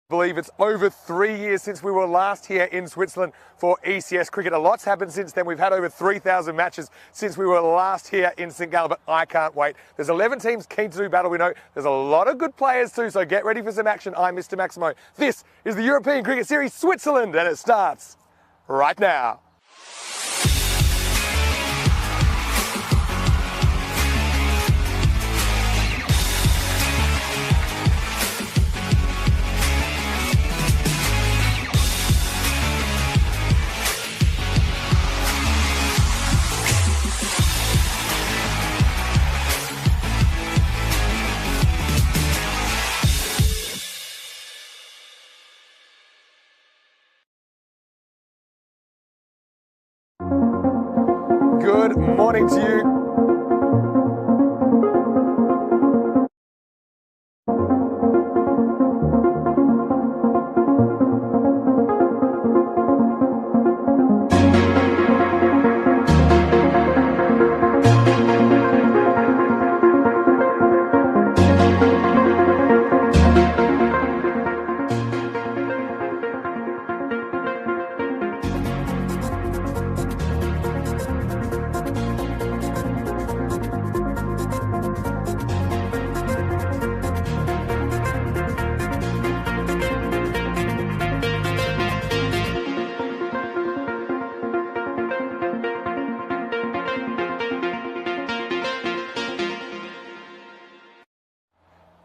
Believe it's over 3 years since we were last here in Switzerland for ECS cricket. A lot's happened since then. We've had over 3,000 matches since we were last here in St Gallen, but I can't wait. There's 11 teams keen to do battle. We know there's a lot of good players too, so get ready for some action. I'm Mr. Maximo. This is the European Cricket Series Switzerland, and it starts right now. Good morning to you.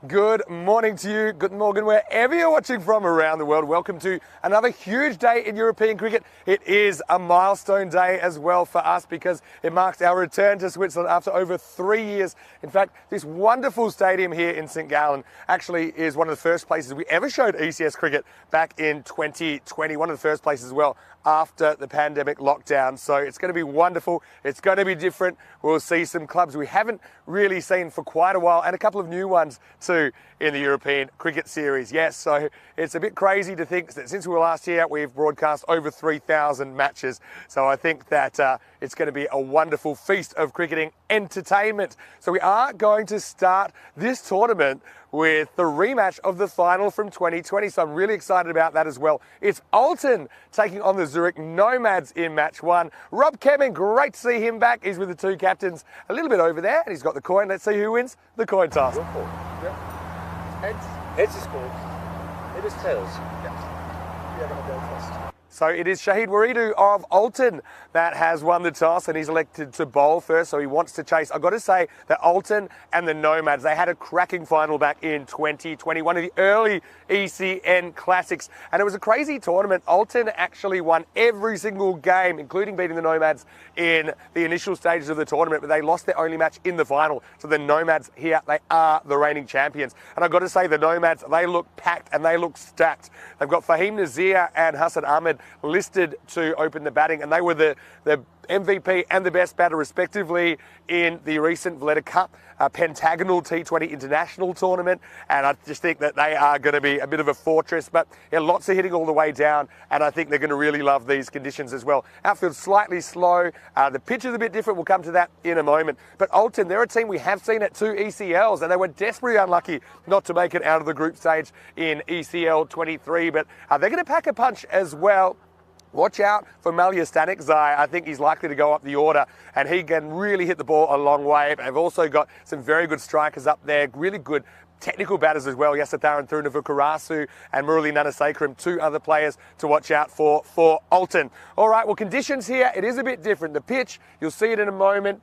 Good morning to you, good morning wherever you're watching from around the world. Welcome to another huge day in European cricket. It is a milestone day as well for us because it marks our return to Switzerland after over 3 years. In fact, this wonderful stadium here in St Gallen actually is one of the first places we ever showed ECS cricket back in 2020. One of the first places as well after the pandemic lockdown. So it's going to be wonderful. It's going to be different. We'll see some clubs we haven't really seen for quite a while and a couple of new ones too in the European Cricket Series. Yes, so it's a bit crazy to think that since we were last here, we've broadcast over 3,000 matches. So I think that it's going to be a wonderful feast of cricketing entertainment. So we are going to start this tournament with the rematch of the final from 2020. So I'm really excited about that as well. It's Olten taking on the Zurich Nomads in match one. Rob Kemming, great to see him back. He's with the two captains a little bit over there, and he's got the coin. Let's see who wins the coin toss. Heads. Heads is called. It was tails. Yeah. You're going to go first. So it is Shahid Waridu of Olten that has won the toss, and he's elected to bowl first, so he wants to chase. I've got to say that Olten and the Nomads, they had a cracking final back in 2020, one of the early ECN classics, and it was a crazy tournament. Olten actually won every single game, including beating the Nomads in the initial stages of the tournament, but they lost their only match in the final. So the Nomads here, they are the reigning champions. And I've got to say, the Nomads, they look packed and they look stacked. They've got Fahim Nazir and Hassan Ahmed listed to open the batting, and they were the MVP and the best batter respectively in the recent Valletta Cup pentagonal T20 international tournament, and I just think that they are going to be a bit of a fortress, but yeah, lots of hitting all the way down, and I think they're going to really love these conditions as well. Outfield slightly slow, the pitch is a bit different, we'll come to that in a moment, but Olten, they're a team we have seen at 2 ECLs, and they were desperately unlucky not to make it out of the group stage in ECL 23, but they're going to pack a punch as well. Watch out for Malia Stanikzai. I think he's likely to go up the order, and he can really hit the ball a long way. They've also got some very good strikers up there, really good technical batters as well. Yasatharan Thirunavukarasu and Murali Nanasekharam, two other players to watch out for Olten. All right, well, conditions here, it is a bit different. The pitch, you'll see it in a moment.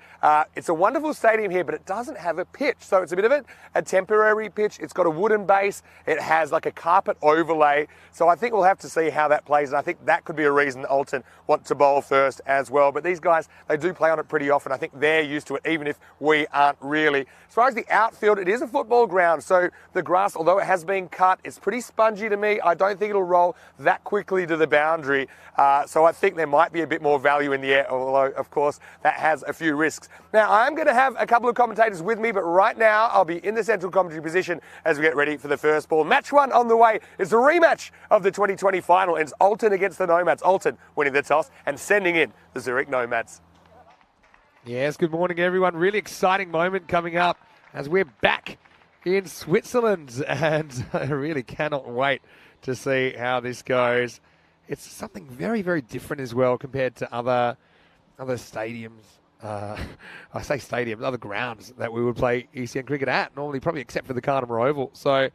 It's a wonderful stadium here, but it doesn't have a pitch. So it's a bit of a temporary pitch. It's got a wooden base. It has like a carpet overlay. So I think we'll have to see how that plays. And I think that could be a reason Olten want to bowl first as well. But these guys, they do play on it pretty often. I think they're used to it, even if we aren't really. As far as the outfield, it is a football ground. So the grass, although it has been cut, it's pretty spongy to me. I don't think it'll roll that quickly to the boundary. So I think there might be a bit more value in the air, although, of course, that has a few risks. Now, I'm going to have a couple of commentators with me, but right now I'll be in the central commentary position as we get ready for the first ball. Match one on the way. It's a rematch of the 2020 final. It's Olten against the Nomads. Olten winning the toss and sending in the Zurich Nomads. Yes, good morning, everyone. Really exciting moment coming up as we're back in Switzerland, and I really cannot wait to see how this goes. It's something very, very different as well compared to other stadiums. I say stadiums, other grounds that we would play ECN cricket at, normally probably except for the Carnamore Oval. So,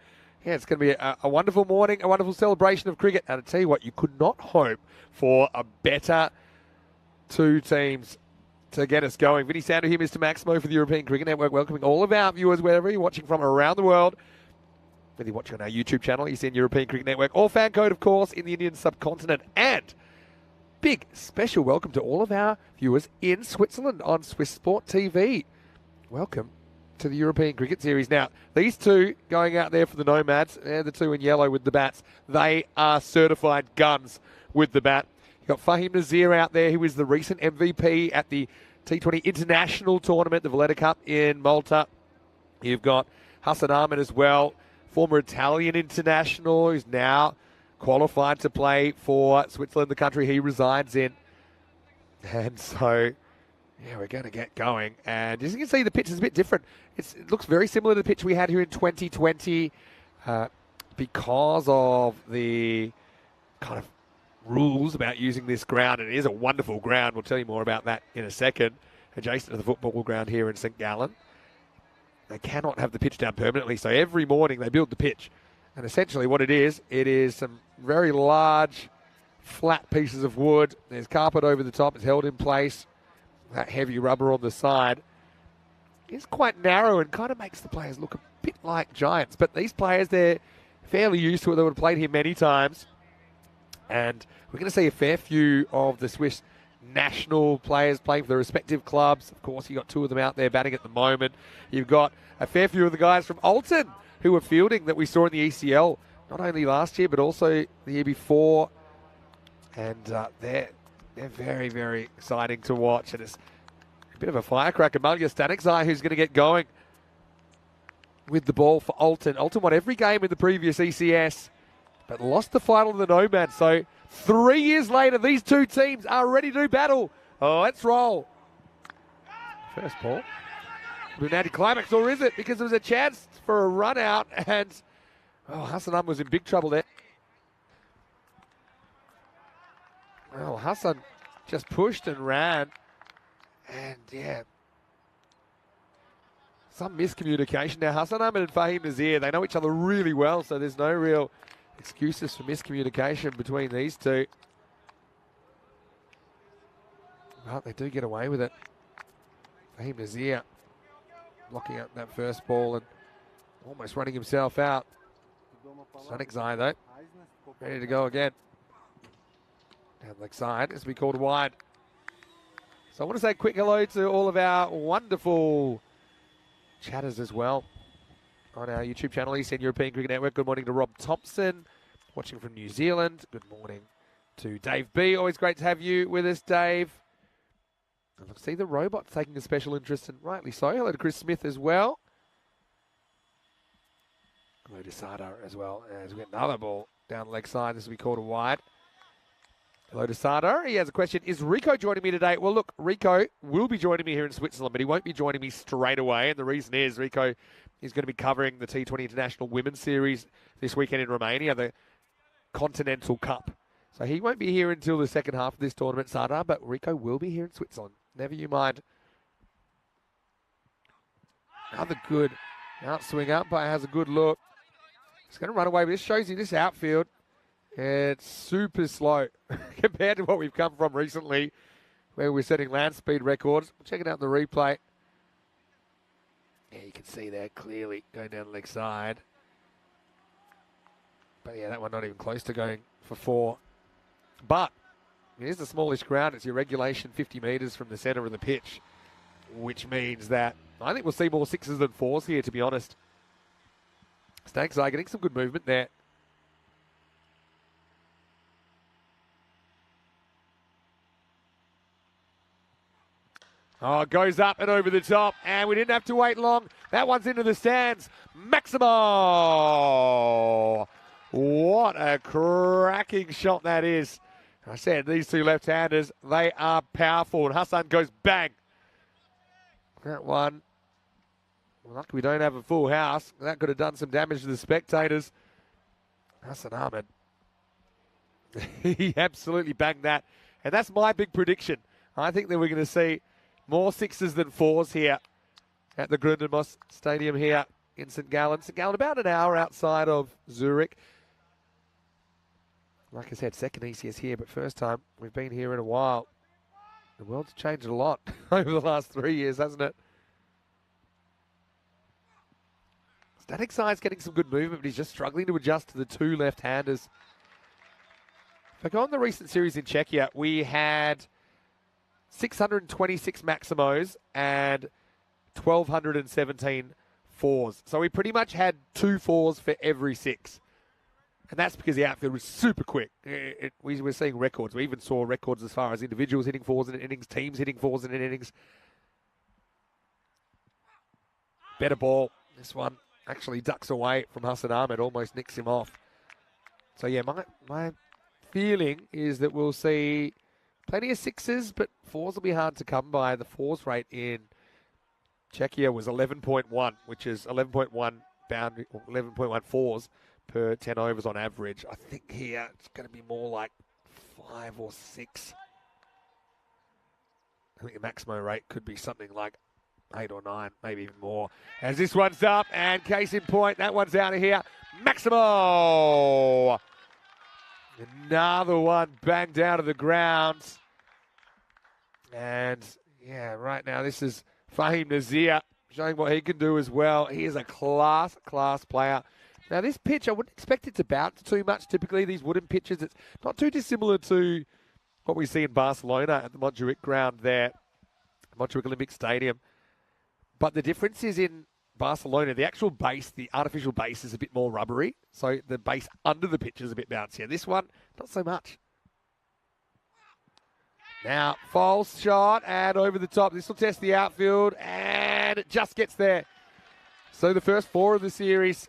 yeah, it's going to be a wonderful morning, a wonderful celebration of cricket. And I tell you what, you could not hope for a better two teams to get us going. Vinny Sander here, Mr. Maximo for the European Cricket Network, welcoming all of our viewers wherever you're watching from around the world. Whether you're watching on our YouTube channel, ECN European Cricket Network, or fan code, of course, in the Indian subcontinent. And big special welcome to all of our viewers in Switzerland on Swiss Sport TV. Welcome to the European Cricket Series. Now, these two going out there for the Nomads, they're the two in yellow with the bats. They are certified guns with the bat. You've got Fahim Nazir out there, who is the recent MVP at the T20 International Tournament, the Valletta Cup in Malta. You've got Hassan Ahmed as well, former Italian international, who's now qualified to play for Switzerland, the country he resides in. And so, yeah, we're going to get going. And as you can see, the pitch is a bit different. It looks very similar to the pitch we had here in 2020 because of the kind of rules about using this ground. And it is a wonderful ground. We'll tell you more about that in a second. Adjacent to the football ground here in St. Gallen. They cannot have the pitch down permanently, so every morning they build the pitch. And essentially what it is some very large, flat pieces of wood. There's carpet over the top. It's held in place. That heavy rubber on the side is quite narrow and kind of makes the players look a bit like giants. But these players, they're fairly used to it. They would have played here many times. And we're going to see a fair few of the Swiss national players playing for their respective clubs. Of course, you've got two of them out there batting at the moment. You've got a fair few of the guys from Olten who were fielding that we saw in the ECL, not only last year, but also the year before. And they're very, very exciting to watch. And it's a bit of a firecracker. Malya Stanikzai, who's going to get going with the ball for Olten. Olten won every game in the previous ECS, but lost the final to the Nomads. So 3 years later, these two teams are ready to do battle. Oh, let's roll. First ball. An anticlimax, or is it? Because there was a chance for a run out, and Hassan was in big trouble there. Well, Hassan just pushed and ran, and yeah, some miscommunication. Now, Hassan Ahmed and Fahim Nazir, they know each other really well, so there's no real excuses for miscommunication between these two. But they do get away with it. Fahim Nazir blocking up that first ball and almost running himself out. Stanikzai, though, ready to go again. Down the leg side, as we called wide. So I want to say a quick hello to all of our wonderful chatters as well on our YouTube channel, ECN European Cricket Network. Good morning to Rob Thompson, watching from New Zealand. Good morning to Dave B. Always great to have you with us, Dave. And I see the robots taking a special interest, and rightly so. Hello to Chris Smith as well. Hello to Sada as well, as we get another ball down the leg side. This will be called a wide. Hello to Sada. He has a question. Is Rico joining me today? Well, look, Rico will be joining me here in Switzerland, but he won't be joining me straight away. And the reason is Rico is going to be covering the T20 International Women's Series this weekend in Romania, the Continental Cup. So he won't be here until the second half of this tournament, Sada, but Rico will be here in Switzerland. Never you mind. Another good outswing. Umpire has a good look. He's going to run away, but this shows you this outfield. It's super slow compared to what we've come from recently, where we're setting land speed records. Check it out in the replay. Yeah, you can see there clearly going down the leg side. But yeah, that one not even close to going for 4. But it is the smallish ground. It's your regulation 50 metres from the centre of the pitch, which means that I think we'll see more 6s than 4s here, to be honest. Stanikzai getting some good movement there. Oh, goes up and over the top, and we didn't have to wait long. That one's into the stands. Maximo! What a cracking shot that is. I said, these two left-handers, they are powerful. And Hassan goes bang. That one, lucky we don't have a full house. That could have done some damage to the spectators. Hassan Ahmed He absolutely banged that. And that's my big prediction. I think that we're going to see more sixes than fours here at the Grundenmoos Stadium here in St. Gallen. St. Gallen, about an hour outside of Zurich. Like I said, second ECS here, but first time we've been here in a while. The world's changed a lot over the last 3 years, hasn't it? Static Side's getting some good movement, but he's just struggling to adjust to the two left-handers. If I go on the recent series in Czechia, we had 626 Maximos and 1,217 fours. So we pretty much had 2 fours for every 6. And that's because the outfield was super quick. We were seeing records. We even saw records as far as individuals hitting fours in an innings, teams hitting fours in an innings. Better ball. This one actually ducks away from Hassan Ahmed, almost nicks him off. So yeah, my feeling is that we'll see plenty of sixes, but fours will be hard to come by. The fours rate in Czechia was 11.1, which is 11.1 boundary, 11.1 fours per 10 overs on average. I think here it's going to be more like 5 or 6. I think the maximum rate could be something like 8 or 9, maybe even more. As this one's up, and case in point, that one's out of here. Maximo! Another one banged down to the ground. And, yeah, right now this is Fahim Nazir showing what he can do as well. He is a class player. Now, this pitch, I wouldn't expect it to bounce too much. Typically, these wooden pitches, it's not too dissimilar to what we see in Barcelona at the Montjuic ground there, Montjuic Olympic Stadium. But the difference is in Barcelona, the actual base, the artificial base is a bit more rubbery. So the base under the pitch is a bit bouncier. This one, not so much. Now, false shot and over the top. This will test the outfield, and it just gets there. So the first 4 of the series.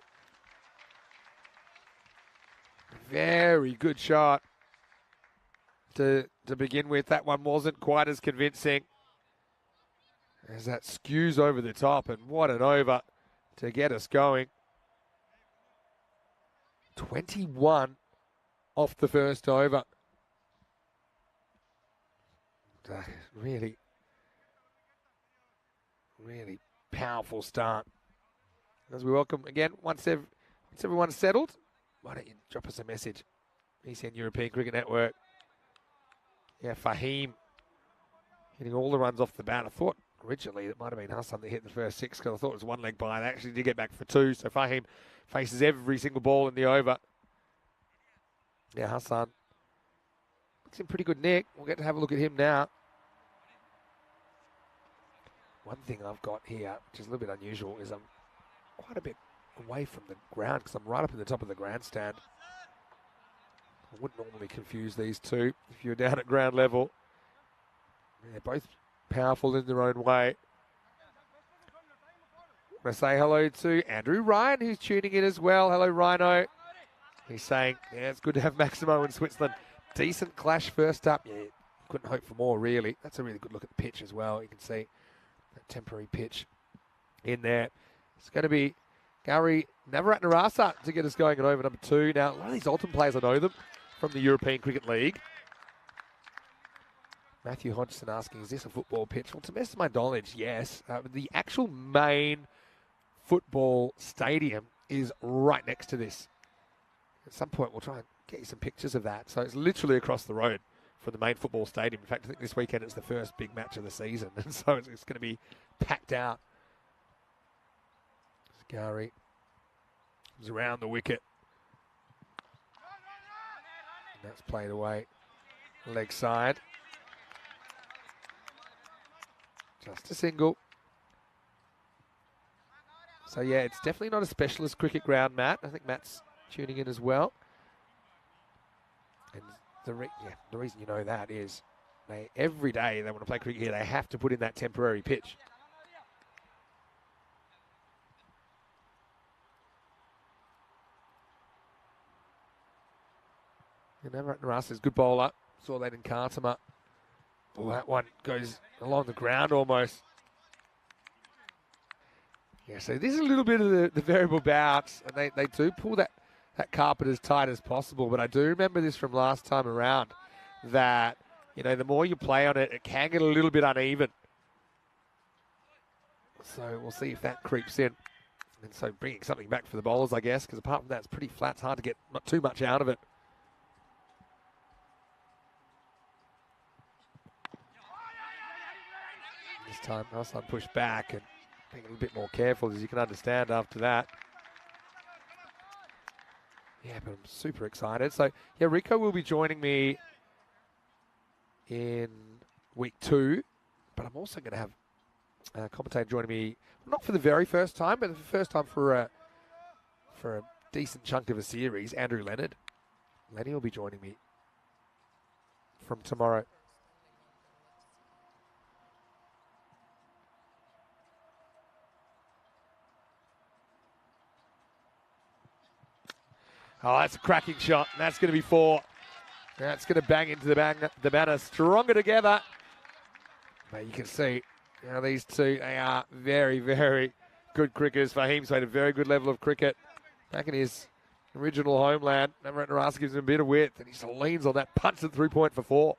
Very good shot to begin with. That one wasn't quite as convincing. As that skews over the top, and what an over to get us going. 21 off the first over. Really powerful start. As we welcome again, once everyone's settled, why don't you drop us a message? ECN European Cricket Network. Yeah, Fahim hitting all the runs off the bat. I thought originally it might have been Hassan that hit the first 6 because I thought it was one leg by. They actually did get back for 2. So Fahim faces every single ball in the over. Yeah, Hassan looks in pretty good nick. We'll get to have a look at him now. One thing I've got here, which is a little bit unusual, is I'm quite a bit away from the ground because I'm right up in the top of the grandstand. I wouldn't normally confuse these two if you're down at ground level. They're both powerful in their own way. I want to say hello to Andrew Ryan, who's tuning in as well. Hello, Rhino. He's saying, yeah, it's good to have Maximo in Switzerland. Decent clash first up. Yeah, couldn't hope for more, really. That's a really good look at the pitch as well. You can see that temporary pitch in there. It's going to be Gary Navaratnarasa to get us going at over number 2. Now, a lot of these Olten players, I know them from the European Cricket League. Matthew Hodgson asking, is this a football pitch? Well, to the best of my knowledge, yes. The actual main football stadium is right next to this. At some point, we'll try and get you some pictures of that. So it's literally across the road from the main football stadium. In fact, I think this weekend it's the first big match of the season. And so it's going to be packed out. Gary is around the wicket. And that's played away. Leg side. Just a single. So, yeah, it's definitely not a specialist cricket ground, Matt. I think Matt's tuning in as well. And the reason you know that is every day they want to play cricket here, they have to put in that temporary pitch. And Navaratnarasa's good bowler. Saw that in Kartama. Oh, that one goes along the ground almost. Yeah, so this is a little bit of the variable bounce, and they do pull that that carpet as tight as possible. But I do remember this from last time around that, you know, the more you play on it, it can get a little bit uneven. So we'll see if that creeps in. And so bringing something back for the bowlers, I guess, because apart from that, it's pretty flat. It's hard to get not too much out of it. This time, Hassan pushed back and being a little bit more careful, as you can understand after that. Yeah, but I'm super excited. So, yeah, Rico will be joining me in week 2, but I'm also going to have a commentator joining me, not for the very first time, but the first time for a decent chunk of a series, Andrew Leonard. Lenny will be joining me from tomorrow. Oh, that's a cracking shot. And that's going to be 4. That's going to bang into the banner. Stronger together. But you can see, you know, these two, they are very, very good cricketers. Fahim's played a very good level of cricket back in his original homeland. Navarrete gives him a bit of width, and he just leans on that, punch it through point for 4.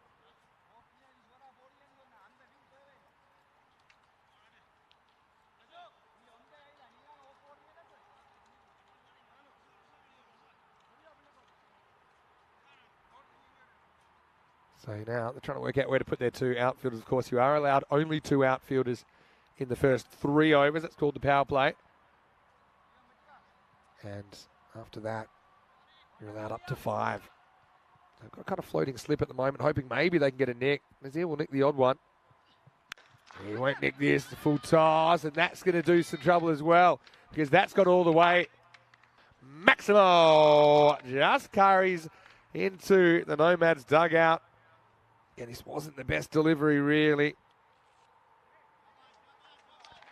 So now they're trying to work out where to put their 2 outfielders. Of course, you are allowed only 2 outfielders in the first 3 overs. That's called the power play. And after that, you're allowed up to 5. They've got a kind of floating slip at the moment, hoping maybe they can get a nick. Nazir will nick the odd one. He won't nick this, the full toss, and that's going to do some trouble as well, because that's got all the way. Maximo just carries into the Nomads dugout. And this wasn't the best delivery, really.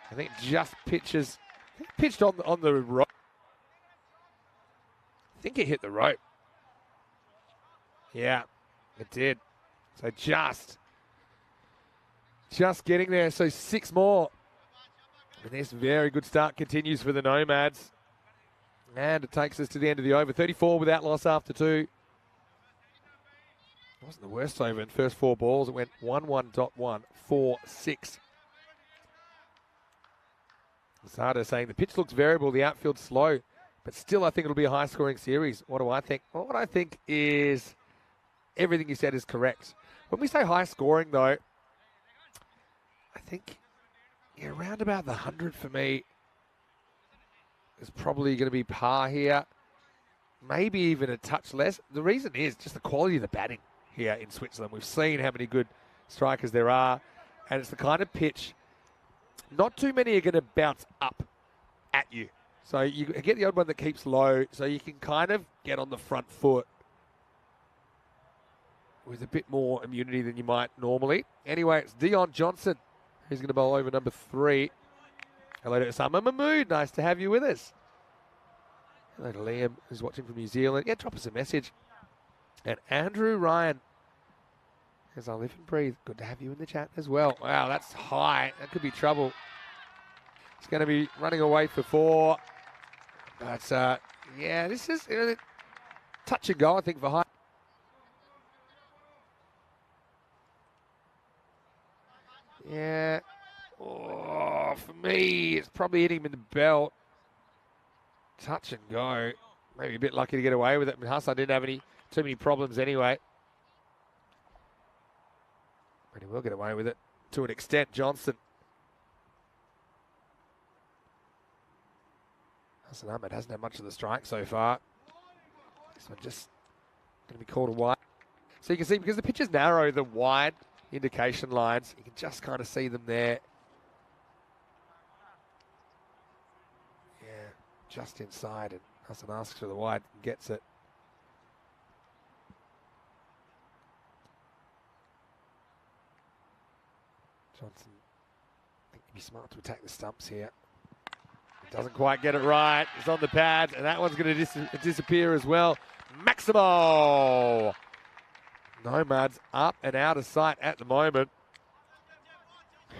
I think just pitched on the rope. I think it hit the rope. Yeah, it did. So just getting there. So 6 more. And this very good start continues for the Nomads. And it takes us to the end of the over. 34 without loss after 2. It wasn't the worst over in first 4 balls. It went 1-1.1, 4-6. Sada saying the pitch looks variable, the outfield slow, but still I think it'll be a high-scoring series. What do I think? Well, what I think is everything you said is correct. When we say high-scoring, though, I think around about the 100 for me is probably going to be par here. Maybe even a touch less. The reason is just the quality of the batting here in Switzerland. We've seen how many good strikers there are, and it's the kind of pitch, not too many are going to bounce up at you. So you get the odd one that keeps low, so you can kind of get on the front foot with a bit more immunity than you might normally. Anyway, it's Dion Johnson who's going to bowl over number 3. Hello to Osama Mahmood. Nice to have you with us. Hello to Liam, who's watching from New Zealand. Yeah, drop us a message. And Andrew Ryan, as I live and breathe, good to have you in the chat as well. Wow, that's high. That could be trouble. It's going to be running away for 4. But, yeah, this is touch and go, I think, for high. Yeah. Oh, for me, it's probably hitting him in the belt. Touch and go. Maybe a bit lucky to get away with it. I mean, Hassan didn't have too many problems anyway. But he will get away with it to an extent, Johnson. Hassan Ahmed hasn't had much of the strike so far. This one just going to be called a wide. So you can see, because the pitch is narrow, the wide indication lines, you can just kind of see them there. Yeah, just inside, and Hassan asks for the wide and gets it. Johnson, I think he'd be smart to attack the stumps here. He doesn't quite get it right. It's on the pad, and that one's going to disappear as well. Maximo! Nomads up and out of sight at the moment.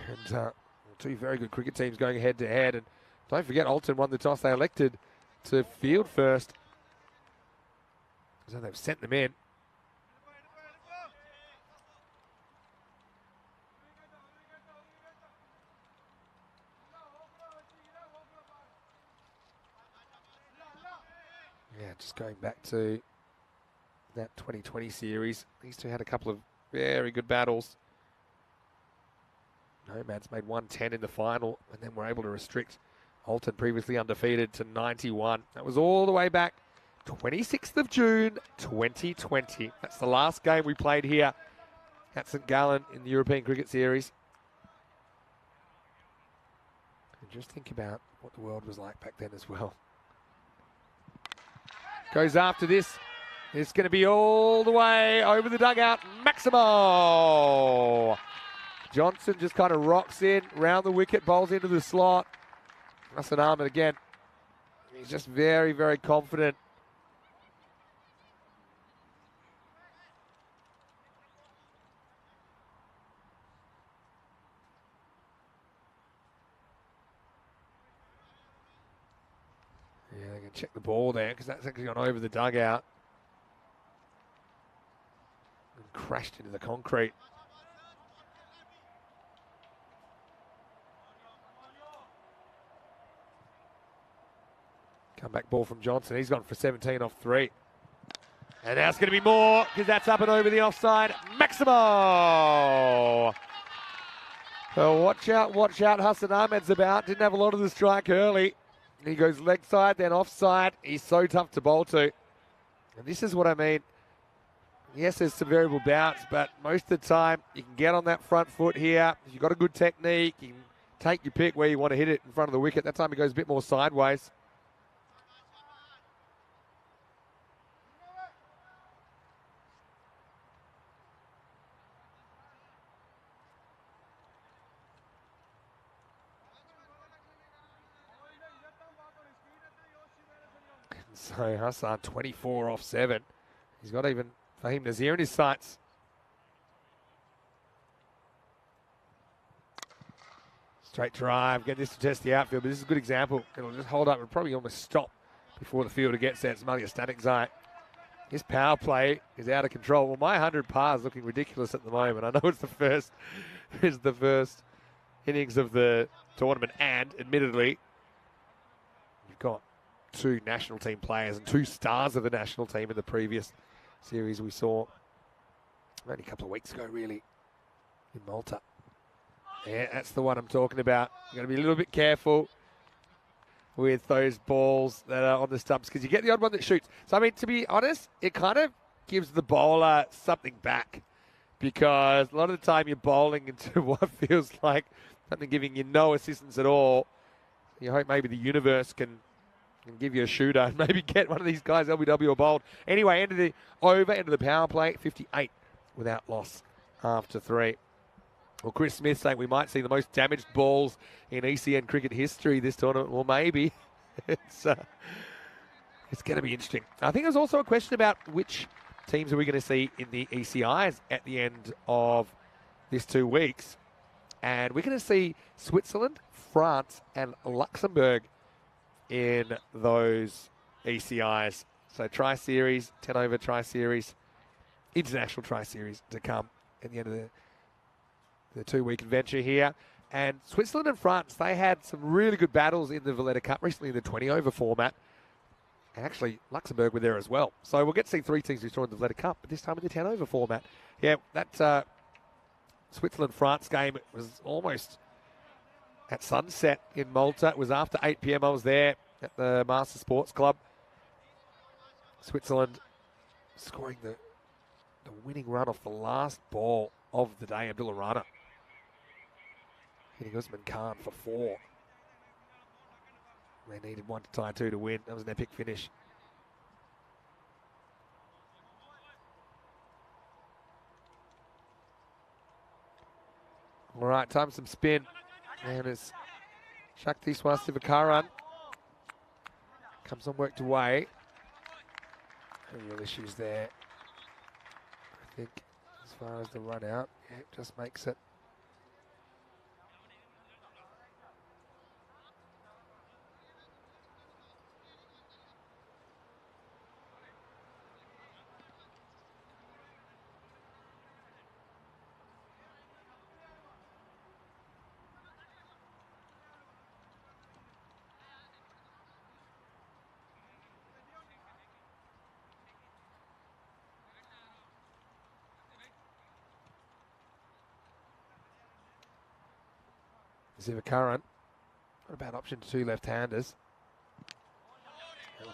And 2 very good cricket teams going head to head. And don't forget, Olten won the toss. They elected to field first. So they've sent them in. Yeah, just going back to that 2020 series. These two had a couple of very good battles. Nomads made 110 in the final and then were able to restrict Olten, previously undefeated, to 91. That was all the way back 26th of June 2020. That's the last game we played here at St Gallen in the European Cricket Series. And just think about what the world was like back then as well. Goes after this. It's going to be all the way over the dugout. Maximo! Johnson just kind of rocks in, round the wicket, bowls into the slot. That's an arm again. He's just very, very confident. Yeah, they can check the ball there because that's actually gone over the dugout and crashed into the concrete. Comeback ball from Johnson. He's gone for 17 off 3. And now it's going to be more because that's up and over the offside. Maximo! So watch out, Hassan Ahmed's about. Didn't have a lot of the strike early. He goes leg side, then offside. He's so tough to bowl to. And this is what I mean. Yes, there's some variable bounce, but most of the time you can get on that front foot here. If you've got a good technique, you can take your pick where you want to hit it in front of the wicket. That time it goes a bit more sideways. So Hassan 24 off 7. He's got even Fahim Nazir in his sights. Straight drive, get this to test the outfield, but this is a good example. It'll just hold up and probably almost stop before the fielder gets there. It's Malia Static Zai. His power play is out of control. Well, my 100 par is looking ridiculous at the moment. I know it's the first innings of the tournament, and admittedly, you've got 2 national team players and 2 stars of the national team in the previous series we saw only a couple of weeks ago, really, in Malta. Yeah, that's the one I'm talking about. You've got to be a little bit careful with those balls that are on the stumps because you get the odd one that shoots. So, I mean, to be honest, it kind of gives the bowler something back because a lot of the time you're bowling into what feels like something giving you no assistance at all. You hope maybe the universe can give you a shooter and maybe get one of these guys LBW or bowled. Anyway, end of the over, end of the power play, 58 without loss after 3. Well, Chris Smith saying we might see the most damaged balls in ECN cricket history this tournament. Well, maybe. It's going to be interesting. I think there's also a question about which teams are we going to see in the ECIs at the end of this 2 weeks. And we're going to see Switzerland, France, and Luxembourg in those ECIs. So Tri-Series, 10 over Tri-Series, international Tri-Series to come at the end of the 2-week adventure here. And Switzerland and France, they had some really good battles in the Valletta Cup recently in the 20 over format. And actually, Luxembourg were there as well. So we'll get to see 3 teams we saw in the Valletta Cup, but this time in the 10 over format. Yeah, that Switzerland-France game was almost at sunset in Malta. It was after 8 p.m. I was there at the Master Sports Club. Switzerland scoring the winning run off the last ball of the day, Abdullah Rana. Hitting Usman Khan for 4. They needed 1 to tie 2 to win. That was an epic finish. All right, time for some spin. And it's Shakti Swastivakaran comes on worked away. No real issues there. I think as far as the run out, yeah, it just makes it. Current. Not a bad option to two left-handers.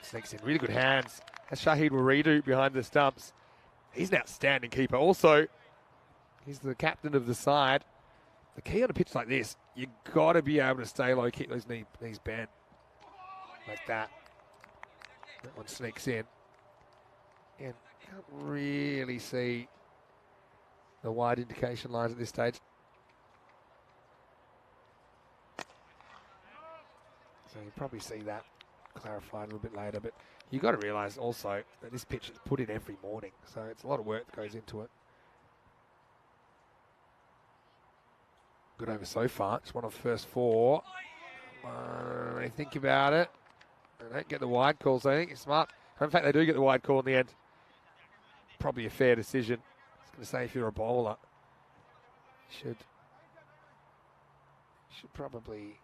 Sneaks in, really good hands. That's Shahid Waridu behind the stumps. He's an outstanding keeper. Also, he's the captain of the side. The key on a pitch like this, you got to be able to stay low, keep those knees bent like that. That one sneaks in. And can't really see the wide indication lines at this stage. So you probably see that clarified a little bit later, but you've got to realise also that this pitch is put in every morning, so it's a lot of work that goes into it. Good over so far. It's one of the first four. When you think about it, they don't get the wide call, so I think it's smart. In fact, they do get the wide call in the end. Probably a fair decision. I was going to say, if you're a bowler, you should probably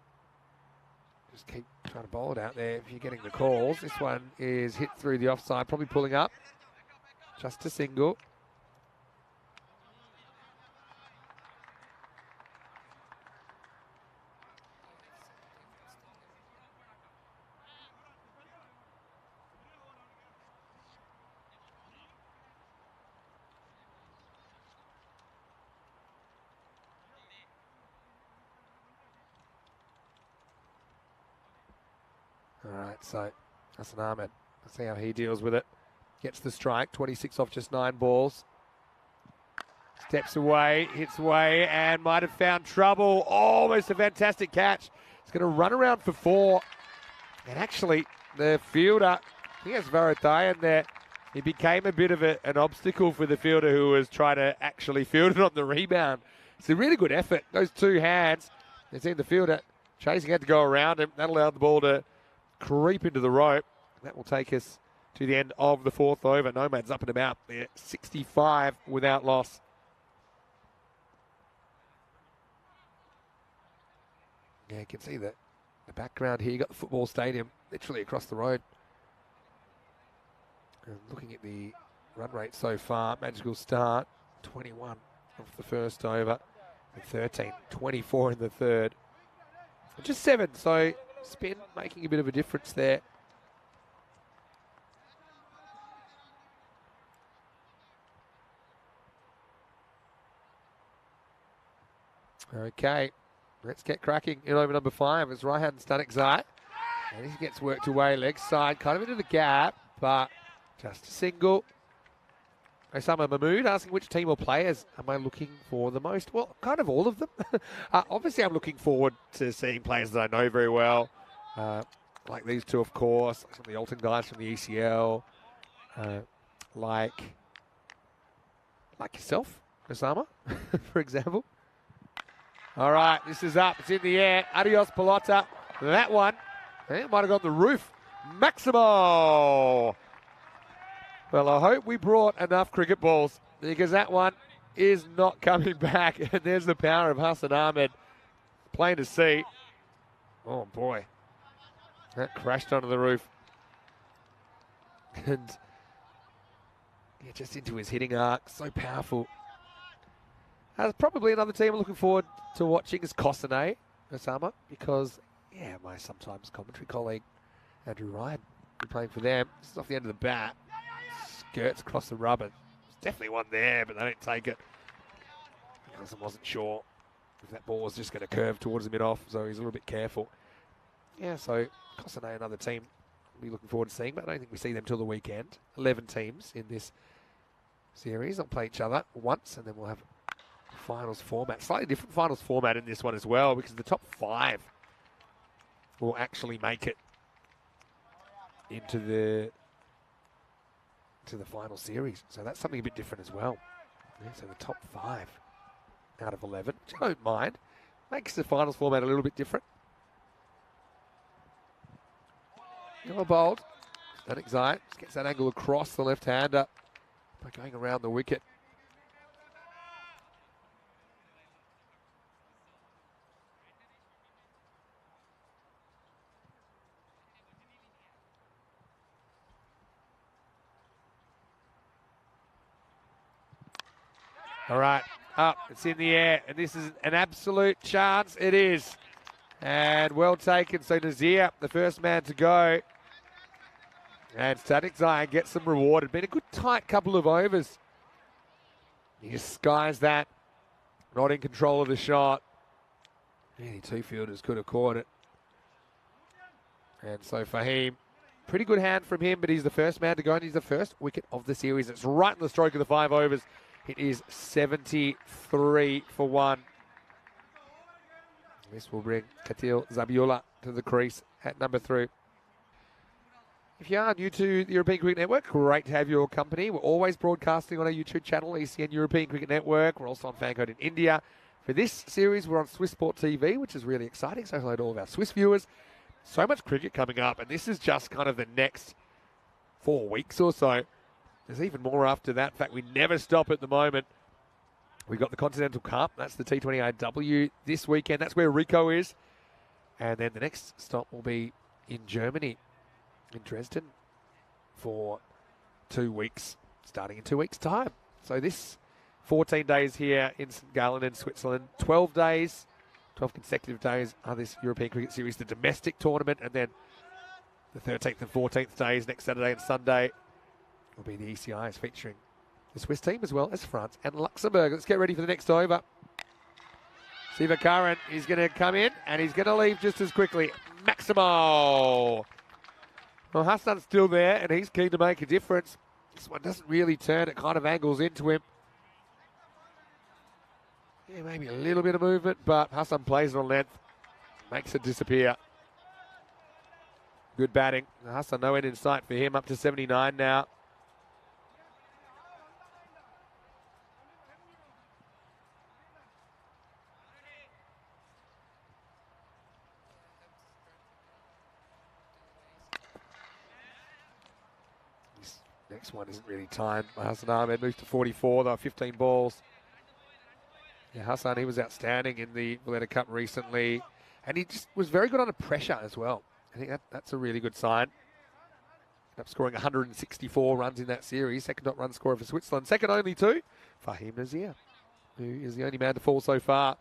just keep trying to bowl it out there if you're getting the calls. This one is hit through the offside, probably pulling up. Just a single. All right, so Hassan Ahmed, let's see how he deals with it. Gets the strike, 26 off just 9 balls. Steps away, hits away, and might have found trouble. Almost a fantastic catch. He's going to run around for 4. And actually, the fielder, he has Varadhayan there. He became a bit of an obstacle for the fielder who was trying to actually field it on the rebound. It's a really good effort. Those two hands, they've seen the fielder chasing, had to go around him. That allowed the ball to creep into the rope. That will take us to the end of the 4th over. Nomads up and about. They're 65 without loss. Yeah, you can see the background here. You got the football stadium literally across the road. And looking at the run rate so far, magical start, 21 off the first over, and 13, 24 in the third. Just 7, so spin making a bit of a difference there. Okay, let's get cracking in over number 5 as Raihan Stanikzai. And he gets worked away, leg side, kind of into the gap, but just a single. Osama Mahmood asking which team or players am I looking for the most? Well, kind of all of them. Obviously, I'm looking forward to seeing players that I know very well. Like these two, of course, some of the Olten guys from the ECL, like yourself, Osama, for example. All right, this is up. It's in the air. Adios, Pelota. That one, it might have gone the roof. Maximo. Well, I hope we brought enough cricket balls because that one is not coming back. And there's the power of Hassan Ahmed. Plain to see. Oh, boy. That crashed onto the roof. And yeah, just into his hitting arc. So powerful. Probably another team I'm looking forward to watching is Kosane Osama, because, yeah, my sometimes commentary colleague, Andrew Ryan, will be playing for them. This is off the end of the bat. Skirts across the rubber. There's definitely one there, but they don't take it because I wasn't sure if that ball was just going to curve towards the mid-off, so he's a little bit careful. Yeah, so Kosane, another team we'll be looking forward to seeing, but I don't think we see them till the weekend. 11 teams in this series. They'll play each other once, and then we'll have finals format. Slightly different finals format in this one as well, because the top 5 will actually make it into the final series. So that's something a bit different as well. Yeah, so the top 5 out of 11, which I don't mind. Makes the finals format a little bit different. Yellow bowled. Stanikzai just gets that angle across the left-hander by going around the wicket. All right, up, it's in the air, and this is an absolute chance. It is. And well taken. So Nazir, the first man to go. And Static Zion gets some rewarded. Been a good tight couple of overs. He just skies that. Not in control of the shot. Any two fielders could have caught it. And so Fahim, pretty good hand from him, but he's the first man to go, and he's the first wicket of the series. It's right in the stroke of the 5 overs. It is 73 for 1. This will bring Katil Zabiola to the crease at number 3. If you are new to the European Cricket Network, great to have your company. We're always broadcasting on our YouTube channel, ECN European Cricket Network. We're also on Fancode in India. For this series, we're on Swiss Sport TV, which is really exciting. So hello to all of our Swiss viewers. So much cricket coming up, and this is just kind of the next 4 weeks or so. There's even more after that. In fact, we never stop at the moment. We've got the Continental Cup. That's the T20 IW this weekend. That's where Rico is. And then the next stop will be in Germany, in Dresden, for 2 weeks, starting in 2 weeks' time. So this 14 days here in St. Gallen in Switzerland, 12 days, 12 consecutive days are this European Cricket Series, the domestic tournament, and then the 13th and 14th days, next Saturday and Sunday, will be the ECIs featuring the Swiss team as well as France and Luxembourg. Let's get ready for the next over. Sivakaran is going to come in, and he's going to leave just as quickly. Maximo! Well, Hassan's still there, and he's keen to make a difference. This one doesn't really turn. It kind of angles into him. Yeah, maybe a little bit of movement, but Hassan plays it on length. Makes it disappear. Good batting. Hassan, no end in sight for him, up to 79 now. This next one isn't really timed. Hassan Ahmed moves to 44, though, 15 balls. Yeah, Hassan, he was outstanding in the Valletta Cup recently, and he just was very good under pressure as well. I think that's a really good sign. Ended up scoring 164 runs in that series, second top run scorer for Switzerland, second only to Fahim Nazir, who is the only man to fall so far.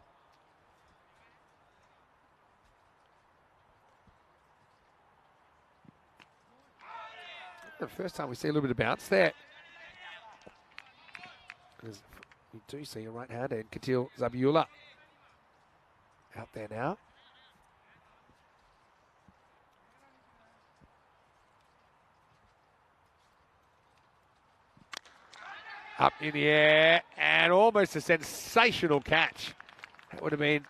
The first time we see a little bit of bounce there. Because we do see a right-handed Katil Zabiola out there now. Up in the air, and almost a sensational catch. That would have been,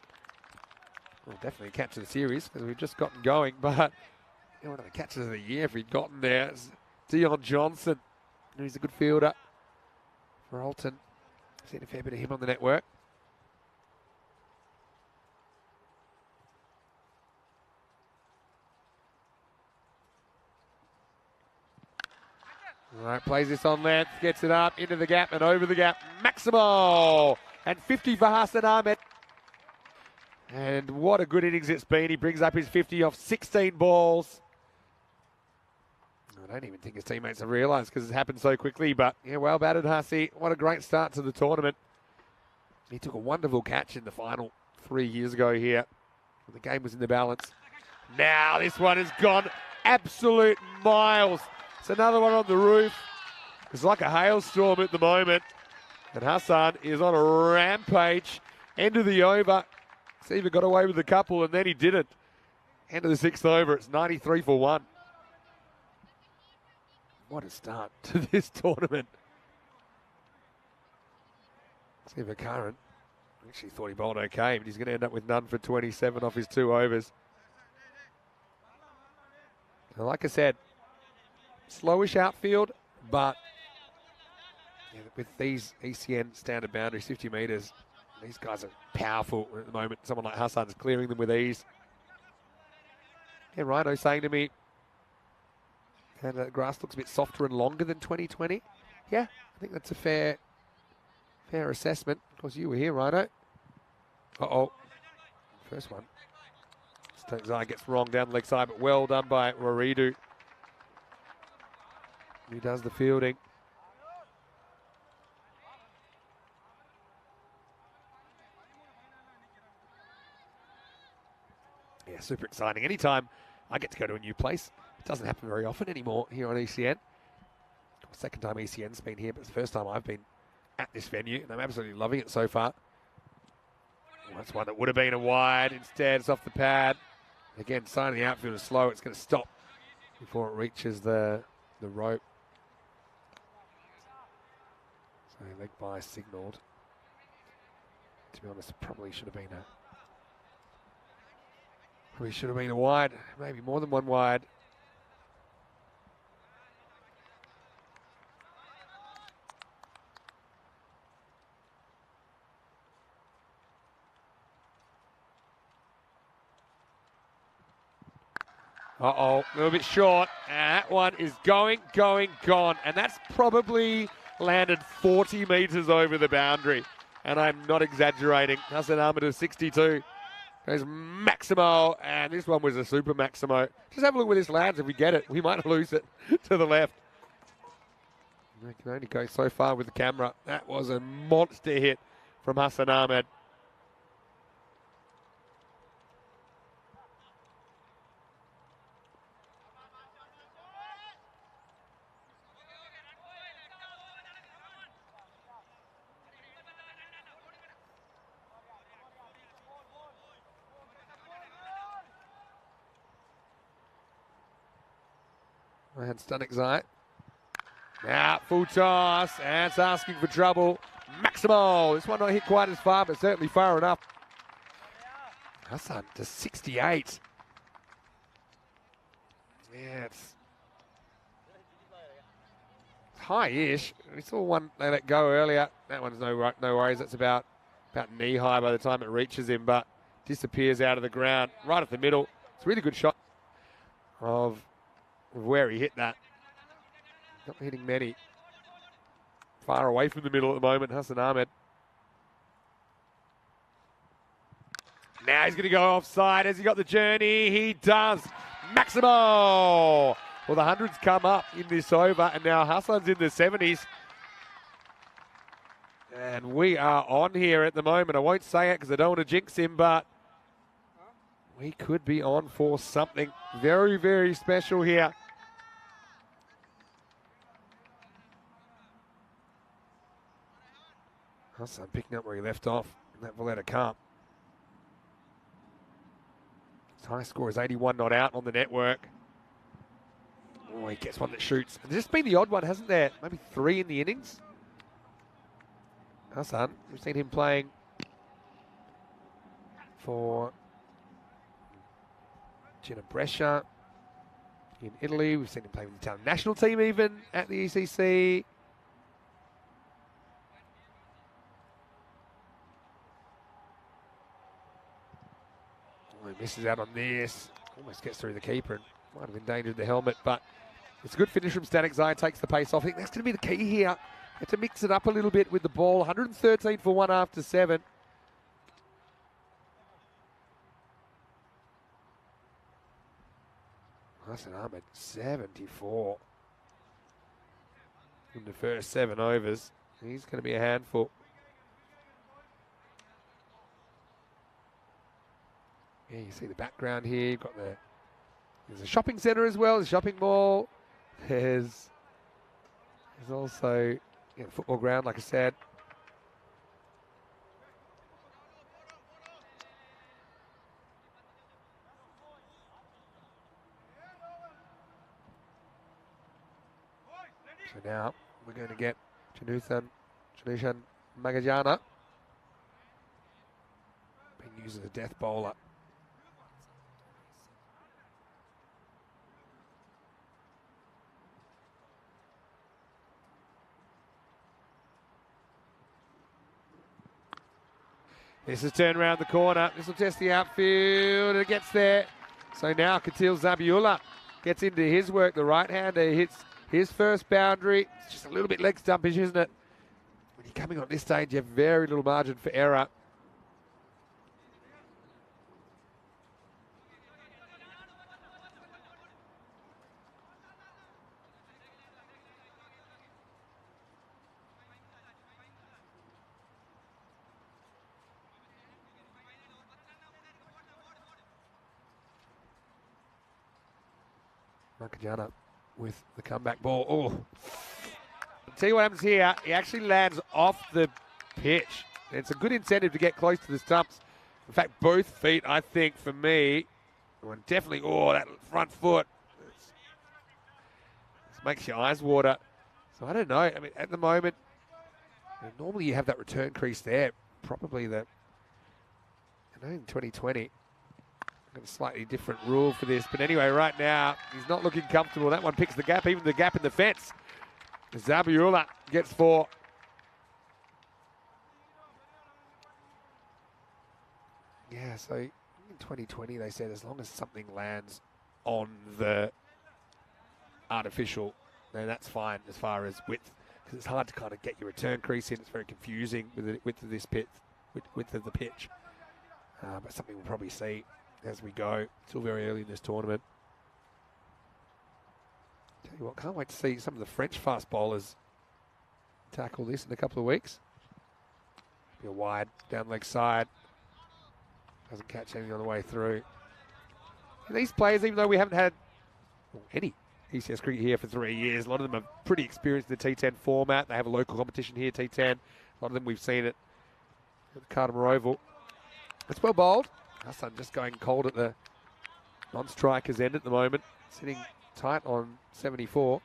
well, definitely a catch of the series, because we've just gotten going, but one of the catches of the year if he'd gotten there. It's Dion Johnson, who's a good fielder for Olten. Seen a fair bit of him on the network. All right, plays this on length, gets it up, into the gap and over the gap. Maximo! And 50 for Hassan Ahmed. And what a good innings it's been. He brings up his 50 off 16 balls. I don't even think his teammates have realised because it happened so quickly, but yeah, well batted, Hassi. What a great start to the tournament. He took a wonderful catch in the final 3 years ago here. The game was in the balance. Now this one has gone absolute miles. It's another one on the roof. It's like a hailstorm at the moment. And Hassan is on a rampage. End of the over. Siva got away with a couple and then he didn't. End of the 6th over. It's 93 for 1. What a start to this tournament. Sivakaran actually thought he bowled okay, but he's going to end up with none for 27 off his 2 overs. Now, like I said, slowish outfield, but yeah, with these ECN standard boundaries, 50 metres, these guys are powerful at the moment. Someone like Hassan's clearing them with ease. Yeah, Rhino saying to me, and the grass looks a bit softer and longer than 2020. Yeah, I think that's a fair assessment. Of course, you were here, Rhino. Uh-oh. First one. Zai gets wrong down the leg side, but well done by Roridu. He does the fielding. Yeah, super exciting. Anytime I get to go to a new place, it doesn't happen very often anymore here on ECN. Second time ECN's been here, but it's the first time I've been at this venue, and I'm absolutely loving it so far. Well, that's one that would have been a wide. Instead, it's off the pad. Again, sign of the outfield is slow. It's going to stop before it reaches the rope. So leg by signalled. To be honest, it probably should have been a wide, maybe more than one wide. Uh-oh, a little bit short. And that one is going, gone. And that's probably landed 40 metres over the boundary. And I'm not exaggerating. Hassan Ahmed is 62. Goes Maximo, and this one was a super Maximo. Just have a look where this lands. If we get it, we might lose it to the left. We can only go so far with the camera. That was a monster hit from Hassan Ahmed. And Stunnick Zai. Now, full toss, and it's asking for trouble. Maximo. This one not hit quite as far, but certainly far enough. Hassan to 68. Yeah, it's high-ish. We saw one they let go earlier. That one's no worries. That's about knee-high by the time it reaches him, but disappears out of the ground right at the middle. It's a really good shot of where he hit that. Not hitting many. Far away from the middle at the moment, Hassan Ahmed. Now he's going to go offside. Has he got the journey? He does. Maximo! Well, the hundreds come up in this over, and now Hassan's in the 70s. And we are on here at the moment. I won't say it because I don't want to jinx him, but we could be on for something very, very special here. Hassan picking up where he left off in that Valletta Cup. His high score is 81 not out on the network. Oh, he gets one that shoots. And there's just been the odd one, hasn't there? Maybe 3 in the innings. Hassan, we've seen him playing for Gina Brescia in Italy. We've seen him play with the Italian national team even at the ECC. Oh, he misses out on this. Almost gets through the keeper and might have endangered the helmet, but it's a good finish from Static Zai, takes the pace off. I think that's going to be the key here. Have to mix it up a little bit with the ball. 113 for 1 after 7. Hassan Ahmed, 74 in the first 7 overs. He's going to be a handful. Yeah, you see the background here. You've got there's a shopping centre as well, the shopping mall. There's also a football ground, like I said. So now we're going to get Janushan Magajana being used as a death bowler. This is turned around the corner. This will test the outfield. It gets there. So now Katil Zabiullah gets into his work. The right-hander hits his first boundary. It's just a little bit leg stumpish, isn't it? When you're coming on this stage, you have very little margin for error. Nakajana with the comeback ball. Oh, I'll tell you what happens here. He actually lands off the pitch. It's a good incentive to get close to the stumps. In fact, both feet, I think, for me, well, definitely, that front foot. This makes your eyes water. So I don't know. I mean, at the moment, normally you have that return crease there. Probably in 2020. Got a slightly different rule for this. But anyway, right now, he's not looking comfortable. That one picks the gap, even the gap in the fence. Zabiula gets 4. Yeah, so in 2020, they said as long as something lands on the artificial, then that's fine as far as width. Because it's hard to kind of get your return crease in. It's very confusing with the width of this width of the pitch. But something we'll probably see as we go. Still very early in this tournament. Tell you what, can't wait to see some of the French fast bowlers tackle this in a couple of weeks. Be a wide down leg side. Doesn't catch anything on the way through. And these players, even though we haven't had any ECS cricket here for 3 years, a lot of them are pretty experienced in the T10 format. They have a local competition here, T10. A lot of them we've seen it at the Cardamom Oval. It's well bowled. Hassan just going cold at the non-striker's end at the moment. Sitting tight on 74.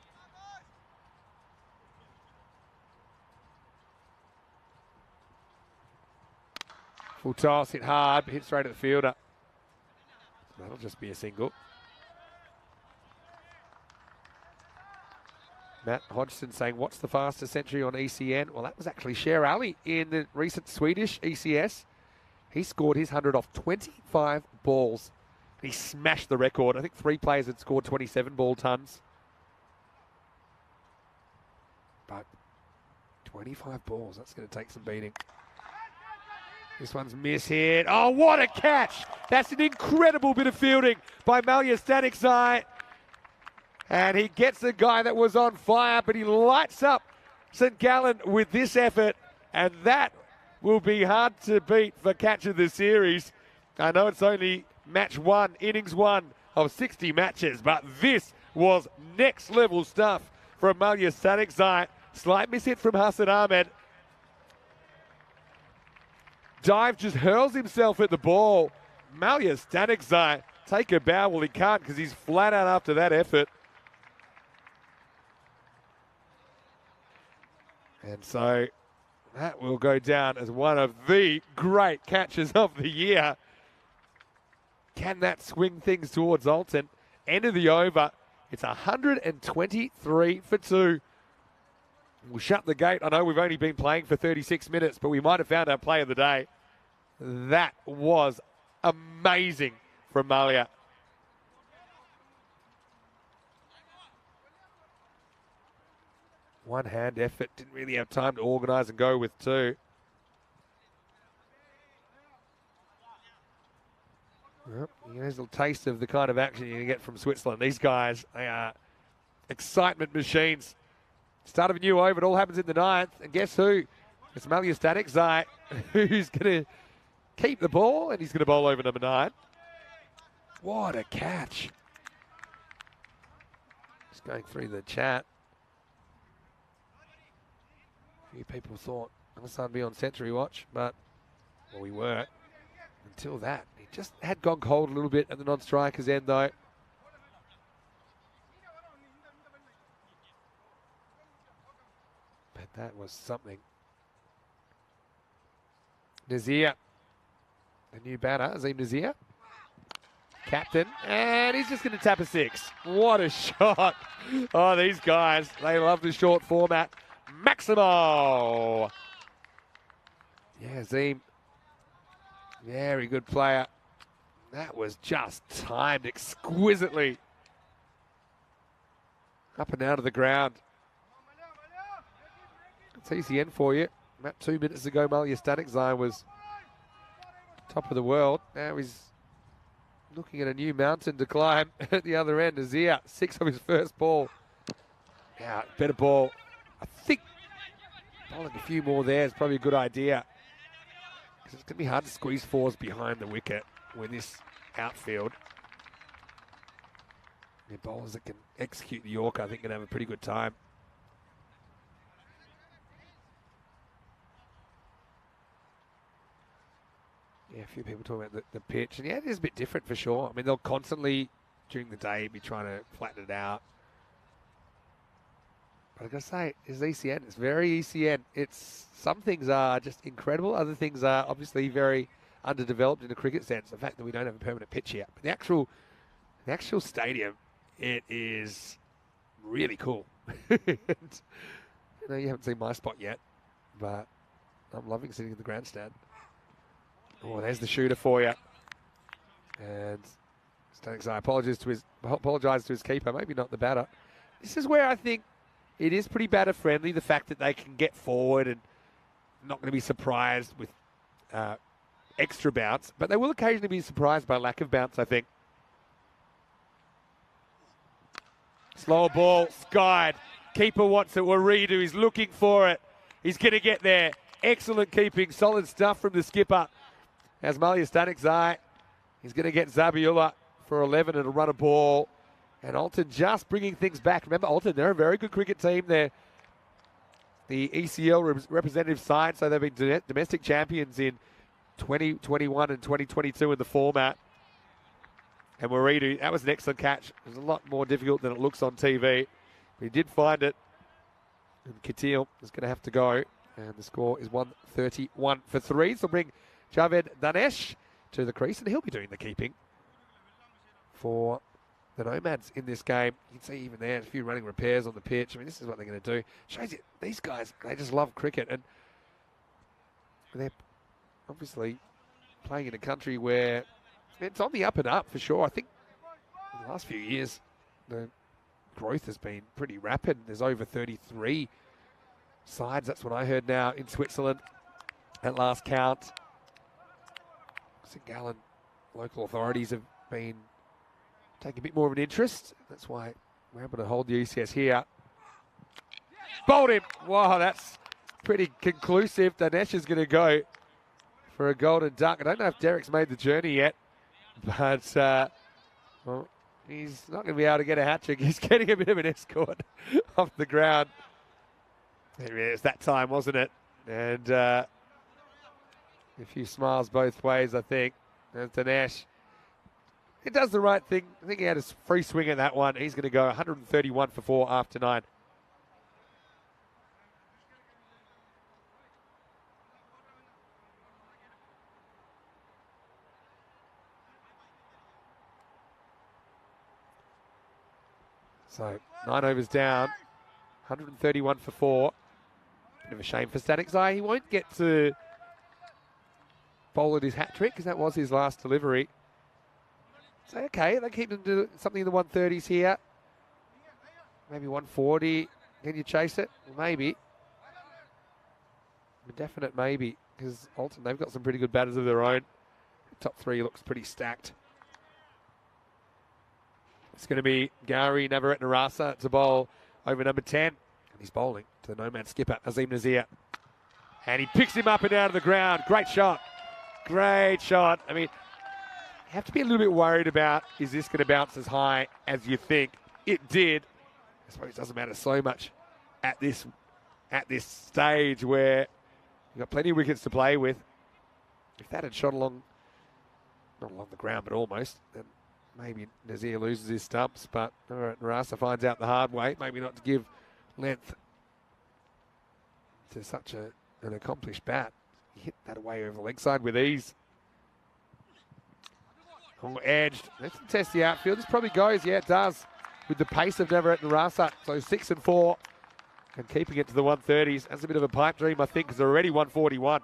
Full toss, hit hard, but hit straight at the fielder. That'll just be a single. Matt Hodgson saying, what's the fastest century on ECN? Well, that was actually Sher Ali in the recent Swedish ECS. He scored his 100 off 25 balls. He smashed the record. I think 3 players had scored 27 ball tons. But 25 balls, that's going to take some beating. This one's mishit. Oh, what a catch! That's an incredible bit of fielding by Malia Stanikzai. And he gets the guy that was on fire, but he lights up St. Gallen with this effort. And that will be hard to beat for catch of the series. I know it's only match 1, innings 1 of 60 matches, but this was next level stuff from Malia Stanikzai. Slight mishit from Hassan Ahmed. Dive just hurls himself at the ball. Malia Stanikzai, take a bow. Well, he can't because he's flat out after that effort. And so that will go down as one of the great catches of the year. Can that swing things towards Olten? End of the over. It's 123 for 2. We'll shut the gate. I know we've only been playing for 36 minutes, but we might have found our play of the day. That was amazing from Malia. One hand effort, didn't really have time to organise and go with 2. Well, here's a little taste of the kind of action you're going to get from Switzerland. These guys, they are excitement machines. Start of a new over, it all happens in the 9th. And guess who? It's Malia Stanikzai, who's going to keep the ball, and he's going to bowl over number 9. What a catch. Just going through the chat. A few people thought Hassan would be on century watch, but, well, we were. Until that. He just had gone cold a little bit at the non-striker's end, though. But that was something. Nazir, the new batter, Azim Nazir. Captain, and he's just going to tap a 6. What a shot. Oh, these guys, they love the short format. Maximo. Yeah, Azim. Very good player. That was just timed exquisitely. Up and out of the ground. It's ECN for you. About 2 minutes ago, Malia Stanikzai was top of the world. Now he's looking at a new mountain to climb at the other end. Azir, 6 of his first ball. Now, better ball. I think bowling a few more there is probably a good idea. Because it's going to be hard to squeeze 4s behind the wicket with this outfield. The bowlers that can execute the Yorker, I think, can have a pretty good time. Yeah, a few people talking about the pitch, and yeah, it is a bit different for sure. I mean, they'll constantly, during the day, be trying to flatten it out. But I gotta say, it's ECN. It's very ECN. Some things are just incredible. Other things are obviously very underdeveloped in a cricket sense. The fact that we don't have a permanent pitch here, but the actual stadium, it is really cool. You haven't seen my spot yet, but I'm loving sitting in the grandstand. Oh, there's the shooter for you. And Stanix, I apologise to his keeper, maybe not the batter. This is where I think it is pretty batter friendly, the fact that they can get forward and not going to be surprised with extra bounce, but they will occasionally be surprised by lack of bounce, I think. Slower ball, skied. Keeper wants it. Waridu, he's looking for it. He's going to get there. Excellent keeping, solid stuff from the skipper. As Malia Stanix, he's going to get Zabiula for 11 and a run a ball. And Olten just bringing things back. Remember, Olten, they're a very good cricket team. They're the ECL representative side, so they've been domestic champions in 2021 and 2022 in the format. And Waridu, that was an excellent catch. It was a lot more difficult than it looks on TV. But he did find it. And Katil is going to have to go. And the score is 131 for 3. So bring Javed Danesh to the crease, and he'll be doing the keeping for the Nomads in this game. You can see even there, a few running repairs on the pitch. I mean, this is what they're going to do. Shows you, these guys, they just love cricket. And they're obviously playing in a country where it's on the up and up for sure. I think in the last few years, the growth has been pretty rapid. There's over 33 sides. That's what I heard now in Switzerland at last count. St. Gallen local authorities have been taking a bit more of an interest. That's why we're able to hold the ECS here. Bowled him. Wow, that's pretty conclusive. Danesh is going to go for a golden duck. I don't know if Derek's made the journey yet, but well, he's not going to be able to get a hat trick. He's getting a bit of an escort off the ground. It was that time, wasn't it? And a few smiles both ways, I think. There's Danesh. He does the right thing. I think he had a free swing at that one. He's going to go 131 for 4 after 9. So 9 overs down, 131 for 4. Bit of a shame for Stanix. He won't get to bowl at his hat trick because that was his last delivery. So, okay, they keep him to something in the 130s here. Maybe 140. Can you chase it? Maybe. A definite maybe, because Olten, they've got some pretty good batters of their own. Top 3 looks pretty stacked. It's going to be Gowrie Navaratnarasa to bowl over number 10. And he's bowling to the Nomad skipper, Azim Nazir. And he picks him up and out of the ground. Great shot. Great shot. I mean, you have to be a little bit worried about, is this going to bounce as high as you think? It did. I suppose it doesn't matter so much at this stage where you've got plenty of wickets to play with. If that had shot along, not along the ground, but almost, then maybe Nazir loses his stumps, but Narasa finds out the hard way, maybe not to give length to such an accomplished bat. He hit that away over the leg side with ease. Oh, edged. Let's test the outfield. This probably goes. Yeah, it does. With the pace of Navaratnarasa. So 6 and 4. And keeping it to the 130s. That's a bit of a pipe dream, I think, because they're already 141.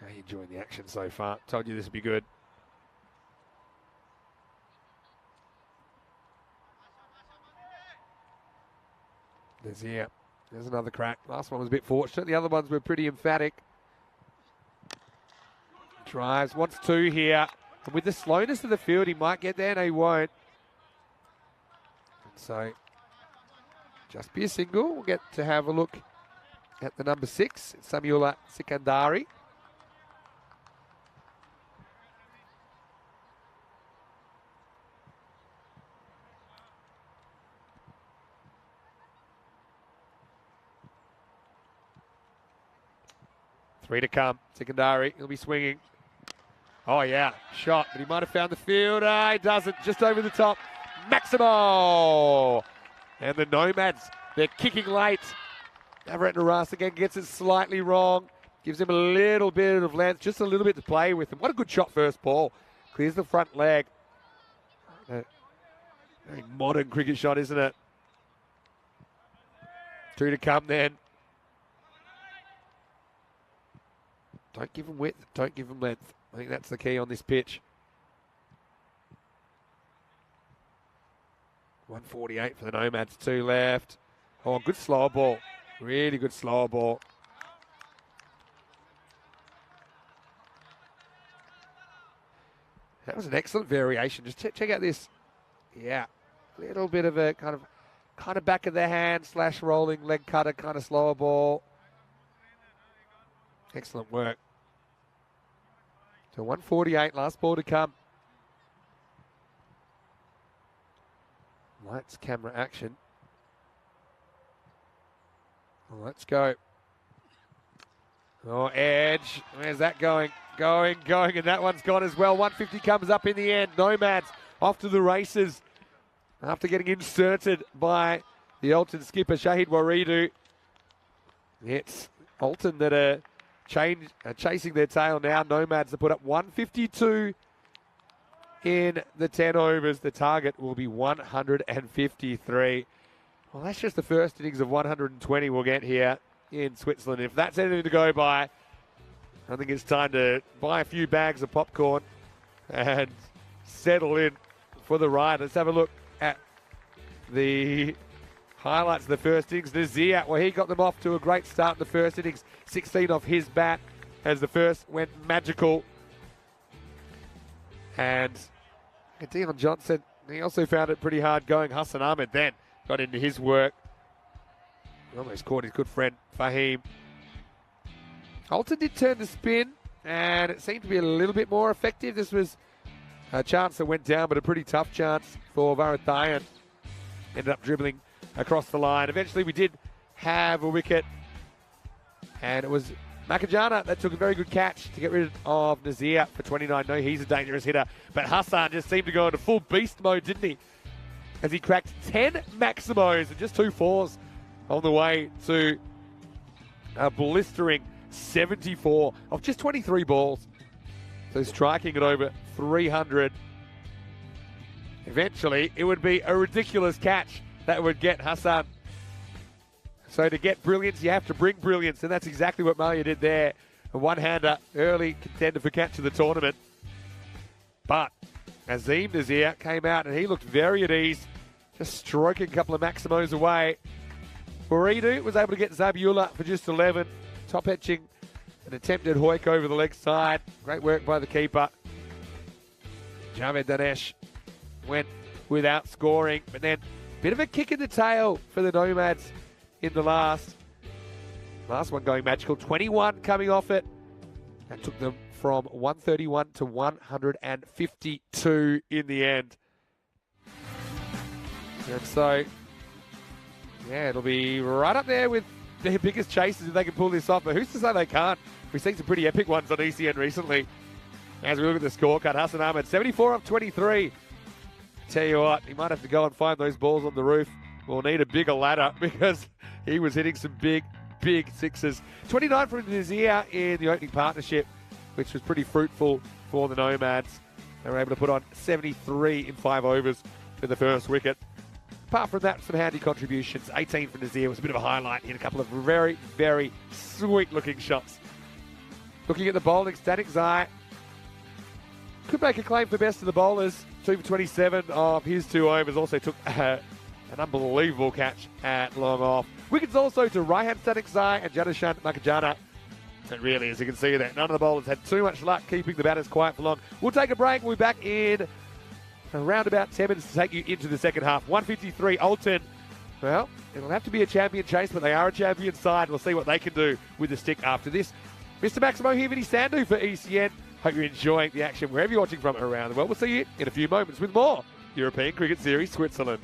How are you enjoying the action so far? Told you this would be good. There's another crack. Last one was a bit fortunate. The other ones were pretty emphatic. Drives, wants 2 here. And with the slowness of the field, he might get there. No, he won't. And so, just be a single. We'll get to have a look at the number 6, Samuela Sikandari. Three to come. Sikandari, he'll be swinging. Oh, yeah, shot, but he might have found the field. He doesn't, just over the top. Maximo! And the Nomads, they're kicking late. Everett Naras again gets it slightly wrong. Gives him a little bit of length, just a little bit to play with him. What a good shot first ball. Clears the front leg. Very modern cricket shot, isn't it? Two to come then. Don't give him width, don't give him length. I think that's the key on this pitch. 148 for the Nomads, 2 left. Oh, good slower ball. Really good slower ball. That was an excellent variation. Just check out this. Yeah, little bit of a kind of back of the hand / rolling leg cutter kind of slower ball. Excellent work. So 148, last ball to come. Lights, camera, action. Well, let's go. Oh, edge. Where's that going? Going, and that one's gone as well. 150 comes up in the end. Nomads off to the races after getting inserted by the Olten skipper, Shahid Waridu. It's Olten that are chasing their tail now. Nomads have put up 152 in the 10 overs. The target will be 153. Well, that's just the first innings of 120 we'll get here in Switzerland. If that's anything to go by, I think it's time to buy a few bags of popcorn and settle in for the ride. Let's have a look at the highlights of the first innings. Nazir, well, he got them off to a great start in the first innings. 16 off his bat as the first went magical. And Dion Johnson, he also found it pretty hard going. Hassan Ahmed then got into his work. He almost caught his good friend Fahim. Olten did turn the spin, and it seemed to be a little bit more effective. This was a chance that went down, but a pretty tough chance for Varadhayan. Ended up dribbling across the line. Eventually, we did have a wicket, and it was Makajana that took a very good catch to get rid of Nazir for 29. No, he's a dangerous hitter, but Hassan just seemed to go into full beast mode, didn't he? As he cracked 10 Maximos and just 2 4s on the way to a blistering 74 of just 23 balls. So striking at over 300. Eventually, it would be a ridiculous catch that would get Hassan. So to get brilliance, you have to bring brilliance, and that's exactly what Malia did there. A one-hander, early contender for catch of the tournament. But Azim Nazir came out, and he looked very at ease, just stroking a couple of Maximos away. Buridu was able to get Zabiula for just 11. Top etching an attempted hoik over the leg side. Great work by the keeper. Javed Danesh went without scoring, but then a bit of a kick in the tail for the Nomads in the last one going magical. 21 coming off it, and took them from 131 to 152 in the end. And so, yeah, it'll be right up there with their biggest chasers if they can pull this off. But who's to say they can't? We've seen some pretty epic ones on ECN recently. As we look at the scorecard, Hassan Ahmed, 74 off 23. Tell you what, he might have to go and find those balls on the roof. We'll need a bigger ladder because he was hitting some big sixes. 29 from Nazir in the opening partnership, which was pretty fruitful for the Nomads. They were able to put on 73 in 5 overs for the first wicket. Apart from that, some handy contributions. 18 from Nazir was a bit of a highlight. He had a couple of very sweet-looking shots. Looking at the bowling, Static Zai could make a claim for best of the bowlers. 2 for 27 of his 2 overs. Also took an unbelievable catch at long off. Wickets also to Raihan Static Zai and Jadashan Makajana. And really, as you can see there, none of the bowlers had too much luck keeping the batters quiet for long. We'll take a break. We'll be back in around about 10 minutes to take you into the second half. 153 Olten, Well, it'll have to be a champion chase, but they are a champion side. We'll see what they can do with the stick after this. Mr. Maximo here, Vinny Sandu for ECN. Hope you're enjoying the action wherever you're watching from around the world. We'll see you in a few moments with more European Cricket Series Switzerland.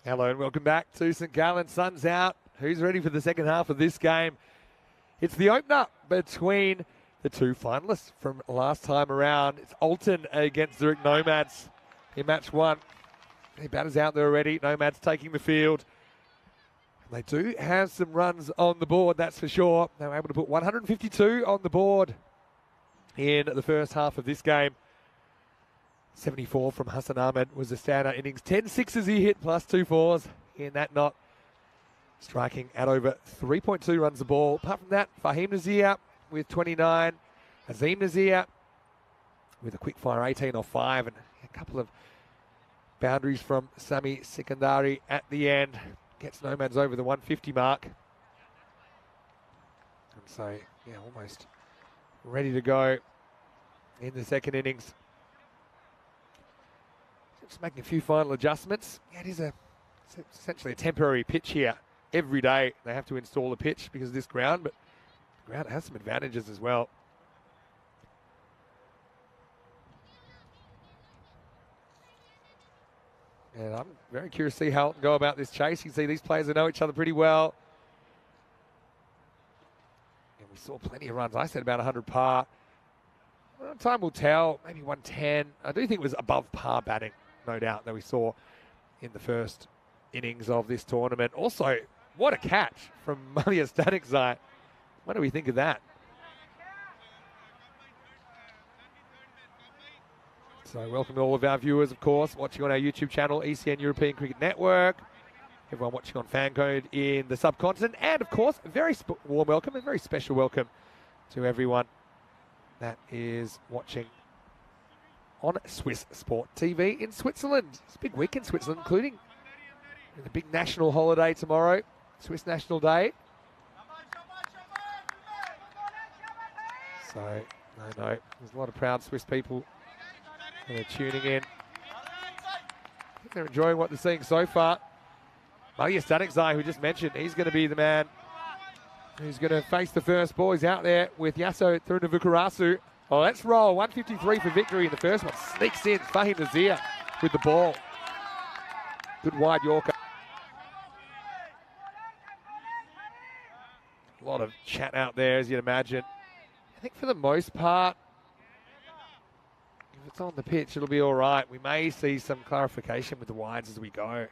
Hello and welcome back to St. Gallen. Sun's out. Who's ready for the second half of this game? It's the opener between the two finalists from last time around. It's Olten against Zurich Nomads in match one. The batter's out there already. Nomads taking the field. They do have some runs on the board, that's for sure. They were able to put 152 on the board in the first half of this game. 74 from Hassan Ahmed was the standout innings. 10 sixes he hit, plus 2 fours in that knot. Striking at over 3.2 runs a ball. Apart from that, Fahim Nazir with 29. Azim Nazir with a quick fire 18 off 5. And a couple of boundaries from Sami Sikandari at the end. Gets Nomads over the 150 mark. And so, yeah, almost ready to go in the second innings. Just making a few final adjustments. Yeah, it's essentially a temporary pitch here. Every day they have to install a pitch because of this ground, but the ground has some advantages as well. And I'm very curious to see how Olten go about this chase. You can see these players that know each other pretty well. And we saw plenty of runs. I said about 100 par. Well, time will tell. Maybe 110. I do think it was above par batting, no doubt, that we saw in the first innings of this tournament. Also, what a catch from Malia Stanikzai. What do we think of that? So welcome to all of our viewers, of course, watching on our YouTube channel, ECN European Cricket Network. Everyone watching on FanCode in the subcontinent. And, of course, a very warm welcome, a very special welcome to everyone that is watching on Swiss Sport TV in Switzerland. It's a big week in Switzerland, including the big national holiday tomorrow, Swiss National Day. So, I know, there's a lot of proud Swiss people that are tuning in. I think they're enjoying what they're seeing so far. Malia Stanikzai, who just mentioned, he's going to be the man who's going to face the first ball. He's out there with Yasso Thirunavukarasu. Oh, let's roll. 153 for victory in the first one. Sneaks in. Fahim Nazir with the ball. Good wide Yorker. A lot of chat out there, as you'd imagine. I think for the most part, if it's on the pitch, it'll be all right. We may see some clarification with the wides as we go.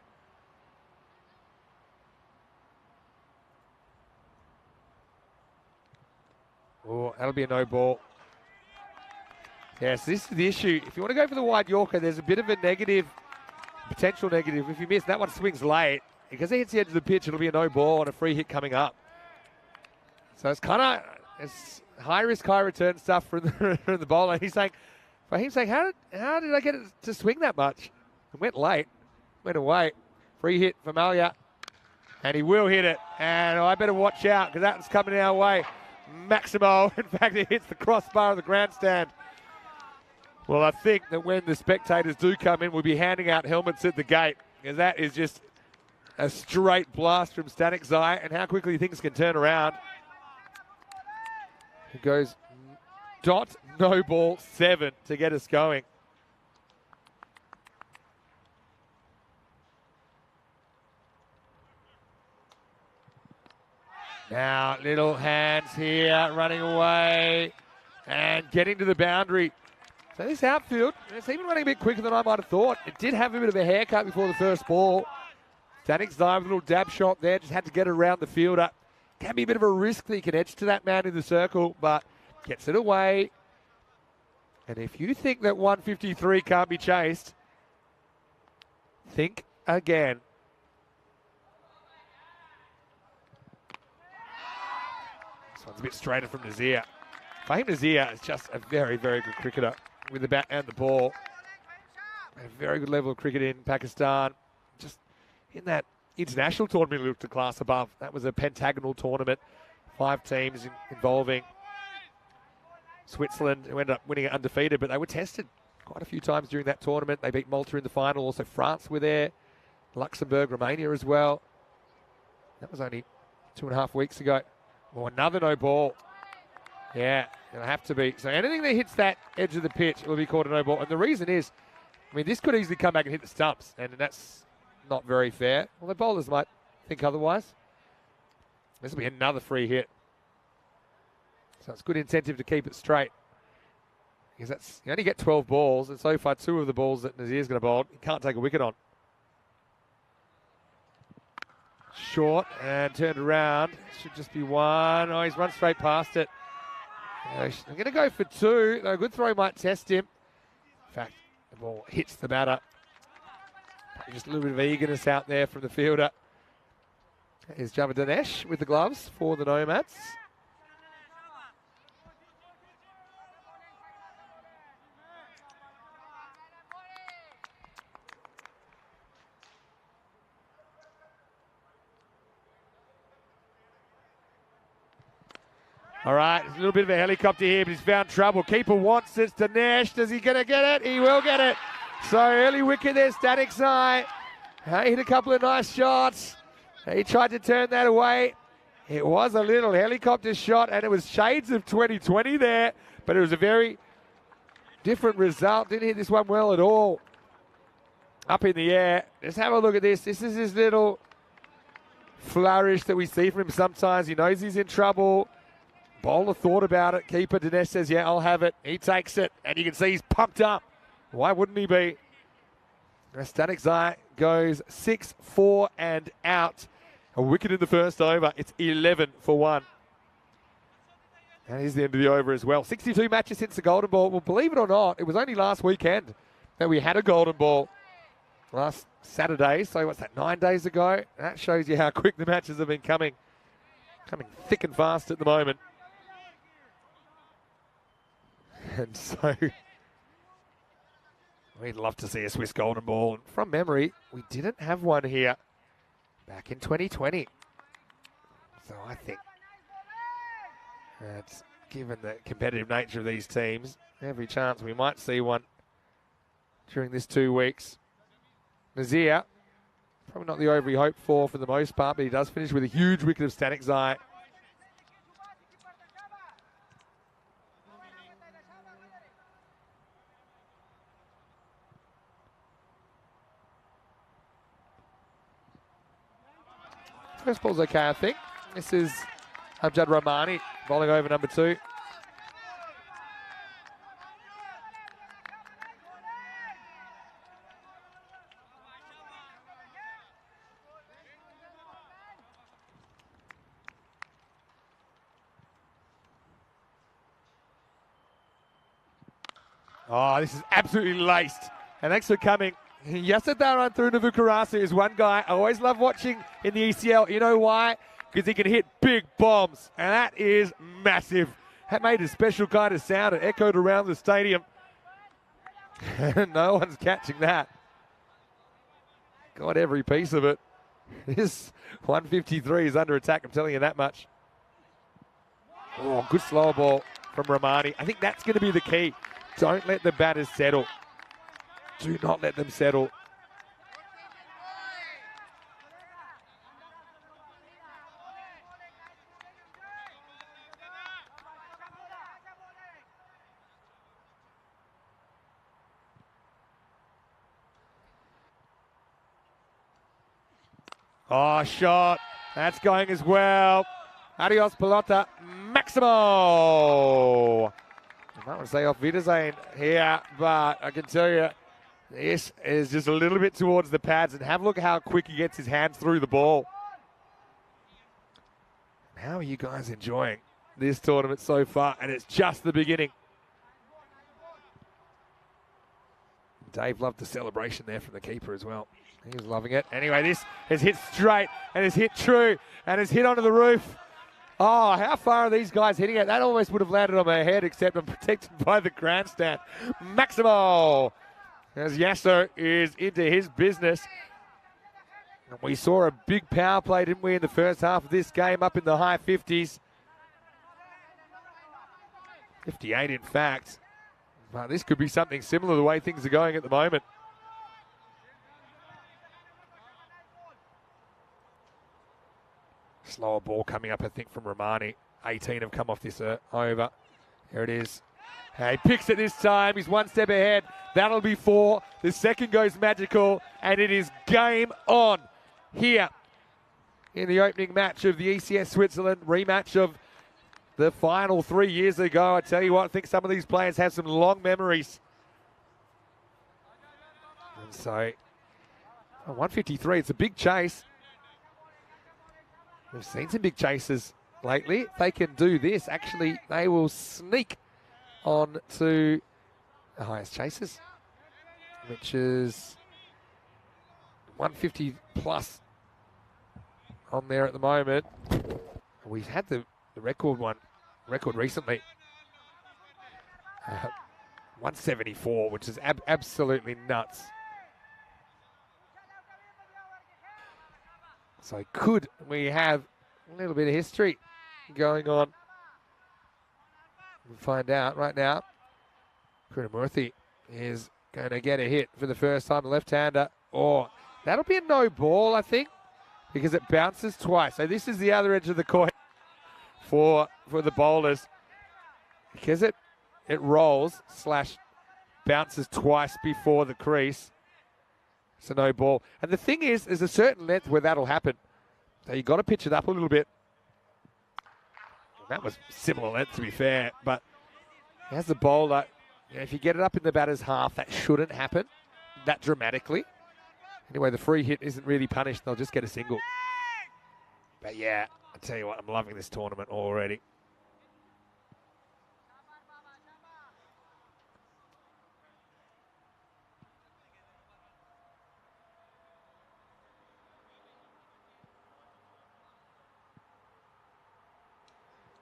Oh, that'll be a no ball. Yes, this is the issue. If you want to go for the wide Yorker, there's a bit of a negative, potential negative. If you miss, that one swings late. Because he hits the edge of the pitch, it'll be a no ball on a free hit coming up. So it's kind of it's high risk, high return stuff from the bowler. He's saying, how did I get it to swing that much? It went late, went away. Free hit for Malia, and he will hit it. And I better watch out because that's coming our way. Maximo, in fact, it hits the crossbar of the grandstand. Well, I think that when the spectators do come in, we'll be handing out helmets at the gate because that is just a straight blast from Stanikzai, and how quickly things can turn around. It goes dot, no ball, 7 to get us going. Now, little hands here, running away and getting to the boundary. So this outfield, it's even running a bit quicker than I might have thought. It did have a bit of a haircut before the first ball. Stanikzai with a little dab shot there, just had to get around the fielder. Can be a bit of a risk that he can edge to that man in the circle, but gets it away. And if you think that 153 can't be chased, think again. This one's a bit straighter from Nazir. Fahim Nazir is just a very, very good cricketer with the bat and the ball. A very good level of cricket in Pakistan. Just in that international tournament, we looked a class above. That was a pentagonal tournament. 5 teams involving Switzerland, who ended up winning it undefeated, but they were tested quite a few times during that tournament. They beat Malta in the final. Also, France were there. Luxembourg, Romania as well. That was only 2.5 weeks ago. Oh, another no ball. Yeah, it'll have to be. So anything that hits that edge of the pitch will be called a no ball. And the reason is, I mean, this could easily come back and hit the stumps. And that's not very fair. Well, the bowlers might think otherwise. This will be another free hit. So it's good incentive to keep it straight. Because that's, you only get 12 balls, and so far 2 of the balls that Nazir's going to bowl, he can't take a wicket on. Short and turned around. Should just be 1. Oh, he's run straight past it. I'm going to go for 2. A good throw might test him. In fact, the ball hits the batter. Just a little bit of eagerness out there from the fielder. Here's Java Dinesh with the gloves for the Nomads. All right, a little bit of a helicopter here, but he's found trouble. Keeper wants it. Dinesh, is he going to get it? He will get it. So early wicket there, Static Eye. Hit a couple of nice shots. He tried to turn that away. It was a little helicopter shot, and it was shades of 2020 there, but it was a very different result. Didn't hit this one well at all. Up in the air. Just have a look at this. This is his little flourish that we see from him sometimes. He knows he's in trouble. Bowler thought about it. Keeper Dinesh says, yeah, I'll have it. He takes it, and you can see he's pumped up. Why wouldn't he be? Static Eye goes 6-4 and out. A wicket in the first over. It's 11 for 1. That is the end of the over as well. 62 matches since the golden ball. Well, believe it or not, it was only last weekend that we had a golden ball. Last Saturday, so what's that, 9 days ago? That shows you how quick the matches have been coming thick and fast at the moment. And so we'd love to see a Swiss golden ball. And from memory, we didn't have one here back in 2020. So I think that's, given the competitive nature of these teams, every chance we might see one during this 2 weeks. Nazir, probably not the over he hoped for the most part, but he does finish with a huge wicket of Static Eye. First ball's okay, I think. This is Amjad Rahmani bowling over number 2. Oh, this is absolutely laced. And thanks for coming. Yasadharan through Navukarasu is one guy I always love watching in the ECL. You know why? Because he can hit big bombs, and that is massive. That made a special kind of sound. It echoed around the stadium. No one's catching that. Got every piece of it. This 153 is under attack, I'm telling you that much. Oh, good slower ball from Rahmani. I think that's going to be the key. Don't let the batters settle. Do not let them settle. Oh, shot. That's going as well. Adios, pelota. Maximo. I might want to say off Wiedersehen here, but I can tell you, this is just a little bit towards the pads, and have a look how quick he gets his hands through the ball. How are you guys enjoying this tournament so far? And it's just the beginning. Dave loved the celebration there from the keeper as well. He was loving it. Anyway, this has hit straight and has hit true and has hit onto the roof. Oh, how far are these guys hitting it? That almost would have landed on my head, except I'm protected by the grandstand. Maximo, as Yasser is into his business. And we saw a big power play, didn't we, in the first half of this game, up in the high 50s. 58, in fact. But this could be something similar the way things are going at the moment. Slower ball coming up, I think, from Rahmani. 18 have come off this over. Here it is. He picks it this time. He's one step ahead. That'll be 4. The second goes magical, and it is game on here in the opening match of the ECS Switzerland rematch of the final 3 years ago. I tell you what, I think some of these players have some long memories. And so, 153, it's a big chase. We've seen some big chases lately. If they can do this, actually, they will sneak on to the highest chases, which is 150 plus on there at the moment. We've had the record recently. 174, which is absolutely nuts. So could we have a little bit of history going on? We'll find out right now. Krishnamurthy is going to get a hit for the first time, the left-hander. Oh, that'll be a no ball, I think, because it bounces twice. So this is the other edge of the coin for the bowlers, because it rolls / bounces twice before the crease. It's a no ball. And the thing is, there's a certain length where that'll happen. So you've got to pitch it up a little bit. That was similar length, to be fair, but as the bowler, if you get it up in the batter's half, that shouldn't happen that dramatically. Anyway, the free hit isn't really punished. They'll just get a single. But yeah, I tell you what, I'm loving this tournament already.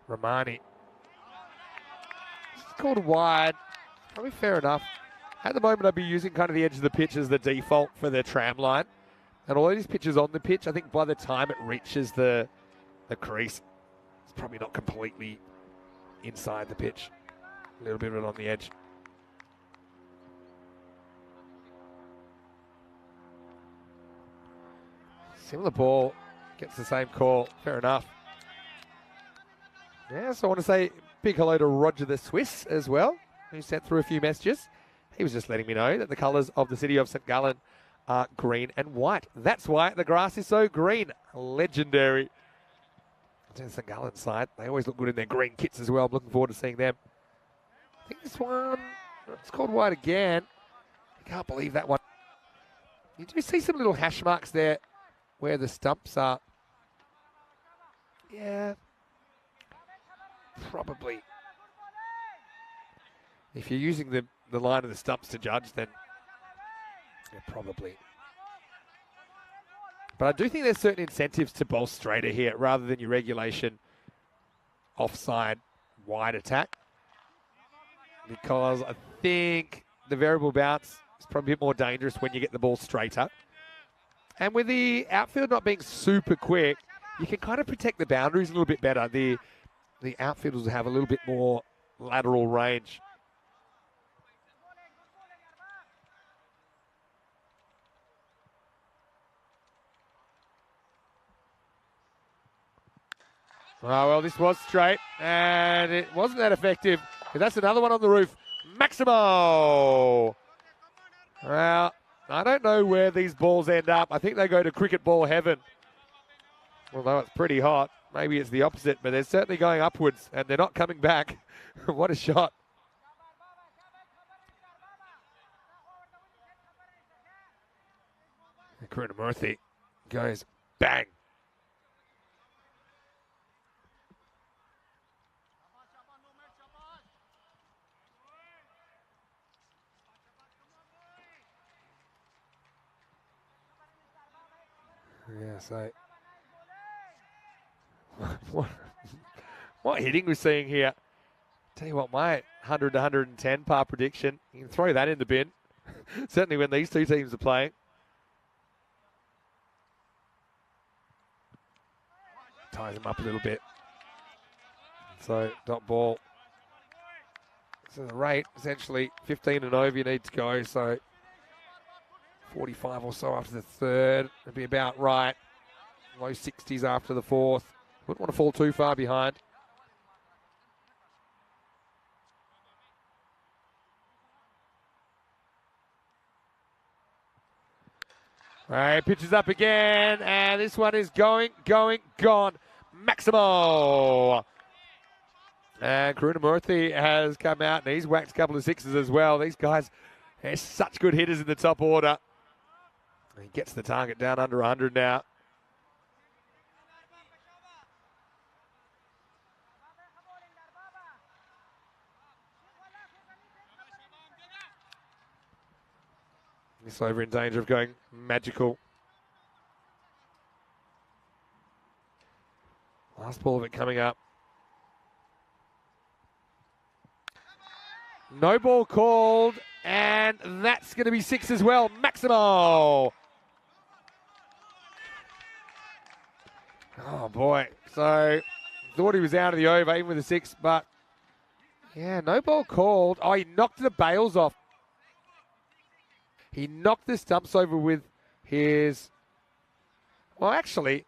Romani. It's called wide. Probably fair enough. At the moment, I'd be using kind of the edge of the pitch as the default for their tram line. And all of these pitches on the pitch, I think by the time it reaches the crease, it's probably not completely inside the pitch. A little bit of it on the edge. Similar ball, gets the same call. Fair enough. Yeah, so I want to say big hello to Roger the Swiss as well, who sent through a few messages. He was just letting me know that the colours of the city of St. Gallen are green and white. That's why the grass is so green. Legendary. To the St. Gallen side, they always look good in their green kits as well. I'm looking forward to seeing them. I think this one, it's called white again. I can't believe that one. You do see some little hash marks there where the stumps are. Yeah. Probably. If you're using the line of the stumps to judge, then yeah, probably. But I do think there's certain incentives to bowl straighter here rather than your regulation offside wide attack. Because I think the variable bounce is probably a bit more dangerous when you get the ball straighter. And with the outfield not being super quick, you can kind of protect the boundaries a little bit better. The outfielders have a little bit more lateral range. Oh, well, this was straight, and it wasn't that effective. But that's another one on the roof. Maximo! Well, I don't know where these balls end up. I think they go to cricket ball heaven. Although it's pretty hot. Maybe it's the opposite, but they're certainly going upwards, and they're not coming back. What a shot. Krishnamurthy goes bang. Yeah, so what hitting we're seeing here. Tell you what, my 100 to 110 par prediction, you can throw that in the bin. Certainly when these two teams are playing. Ties them up a little bit. So, dot ball. So the rate, essentially 15 and over you need to go. So 45 or so after the third. It'd be about right. Low 60s after the fourth. Wouldn't want to fall too far behind. All right, pitches up again, and this one is gone. Maximo. And Karunamurthy has come out, and he's whacked a couple of sixes as well. These guys, they're such good hitters in the top order. He gets the target down under 100 now. This over in danger of going magical. Last ball of it coming up. No ball called, and that's going to be 6 as well. Maximo. Oh, boy. So, thought he was out of the over, even with a 6, but, yeah, no ball called. Oh, he knocked the bails off. He knocked the stumps over with his... Well, actually,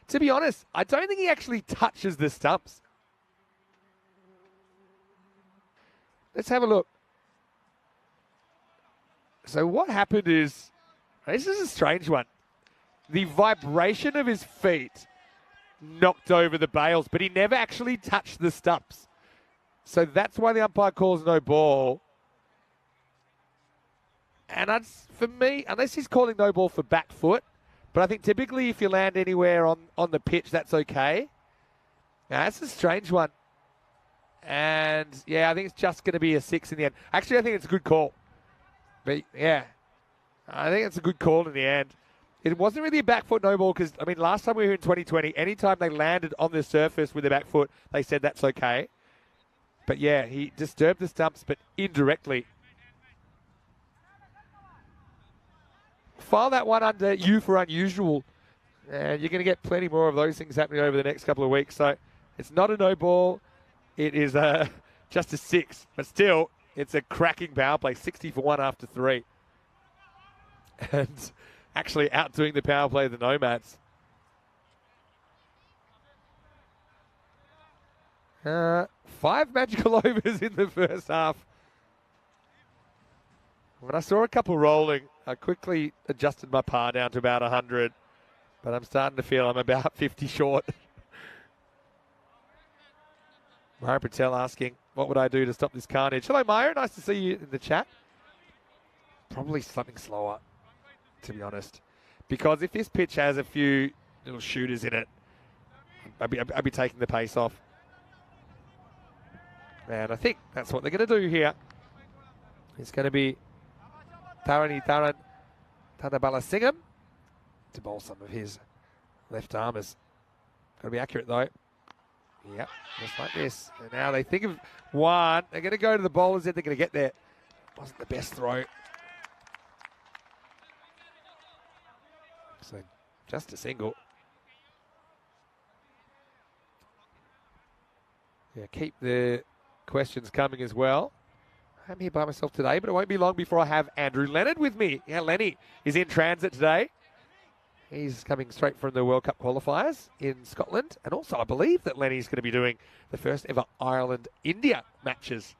to be honest, I don't think he actually touches the stumps. Let's have a look. So what happened is, this is a strange one. The vibration of his feet knocked over the bails, but he never actually touched the stumps. So that's why the umpire calls no ball. And for me, unless he's calling no ball for back foot, but I think typically if you land anywhere on the pitch, that's okay. Now, that's a strange one. And, yeah, I think it's just going to be a 6 in the end. Actually, I think it's a good call. But, yeah, I think it's a good call in the end. It wasn't really a back foot no ball because, I mean, last time we were in 2020, anytime they landed on the surface with their back foot, they said that's okay. But, yeah, he disturbed the stumps, but indirectly. File that one under U for unusual. And you're going to get plenty more of those things happening over the next couple of weeks. So, it's not a no ball. It is just a 6, but still, it's a cracking power play, 60 for 1 after 3. And actually outdoing the power play of the Nomads. 5 magical overs in the first half. When I saw a couple rolling, I quickly adjusted my par down to about 100, but I'm starting to feel I'm about 50 short. Myra Patel asking, what would I do to stop this carnage? Hello, Myra. Nice to see you in the chat. Probably something slower, to be honest. Because if this pitch has a few little shooters in it, I'd be taking the pace off. And I think that's what they're going to do here. It's going to be Thanabala Singham to bowl some of his left armers. Got to be accurate, though. Yep, just like this. And now they think of one. They're going to go to the bowlers, then they're going to get there. Wasn't the best throw. So, just a single. Yeah, keep the questions coming as well. I'm here by myself today, but it won't be long before I have Andrew Leonard with me. Yeah, Lenny is in transit today. He's coming straight from the World Cup qualifiers in Scotland. And also, I believe that Lenny's going to be doing the first ever Ireland-India matches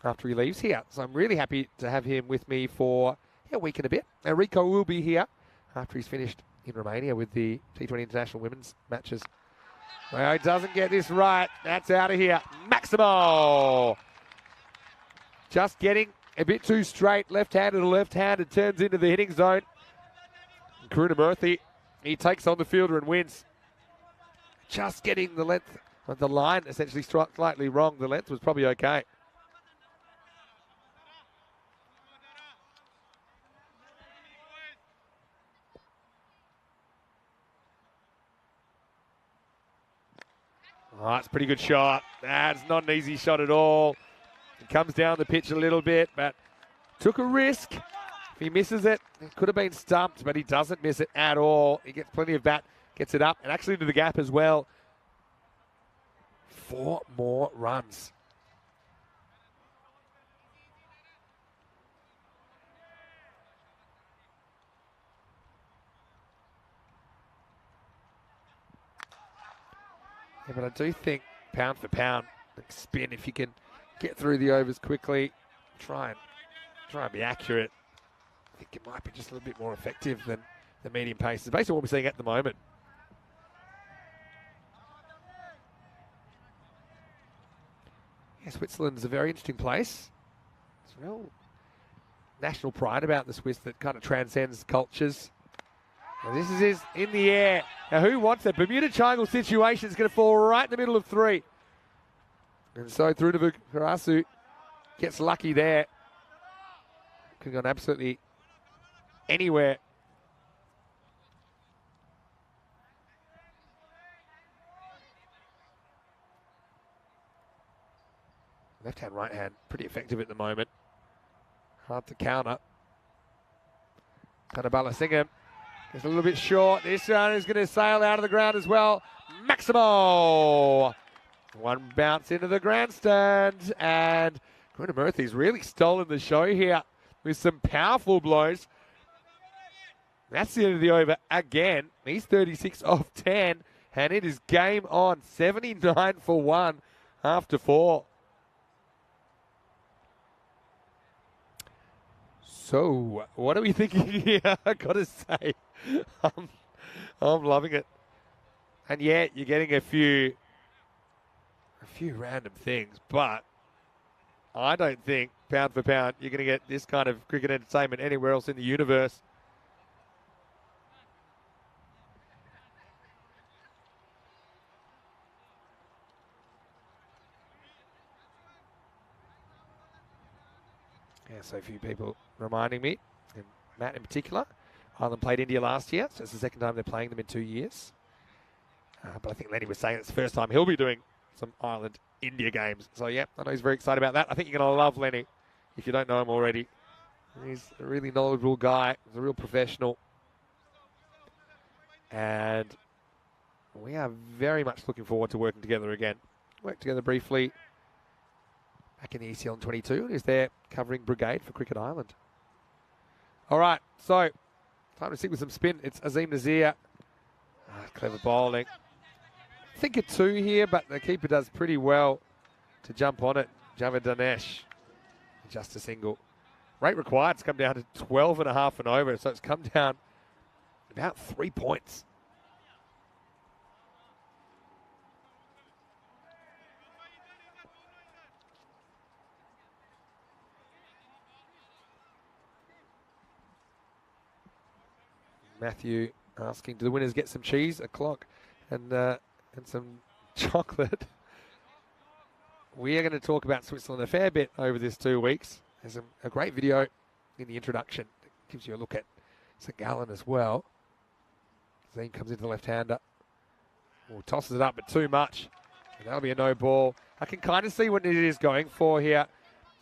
after he leaves here. So I'm really happy to have him with me for a week and a bit. Now, Rico will be here after he's finished in Romania with the T20 International Women's matches. Well, he doesn't get this right. That's out of here. Maximo. Just getting a bit too straight. Left-handed to left-handed. Turns into the hitting zone. Karunamurthy, he takes on the fielder and wins. Just getting the length, the line essentially slightly wrong. The length was probably okay. Oh, that's a pretty good shot. That's not an easy shot at all. It comes down the pitch a little bit, but took a risk. If he misses it, it could have been stumped, but he doesn't miss it at all. He gets plenty of bat, gets it up, and actually into the gap as well. 4 more runs. Yeah, but I do think pound for pound, spin, if you can get through the overs quickly, try and be accurate. I think it might be just a little bit more effective than the medium paces, based on what we're seeing at the moment. Yeah, Switzerland's a very interesting place. There's real national pride about the Swiss that kind of transcends cultures. And this is in the air. Now, who wants that? Bermuda Triangle situation is going to fall right in the middle of 3. And so Karasu gets lucky there. Could have gone absolutely anywhere. Left hand, right hand, pretty effective at the moment. Hard to counter. Kanabala Singham is a little bit short. This one is going to sail out of the ground as well. Maximo! One bounce into the grandstand, and Murthy's really stolen the show here with some powerful blows. That's the end of the over again. He's 36 off 10, and it is game on. 79 for 1 after 4. So, what are we thinking here? I gotta say, I'm loving it. And yeah, you're getting a few random things, but I don't think pound for pound you're going to get this kind of cricket entertainment anywhere else in the universe. Yeah, so a few people reminding me, and Matt in particular. Ireland played India last year, so it's the second time they're playing them in 2 years. But I think Lenny was saying it's the first time he'll be doing some Ireland-India games. So, yeah, I know he's very excited about that. I think you're going to love Lenny if you don't know him already. He's a really knowledgeable guy. He's a real professional. And we are very much looking forward to working together again. Worked together briefly back in the ECN 22. He's there covering Brigade for Cricket Ireland. All right, so time to stick with some spin. It's Azim Nazir. Clever bowling. I think a 2 here, but the keeper does pretty well to jump on it. Javed Danesh, just a single. Rate required to come down to 12.5 and over, so it's come down about 3 points. Matthew asking, do the winners get some cheese, a clock, and some chocolate? We are going to talk about Switzerland a fair bit over this 2 weeks. There's a great video in the introduction that gives you a look at St. Gallen as well. Zane comes into the left-hander. Tosses it up, but too much. And that'll be a no ball. I can kind of see what it is going for here.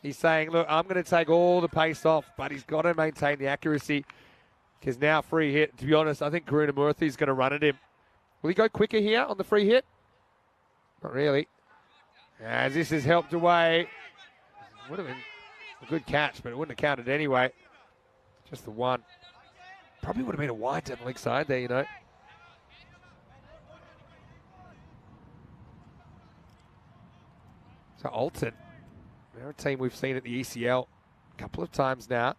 He's saying, look, I'm going to take all the pace off, but he's got to maintain the accuracy. Because now free hit, to be honest, I think Karunamurthy is going to run at him. Will he go quicker here on the free hit? Not really. As this is helped away. Would have been a good catch, but it wouldn't have counted anyway. Just the one. Probably would have been a wide down the leg side there, you know. So Olten, they're a team we've seen at the ECL a couple of times now.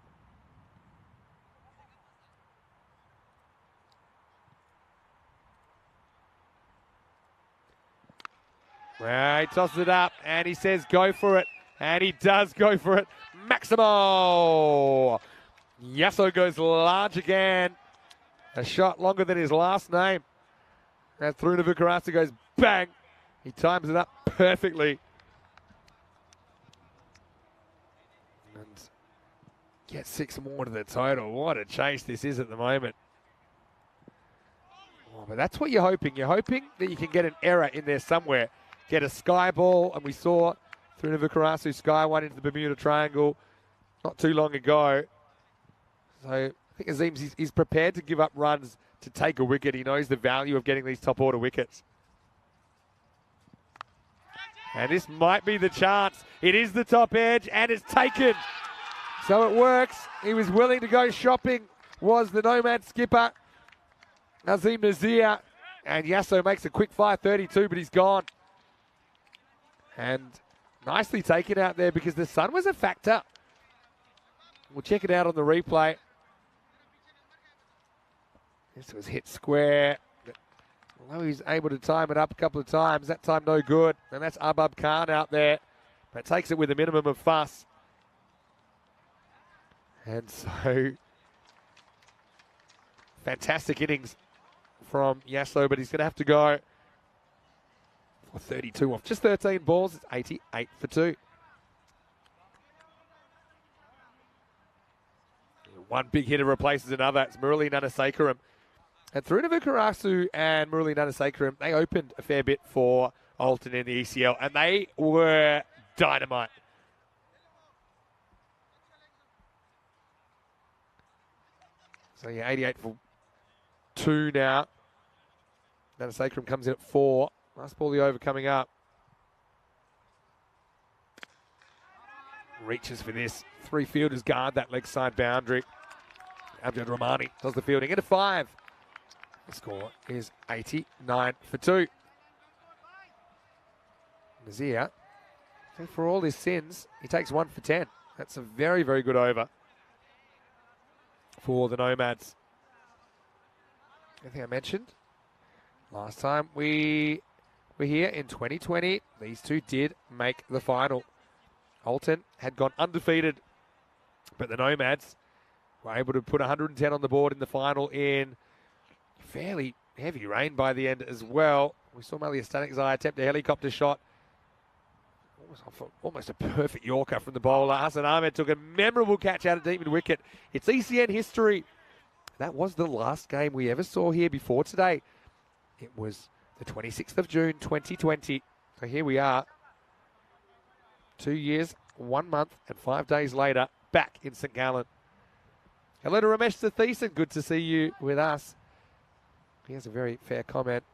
Well, he tosses it up and he says go for it. And he does go for it. Maximo! Yasso goes large again. A shot longer than his last name. And through to Vikarasa goes bang. He times it up perfectly. And gets 6 more to the total. What a chase this is at the moment. Oh, but that's what you're hoping. You're hoping that you can get an error in there somewhere. Get a sky ball, and we saw through to Vikarasa sky one into the Bermuda Triangle not too long ago. So I think Azim, he's prepared to give up runs to take a wicket. He knows the value of getting these top order wickets. And this might be the chance. It is the top edge, and it's taken. So it works. He was willing to go shopping, was the Nomad skipper, Azim Nazir. And Yasso makes a quick fire 32, but he's gone. And nicely taken out there because the sun was a factor. We'll check it out on the replay. This was hit square. Although he's able to time it up a couple of times, that time no good. And that's Abab Khan out there. But takes it with a minimum of fuss. And so, fantastic innings from Yasso, but he's going to have to go for 32 off just 13 balls. It's 88 for 2. One big hitter replaces another. It's Murali Nanasekaram. And Thrunavukarasu and Murali Nanasekaram, they opened a fair bit for Olten in the ECL, and they were dynamite. So yeah, 88 for 2 now. Nanasekaram comes in at 4. Last ball of the over coming up. Reaches for this. 3 fielders guard that leg side boundary. Abjad Rahmani does the fielding into 5. The score is 89 for 2. Nazir, I think for all his sins, he takes 1 for 10. That's a very, very good over for the Nomads. Anything I mentioned? Last time we were here in 2020, these two did make the final. Olten had gone undefeated, but the Nomads were able to put 110 on the board in the final in fairly heavy rain by the end as well. We saw Malia Stanikzai attempt a helicopter shot. Almost a perfect Yorker from the bowler. Hassan Ahmed took a memorable catch out of deep mid wicket. It's ECN history. That was the last game we ever saw here before today. It was the 26th of June, 2020. So here we are, 2 years, 1 month, and 5 days later, back in St. Gallen. Hello to Ramesh Satheesan. Good to see you with us. He has a very fair comment.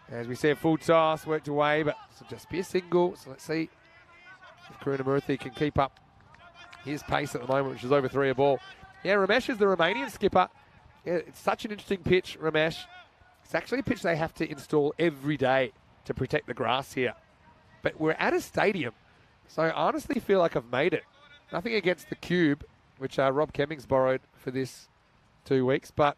As we see, a full toss worked away, but this will just be a single. So let's see if Karunamurthy can keep up his pace at the moment, which is over 3 a ball. Yeah, Ramesh is the Romanian skipper. Yeah, it's such an interesting pitch, Ramesh. It's actually a pitch they have to install every day to protect the grass here. But we're at a stadium, so I honestly feel like I've made it. Nothing against the Cube, which Rob Kemmings borrowed for this 2 weeks, but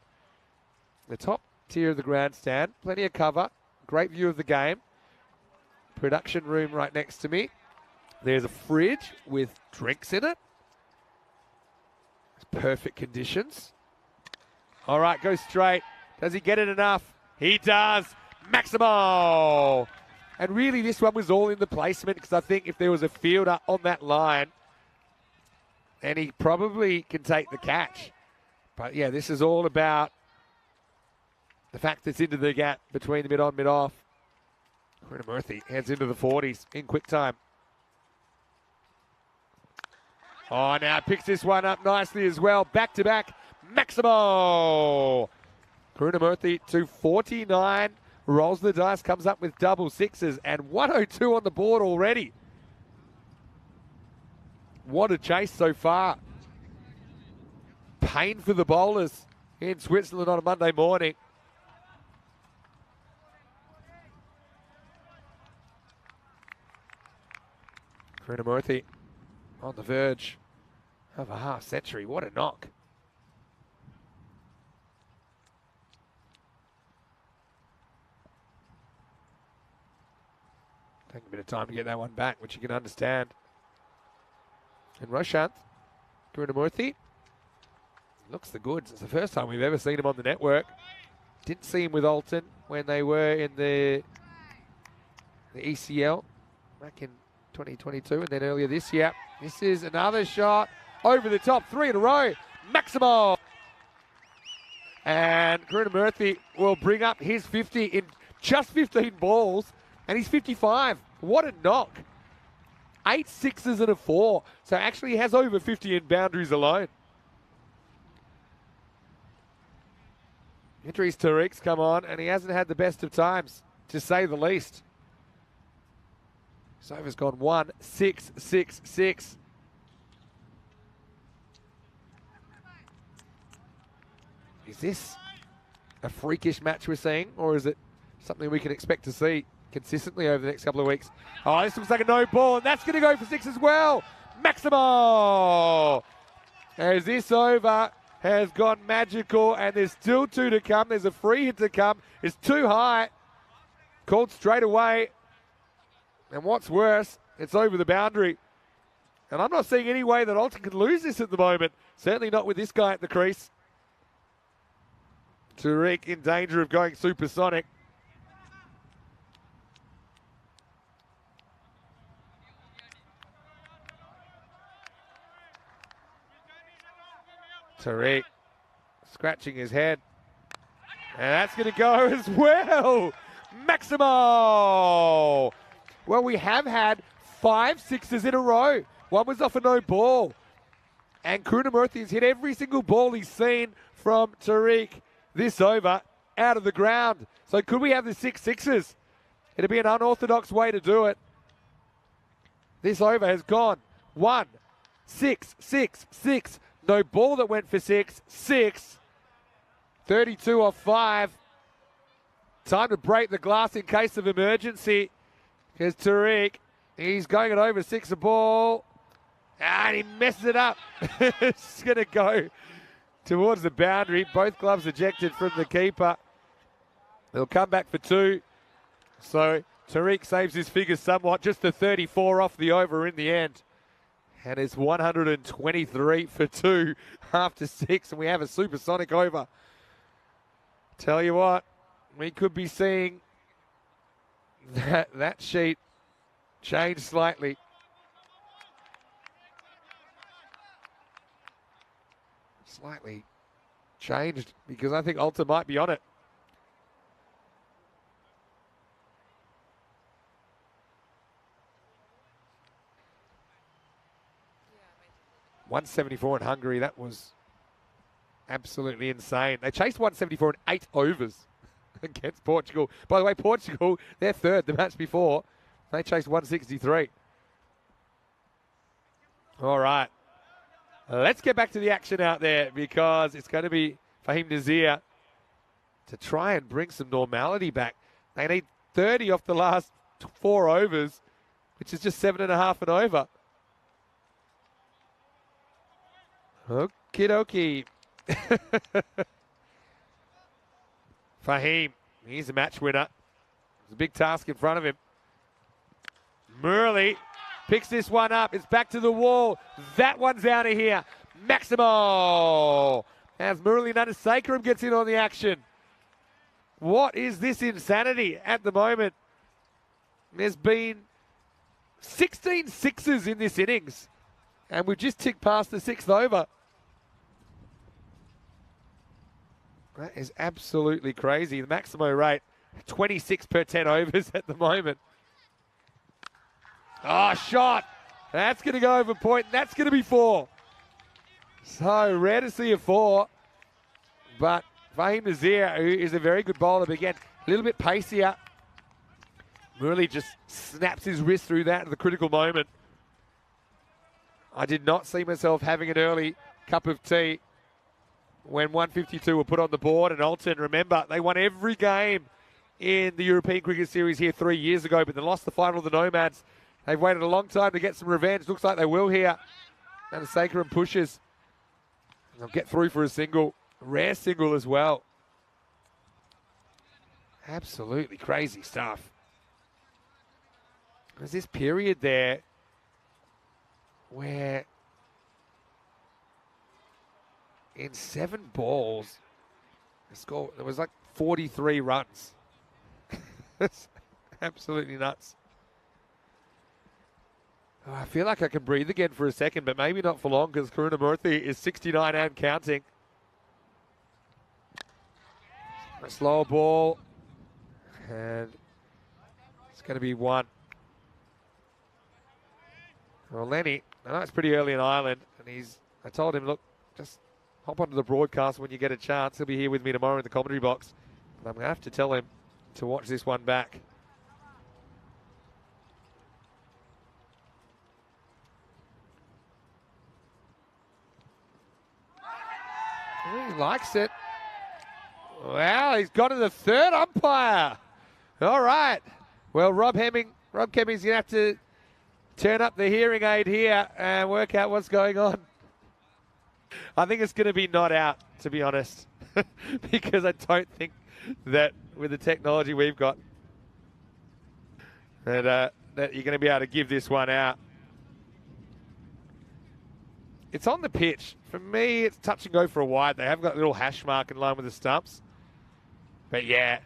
the top tier of the grandstand, plenty of cover, great view of the game. Production room right next to me. There's a fridge with drinks in it. It's perfect conditions. All right, go straight. Does he get it enough? He does. Maximo! And really, this one was all in the placement, because I think if there was a fielder on that line, then he probably can take the catch. But yeah, this is all about the fact that it's into the gap between the mid-on, mid-off. Karunamurthy heads into the 40s in quick time. Oh, now picks this one up nicely as well. Back-to-back, Maximo! Karunamurthy to 49. Rolls the dice, comes up with double sixes, and 102 on the board already. What a chase so far. Pain for the bowlers in Switzerland on a Monday morning. Karunamurthy on the verge of a half century. What a knock. Taking a bit of time to get that one back, which you can understand. And Roshanth, Karunamurthy, looks the goods. It's the first time we've ever seen him on the network. Didn't see him with Olten when they were in the ECL back in 2022, and then earlier this year. This is another shot over the top, 3 in a row. Maximo! And Karunamurthy will bring up his 50 in just 15 balls, and he's 55. What a knock. 8 sixes and a 4. So actually he has over 50 in boundaries alone. Idris Tariq's come on, and he hasn't had the best of times, to say the least. His over's gone 1-6-6-6. Is this a freakish match we're seeing, or is it something we can expect to see consistently over the next couple of weeks? Oh, this looks like a no ball, and that's going to go for 6 as well. Maximo! As this over has gone magical, and there's still 2 to come. There's a free hit to come. It's too high. Called straight away. And what's worse, it's over the boundary. And I'm not seeing any way that Olten can lose this at the moment. Certainly not with this guy at the crease. Tariq in danger of going supersonic. Tariq scratching his head. And that's going to go as well. Maximo! Well, we have had 5 sixes in a row. One was off a no ball. And Krunamurthy has hit every single ball he's seen from Tariq this over out of the ground. So could we have the 6 sixes? It'd be an unorthodox way to do it. This over has gone 1, 6, 6, 6. No ball that went for 6, 6. 32 off 5. Time to break the glass in case of emergency. Here's Tariq. He's going it over 6 a ball. And he messes it up. It's going to go towards the boundary. Both gloves ejected from the keeper. They'll come back for 2. So Tariq saves his figures somewhat. Just the 34 off the over in the end. And it's 123 for 2 after 6. And we have a supersonic over. Tell you what, we could be seeing that sheet change slightly. Slightly changed because I think Olten might be on it. $174 in Hungary, that was absolutely insane. They chased 174 in 8 overs against Portugal. By the way, Portugal, they're third the match before. They chased 163. All right. Let's get back to the action out there because it's going to be Fahim Nazir to try and bring some normality back. They need 30 off the last 4 overs, which is just 7.5 and over. Okie dokie. Fahim, he's a match winner. There's a big task in front of him. Murley picks this one up. It's back to the wall. That one's out of here. Maximo. As Murali Nanasekaram gets in on the action. What is this insanity at the moment? There's been 16 sixes in this innings. And we've just ticked past the 6th over. That is absolutely crazy. The Maximo rate, 26 per 10 overs at the moment. Oh, shot. That's going to go over point. That's going to be 4. So rare to see a 4. But Fahim Nazir, who is a very good bowler, but again, a little bit pacier. Murali just snaps his wrist through that at the critical moment. I did not see myself having an early cup of tea when 152 were put on the board. And Olten, remember, they won every game in the European Cricket Series here 3 years ago, but they lost the final to the Nomads. They've waited a long time to get some revenge. Looks like they will here. And Sakaram pushes. They'll get through for a single. Rare single as well. Absolutely crazy stuff. There's this period there where in 7 balls, there was like 43 runs. That's absolutely nuts. Oh, I feel like I can breathe again for a second, but maybe not for long because Krunamurthy is 69 and counting. A slower ball, and it's going to be 1. Well, Lenny, I know it's pretty early in Ireland, and I told him, look, just hop onto the broadcast when you get a chance. He'll be here with me tomorrow in the commentary box. And I'm going to have to tell him to watch this one back. He likes it. Wow, he's got to the 3rd umpire. All right. Well, Rob Kemming's going to have to turn up the hearing aid here and work out what's going on. I think it's going to be not out, to be honest, because I don't think that with the technology we've got that you're going to be able to give this one out. It's on the pitch. For me, it's touch and go for a wide. They have got a little hash mark in line with the stumps. But yeah,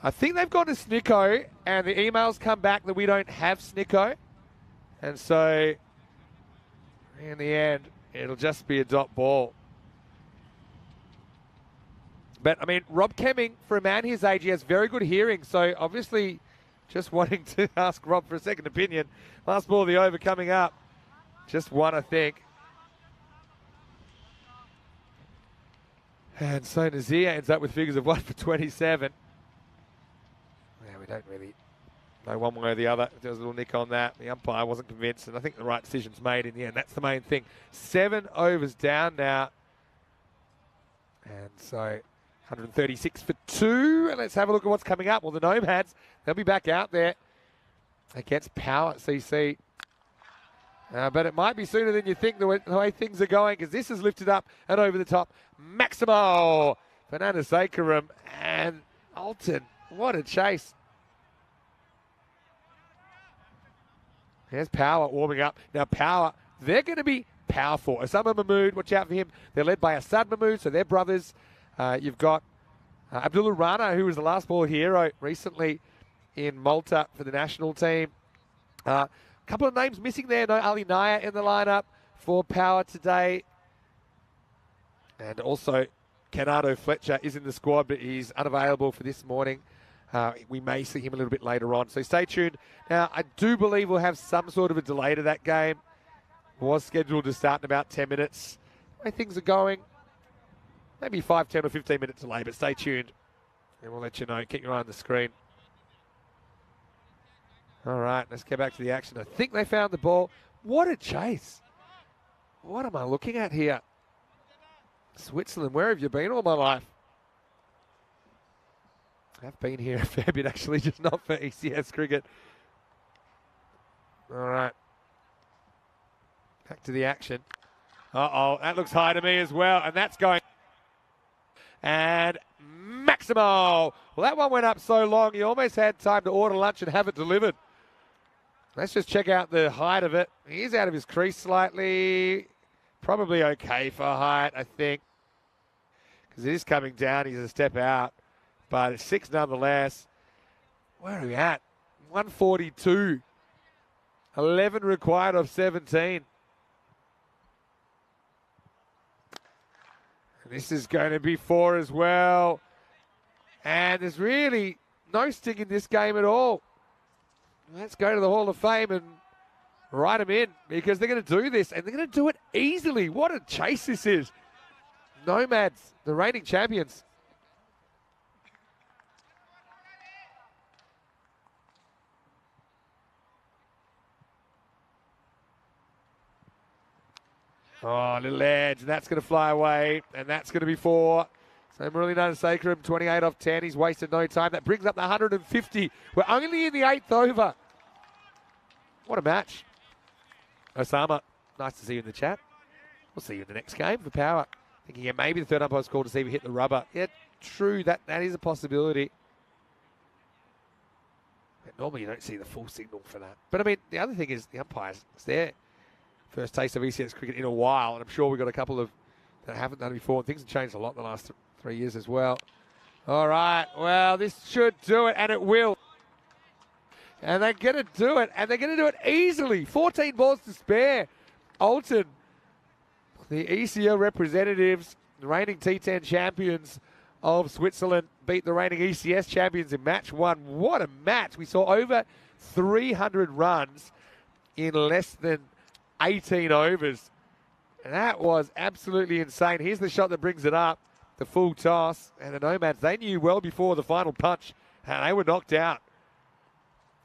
I think they've gone to Snicko, and the emails come back that we don't have Snicko. And so, in the end, it'll just be a dot ball. But, I mean, Rob Kemming, for a man his age, he has very good hearing. So, obviously, just wanting to ask Rob for a second opinion. Last ball of the over coming up. Just one, I think. And so Nazir ends up with figures of 1 for 27. Yeah, we don't really know one way or the other. There was a little nick on that. The umpire wasn't convinced, and I think the right decision's made in the end. That's the main thing. 7 overs down now. And so 136 for 2. And let's have a look at what's coming up. Well, the Nomads, they'll be back out there against Power CC. But it might be sooner than you think the way things are going, because this is lifted up and over the top. Maximo, Fernando Sakaram, and Olten. What a chase. There's Power warming up. Now Power, they're going to be powerful. Osama Mahmood, watch out for him. They're led by Assad Mahmood, so they're brothers. You've got Abdullah Rana, who was the last ball hero recently in Malta for the national team. Couple of names missing there. No Ali Naya in the lineup for Power today. And also, Canado Fletcher is in the squad, but he's unavailable for this morning. We may see him a little bit later on. So stay tuned. Now, I do believe we'll have some sort of a delay to that game. It was scheduled to start in about 10 minutes. The way things are going, maybe 5, 10 or 15 minute delay, but stay tuned. And we'll let you know. Keep your eye on the screen. All right, let's get back to the action. I think they found the ball. What a chase. What am I looking at here? Switzerland, where have you been all my life? I've been here a fair bit, actually, just not for ECS cricket. All right. Back to the action. Uh-oh, that looks high to me as well, and that's going. And Maximo. Well, that one went up so long, he almost had time to order lunch and have it delivered. Let's just check out the height of it. He's out of his crease slightly. Probably okay for height, I think. Because it is coming down. He's a step out. But it's 6 nonetheless. Where are we at? 142. 11 required of 17. And this is going to be 4 as well. And there's really no sting in this game at all. Let's go to the Hall of Fame and write them in, because they're going to do this, and they're going to do it easily. What a chase this is. Nomads, the reigning champions. Oh, little edge, and that's going to fly away, and that's going to be 4. So Murulinana Sakaram, 28 off 10. He's wasted no time. That brings up the 150. We're only in the 8th over. What a match. Osama, nice to see you in the chat. We'll see you in the next game for Power. Thinking, yeah, maybe the third umpire's call to see if he hit the rubber. Yeah, true, that is a possibility. But normally you don't see the full signal for that. But I mean, the other thing is the umpires, it's their first taste of ECS cricket in a while, and I'm sure we've got a couple of that haven't done it before, and things have changed a lot in the last 3 years as well. All right, well, this should do it, and it will. And they're going to do it, and they're going to do it easily. 14 balls to spare. Olten, the ECL representatives, the reigning T10 champions of Switzerland, beat the reigning ECS champions in match 1. What a match. We saw over 300 runs in less than 18 overs. And that was absolutely insane. Here's the shot that brings it up, the full toss. And the Nomads, they knew well before the final punch, and they were knocked out.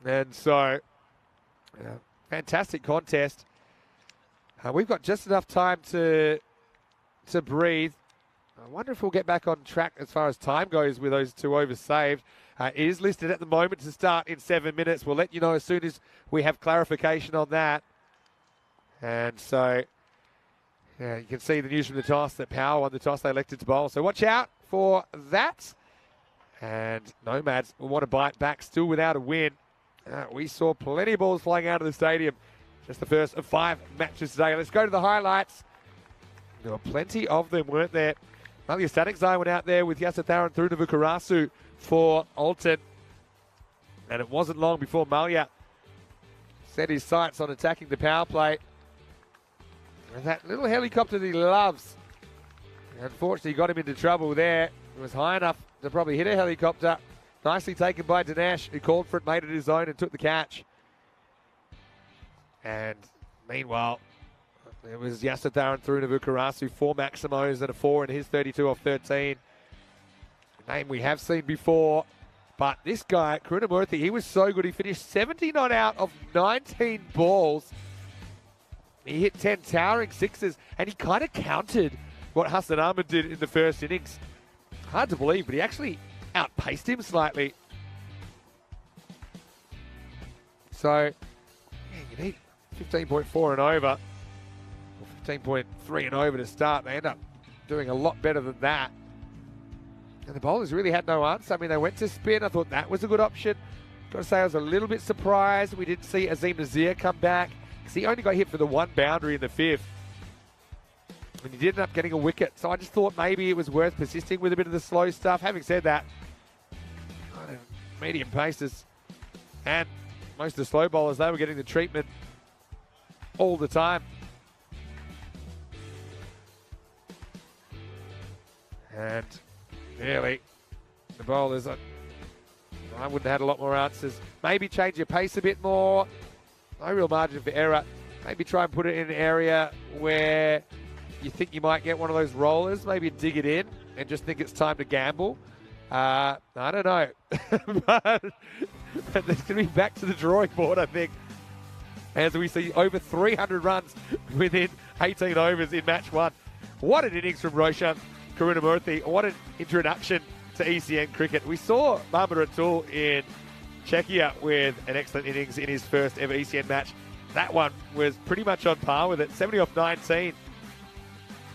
And so, fantastic contest. We've got just enough time to breathe. I wonder if we'll get back on track as far as time goes with those 2 overs saved. It is listed at the moment to start in 7 minutes. We'll let you know as soon as we have clarification on that. And so, Yeah, you can see the news from the toss that Power won the toss. They elected to bowl. So watch out for that. And Nomads will want to bite back still without a win. We saw plenty of balls flying out of the stadium. Just the first of 5 matches today. Let's go to the highlights. There were plenty of them, weren't there? Malia Static Zai went out there with Yasatharan through to Vukarasu for Olten. And it wasn't long before Malia set his sights on attacking the power play. And that little helicopter that he loves, unfortunately got him into trouble there. It was high enough to probably hit a helicopter. Nicely taken by Dinesh, who called for it, made it his own and took the catch. And meanwhile, it was Yasatharan through to Vukarasu, 4 Maximos and a 4 in his 32 off 13. A name we have seen before. But this guy, Krunamurthy, he was so good. He finished 70 not out of 19 balls. He hit 10 towering sixes, and he kind of countered what Hassan Ahmed did in the first innings. Hard to believe, but he actually outpaced him slightly. So, yeah, you need 15.4 and over, or 15.3 and over to start. They end up doing a lot better than that. And the bowlers really had no answer. I mean, they went to spin. I thought that was a good option. Got to say, I was a little bit surprised we didn't see Azim Nazir come back, because he only got hit for the 1 boundary in the 5th. And he did end up getting a wicket. So I just thought maybe it was worth persisting with a bit of the slow stuff. Having said that, medium paces and most of the slow bowlers, they were getting the treatment all the time. And really, the bowlers, I wouldn't have had a lot more answers. Maybe change your pace a bit more. No real margin for error. Maybe try and put it in an area where you think you might get one of those rollers. Maybe dig it in and just think it's time to gamble. I don't know. but there's going to be back to the drawing board, I think, as we see over 300 runs within 18 overs in match 1. What an innings from Roshan Karunamurthy. What an introduction to ECN cricket. We saw Mohammad Ratul in Czechia with an excellent innings in his first ever ECN match. That one was pretty much on par with it. 70 off 19.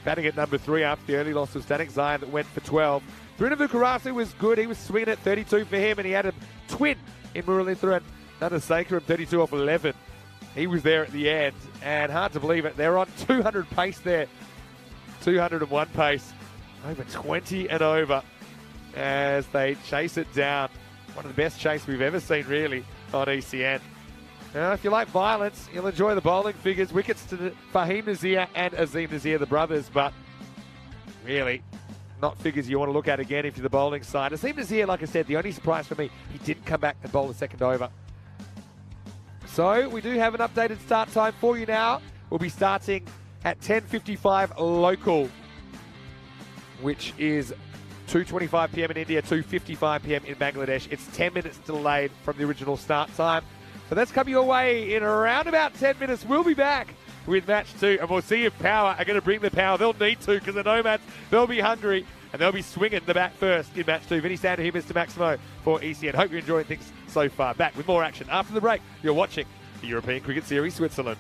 Batting at number 3 after the early loss of Static Zion that went for 12. Bruno Vukarasu was good. He was swinging at 32 for him, and he had a twin in Muralitharan and Nandasekaram, 32 off 11. He was there at the end, and hard to believe it. They're on 200 pace there. 201 pace. Over 20 and over as they chase it down. One of the best chase we've ever seen, really, on ECN. Now, if you like violence, you'll enjoy the bowling figures. Wickets to Fahim Nazir and Azim Nazir, the brothers, but really not figures you want to look at again if you're the bowling side. Azim Nazir, like I said, the only surprise for me, he didn't come back and bowl the second over. So we do have an updated start time for you now. We'll be starting at 10:55 local, which is 2:25 p.m. in India, 2:55 p.m. in Bangladesh. It's 10 minutes delayed from the original start time. So that's coming your way in around about 10 minutes. We'll be back with match 2, and we'll see if Power are going to bring the power. They'll need to, because the Nomads, they'll be hungry, and they'll be swinging the bat first in match 2. Vinny Sander here, Mr. Maximo for ECN. Hope you're enjoying things so far. Back with more action after the break. You're watching the European Cricket Series Switzerland.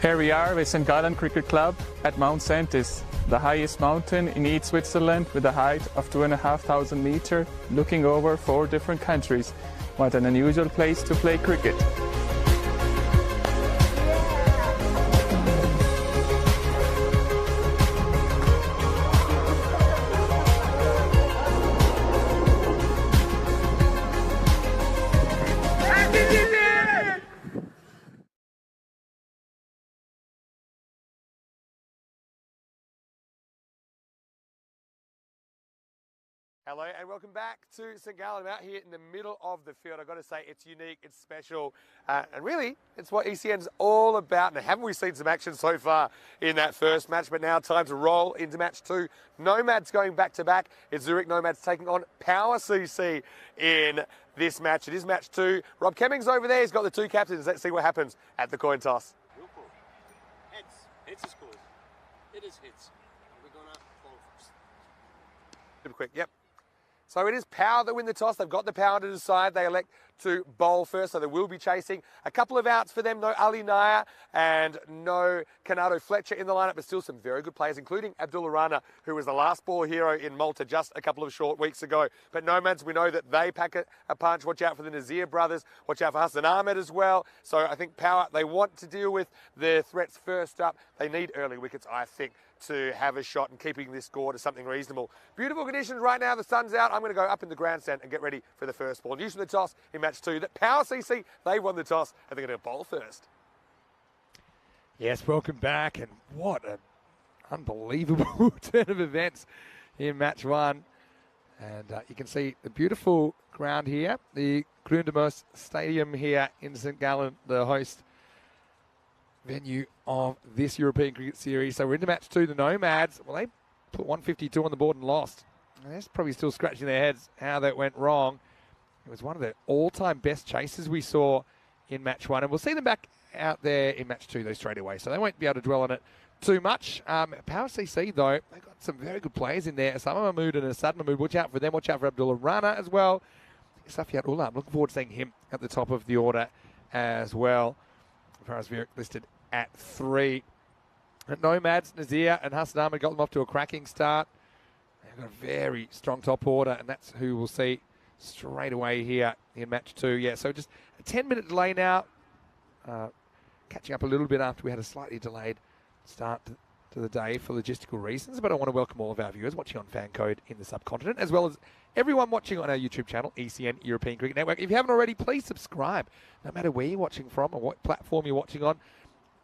Here we are with St. Gallen Cricket Club at Mount Sentis, the highest mountain in East Switzerland with a height of 2,500 meters, looking over 4 different countries. What an unusual place to play cricket. Hello and welcome back to St. Gallen. I'm out here in the middle of the field. I've got to say it's unique, it's special, and really it's what ECN's all about. Now, haven't we seen some action so far in that first match, but now time to roll into match 2. Nomads going back-to-back. It's Zurich Nomads taking on Power CC in this match. It is match 2. Rob Kemmings over there. He's got the 2 captains. Let's see what happens at the coin toss. Heads. Heads is good. It is heads. We're going to fall first. Super quick, yep. So it is Power that win the toss. They've got the power to decide. They elect to bowl first, so they will be chasing. A couple of outs for them. No Ali Naya and no Canado Fletcher in the lineup, but still some very good players, including Abdullah Rana, who was the last ball hero in Malta just a couple of short weeks ago. But Nomads, we know that they pack a punch. Watch out for the Nazir brothers. Watch out for Hassan Ahmed as well. So I think Power, they want to deal with their threats first up. They need early wickets, I think, to have a shot and keeping this score to something reasonable. Beautiful conditions right now. The sun's out. I'm going to go up in the grandstand and get ready for the first ball. News from the toss in match 2 that Power CC, they won the toss and they're going to bowl first. Yes, welcome back, and what an unbelievable turn of events in match 1. And you can see the beautiful ground here, the Grundamos Stadium here in St. Gallen, the host venue of this European Cricket Series. So we're into match 2. The Nomads, well, they put 152 on the board and lost. And they're probably still scratching their heads how that went wrong. It was one of the all-time best chases we saw in match 1. And we'll see them back out there in match 2, though, straight away. So they won't be able to dwell on it too much. Power CC, though, they've got some very good players in there. Osama Mahmood and Asad Mahmood. Watch out for them. Watch out for Abdullah Rana as well. Safiat Ullah, I'm looking forward to seeing him at the top of the order as well. Faraz Virik listed at 3. At Nomads, Nazir and Hassan Ahmed got them off to a cracking start. They've got a very strong top order, and that's who we'll see straight away here in match 2. Yeah, so just a 10-minute delay now. Catching up a little bit after we had a slightly delayed start to the day for logistical reasons, but I want to welcome all of our viewers watching on Fan Code in the subcontinent, as well as everyone watching on our YouTube channel, ECN European Cricket Network. If you haven't already, please subscribe. No matter where you're watching from or what platform you're watching on,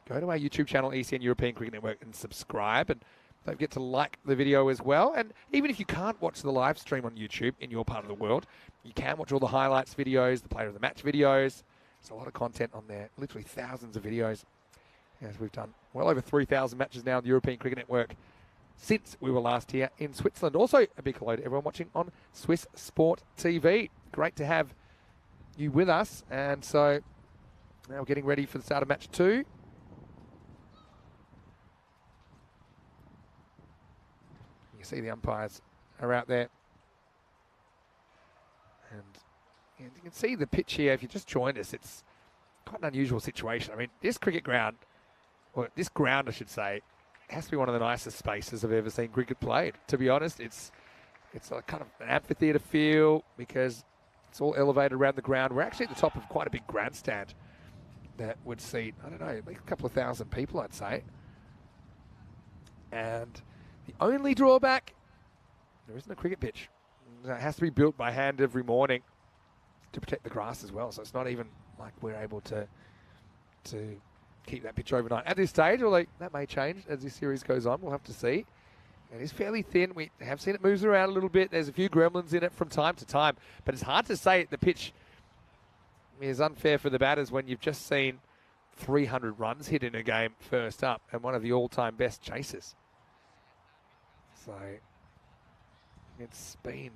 go to our YouTube channel, ECN European Cricket Network, and subscribe. And don't forget to like the video as well. And even if you can't watch the live stream on YouTube in your part of the world, you can watch all the highlights videos, the player of the match videos. There's a lot of content on there, literally thousands of videos, as we've done well over 3,000 matches now on the European Cricket Network since we were last here in Switzerland. Also, a big hello to everyone watching on Swiss Sport TV. Great to have you with us. And so now we're getting ready for the start of match 2. You see the umpires are out there. And you can see the pitch here. If you just joined us, it's quite an unusual situation. I mean, this cricket ground, or this ground, I should say, has to be one of the nicest spaces I've ever seen cricket played. To be honest, it's a kind of an amphitheatre feel because it's all elevated around the ground. We're actually at the top of quite a big grandstand that would seat, I don't know, like a couple of thousand people, I'd say. And the only drawback, there isn't a cricket pitch. It has to be built by hand every morning to protect the grass as well. So it's not even like we're able to keep that pitch overnight at this stage, although that may change as this series goes on. We'll have to see. It is fairly thin. We have seen it moves around a little bit. There's a few gremlins in it from time to time, but it's hard to say the pitch is unfair for the batters when you've just seen 300 runs hit in a game first up and one of the all-time best chasers. So it's been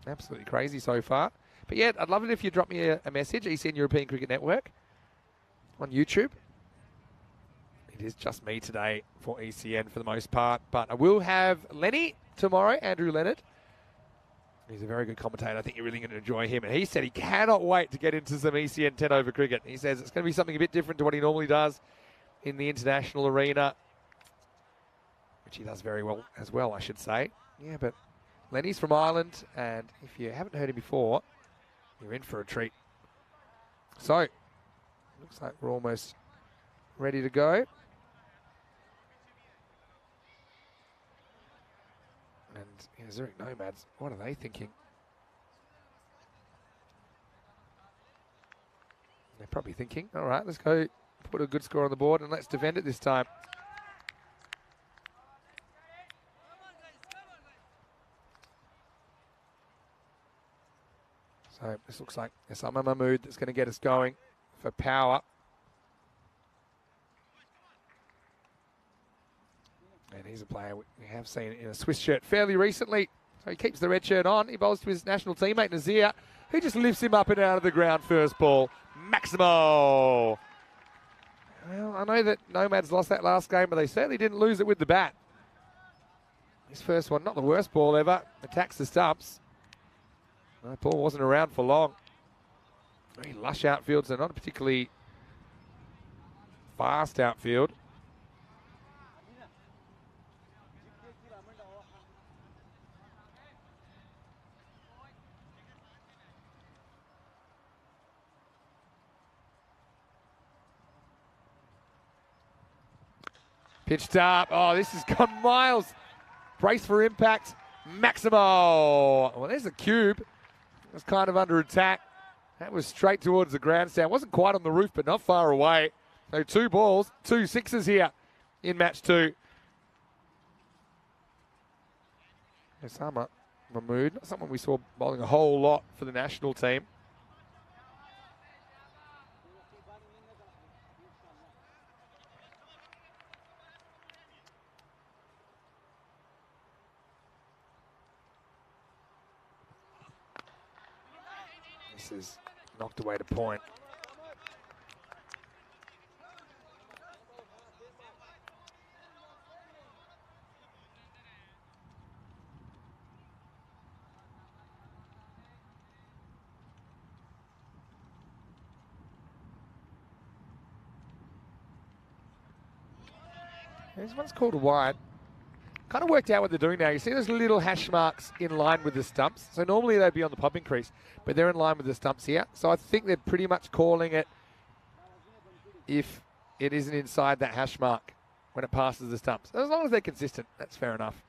absolutely crazy so far. But yeah, I'd love it if you drop me a message, ECN European Cricket Network on YouTube. It is just me today for ECN for the most part, but I will have Lenny tomorrow, Andrew Leonard. He's a very good commentator. I think you're really going to enjoy him. And he said he cannot wait to get into some ECN 10 over cricket. He says it's going to be something a bit different to what he normally does. in the international arena, which he does very well as well, I should say. Yeah, but Lenny's from Ireland, and if you haven't heard him before, you're in for a treat. So, looks like we're almost ready to go. And yeah, Zurich Nomads, what are they thinking? They're probably thinking, all right, let's go put a good score on the board and let's defend it this time. So this looks like Osama Mahmood that's going to get us going for power. And he's a player we have seen in a Swiss shirt fairly recently. So he keeps the red shirt on. He bowls to his national teammate Nazir, who just lifts him up and out of the ground first ball. Maximo! Well, I know that Nomads lost that last game, but they certainly didn't lose it with the bat. This first one, not the worst ball ever. Attacks the stumps. No, Paul wasn't around for long. Very lush outfield, so not a particularly fast outfield. Pitched up. Oh, this has gone miles. Brace for impact. Maximo. Well, there's a cube. It was kind of under attack. That was straight towards the grandstand. Wasn't quite on the roof, but not far away. So 2 balls, 2 sixes here in match 2. Osama Mahmood, not someone we saw bowling a whole lot for the national team. This is knocked away to point. This one's called a wide. Kind of worked out what they're doing now. You see those little hash marks in line with the stumps. So normally they'd be on the popping crease, but they're in line with the stumps here. So I think they're pretty much calling it if it isn't inside that hash mark when it passes the stumps. As long as they're consistent, that's fair enough.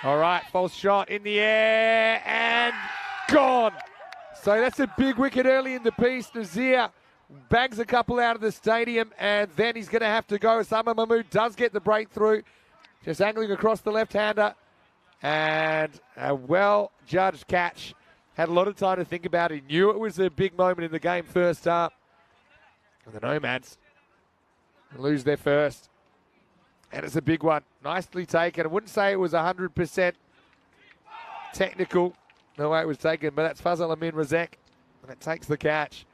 All right, false shot in the air and gone. So that's a big wicket early in the piece. Nazir bangs a couple out of the stadium, and then he's going to have to go. Osama Mahmood does get the breakthrough, just angling across the left-hander. And a well-judged catch. Had a lot of time to think about it. He knew it was a big moment in the game first up. And the Nomads lose their first. And it's a big one. Nicely taken. I wouldn't say it was 100% technical the way it was taken, but that's Fazal Amin Razek. And it takes the catch.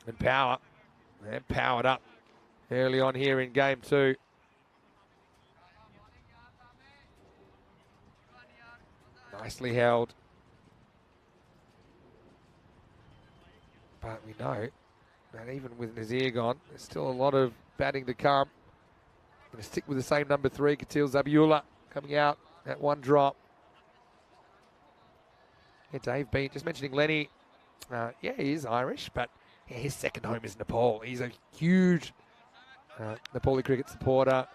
And power. And powered up early on here in game 2. Nicely held. But we know that even with Nazir gone, there's still a lot of batting to come. Going to stick with the same number 3, Katil Zabiullah, coming out at 1 drop. Yeah, Dave Bean, just mentioning Lenny. Yeah, he is Irish, but yeah, his second home is Nepal. He's a huge Nepali cricket supporter.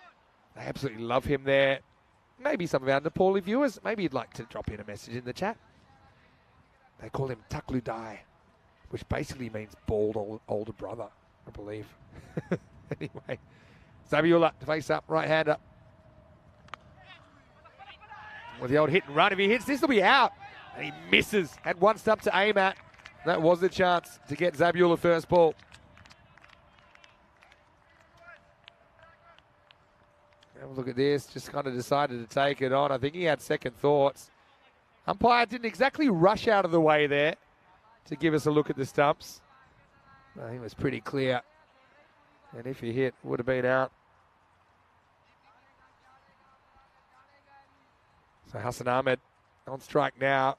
They absolutely love him there. Maybe some of our Nepali viewers, maybe you'd like to drop in a message in the chat. They call him Takludai, which basically means bald older brother, I believe. Anyway, Zabiullah to face up, right hand up. With the old hit and run. If he hits, this will be out. And he misses. Had 1 stump to aim at. That was the chance to get Zabiullah first ball. Have a look at this. Just kind of decided to take it on. I think he had second thoughts. Umpire didn't exactly rush out of the way there to give us a look at the stumps. I think it was pretty clear. And if he hit, would have been out. So Hassan Ahmed on strike now.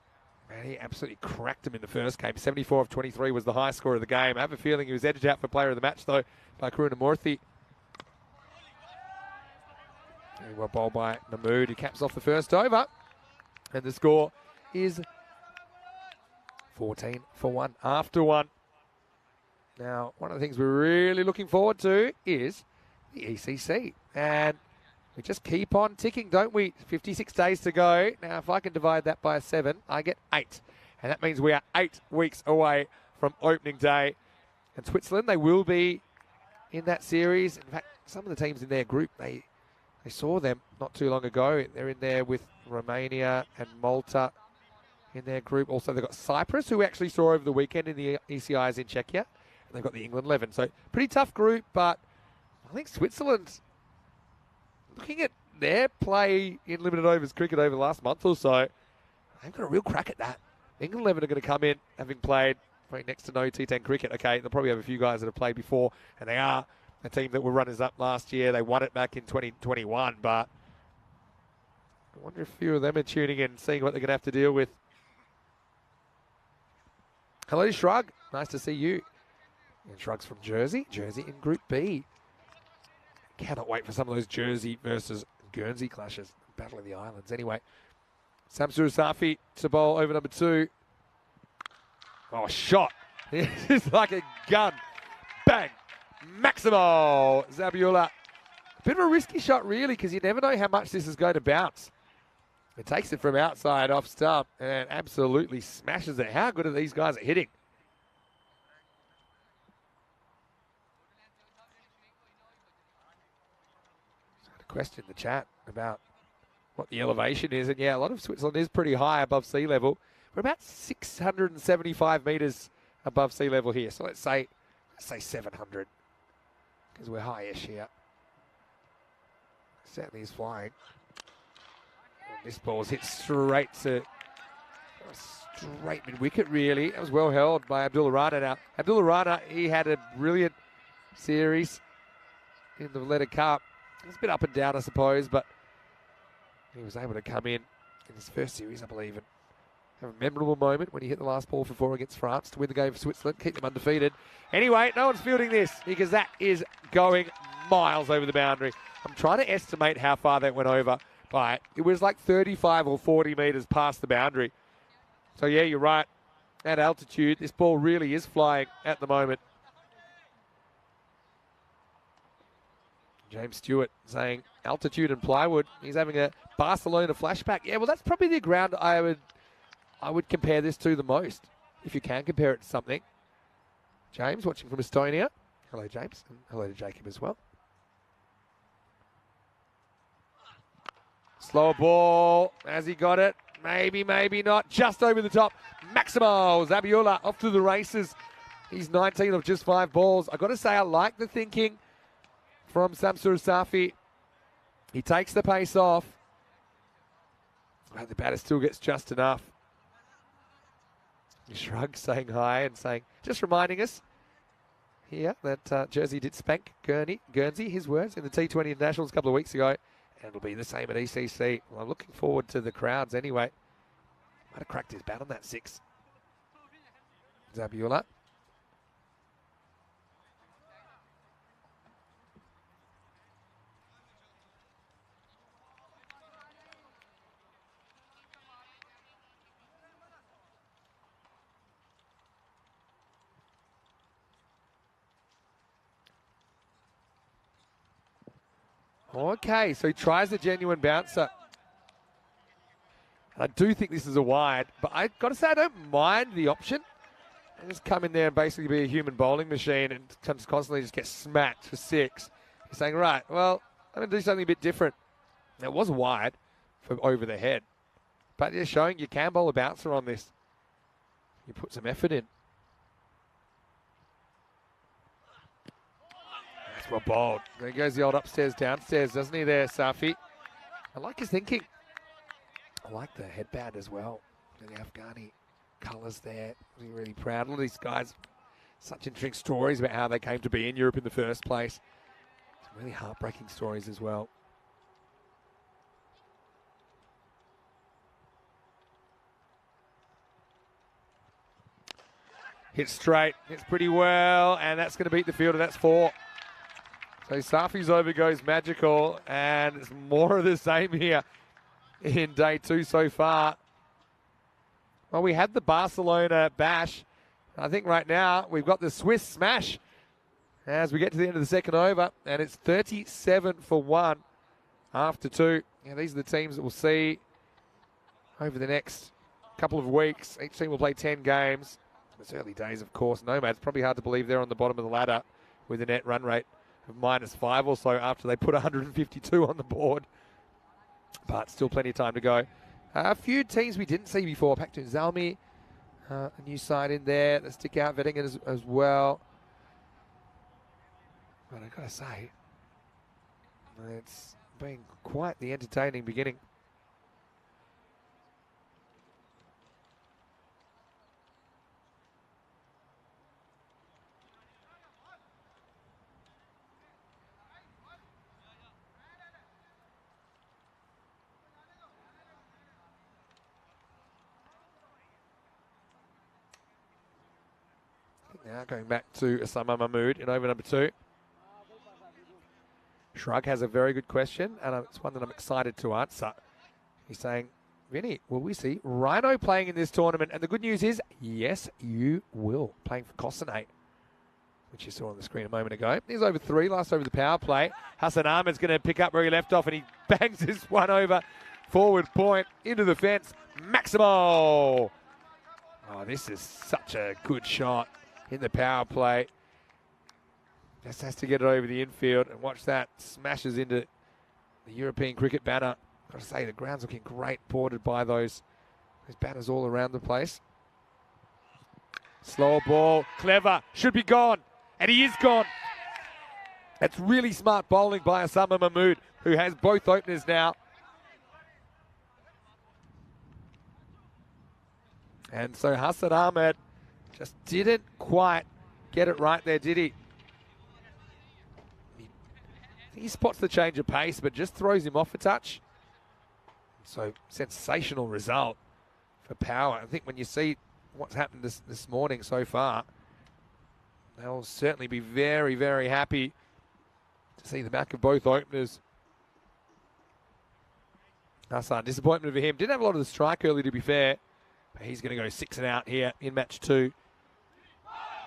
And he absolutely cracked him in the first game. 74 of 23 was the high score of the game. I have a feeling he was edged out for player of the match, though, by Karunamurthy. Very well bowled by Mahmood, who caps off the first over. And the score is 14 for 1 after 1. Now, one of the things we're really looking forward to is the ECC. And we just keep on ticking, don't we? 56 days to go. Now, if I can divide that by 7, I get 8. And that means we are 8 weeks away from opening day. And Switzerland, they will be in that series. In fact, some of the teams in their group, they saw them not too long ago. They're in there with Romania and Malta in their group. Also, they've got Cyprus, who we actually saw over the weekend in the ECIs in Czechia. And they've got the England 11. So, pretty tough group, but I think Switzerland, looking at their play in limited overs cricket over the last month or so, they've got a real crack at that. England 11 are going to come in having played next to no T10 cricket. Okay, they'll probably have a few guys that have played before, and they are a team that were runners-up last year. They won it back in 2021, but I wonder if a few of them are tuning in and seeing what they're going to have to deal with. Hello, Shrug. Nice to see you. And Shrug's from Jersey. Jersey in Group B. Cannot wait for some of those Jersey versus Guernsey clashes. Battle of the Islands. Anyway, Samsur Safi to bowl over number 2. Oh, shot. It's like a gun. Bang. Maximo Zabiola. A bit of a risky shot, really, because you never know how much this is going to bounce. It takes it from outside off stump and absolutely smashes it. How good are these guys at hitting? Question the chat about what the elevation is, and yeah, a lot of Switzerland is pretty high above sea level. We're about 675 metres above sea level here, so let's say 700 because we're high-ish here. Certainly is flying. And this ball's hit straight mid-wicket, really. That was well held by Abdullah Rana. Now, Abdullah Rana, he had a brilliant series in the Valletta Cup. It was a bit up and down, I suppose, but he was able to come in his first series, I believe, and have a memorable moment when he hit the last ball for 4 against France to win the game for Switzerland, keep them undefeated. Anyway, no one's fielding this because that is going miles over the boundary. I'm trying to estimate how far that went over by. It was like 35 or 40 metres past the boundary. So, yeah, you're right. At altitude, this ball really is flying at the moment. James Stewart saying altitude and plywood. He's having a Barcelona flashback. Yeah, well, that's probably the ground I would compare this to the most, if you can compare it to something. James, watching from Estonia. Hello, James, and hello to Jacob as well. Slower ball. Has he got it? Maybe, maybe not. Just over the top. Maximo Zabiola off to the races. He's 19 of just 5 balls. I've got to say, I like the thinking from Samsur Safi. He takes the pace off. But the batter still gets just enough. Shrug saying hi and saying, just reminding us here that Jersey did spank Guernsey, his words, in the T20 Internationals a couple of weeks ago. And it'll be the same at ECC. Well, I'm looking forward to the crowds anyway. Might have cracked his bat on that 6. Zabiola. Okay, so he tries a genuine bouncer. I do think this is a wide, but I've got to say I don't mind the option. I just come in there and basically be a human bowling machine and constantly just get smacked for 6. He's saying, right, well, I'm going to do something a bit different. Now, it was wide for over the head, but you're showing you can bowl a bouncer on this. You put some effort in. That's well bowled. There goes the old upstairs, downstairs, doesn't he there, Safi? I like his thinking. I like the headband as well. The Afghani colours there. Really, really proud. All these guys, such interesting stories about how they came to be in Europe in the first place. Some really heartbreaking stories as well. Hits straight, hits pretty well, and that's going to beat the fielder. That's 4. So Safi's over goes magical, and it's more of the same here in day 2 so far. Well, we had the Barcelona bash. I think right now we've got the Swiss smash as we get to the end of the second over, and it's 37 for 1 after 2. Yeah, these are the teams that we'll see over the next couple of weeks. Each team will play 10 games. It's early days, of course. Nomads, probably hard to believe they're on the bottom of the ladder with a net run rate of -5 or so after they put 152 on the board. But still plenty of time to go. A few teams we didn't see before. Paktun Zalmi, a new side in there that stick out. Vettingen as well. But I've got to say, it's been quite the entertaining beginning. Now going back to Osama Mahmood in over number 2. Shrug has a very good question, and it's one that I'm excited to answer. He's saying, Vinny, will we see Rhino playing in this tournament? And the good news is, yes, you will. Playing for Kosinate, which you saw on the screen a moment ago. He's over 3, last over the power play. Hassan Ahmed's going to pick up where he left off, and he bangs this one over. Forward point, into the fence. Maximo! Oh, this is such a good shot in the power play. Just has to get it over the infield, and watch that. Smashes into the European cricket banner. Got to say, the ground's looking great, bordered by those banners all around the place. Slow ball, clever, should be gone, and he is gone. That's really smart bowling by Osama Mahmood, who has both openers now. And so Hassan Ahmed just didn't quite get it right there, did he? He spots the change of pace, but just throws him off a touch. So, sensational result for Power. I think when you see what's happened this morning so far, they'll certainly be very, very happy to see the back of both openers. Hassan, disappointment for him. Didn't have a lot of the strike early, to be fair. But he's going to go 6 and out here in match 2.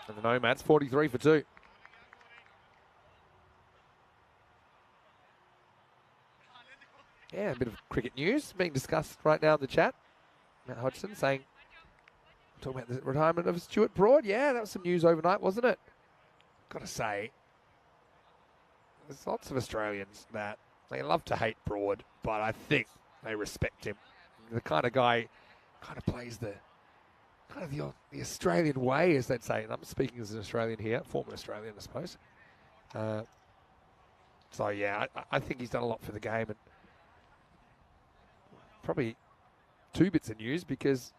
And the Nomads, 43 for 2. Yeah, a bit of cricket news being discussed right now in the chat. Matt Hodgson saying, talking about the retirement of Stuart Broad. Yeah, that was some news overnight, wasn't it? Got to say, there's lots of Australians that they love to hate Broad, but I think they respect him. The kind of guy kind of plays the Australian way, as they'd say. And I'm speaking as an Australian here, former Australian, I suppose. So yeah, I think he's done a lot for the game, and probably 2 bits of news, because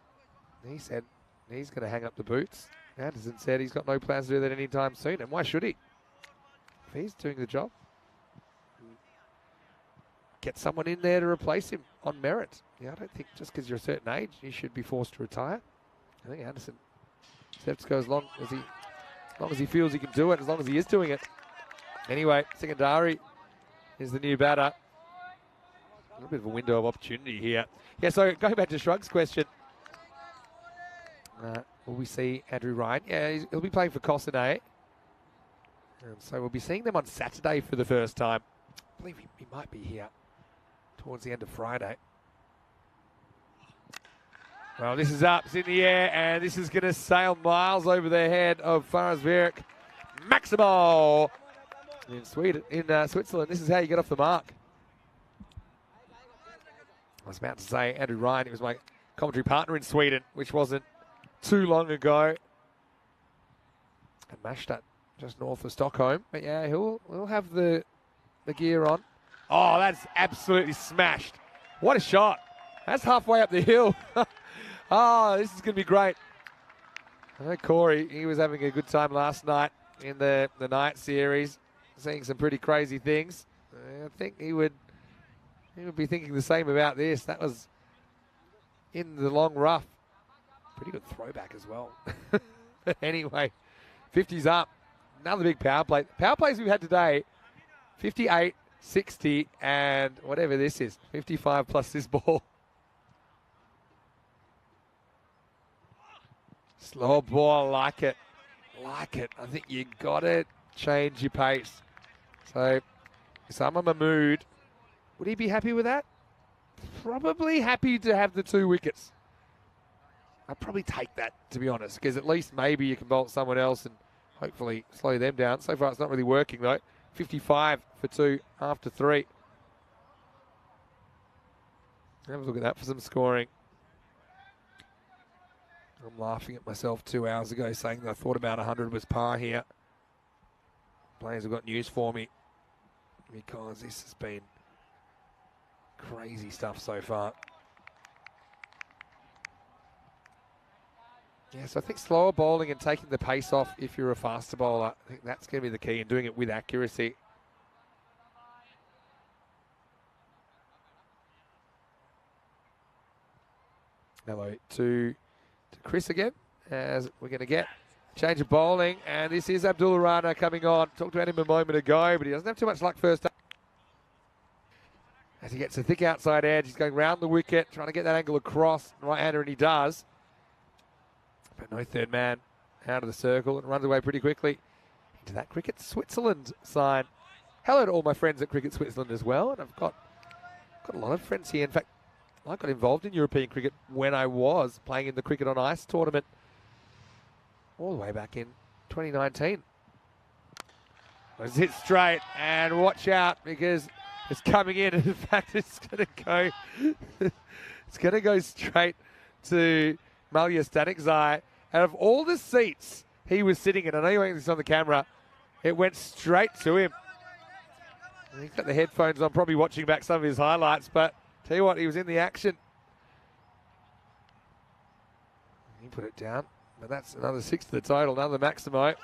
he said he's going to hang up the boots. Anderson said he's got no plans to do that anytime soon, and why should he? If he's doing the job, get someone in there to replace him on merit. Yeah, I don't think just because you're a certain age you should be forced to retire. I think Anderson has to go as long as he feels he can do it, as long as he is doing it. Anyway, Sikandari is the new batter. A little bit of a window of opportunity here. Yeah, so going back to Shrug's question, will we see Andrew Ryan? Yeah, he'll be playing for Kosinate. And so we'll be seeing them on Saturday for the first time. I believe he might be here towards the end of Friday. Well, this is up, it's in the air, and this is going to sail miles over the head of Faraz Virik. Maximo in Switzerland. This is how you get off the mark. I was about to say Andrew Ryan, he was my commentary partner in Sweden, which wasn't too long ago. And Mashtad, just north of Stockholm. But yeah, he'll have the gear on. Oh, that's absolutely smashed. What a shot. That's halfway up the hill. Oh, this is going to be great. I know Corey, he was having a good time last night in the night series, seeing some pretty crazy things. I think he would be thinking the same about this. That was in the long rough. Pretty good throwback as well. Anyway, 50's up. Another big power play. Power plays we've had today, 58, 60, and whatever this is, 55 plus this ball. Slow ball, like it. Like it. I think you got to change your pace. So, Sama Mahmood, would he be happy with that? Probably happy to have the 2 wickets. I'd probably take that, to be honest, because at least maybe you can bolt someone else and hopefully slow them down. So far, it's not really working, though. 55 for 2 after 3. Have a look at that for some scoring. I'm laughing at myself 2 hours ago saying that I thought about 100 was par here. Players have got news for me because this has been crazy stuff so far. Yeah, so I think slower bowling and taking the pace off if you're a faster bowler, I think that's going to be the key, and doing it with accuracy. Hello to Chris again, as we're going to get change of bowling, and this is Abdul Rana coming on. Talked about him a moment ago, but he doesn't have too much luck first up. As he gets a thick outside edge, he's going round the wicket, trying to get that angle across, right-hander, and he does. But no third man out of the circle, and runs away pretty quickly into that Cricket Switzerland sign. Hello to all my friends at Cricket Switzerland as well, and I've got a lot of friends here. In fact, I got involved in European cricket when I was playing in the Cricket on Ice tournament all the way back in 2019. It's hit straight, and watch out because it's coming in. In fact, it's going to go. It's going to go straight to Malia Stanikzai. And of all the seats he was sitting in, I know you're watching this on the camera, it went straight to him. And he's got the headphones on, probably watching back some of his highlights, but tell you what, he was in the action. He put it down, but that's another 6 to the total, another Maximo.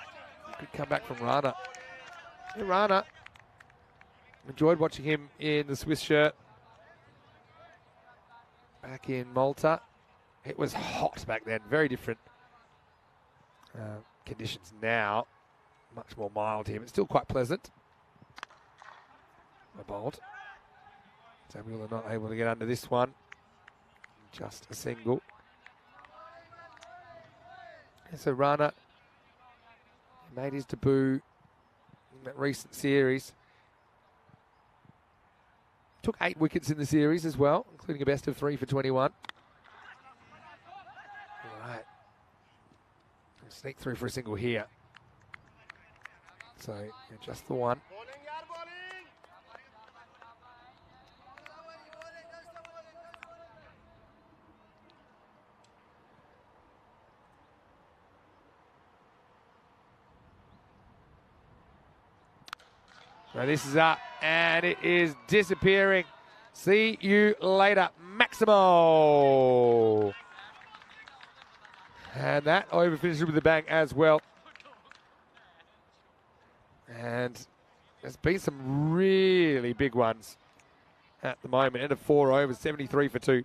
Good comeback from Rana. Hey, Rana. Enjoyed watching him in the Swiss shirt back in Malta. It was hot back then, very different conditions now. Much more mild here, but still quite pleasant. A bolt. Samuel are not able to get under this one. Just a single. And so Rana made his debut in that recent series. Took 8 wickets in the series as well, including a best of 3 for 21. All right. Sneak through for a single here. So, yeah, just the one. So this is up, and it is disappearing. See you later, Maximo. And that over finishes with a bang as well. And there's been some really big ones at the moment. End of 4 overs, 73 for 2.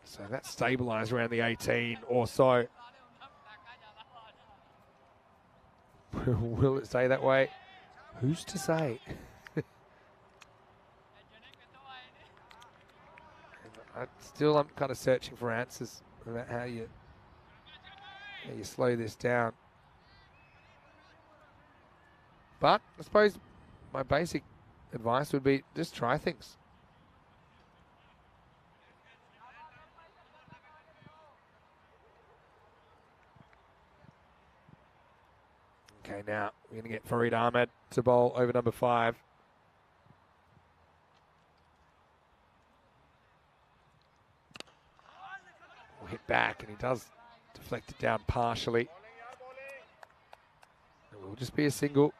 So that's stabilised around the 18 or so. Will it stay that way? Who's to say? I'm kind of searching for answers about how you slow this down. But I suppose my basic advice would be just try things. Okay, now we're going to get Farid Ahmed to bowl over number 5. We'll hit back, and he does deflect it down partially. It will just be a single.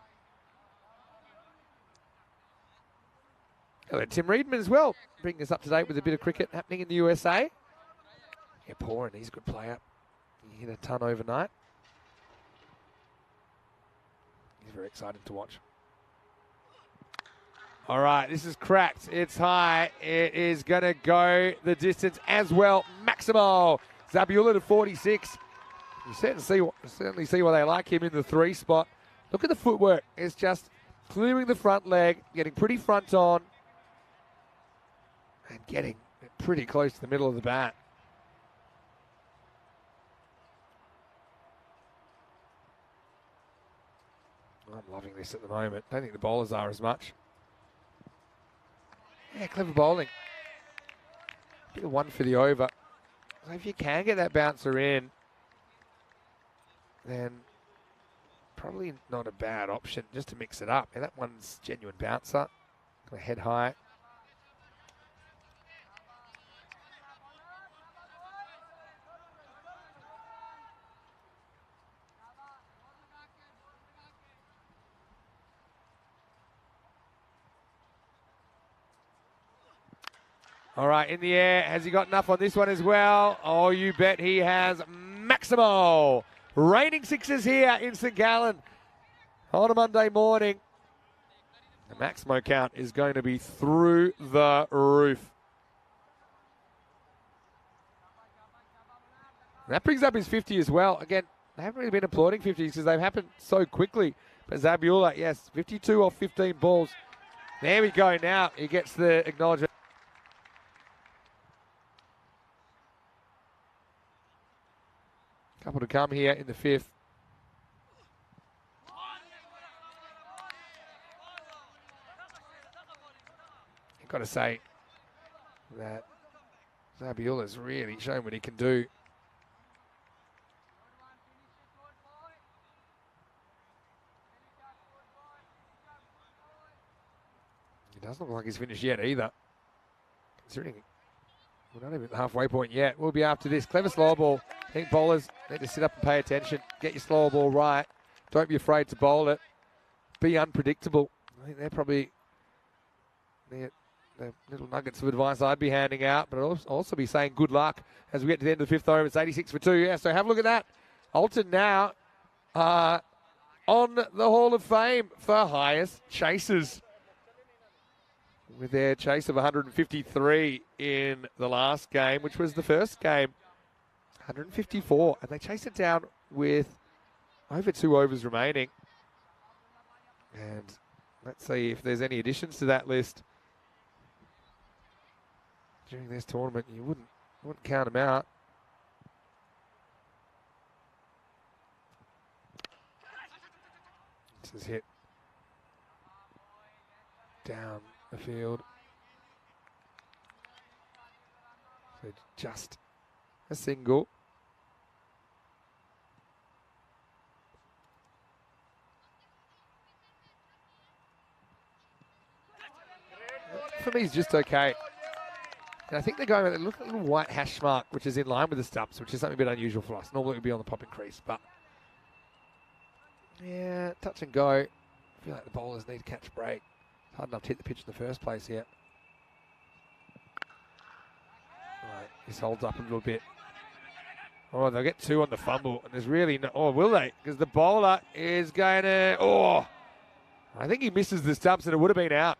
Hello, Tim Reedman as well, bringing us up to date with a bit of cricket happening in the USA. Yeah, poor, and he's a good player. He hit a ton overnight. He's very exciting to watch. All right, this is cracked. It's high. It is going to go the distance as well. Maximo Zabula to 46. You certainly see why they like him in the 3 spot. Look at the footwork. It's just clearing the front leg, getting pretty front on, and getting pretty close to the middle of the bat. I'm loving this at the moment. Don't think the bowlers are as much. Yeah, clever bowling. Bit of one for the over. So if you can get that bouncer in, then probably not a bad option just to mix it up. And that one's genuine bouncer. Gonna head high. All right, in the air. Has he got enough on this one as well? Oh, you bet he has. Maximo. Raining sixes here in St. Gallen on a Monday morning. The Maximo count is going to be through the roof. And that brings up his 50 as well. Again, they haven't really been applauding 50s because they've happened so quickly. But Zabula, yes, 52 off 15 balls. There we go now. He gets the acknowledgement. Couple to come here in the 5th. I've got to say that Zabiula's really shown what he can do. It doesn't look like he's finished yet either. Considering we're not even at the halfway point yet. We'll be after this. Clever slow ball. I think bowlers need to sit up and pay attention. Get your slow ball right. Don't be afraid to bowl it. Be unpredictable. I think they're probably the little nuggets of advice I'd be handing out, but I'll also be saying good luck as we get to the end of the 5th over. It's 86 for 2. Yeah, so have a look at that. Olten now on the Hall of Fame for highest chasers, with their chase of 153 in the last game, which was the first game, 154. And they chased it down with over 2 overs remaining. And let's see if there's any additions to that list. During this tournament, you wouldn't count them out. This is hit down the field. So just a single. For me, it's just okay. And I think they're going with a little white hash mark, which is in line with the stumps, which is something a bit unusual for us. Normally it would be on the popping crease, but yeah, touch and go. I feel like the bowlers need to catch break. Hard enough to hit the pitch in the first place here. Right, this holds up a little bit. Oh, they'll get 2 on the fumble, and there's really no... Oh, will they? Because the bowler is going to... Oh, I think he misses the stumps, and it would have been out.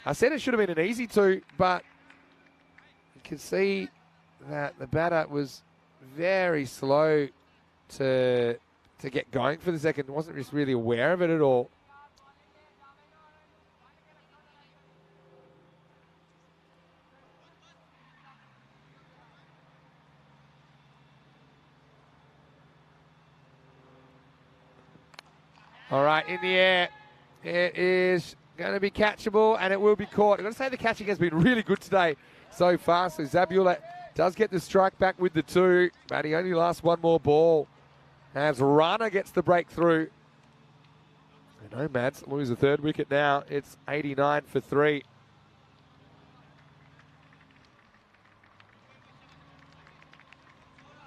I said it should have been an easy 2, but you can see that the batter was very slow to get going for the second. Wasn't just really aware of it at all. All right, in the air. It is going to be catchable, and it will be caught. I've got to say the catching has been really good today so far. So Zabula does get the strike back with the 2, but he only lasts 1 more ball as Rana gets the breakthrough. The Nomads lose the 3rd wicket now. It's 89 for 3.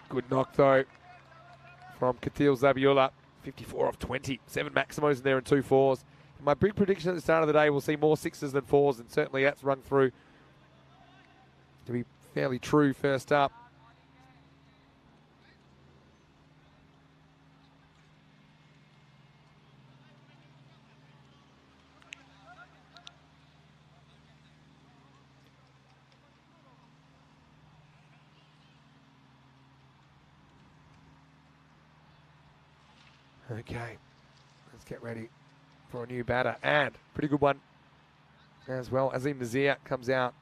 Good knock, though, from Katil Zabula. 54 off 20. 7 Maximos in there and 2 4s. My big prediction at the start of the day, we'll see more 6s than 4s, and certainly that's rung through to be fairly true first up. Okay, let's get ready for a new batter. And pretty good one as well. Azim Nazir comes out.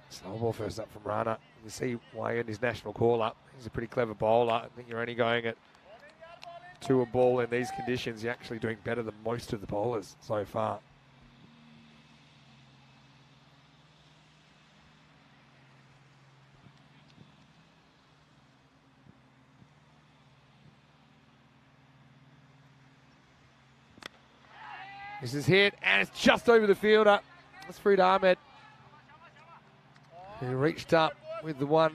Slow ball first up from Rana. You see why he earned his national call up. He's a pretty clever bowler. I think you're only going at 2 a ball in these conditions. You're actually doing better than most of the bowlers so far. This is hit, and it's just over the fielder. That's Farid Ahmed, who reached up with the one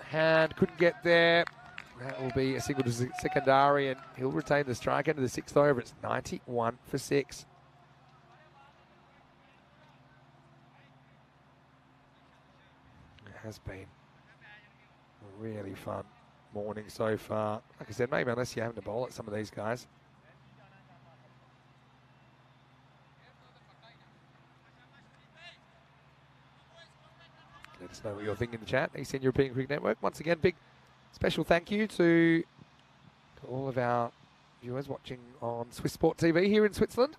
hand, couldn't get there. That will be a single to secondary, and he'll retain the strike into the 6th over. It's 91 for 6. It has been a really fun morning so far. Like I said, maybe unless you're having to bowl at some of these guys. Let us know what you're thinking in the chat. ECN European Cricket Network. Once again, big special thank you to all of our viewers watching on Swiss Sport TV here in Switzerland.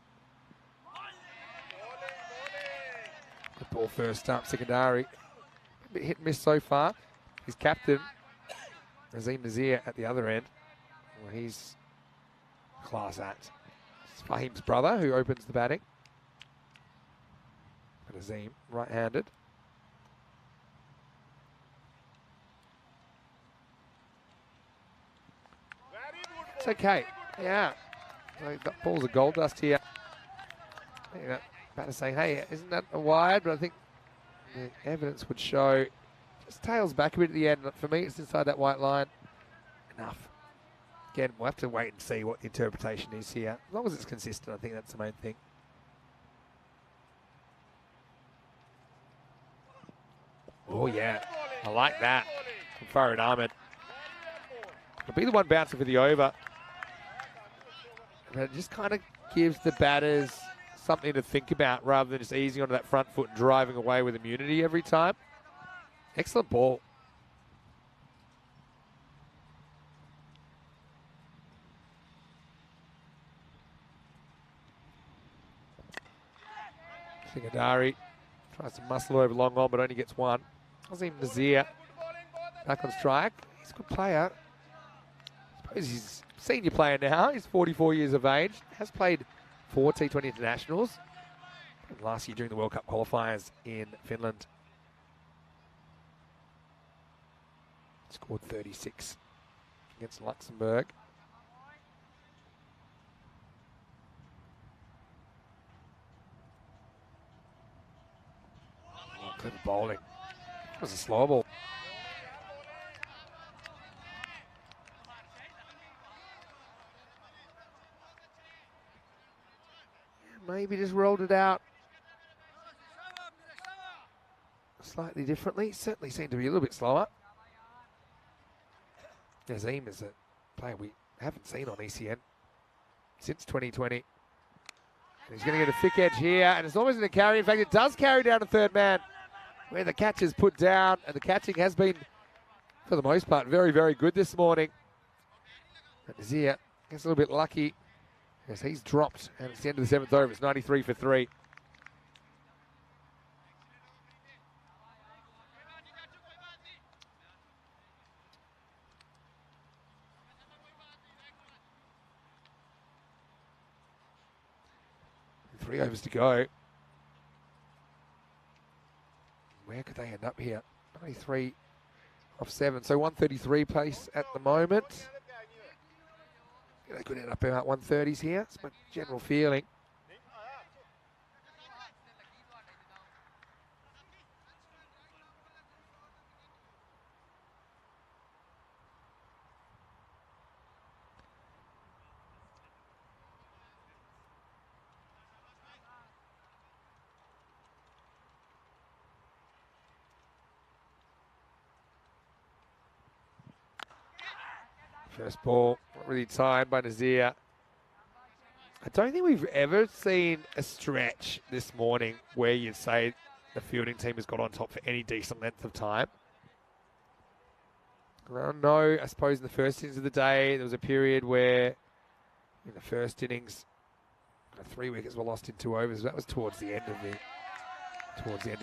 Good ball first up, secondary. A bit hit and miss so far. His captain, Azim Nazir, at the other end. Well, he's class act. It's Fahim's brother who opens the batting. But Azim, right-handed. It's okay. Yeah. So that ball's a gold dust here. I think that batter saying, hey, isn't that a wide? But I think the evidence would show just tails back a bit at the end. For me, it's inside that white line. Enough. Again, we'll have to wait and see what the interpretation is here. As long as it's consistent, I think that's the main thing. Oh, yeah. I like that from Farid Ahmed. It'll be the one bouncing for the over. But it just kind of gives the batters something to think about rather than just easing onto that front foot and driving away with immunity every time. Excellent ball. Singadari tries to muscle over long on but only gets one. Azim Nazir back on strike. He's a good player. I suppose he's a senior player now. He's 44 years of age. Has played 4 T20 internationals. Last year during the World Cup qualifiers in Finland. Scored 36 against Luxembourg. Oh, clever bowling. That was a slow ball. Maybe just rolled it out slightly differently. Certainly seemed to be a little bit slower. Azim is a player we haven't seen on ECN since 2020. And he's going to get a thick edge here, and it's almost going to carry. In fact, it does carry down to third man, where the catch is put down, and the catching has been, for the most part, very, very good this morning. But Nazir gets a little bit lucky. Yes, he's dropped, and it's the end of the 7th over. It's 93 for 3. And 3 overs to go. Where could they end up here? 93 off 7, so 133 pace at the moment. They could end up about 130s here. That's my general feeling. First ball, not really timed by Nazir. I don't think we've ever seen a stretch this morning where you'd say the fielding team has got on top for any decent length of time. No, I suppose in the first innings of the day, there was a period where in the first innings, 3 wickets were lost in 2 overs. That was towards the end of the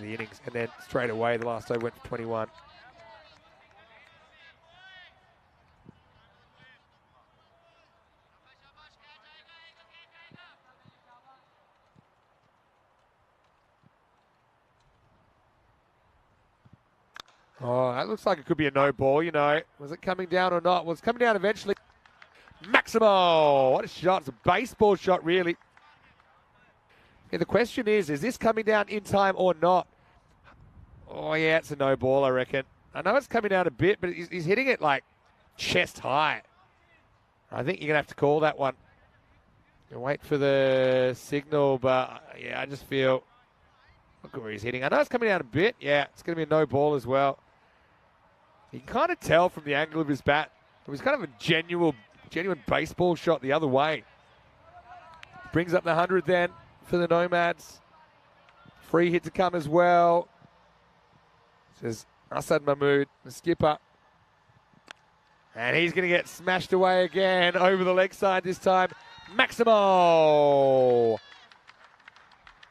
innings, and then straight away the last over went for 21. Oh, that looks like it could be a no ball, you know. Was it coming down or not? Well, it's coming down eventually. Maximo! What a shot. It's a baseball shot, really. Yeah, the question is this coming down in time or not? Oh, yeah, it's a no ball, I reckon. I know it's coming down a bit, but he's hitting it like chest high. I think you're going to have to call that one. Wait for the signal, but yeah, I just feel... Look at where he's hitting. I know it's coming down a bit. Yeah, it's going to be a no ball as well. You can kind of tell from the angle of his bat. It was kind of a genuine baseball shot the other way. Brings up the 100 then for the Nomads. Free hit to come as well. Says Asad Mahmood, the skipper. And he's going to get smashed away again over the leg side this time. Maximo!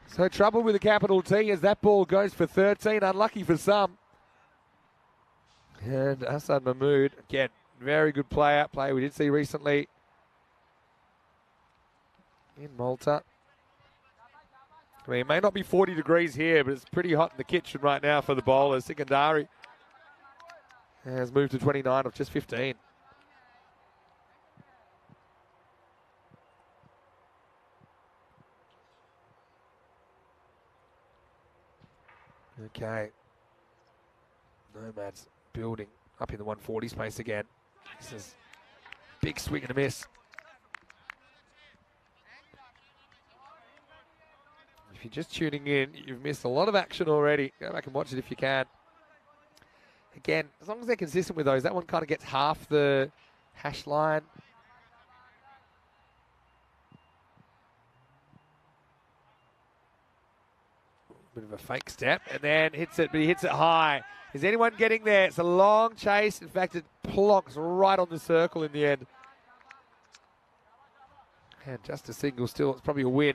So trouble with a capital T as that ball goes for 13. Unlucky for some. And Asad Mahmood, again, very good player we did see recently in Malta. I mean, it may not be 40 degrees here, but it's pretty hot in the kitchen right now for the bowlers. Sikandari has moved to 29 of just 15. Okay. Nomads building up in the 140 space again. This is big swing and a miss. If you're just tuning in, you've missed a lot of action already. Go back and watch it if you can. Again, as long as they're consistent with those, that one kind of gets half the hash line. Bit of a fake step, and then hits it, but he hits it high. Is anyone getting there? It's a long chase. In fact, it plonks right on the circle in the end. And just a single still. It's probably a win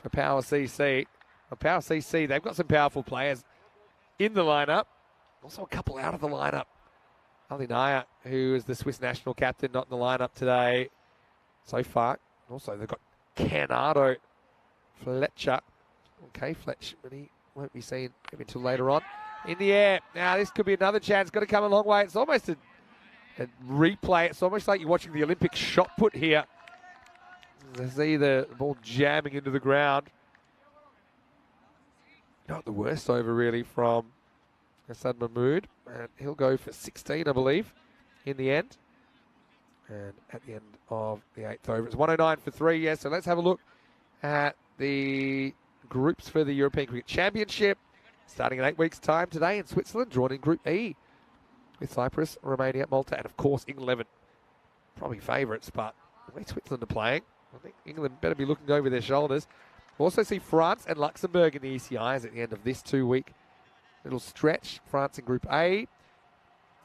for Power CC. Well, Power CC, they've got some powerful players in the lineup. Also a couple out of the lineup. Ali Naya, who is the Swiss national captain, not in the lineup today so far. Also, they've got Canado Fletcher. Okay, Fletcher, but he won't be seen maybe until later on. In the air. Now, this could be another chance. Got to come a long way. It's almost a replay. It's almost like you're watching the Olympic shot put here. I see the ball jamming into the ground. Not the worst over, really, from Asad Mahmood. And he'll go for 16, I believe, in the end. And at the end of the 8th over, it's 109 for 3. Yeah, so let's have a look at the groups for the European Cricket Championship, starting in 8 weeks' time today in Switzerland, drawn in Group E, with Cyprus, Romania, Malta, and of course England 11. Probably favourites, but the way Switzerland are playing, I think England better be looking over their shoulders. We'll also see France and Luxembourg in the ECIs at the end of this 2-week little stretch. France in Group A,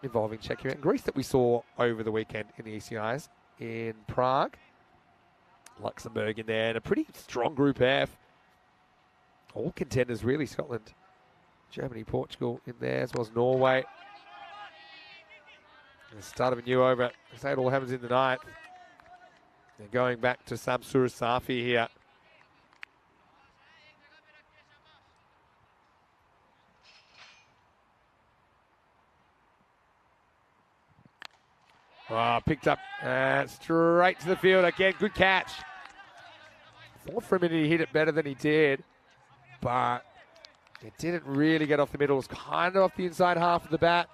involving Czechia and Greece that we saw over the weekend in the ECIs in Prague. Luxembourg in there, and a pretty strong Group F. All contenders, really. Scotland, Germany, Portugal in there, as well as Norway. The start of a new over. I say it all happens in the night. They're going back to Samsur Safi here. Oh, picked up straight to the field again. Good catch. Thought for a minute he hit it better than he did, but it didn't really get off the middle. It was kind of off the inside half of the bat.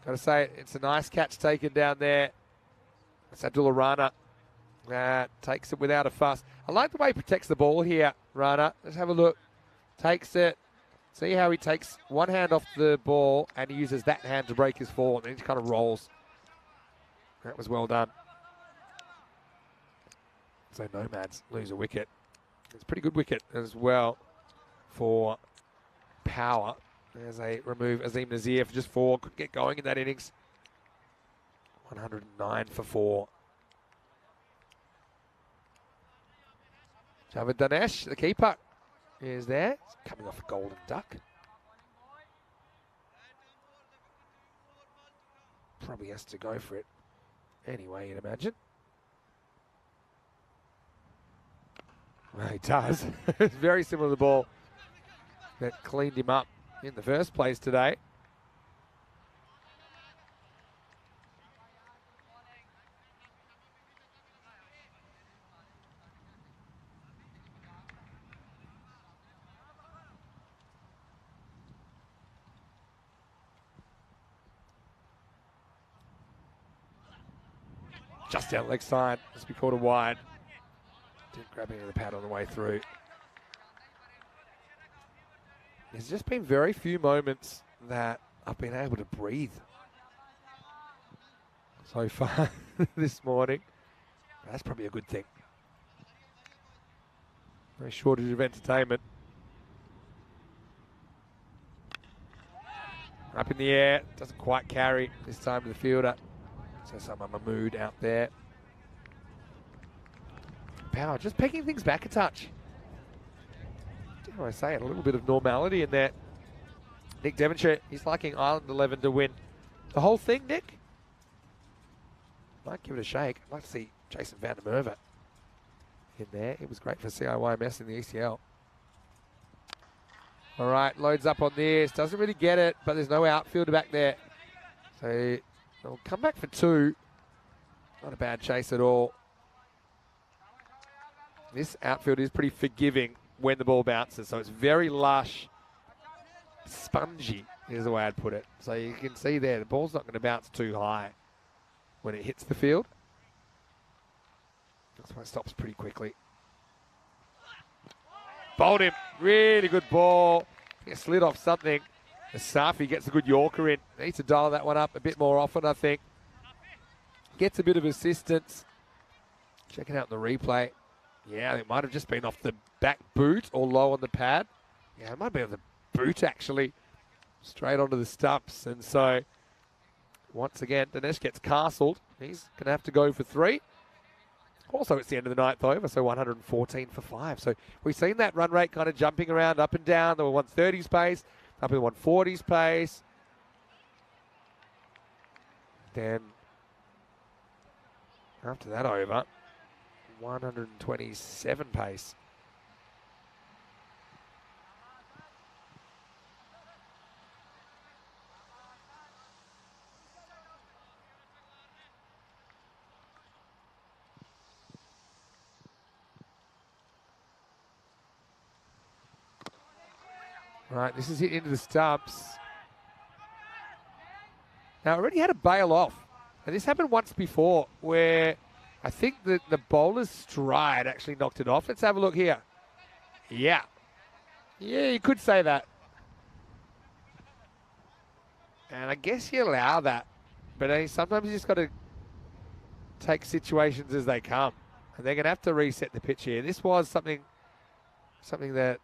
Got to say, it's a nice catch taken down there. It's Abdullah Rana. Takes it without a fuss. I like the way he protects the ball here, Rana. Let's have a look. Takes it. See how he takes one hand off the ball and he uses that hand to break his fall, and then he kind of rolls. That was well done. So Nomads lose a wicket. It's a pretty good wicket as well. for power as they remove Azim Nazir for just 4. Couldn't get going in that innings. 109 for 4. Javed Danesh, the keeper, is there. He's coming off a golden duck. Probably has to go for it anyway, you'd imagine. Well, he does. It's very similar to the ball that cleaned him up in the first place today. Just down leg side, must be called a wide. Didn't grab any of the pad on the way through. There's just been very few moments that I've been able to breathe so far this morning. That's probably a good thing. No shortage of entertainment. Up in the air, doesn't quite carry this time to the fielder. So Sama Mahmood out there. Power just picking things back a touch. Dare I say it, a little bit of normality in there. Nick Devonshire, he's liking Island 11 to win the whole thing, Nick. Might give it a shake. I'd like to see Jason Van der Merwe in there. It was great for CIYMS in the ECL. All right, loads up on this. Doesn't really get it, but there's no outfielder back there. So they'll come back for 2. Not a bad chase at all. This outfield is pretty forgiving when the ball bounces, so it's very lush, spongy is the way I'd put it. So you can see there, the ball's not going to bounce too high when it hits the field. That's why it stops pretty quickly. Bowled him, really good ball. He slid off something. Safi gets a good Yorker in. Needs to dial that one up a bit more often, I think. Gets a bit of assistance. Checking out the replay. Yeah, it might have just been off the back boot or low on the pad. Yeah, it might be on the boot, actually. Straight onto the stumps. And so, once again, Dinesh gets castled. He's going to have to go for 3. Also, it's the end of the 9th over, so 114 for 5. So, we've seen that run rate kind of jumping around up and down. The 130s pace, up in the 140s pace. Then, after that over, 127 pace. Right, this is hit into the stumps. Now, I already had a bail off. And this happened once before where I think that the bowler's stride actually knocked it off. Let's have a look here. Yeah. Yeah, you could say that. And I guess you allow that. But sometimes you just got to take situations as they come. And they're going to have to reset the pitch here. This was something that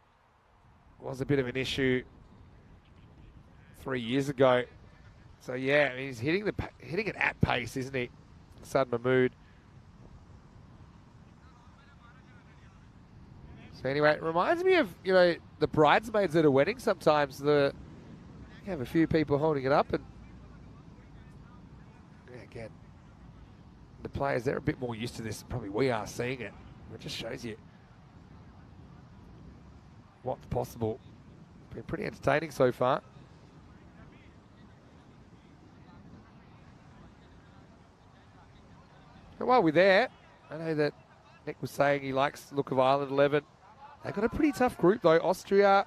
was a bit of an issue 3 years ago. So, yeah, I mean, he's hitting it at pace, isn't he? Sad Mahmood. So anyway, it reminds me of, the bridesmaids at a wedding sometimes. You have a few people holding it up and, yeah, again, the players, they're a bit more used to this than probably we are seeing it. It just shows you what's possible. Been pretty entertaining so far. And while we're there, I know that Nick was saying he likes the look of Ireland 11. They've got a pretty tough group, though. Austria,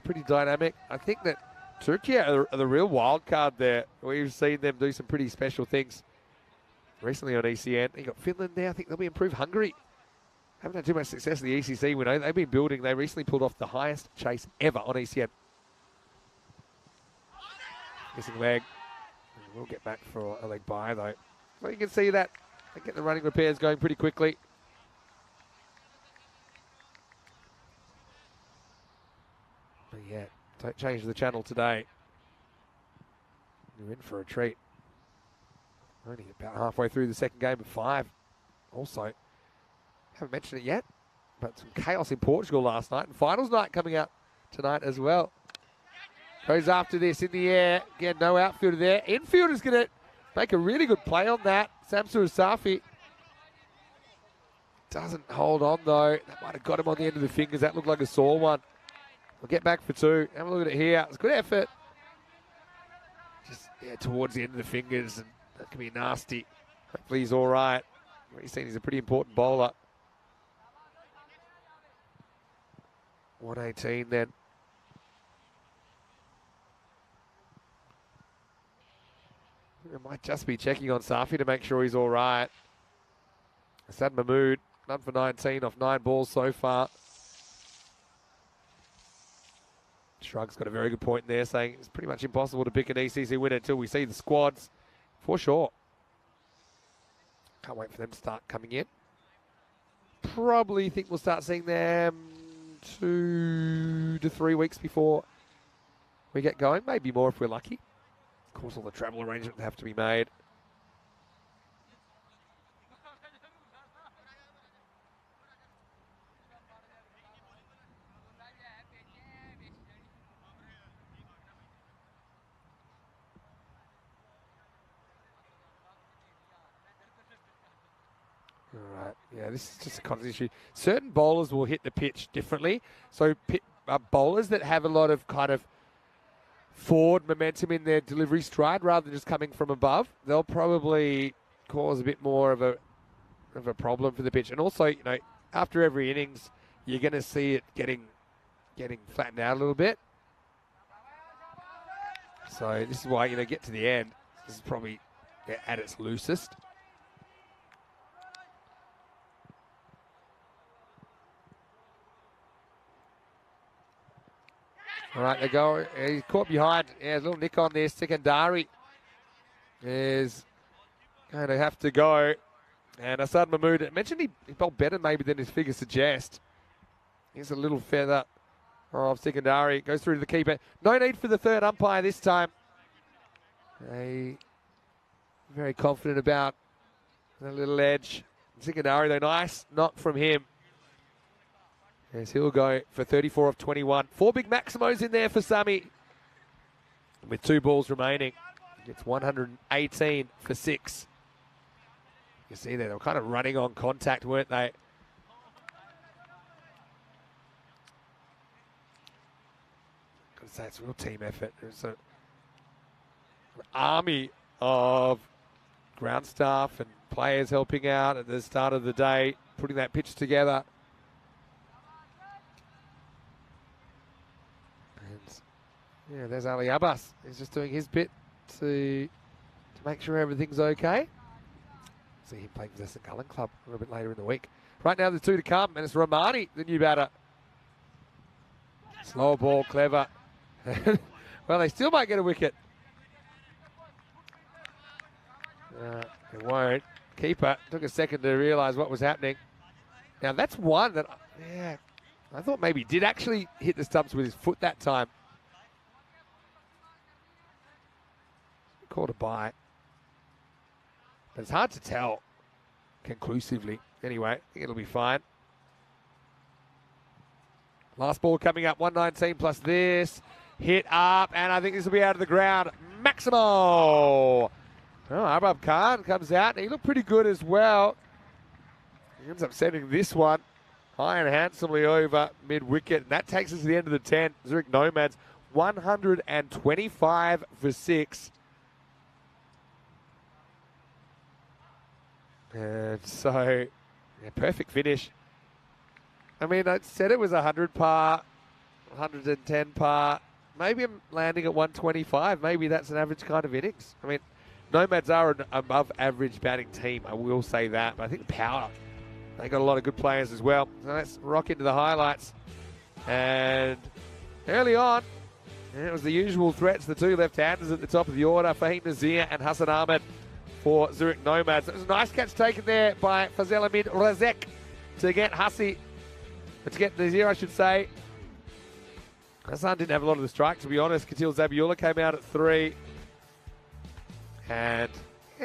pretty dynamic. I think that Turkey are the real wild card there. We've seen them do some pretty special things recently on ECN. You got Finland there. I think they'll be improved. Hungary haven't had too much success in the ECC. We know they've been building. They recently pulled off the highest chase ever on ECN. Missing leg. We'll get back for a leg by, though. So you can see that they get the running repairs going pretty quickly. Yeah, don't change the channel today. You're in for a treat. Only about halfway through the second game of 5. Also, haven't mentioned it yet, but some chaos in Portugal last night. And finals night coming up tonight as well. Goes after this in the air. Again, no outfielder there. Infielder's going to make a really good play on that. Samsur Safi doesn't hold on, though. That might have got him on the end of the fingers. That looked like a sore one. We'll get back for 2. Have a look at it here. It's a good effort. Just towards the end of the fingers, and that can be nasty. Hopefully he's all right. What you've seen, he's a pretty important bowler. 118 then. I might just be checking on Safi to make sure he's all right. Asad Mahmood, none for 19 off 9 balls so far. Shrug's got a very good point there, saying it's pretty much impossible to pick an ECC winner until we see the squads, for sure. Can't wait for them to start coming in. Probably think we'll start seeing them 2 to 3 weeks before we get going. Maybe more if we're lucky. Of course, all the travel arrangements have to be made. All right, yeah, this is just a constant issue. Certain bowlers will hit the pitch differently. So bowlers that have a lot of kind of forward momentum in their delivery stride rather than just coming from above, they'll probably cause a bit more of a problem for the pitch. And also, you know, after every innings, you're going to see it getting flattened out a little bit. So this is why, you know, get to the end, this is probably at its loosest. All right, they go. He's caught behind. Yeah, a little nick on there. Sikandari is going to have to go. And Asad Mahmood, I mentioned he bowled better maybe than his figures suggest. Here's a little feather of Sikandari. Goes through to the keeper. No need for the third umpire this time. Very confident about the little edge. Sikandari, though, nice knock from him. As he'll go for 34 of 21. 4 big maximos in there for Sami. With 2 balls remaining. Gets 118 for 6. You see there, they were kind of running on contact, weren't they? Gotta say, it's a real team effort. There's an army of ground staff and players helping out at the start of the day, putting that pitch together. Yeah, there's Ali Abbas. He's just doing his bit to make sure everything's okay. See him playing for the St. Gallen Club a little bit later in the week. Right now, there's 2 to come, and it's Romani, the new batter. Slower ball, clever. Well, they still might get a wicket. It won't. Keeper took a second to realise what was happening. Now, that's one that, I thought maybe did actually hit the stumps with his foot that time. Called a bite. But it's hard to tell conclusively. Anyway, I think it'll be fine. Last ball coming up, 119 plus this. Hit up, and I think this will be out of the ground. Maximo! Oh, Arbab Khan comes out, and he looked pretty good as well. He ends up sending this one high and handsomely over mid-wicket, and that takes us to the end of the 10. Zurich Nomads, 125 for 6. And so, perfect finish. I mean, I said it was 100 par, 110 par. Maybe I'm landing at 125. Maybe that's an average kind of innings. I mean, Nomads are an above average batting team, I will say that. But I think the power, they got a lot of good players as well. So let's rock into the highlights. And early on, it was the usual threats, the 2 left-handers at the top of the order, Fahim Nazir and Hassan Ahmed for Zurich Nomads. It was a nice catch taken there by Fazel Ahmed Razek to get Hassi, to get Nazir, I should say. Hassan didn't have a lot of the strike, to be honest. Katil Zabiula came out at 3. And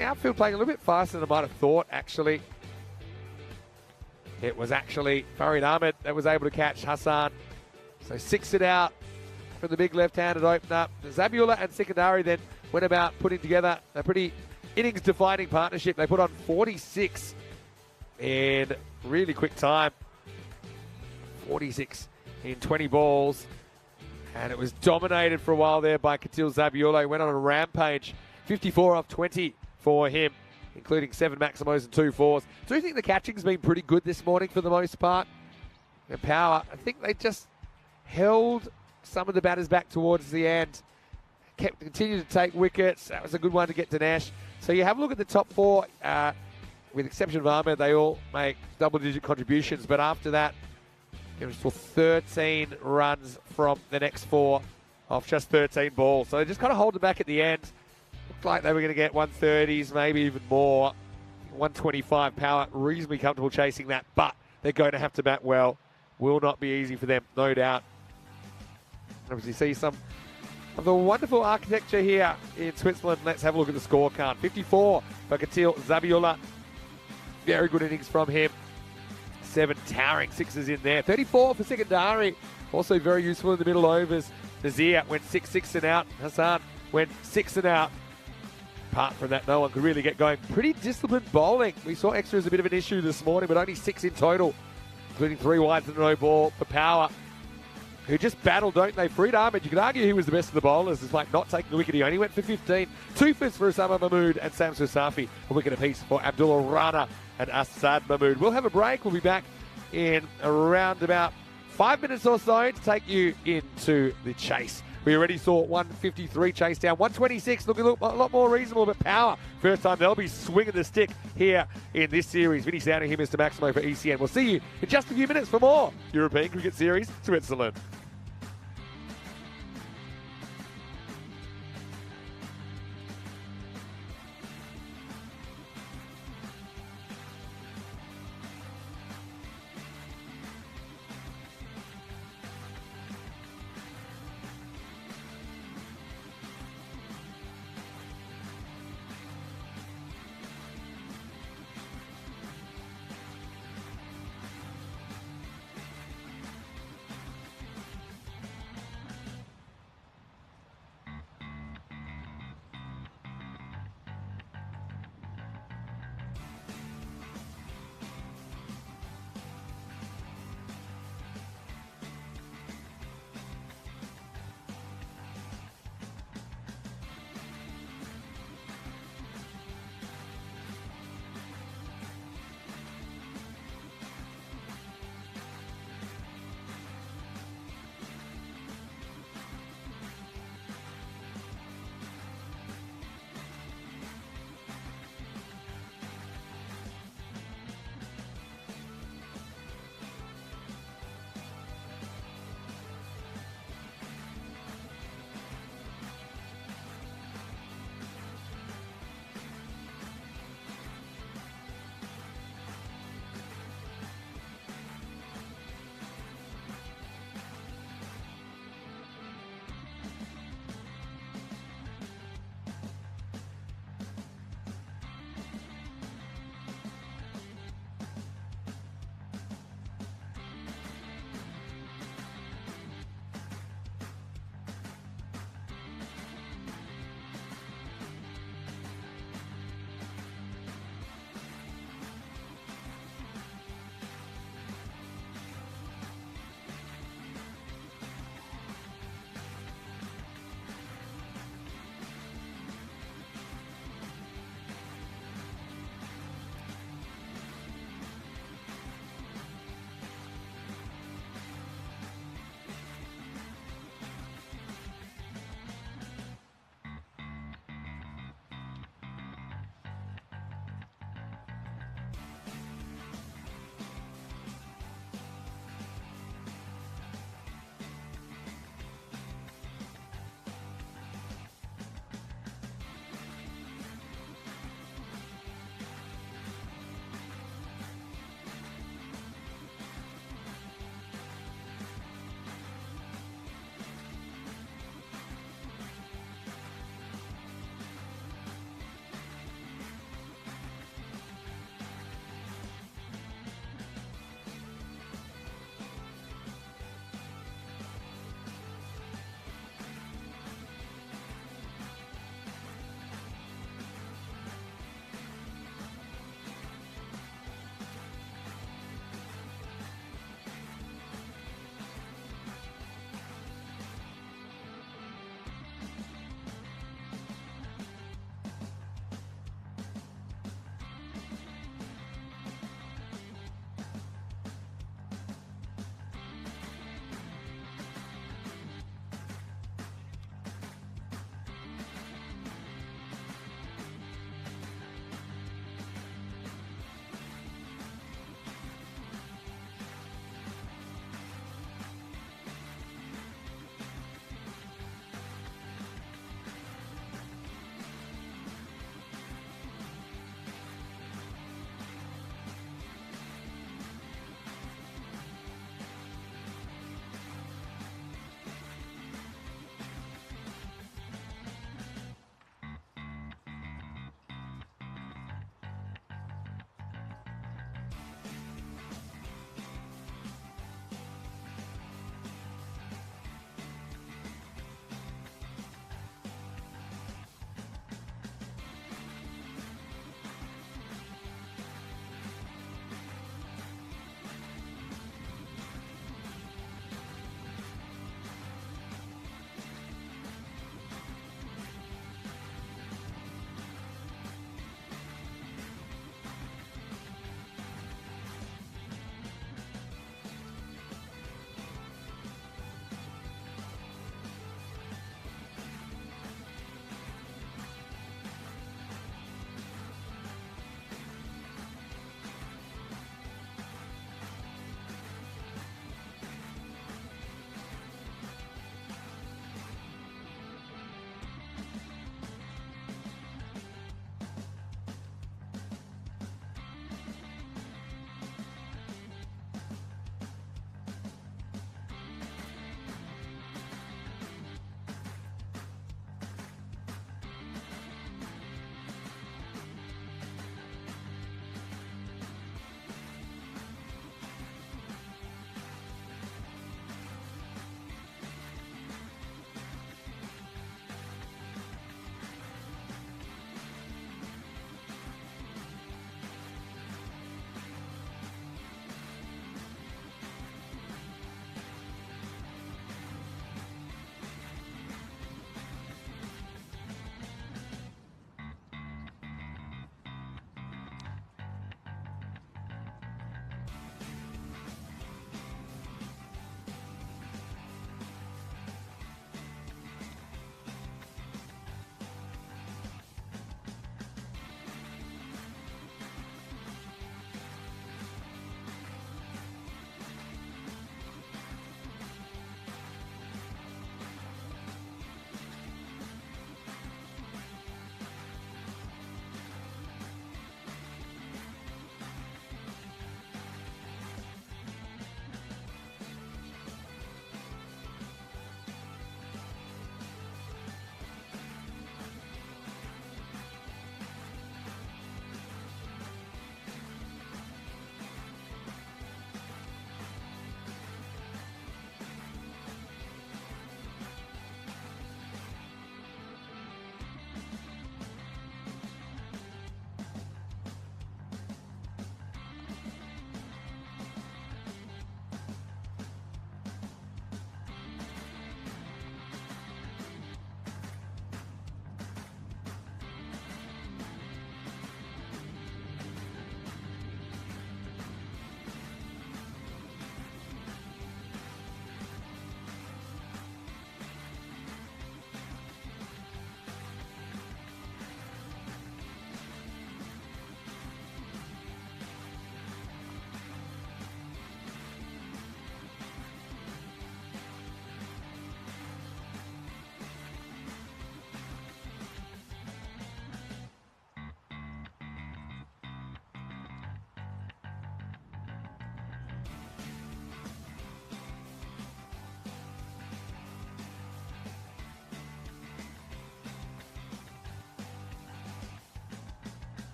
outfield playing a little bit faster than I might have thought, actually. It was actually Farid Ahmed that was able to catch Hassan. So 6 it out from the big left-handed opener. Zabiula and Sikandari then went about putting together a pretty innings-defining partnership. They put on 46 in really quick time. 46 in 20 balls. And it was dominated for a while there by Katil Zabiula. He went on a rampage. 54 off 20 for him, including 7 Maximos and 2 4s. Do you think the catching's been pretty good this morning for the most part? And Power, I think they just held some of the batters back towards the end. Continued to take wickets. That was a good one to get Dinesh. So you have a look at the top 4. With the exception of Ahmed, they all make double-digit contributions. But after that, it was for 13 runs from the next 4 off just 13 balls. So they just kind of hold it back at the end. Looked like they were going to get 130s, maybe even more. 125 Power, reasonably comfortable chasing that, but they're going to have to bat well. Will not be easy for them, no doubt. Obviously see some of the wonderful architecture here in Switzerland. Let's have a look at the scorecard. 54 for Katil Zabiula. Very good innings from him. 7 towering sixes in there. 34 for Sikandari. Also very useful in the middle overs. Nazir went 6 and out. Hassan went 6 and out. Apart from that, no one could really get going. Pretty disciplined bowling. We saw extra as a bit of an issue this morning, but only 6 in total, including 3 wides and no ball for Power, who just battled, don't they? Farid Ahmed, you could argue he was the best of the bowlers, despite not taking the wicket. He only went for 15. 2 fifths for Osama Mahmood and Sam Susafi. A wicket apiece for Abdullah Rana and Assad Mahmood. We'll have a break. We'll be back in around about 5 minutes or so to take you into the chase. We already saw 153 chase down. 126 looking a lot more reasonable, but Power, first time they'll be swinging the stick here in this series. Vinny Sound here, Mr. Maximo for ECN. We'll see you in just a few minutes for more European Cricket Series, Switzerland.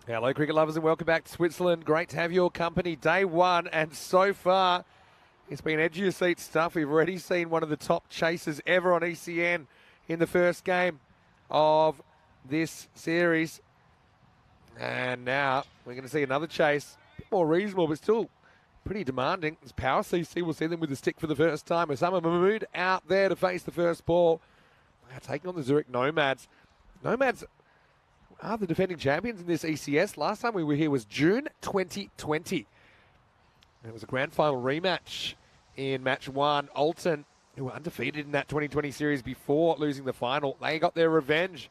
Hello, cricket lovers, and welcome back to Switzerland. Great to have your company. Day one, and so far, it's been edge of your seat stuff. We've already seen one of the top chasers ever on ECN in the first game of this series. And now we're going to see another chase. A bit more reasonable, but still pretty demanding. It's Power CC will see them with the stick for the first time. Osama Mahmood out there to face the first ball. They're taking on the Zurich Nomads. Nomads are the defending champions in this ECS. Last time we were here was June 2020. It was a grand final rematch in match one. Olten, who were undefeated in that 2020 series before losing the final, they got their revenge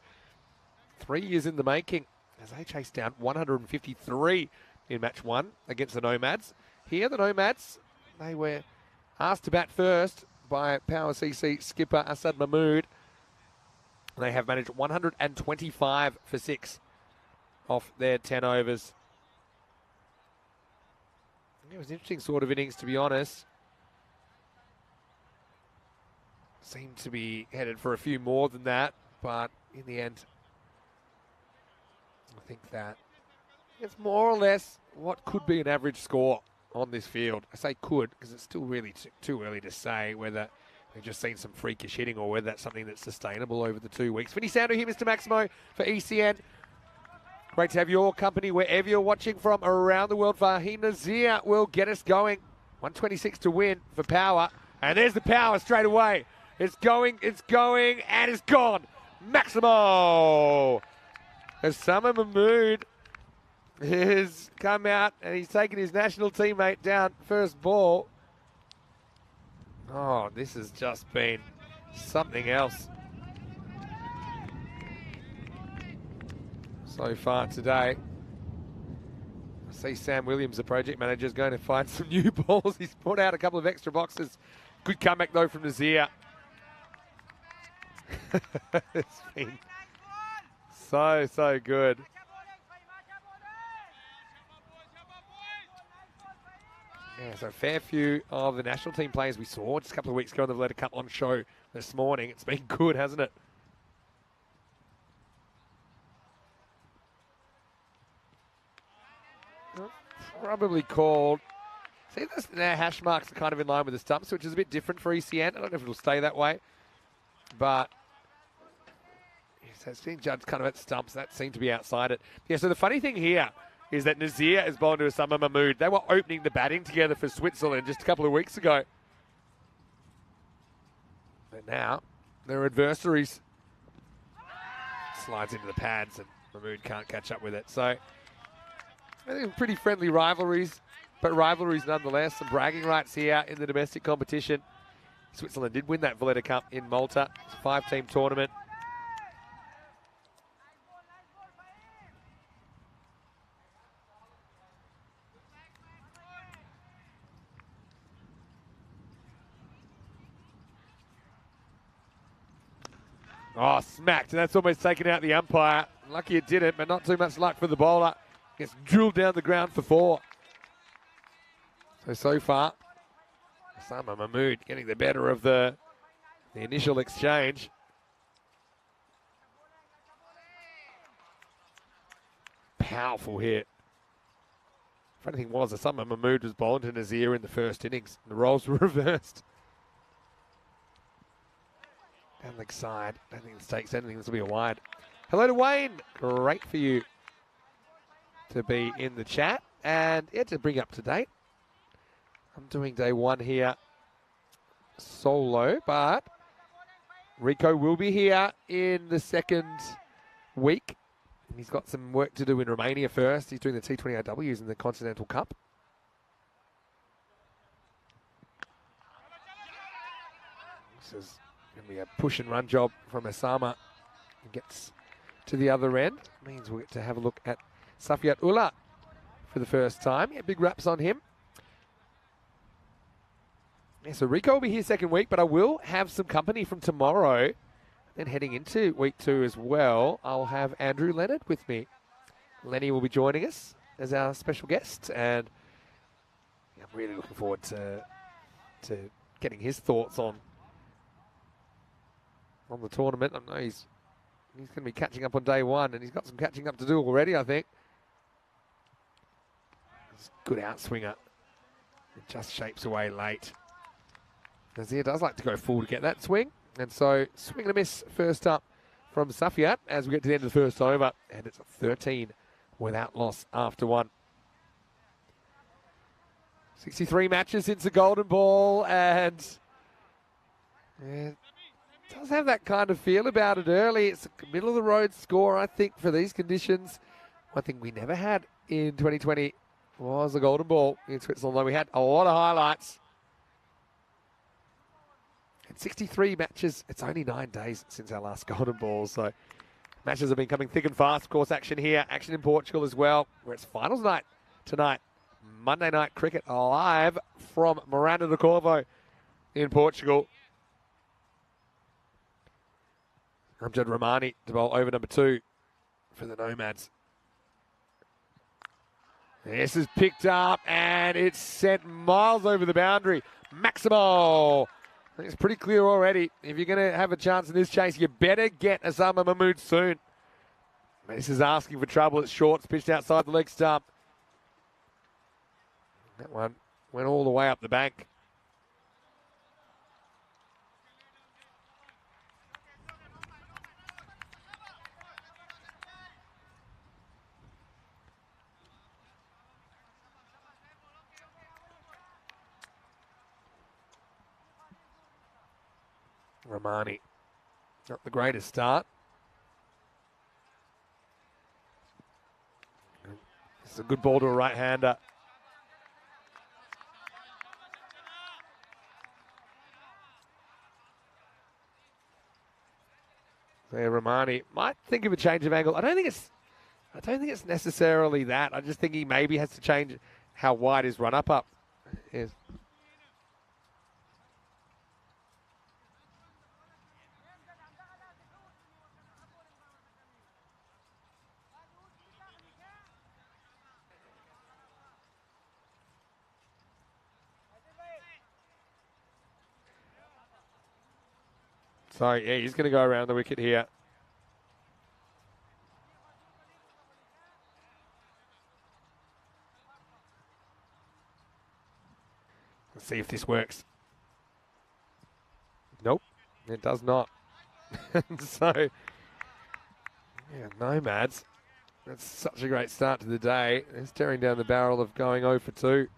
3 years in the making as they chased down 153 in match one against the Nomads. Here, the Nomads, they were asked to bat first by Power CC skipper Asad Mahmood. They have managed 125 for 6 off their 10 overs. It was an interesting sort of innings, to be honest. Seemed to be headed for a few more than that, but in the end, I think that it's more or less what could be an average score on this field. I say could because it's still really too early to say whether we've just seen some freakish hitting or whether that's something that's sustainable over the 2 weeks. Vinny Sando here, Mr. Maximo for ECN. Great to have your company wherever you're watching from around the world. Fahim Nazir will get us going. 126 to win for Power. And there's the Power straight away. It's going, and it's gone. Maximo! Osama Mahmood has come out and he's taken his national teammate down first ball. Oh, this has just been something else so far today. I see Sam Williams, the project manager, is going to find some new balls. He's put out a couple of extra boxes. Good comeback, though, from Nazir. It's been so good. Yeah, so a fair few of the national team players we saw just a couple of weeks ago on the Buildup Cup on show this morning. It's been good, hasn't it? Probably called. See, their hash marks are kind of in line with the stumps, which is a bit different for ECN. I don't know if it'll stay that way, but so it's being judged kind of at stumps. That seemed to be outside it. Yeah, so the funny thing here is that Nazir is bowling to Osama Mahmood. They were opening the batting together for Switzerland just a couple of weeks ago. But now, their adversaries slides into the pads and Mahmood can't catch up with it. So, I think pretty friendly rivalries, but rivalries nonetheless. Some bragging rights here in the domestic competition. Switzerland did win that Buildup Cup in Malta. It's a 5-team tournament. Oh, smacked, and that's almost taken out the umpire. Lucky it didn't, but not too much luck for the bowler. Gets drilled down the ground for 4. So far, Osama Mahmood getting the better of the initial exchange. Powerful hit. Funny thing was, Osama Mahmood was bowling to Nazir in the first innings. The roles were reversed. Down leg side. Don't think this takes anything. This will be a wide. Hello to Wayne. Great for you to be in the chat. And yeah, to bring up to date, I'm doing day one here solo, but Rico will be here in the second week. He's got some work to do in Romania first. He's doing the T20 IWs in the Continental Cup. This is going to be a push and run job from Osama. He gets to the other end. Means we'll get to have a look at Safiat Ullah for the first time. Yeah, big raps on him. Yeah, so Rico will be here second week, but I will have some company from tomorrow. Then heading into week 2 as well, I'll have Andrew Leonard with me. Lenny will be joining us as our special guest, and yeah, I'm really looking forward to getting his thoughts on the tournament. I know he's going to be catching up on day one, and he's got some catching up to do already, I think. Good outswinger. It just shapes away late. Nazir does like to go full to get that swing. And so swing and a miss first up from Safiat as we get to the end of the first over. And it's 13 without loss after one. 63 matches since the golden ball, and it does have that kind of feel about it early. It's a middle of the road score, I think, for these conditions. One thing we never had in 2020 was the golden ball in Switzerland, though we had a lot of highlights. And 63 matches, it's only 9 days since our last golden ball, so matches have been coming thick and fast. Of course, action here, action in Portugal as well, where it's finals night tonight. Monday night cricket live from Miranda de Corvo in Portugal. Amjad Rahmani to bowl over number 2 for the Nomads. This is picked up and it's sent miles over the boundary. Maximo. I think it's pretty clear already. If you're going to have a chance in this chase, you better get Osama Mahmood soon. This is asking for trouble. It's short, it's pitched outside the leg stump. That one went all the way up the bank. Rahmani, not the greatest start. It's a good ball to a right-hander. There, Rahmani might think of a change of angle. I don't think it's necessarily that. I just think he maybe has to change how wide his run up is. So, yeah, he's going to go around the wicket here. Let's see if this works. Nope, it does not. So, yeah, Nomads. That's such a great start to the day. They're staring down the barrel of going 0 for 2.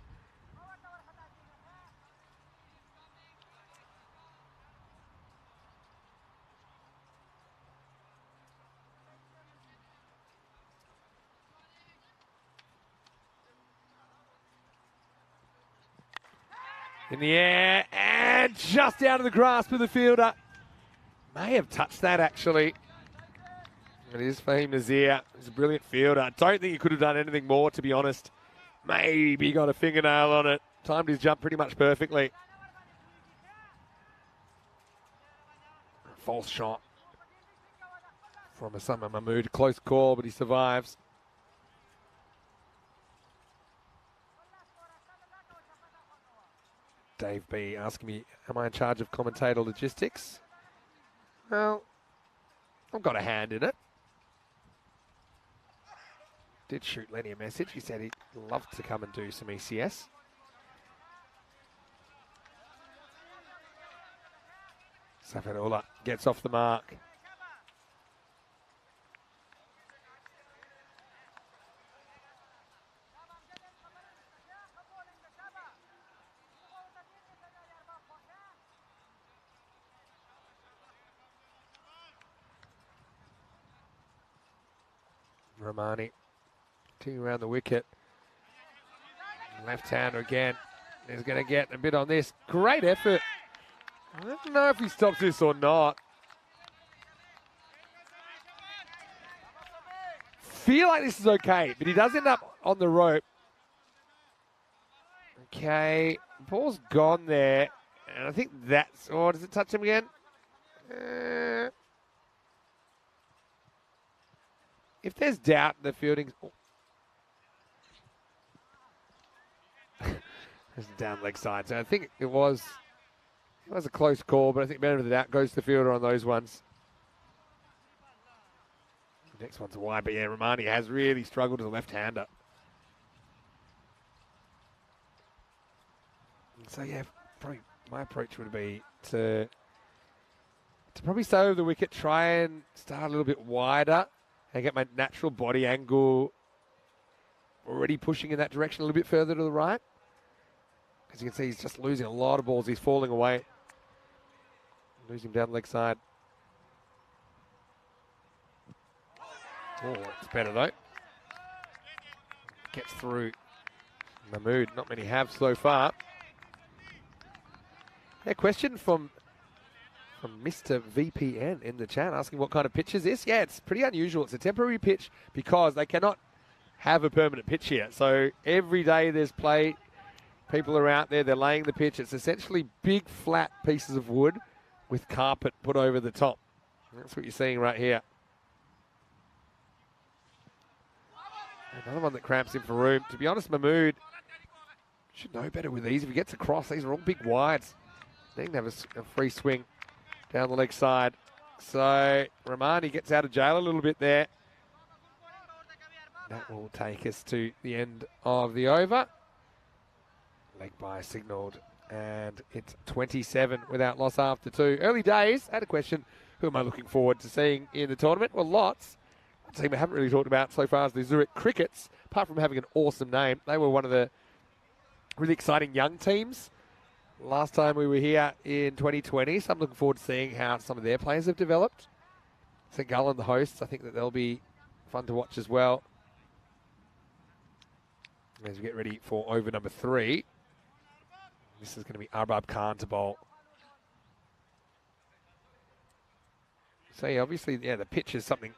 In the air, and just out of the grasp of the fielder. May have touched that, actually. It is Fahim Nazir. He's a brilliant fielder. I don't think he could have done anything more, to be honest. Maybe got a fingernail on it. Timed his jump pretty much perfectly. False shot from Osama Mahmood. Close call, but he survives. Dave B asking me, am I in charge of commentator logistics? Well, I've got a hand in it. Did shoot Lenny a message. He said he'd love to come and do some ECS. Safarullah gets off the mark. Rahmani, teeing around the wicket. Left-hander again. He's going to get a bit on this. Great effort. I don't know if he stops this or not. Feel like this is okay, but he does end up on the rope. Okay, ball's gone there. And I think that's... Oh, does it touch him again? If there's doubt in the fielding... Oh. It's down leg side. So I think it was a close call, but I think benefit of the doubt goes to the fielder on those ones. The next one's wide, but yeah, Rahmani has really struggled as a left-hander. So yeah, probably my approach would be to probably stay over the wicket, try and start a little bit wider and get my natural body angle already pushing in that direction a little bit further to the right. As you can see, he's just losing a lot of balls. He's falling away. Losing down the leg side. Oh, it's better though. Gets through Mahmood. Not many have so far. Yeah, question from Mr. VPN in the chat asking what kind of pitch is this? Yeah, it's pretty unusual. It's a temporary pitch because they cannot have a permanent pitch here. So every day there's play. People are out there, they're laying the pitch. It's essentially big flat pieces of wood with carpet put over the top. That's what you're seeing right here. Another one that cramps in for room. To be honest, Mahmood should know better with these. If he gets across, these are all big wides. They can have a free swing down the leg side. So Ramani gets out of jail a little bit there. That will take us to the end of the over. Leg by signalled, and it's 27 without loss after 2. Early days. I had a question, who am I looking forward to seeing in the tournament? Well, lots. One team I haven't really talked about so far is the Zurich Crickets. Apart from having an awesome name, they were one of the really exciting young teams last time we were here in 2020. So I'm looking forward to seeing how some of their players have developed. St. Gallen, the hosts, I think that they'll be fun to watch as well. As we get ready for over number 3. This is going to be Arbab Khan to bowl. So yeah, obviously, yeah, the pitch is something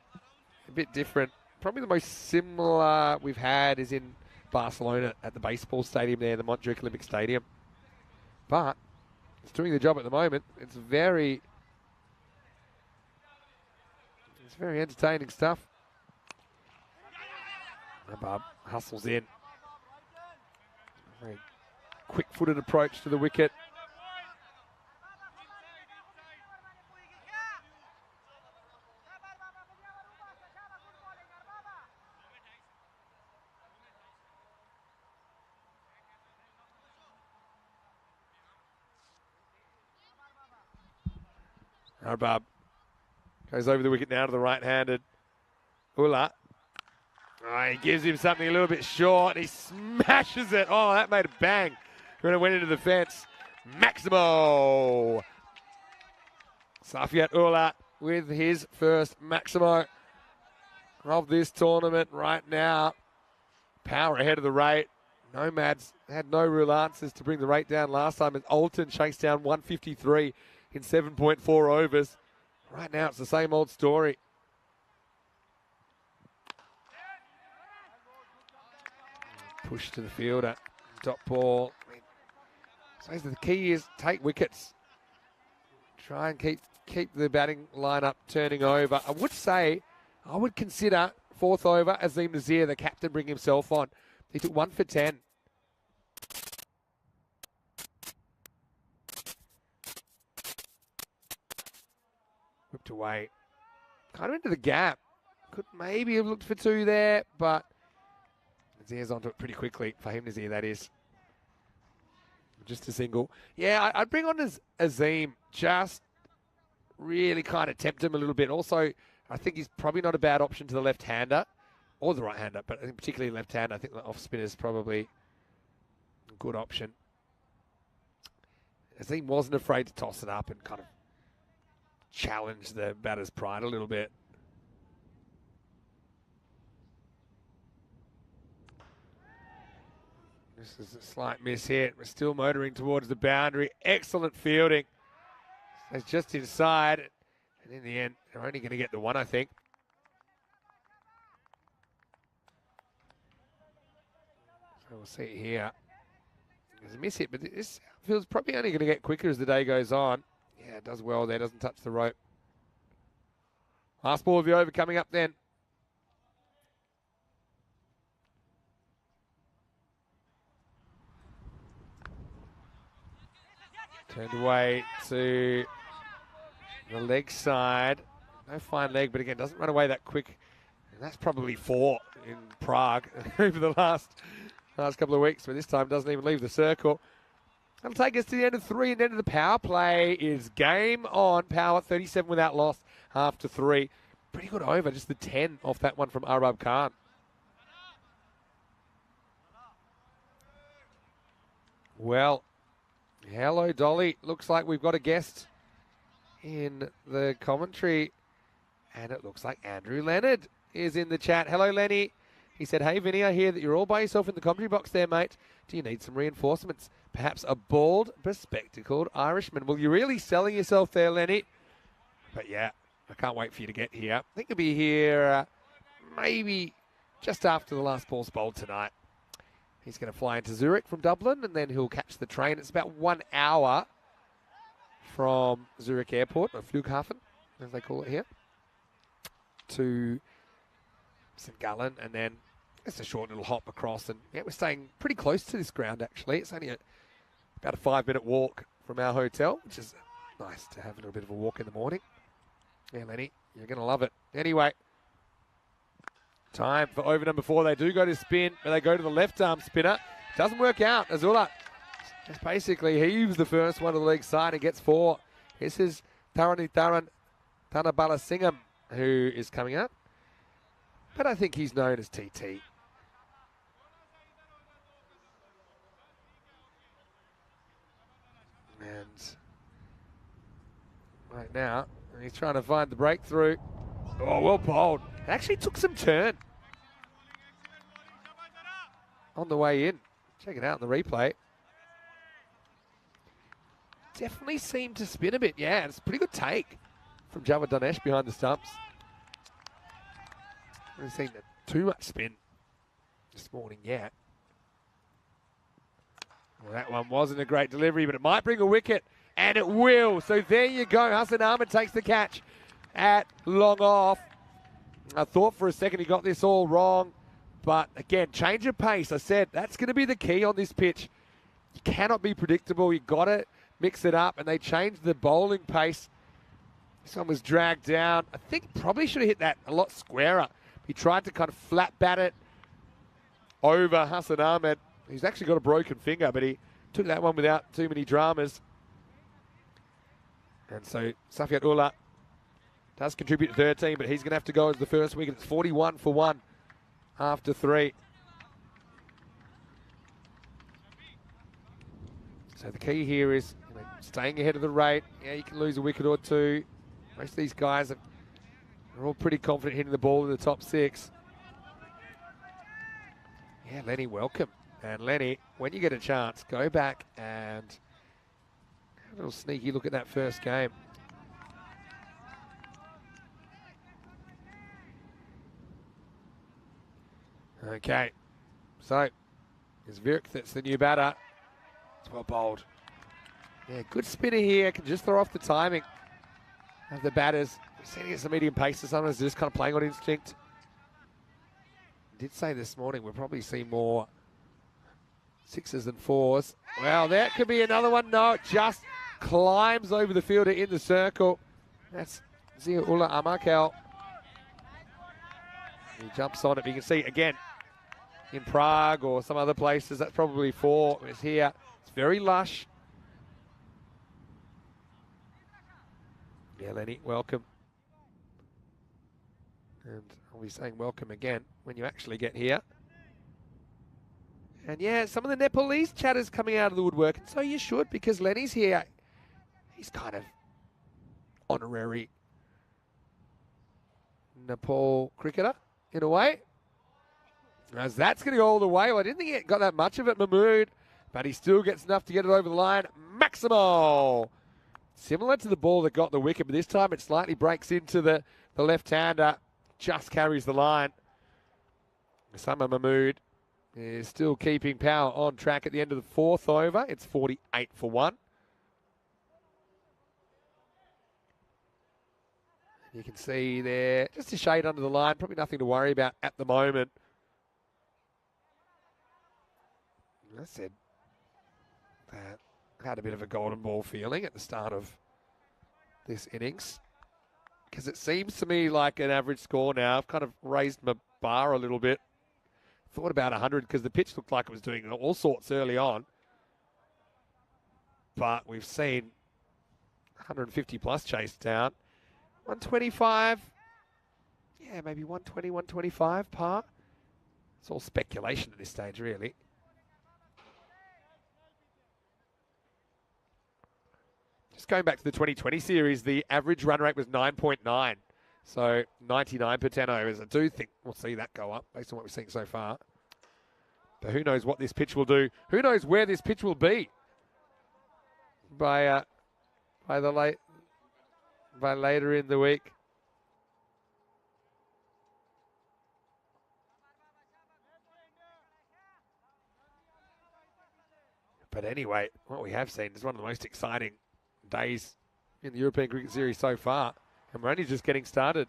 a bit different. Probably the most similar we've had is in Barcelona at the baseball stadium there, the Montjuic Olympic Stadium. But it's doing the job at the moment. It's very entertaining stuff. Arbab hustles in. Very quick-footed approach to the wicket. Arbab goes over the wicket now to the right-handed Ullah. Oh, he gives him something a little bit short. He smashes it. Oh, that made a bang. When it went into the fence. Maximo. Safiat Ullah with his first Maximo of this tournament right now. Power ahead of the rate. Nomads had no real answers to bring the rate down last time as Olten chased down 153 in 7.4 overs. Right now it's the same old story. Push to the fielder. Dot ball. So the key is take wickets. Try and keep the batting lineup turning over. I would say, I would consider 4th over Azim Nazir, the captain, bring himself on. He took 1 for 10. Whipped away. Kind of into the gap. Could maybe have looked for 2 there, but Nazir's onto it pretty quickly. For him, Nazir, that is. Just a single. Yeah, I'd bring on Azim. Just really kind of tempt him a little bit. Also, I think he's probably not a bad option to the left-hander or the right-hander, but I think particularly left-hander. I think the off-spinner is probably a good option. Azim wasn't afraid to toss it up and kind of challenge the batter's pride a little bit. This is a slight miss hit. We're still motoring towards the boundary. Excellent fielding. It's just inside. And in the end, they're only going to get the 1, I think. So we'll see here. There's a miss hit, but this feels probably only going to get quicker as the day goes on. Yeah, it does well there. Doesn't touch the rope. Last ball of the over coming up then. Turned away to the leg side. No fine leg, but again, doesn't run away that quick. And that's probably 4 in Prague over the last couple of weeks, but this time doesn't even leave the circle. That'll take us to the end of 3, and the end of the power play is game on. Power 37 without loss after 3. Pretty good over, just the 10 off that one from Arab Khan. Well, hello, Dolly. Looks like we've got a guest in the commentary, and it looks like Andrew Leonard is in the chat. Hello, Lenny. He said, hey, Vinny, I hear that you're all by yourself in the commentary box there, mate. Do you need some reinforcements? Perhaps a bald, bespectacled Irishman. Well, you're really selling yourself there, Lenny. But, yeah, I can't wait for you to get here. I think you'll be here maybe just after the last ball's bowled tonight. He's going to fly into Zurich from Dublin, and then he'll catch the train. It's about 1 hour from Zurich Airport, or Flughafen, as they call it here, to St. Gallen, and then it's a short little hop across. And yeah, we're staying pretty close to this ground, actually. It's only about a 5-minute walk from our hotel, which is nice to have a little bit of a walk in the morning. Yeah, Lenny, you're going to love it. Anyway, time for over number 4. They do go to spin, but they go to the left arm spinner. Doesn't work out. Azula just basically heaves the first one to the leg side and gets 4. This is Thanabala Singham, who is coming up. But I think he's known as TT. And right now, he's trying to find the breakthrough. Oh, well bowled. It actually took some turn on the way in. Check it out in the replay. Definitely seemed to spin a bit. Yeah, it's a pretty good take from Java Danesh behind the stumps. I haven't seen too much spin this morning yet. Well, that one wasn't a great delivery, but it might bring a wicket, and it will. So there you go. Hassan Ahmed takes the catch at long off. I thought for a second he got this all wrong, but again, change of pace. I said that's going to be the key on this pitch. You cannot be predictable. You got to mix it up, and they changed the bowling pace. This one was dragged down. I think probably should have hit that a lot squarer. He tried to kind of flat bat it over Hassan Ahmed. He's actually got a broken finger, but he took that one without too many dramas. And so Safiat Ullah does contribute to 13, but he's going to have to go as the first wicket. It's 41 for 1 after 3. So the key here is staying ahead of the rate. Yeah, you can lose a wicket or 2. Most of these guys are all pretty confident hitting the ball in the top 6. Yeah, Lenny, welcome. And Lenny, when you get a chance, go back and have a little sneaky look at that first game. Okay, so it's Virk that's the new batter. It's well bowled. Yeah, good spinner here. Can just throw off the timing of the batters. Sending it some medium pace to sometimes just kind of playing on instinct. Did say this morning we'll probably see more 6s than 4s. Well, that could be another one. No, it just climbs over the fielder in the circle. That's Zia-Ullah Amakel. He jumps on it. But you can see again in Prague or some other places, that's probably 4. It's here. It's very lush. Yeah, Lenny, welcome. And I'll be saying welcome again when you actually get here. And yeah, some of the Nepalese chatters coming out of the woodwork. And so you should, because Lenny's here. He's kind of honorary Nepal cricketer in a way. As that's going to go all the way. Well, I didn't think he got that much of it, Mahmood. But he still gets enough to get it over the line. Maximal! Similar to the ball that got the wicket, but this time it slightly breaks into the left-hander. Just carries the line. Osama Mahmood is still keeping power on track at the end of the 4th over. It's 48 for 1. You can see there, just a shade under the line. Probably nothing to worry about at the moment. I said that I had a bit of a golden ball feeling at the start of this innings, because it seems to me like an average score now. I've kind of raised my bar a little bit. Thought about 100 because the pitch looked like it was doing all sorts early on. but we've seen 150 plus chase down. 125. Yeah, maybe 120, 125 par. It's all speculation at this stage, really. Just going back to the 2020 series, the average run rate was 9.9. So 99 per 10 overs. I do think we'll see that go up based on what we've seen so far. But who knows what this pitch will do? Who knows where this pitch will be by later in the week. But anyway, what we have seen is one of the most exciting days in the European Cricket Series so far. And we're only just getting started.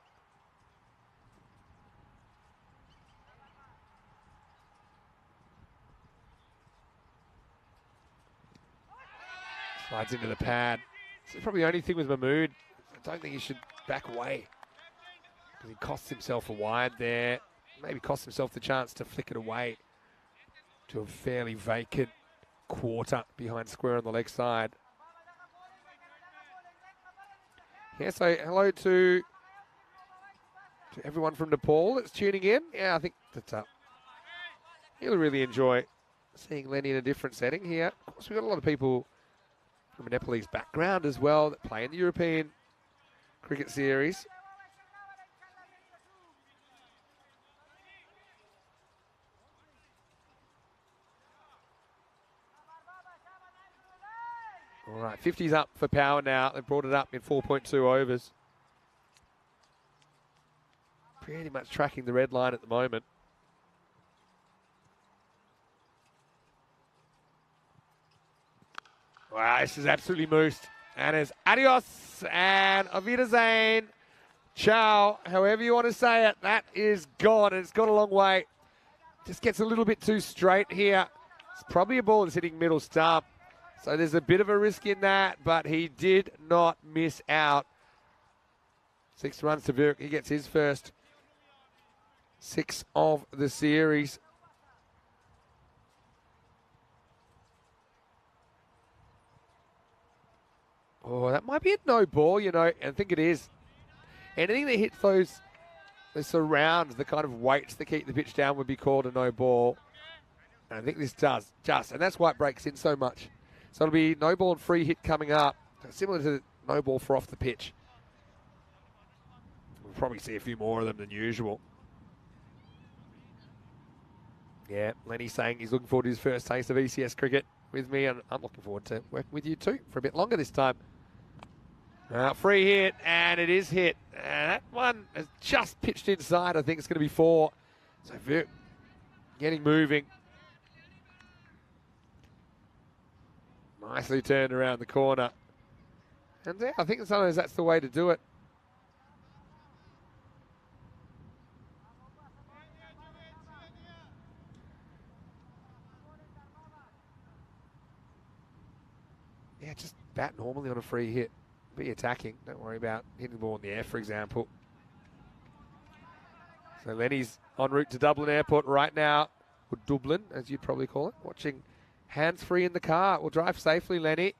Slides into the pad. This is probably the only thing with Mahmood. I don't think he should back away, because he costs himself a wide there. Maybe costs himself the chance to flick it away to a fairly vacant quarter behind square on the leg side. Yeah, so hello to everyone from Nepal that's tuning in. Yeah, I think that you'll really enjoy seeing Lenny in a different setting here. Of course, we've got a lot of people from a Nepalese background as well that play in the European Cricket Series. All right, 50's up for Power now. They've brought it up in 4.2 overs. Pretty much tracking the red line at the moment. Wow, this is absolutely moosed. And it's adios and auf Wiedersehen. Ciao, however you want to say it. That is gone, and it's gone a long way. Just gets a little bit too straight here. It's probably a ball that's hitting middle stump. So there's a bit of a risk in that, but he did not miss out. 6 runs to Virk. He gets his first 6 of the series. Oh, that might be a no ball, you know. I think it is. Anything that hits those surrounds, the kind of weights that keep the pitch down, would be called a no ball. And I think this does, and that's why it breaks in so much. So it'll be no ball and free hit coming up, similar to no ball for off the pitch. We'll probably see a few more of them than usual. Yeah, Lenny's saying he's looking forward to his first taste of ECS cricket with me, and I'm looking forward to working with you too for a bit longer this time. Free hit, and it is hit. And that one has just pitched inside. I think it's going to be 4. So Virk getting moving. Nicely turned around the corner. And yeah, I think sometimes that's the way to do it. Yeah, just bat normally on a free hit. Be attacking. Don't worry about hitting the ball in the air, for example. So Lenny's en route to Dublin Airport right now, or Dublin, as you'd probably call it, watching hands-free in the car. We'll drive safely, Lenny.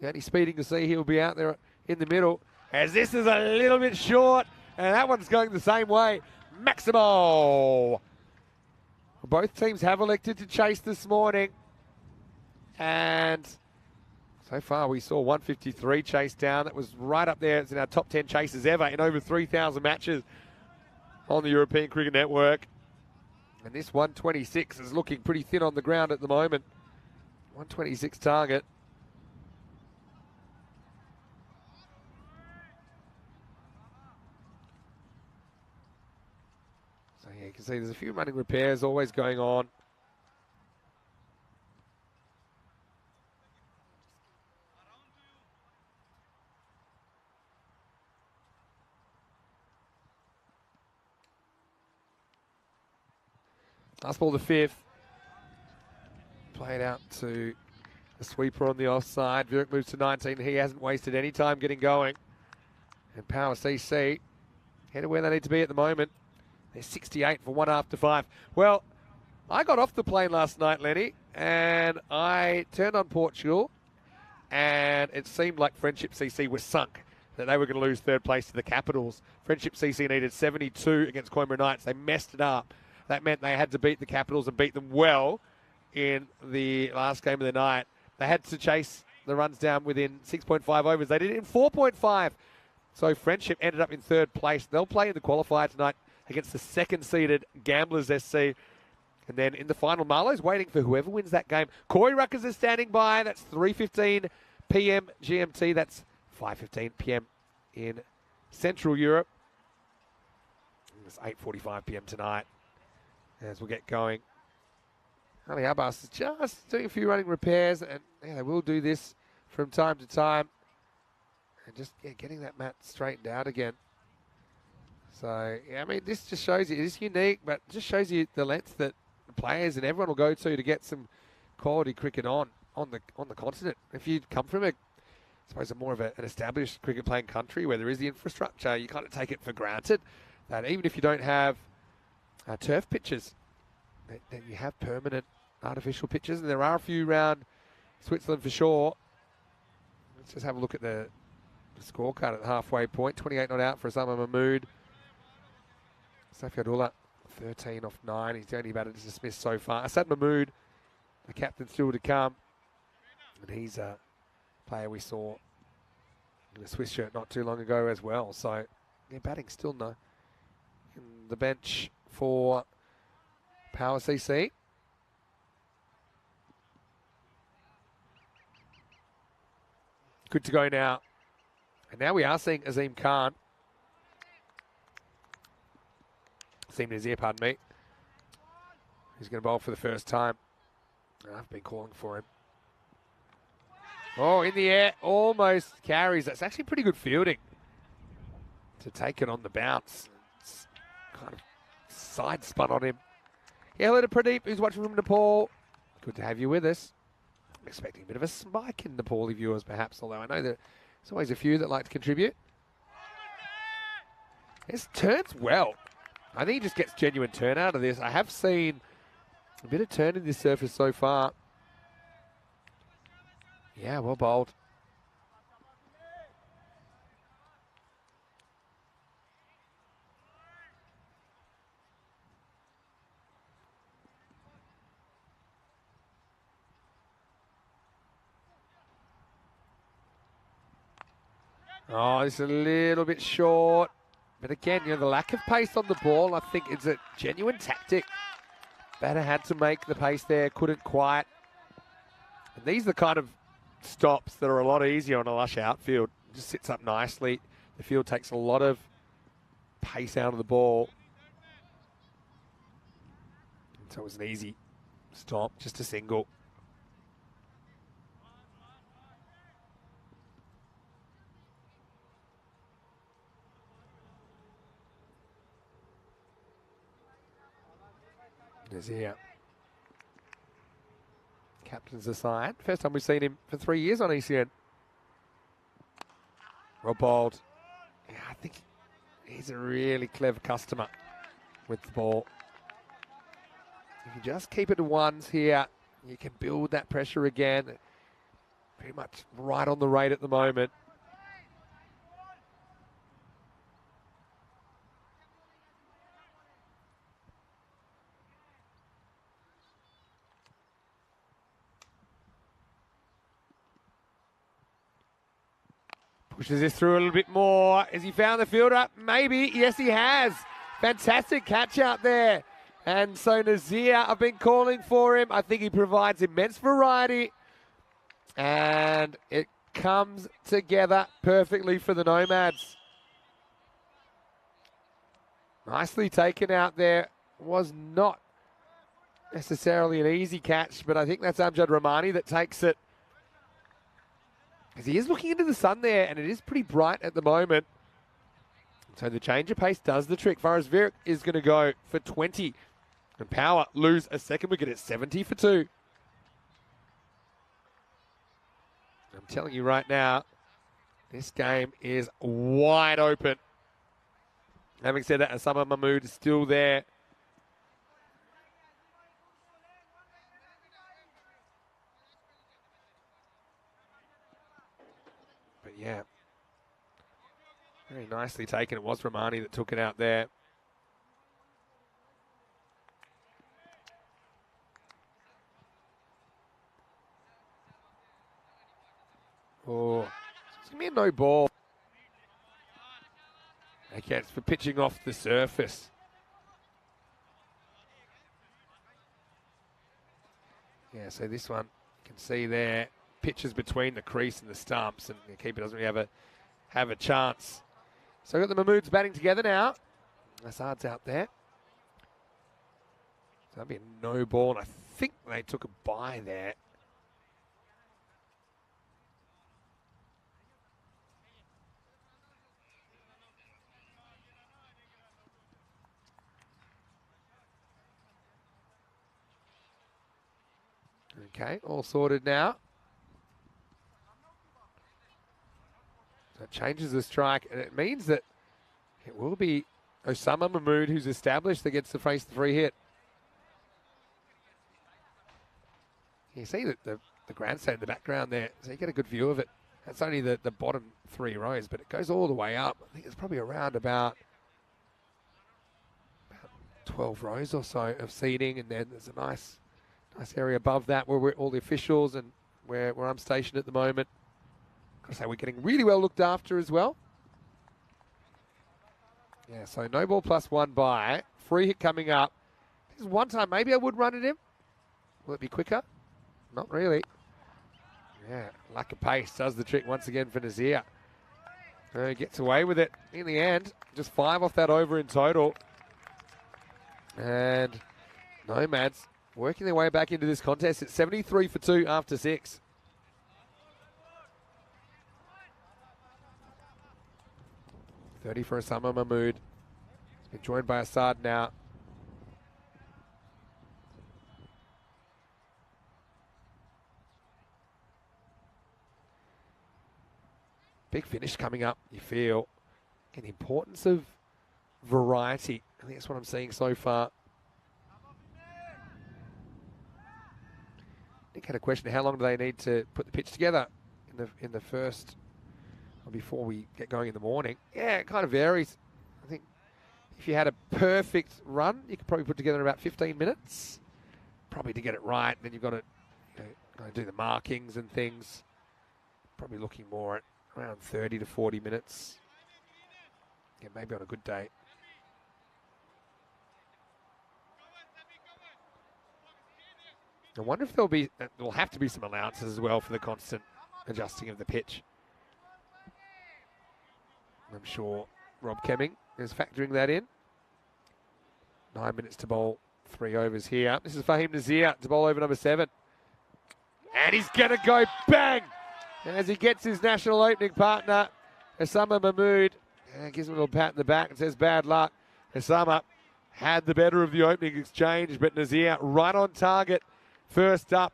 The only speeding to see he'll be out there in the middle, as this is a little bit short, and that one's going the same way. Maximo! Both teams have elected to chase this morning, and so far we saw 153 chase down. That was right up there. It's in our top 10 chases ever in over 3,000 matches on the European Cricket Network. And this 126 is looking pretty thin on the ground at the moment. 126 target. So yeah, you can see there's a few running repairs always going on. Last ball, the 5th. Played out to the sweeper on the offside. Virk moves to 19. He hasn't wasted any time getting going. And Power CC headed where they need to be at the moment. They're 68 for 1 after 5. Well, I got off the plane last night, Lenny, and I turned on Portugal, and it seemed like Friendship CC was sunk, that they were going to lose third place to the Capitals. Friendship CC needed 72 against Coimbra Knights. They messed it up. That meant they had to beat the Capitals and beat them well in the last game of the night. They had to chase the runs down within 6.5 overs. They did it in 4.5. So Friendship ended up in third place. They'll play in the qualifier tonight against the second-seeded Gamblers SC. And then in the final, Marlowe's waiting for whoever wins that game. Corey Ruckers is standing by. That's 3:15 p.m. GMT. That's 5:15 p.m. in Central Europe. It's 8:45 p.m. tonight as we'll get going. Ali Abbas is just doing a few running repairs, and yeah, they will do this from time to time. And just getting that mat straightened out again. So, yeah, I mean, this just shows you, it is unique, but just shows you the length that the players and everyone will go to get some quality cricket on the continent. If you come from I suppose, more of an established cricket playing country where there is the infrastructure, you kind of take it for granted that even if you don't have turf pitches, that you have permanent artificial pitches, and there are a few around Switzerland for sure. Let's just have a look at the scorecard at the halfway point. 28 not out for Osama Mahmood. Safi Abdullah, 13 off 9. He's the only batter dismissed so far. Asad Mahmood, the captain, still to come. And he's a player we saw in a Swiss shirt not too long ago as well. So, yeah, batting still no. In the bench for Power CC. Good to go now. And now we are seeing Azim Khan. Azim Nazir, pardon me. He's going to bowl for the first time. I've been calling for him. Oh, in the air, almost carries. That's actually pretty good fielding to take it on the bounce. It's kind of side spun on him. Yeah, hello to Pradeep, who's watching from Nepal. Good to have you with us. I'm expecting a bit of a spike in Nepali viewers, perhaps, although I know there's always a few that like to contribute. This turns well. I think he just gets genuine turn out of this. I have seen a bit of turn in this surface so far. Yeah, well bowled. Oh, it's a little bit short. But again, the lack of pace on the ball, I think it's a genuine tactic. Batter had to make the pace there, couldn't quite. And these are the kind of stops that are a lot easier on a lush outfield. Just sits up nicely. The field takes a lot of pace out of the ball. And so it was an easy stop, just a single. Nazir. Captain's aside. First time we've seen him for 3 years on ECN. Well bowled. Yeah, I think he's a really clever customer with the ball. If you just keep it to ones here, you can build that pressure again. Pretty much right on the rate at the moment. Pushes this through a little bit more. Has he found the fielder? Maybe. Yes, he has. Fantastic catch out there. And so Nazir, I've been calling for him. I think he provides immense variety. And it comes together perfectly for the Nomads. Nicely taken out there. Was not necessarily an easy catch, but I think that's Amjad Rahmani that takes it. Because he is looking into the sun there, and it is pretty bright at the moment. So the change of pace does the trick. Faraz Virik is going to go for 20. And Power lose a second wicket at 70 for 2. I'm telling you right now, this game is wide open. Having said that, Osama Mahmood is still there. Yeah. Very nicely taken. It was Romani that took it out there. Oh, it's going to be a no ball. Okay, it's for pitching off the surface. Yeah, so this one, you can see there, pitches between the crease and the stumps, and the keeper doesn't really have a chance. So we've got the Mahmoods batting together now. Assad's out there. So that'd be a no ball, and I think they took a bye there. Okay, all sorted now. So it changes the strike, and it means that it will be Osama Mahmood who's established that gets to face the free hit. You see that the grandstand in the background there, so you get a good view of it. That's only the bottom 3 rows, but it goes all the way up. I think it's probably around about 12 rows or so of seating, and then there's a nice area above that where we're all the officials and where I'm stationed at the moment. Gotta say, we're getting really well looked after as well. Yeah, so no ball plus 1 bye. Free hit coming up. This is one time maybe I would run at him. Will it be quicker? Not really. Yeah, lack of pace does the trick once again for Nazir. Gets away with it in the end. Just 5 off that over in total. And Nomads working their way back into this contest. It's 73 for 2 after 6. $30 for Osama Mahmood. He's been joined by Assad now. Big finish coming up, you feel. And the importance of variety. I think that's what I'm seeing so far. Nick had a question, how long do they need to put the pitch together in the first, or before we get going in the morning? Yeah, it kind of varies. I think if you had a perfect run, you could probably put together in about 15 minutes. Probably to get it right, then you've got to, do the markings and things. Probably looking more at around 30 to 40 minutes. Yeah, maybe on a good day. I wonder if there'll have to be some allowances as well for the constant adjusting of the pitch. I'm sure Rob Kemming is factoring that in. 9 minutes to bowl, 3 overs here. This is Fahim Nazir to bowl over number 7. And he's going to go bang as he gets his national opening partner, Osama Mahmood. And gives him a little pat in the back and says, bad luck. Osama had the better of the opening exchange, but Nazir right on target. First up,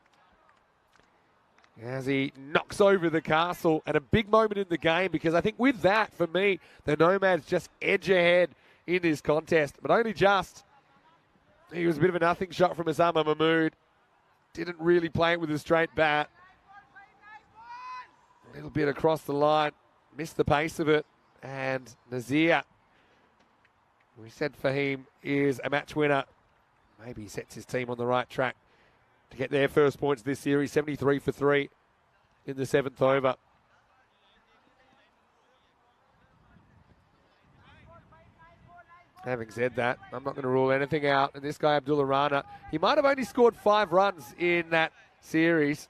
as he knocks over the castle, and a big moment in the game, because I think with that, for me, the Nomads just edge ahead in this contest, but only just. He was a bit of a nothing shot from Osama Mahmood. Didn't really play it with a straight bat. A little bit across the line, missed the pace of it, and Nazir, we said Fahim is a match winner. Maybe he sets his team on the right track to get their first points this series. 73 for 3 in the 7th over. Having said that, I'm not going to rule anything out. And this guy, Abdullah Rana, he might have only scored 5 runs in that series,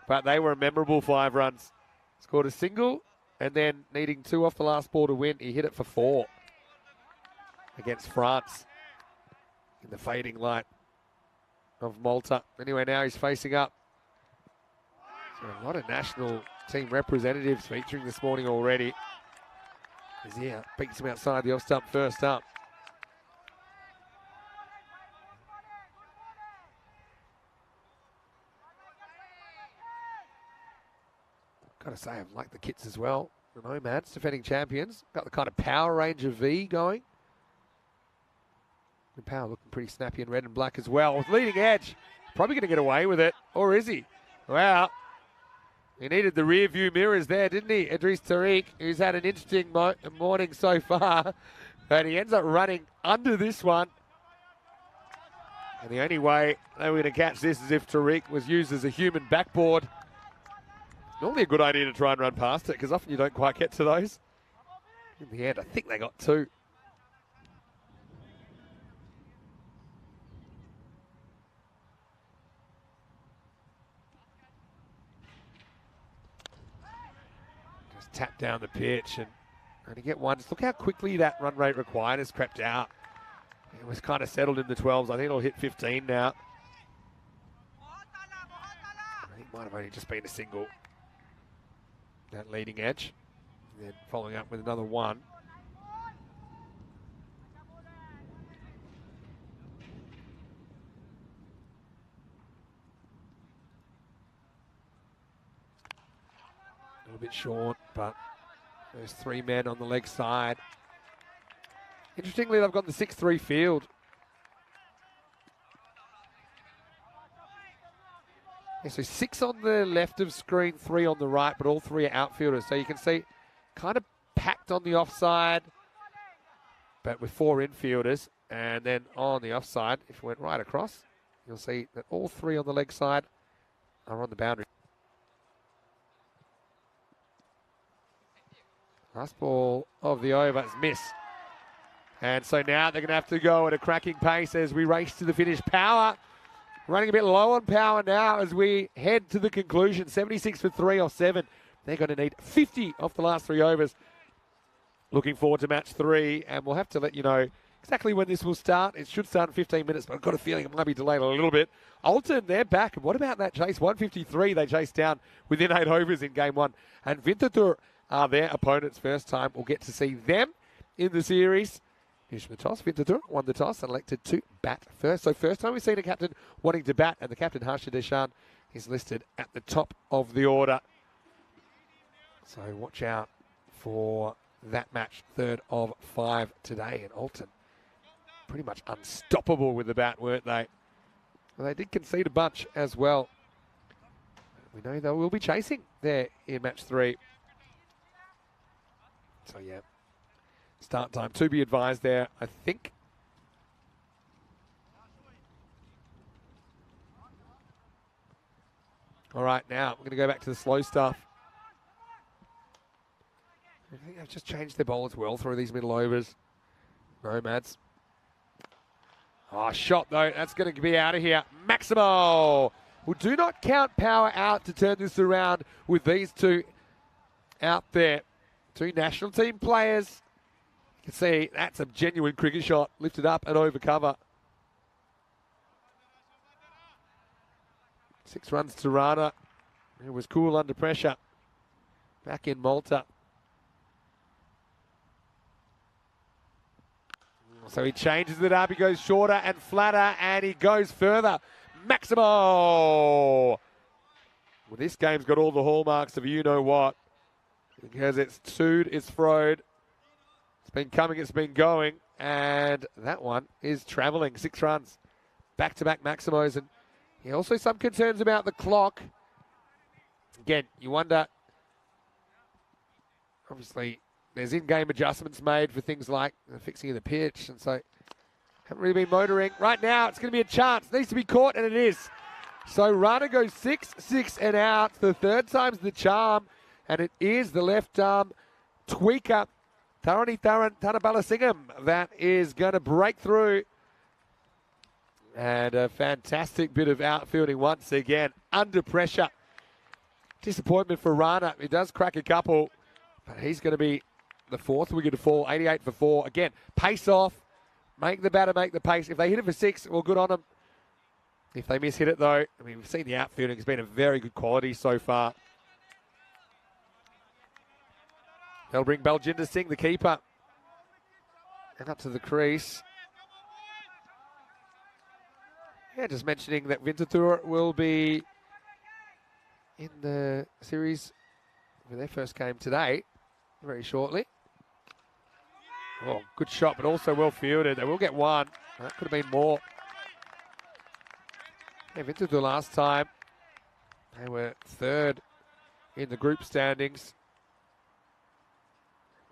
but they were a memorable 5 runs. Scored a single, and then needing 2 off the last ball to win, he hit it for 4 against France in the fading light of Malta. Anyway, now he's facing up. So a lot of national team representatives featuring this morning already. Nazir beats him outside the off stump first up. Got to say, I've liked the kits as well. The Nomads, defending champions. Got the kind of Power Ranger V going. And Power looking pretty snappy in red and black as well. With leading edge, probably going to get away with it. Or is he? Wow. He needed the rear view mirrors there, didn't he? Idris Tariq, who's had an interesting morning so far, but he ends up running under this one. And the only way they were going to catch this is if Tariq was used as a human backboard. Normally a good idea to try and run past it, because often you don't quite get to those. In the end, I think they got two. Just tap down the pitch and only get one. Just look how quickly that run rate required has crept out. It was kind of settled in the 12s. I think it'll hit 15 now. I think it might have only just been a single. That leading edge. And then following up with another one. A little bit short, but there's three men on the leg side. Interestingly, they've got the 6-3 field. Yeah, so 6 on the left of screen, 3 on the right, but all 3 are outfielders. So you can see kind of packed on the offside, but with 4 infielders. And then on the offside, if we went right across, you'll see that all 3 on the leg side are on the boundary. Last ball of the over is miss. And so now they're going to have to go at a cracking pace as we race to the finish. Power running a bit low on power now as we head to the conclusion. 76 for 3 off 7. They're going to need 50 off the last 3 overs. Looking forward to match 3, and we'll have to let you know exactly when this will start. It should start in 15 minutes, but I've got a feeling it might be delayed a little bit. Olten, they're back. And what about that chase? 153 they chased down within 8 overs in game 1. And Winterthur are their opponents first time. We'll get to see them in the series. Here's the toss. Winterthur won the toss and elected to bat first. So first time we've seen a captain wanting to bat, and the captain, Harsha Deshan, is listed at the top of the order. So watch out for that match, 3rd of 5 today in Olten. Pretty much unstoppable with the bat, weren't they? Well, they did concede a bunch as well. We know they will be chasing there in match 3. So yeah. Start time to be advised there, I think. All right, now we're going to go back to the slow stuff. I think they've just changed their bowlers well through these middle overs. Nomads. Oh, shot though. That's going to be out of here. Maximo. Well, do not count power out to turn this around with these 2 out there. 2 national team players. You can see that's a genuine cricket shot, lifted up and over cover. 6 runs to Rana, who was cool under pressure. Back in Malta. So he changes it up, he goes shorter and flatter, and he goes further. Maximo! Well, this game's got all the hallmarks of you-know-what. Because it's toed, it's throwed. It's been coming, it's been going, and that one is travelling. 6 runs, back-to-back Maximos, and also some concerns about the clock. Again, you wonder, obviously, there's in-game adjustments made for things like the fixing of the pitch, and so haven't really been motoring. Right now, it's going to be a chance. It needs to be caught, and it is. So Rana goes 6 and out. The 3rd time's the charm, and it is the left arm tweaker. Tharani Thanabalasingham, that is going to break through. And a fantastic bit of outfielding once again, under pressure. Disappointment for Rana. He does crack a couple, but he's going to be the 4th wicket to fall, 88 for 4. Again, pace off, make the batter make the pace. If they hit it for 6, well, good on them. If they miss hit it, though, I mean, we've seen the outfielding has been a very good quality so far. They'll bring Baljinder Singh, the keeper, and up to the crease. Yeah, just mentioning that Winterthur will be in the series for their first game today, very shortly. Oh, good shot, but also well fielded. They will get 1. That could have been more. Yeah, Winterthur last time, they were 3rd in the group standings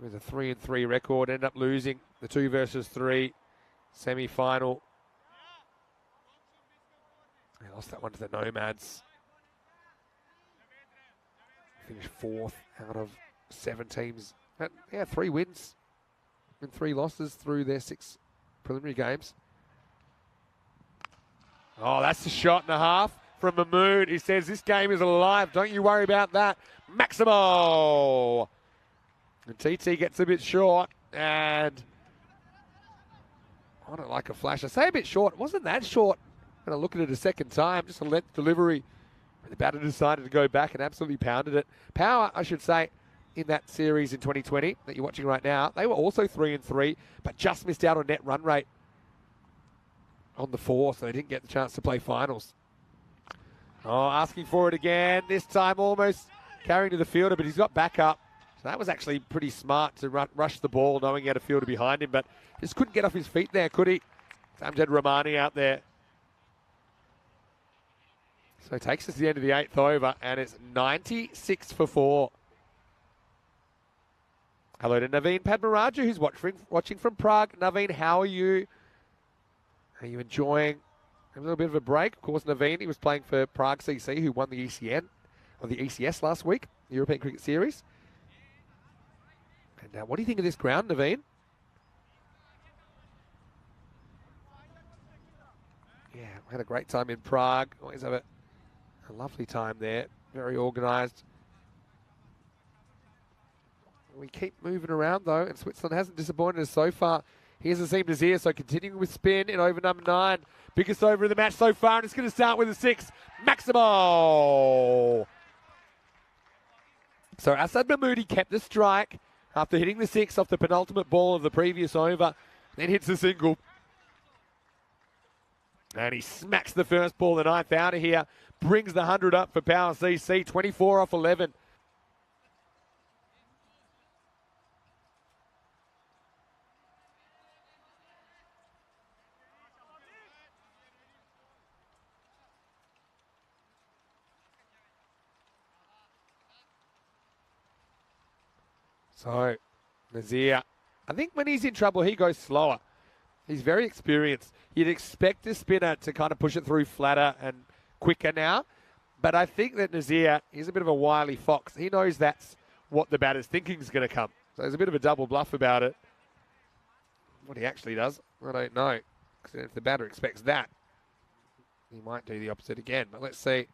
with a 3-3 record. End up losing the 2 versus 3 semi-final. They lost that one to the Nomads. Finished 4th out of 7 teams. But, yeah, 3 wins and 3 losses through their 6 preliminary games. Oh, that's a shot and a half from Mahmood. He says, this game is alive. Don't you worry about that. Maximo! And TT gets a bit short, and I don't like a flash. I say a bit short. It wasn't that short. I'm going to look at it a second time. Just a length delivery. The batter decided to go back and absolutely pounded it. Power, I should say, in that series in 2020 that you're watching right now, they were also 3-3, but just missed out on net run rate on the 4, so they didn't get the chance to play finals. Oh, asking for it again. This time almost carrying to the fielder, but he's got backup. So that was actually pretty smart to rush the ball, knowing he had a fielder behind him, but just couldn't get off his feet there, could he? Amjad Rahmani out there. So it takes us to the end of the 8th over, and it's 96 for 4. Hello to Naveen Padmaraju, who's watching from Prague. Naveen, how are you? Are you enjoying a little bit of a break? Of course, Naveen, he was playing for Prague CC, who won the ECN, or the ECS last week, the European Cricket Series. And what do you think of this ground, Naveen? Yeah, we had a great time in Prague. Always have a lovely time there. Very organised. We keep moving around, though, and Switzerland hasn't disappointed us so far. Here's Azeem Nazir, so continuing with spin in over number 9. Biggest over of the match so far, and it's going to start with a 6. Maximo! So Asad Mahmoudi kept the strike after hitting the 6 off the penultimate ball of the previous over, then hits a single. And he smacks the first ball, the 9th, out of here. Brings the 100 up for Power CC, 24 off 11. So, Nazir, I think when he's in trouble, he goes slower. He's very experienced. You'd expect a spinner to kind of push it through flatter and quicker now. But I think that Nazir, he's a bit of a wily fox. He knows that's what the batter's thinking is going to come. So there's a bit of a double bluff about it. What he actually does, I don't know. Because if the batter expects that, he might do the opposite again. But let's see.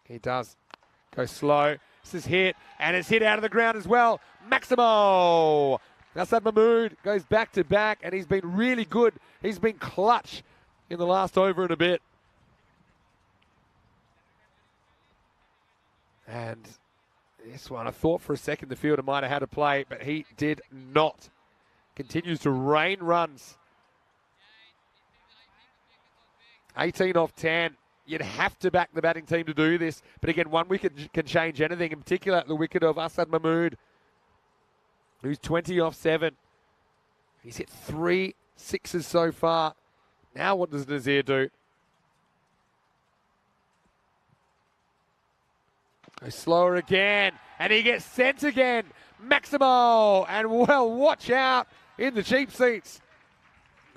He does. Go slow. This is hit, and it's hit out of the ground as well. Maximo! Asad Mahmood goes back to back, and he's been really good. He's been clutch in the last over and a bit. And this one, I thought for a second the fielder might have had a play, but he did not. Continues to rain runs. 18 off 10. You'd have to back the batting team to do this. But again, one wicket can change anything, in particular the wicket of Asad Mahmood, who's 20 off 7. He's hit 3 sixes so far. Now what does Nazir do? Go slower again, and he gets sent again. Maximo, and well, watch out in the cheap seats.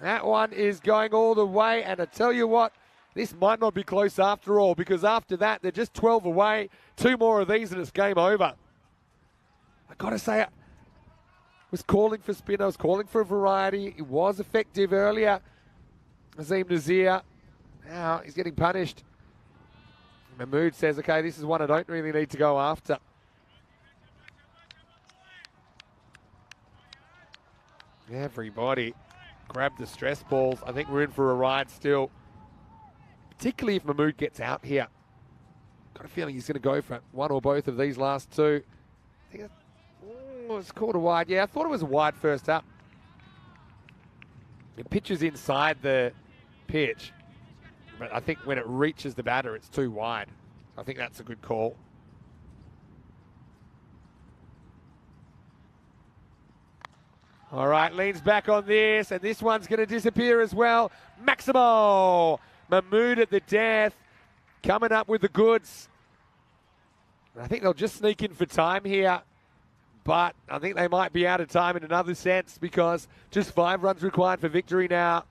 That one is going all the way, and I tell you what, this might not be close after all, because after that, they're just 12 away. 2 more of these and it's game over. I got to say, I was calling for spin. I was calling for a variety. It was effective earlier. Azeem Nazir, now he's getting punished. Mahmood says, okay, this is one I don't really need to go after. Everybody grab the stress balls. I think we're in for a ride still. Particularly if Mahmood gets out here. Got a feeling he's going to go for one or both of these last 2. I think it's called a wide. Yeah, I thought it was a wide first up. It pitches inside the pitch. But I think when it reaches the batter, it's too wide. I think that's a good call. All right, leans back on this, and this one's going to disappear as well. Maximo! Mahmood at the death, coming up with the goods. I think they'll just sneak in for time here, but I think they might be out of time in another sense because just 5 runs required for victory now.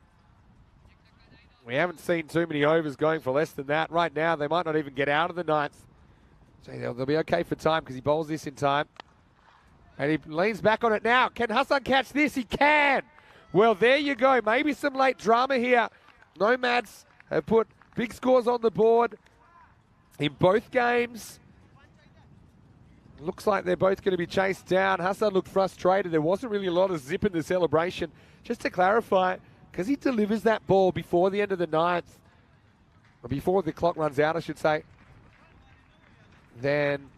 We haven't seen too many overs going for less than that. Right now, they might not even get out of the 9th. So they'll be okay for time because he bowls this in time. And he leans back on it now. Can Hassan catch this? He can. Well, there you go. Maybe some late drama here. Nomads have put big scores on the board in both games. Looks like they're both going to be chased down. Hassan looked frustrated. There wasn't really a lot of zip in the celebration. Just to clarify, because he delivers that ball before the end of the 9th, or before the clock runs out, I should say, then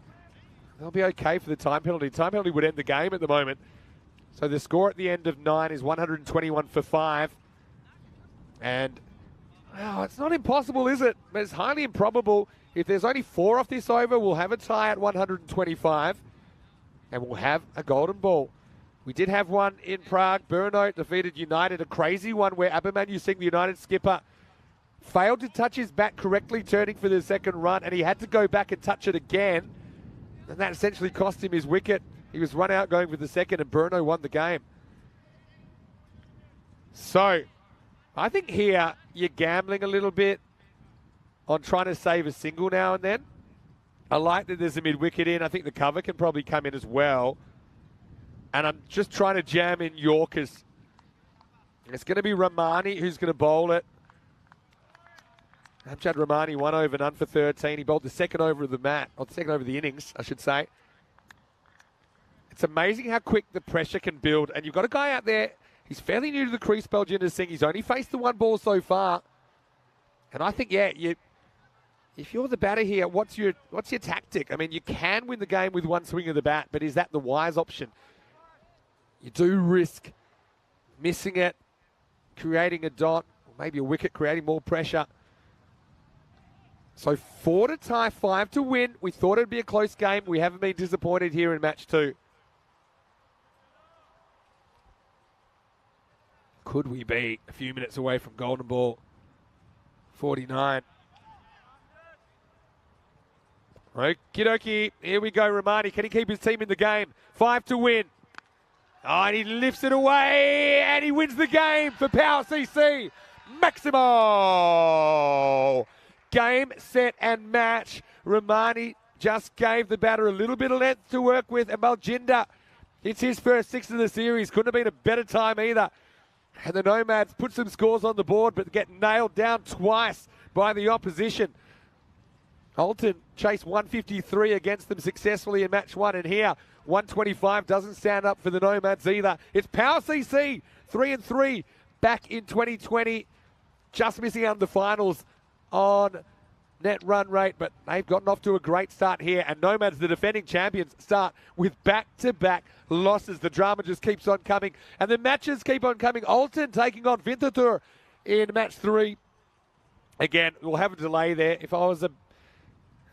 they'll be okay for the time penalty. Time penalty would end the game at the moment. So the score at the end of 9 is 121 for 5. And, well, it's not impossible, is it? But it's highly improbable. If there's only 4 off this over, we'll have a tie at 125. And we'll have a golden ball. We did have one in Prague. Brno defeated United, a crazy one where Abhimanyu Singh, the United skipper, failed to touch his bat correctly turning for the second run, and he had to go back and touch it again. And that essentially cost him his wicket. He was run out going for the second, and Brno won the game. So, I think here you're gambling a little bit on trying to save a single now and then. I like that there's a mid-wicket in. I think the cover can probably come in as well. And I'm just trying to jam in Yorkers. It's going to be Rahmani who's going to bowl it. Amjad Rahmani, 1 over, none for 13. He bowled the second over of the mat, or the second over of the innings, I should say. It's amazing how quick the pressure can build. And you've got a guy out there, he's fairly new to the crease, Baljinder Singh. He's only faced the 1 ball so far. And I think, yeah, if you're the batter here, what's your tactic? I mean, you can win the game with 1 swing of the bat, but is that the wise option? You do risk missing it, creating a dot, or maybe a wicket, creating more pressure. So 4 to tie, 5 to win. We thought it'd be a close game. We haven't been disappointed here in match 2. Could we be a few minutes away from golden ball? 49. Okie dokie. Here we go, Rahmani. Can he keep his team in the game? 5 to win. Oh, and he lifts it away, and he wins the game for Power CC. Maximo! Game, set, and match. Rahmani just gave the batter a little bit of length to work with, and Baljinder, it's his first 6 of the series. Couldn't have been a better time either. And the Nomads put some scores on the board, but get nailed down twice by the opposition. Olten chased 153 against them successfully in match 1, and here 125 doesn't stand up for the Nomads either. It's Power CC, 3-3 back in 2020, just missing out on the finals on net run rate, but they've gotten off to a great start here, and Nomads, the defending champions, start with back-to-back losses. The drama just keeps on coming, and the matches keep on coming. Olten taking on Winterthur in match 3. Again, we'll have a delay there. If I was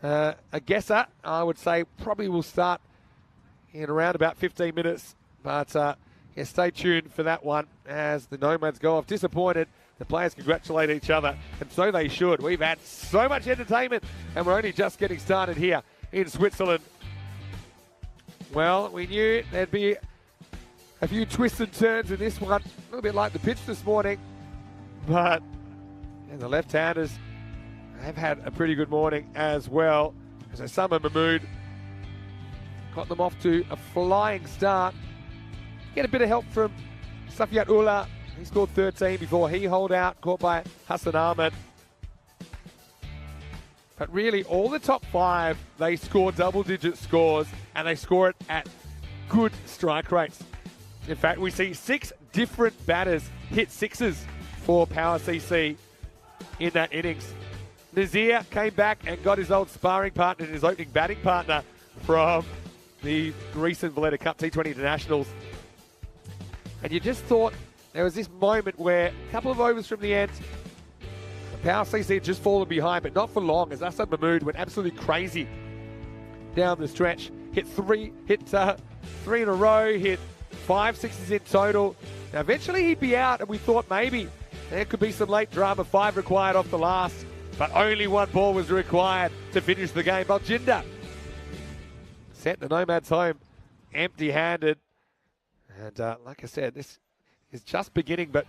a guesser, I would say probably will start in around about 15 minutes. But yeah, stay tuned for that one as the Nomads go off disappointed. The players congratulate each other, and so they should. We've had so much entertainment, and we're only just getting started here in Switzerland. Well, we knew there'd be a few twists and turns in this one. A little bit like the pitch this morning. But yeah, the left-handers have had a pretty good morning as well. So Summer Mahmood got them off to a flying start. Get a bit of help from Safiat Ullah. He scored 13 before he holed out, caught by Hassan Ahmed. But really, all the top 5, they score double-digit scores, and they score it at good strike rates. In fact, we see 6 different batters hit 6s for Power CC in that innings. Nazir came back and got his old sparring partner and his opening batting partner from the recent Valletta Cup T20 Internationals. And you just thought there was this moment where a couple of overs from the end, Power CC had just fallen behind, but not for long, as Hassan Mahmood went absolutely crazy down the stretch. Hit three in a row, hit 5 6s in total. Now eventually he'd be out, and we thought maybe there could be some late drama. 5 required off the last, but only 1 ball was required to finish the game. Baljinder sent the Nomads home empty-handed. And like I said, this is just beginning, but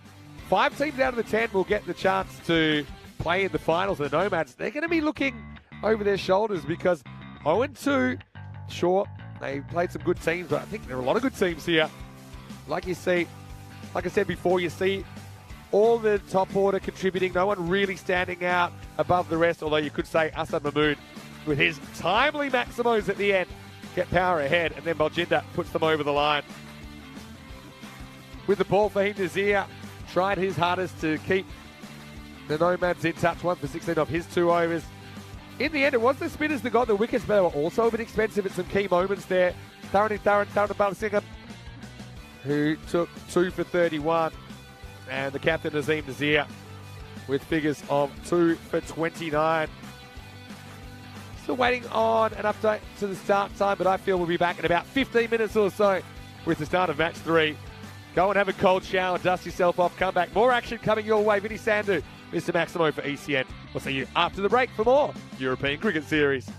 5 teams out of the 10 will get the chance to play in the finals. The Nomads, they're going to be looking over their shoulders because 0-2, sure, they played some good teams, but I think there are a lot of good teams here. Like you see, like I said before, you see all the top order contributing, no one really standing out above the rest, although you could say Asad Mahmood with his timely Maximos at the end get power ahead, and then Baljinder puts them over the line. With the ball, Fahim Nazir tried his hardest to keep the Nomads in touch, 1 for 16 off his 2 overs. In the end, it was the spinners that got the wickets, but they were also a bit expensive at some key moments there. Tharani Balsingham, who took 2 for 31, and the captain Nazim Nazir with figures of 2 for 29. Still waiting on an update to the start time, but I feel we'll be back in about 15 minutes or so with the start of match 3. Go and have a cold shower, dust yourself off, come back. More action coming your way. Vinny Sandhu, Mr. Maximo for ECN. We'll see you after the break for more European Cricket Series.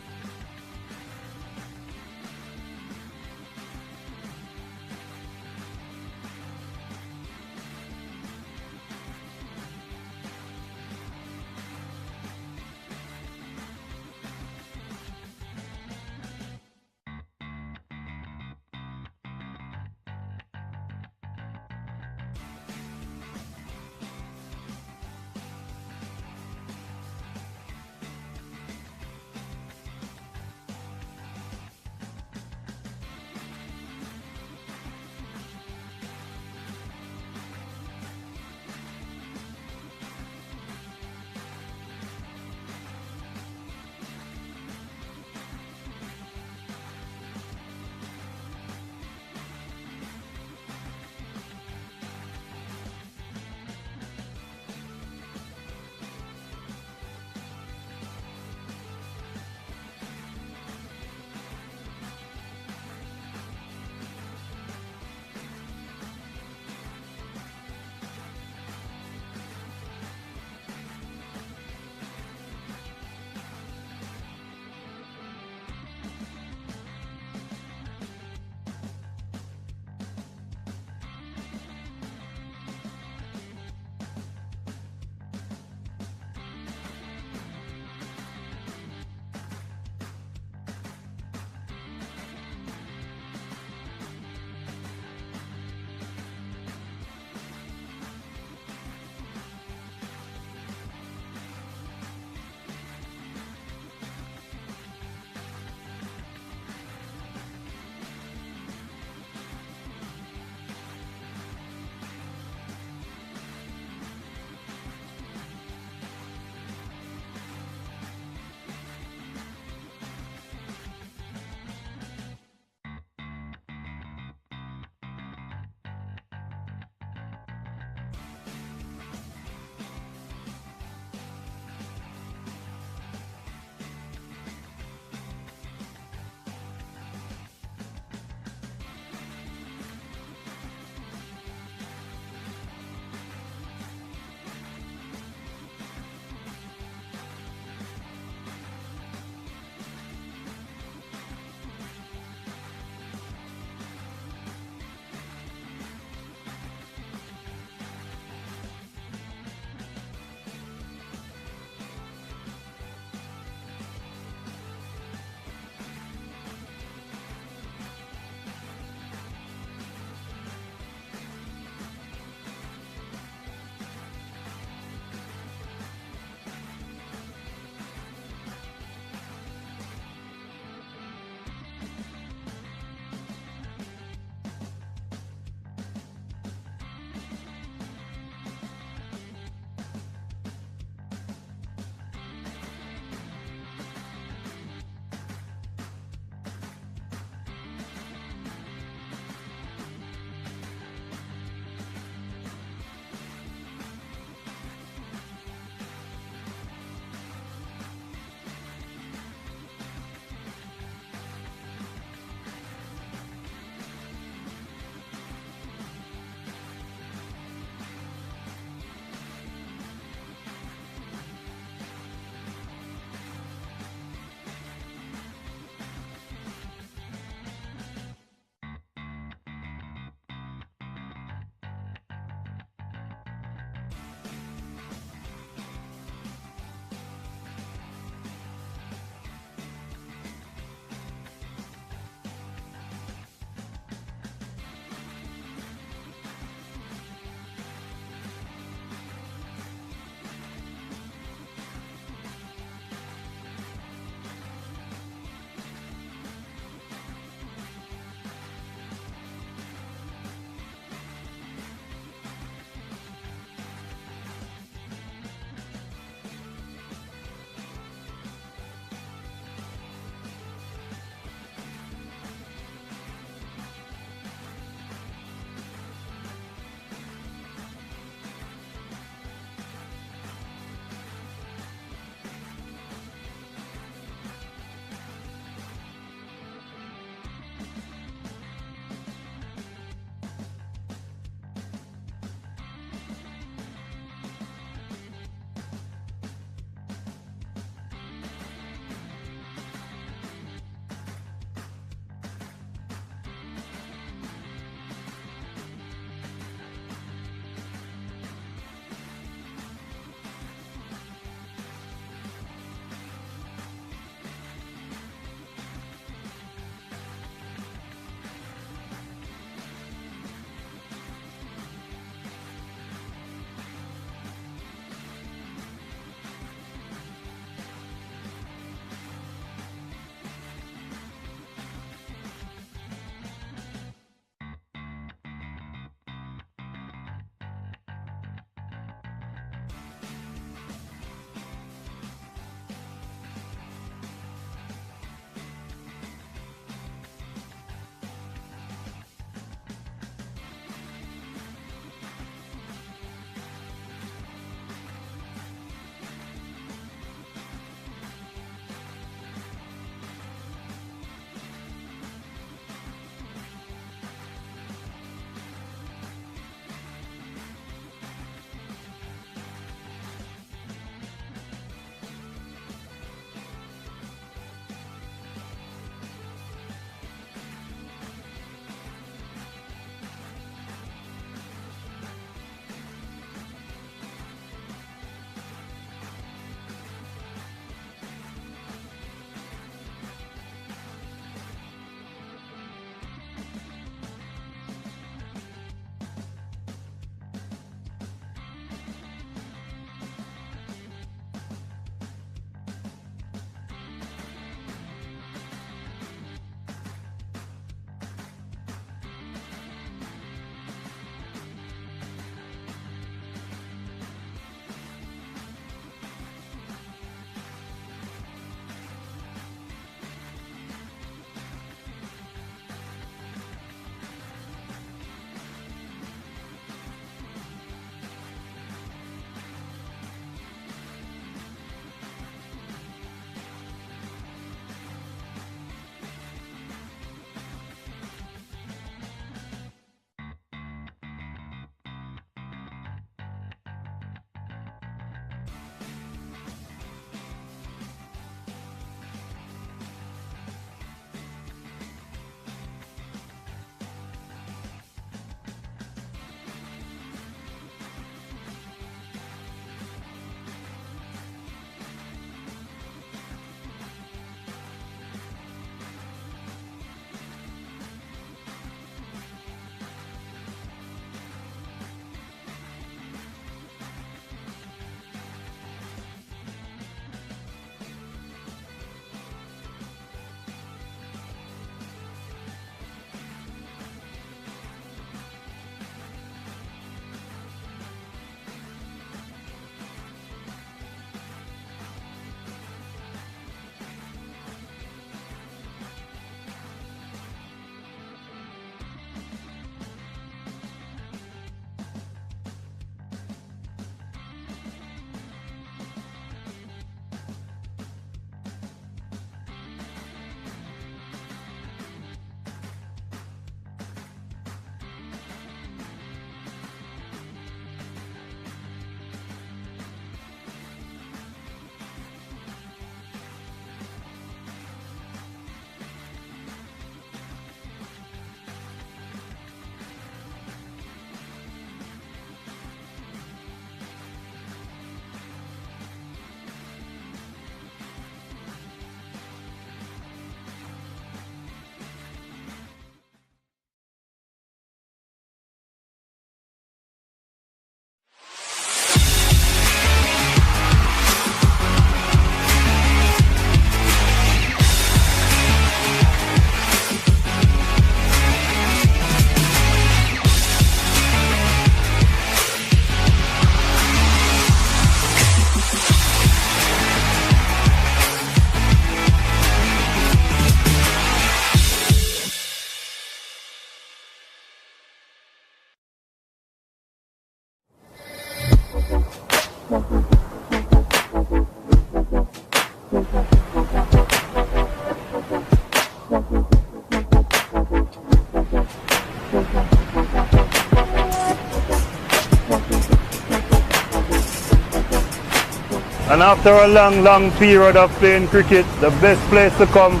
And after a long, long period of playing cricket, the best place to come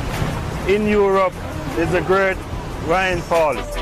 in Europe is the great Rhine Falls.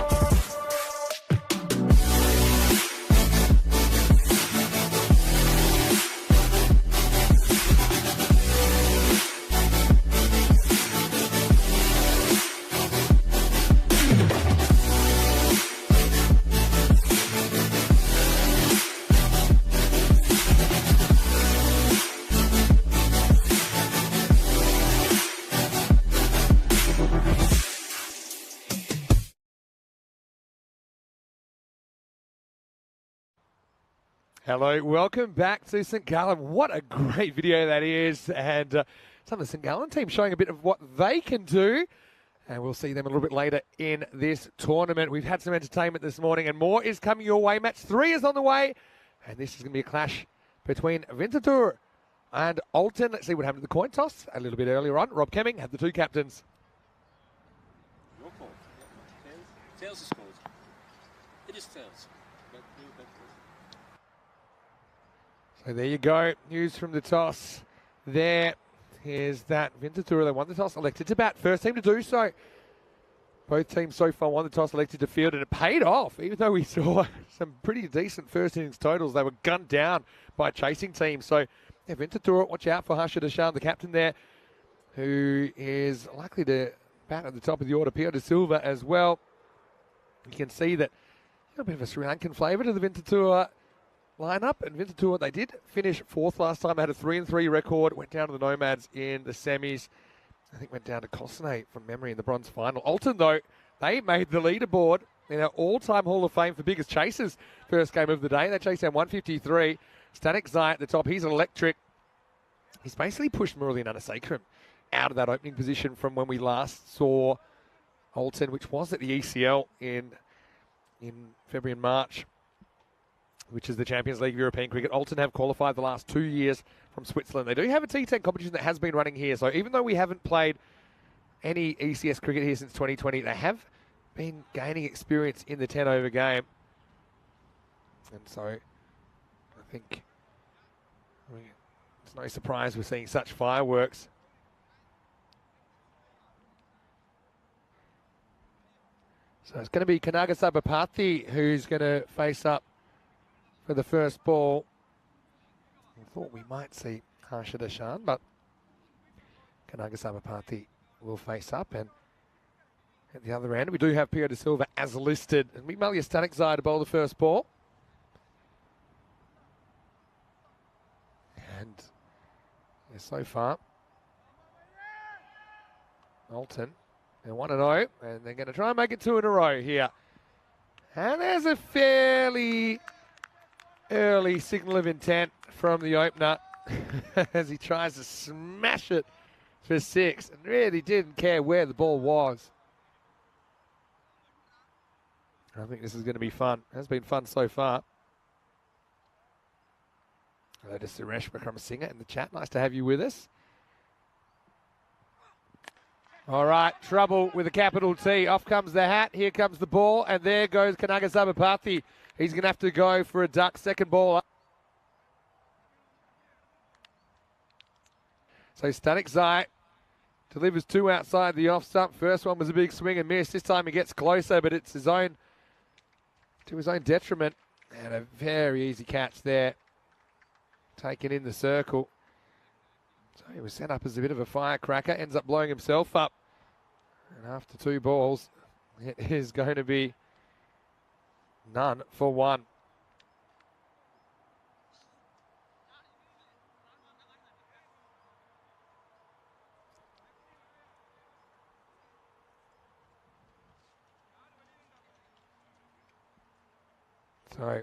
Hello, welcome back to St. Gallen. What a great video that is. And some of the St. Gallen team showing a bit of what they can do. And we'll see them a little bit later in this tournament. We've had some entertainment this morning and more is coming your way. Match 3 is on the way. And this is going to be a clash between Winterthur and Olten. Let's see what happened to the coin toss a little bit earlier on. Rob Kemming had the two captains. No call. Tails is called. It is tails. So there you go. News from the toss. There is that Winterthur, they won the toss, elected to bat. First team to do so. Both teams so far won the toss, elected to field, and it paid off. Even though we saw some pretty decent first innings totals, they were gunned down by chasing teams. So yeah, Winterthur, watch out for Harsha Deshan, the captain there, who is likely to bat at the top of the order. Pio De Silva as well. You can see that a bit of a Sri Lankan flavour to the Winterthur lineup, and Winterthur, they did finish 4th last time. They had a 3-3 record, went down to the Nomads in the semis. I think went down to Kosnay from memory in the bronze final. Olten, though, they made the leaderboard in our all-time Hall of Fame for biggest chasers first game of the day. They chased down 153. Static Zai at the top, he's electric. He's basically pushed Murali Nanasekharam out of that opening position from when we last saw Olten, which was at the ECL in February and March, which is the Champions League of European Cricket. Olten have qualified the last 2 years from Switzerland. They do have a T10 competition that has been running here. So even though we haven't played any ECS cricket here since 2020, they have been gaining experience in the 10-over game. And so I think it's no surprise we're seeing such fireworks. So it's going to be Kanaga Sabapathy who's going to face up for the first ball. I thought we might see Harsha Deshan, but Kanaga Sabapathy will face up. And at the other end, we do have Pio De Silva as listed. And we Malia Static Zai to bowl the first ball. And yeah, so far, Olten, they're 1-0, and they're going to try and make it 2 in a row here. And there's a fairly early signal of intent from the opener as he tries to smash it for 6 and really didn't care where the ball was. I think this is going to be fun. It has been fun so far. Hello to Suresh Vikramasinghe in the chat. Nice to have you with us. All right, trouble with a capital T. Off comes the hat. Here comes the ball. And there goes Kanaga Sabapathy. He's going to have to go for a duck. Second ball up. So Static Zai delivers 2 outside the off stump. First one was a big swing and miss. This time he gets closer, but it's his own to his own detriment. And a very easy catch there. Taken in the circle. So he was set up as a bit of a firecracker. Ends up blowing himself up. And after 2 balls, it is going to be none for 1. So,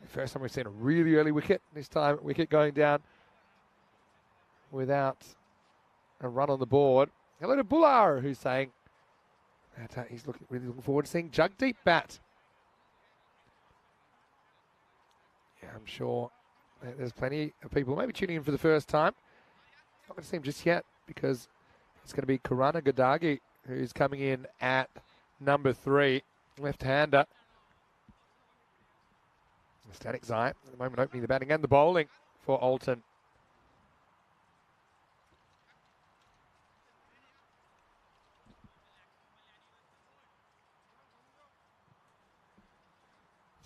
first time we've seen a really early wicket. This time, wicket going down without a run on the board. Hello to Bullar, who's saying that he's really looking forward to seeing Jagdeep bat. Yeah, I'm sure there's plenty of people maybe tuning in for the first time. Not going to see him just yet because it's going to be Karana Gadagi who's coming in at number 3, left-hander. Static Zai at the moment opening the batting and the bowling for Olten.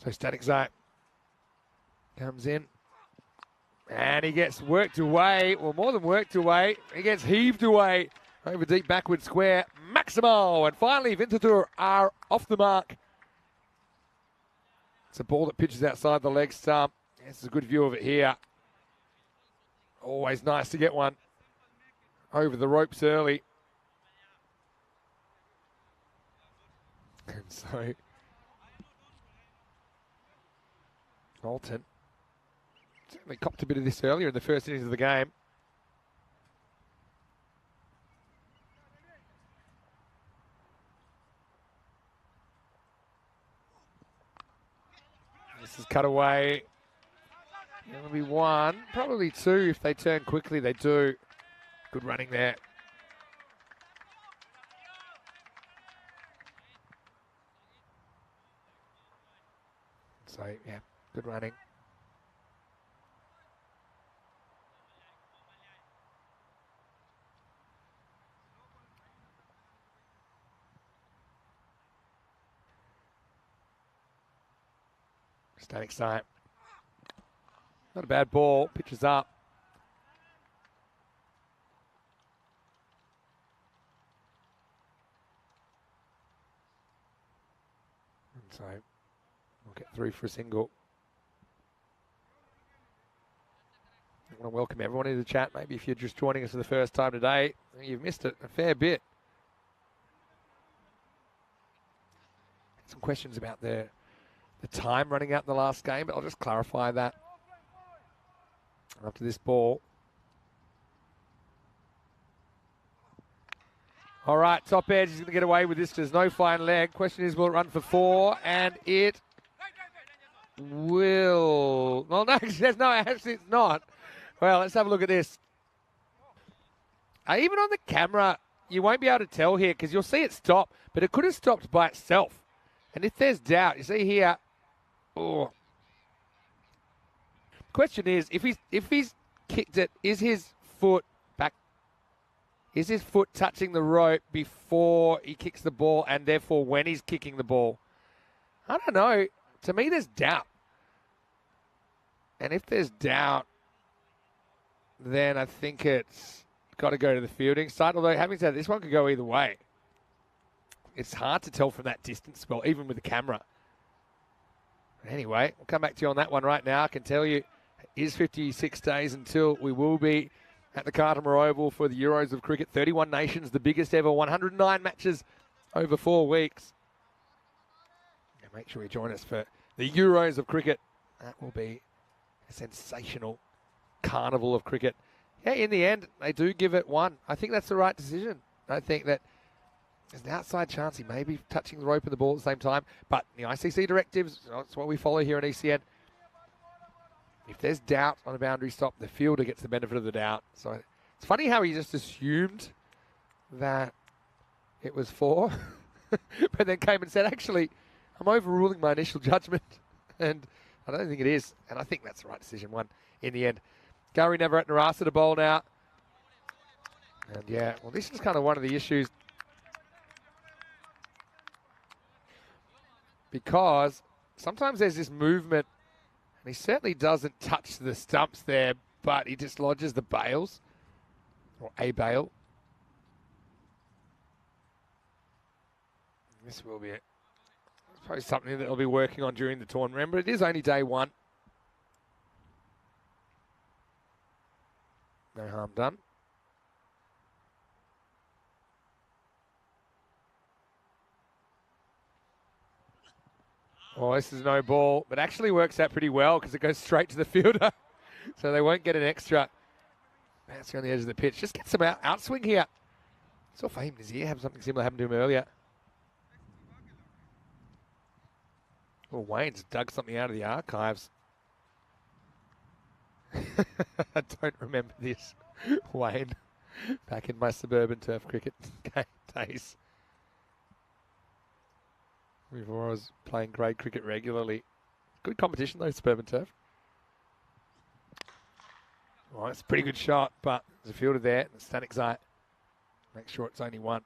So static zone comes in. And he gets worked away, or more than worked away. He gets heaved away over deep backward square. Maximo, and finally Vintatur are off the mark. It's a ball that pitches outside the leg stump. This is a good view of it here. Always nice to get one over the ropes early. And so, Olten certainly copped a bit of this earlier in the first innings of the game. This is cut away. It'll be one, probably two if they turn quickly. They do. Good running there. So, yeah, good running. Static side. Not a bad ball. Pitches up. And so we'll get through for a single. I want to welcome everyone into the chat. Maybe if you're just joining us for the first time today, you've missed it a fair bit. Some questions about the time running out in the last game, but I'll just clarify that after this ball. All right, top edge. He's going to get away with this. There's no fine leg. Question is, will it run for four? And it will. Well, no, there's no, actually it's not. Well, let's have a look at this. Even on the camera, you won't be able to tell here because you'll see it stop, but it could have stopped by itself. And if there's doubt, you see here, oh. Question is, if he's kicked it, is his foot back? Is his foot touching the rope before he kicks the ball, and therefore when he's kicking the ball? I don't know. To me, there's doubt. And if there's doubt, then I think it's got to go to the fielding side. Although, having said this one could go either way. It's hard to tell from that distance, well, even with the camera. Anyway, we'll come back to you on that one right now. I can tell you, it is 56 days until we will be at the Cartamore Oval for the Euros of Cricket. 31 nations, the biggest ever, 109 matches over 4 weeks. And make sure you join us for the Euros of Cricket. That will be a sensational carnival of cricket. Yeah, in the end, they do give it one. I think that's the right decision. I think that there's an outside chance he may be touching the rope and the ball at the same time. But the ICC directives, that's what we follow here in ECN. If there's doubt on a boundary stop, the fielder gets the benefit of the doubt. So it's funny how he just assumed that it was 4, but then came and said, actually, I'm overruling my initial judgment. And I don't think it is. And I think that's the right decision, one in the end. Gary never at Narasa to bowl now. And yeah, well, this is kind of one of the issues. Because sometimes there's this movement, and he certainly doesn't touch the stumps there, but he dislodges the bails, or a bail. This will be it. Probably something that they'll be working on during the tournament. Remember, it is only day one. No harm done. Well, this is no ball, but actually works out pretty well because it goes straight to the fielder. So they won't get an extra. Bounce around the edge of the pitch. Just get some outswing here. Saw Fahim Nazir have something similar happen to him earlier. Well, Wayne's dug something out of the archives. I don't remember this, Wayne. Back in my suburban turf cricket days. Before I was playing grade cricket regularly. Good competition though, suburban turf. Well, it's a pretty good shot, but there's a fielder there. The Static Eye. Make sure it's only one.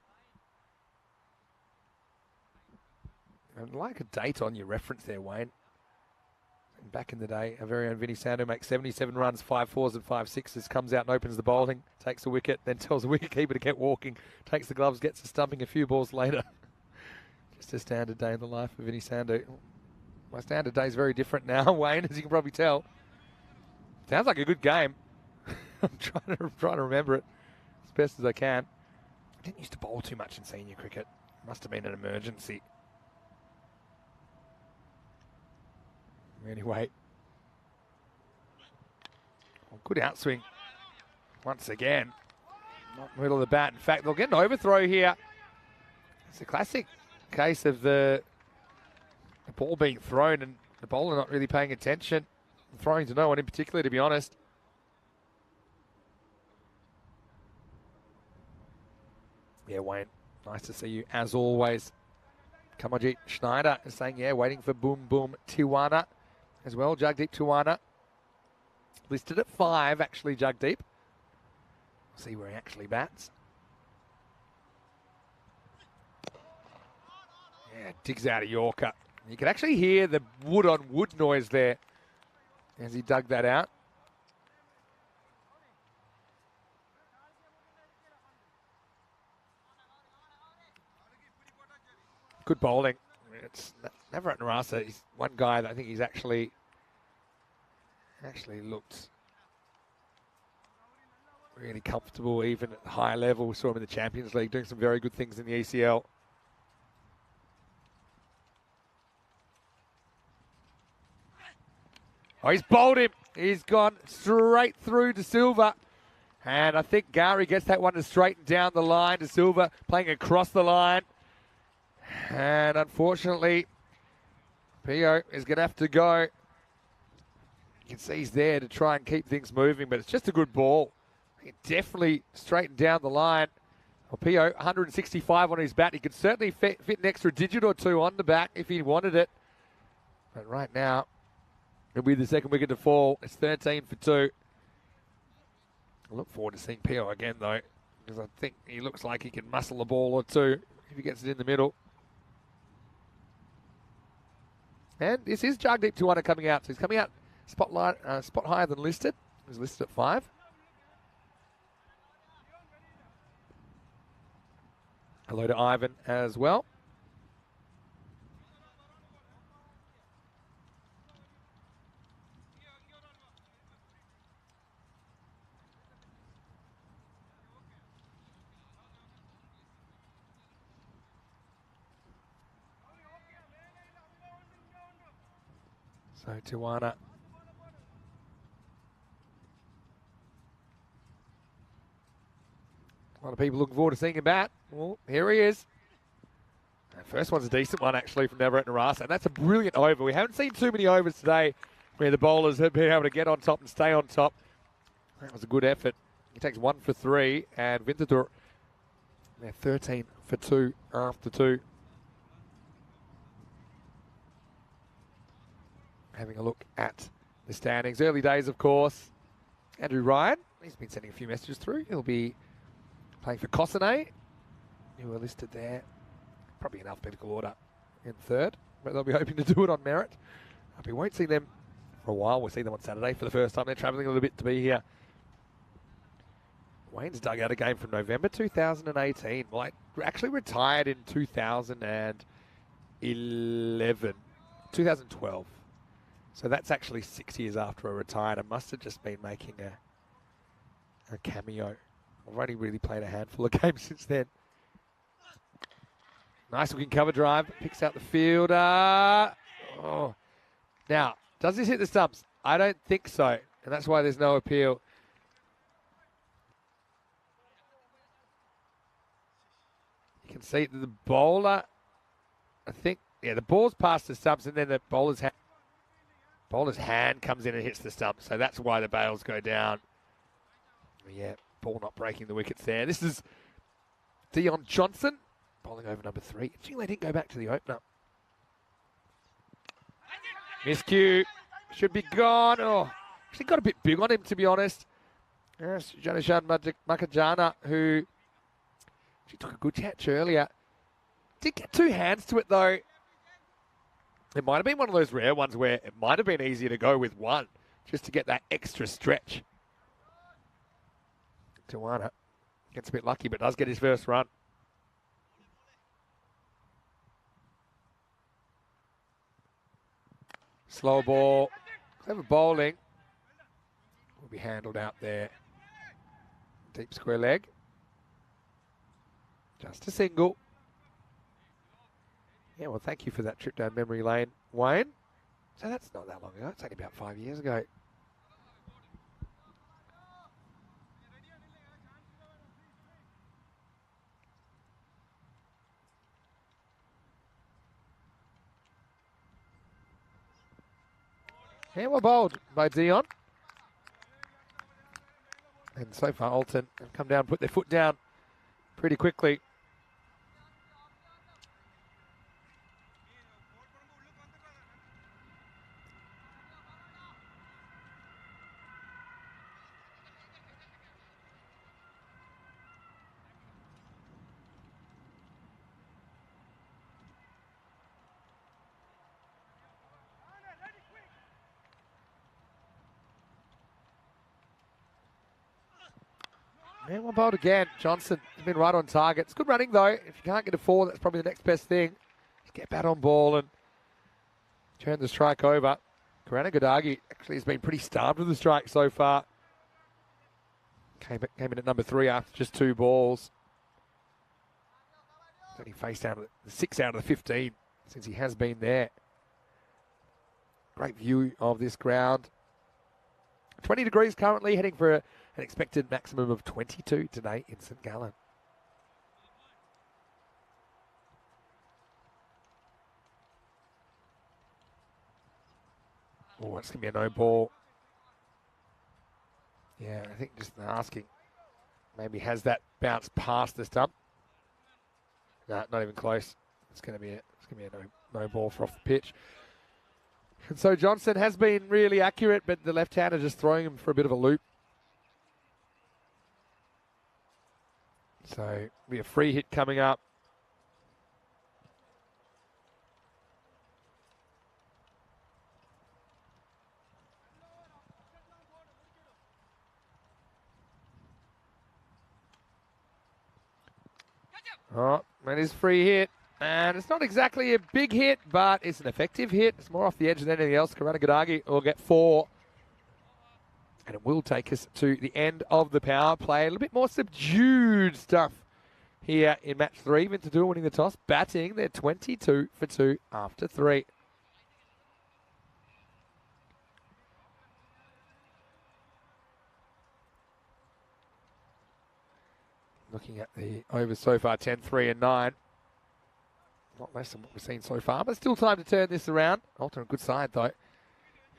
I'd like a date on your reference there, Wayne. Back in the day, our very own Vinny Sando makes 77 runs, 5 4s and 5 6s, comes out and opens the bowling, takes the wicket, then tells the wicketkeeper to get walking, takes the gloves, gets the stumping a few balls later. Just a standard day in the life of Vinny Sando. My standard day is very different now, Wayne, as you can probably tell. Sounds like a good game. I'm trying to remember it as best as I can. I didn't used to bowl too much in senior cricket. Must have been an emergency. Anyway, good outswing once again. Not middle of the bat. In fact, they'll get an overthrow here. It's a classic case of the ball being thrown and the bowler not really paying attention. Throwing to no one in particular, to be honest. Yeah, Wayne, nice to see you as always. Kamarjit Schneider is saying, yeah, waiting for Boom Boom Tiwana as well. Jagdeep Tiwana listed at 5, actually, Jagdeep. See where he actually bats. Yeah, digs out a Yorker. You can actually hear the wood on wood noise there as he dug that out. Good bowling. It's Navarat Narasa. He's one guy that I think he's actually looked really comfortable, even at the higher level. We saw him in the Champions League doing some very good things in the ECL. Oh, he's bowled him. He's gone straight through to Silva. And I think Gary gets that one to straighten down the line to Silva, playing across the line. And unfortunately, Pio is going to have to go. You can see he's there to try and keep things moving, but it's just a good ball. He definitely straightened down the line. Well, Pio, 165 on his bat. He could certainly fit an extra digit or two on the back if he wanted it. But right now, it'll be the second wicket to fall. It's 13 for 2. I look forward to seeing Pio again, though, because I think he looks like he can muscle a ball or two if he gets it in the middle. And this is Jagdeep Tiwana coming out. So he's coming out spot higher than listed. He's listed at 5. Hello to Ivan as well. So Tiwana. A lot of people looking forward to seeing him bat. Well, here he is. The first one's a decent one, actually, from Navarat Narasa. And that's a brilliant over. We haven't seen too many overs today where the bowlers have been able to get on top and stay on top. That was a good effort. He takes 1 for 3. And Vintadur, they're 13 for 2 after 2. Having a look at the standings. Early days, of course. Andrew Ryan, he's been sending a few messages through. He'll be playing for Kosane, who are listed there. Probably in alphabetical order in 3rd, but they'll be hoping to do it on merit. We won't see them for a while. We'll see them on Saturday for the first time. They're travelling a little bit to be here. Wayne's dug out a game from November 2018. Well, I actually retired in 2012. So that's actually 6 years after I retired. I must have just been making a cameo. I've only really played a handful of games since then. Nice looking cover drive. Picks out the fielder. Oh. Now, does this hit the stumps? I don't think so. And that's why there's no appeal. You can see the bowler, I think, yeah, the ball's past the stumps and then the bowler's hand comes in and hits the stump. So that's why the bails go down. Yeah, ball not breaking the wickets there. This is Dion Johnson bowling over number 3. Gee, they didn't go back to the opener. Miscue. Should be gone. Oh, actually got a bit big on him, to be honest. Yes, Janishan Makajana, who she took a good catch earlier. Did get two hands to it, though. It might have been one of those rare ones where it might have been easier to go with one, just to get that extra stretch. Tawana gets a bit lucky, but does get his first run. Slow ball. Clever bowling. Will be handled out there. Deep square leg. Just a single. Yeah, well, thank you for that trip down memory lane, Wayne. So that's not that long ago. It's only about 5 years ago. Yeah, well bowled by Dion. And so far, Olten have come down, put their foot down pretty quickly. And well bowled again. Johnson has been right on target. It's good running, though. If you can't get a 4, that's probably the next best thing. Just get bat on ball and turn the strike over. Karanagadagi actually has been pretty starved with the strike so far. Came in at number 3 after just 2 balls. He's only faced out of the 6 out of the 15 since he has been there. Great view of this ground. 20 degrees currently, heading for an expected maximum of 22 today in St. Gallen. Oh, it's going to be a no ball. Yeah, I think just asking. Maybe has that bounced past the stump? No, not even close. It's going to be a no ball for off the pitch. And so Johnson has been really accurate, but the left-hander just throwing him for a bit of a loop. So be a free hit coming up. Oh, that is free hit. And it's not exactly a big hit, but it's an effective hit. It's more off the edge than anything else. Karanagadagi will get 4. And it will take us to the end of the power play. A little bit more subdued stuff here in match 3. Vintadoor winning the toss. Batting, they're 22 for 2 after 3. Looking at the overs so far, 10, 3 and 9. Not less than what we've seen so far, but still time to turn this around. Olten a good side, though.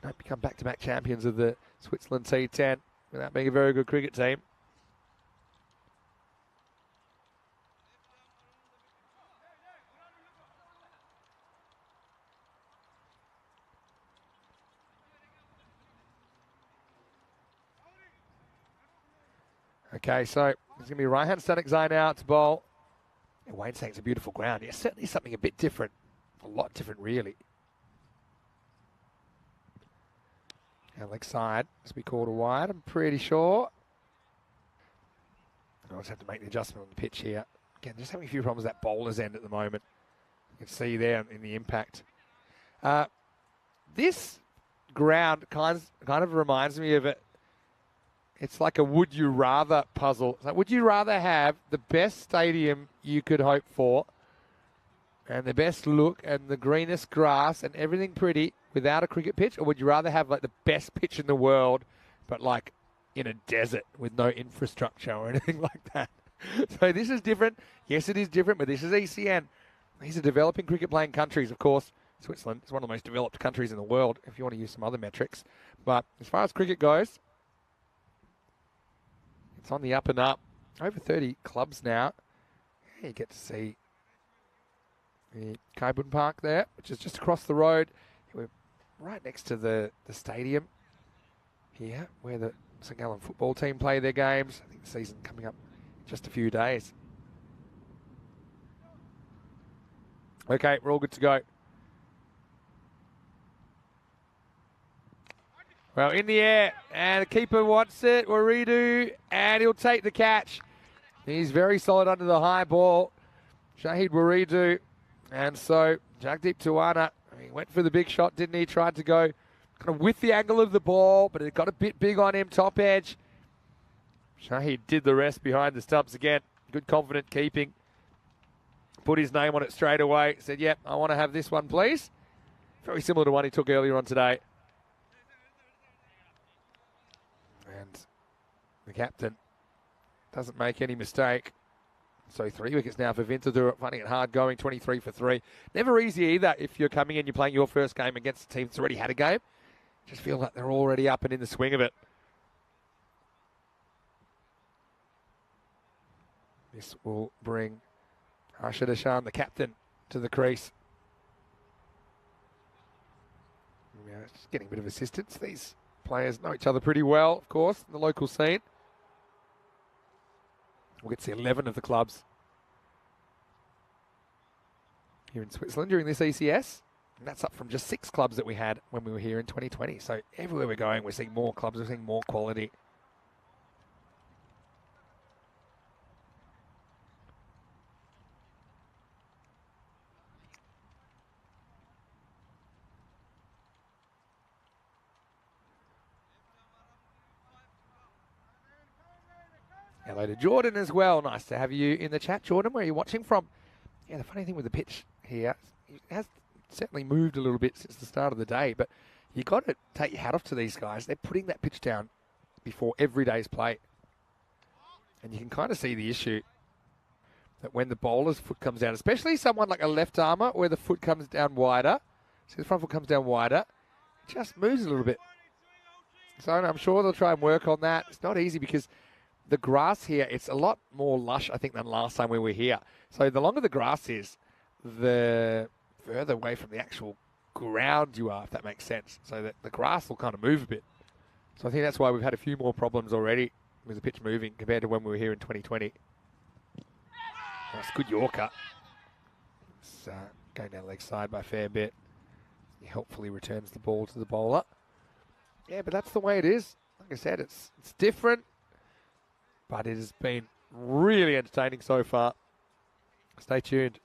Don't become back-to-back champions of the Switzerland T10 without being a very good cricket team. Okay, so there's going to be right-hand static zone out to bowl. And Wayne's saying it's a beautiful ground. Yeah, certainly something a bit different. A lot different, really. And leg side, as we call it a wide, I'm pretty sure. I just have to make the adjustment on the pitch here. Again, just having a few problems at that bowler's end at the moment. You can see there in the impact. This ground kind of reminds me of it. It's like a would you rather puzzle. It's like, would you rather have the best stadium you could hope for and the best look and the greenest grass and everything pretty without a cricket pitch? Or would you rather have like the best pitch in the world but like in a desert with no infrastructure or anything like that? So this is different. Yes, it is different, but this is ECN. These are developing cricket playing countries, of course. Switzerland is one of the most developed countries in the world if you want to use some other metrics. But as far as cricket goes, it's on the up and up. Over 30 clubs now. You get to see the Kaibun Park there, which is just across the road. We're right next to the stadium here, where the St Gallen football team play their games. I think the season coming up in just a few days. Okay, we're all good to go. Well, in the air, and the keeper wants it, Waridu, and he'll take the catch. He's very solid under the high ball, Shahid Waridu. And so, Jagdeep Tawana, he went for the big shot, didn't he? Tried to go kind of with the angle of the ball, but it got a bit big on him, top edge. Shahid did the rest behind the stumps again. Good confident keeping. Put his name on it straight away. Said, yep, I want to have this one, please. Very similar to one he took earlier on today. And the captain doesn't make any mistake. So 3 wickets now for Winterthur, finding it hard going, 23 for 3. Never easy either if you're coming in, you're playing your first game against a team that's already had a game. Just feel like they're already up and in the swing of it. This will bring Arshad Hashan, the captain, to the crease. Yeah, just getting a bit of assistance. These players know each other pretty well, of course, in the local scene. We'll get to see 11 of the clubs here in Switzerland during this ECS. And that's up from just 6 clubs that we had when we were here in 2020. So everywhere we're going, we're seeing more clubs, we're seeing more quality. Hello to Jordan as well. Nice to have you in the chat, Jordan. Where are you watching from? Yeah, the funny thing with the pitch here, it has certainly moved a little bit since the start of the day, but you got to take your hat off to these guys. They're putting that pitch down before every day's play. And you can kind of see the issue that when the bowler's foot comes down, especially someone like a left armour where the foot comes down wider, see the front foot comes down wider, it just moves a little bit. So I'm sure they'll try and work on that. It's not easy because the grass here, it's a lot more lush, I think, than last time we were here. So the longer the grass is, the further away from the actual ground you are, if that makes sense. So that the grass will kind of move a bit. So I think that's why we've had a few more problems already with the pitch moving compared to when we were here in 2020. That's good Yorker. It's going down the leg side by a fair bit. He helpfully returns the ball to the bowler. Yeah, but that's the way it is. Like I said, it's different. But it has been really entertaining so far. Stay tuned.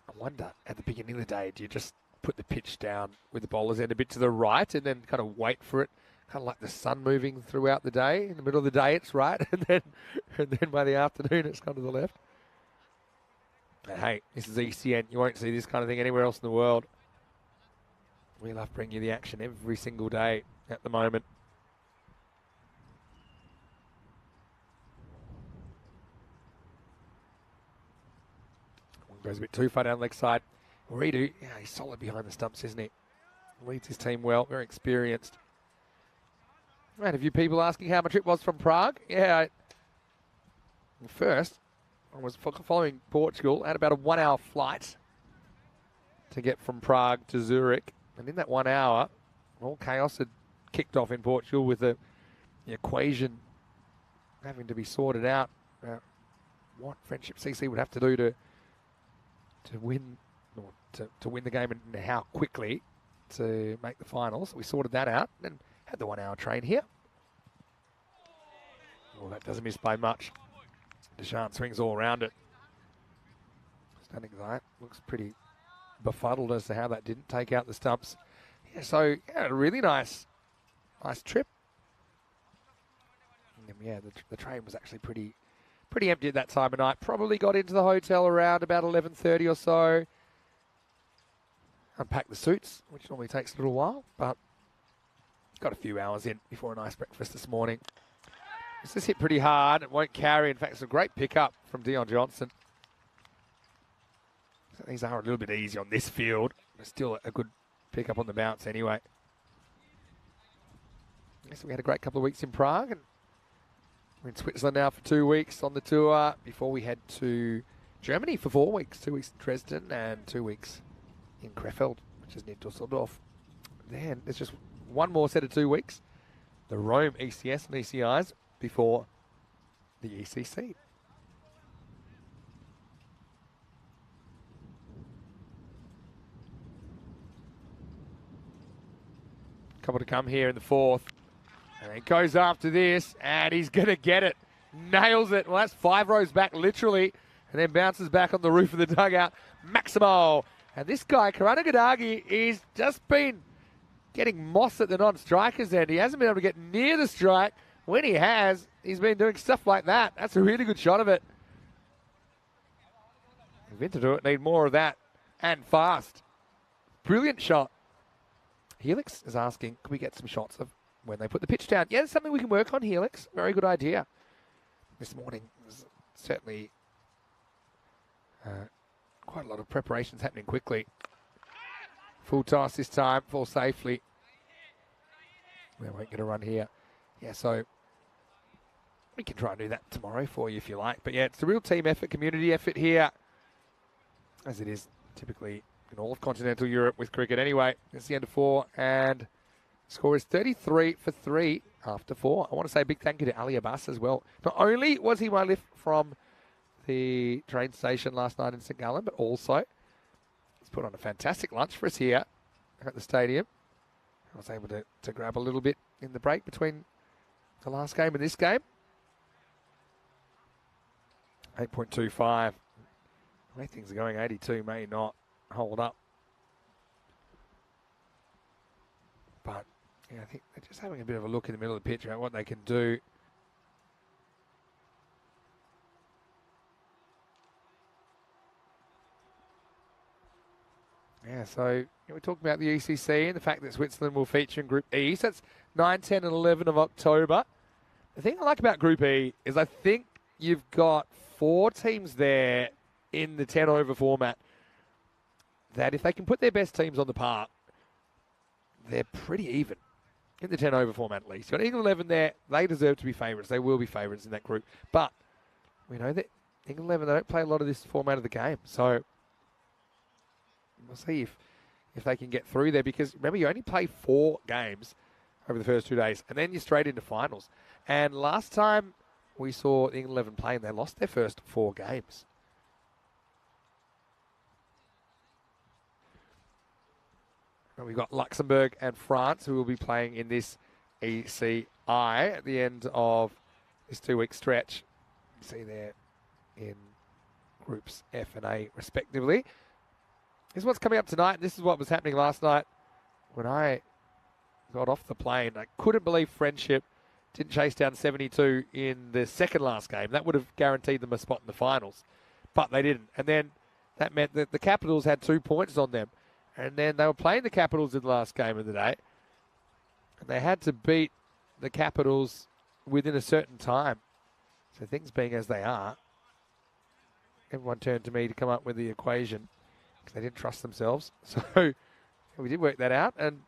I wonder, at the beginning of the day, do you just put the pitch down with the bowler's end a bit to the right and then kind of wait for it, kind of like the sun moving throughout the day? In the middle of the day, it's right, and then by the afternoon, it's kind of the left. But hey, this is ECN. You won't see this kind of thing anywhere else in the world. We love bringing you the action every single day at the moment. One goes a bit too far down leg side. Waridu, yeah, he's solid behind the stumps, isn't he? Leads his team well, very experienced. We had a few people asking how my trip was from Prague. Yeah, first, I was following Portugal. I had about a 1 hour flight to get from Prague to Zurich. And in that 1 hour, all chaos had kicked off in Portugal with the equation having to be sorted out. What Friendship CC would have to do to win, or to win the game, and how quickly to make the finals. We sorted that out and had the 1 hour train here. Well, that doesn't miss by much. Deshaun swings all around it. Stunning that. Looks pretty befuddled as to how that didn't take out the stumps. Yeah, so yeah, a really nice trip. And yeah, the train was actually pretty empty at that time of night. Probably got into the hotel around about 11:30 or so. Unpacked the suits, which normally takes a little while, but got a few hours in before a nice breakfast this morning. This is hit pretty hard. It won't carry. In fact, it's a great pickup from Dion Johnson. These are a little bit easy on this field, but still a good pickup on the bounce anyway. So we had a great couple of weeks in Prague, and we're in Switzerland now for 2 weeks on the tour before we head to Germany for 4 weeks. 2 weeks in Dresden and 2 weeks in Krefeld, which is near Dusseldorf. then there's just one more set of 2 weeks. The Rome ECS and ECIs before the ECC. Couple to come here in the 4th. And he goes after this, and he's going to get it. Nails it. Well, that's 5 rows back, literally. And then bounces back on the roof of the dugout. Maximo. And this guy, Karanagadagi, he's just been getting moss at the non-strikers end. He hasn't been able to get near the strike. When he has, he's been doing stuff like that. That's a really good shot of it. Vintador need more of that. And fast. Brilliant shot. Helix is asking, can we get some shots of when they put the pitch down? Yeah, that's something we can work on, Helix. Very good idea. This morning was certainly quite a lot of preparations happening quickly. Full toss this time, fall safely. We won't get a run here. Yeah, so we can try and do that tomorrow for you if you like. But yeah, it's a real team effort, community effort here, as it is typically in all of continental Europe with cricket anyway. It's the end of 4, and the score is 33 for 3 after 4. I want to say a big thank you to Ali Abbas as well. Not only was he my lift from the train station last night in St. Gallen, but also he's put on a fantastic lunch for us here at the stadium. I was able to grab a little bit in the break between the last game and this game. 8.25. The way things are going, 82 may not hold up. But yeah, I think they're just having a bit of a look in the middle of the pitch at what they can do. Yeah, so we're talking about the ECC and the fact that Switzerland will feature in Group E. So that's 9, 10 and 11 of October. The thing I like about Group E is I think you've got 4 teams there in the 10 over format that if they can put their best teams on the park, they're pretty even in the 10 over format at least. You've got England 11 there. They deserve to be favourites. They will be favourites in that group. But we know that England 11, they don't play a lot of this format of the game. So we'll see if they can get through there, because remember, you only play 4 games over the first 2 days and then you're straight into finals. And last time we saw England 11 play, and they lost their first 4 games. And we've got Luxembourg and France who will be playing in this ECI at the end of this 2-week stretch. You see there in groups F and A respectively. This is what's coming up tonight. This is what was happening last night when I got off the plane. I couldn't believe Friendship didn't chase down 72 in the second last game. That would have guaranteed them a spot in the finals, but they didn't. And then that meant that the Capitals had 2 points on them. And then they were playing the Capitals in the last game of the day, and they had to beat the Capitals within a certain time. So things being as they are, everyone turned to me to come up with the equation because they didn't trust themselves. So we did work that out, and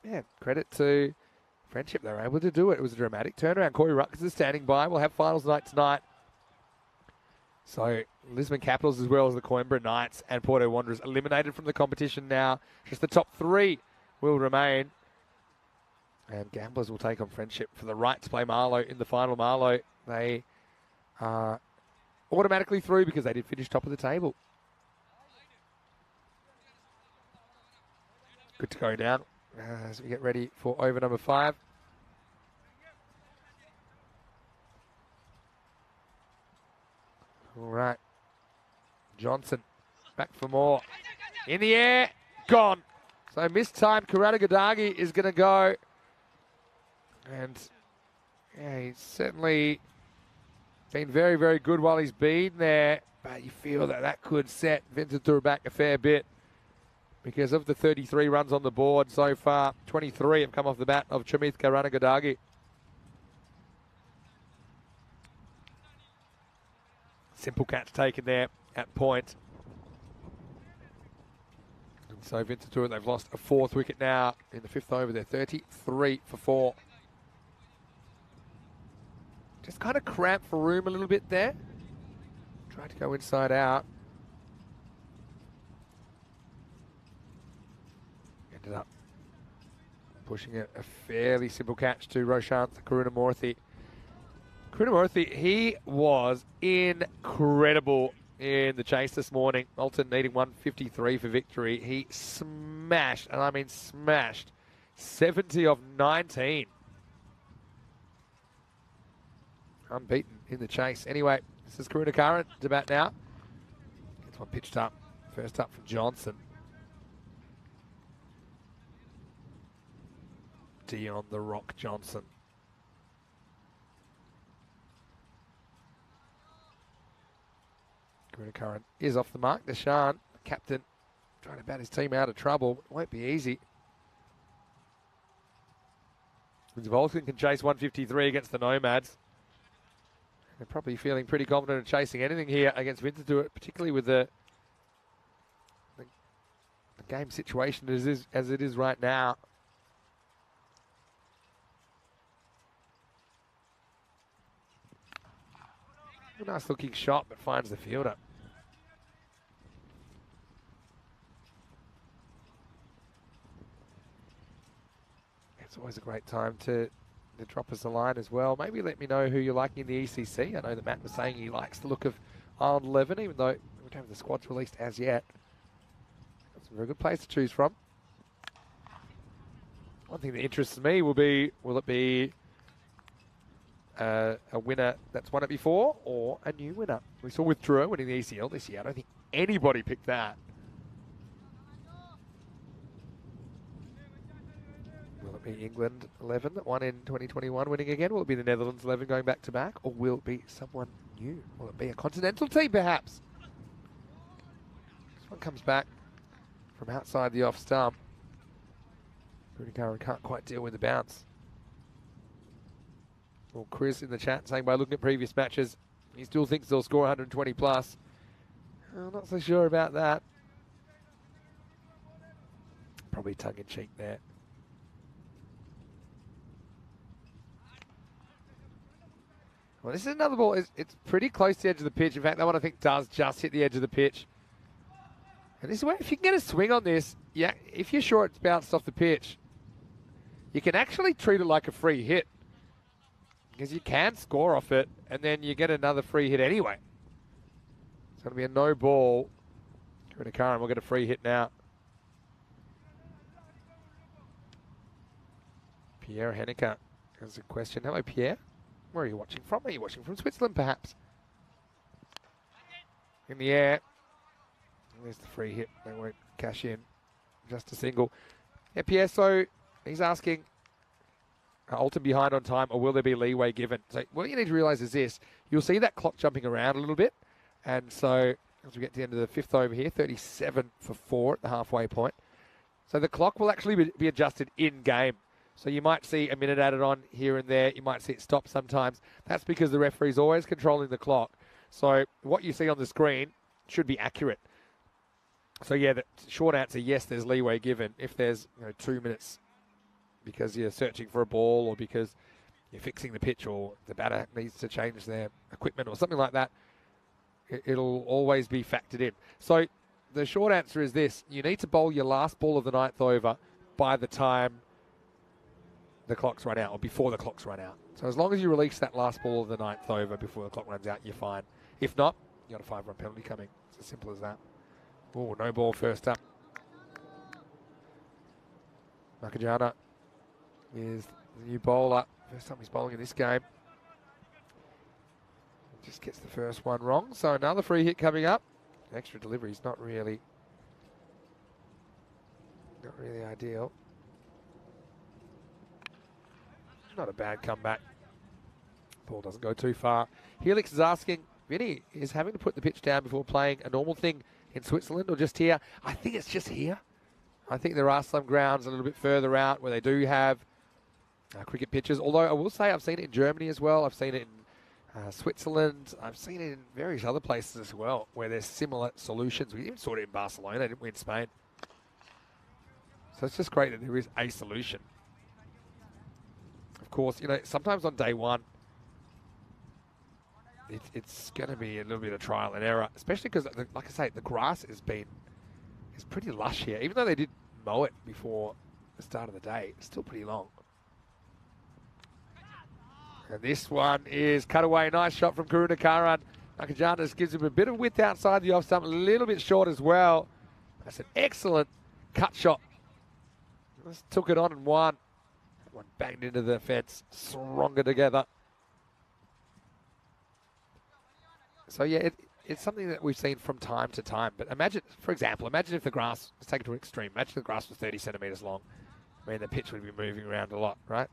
yeah, credit to Friendship. They were able to do it. It was a dramatic turnaround. Corey Ruckers is standing by. We'll have finals night tonight. So Lisbon Capitals as well as the Coimbra Knights and Porto Wanderers eliminated from the competition now. Just the top 3 will remain. And Gamblers will take on Friendship for the right to play Marlow in the final. Marlow, they are automatically through because they did finish top of the table. Good to go down as we get ready for over number 5. All right. Johnson back for more. In the air. Gone. So missed time. Karanagadagi is going to go. And yeah, he's certainly been very, very good while he's been there. But you feel that that could set Vintador back a fair bit. Because of the 33 runs on the board so far, 23 have come off the bat of Chamith Karanagadagi. Simple catch taken there at point. And so Vintador, they've lost a 4th wicket now in the 5th over. They're 33 for 4. Just kind of cramped for room a little bit there. Tried to go inside out. Ended up Pushing a fairly simple catch to Roshanth Karunamurthy. Karunamurthy, he was incredible in the chase this morning. Olten needing 153 for victory. He smashed, and I mean smashed, 70 of 19. Unbeaten in the chase. Anyway, this is Karunakaran to bat now. Gets one pitched up. First up from Johnson. Dion the Rock Johnson. Karunakaran is off the mark. Deshan, the captain, trying to bat his team out of trouble. It won't be easy. Olten can chase 153 against the Nomads. They're probably feeling pretty confident in chasing anything here against Winterthur, particularly with the game situation as it is right now. A nice looking shot, but finds the fielder. It's always a great time to drop us a line as well. Maybe let me know who you're liking in the ECC. I know that Matt was saying he likes the look of Ireland 11, even though we don't have the squads released as yet. Got some very good players to choose from. One thing that interests me will it be a winner that's won it before or a new winner? We saw with Truro winning the ECL this year. I don't think anybody picked that. Will it be England 11 that won in 2021 winning again? Will it be the Netherlands 11 going back to back? Or will it be someone new? Will it be a continental team perhaps? This one comes back from outside the off stump. Karunakaran can't quite deal with the bounce. Well, Chris in the chat saying by looking at previous matches, he still thinks they'll score 120 plus. I'm not so sure about that. Probably tongue-in-cheek there. Well, this is another ball. It's pretty close to the edge of the pitch. In fact, that one I think does just hit the edge of the pitch. And this is where, if you can get a swing on this, yeah, if you're sure it's bounced off the pitch, you can actually treat it like a free hit. Because you can score off it, and then you get another free hit anyway. It's going to be a no ball. Karunakaran will get a free hit now. Pierre Henniker has a question. Hello, Pierre. Where are you watching from? Are you watching from Switzerland, perhaps? In the air. There's the free hit. They won't cash in. Just a single. Yeah, Pierre, so he's asking, Olten behind on time, or will there be leeway given? So what you need to realise is this. You'll see that clock jumping around a little bit. And so as we get to the end of the fifth over here, 37 for 4 at the halfway point. So the clock will actually be adjusted in-game. So you might see a minute added on here and there. You might see it stop sometimes. That's because the referee's always controlling the clock. So what you see on the screen should be accurate. So yeah, the short answer, yes, there's leeway given. If there's 2 minutes because you're searching for a ball or because you're fixing the pitch or the batter needs to change their equipment or something like that, it'll always be factored in. So the short answer is this. You need to bowl your last ball of the ninth over by the time the clock's run out or before the clock's run out. So as long as you release that last ball of the ninth over before the clock runs out, you're fine. If not, you got a 5-run penalty coming. It's as simple as that. Oh, no ball first up. Makajana is the new bowler. First time he's bowling in this game. Just gets the first one wrong. So another free hit coming up. Extra delivery is not really ideal. Not a bad comeback. Ball doesn't go too far. Helix is asking, Vinny is having to put the pitch down before playing a normal thing in Switzerland or just here? I think it's just here. I think there are some grounds a little bit further out where they do have cricket pitches. Although I will say I've seen it in Germany as well. I've seen it in Switzerland. I've seen it in various other places as well where there's similar solutions. We even saw it in Barcelona, didn't we, in Spain? So it's just great that there is a solution. Of course, sometimes on day one, it's going to be a little bit of trial and error, especially because, like I say, the grass is pretty lush here. Even though they did mow it before the start of the day. It's still pretty long. And this one is cut away. Nice shot from Karunakaran. Nakajanis gives him a bit of width outside the off stump, a little bit short as well. That's an excellent cut shot. Just took it on and won. That one banged into the fence. Stronger together. So yeah, it's something that we've seen from time to time. But imagine, for example, imagine if the grass, let's take it to an extreme. Imagine the grass was 30 centimetres long. I mean, the pitch would be moving around a lot, right?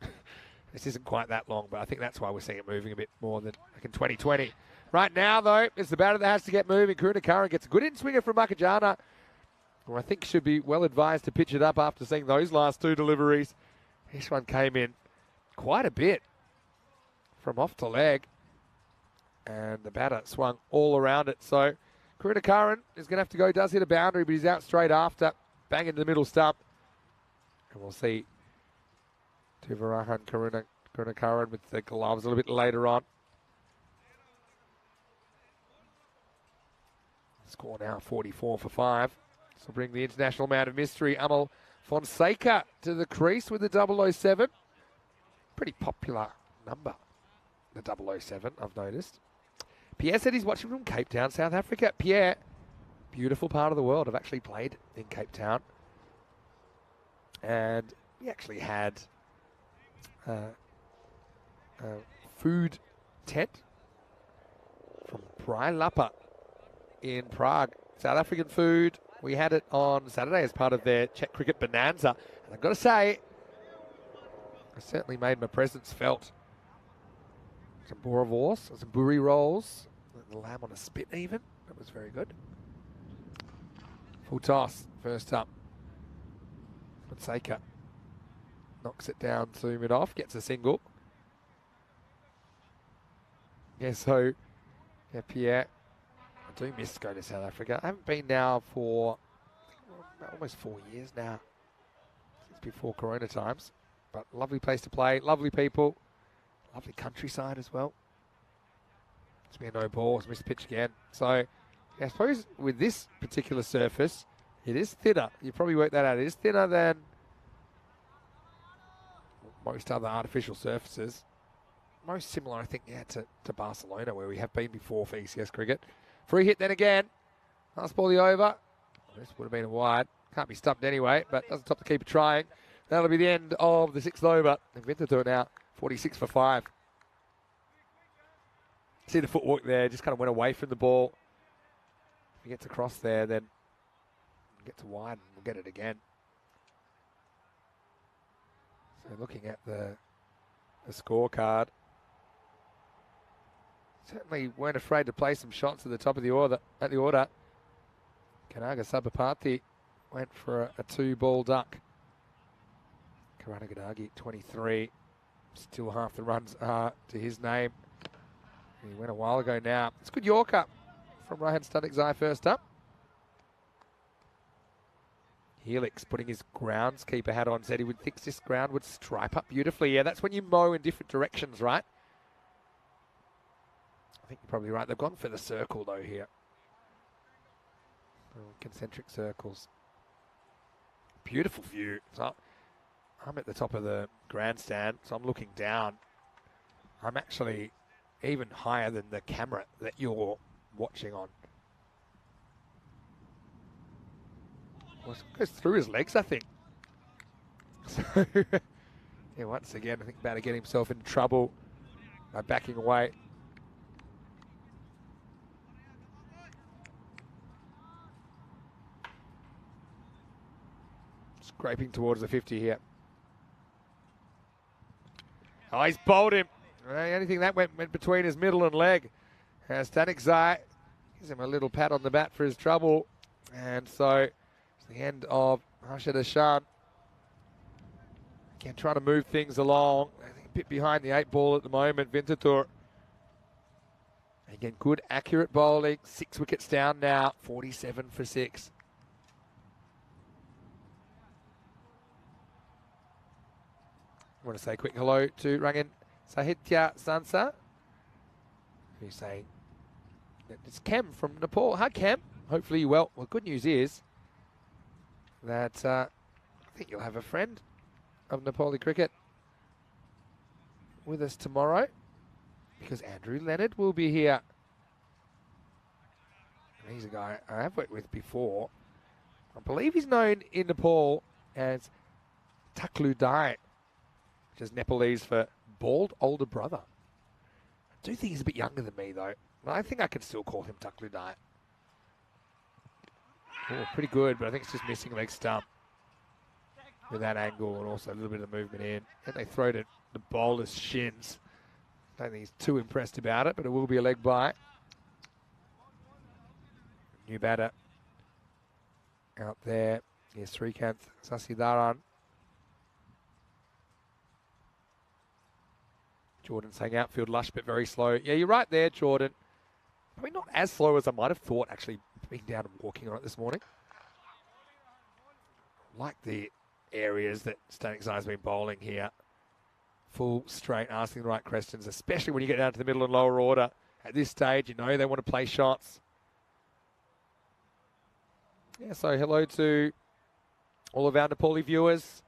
This isn't quite that long, but I think that's why we're seeing it moving a bit more than like in 2020. Right now, though, it's the batter that has to get moving. Karunakaran gets a good in-swinger from Makajana, who I think should be well advised to pitch it up after seeing those last two deliveries. This one came in quite a bit from off to leg, and the batter swung all around it. So Karunakaran is going to have to go, does hit a boundary, but he's out straight after. Bang into the middle stump. And we'll see Tuvarahan Karunakaran with the gloves a little bit later on. Score now 44 for 5. So bring the international man of mystery, Amal Fonseca, to the crease with the 007. Pretty popular number, the 007, I've noticed. Pierre said he's watching from Cape Town, South Africa. Pierre, beautiful part of the world. I've actually played in Cape Town. And we actually had a food tent from Breilappa in Prague. South African food. We had it on Saturday as part of their Czech Cricket Bonanza. And I've got to say, I certainly made my presence felt. Some boerewors, some buri rolls, the lamb on a spit even. That was very good. Full toss, first up. Fonseca knocks it down to mid-off, gets a single. Yeah, so, yeah, Pierre, I do miss going to South Africa. I haven't been now for almost 4 years now, since before Corona times. But lovely place to play, lovely people, lovely countryside as well. It's been no balls, missed pitch again. So, yeah, I suppose with this particular surface, it is thinner. You probably worked that out. It is thinner than most other artificial surfaces. Most similar, I think, yeah, to Barcelona, where we have been before for ECS cricket. Free hit then again. Last ball the over. This would have been a wide. Can't be stumped anyway, but doesn't stop the keeper trying. That'll be the end of the 6th over. And Winterthur now 46 for 5. See the footwork there, just kind of went away from the ball. If he gets across there, then get to wide and we'll get it again. So looking at the scorecard, certainly weren't afraid to play some shots at the top of the order. Kanaga Sabapati went for a 2-ball duck. Karanagadagi 23, still half the runs are to his name. He went a while ago now. It's a good Yorker from Rahan Stanikzai first up. Helix putting his groundskeeper hat on, said he would think this ground would stripe up beautifully. Yeah, that's when you mow in different directions, right? I think you're probably right. They've gone for the circle, though, here. Concentric circles. Beautiful view. So I'm at the top of the grandstand, so I'm looking down. I'm actually even higher than the camera that you're watching on. Well, it goes through his legs, I think. So, yeah, once again, I think about to get himself in trouble by backing away. Scraping towards the 50 here. Oh, he's bowled him. The only thing that went between his middle and leg. Stanikzai gives him a little pat on the back for his trouble. And so it's the end of Harshad Ashan. Again, trying to move things along. I think a bit behind the 8 ball at the moment, Winterthur. Again, good, accurate bowling. 6 wickets down now, 47 for 6. I want to say a quick hello to Rangan Sahitya Sansa, who's saying that it's Kem from Nepal. Hi, Kem. Hopefully you're well. Well, good news is that I think you'll have a friend of Nepali cricket with us tomorrow because Andrew Leonard will be here. And he's a guy I have worked with before. I believe he's known in Nepal as Takludai, which is Nepalese for bald older brother. I do think he's a bit younger than me, though. I think I can still call him Takludai. Oh, pretty good, but I think it's just missing leg stump with that angle and also a little bit of movement in. And they throw to the bowler's shins. Don't think he's too impressed about it, but it will be a leg bite. New batter out there. Here's Srikanth Sasidaran. Jordan saying outfield lush but very slow. Yeah, you're right there, Jordan. Probably not as slow as I might have thought, actually, being down and walking on it this morning. Like the areas that Static Zine's been bowling here. Full straight, asking the right questions, especially when you get down to the middle and lower order. At this stage, you know they want to play shots. Yeah, so hello to all of our Nepali viewers.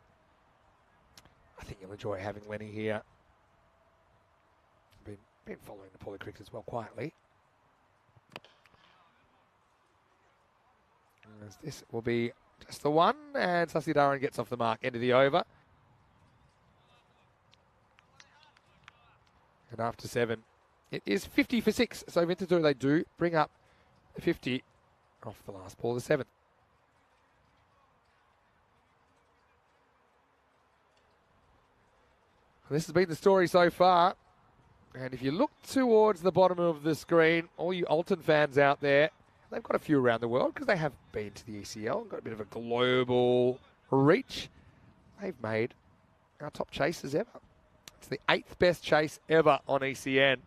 I think you'll enjoy having Lenny here. Been following Nepali cricket as well quietly. As this will be just the one, and Sasidaran gets off the mark, end of the over. And after 7, it is 50 for 6. So Vintatur, they do bring up the 50 off the last ball of the 7th. This has been the story so far. And if you look towards the bottom of the screen, all you Olten fans out there, they've got a few around the world because they have been to the ECL, got a bit of a global reach. They've made our top chases ever. It's the 8th best chase ever on ECN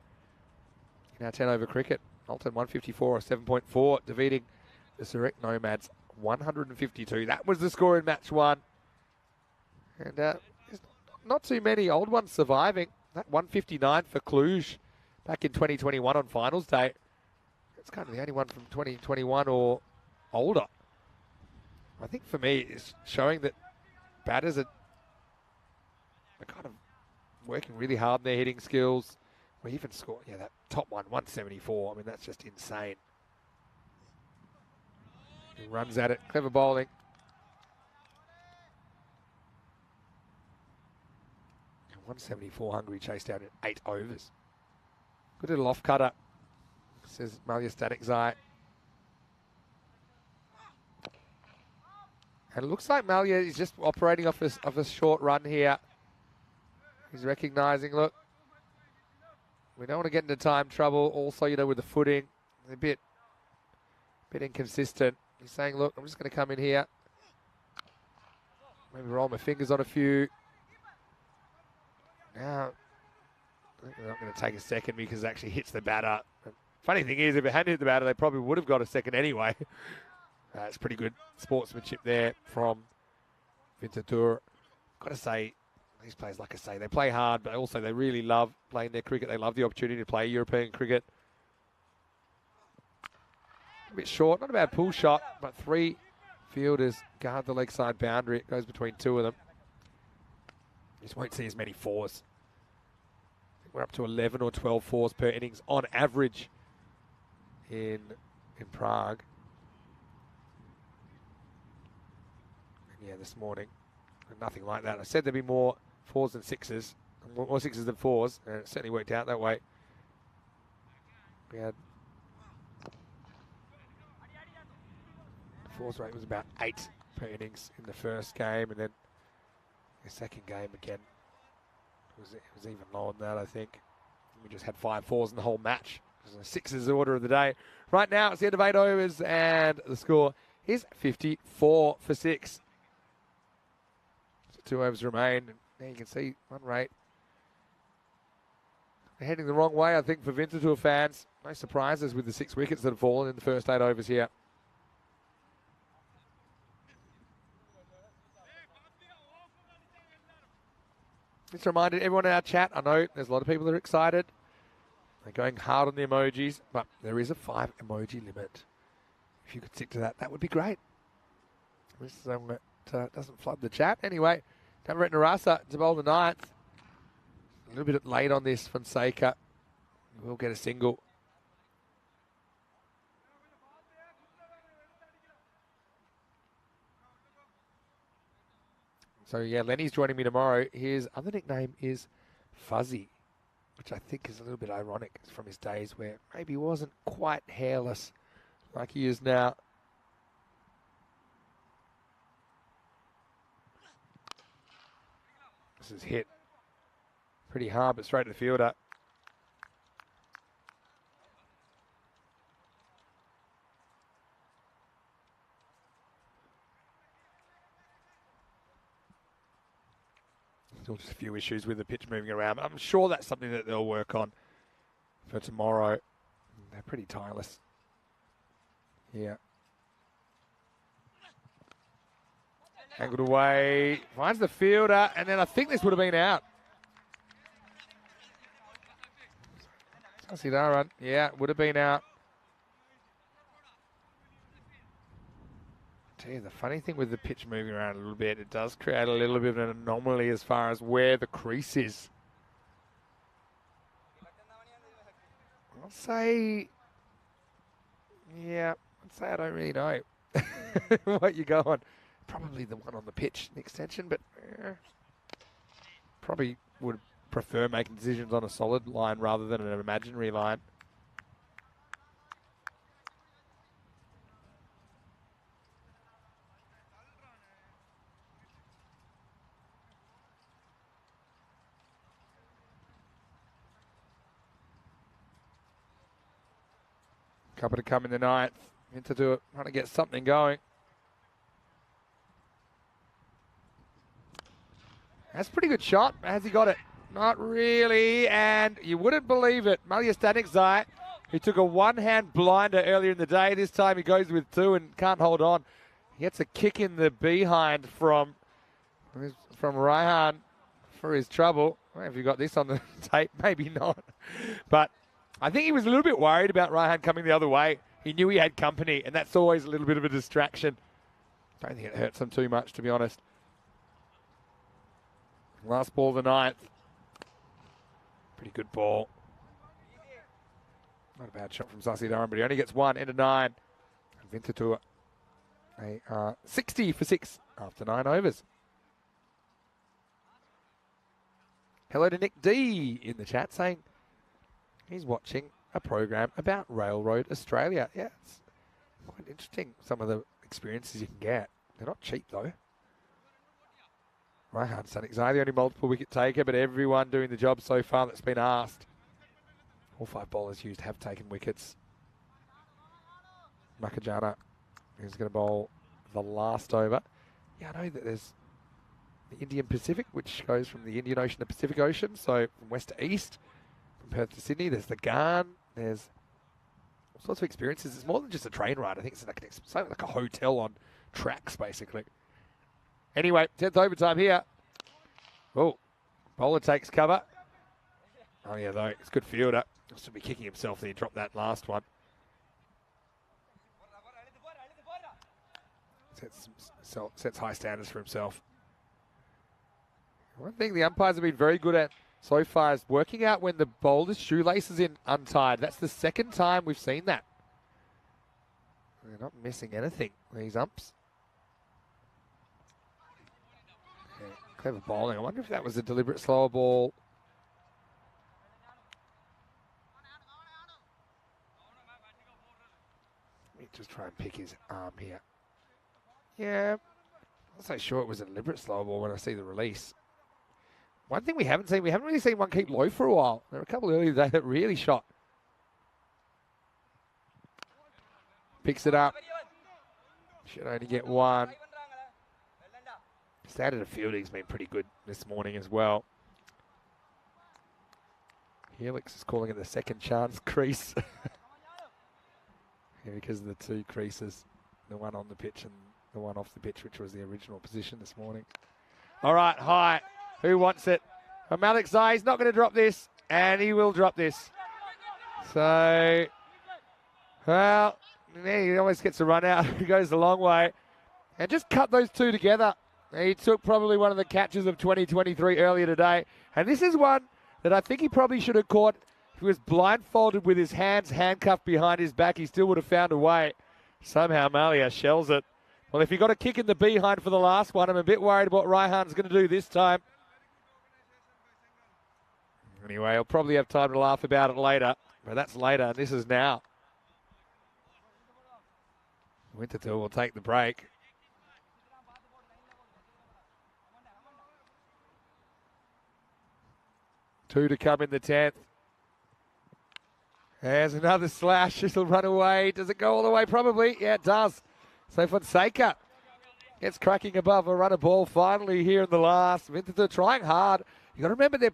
in our 10 over cricket. Olten 154 or 7.4, defeating the Zurich Nomads 152. That was the score in match 1. And there's not too many old ones surviving. That 159 for Cluj back in 2021 on finals day. It's kind of the only one from 2021 or older. I think for me, it's showing that batters are kind of working really hard in their hitting skills. We even scored, yeah, that top one, 174. I mean, that's just insane. He runs at it, clever bowling. 174 hungry, chased down in 8 overs. Good little off cutter, says Malia Static Zai. And it looks like Malia is just operating off a short run here. He's recognising, look, we don't want to get into time trouble. Also, you know, with the footing, a bit inconsistent. He's saying, look, I'm just going to come in here. Maybe roll my fingers on a few. Now, I think they're not going to take a second because it actually hits the batter. Funny thing is, if it hadn't hit the batter, they probably would have got a second anyway. It's pretty good sportsmanship there from Vintatur. Got to say, these players, like I say, they play hard, but also they really love playing their cricket. They love the opportunity to play European cricket. A bit short, not a bad pull shot, but 3 fielders guard the leg side boundary. It goes between 2 of them. Just won't see as many 4s. I think we're up to 11 or 12 4s per innings on average in Prague. And yeah, this morning, nothing like that. I said there'd be more 4s than 6s, more 6s than 4s, and it certainly worked out that way. We had the 4s rate was about 8 per innings in the first game, and then the second game again it was even lower than that, I think. We just had 5 4s in the whole match. It was a 6s order of the day. Right now it's the end of 8 overs and the score is 54 for 6. So 2 overs remain. There you can see run rate. They're heading the wrong way, I think, for Vintatur fans. No surprises with the 6 wickets that have fallen in the first 8 overs here. Just reminded everyone in our chat, I know there's a lot of people that are excited. They're going hard on the emojis, but there is a 5 emoji limit. If you could stick to that, that would be great. This doesn't flood the chat. Anyway, Tamarette Narasa to bowl the ninth. A little bit late on this, Fonseca. We'll get a single. So, yeah, Lenny's joining me tomorrow. His other nickname is Fuzzy, which I think is a little bit ironic from his days where maybe he wasn't quite hairless like he is now. This is hit pretty hard, but straight to the fielder. Still just a few issues with the pitch moving around. I'm sure that's something that they'll work on for tomorrow. They're pretty tireless. Yeah. Angled away, finds the fielder, and then I think this would have been out. I see that run. Yeah, would have been out. Tell you, the funny thing with the pitch moving around a little bit, it does create a little bit of an anomaly as far as where the crease is. I'll say, yeah, I'd say I don't really know what you go on. Probably the one on the pitch, the extension, but probably would prefer making decisions on a solid line rather than an imaginary line. Couple to come in the ninth. Into do it, trying to get something going. That's a pretty good shot. Has he got it? Not really, and you wouldn't believe it. Malia Stanikzai, he took a one-hand blinder earlier in the day. This time he goes with two and can't hold on. He gets a kick in the behind from Raihan for his trouble. Have you got this on the tape? Maybe not. But I think he was a little bit worried about Raihan coming the other way. He knew he had company, and that's always a little bit of a distraction. Don't think it hurts him too much, to be honest. Last ball of the ninth. Pretty good ball. Not a bad shot from Sasidaran, but he only gets one, end of 9. And Vintatua, they are 60 for 6 after 9 overs. Hello to Nick D in the chat saying he's watching a program about Railroad Australia. Yeah, it's quite interesting, some of the experiences you can get. They're not cheap, though. Raihan Stanikzai, the only multiple wicket taker, but everyone doing the job so far that's been asked. All 5 bowlers used have taken wickets. Makajana is going to bowl the last over. Yeah, I know that there's the Indian Pacific, which goes from the Indian Ocean to Pacific Ocean, so from west to east, from Perth to Sydney. There's the Garn. There's all sorts of experiences. It's more than just a train ride. I think it's like a hotel on tracks, basically. Anyway, 10th overtime here. Oh, bowler takes cover. Oh, yeah, though, it's good fielder. He'll still be kicking himself there. He dropped that last one. Sets high standards for himself. One thing the umpires have been very good at so far is working out when the bowler's shoelaces in untied. That's the second time we've seen that. They're not missing anything, these umps. Yeah, clever bowling. I wonder if that was a deliberate slower ball. Let me just try and pick his arm here. Yeah, I'm not so sure it was a deliberate slower ball when I see the release. One thing we haven't really seen one keep low for a while. There were a couple earlier today that really shot. Picks it up. Should only get one. Standard of fielding's been pretty good this morning as well. Helix is calling it the second chance crease. Yeah, because of the 2 creases. The one on the pitch and the one off the pitch, which was the original position this morning. All right, high. Who wants it? Malik Zai, he's not going to drop this, and he will drop this. So, well, yeah, he always gets a run out. He goes a long way. And just cut those 2 together. He took probably one of the catches of 2023 earlier today. And this is one that I think he probably should have caught. If he was blindfolded with his hands handcuffed behind his back, he still would have found a way. Somehow Malia shells it. Well, if he got a kick in the behind for the last one, I'm a bit worried what Raihan's going to do this time. Anyway, he'll probably have time to laugh about it later. But that's later, and this is now. Winterthur will take the break. Two to come in the 10th. There's another slash. This will run away. Does it go all the way? Probably. Yeah, it does. So Fonseca gets cracking above a runner ball finally here in the last. Winterthur trying hard. You got to remember they're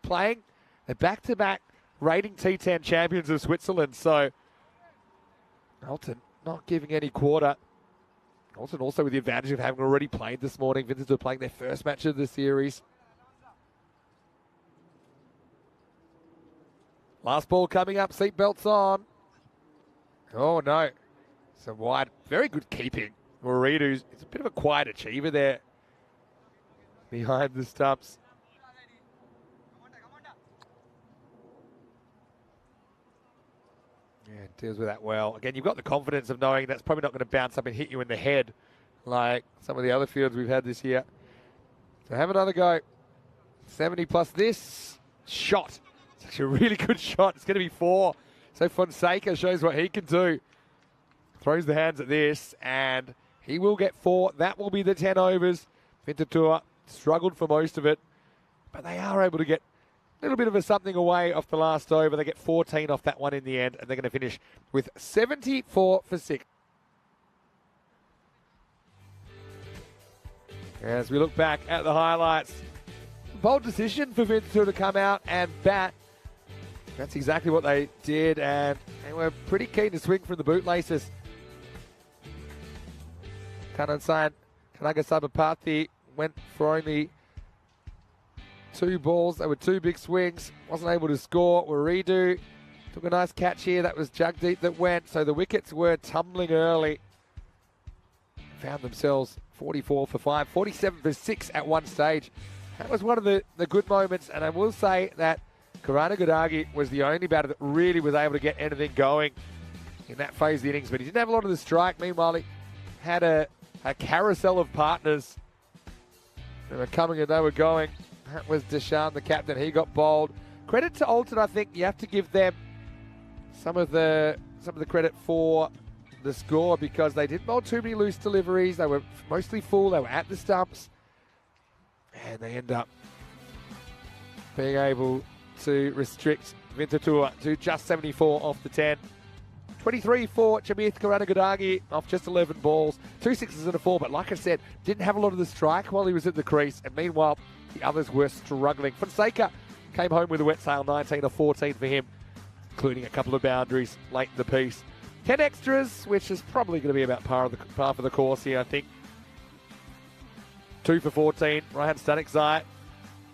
back-to-back rating T10 champions of Switzerland. So Olten not giving any quarter. Olten also with the advantage of having already played this morning. Winterthur playing their first match of the series. Last ball coming up, seatbelts on. Oh no, some wide, very good keeping. Moridu's, it's a bit of a quiet achiever there behind the stumps. Yeah, deals with that well. Again, you've got the confidence of knowing that's probably not going to bounce up and hit you in the head like some of the other fields we've had this year. So have another go. 70 plus this shot. It's actually a really good shot. It's going to be 4. So Fonseca shows what he can do. Throws the hands at this, and he will get 4. That will be the 10 overs. Winterthur struggled for most of it, but they are able to get a little bit of a something away off the last over. They get 14 off that one in the end, and they're going to finish with 74 for 6. As we look back at the highlights, bold decision for Winterthur to come out and bat. That's exactly what they did, and they were pretty keen to swing from the bootlaces. Kanagasabapathi went for only 2 balls. They were 2 big swings. Wasn't able to score. Waridu took a nice catch here. That was Jagdeep that went. So the wickets were tumbling early. Found themselves 44 for 5, 47 for 6 at one stage. That was one of the good moments, and I will say that Karanagudagi was the only batter that really was able to get anything going in that phase of the innings, but he didn't have a lot of the strike. Meanwhile, he had a carousel of partners. They were coming and they were going. That was Deshaun, the captain. He got bowled. Credit to Olten, I think you have to give them some of the credit for the score, because they didn't bowl too many loose deliveries. They were mostly full. They were at the stumps, and they end up being able to restrict Winterthur to just 74 off the 10. 23 for Chamith Karanagudagi off just 11 balls, 2 sixes and a 4, but like I said, didn't have a lot of the strike while he was at the crease, and meanwhile, the others were struggling. Fonseca came home with a wet sail, 19 or 14 for him, including a couple of boundaries late in the piece. 10 extras, which is probably going to be about par for the course here, I think. 2 for 14, Raihan Stanikzai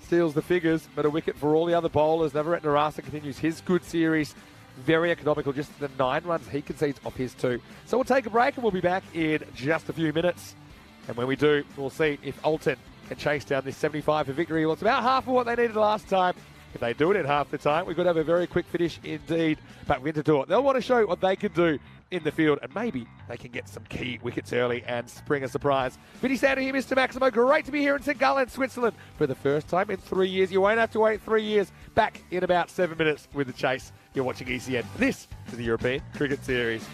steals the figures, but a wicket for all the other bowlers. Navarat Narasa continues his good series. Very economical, just the 9 runs he concedes off his 2. So we'll take a break and we'll be back in just a few minutes. And when we do, we'll see if Olten can chase down this 75 for victory. Well, it's about half of what they needed last time. If they do it in half the time, we could have a very quick finish indeed. But Winterthur, they'll want to show what they can do in the field, and maybe they can get some key wickets early and spring a surprise. Vinny Sander here, Mr. Maximo. Great to be here in St. Gallen, Switzerland for the first time in 3 years. You won't have to wait 3 years. Back in about 7 minutes with the chase. You're watching ECN. This is the European Cricket Series.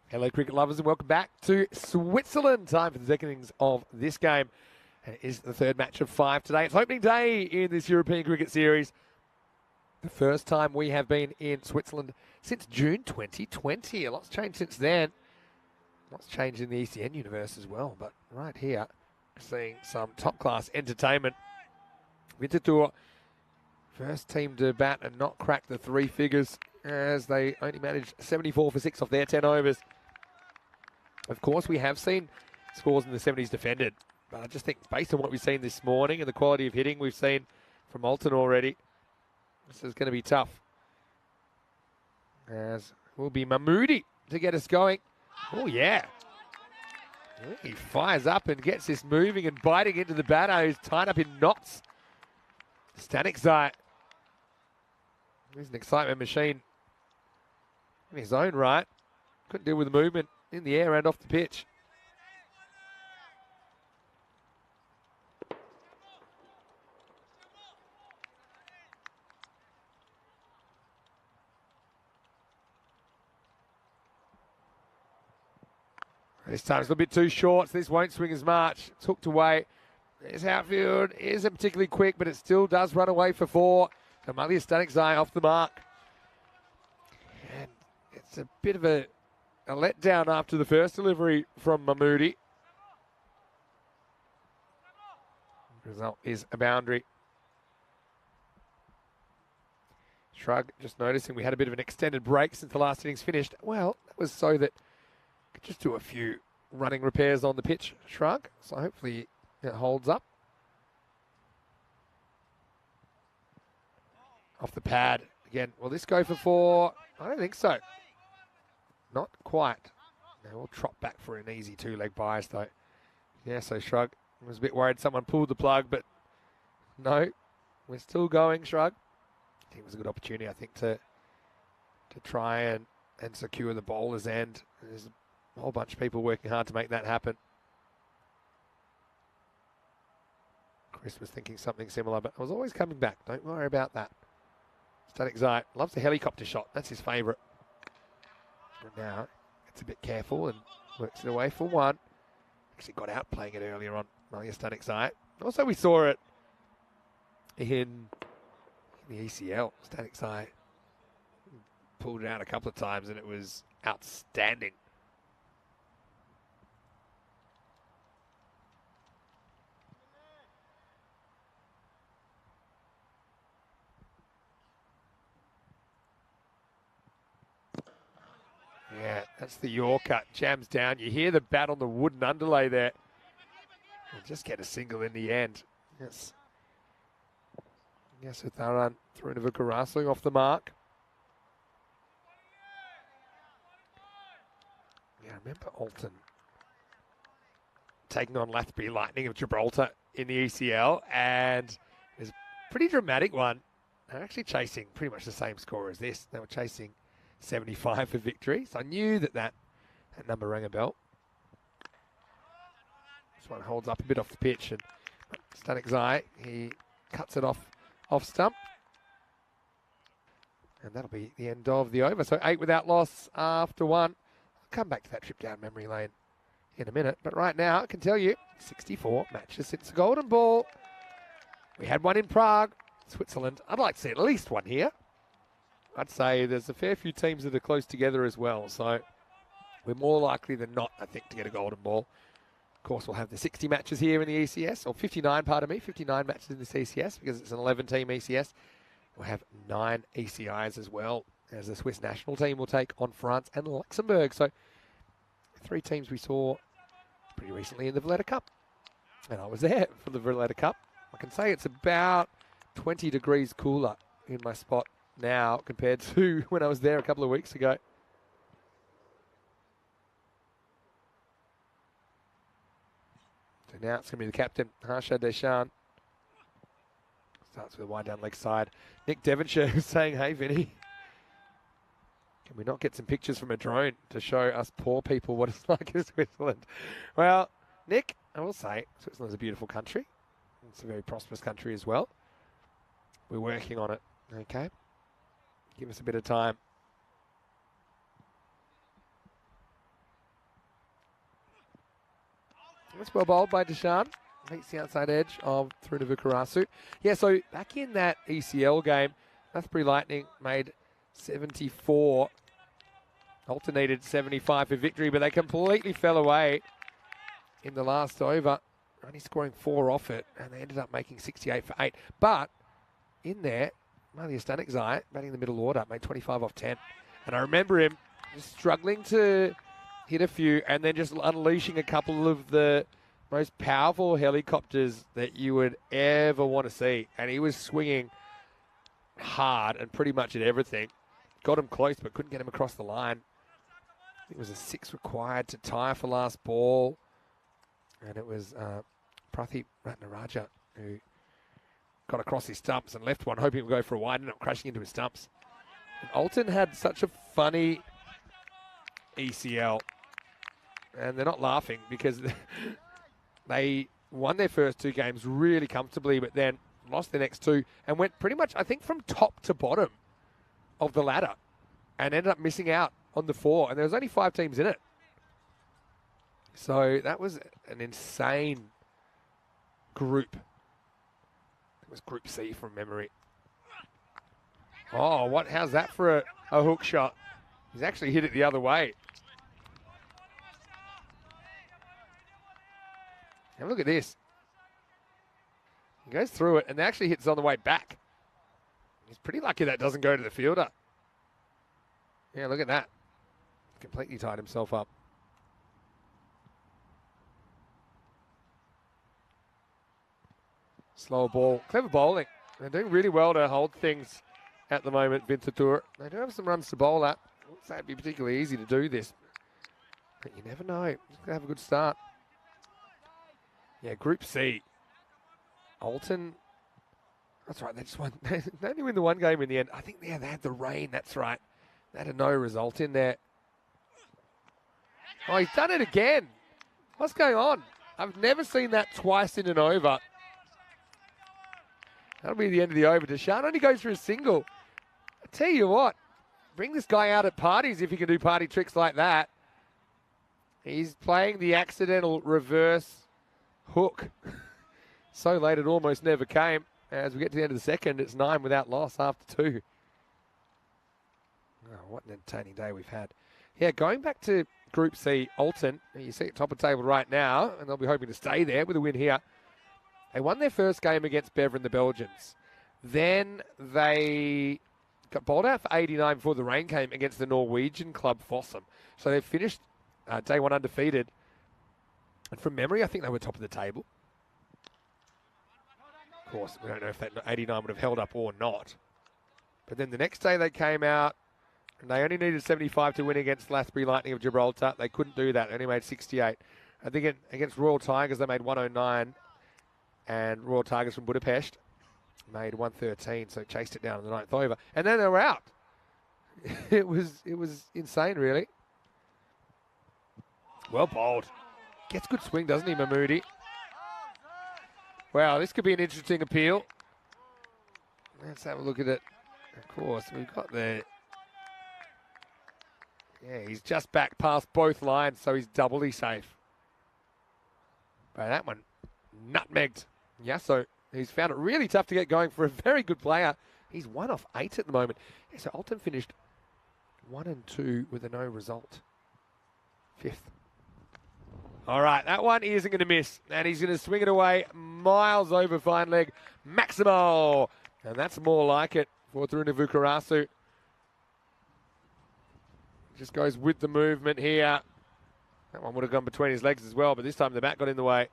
Hello, cricket lovers, and welcome back to Switzerland. Time for the second innings of this game. And it is the third match of 5 today. It's opening day in this European Cricket Series. The first time we have been in Switzerland since June 2020. A lot's changed since then. Lots changed in the ECN universe as well. But right here, seeing some top-class entertainment. Winterthur, first team to bat and not crack the 3 figures, as they only managed 74 for 6 off their 10 overs. Of course, we have seen scores in the 70s defended, but I just think based on what we've seen this morning and the quality of hitting we've seen from Olten already, this is going to be tough. As will be Mahmoodi to get us going. Oh, yeah. He fires up and gets this moving and biting into the batter, who's tied up in knots. Stanikzai. He's an excitement machine in his own right. Couldn't deal with the movement in the air and off the pitch. This time it's a little bit too short, so this won't swing as much. It's hooked away. This outfield isn't particularly quick, but it still does run away for 4. So Malia Stanikzai off the mark. And it's a bit of a letdown after the first delivery from Mahmoodi. Result is a boundary. Shrug, just noticing we had a bit of an extended break since the last innings finished. Well, that was so that we could just do a few running repairs on the pitch, Shrug. So hopefully it holds up. Off the pad. Again, will this go for 4? I don't think so. Not quite. Now we'll trot back for an easy 2-leg bias though. Yeah, so Shrug. I was a bit worried someone pulled the plug, but no. We're still going, Shrug. I think it was a good opportunity, I think, to try and secure the bowler's end. There's a whole bunch of people working hard to make that happen. Chris was thinking something similar, but I was always coming back. Don't worry about that. Stanikzai loves the helicopter shot. That's his favourite. But now gets a bit careful and works it away for 1. Actually got out playing it earlier on. Malia Stanikzai. Also, we saw it in the ECL. Stanikzai pulled it out a couple of times and it was outstanding. Yeah, that's the Yorker. Jams down. You hear the bat on the wooden underlay there. We'll just get a single in the end. Yes. Yes, Utharan through into Vikarasu off the mark. Yeah, I remember Olten taking on Lathbury Lightning of Gibraltar in the ECL, and it was a pretty dramatic one. They're actually chasing pretty much the same score as this. They were chasing 75 for victory. So I knew that number rang a bell. This one holds up a bit off the pitch, and Stanikzai, he cuts it off stump. And that'll be the end of the over. So 8 without loss after 1. I'll come back to that trip down memory lane in a minute. But right now, I can tell you, 64 matches since the Golden Ball. We had one in Prague, Switzerland. I'd like to see at least one here. I'd say there's a fair few teams that are close together as well. So we're more likely than not, I think, to get a Golden Ball. Of course, we'll have the 60 matches here in the ECS, or 59, pardon me, 59 matches in this ECS because it's an 11-team ECS. We'll have 9 ECIs as well, as the Swiss national team will take on France and Luxembourg. So 3 teams we saw pretty recently in the Valletta Cup. And I was there for the Valletta Cup. I can say it's about 20 degrees cooler in my spot now compared to when I was there a couple of weeks ago. So now it's going to be the captain, Harsha Deschamps. Starts with a wide down leg side. Nick Devonshire saying, hey, Vinny, can we not get some pictures from a drone to show us poor people what it's like in Switzerland? Well, Nick, I will say, Switzerland's a beautiful country. It's a very prosperous country as well. We're working on it, okay? Give us a bit of time. That's well bowled by Deshaun. Meets the outside edge of Trunavukarasu. Yeah, so back in that ECL game, Rathbury Lightning made 74. Olten needed 75 for victory, but they completely fell away in the last over. Only scoring 4 off it, and they ended up making 68 for 8. But in there, Malia Stanikzai, batting the middle order, made 25 off 10. And I remember him just struggling to hit a few and then just unleashing a couple of the most powerful helicopters that you would ever want to see. And he was swinging hard and pretty much at everything. Got him close, but couldn't get him across the line. I think it was a 6 required to tie for last ball. And it was Prathi Ratnaraja who got across his stumps and left one, hoping it would go for a wide, ended up crashing into his stumps. And Olten had such a funny ECL. And they're not laughing because they won their first 2 games really comfortably, but then lost their next 2 and went pretty much, I think, from top to bottom of the ladder and ended up missing out on the 4. And there was only 5 teams in it. So that was an insane group. It was Group C from memory. Oh, how's that for a hook shot? He's actually hit it the other way. And look at this. He goes through it and actually hits on the way back. He's pretty lucky that doesn't go to the fielder. Yeah, look at that. Completely tied himself up. Slow ball. Clever bowling. They're doing really well to hold things at the moment, Vintatur. They do have some runs to bowl at. I wouldn't say it'd be particularly easy to do this. But you never know. Just going to have a good start. Yeah, Group C. Olten. That's right. They just won. They only win the 1 game in the end. I think they had the rain. That's right. They had a no result in there. Oh, he's done it again. What's going on? I've never seen that twice in an over. That'll be the end of the over. Deshaun only goes for a single. I tell you what, bring this guy out at parties if he can do party tricks like that. He's playing the accidental reverse hook. So late it almost never came. As we get to the end of the second, it's 9 without loss after 2. Oh, what an entertaining day we've had. Yeah, going back to Group C, Olten, you see at top of the table right now, and they'll be hoping to stay there with a win here. They won their first game against Beveren, the Belgians. Then they got bowled out for 89 before the rain came against the Norwegian club Fossum. So they finished day 1 undefeated. And from memory, I think they were top of the table. Of course, we don't know if that 89 would have held up or not. But then the next day they came out, and they only needed 75 to win against Rathbury Lightning of Gibraltar. They couldn't do that. They only made 68. I think against Royal Tigers, they made 109. And Royal Tigers from Budapest made 113, so chased it down in the 9th over. And then they were out. It was insane, really. Well bowled. Gets good swing, doesn't he, Mahmoodi? Wow, this could be an interesting appeal. Let's have a look at it. Of course, we've got the... Yeah, he's just back past both lines, so he's doubly safe. But that one, nutmegged. Yeah, so he's found it really tough to get going for a very good player. He's 1 off 8 at the moment. Yeah, so Olten finished 1 and 2 with a no result. 5th. All right, that one he isn't going to miss. And he's going to swing it away miles over fine leg. Maximo. And that's more like it for Trunavukarasu. Just goes with the movement here. That one would have gone between his legs as well, but this time the bat got in the way.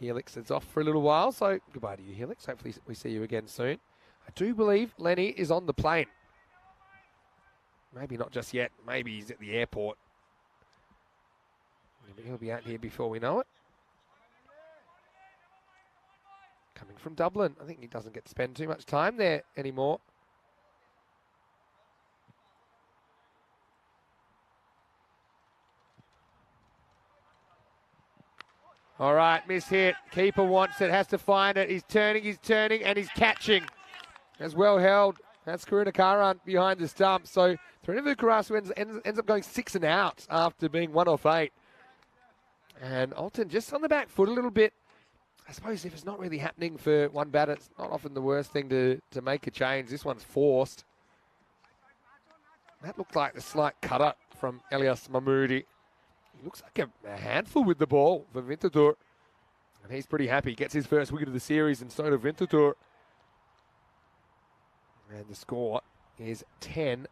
Helix is off for a little while, so goodbye to you, Helix. Hopefully we see you again soon. I do believe Lenny is on the plane. Maybe not just yet. Maybe he's at the airport. Maybe he'll be out here before we know it. Coming from Dublin. I think he doesn't get to spend too much time there anymore. All right, miss hit. Keeper wants it, has to find it. He's turning, and he's catching. As well held. That's Karunakaran behind the stump. So Trinidad Karasu ends up going 6 and out after being 1 off 8. And Olten just on the back foot a little bit. I suppose if it's not really happening for one batter, it's not often the worst thing to make a change. This one's forced. That looked like the slight cutter from Elias Mahmoudi. He looks like a handful with the ball for Winterthur. And he's pretty happy. Gets his first wicket of the series and so do Winterthur. And the score is 10.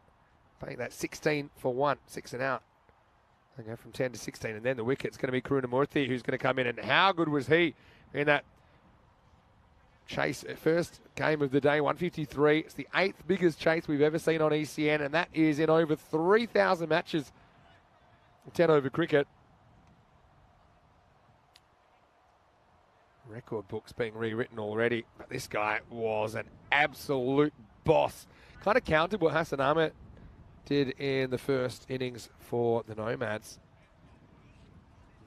Playing that 16 for 1, 6 and out. They go from 10 to 16. And then the wicket's going to be Karunamurthy, who's going to come in. And how good was he in that chase? First game of the day, 153. It's the 8th biggest chase we've ever seen on ECN. And that is in over 3,000 matches. 10 over cricket. Record books being rewritten already. But this guy was an absolute boss. Kind of countered what Hassan Ahmed did in the first innings for the Nomads.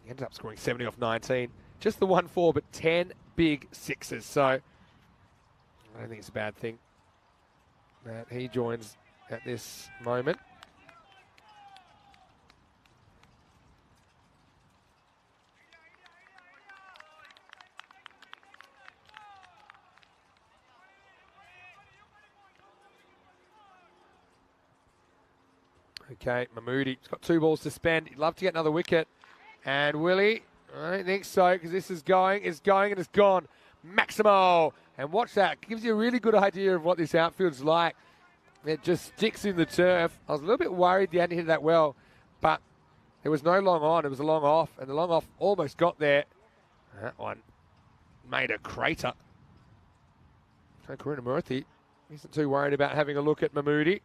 He ended up scoring 70 off 19. Just the 1-4, but 10 big sixes. So I don't think it's a bad thing that he joins at this moment. Okay, Mahmoudi, he's got 2 balls to spend. He'd love to get another wicket. And Willie, I don't think so, because this is going, and it's gone. Maximo. And watch that. Gives you a really good idea of what this outfield's like. It just sticks in the turf. I was a little bit worried he hadn't hit that well, but there was no long on. It was a long off, and the long off almost got there. That one made a crater. So Karunamurthy isn't too worried about having a look at Mahmoudi.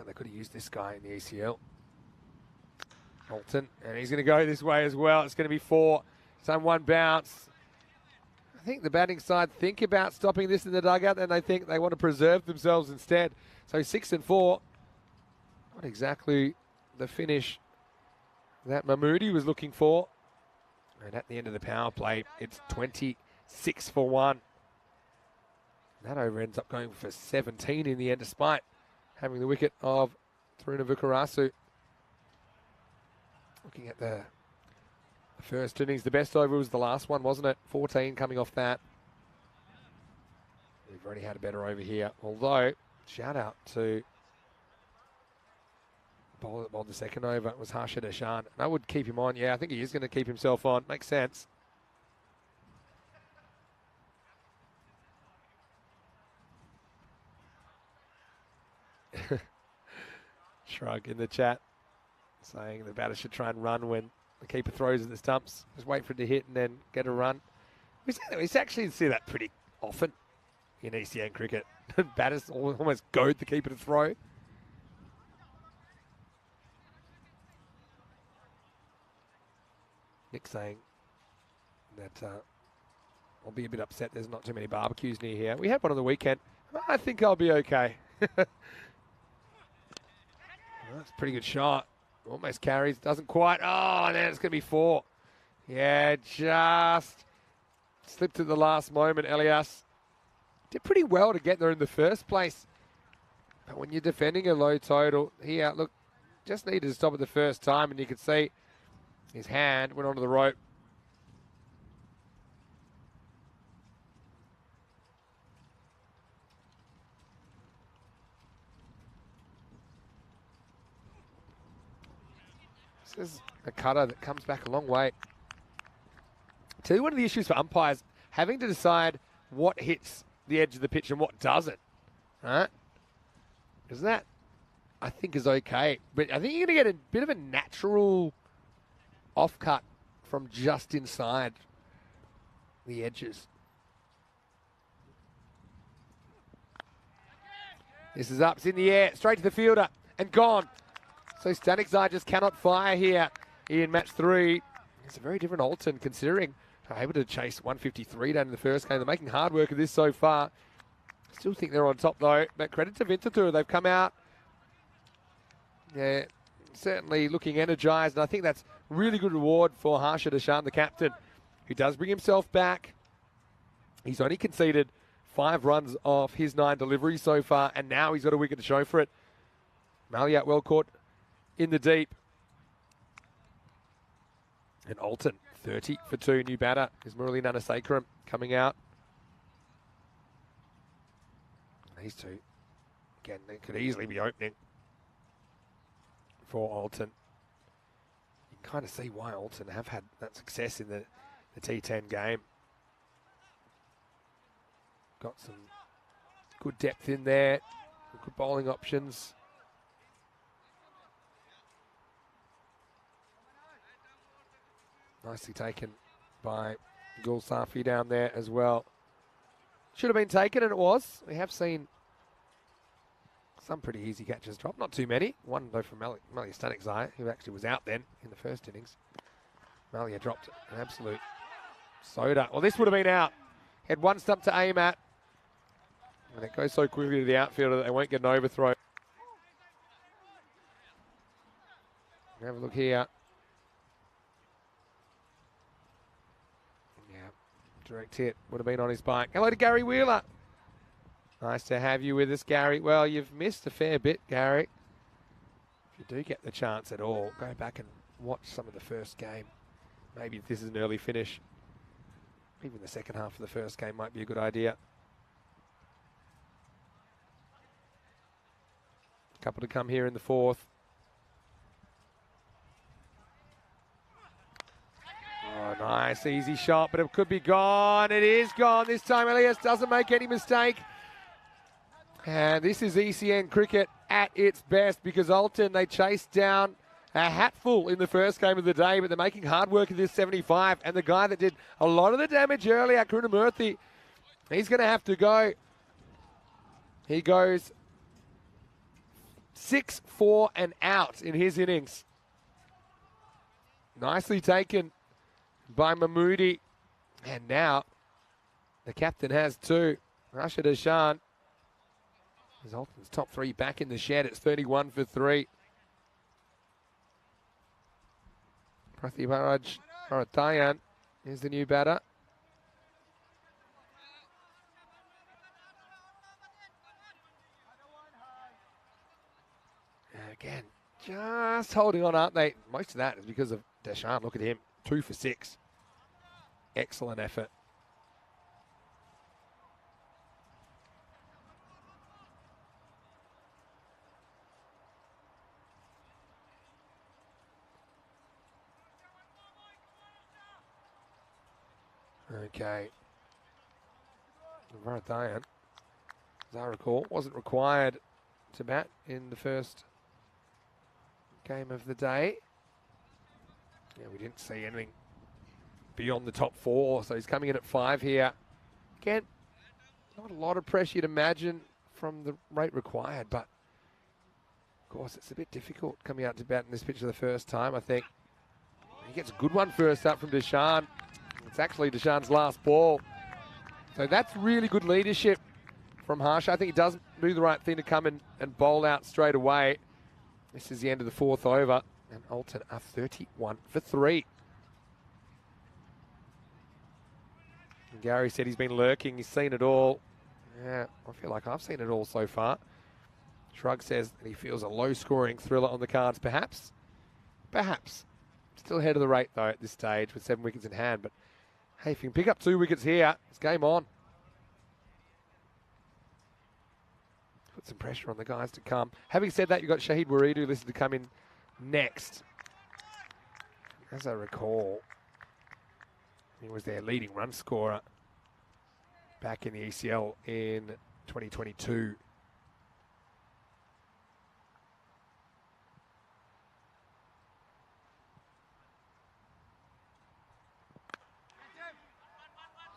They could have used this guy in the ECL. Olten, and he's going to go this way as well. It's going to be 4. It's on 1 bounce. I think the batting side think about stopping this in the dugout, and they think they want to preserve themselves instead. So 6 and 4. Not exactly the finish that Mahmoudi was looking for. And at the end of the power play, it's 26 for 1. That over ends up going for 17 in the end, despite having the wicket of Trinidad Karasu. Looking at the first innings, the best over was the last one, wasn't it? 14 coming off that. We've already had a better over here. Although, shout out to the bowler that bowled the second over. It was Harsha Dashan. And I would keep him on. Yeah, I think he is going to keep himself on. Makes sense. Shrug in the chat saying the batter should try and run when the keeper throws at the stumps. Just wait for it to hit and then get a run. We actually see that pretty often in ECN cricket. Batters almost goad the keeper to throw. Nick saying that I'll be a bit upset there's not too many barbecues near here. We had one on the weekend. I think I'll be okay. That's a pretty good shot. Almost carries, doesn't quite. Oh, and then it's going to be 4. Yeah, just slipped at the last moment, Elias. Did pretty well to get there in the first place. But when you're defending a low total, here, look, just needed to stop it the first time, and you could see his hand went onto the rope. This is a cutter that comes back a long way. Tell you one of the issues for umpires, having to decide what hits the edge of the pitch and what doesn't. Right? Because that, I think, is okay. But I think you're going to get a bit of a natural off-cut from just inside the edges. This is up, it's in the air, straight to the fielder, and gone. So Stanikzai just cannot fire here in match 3. It's a very different Olten considering they're able to chase 153 down in the first game. They're making hard work of this so far. Still think they're on top though, but credit to Winterthur. They've come out, yeah, certainly looking energised, and I think that's really good reward for Harsha Dashan, the captain, who does bring himself back. He's only conceded 5 runs off his 9 deliveries so far, and now he's got a wicket to show for it. Malia well caught in the deep. And Olten, 30 for 2, new batter is Murali Nanasekharam coming out. These two, again, they could easily be opening for Olten. You can kind of see why Olten have had that success in the T10 game. Got some good depth in there, good bowling options. Nicely taken by Gul Safi down there as well. Should have been taken, and it was. We have seen some pretty easy catches drop. Not too many. One, though, from Malia Stanikzai, who actually was out then in the first innings. Malia dropped an absolute soda. Well, this would have been out. Had one stump to aim at. And it goes so quickly to the outfielder that they won't get an overthrow. Have a look here. Yeah, direct hit. Would have been on his bike. Hello to Gary Wheeler. Nice to have you with us, Gary. Well, you've missed a fair bit, Gary. If you do get the chance at all, go back and watch some of the first game. Maybe if this is an early finish, even the second half of the first game might be a good idea. A couple to come here in the fourth. Oh, nice, easy shot, but it could be gone. It is gone this time. Elias doesn't make any mistake. And this is ECN cricket at its best, because Olten, they chased down a hatful in the first game of the day, but they're making hard work of this 75. And the guy that did a lot of the damage earlier, Karunamurthy, he's going to have to go. He goes 6, 4 and out in his innings. Nicely taken by Mahmoodi. And now the captain has 2. Rashid Hashan. Olten's top 3 back in the shed. It's 31 for 3. Prathiparaj Bharathayan is the new batter. And again, just holding on, aren't they? Most of that is because of Deshan. Look at him, 2 for 6. Excellent effort. Okay. Varadhayan, as I recall, wasn't required to bat in the first game of the day. Yeah, we didn't see anything beyond the top 4, so he's coming in at 5 here. Again, not a lot of pressure you'd imagine from the rate required, but of course it's a bit difficult coming out to bat in this pitch for the first time, I think. He gets a good one first up from Deshan. It's actually Deshan's last ball. So that's really good leadership from Harsha. I think he does do the right thing to come in and bowl out straight away. This is the end of the 4th over. And Olten are 31 for 3. And Gary said he's been lurking. He's seen it all. Yeah, I feel like I've seen it all so far. Shrug says that he feels a low-scoring thriller on the cards, perhaps. Perhaps. Still ahead of the rate, though, at this stage with 7 wickets in hand. But hey, if you can pick up 2 wickets here, it's game on. Put some pressure on the guys to come. Having said that, you've got Shahid Waridu listed to come in next. As I recall, he was their leading run scorer back in the ECL in 2022.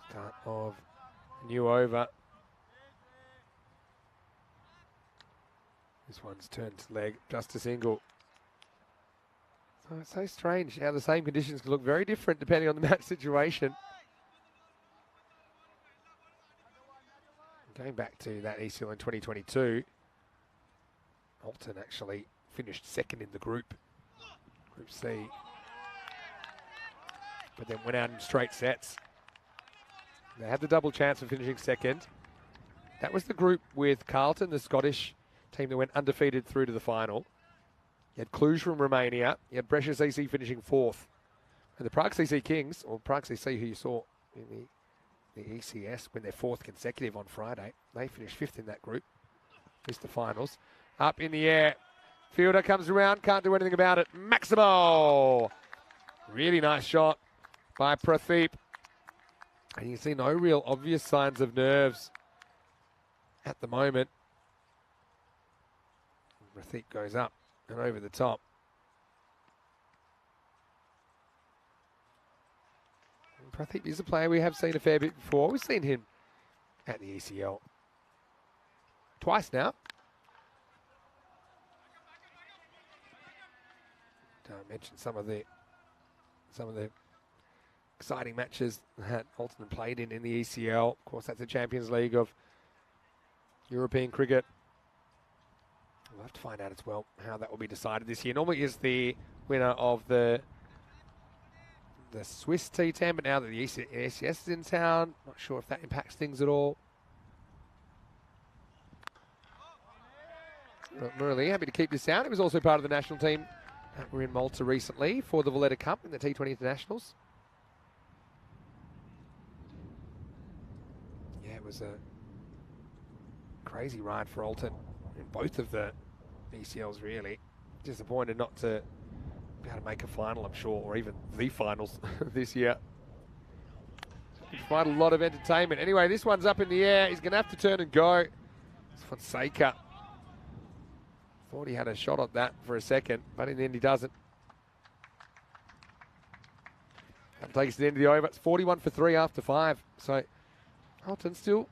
Start of a new over. This one's turned to leg, just a single. So it's so strange how the same conditions can look very different depending on the match situation. Going back to that ECL in 2022, Olten actually finished 2nd in the group, Group C, but then went out in straight sets. They had the double chance of finishing 2nd. That was the group with Carlton, the Scottish team that went undefeated through to the final. You had Cluj from Romania. You had Brescia CC finishing 4th. And the Prague CC Kings, or Prague CC, who you saw in the ECS, win their 4th consecutive on Friday. They finished 5th in that group. Missed the finals. Up in the air. Fielder comes around, can't do anything about it. Maximo! Really nice shot by Pradeep. And you can see no real obvious signs of nerves at the moment. Pradeep goes up and over the top. And Pradeep is a player we have seen a fair bit before. We've seen him at the ECL twice now. I mentioned some of the exciting matches that Olten played in the ECL. Of course, that's the Champions League of European cricket. We'll have to find out as well how that will be decided this year. Normally is the winner of the Swiss T10, but now that the ECS is in town, not sure if that impacts things at all. But Murali, happy to keep this out. He was also part of the national team that were in Malta recently for the Valletta Cup in the T20 Internationals. Yeah, it was a crazy ride for Olten in both of the ECLs, really. Disappointed not to be able to make a final, I'm sure, or even the finals this year. Quite a lot of entertainment. Anyway, this one's up in the air. He's going to have to turn and go. It's Fonseca. Thought he had a shot at that for a second, but in the end he doesn't. That takes the end of the over. It's 41 for 3 after 5. So Olten still,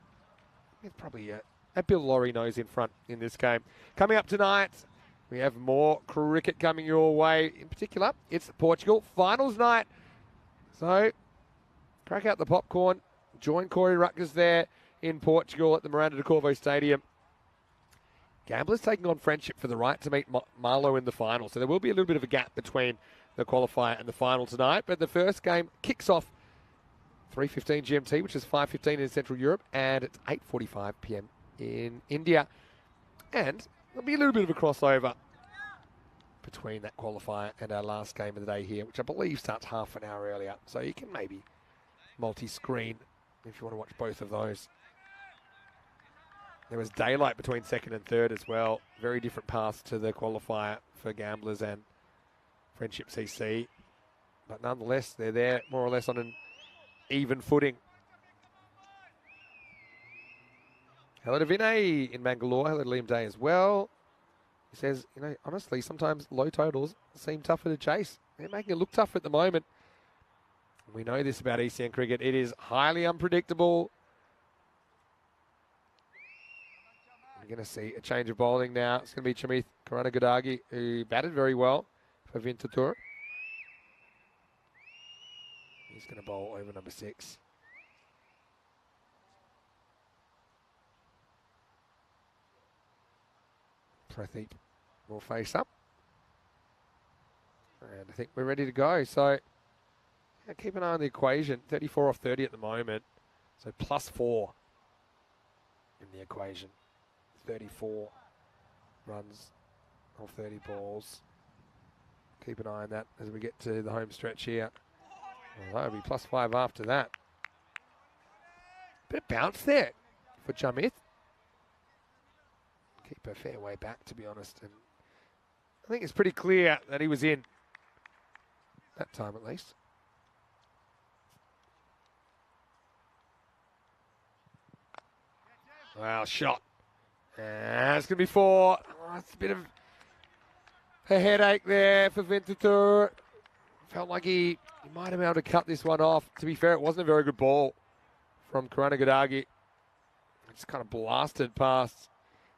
it's probably a Bill Laurie nose in front in this game. Coming up tonight, we have more cricket coming your way. In particular, it's Portugal finals night. So crack out the popcorn. Join Corey Rutgers there in Portugal at the Miranda de Corvo Stadium. Gamblers taking on Friendship for the right to meet Marlow in the final. So there will be a little bit of a gap between the qualifier and the final tonight. But the first game kicks off 3:15 GMT, which is 5:15 in Central Europe, and it's 8:45 p.m. in India. And there'll be a little bit of a crossover between that qualifier and our last game of the day here, which I believe starts half an hour earlier. So you can maybe multi-screen if you want to watch both of those. There was daylight between second and third as well. Very different paths to the qualifier for Gamblers and Friendship CC. But nonetheless, they're there more or less on an even footing. Hello to Vinay in Bangalore. Hello to Liam Day as well. He says, you know, honestly, sometimes low totals seem tougher to chase. They're making it look tough at the moment. We know this about ECN cricket. It is highly unpredictable. We're going to see a change of bowling now. It's going to be Chamith Karanagadagi, who batted very well for Vintatur. He's going to bowl over number 6. Pradeep will face up. And I think we're ready to go. So yeah, keep an eye on the equation. 34 off 30 at the moment. So +4 in the equation. 34 runs off 30 balls. Keep an eye on that as we get to the home stretch here. Well, that'll be +5 after that. Bit of bounce there for Chamith. Keep a fair way back, to be honest. And I think it's pretty clear that he was in. That time, at least. Wow, shot. And it's going to be 4. Oh, it's a bit of a headache there for Vintatur. Felt like he might have been able to cut this one off. To be fair, it wasn't a very good ball from Karanagadagi. Just kind of blasted past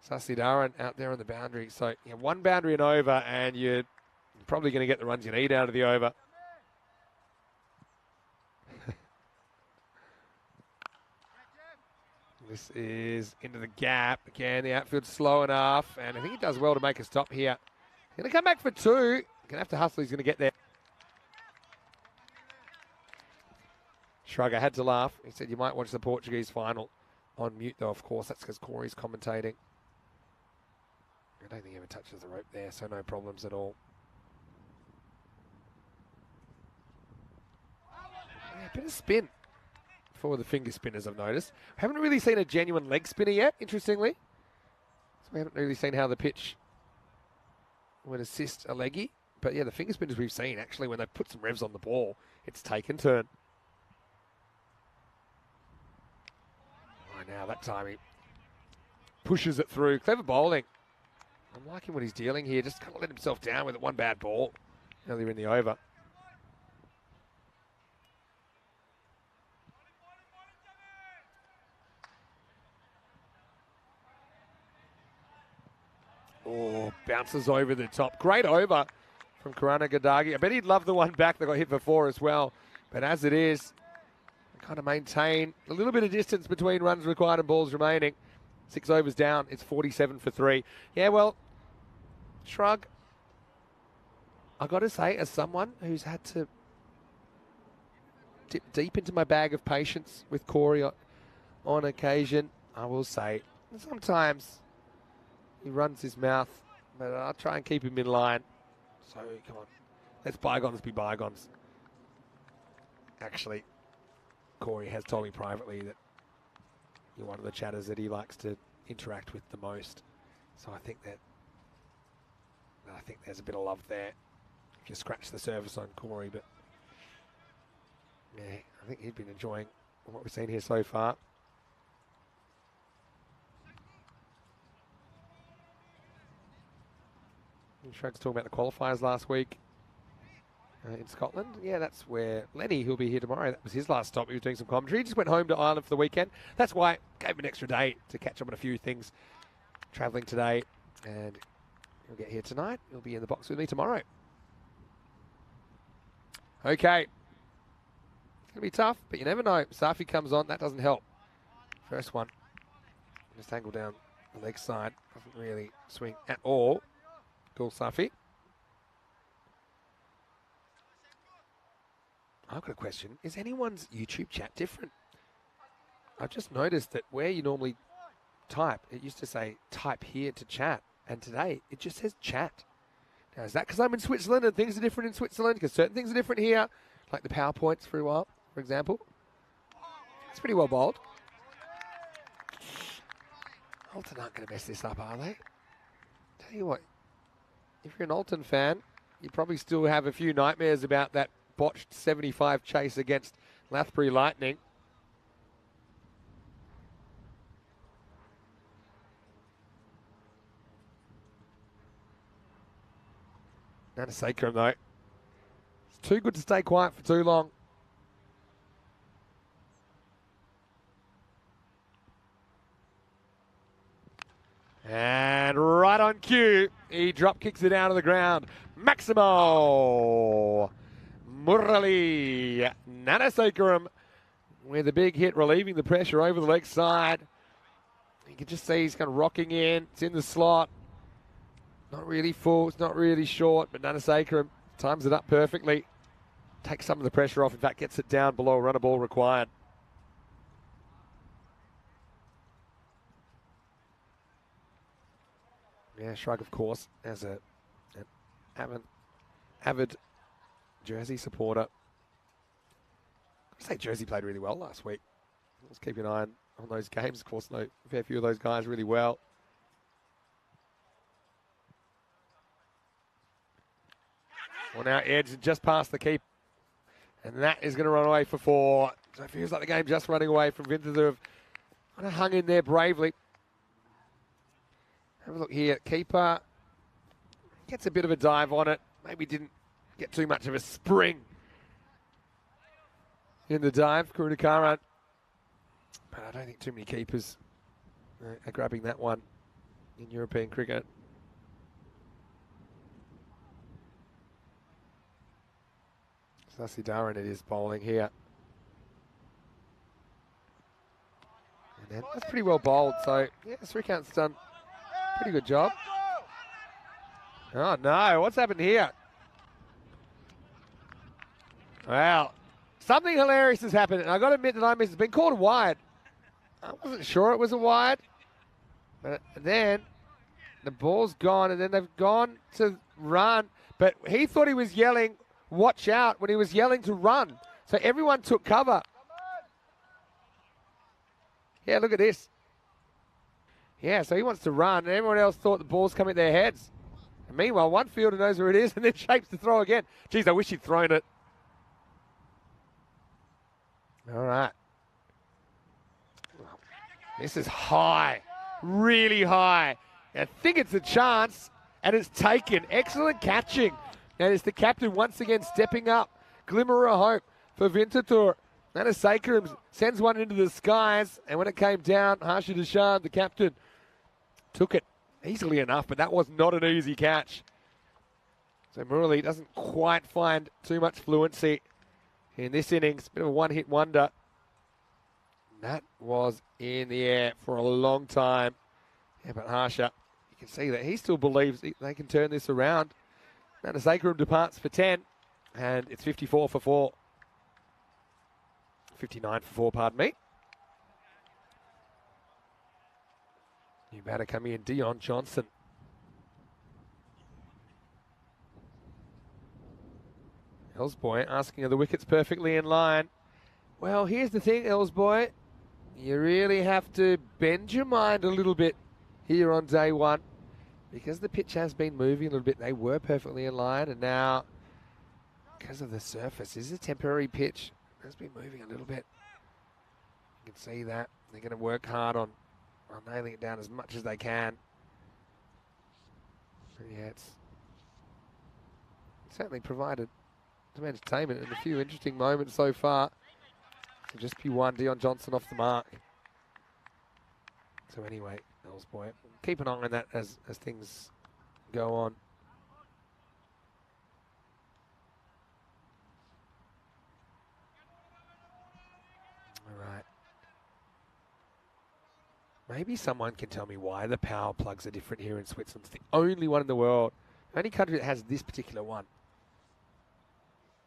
Sasidaran out there on the boundary. So, yeah, 1 boundary and over, and you're probably going to get the runs you need out of the over. This is into the gap. Again, the outfield's slow enough, and I think he does well to make a stop here. Going to come back for 2. Going to have to hustle. He's going to get there. Shrugger had to laugh. He said you might watch the Portuguese final on mute, though, of course. That's because Corey's commentating. I don't think he ever touches the rope there, so no problems at all. Yeah, a bit of spin for the finger spinners, I've noticed. We haven't really seen a genuine leg spinner yet, interestingly. So we haven't really seen how the pitch would assist a leggy. But yeah, the finger spinners we've seen, actually, when they've put some revs on the ball, it's taken turn. Oh, now that time he pushes it through. Clever bowling. I'm liking what he's dealing here. Just kind of let himself down with it. One bad ball earlier in the over. Oh, bounces over the top. Great over from Karana Gadagi. I bet he'd love the one back that got hit before as well. But as it is, kind of maintain a little bit of distance between runs required and balls remaining. 6 overs down. It's 47 for 3. Yeah, well, shrug. I got to say, as someone who's had to dip deep into my bag of patience with Corey on occasion, I will say sometimes he runs his mouth, but I'll try and keep him in line. So, come on. Let's bygones be bygones. Actually, Corey has told me privately that you're one of the chatters that he likes to interact with the most. So I think there's a bit of love there if you scratch the surface on Corey. But, yeah, I think he'd been enjoying what we've seen here so far. Shrug's talking about the qualifiers last week in Scotland. Yeah, that's where Lenny, who'll be here tomorrow, that was his last stop. He was doing some commentary. He just went home to Ireland for the weekend. That's why I gave him an extra day to catch up on a few things. Travelling today, and he'll get here tonight. He'll be in the box with me tomorrow. Okay. It's going to be tough, but you never know. Safi comes on. That doesn't help. First one. Just angle down the leg side. Doesn't really swing at all. Cool, Safi. I've got a question. Is anyone's YouTube chat different? I've just noticed that where you normally type, it used to say type here to chat, and today it just says chat. Now, is that because I'm in Switzerland and things are different in Switzerland? Because certain things are different here, like the PowerPoints for a while, for example. It's pretty well bowled. Olten aren't going to mess this up, are they? Tell you what, if you're an Olten fan, you probably still have a few nightmares about that botched 75 chase against Lathbury Lightning. Nanasekram, though. It's too good to stay quiet for too long. And right on cue, he drop kicks it out of the ground. Maximo Murali Nanasekram with a big hit, relieving the pressure over the leg side. You can just see he's kind of rocking in. It's in the slot. Not really full, it's not really short, but Nanasekram times it up perfectly. Takes some of the pressure off, in fact, gets it down below a runner ball required. Yeah, Shrug, of course, as an avid Jersey supporter. I'd say Jersey played really well last week. Let's keep an eye on those games. Of course, know a fair few of those guys really well. Well, now edge just past the keep. And that is going to run away for 4. So it feels like the game just running away from Vinthers, who have kind of hung in there bravely. Have a look here. Keeper gets a bit of a dive on it. Maybe didn't get too much of a spring in the dive. Kurunakaran. But I don't think too many keepers are grabbing that one in European cricket. Sasidaran it is bowling here. And then that's pretty well bowled. So, yeah, Srikant's done a pretty good job. Oh, no. What's happened here? Well, something hilarious has happened. And I've got to admit that I missed it. It's been called wide. I wasn't sure it was a wide. But then the ball's gone, and then they've gone to run. But he thought he was yelling, watch out, when he was yelling to run. So everyone took cover. Yeah, look at this. Yeah, so he wants to run, and everyone else thought the ball's coming at their heads. And meanwhile, one fielder knows where it is and then shapes to throw again. Geez, I wish he'd thrown it. All right. This is high, really high. I think it's a chance, and it's taken. Excellent catching. And it's the captain once again stepping up. Glimmer of hope for Winterthur. Sakarum sends one into the skies, and when it came down, Harsha Deshard, the captain, took it easily enough, but that was not an easy catch. So Murali doesn't quite find too much fluency in this innings. Bit of a one-hit wonder. That was in the air for a long time. Yeah, but Harsha, you can see that he still believes they can turn this around. Sakarum departs for 10, and it's 54 for 4. 59 for 4, pardon me. New batter coming in, Dion Johnson. Elsboy asking, are the wickets perfectly in line? Well, here's the thing, Elsboy. You really have to bend your mind a little bit here on day one. Because the pitch has been moving a little bit, they were perfectly in line, and now, because of the surface, this is a temporary pitch. It has been moving a little bit. You can see that. They're going to work hard on nailing it down as much as they can. But yeah, it's certainly provided some entertainment and a few interesting moments so far. So just P1, Dion Johnson off the mark. So anyway, Elsboy, keep an eye on that as things go on. All right. Maybe someone can tell me why the power plugs are different here in Switzerland. It's the only one in the world, the only country that has this particular one.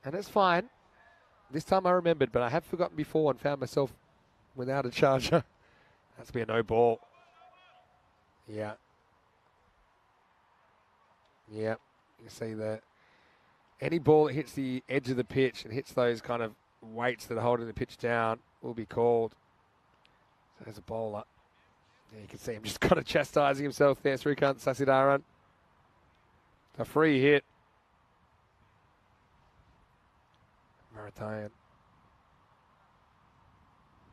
And it's fine. This time I remembered, but I have forgotten before and found myself without a charger. That's be a no ball. Yeah. Yeah. You see that any ball that hits the edge of the pitch and hits those kind of weights that are holding the pitch down will be called. So there's a bowler. Yeah, you can see him just kind of chastising himself there, Srikant Sasidaran. A free hit. Marathayan.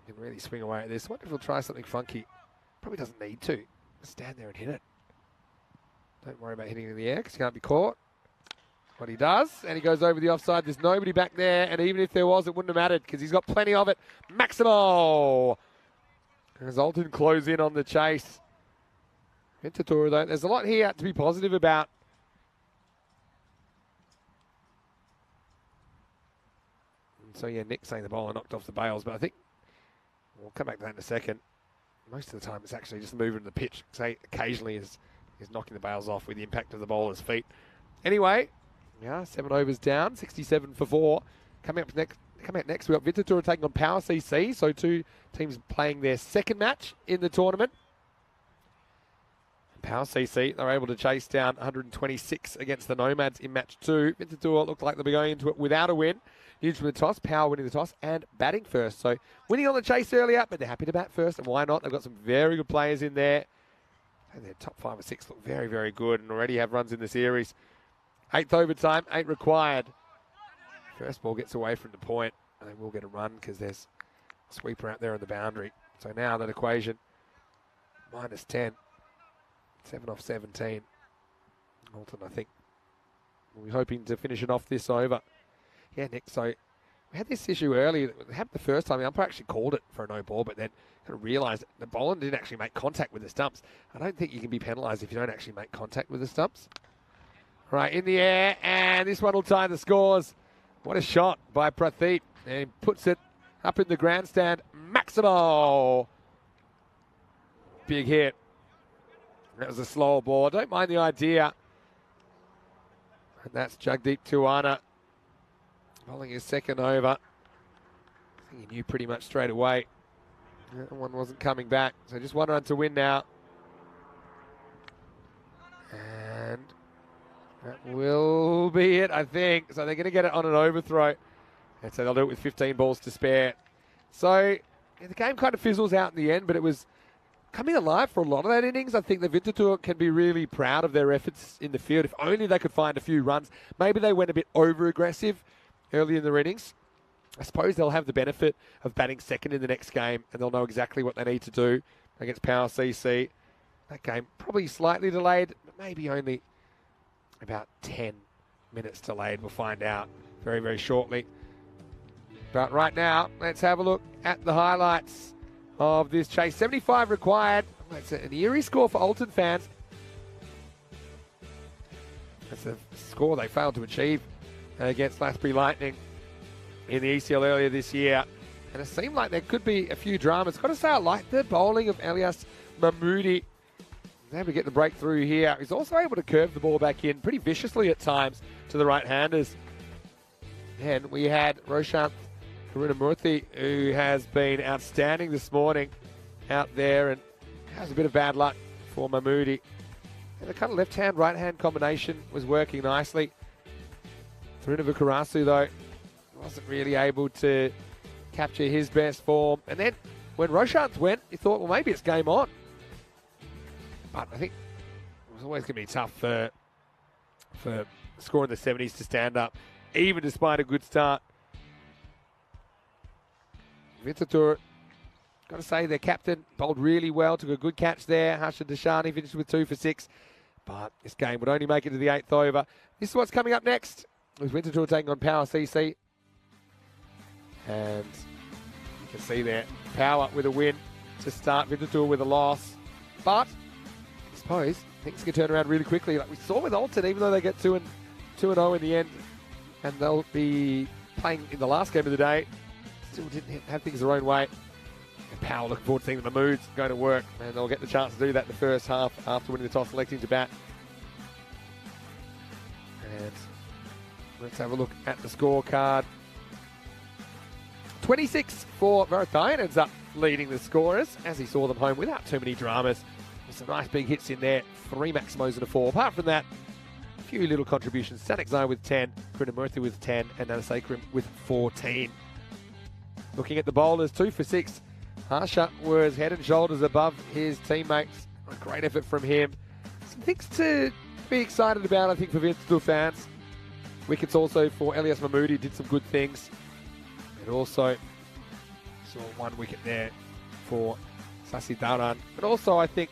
He can really swing away at this. I wonder if he'll try something funky. Probably doesn't need to. Just stand there and hit it. Don't worry about hitting it in the air because you can't be caught. What he does, and he goes over the offside. There's nobody back there, and even if there was, it wouldn't have mattered because he's got plenty of it. Maximo! As Olten close in on the chase. Winterthur, though, there's a lot here to be positive about. And so, yeah, Nick saying the bowler knocked off the bails, but I think we'll come back to that in a second. Most of the time, it's actually just moving the pitch. Say occasionally is knocking the bails off with the impact of the bowler's feet. Anyway, yeah, 7 overs down, 67 for 4. Coming up next, we've got Winterthur taking on Power CC. So 2 teams playing their second match in the tournament. Power CC, they're able to chase down 126 against the Nomads in match 2. Winterthur looked like they'll be going into it without a win. Huge from the toss, Power winning the toss and batting first. So winning on the chase earlier, but they're happy to bat first, and why not? They've got some very good players in there. And their top 5 or 6 look very, very good and already have runs in the series. 8th overtime, 8 required. First ball gets away from the point, and they will get a run because there's a sweeper out there on the boundary. So now that equation, minus 10. 7 off 17. Olten, I think, we'll be hoping to finish it off this over. Yeah, Nick, so we had this issue earlier. It happened the first time. The umpire actually called it for a no ball, but then kind of realised the bowler didn't actually make contact with the stumps. I don't think you can be penalised if you don't actually make contact with the stumps. Right, in the air, and this one will tie the scores. What a shot by Pratheep. And he puts it up in the grandstand. Maximo! Big hit. That was a slower ball. I don't mind the idea. And that's Jagdeep Tuana bowling his second over. I think he knew pretty much straight away That one wasn't coming back, so just one run to win now. And that will be it, I think. So they're going to get it on an overthrow. And so they'll do it with 15 balls to spare. So the game kind of fizzles out in the end, but it was coming alive for a lot of that innings. I think the Winterthur can be really proud of their efforts in the field. If only they could find a few runs. Maybe they went a bit over-aggressive early in their innings. I suppose they'll have the benefit of batting second in the next game, and they'll know exactly what they need to do against Power CC. That game probably slightly delayed, but maybe only about 10 minutes delayed. We'll find out very, very shortly. But right now, let's have a look at the highlights of this chase. 75 required. That's an eerie score for Olten fans. That's a score they failed to achieve against Lasbury Lightning in the ECL earlier this year. And it seemed like there could be a few dramas. Got to say, I like the bowling of Elias Mahmoodi. Able to get the breakthrough here. He's also able to curve the ball back in pretty viciously at times to the right-handers. And we had Roshanth Karunamurthy, who has been outstanding this morning out there and has a bit of bad luck for Mahmoodi. And the kind of left-hand, right-hand combination was working nicely. Thirunavukarasu, though, wasn't really able to capture his best form. And then when Roshanth went, you thought, well, maybe it's game on. But I think it was always going to be tough for scoring the 70s to stand up, even despite a good start. Winterthur, got to say, their captain bowled really well, took a good catch there. Harsha Dashani finished with 2 for 6. But this game would only make it to the 8th over. This is what's coming up next. With Winterthur taking on Power CC. And you can see there, Power with a win to start, Winterthur with a loss. But I suppose things can turn around really quickly. Like we saw with Olten, even though they get 2-0 in the end, and they'll be playing in the last game of the day, still didn't have things their own way. And Power looking forward to seeing the mood's going to work, and they'll get the chance to do that in the first half after winning the toss, electing to bat. And let's have a look at the scorecard. 26 for Varathayan ends up leading the scorers as he saw them home without too many dramas. There's some nice big hits in there, 3 Maximos and a 4. Apart from that, a few little contributions. Sanik Zai with 10, Krishnamurthy with 10, and Nanasekaram with 14. Looking at the bowlers, 2 for 6. Harsha was head and shoulders above his teammates. A great effort from him. Some things to be excited about, I think, for Winterthur fans. Wickets also for Elias Mahmoodi, did some good things. And also saw 1 wicket there for Sasi Dharan. But also, I think,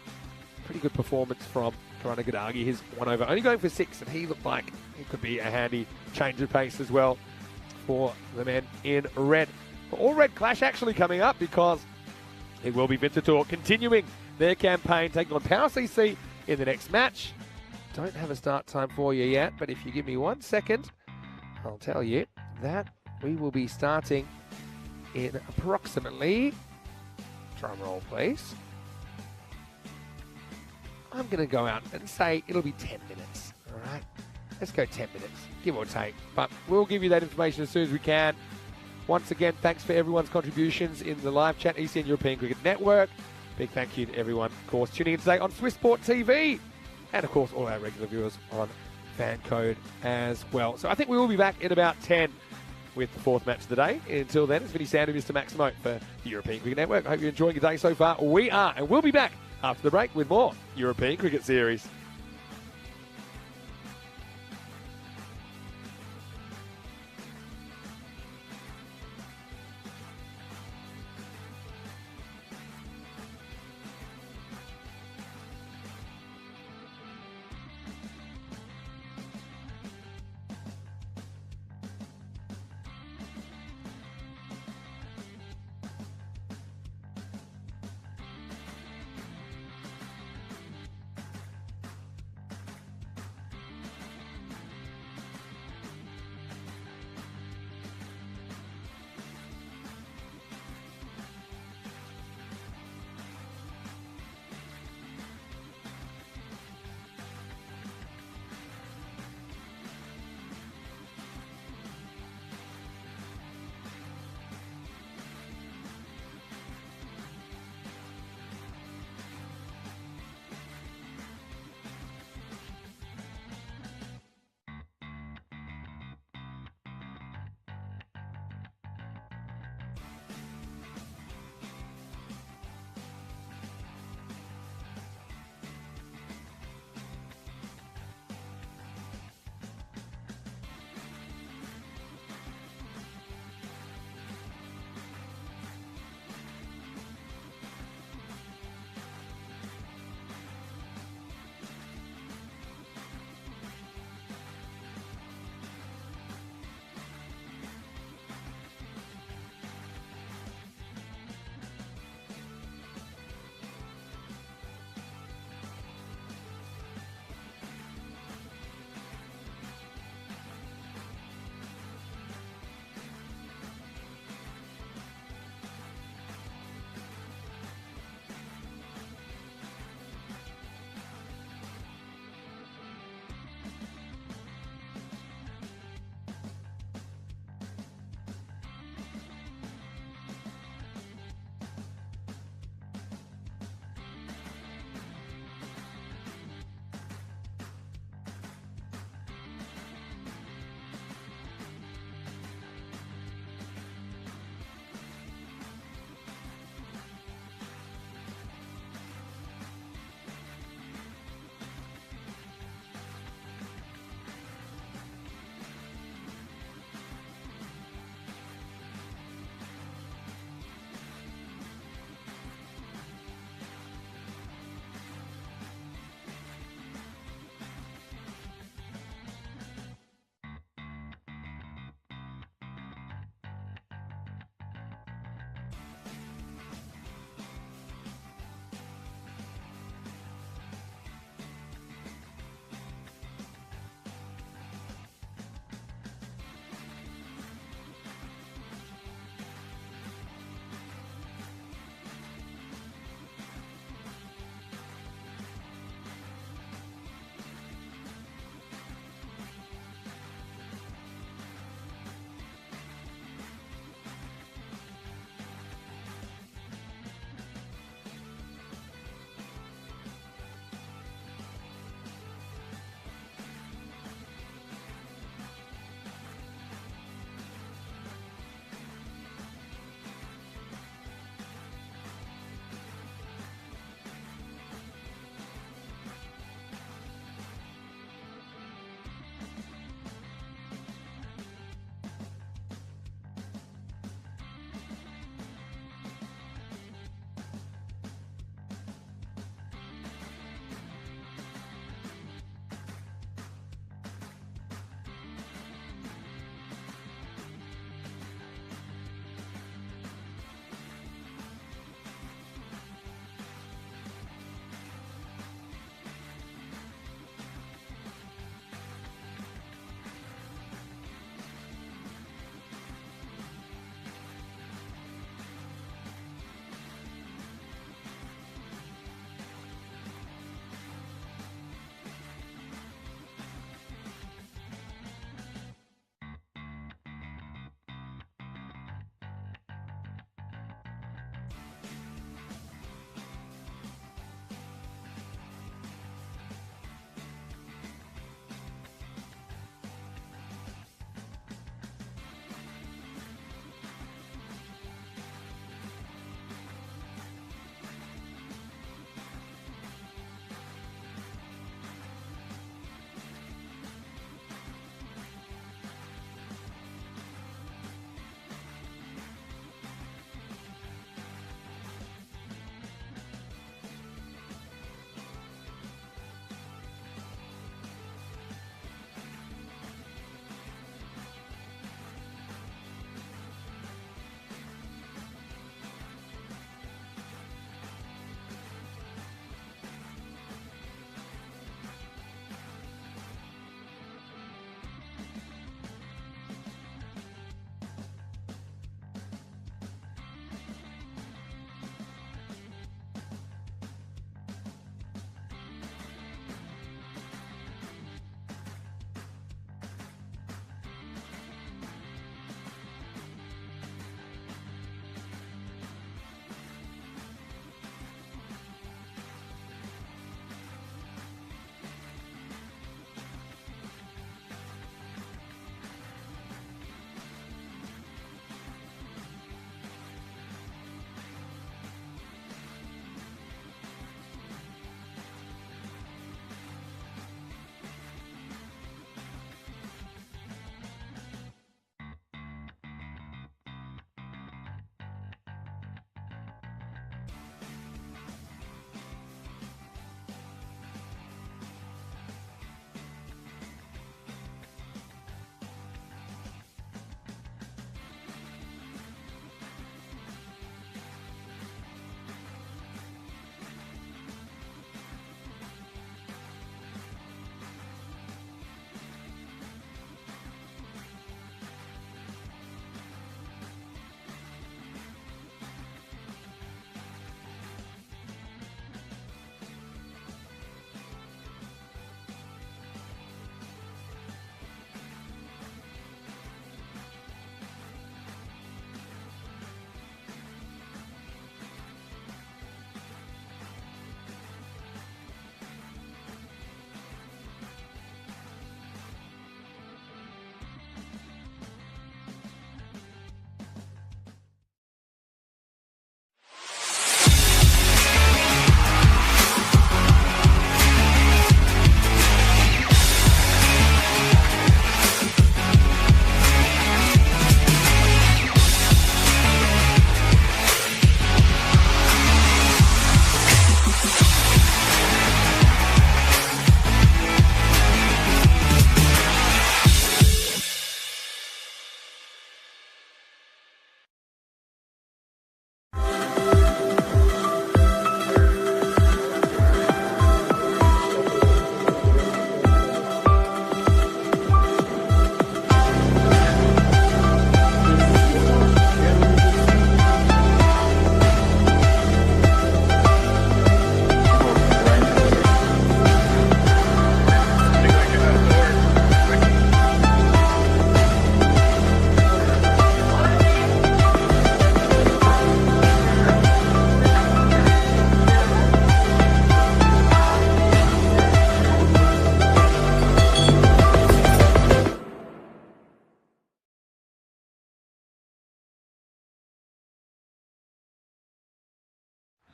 pretty good performance from Karana Gadagi. His 1 over, only going for 6, and he looked like he could be a handy change of pace as well for the men in red. All red clash actually coming up because it will be Winterthur continuing their campaign, taking on Power CC in the next match. Don't have a start time for you yet, but if you give me 1 second, I'll tell you that we will be starting in approximately, drum roll please, I'm going to go out and say it'll be 10 minutes, all right? Let's go 10 minutes, give or take. But we'll give you that information as soon as we can. Once again, thanks for everyone's contributions in the live chat, ECN European Cricket Network. Big thank you to everyone, of course, tuning in today on Swiss Sport TV. And, of course, all our regular viewers on Fan Code as well. So I think we will be back in about 10 with the 4th match of the day. Until then, it's Vinny Sandu, Mr. Maximo for the European Cricket Network. I hope you're enjoying your day so far. We are, and we'll be back after the break with more European Cricket Series.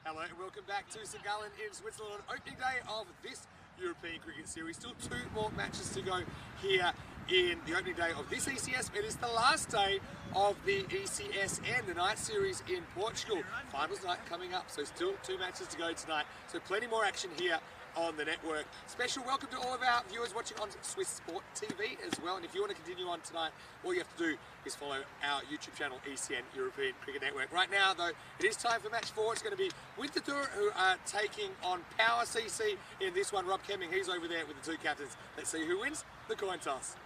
Hello and welcome back to St Gallen in Switzerland on opening day of this European Cricket Series. Still 2 more matches to go here in the opening day of this ECS. It is the last day of the ECSN, the night series in Portugal. Finals night coming up, so still 2 matches to go tonight. So plenty more action here on the network. Special welcome to all of our viewers watching on Swiss Sport TV as well. And if you want to continue on tonight, all you have to do is follow our YouTube channel, ECN European Cricket Network. Right now, though, it is time for match 4. It's going to be Winterthur, who are taking on Power CC in this one. Rob Kemming, he's over there with the 2 captains. Let's see who wins the coin toss.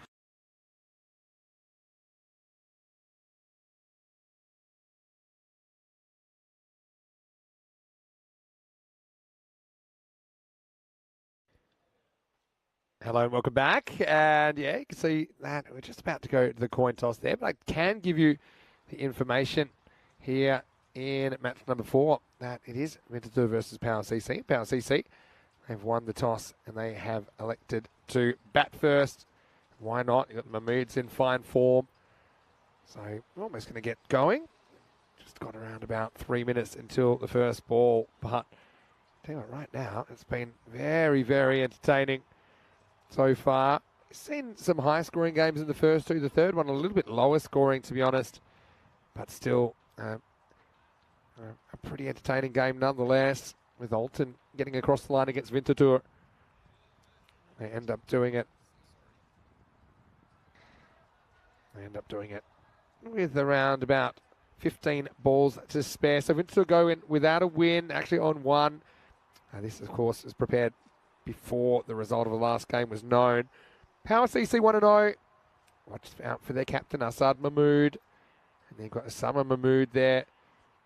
Hello and welcome back. And yeah, you can see that we're just about to go to the coin toss there, but I can give you the information here in match number 4 that it is Winterthur versus Power CC. Power CC have won the toss and they have elected to bat first. Why not? You've got Mahmood's in fine form. So we're almost going to get going. Just got around about 3 minutes until the first ball. But I'll tell you what, right now, it's been very, very entertaining so far. Seen some high-scoring games in the first 2. The third one a little bit lower scoring, to be honest, but still a pretty entertaining game nonetheless. With Olten getting across the line against Winterthur, they end up doing it. With around about 15 balls to spare. So Winterthur go in without a win, actually on 1. This, of course, is prepared before the result of the last game was known. Power CC 1-0. Watch out for their captain, Asad Mahmood. And they've got Osama Mahmood there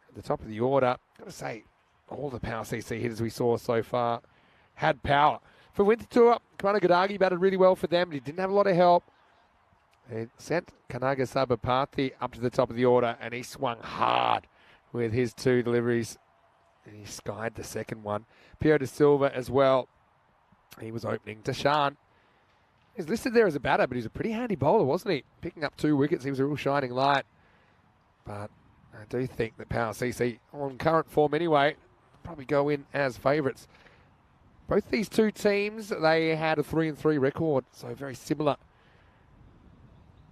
at the top of the order. Got to say, all the Power CC hitters we saw so far had power. For Winterthur, Kanaga Gadagi batted really well for them, but he didn't have a lot of help. They sent Kanaga Sabapathy up to the top of the order, and he swung hard with his 2 deliveries. And he skied the second one. Pierre De Silva as well. He was opening. Deshan is listed there as a batter, but he's a pretty handy bowler, wasn't he? Picking up 2 wickets. He was a real shining light. But I do think that Power CC, on current form anyway, probably go in as favourites. Both these 2 teams, they had a 3-3 record, so very similar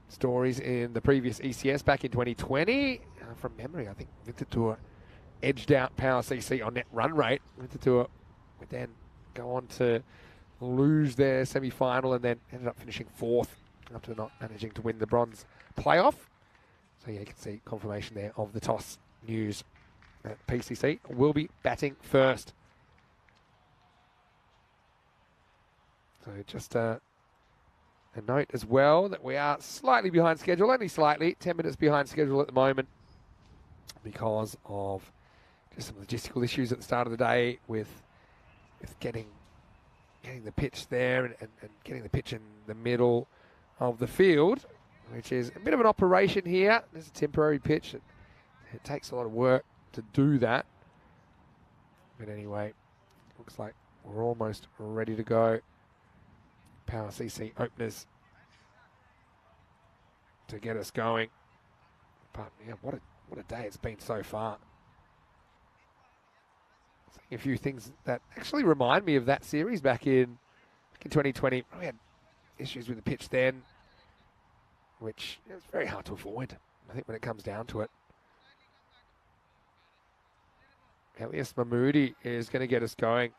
stories in the previous ECS back in 2020. From memory, I think Winterthur edged out Power CC on net run rate. Winterthur would then go on to lose their semi-final and then ended up finishing 4th after not managing to win the bronze playoff. So yeah, you can see confirmation there of the toss news that PCC will be batting first. So just a note as well that we are slightly behind schedule, only slightly, 10 minutes behind schedule at the moment because of just some logistical issues at the start of the day with getting the pitch there and getting the pitch in the middle of the field, which is a bit of an operation here. There's a temporary pitch. It takes a lot of work to do that. But anyway, looks like we're almost ready to go. Power CC openers to get us going. But yeah, what a day it's been so far. A few things that actually remind me of that series back in 2020. We had issues with the pitch then, which is very hard to avoid, I think, when it comes down to it. Elias Mahmoodi is going to get us going.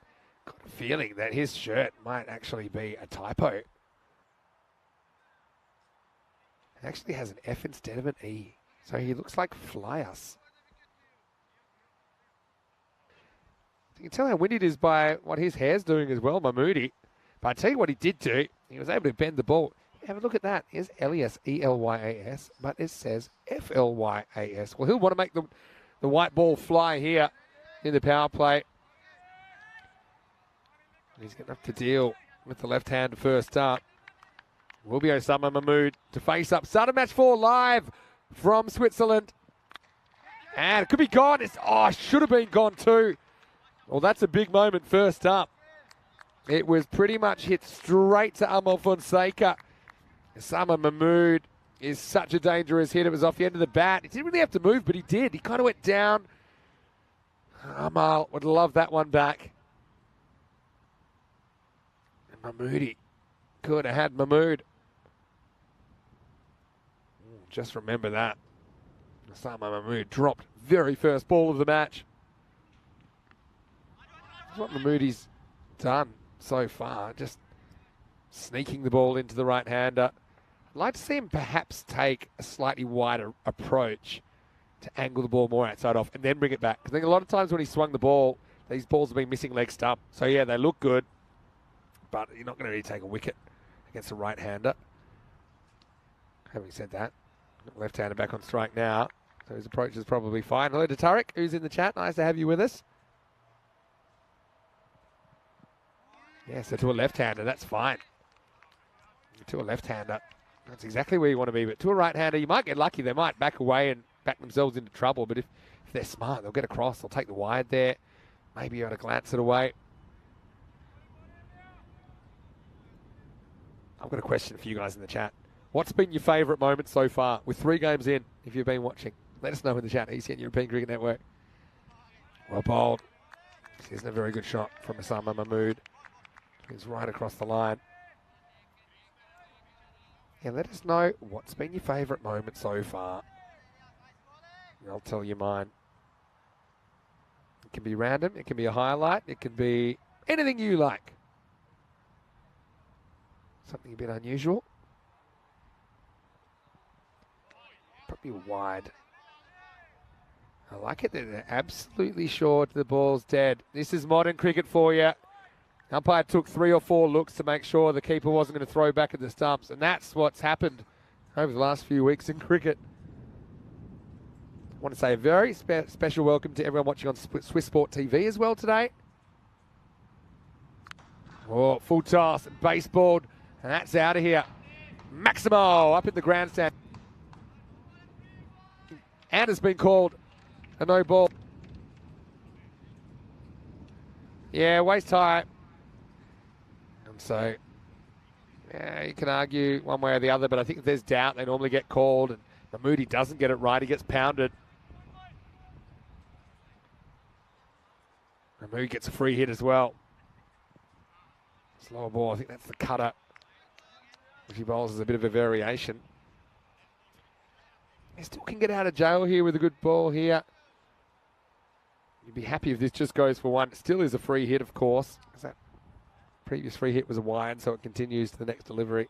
Got a feeling that his shirt might actually be a typo. It actually has an F instead of an E, so he looks like Fly Us. You can tell how windy it is by what his hair's doing as well, Mahmoodi. But I tell you what he did do. He was able to bend the ball. Have a look at that. Here's Elias, E-L-Y-A-S, but it says F-L-Y-A-S. Well, he'll want to make the white ball fly here in the power play. He's going to have to deal with the left hand first up. Will be Osama Mahmood to face up. Start of match 4 live from Switzerland. And it could be gone. Should have been gone too. Well, that's a big moment first up. It was pretty much hit straight to Amal Fonseca. Osama Mahmood is such a dangerous hit. It was off the end of the bat. He didn't really have to move, but he did. He kind of went down. Amal would love that one back. And Mahmoodi could have had Mahmood. Just remember that. Osama Mahmood dropped very first ball of the match. That's what Mahmoodi's done so far, just sneaking the ball into the right-hander. I'd like to see him perhaps take a slightly wider approach to angle the ball more outside off and then bring it back. I think a lot of times when he swung the ball, these balls have been missing leg stump. So yeah, they look good, but you're not going to really take a wicket against a right-hander. Having said that, left-hander back on strike now, so his approach is probably fine. Hello to Tariq, who's in the chat. Nice to have you with us. Yeah, so to a left-hander, that's fine. To a left-hander, that's exactly where you want to be. But to a right-hander, you might get lucky. They might back away and back themselves into trouble. But if they're smart, they'll get across. They'll take the wide there. Maybe you ought to glance it away. I've got a question for you guys in the chat. What's been your favourite moment so far with 3 games in, if you've been watching? Let us know in the chat. ECN European Cricket Network. Well bowled. This isn't a very good shot from Osama Mahmood. He's right across the line. Yeah, let us know what's been your favourite moment so far. I'll tell you mine. It can be random. It can be a highlight. It can be anything you like. Something a bit unusual. Probably wide. I like it that they're absolutely sure the ball's dead. This is modern cricket for you. Umpire took 3 or 4 looks to make sure the keeper wasn't going to throw back at the stumps, and that's what's happened over the last few weeks in cricket. I want to say a very special welcome to everyone watching on Swiss Sport TV as well today. Oh, full toss, baseballed, and that's out of here. Maximo up in the grandstand. And has been called a no ball. Yeah, waist high. And so, yeah, you can argue one way or the other, but I think if there's doubt, they normally get called. And Mahmoodi doesn't get it right. He gets pounded. Mahmood gets a free hit as well. Slower ball. I think that's the cutter, which he bowls as a bit of a variation. He still can get out of jail here with a good ball here. You'd be happy if this just goes for 1. It still is a free hit, of course, because that previous free hit was a wide, so it continues to the next delivery.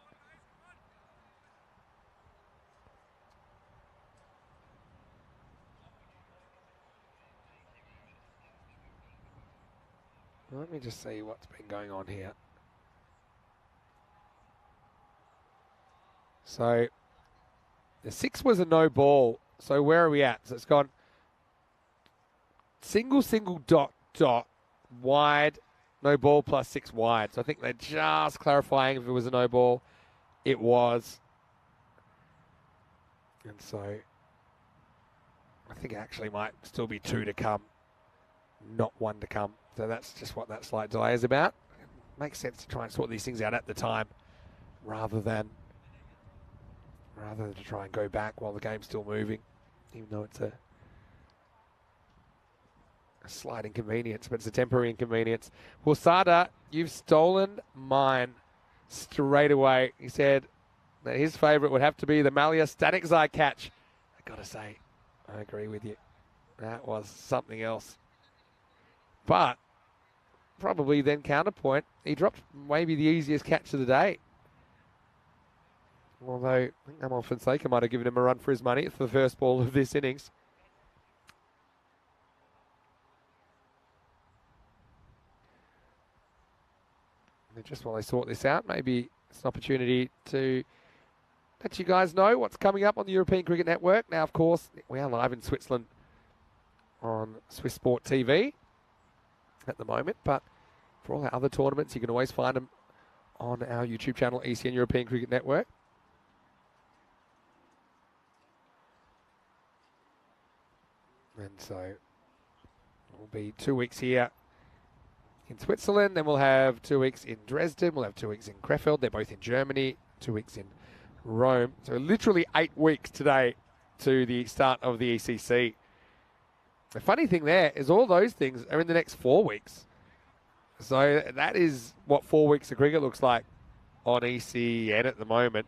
Let me just see what's been going on here. So the 6 was a no ball. So where are we at? So it's gone single, dot, wide, no ball plus 6 wide. So I think they're just clarifying if it was a no ball. It was. And so I think it actually might still be 2 to come, not 1 to come. So that's just what that slight delay is about. It makes sense to try and sort these things out at the time rather than to try and go back while the game's still moving, even though it's a slight inconvenience, but it's a temporary inconvenience. Well, Sada, you've stolen mine straight away. He said that his favourite would have to be the Malia Static Eye catch. I got to say, I agree with you. That was something else. But probably then counterpoint, he dropped maybe the easiest catch of the day. Although I think Amal Fonseca might have given him a run for his money for the first ball of this innings. And just while they sort this out, maybe it's an opportunity to let you guys know what's coming up on the European Cricket Network. Now, of course, we are live in Switzerland on Swiss Sport TV at the moment, but for all our other tournaments, you can always find them on our YouTube channel, ECN European Cricket Network. And so we'll be 2 weeks here in Switzerland, then we'll have 2 weeks in Dresden, we'll have 2 weeks in Krefeld, they're both in Germany, 2 weeks in Rome. So literally 8 weeks today to the start of the ECC. The funny thing there is all those things are in the next 4 weeks. So that is what 4 weeks of cricket looks like on ECN at the moment.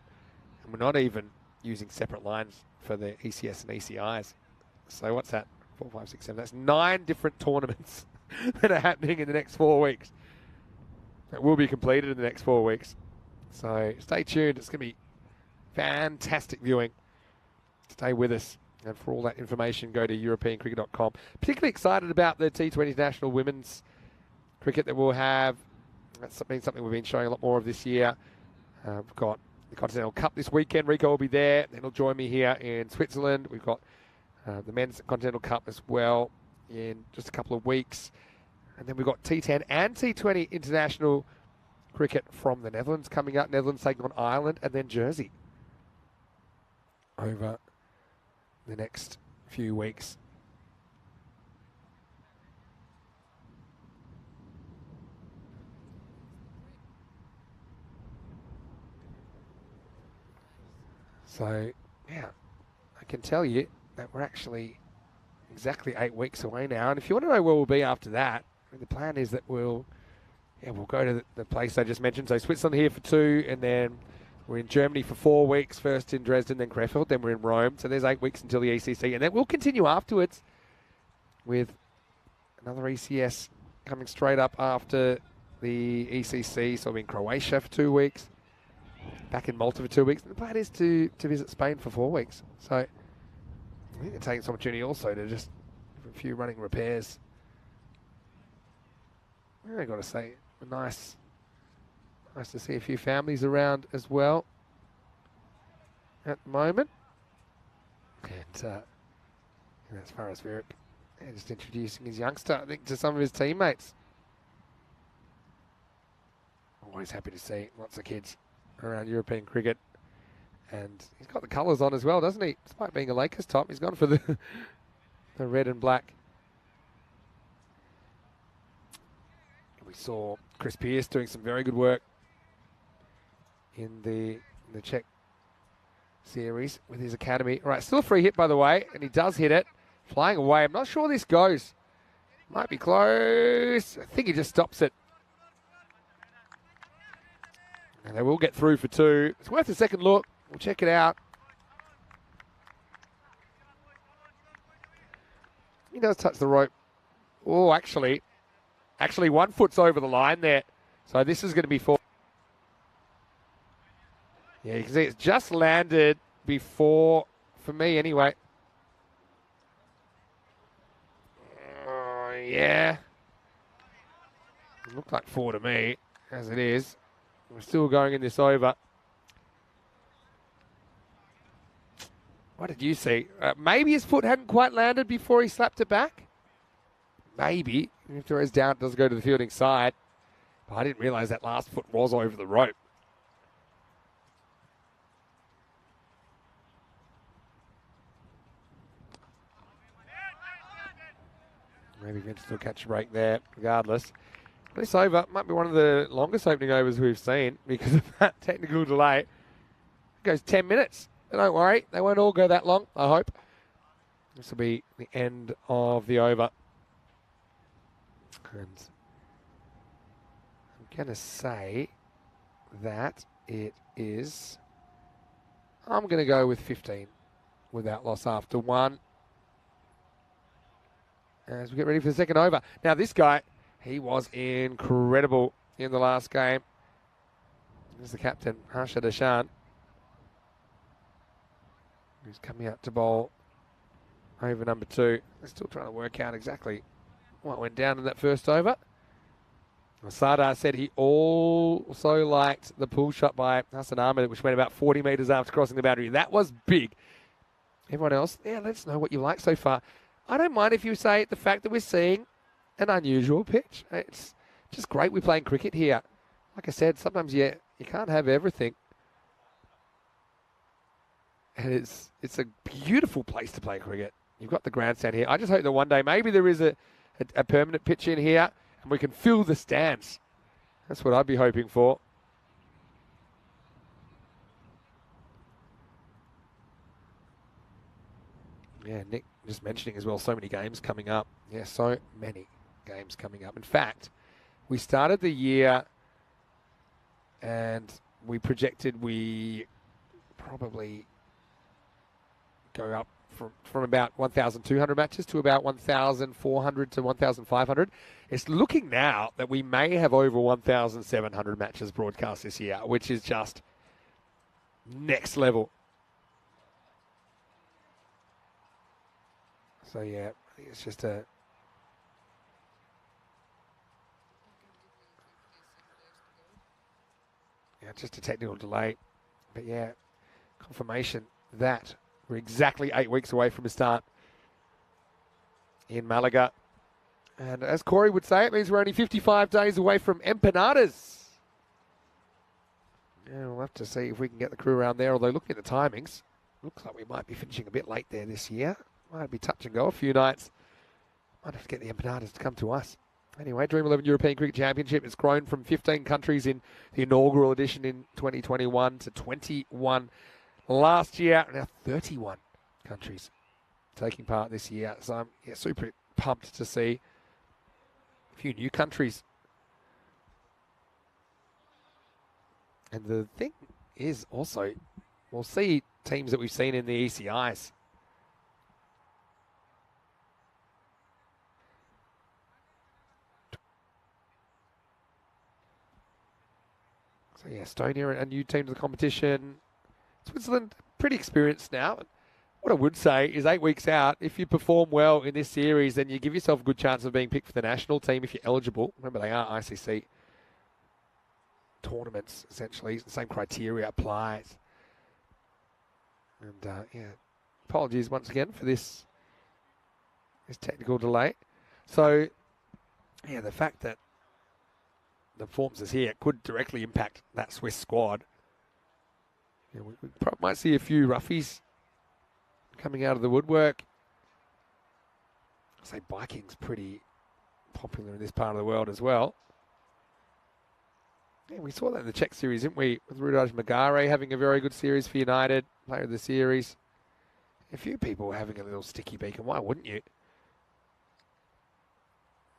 And we're not even using separate lines for the ECS and ECIs. So what's that? 4, 5, 6, 7. That's 9 different tournaments that are happening in the next 4 weeks. That will be completed in the next 4 weeks. So stay tuned. It's going to be fantastic viewing. Stay with us. And for all that information, go to europeancricket.com. Particularly excited about the T20 International Women's Cricket that we'll have. That's something we've been showing a lot more of this year. We've got the Continental Cup this weekend. Rico will be there. Then he'll join me here in Switzerland. We've got the Men's Continental Cup as well in just a couple of weeks. And then we've got T10 and T20 International Cricket from the Netherlands coming up. Netherlands taking on Ireland and then Jersey over the next few weeks. So, yeah, I can tell you that we're actually exactly 8 weeks away now. And if you want to know where we'll be after that, the plan is that we'll go to the place I just mentioned. So Switzerland here for 2, and then we're in Germany for 4 weeks, first in Dresden, then Krefeld, then we're in Rome. So there's 8 weeks until the ECC. And then we'll continue afterwards with another ECS coming straight up after the ECC. So we're in Croatia for 2 weeks, back in Malta for 2 weeks. And the plan is to visit Spain for 4 weeks. So I think they're taking this opportunity also to just have a few running repairs. I got to say, nice to see a few families around as well at the moment. And as far as Virik, just introducing his youngster, I think, to some of his teammates. Always happy to see lots of kids around European cricket. And he's got the colours on as well, doesn't he? Despite being a Lakers top, he's gone for the red and black. We saw Chris Pearce doing some very good work in the Czech series with his academy. All right, still a free hit, by the way, and he does hit it. Flying away. I'm not sure this goes. Might be close. I think he just stops it. And they will get through for 2. It's worth a second look. We'll check it out. He does touch the rope. Oh, actually 1 foot's over the line there. So this is going to be 4. Yeah, you can see it's just landed before, for me anyway. Yeah. It looked like 4 to me, as it is. We're still going in this over. What did you see? Maybe his foot hadn't quite landed before he slapped it back. Maybe. If he throws down, it doesn't go to the fielding side. But I didn't realise that last foot was over the rope. Maybe Vince will catch a break there, regardless. This over might be one of the longest opening overs we've seen because of that technical delay. It goes 10 minutes. But don't worry, they won't all go that long, I hope. This will be the end of the over. And I'm going to say that it is... I'm going to go with 15 without loss after 1. As we get ready for the second over. Now this guy, he was incredible in the last game. There's the captain, Harsha Dashan, who's coming out to bowl over number 2. They're still trying to work out exactly what went down in that first over. Sardar said he also liked the pull shot by Hassan Ahmed, which went about 40 metres after crossing the boundary. That was big. Everyone else, yeah, let us know what you like so far. I don't mind if you say the fact that we're seeing an unusual pitch. It's just great we're playing cricket here. Like I said, sometimes you can't have everything. And it's a beautiful place to play cricket. You've got the grandstand here. I just hope that one day maybe there is a permanent pitch in here and we can fill the stands. That's what I'd be hoping for. Yeah, Nick just mentioning as well, so many games coming up. Yeah, so many games coming up. In fact, we started the year and we projected we probably go up from about 1,200 matches to about 1,400 to 1,500. It's looking now that we may have over 1,700 matches broadcast this year, which is just next level. So yeah, I think it's just just a technical delay. But yeah, confirmation that we're exactly 8 weeks away from the start in Malaga. And as Corey would say, it means we're only 55 days away from empanadas. Yeah, we'll have to see if we can get the crew around there. Although looking at the timings, looks like we might be finishing a bit late there this year. Might be touch and go a few nights. Might have to get the empanadas to come to us. Anyway, Dream 11 European Cricket Championship has grown from 15 countries in the inaugural edition in 2021 to 21 last year. Now 31 countries taking part this year. So I'm super pumped to see a few new countries. And the thing is also, we'll see teams that we've seen in the ECIs. So yeah, Estonia, a new team to the competition. Switzerland, pretty experienced now. What I would say is 8 weeks out, if you perform well in this series, then you give yourself a good chance of being picked for the national team if you're eligible. Remember, they are ICC tournaments, essentially. The same criteria applies. And yeah, apologies once again for this technical delay. So, yeah, the fact that the forms is here could directly impact that Swiss squad. Yeah, we probably might see a few roughies coming out of the woodwork. I say biking's pretty popular in this part of the world as well. Yeah, we saw that in the Czech series, didn't we? With Rudaj Magare having a very good series for United, player of the series. A few people having a little sticky beak, and why wouldn't you?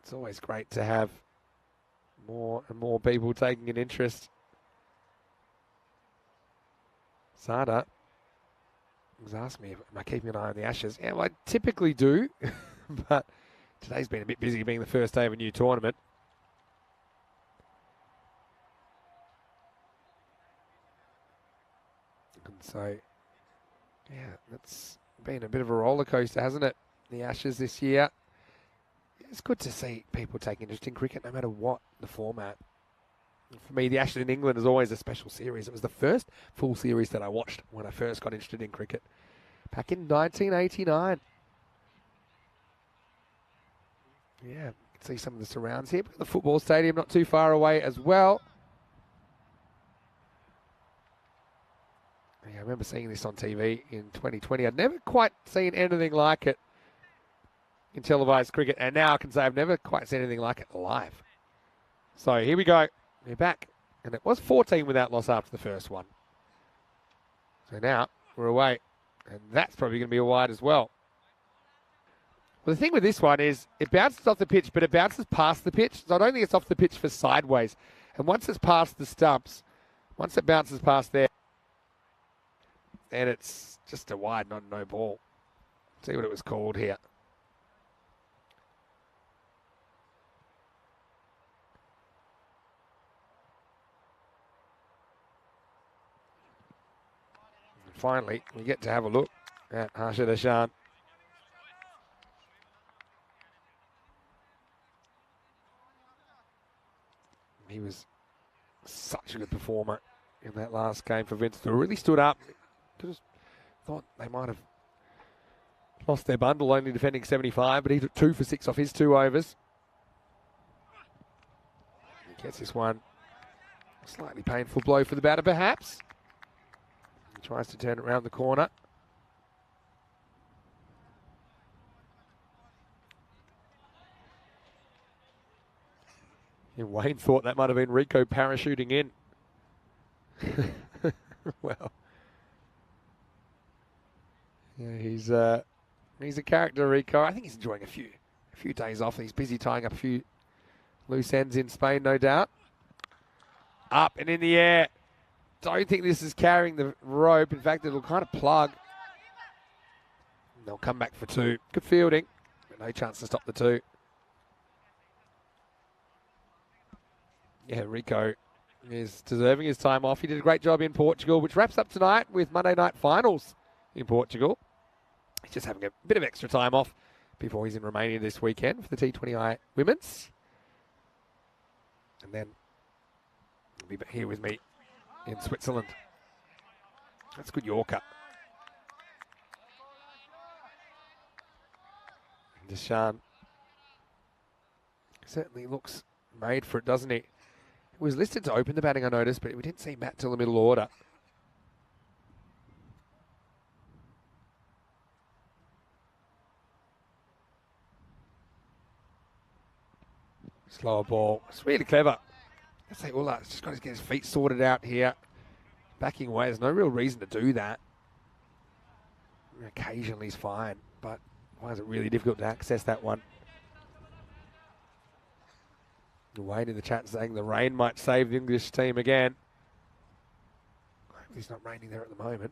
It's always great to have more and more people taking an interest. Sada was asking me, am I keeping an eye on the Ashes? Yeah, well, I typically do, but today's been a bit busy being the first day of a new tournament. And so, yeah, that's been a bit of a roller coaster, hasn't it? The Ashes this year. It's good to see people take interest in cricket, no matter what the format. And for me, the Ashes in England is always a special series. It was the first full series that I watched when I first got interested in cricket, back in 1989. Yeah, you can see some of the surrounds here. The football stadium not too far away as well. Yeah, I remember seeing this on TV in 2020. I'd never quite seen anything like it in televised cricket, and now I can say I've never quite seen anything like it live. So here we go. We're back. And it was 14 without loss after the first one. So now we're away. And that's probably going to be a wide as well. Well, the thing with this one is it bounces off the pitch, but it bounces past the pitch. So I don't think it's off the pitch for sideways. And once it's past the stumps, once it bounces past there, then it's just a wide, not a no ball. See what it was called here. Finally, we get to have a look at Harshad Ashan. He was such a good performer in that last game for Vince. They really stood up. Just thought they might have lost their bundle, only defending 75, but he took 2 for 6 off his 2 overs. He gets this one. Slightly painful blow for the batter, perhaps. Tries to turn it around the corner. Yeah, Wayne thought that might have been Rico parachuting in. Well, yeah, he's He's a character, Rico. I think he's enjoying a few days off. He's busy tying up a few loose ends in Spain, no doubt. Up and in the air. Don't think this is carrying the rope. In fact, it'll kind of plug. They'll come back for 2. Good fielding, but no chance to stop the 2. Yeah, Rico is deserving his time off. He did a great job in Portugal, which wraps up tonight with Monday night finals in Portugal. He's just having a bit of extra time off before he's in Romania this weekend for the T20I Women's. And then he'll be here with me in Switzerland. That's a good Yorker. Deshaun certainly looks made for it, doesn't he? He was listed to open the batting, I noticed, but we didn't see Matt till the middle order. Slower ball. It's really clever. Let's say Ulla's just got to get his feet sorted out here. Backing away, there's no real reason to do that. Occasionally he's fine, but why is it really difficult to access that one? Wayne in the chat saying the rain might save the English team again. Hopefully it's not raining there at the moment.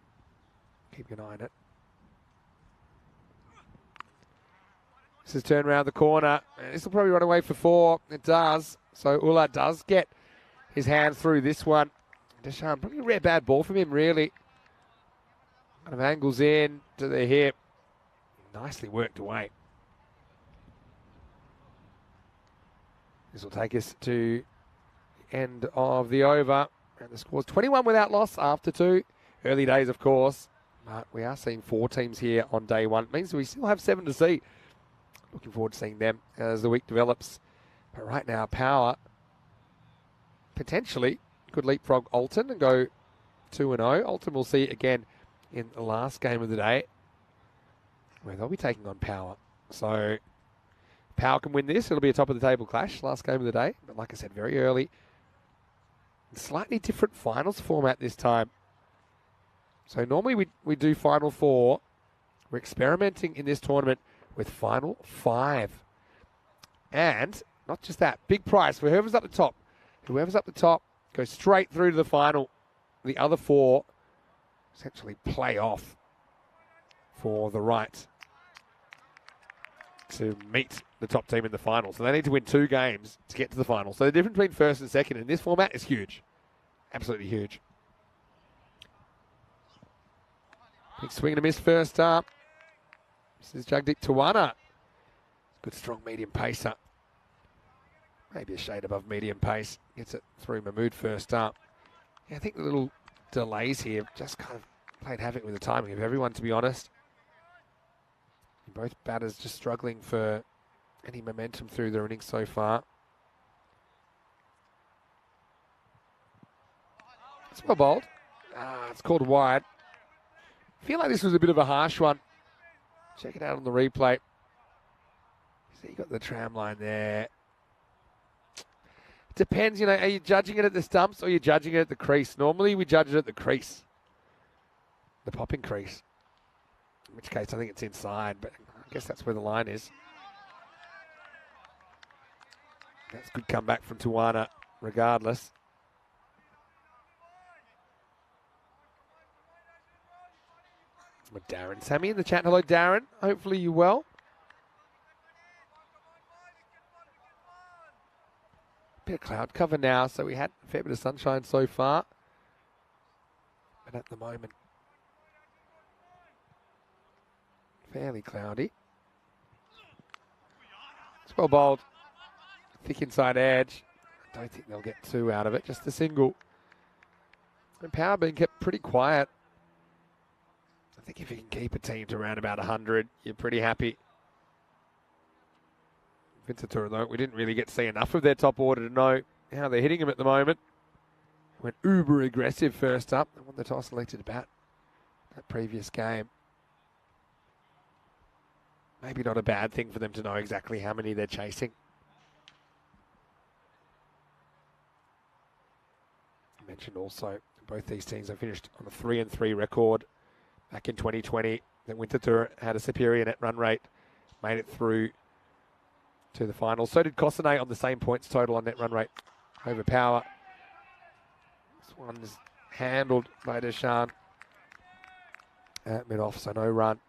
Keep an eye on it. This is turned around the corner. This will probably run away for 4. It does. So Ulla does get his hand through this one. Deshaun, probably a rare bad ball from him, really. Kind of angles in to the hip. Nicely worked away. This will take us to the end of the over. And the score's 21 without loss after 2. Early days, of course. But we are seeing 4 teams here on day 1. It means we still have 7 to see. Looking forward to seeing them as the week develops. But right now, Power potentially could leapfrog Olten and go 2-0. Olten we'll see again in the last game of the day, where they'll be taking on Power. So Power can win this. It'll be a top of the table clash, last game of the day. But like I said, very early. Slightly different finals format this time. So normally we do Final 4. We're experimenting in this tournament with Final 5. And not just that, big prize for whoever's up the top. Whoever's up the top goes straight through to the final. The other 4 essentially play off for the right to meet the top team in the final. So they need to win 2 games to get to the final. So the difference between first and second in this format is huge. Absolutely huge. Big swing and a miss first up. This is Jagdeep Tawana. Good strong medium pacer. Maybe a shade above medium pace. Gets it through Mahmood first up. Yeah, I think the little delays here just kind of played havoc with the timing of everyone, to be honest. Both batters just struggling for any momentum through their innings so far. It's well bowled. It's called wide. I feel like this was a bit of a harsh one. Check it out on the replay. So you got the tram line there. Depends, you know, are you judging it at the stumps or are you judging it at the crease? Normally we judge it at the crease. The popping crease. In which case I think it's inside, but I guess that's where the line is. That's a good comeback from Tawana, regardless. With Darren. Sammy in the chat. Hello, Darren. Hopefully you're well. Bit of cloud cover now, so we had a fair bit of sunshine so far. But at the moment, fairly cloudy. It's well bowled. Thick inside edge. I don't think they'll get 2 out of it, just a single. And Power being kept pretty quiet. I think if you can keep a team to around about 100, you're pretty happy. Vincetura, though, we didn't really get to see enough of their top order to know how they're hitting them at the moment. Went uber aggressive first up. They won the toss, elected to bat that previous game. Maybe not a bad thing for them to know exactly how many they're chasing. I mentioned also both these teams have finished on a 3-3 record back in 2020. that Winterthur had a superior net run rate, made it through to the final. So did Cossonay on the same points total on net run rate over Power. This one's handled by Deshan at mid-off, so no run.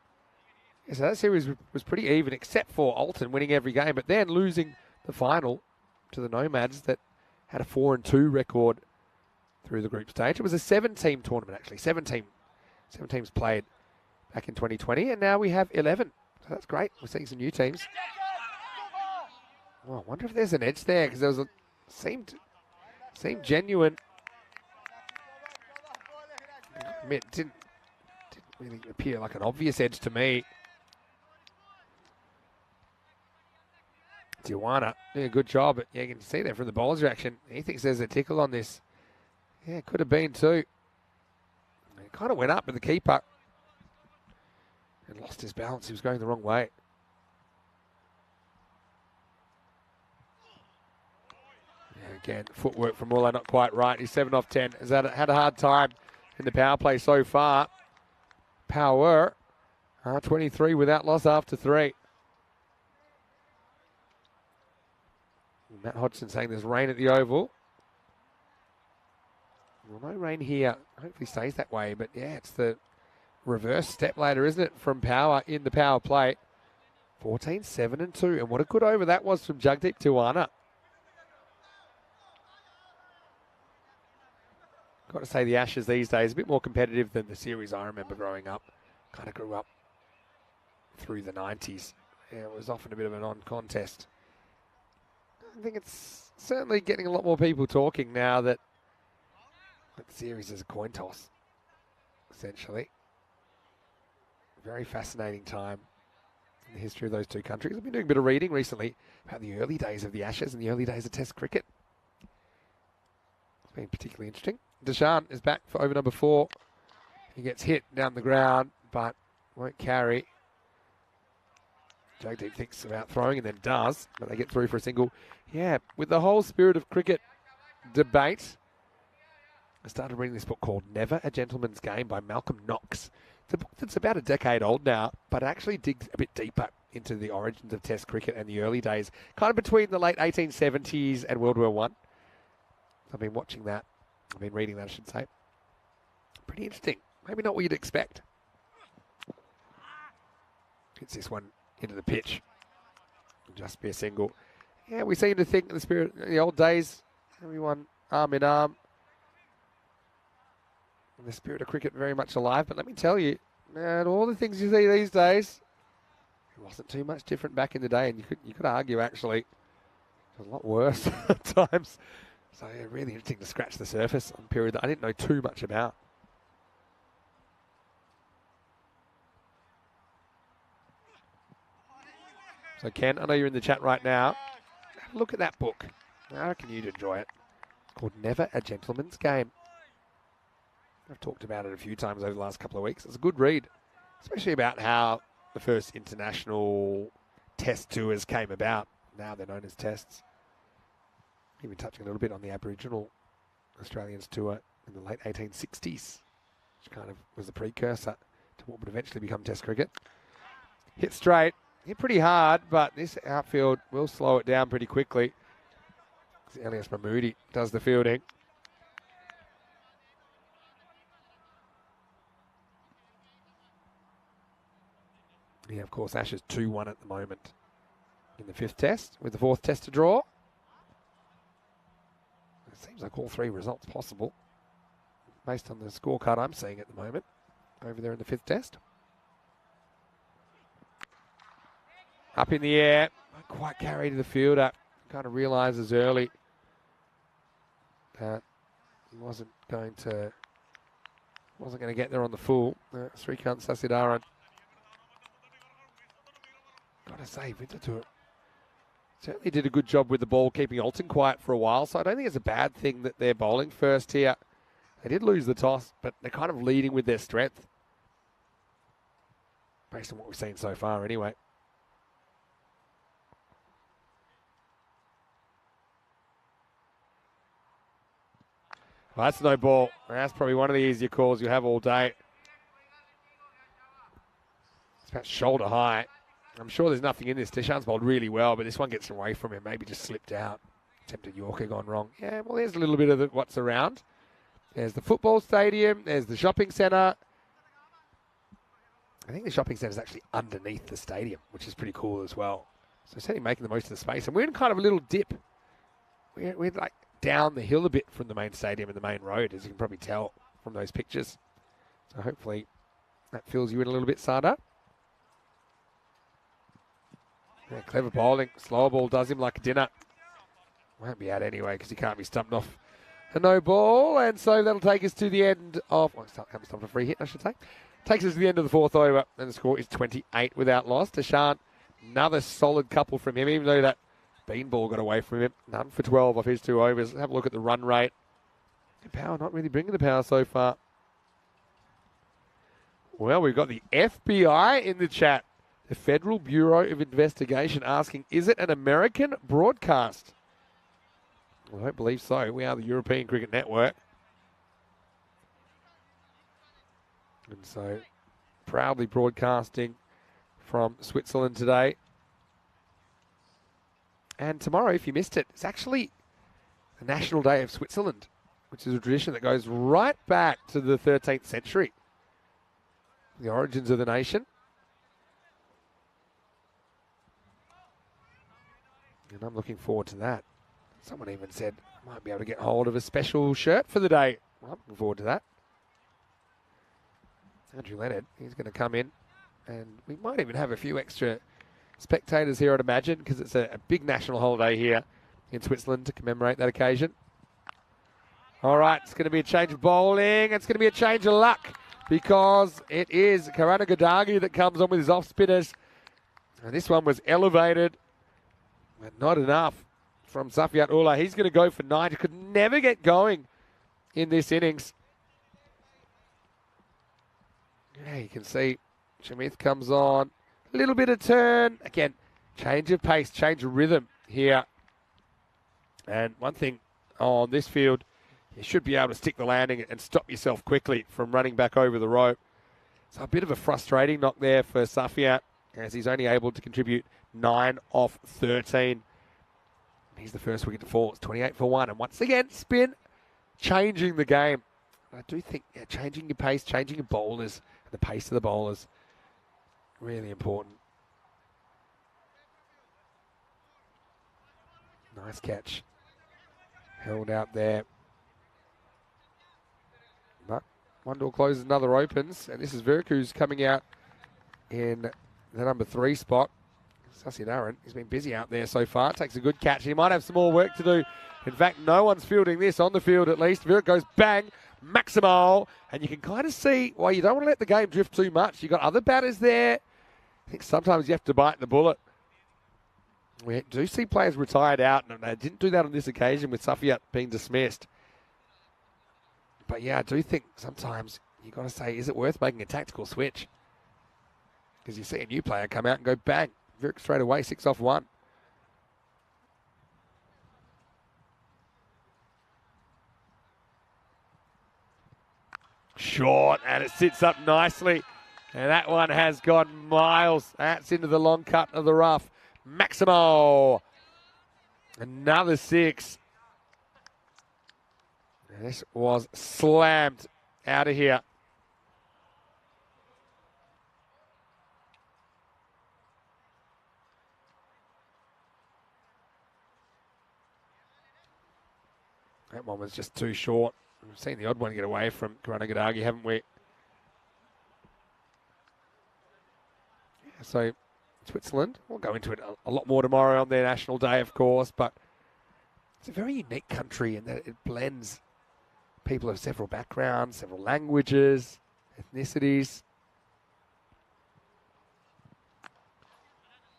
Yeah, so that series was pretty even, except for Olten winning every game, but then losing the final to the Nomads that had a 4-2 record through the group stage. It was a 7-team tournament, actually. 7 teams played back in 2020, and now we have 11. So that's great. We're seeing some new teams. Oh, I wonder if there's an edge there, because there was a seemed genuine. It didn't really appear like an obvious edge to me. Tijuana doing a good job, but yeah, you can see there from the bowler's reaction. He thinks there's a tickle on this. Yeah, it could have been too. It kind of went up with the keeper and lost his balance. He was going the wrong way. Yeah, again, footwork from Muller not quite right. He's 7 off 10. Has had a hard time in the power play so far. Power, 23 without loss after 3. Matt Hodgson saying there's rain at the Oval. Well, no rain here. Hopefully stays that way. But yeah, it's the reverse step ladder, isn't it, from Power in the power play. 14, 7 and 2. And what a good over that was from Jagdeep Tijuana. Got to say the Ashes these days a bit more competitive than the series I remember growing up. Kind of grew up through the 90s. Yeah, it was often a bit of a non-contest. I think it's certainly getting a lot more people talking now that the series is a coin toss, essentially. Very fascinating time in the history of those two countries. I've been doing a bit of reading recently about the early days of the Ashes and the early days of Test cricket. It's been particularly interesting. Deshan is back for over number 4. He gets hit down the ground, but won't carry. Jagdeep thinks about throwing and then does, but they get through for a single. Yeah, with the whole spirit of cricket debate, I started reading this book called Never a Gentleman's Game by Malcolm Knox. It's a book that's about a decade old now, but it actually digs a bit deeper into the origins of Test cricket and the early days, kind of between the late 1870s and World War I. I've been watching that. I've been reading that, I should say. Pretty interesting. Maybe not what you'd expect. Hits this one into the pitch. It'll just be a single. Yeah, we seem to think in the spirit in the old days, everyone arm in arm. And the spirit of cricket very much alive. But let me tell you, man, all the things you see these days, it wasn't too much different back in the day. And you could argue actually it was a lot worse at times. So yeah, really interesting to scratch the surface on a period that I didn't know too much about. So Ken, I know you're in the chat right now. Have a look at that book. I reckon you'd enjoy it. It's called Never a Gentleman's Game. I've talked about it a few times over the last couple of weeks. It's a good read, especially about how the first international test tours came about. Now they're known as tests. Even touching a little bit on the Aboriginal Australians tour in the late 1860s, which kind of was the precursor to what would eventually become Test cricket. Hit straight. Hit pretty hard, but this outfield will slow it down pretty quickly. Elias Mahmoodi does the fielding. Yeah, of course, Ashes 2-1 at the moment in the 5th test, with the 4th test to draw. It seems like all 3 results possible, based on the scorecard I'm seeing at the moment, over there in the 5th test. Up in the air, not quite carry to the fielder. Kind of realises early that he wasn't going to get there on the full. Srikanth Sasidaran. Got to say, Winterthur certainly did a good job with the ball, keeping Olten quiet for a while. So I don't think it's a bad thing that they're bowling first here. They did lose the toss, but they're kind of leading with their strength, based on what we've seen so far anyway. Well, that's no ball. That's probably one of the easier calls you have all day. It's about shoulder high. I'm sure there's nothing in this. Deshaun's bowled really well, but this one gets away from him. Maybe just slipped out. Attempted Yorker gone wrong. Yeah, well, there's a little bit of what's around. There's the football stadium. There's the shopping centre. I think the shopping centre is actually underneath the stadium, which is pretty cool as well. So certainly making the most of the space. And we're in kind of a little dip. We're like down the hill a bit from the main stadium and the main road, as you can probably tell from those pictures. So hopefully that fills you in a little bit, Sada. Yeah, clever bowling. Slower ball does him like a dinner. Won't be out anyway because he can't be stumped off a no ball. And so that'll take us to the end of... Well, can't be stumped a free hit, I should say. Takes us to the end of the fourth over. And the score is 28 without loss. Deshaun, another solid couple from him, even though that bean ball got away from him. None for 12 off his 2 overs. Have a look at the run rate. Power not really bringing the power so far. Well, we've got the FBI in the chat. The Federal Bureau of Investigation asking, is it an American broadcast? Well, I don't believe so. We are the European Cricket Network. And so, proudly broadcasting from Switzerland today. And tomorrow, if you missed it, it's actually the National Day of Switzerland, which is a tradition that goes right back to the 13th century. The origins of the nation. And I'm looking forward to that. Someone even said I might be able to get hold of a special shirt for the day. Well, I'm looking forward to that. Andrew Leonard, he's going to come in. And we might even have a few extra spectators here, I'd imagine, because it's a big national holiday here in Switzerland to commemorate that occasion. All right, it's going to be a change of bowling. It's going to be a change of luck because it is Karanagandagi that comes on with his off spinners. And this one was elevated, but not enough from Safiat Ullah. He's going to go for 9. He could never get going in this innings. Yeah, you can see Shamith comes on. A little bit of turn. Again, change of pace, change of rhythm here. And one thing on this field, you should be able to stick the landing and stop yourself quickly from running back over the rope. So a bit of a frustrating knock there for Safiat, as he's only able to contribute 9 off 13. He's the first wicket to fall. It's 28 for 1. And once again, spin, changing the game. I do think changing your pace, changing your bowlers, and the pace of the bowlers, really important. Nice catch. Held out there. But one door closes, another opens. And this is Virku's coming out in the number 3 spot. Sasidaran, he's been busy out there so far. Takes a good catch. He might have some more work to do. In fact, no one's fielding this on the field at least. Virk goes bang, Maximal. And you can kind of see why you don't want to let the game drift too much. You've got other batters there. I think sometimes you have to bite the bullet. We do see players retired out, and they didn't do that on this occasion with Safiat being dismissed. But yeah, I do think sometimes you've got to say, is it worth making a tactical switch? Because you see a new player come out and go bang. Virk straight away, 6 off 1. Short, and it sits up nicely. And that one has gone miles. That's into the long cut of the rough. Maximo. Another 6. And this was slammed out of here. That one was just too short. We've seen the odd one get away from Karanagandagi, haven't we? Yeah, so Switzerland, we'll go into it a lot more tomorrow on their national day, of course, but it's a very unique country in that it blends people of several backgrounds, several languages, ethnicities.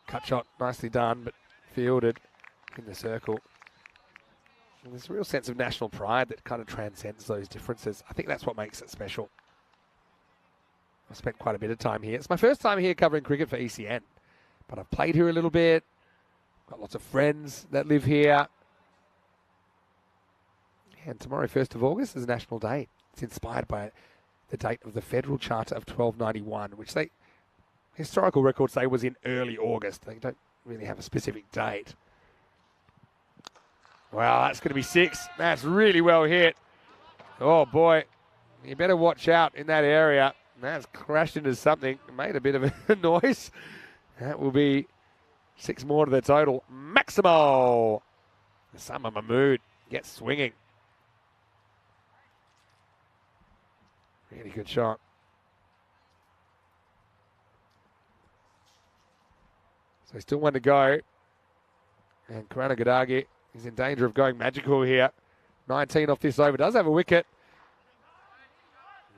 Cut shot, nicely done, but fielded in the circle. And there's a real sense of national pride that kind of transcends those differences. I think that's what makes it special. I've spent quite a bit of time here. It's my first time here covering cricket for ECN, but I've played here a little bit. Got lots of friends that live here. And tomorrow, 1st of August, is a national day. It's inspired by the date of the Federal Charter of 1291, which they Historical record say was in early August. They don't really have a specific date. Wow, that's going to be 6. That's really well hit. Oh, boy. You better watch out in that area. That's crashed into something. Made a bit of a noise. That will be 6 more to the total. Maximo. Osama Mahmood gets swinging. Really good shot. So still 1 to go. And Karana Gadagi is in danger of going magical here. 19 off this over. Does have a wicket.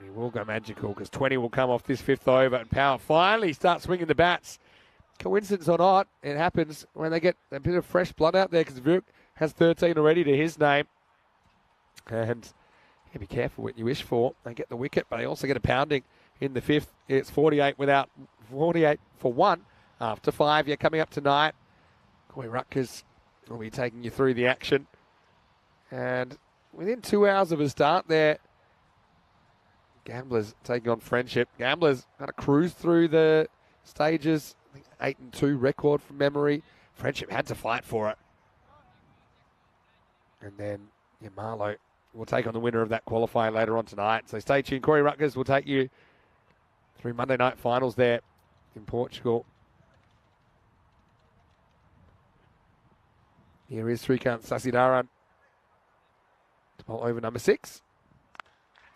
He will go magical because 20 will come off this 5th over. And Power finally starts swinging the bats. Coincidence or not, it happens when they get a bit of fresh blood out there because Vuk has 13 already to his name. And be careful what you wish for. They get the wicket, but they also get a pounding in the 5th. It's 48 for 1 after 5. You're coming up tonight. Corey Rutgers will be taking you through the action. And within 2 hours of a start there, Gamblers taking on Friendship. Gamblers kind of cruise through the stages. I think 8-2 record from memory. Friendship had to fight for it. And then Marlow will take on the winner of that qualifier later on tonight. So stay tuned. Corey Rutgers will take you through Monday night finals there in Portugal. Here is Srikant Sasidaran to bowl over number 6.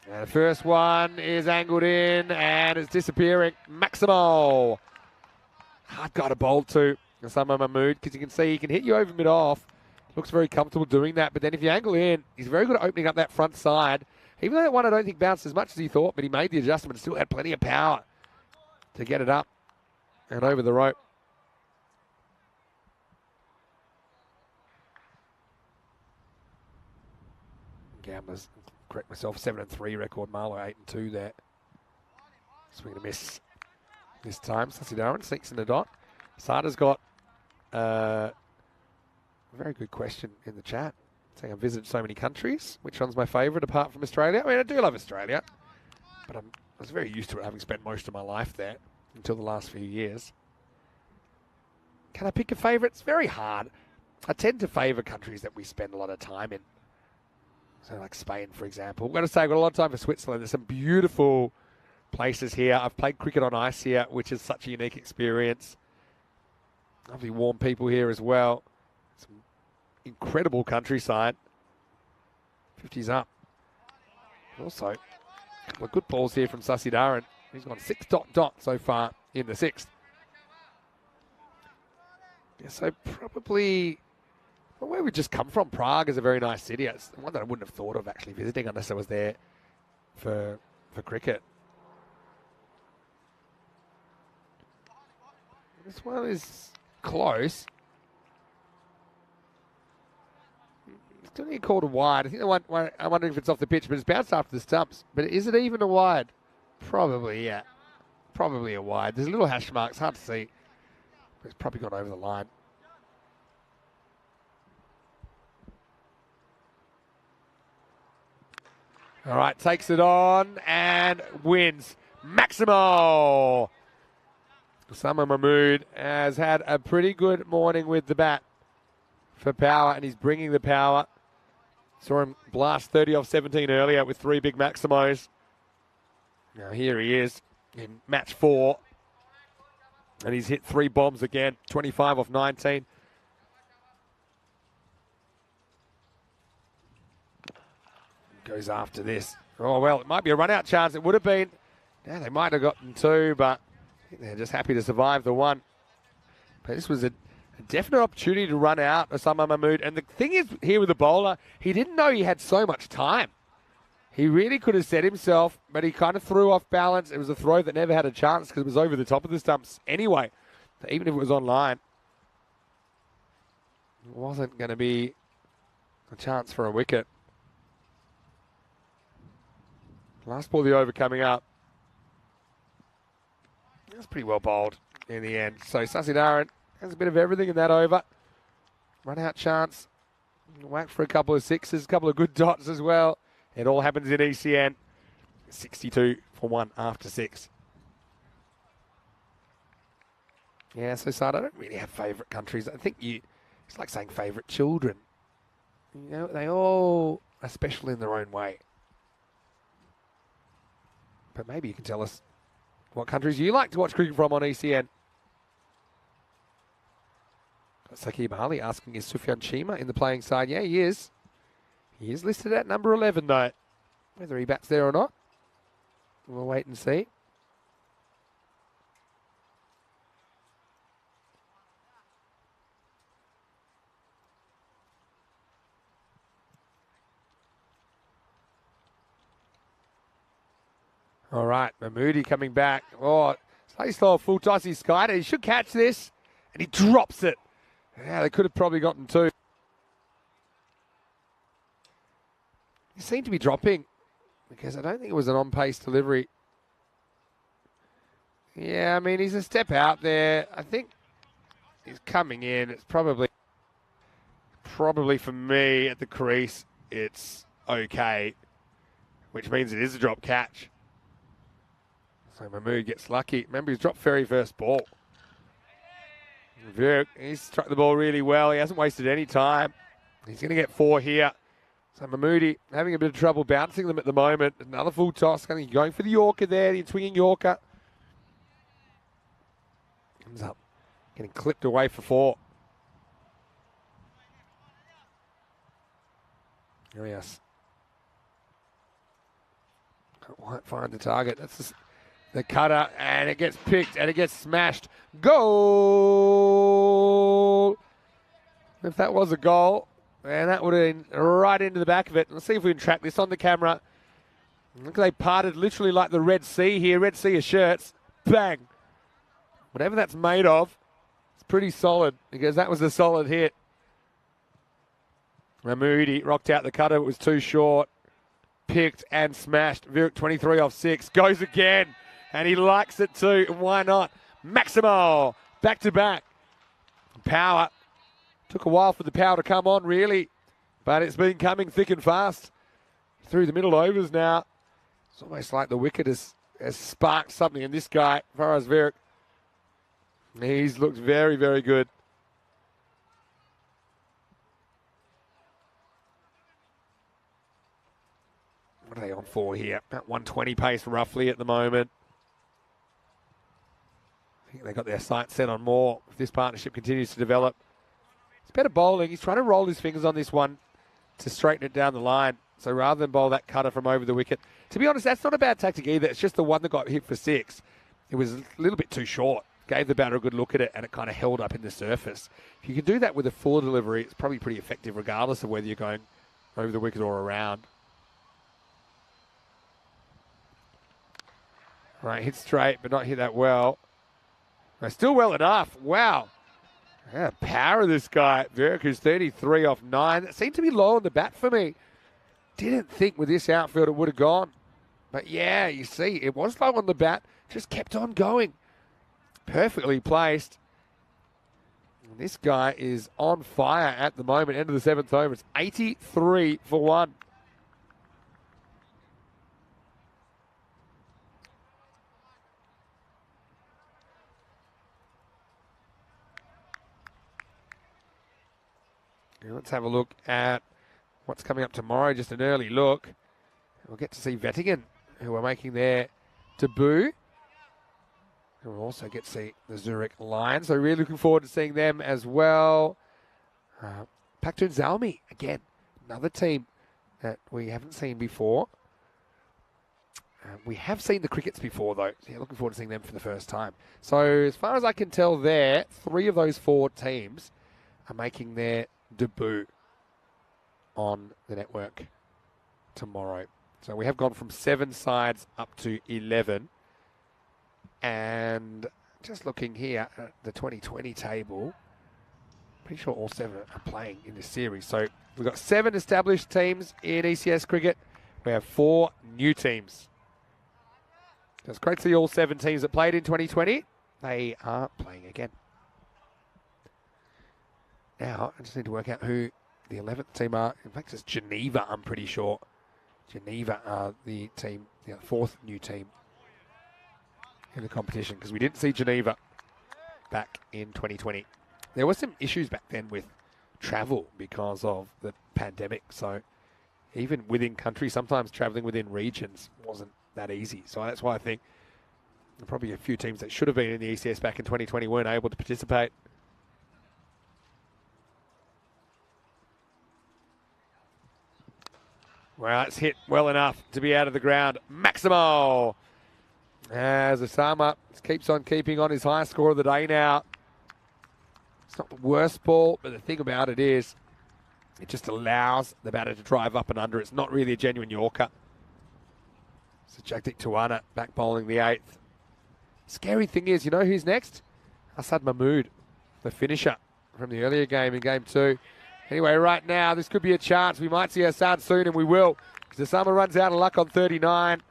And the first one is angled in and it's disappearing. Maximo. Hard guy to bowl to Osama Mahmood because you can see he can hit you over mid-off. Looks very comfortable doing that. But then if you angle in, he's very good at opening up that front side. Even though that one I don't think bounced as much as he thought, but he made the adjustment and still had plenty of power to get it up and over the rope. Gamblers, correct myself, 7-3 record. Marlow 8-2 there. Swing and a miss this time. Sasidaran sneaks in the dot. Sada's got a very good question in the chat. Saying I've visited so many countries. Which one's my favourite apart from Australia? I mean, I do love Australia, but I was very used to it, having spent most of my life there until the last few years. Can I pick a favourite? It's very hard. I tend to favour countries that we spend a lot of time in. So like Spain, for example. I've got to say, I've got a lot of time for Switzerland. There's some beautiful places here. I've played cricket on ice here, which is such a unique experience. Lovely warm people here as well. Some incredible countryside. 50's up. Also, a couple of good balls here from Sasidaran. He's gone 6 ... so far in the 6th. Yeah, so probably... Well, where we just come from, Prague is a very nice city. It's one that I wouldn't have thought of actually visiting unless I was there for cricket. This one is close. Still need called a wide. I think the one I'm wondering if it's off the pitch, but it's bounced after the stumps. But is it even a wide? Probably, yeah. Probably a wide. There's a little hash mark. It's hard to see. But it's probably gone over the line. All right, takes it on and wins. Maximo. Osama Mahmood has had a pretty good morning with the bat for power, and he's bringing the power. Saw him blast 30 off 17 earlier with 3 big Maximos. Now here he is in match 4. And he's hit 3 bombs again, 25 off 19. Goes after this. Oh, well, it might be a run-out chance. It would have been. Yeah, they might have gotten 2, but I think they're just happy to survive the 1. But this was a definite opportunity to run out Osama Mahmood. And the thing is here with the bowler, he didn't know he had so much time. He really could have set himself, but he kind of threw off balance. It was a throw that never had a chance because it was over the top of the stumps anyway. So even if it was on line, it wasn't going to be a chance for a wicket. Last ball of the over coming up. That's pretty well bowled in the end. So Sasidaran has a bit of everything in that over. Run out chance. Whack for a couple of 6s, a couple of good dots as well. It all happens in ECN. 62 for 1 after 6. Yeah, so sad. I don't really have favourite countries. I think it's like saying favourite children. You know, they all are special in their own way. But maybe you can tell us what countries you like to watch cricket from on ECN. Sakib Ali asking, is Sufyan Chima in the playing side? Yeah, he is. He is listed at number 11, though. Whether he bats there or not, we'll wait and see. All right, Mahmoodi coming back. Oh, slightly slow, full toss. He's skied it. He should catch this, and he drops it. Yeah, they could have probably gotten two. He seemed to be dropping because I don't think it was an on-pace delivery. Yeah, I mean, he's a step out there. I think he's coming in. It's probably for me at the crease, it's okay, which means it is a drop catch. So Mahmood gets lucky. Remember, he's dropped very first ball. He's struck the ball really well. He hasn't wasted any time. He's going to get 4 here. So Mahmoodi having a bit of trouble bouncing them at the moment. Another full toss. Going for the Yorker there, the swinging Yorker. Comes up. Getting clipped away for 4. Oh, yes. Can't find the target. That's the cutter, and it gets picked, and it gets smashed. Goal! If that was a goal, and that would have been right into the back of it. Let's see if we can track this on the camera. Look, they parted literally like the Red Sea here. Red Sea of shirts. Bang! Whatever that's made of, it's pretty solid, because that was a solid hit. Mahmoodi rocked out the cutter. It was too short. Picked and smashed. Virik 23 off 6. Goes again. And he likes it too. Why not? Maximo. Back to back. Power. Took a while for the power to come on, really. But it's been coming thick and fast. Through the middle overs now. It's almost like the wicket has sparked something in this guy, Faraz Virik. He's looked very, very good. What are they on for here? About 120 pace roughly at the moment. I think they got their sights set on more if this partnership continues to develop. It's better bowling. He's trying to roll his fingers on this one to straighten it down the line. So rather than bowl that cutter from over the wicket. To be honest, that's not a bad tactic either. It's just the one that got hit for 6. It was a little bit too short. Gave the batter a good look at it, and it kind of held up in the surface. If you can do that with a full delivery, it's probably pretty effective regardless of whether you're going over the wicket or around. Right, hit straight, but not hit that well. Still well enough. Wow. Yeah, power of this guy. Virik, who's 33 off 9. That seemed to be low on the bat for me. Didn't think with this outfield it would have gone. But yeah, you see, it was low on the bat. Just kept on going. Perfectly placed. And this guy is on fire at the moment. End of the 7th over. It's 83 for 1. Now let's have a look at what's coming up tomorrow. Just an early look. We'll get to see Vettingen, who are making their debut. And we'll also get to see the Zurich Lions. So really looking forward to seeing them as well. Paktun Zalmi, again, another team that we haven't seen before. We have seen the Crickets before, though. So yeah, looking forward to seeing them for the first time. So as far as I can tell there, 3 of those 4 teams are making their debut on the network tomorrow. So we have gone from 7 sides up to 11. And just looking here at the 2020 table, pretty sure all 7 are playing in this series. So we've got 7 established teams in ECS cricket. We have 4 new teams. It's great to see all 7 teams that played in 2020. They are playing again. Now, I just need to work out who the 11th team are. In fact, it's Geneva, I'm pretty sure. Geneva are the team, the 4th new team in the competition, because we didn't see Geneva back in 2020. There were some issues back then with travel because of the pandemic. So even within country, sometimes traveling within regions wasn't that easy. So that's why I think probably a few teams that should have been in the ECS back in 2020 weren't able to participate. Well, it's hit well enough to be out of the ground. Maximo! As Osama keeps on keeping on his highest score of the day now. It's not the worst ball, but the thing about it is it just allows the batter to drive up and under. It's not really a genuine Yorker. So Jagdeep Tawana back bowling the 8th. Scary thing is, you know who's next? Asad Mahmood, the finisher from the earlier game in game 2. Anyway, right now, this could be a chance. We might see Asad soon, and we will. Because Osama runs out of luck on 39.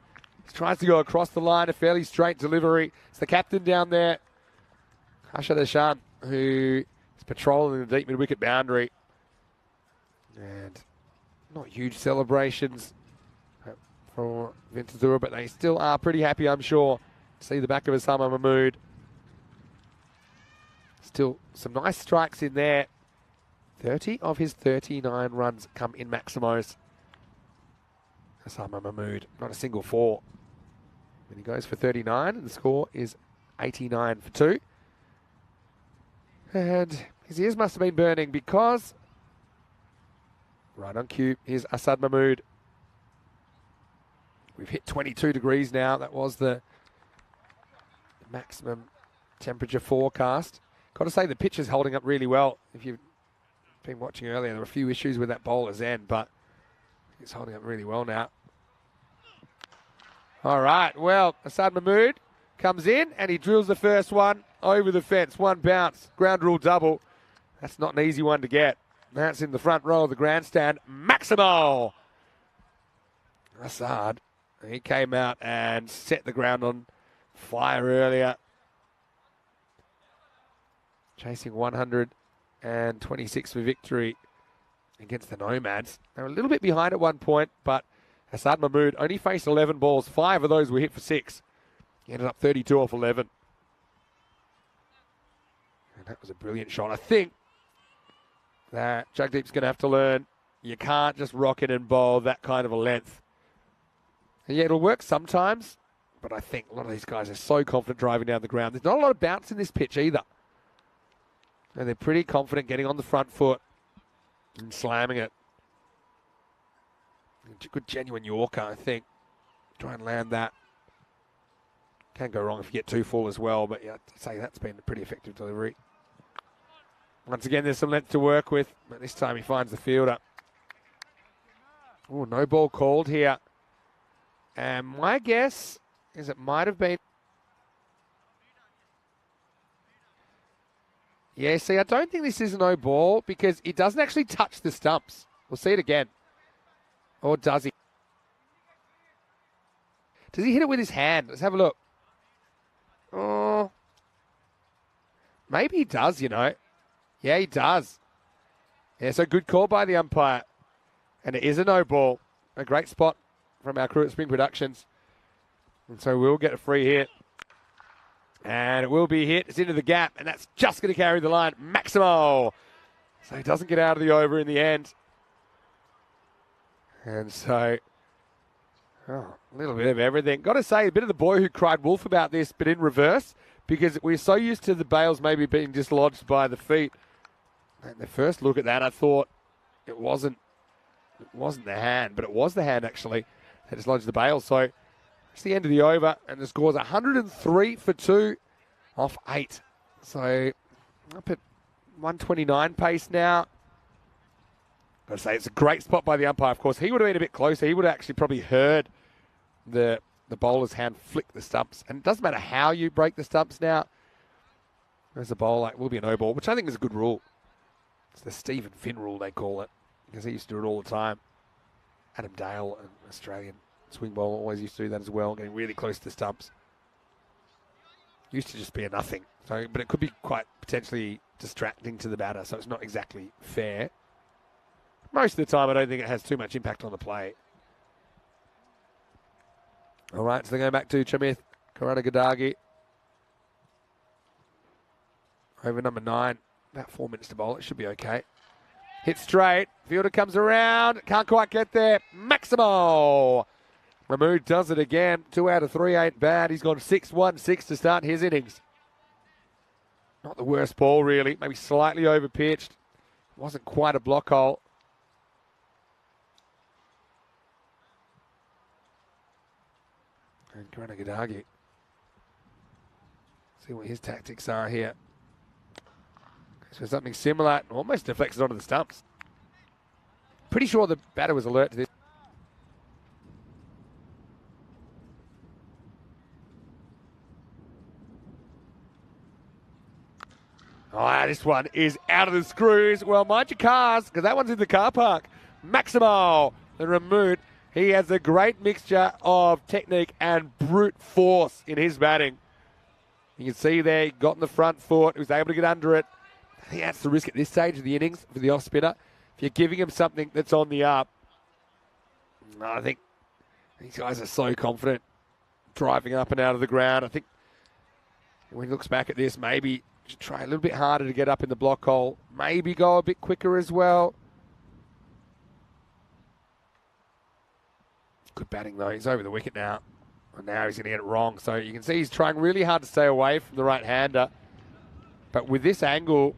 He tries to go across the line, a fairly straight delivery. It's the captain down there, Hashad Hashan, who is patrolling the deep mid-wicket boundary. And not huge celebrations for Vintazura, but they still are pretty happy, I'm sure, to see the back of Osama Mahmood. Still some nice strikes in there. 30 of his 39 runs come in Maximos. Osama Mahmood, not a single 4. And he goes for 39, and the score is 89 for 2. And his ears must have been burning because right on cue is Asad Mahmood. We've hit 22 degrees now. That was the maximum temperature forecast. Got to say the pitch is holding up really well. If you've been watching earlier, there were a few issues with that bowler's end, but it's holding up really well now. All right, well, Asad Mahmood comes in and he drills the first one over the fence. 1 bounce, ground rule double. That's not an easy one to get. That's in the front row of the grandstand. Maximo! Asad, he came out and set the ground on fire earlier. Chasing 126 for victory against the Nomads. They were a little bit behind at one point, but Asad Mahmood only faced 11 balls. 5 of those were hit for 6. He ended up 32 off 11. And that was a brilliant shot. I think that Jagdeep's going to have to learn you can't just rock it and bowl that kind of a length. And yeah, it'll work sometimes, but I think a lot of these guys are so confident driving down the ground. There's not a lot of bounce in this pitch either. And they're pretty confident getting on the front foot and slamming it. Good genuine Yorker, I think. Try and land that. Can go wrong if you get too full as well, but yeah, I'd say that's been a pretty effective delivery. Once again, there's some length to work with, but this time he finds the fielder. Oh, no ball called here. And my guess is it might have been... Yeah, see, I don't think this is a no ball because it doesn't actually touch the stumps. We'll see it again. Or does he? Does he hit it with his hand? Let's have a look. Oh. Maybe he does, you know. Yeah, he does. Yeah, so good call by the umpire. And it is a no ball. A great spot from our crew at Spring Productions. And so we'll get a free hit. And it will be hit. It's into the gap. And that's just going to carry the line. Maximo. So he doesn't get out of the over in the end. And so, a little bit of everything. Got to say, a bit of the boy who cried wolf about this, but in reverse, because we're so used to the bails maybe being dislodged by the feet. And the first look at that, I thought it wasn't the hand, but it was the hand actually that dislodged the bail. So it's the end of the over, and the score's 103 for 2 off 8. So up at 129 pace now. Got to say, it's a great spot by the umpire, of course. He would have been a bit closer. He would have actually probably heard the bowler's hand flick the stumps. And it doesn't matter how you break the stumps now. There's a bowler, it will be a no ball, which I think is a good rule. It's the Stephen Finn rule, they call it, because he used to do it all the time. Adam Dale, an Australian swing bowler, always used to do that as well, getting really close to the stumps. Used to just be a nothing. So, but it could be quite potentially distracting to the batter, so it's not exactly fair. Most of the time, I don't think it has too much impact on the play. All right, so they're going back to Chamith Karanagadagi. over number 9. About 4 minutes to bowl. It should be okay. Hit straight. Fielder comes around. Can't quite get there. Maximo. Mahmood does it again. 2 out of 3 ain't bad. He's gone 6-1-6 to start his innings. Not the worst ball, really. Maybe slightly over-pitched. Wasn't quite a block hole. And Karanagidagi. See what his tactics are here. So something similar. Almost deflects it onto the stumps. Pretty sure the batter was alert to this. Oh, this one is out of the screws. Well, mind your cars, because that one's in the car park. Maximo, the remote. He has a great mixture of technique and brute force in his batting. You can see there, he got in the front foot. He was able to get under it. I think that's the risk at this stage of the innings for the off-spinner. If you're giving him something that's on the up, I think these guys are so confident driving up and out of the ground. I think when he looks back at this, maybe should try a little bit harder to get up in the block hole. Maybe go a bit quicker as well. Good batting, though. He's over the wicket now. And now he's going to get it wrong. So you can see he's trying really hard to stay away from the right-hander. But with this angle,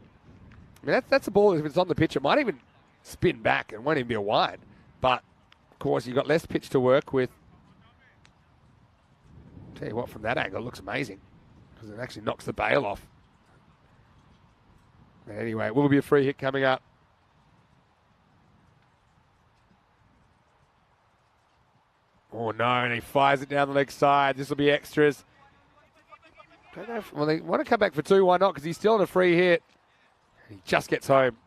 I mean, that's a ball, if it's on the pitch, it might even spin back and won't even be a wide. But, of course, you've got less pitch to work with. Tell you what, from that angle, it looks amazing. Because it actually knocks the bail off. But anyway, it will be a free hit coming up. Oh, no, and he fires it down the leg side. This will be extras. Don't know if, well, they want to come back for 2. Why not? Because he's still on a free hit. He just gets home.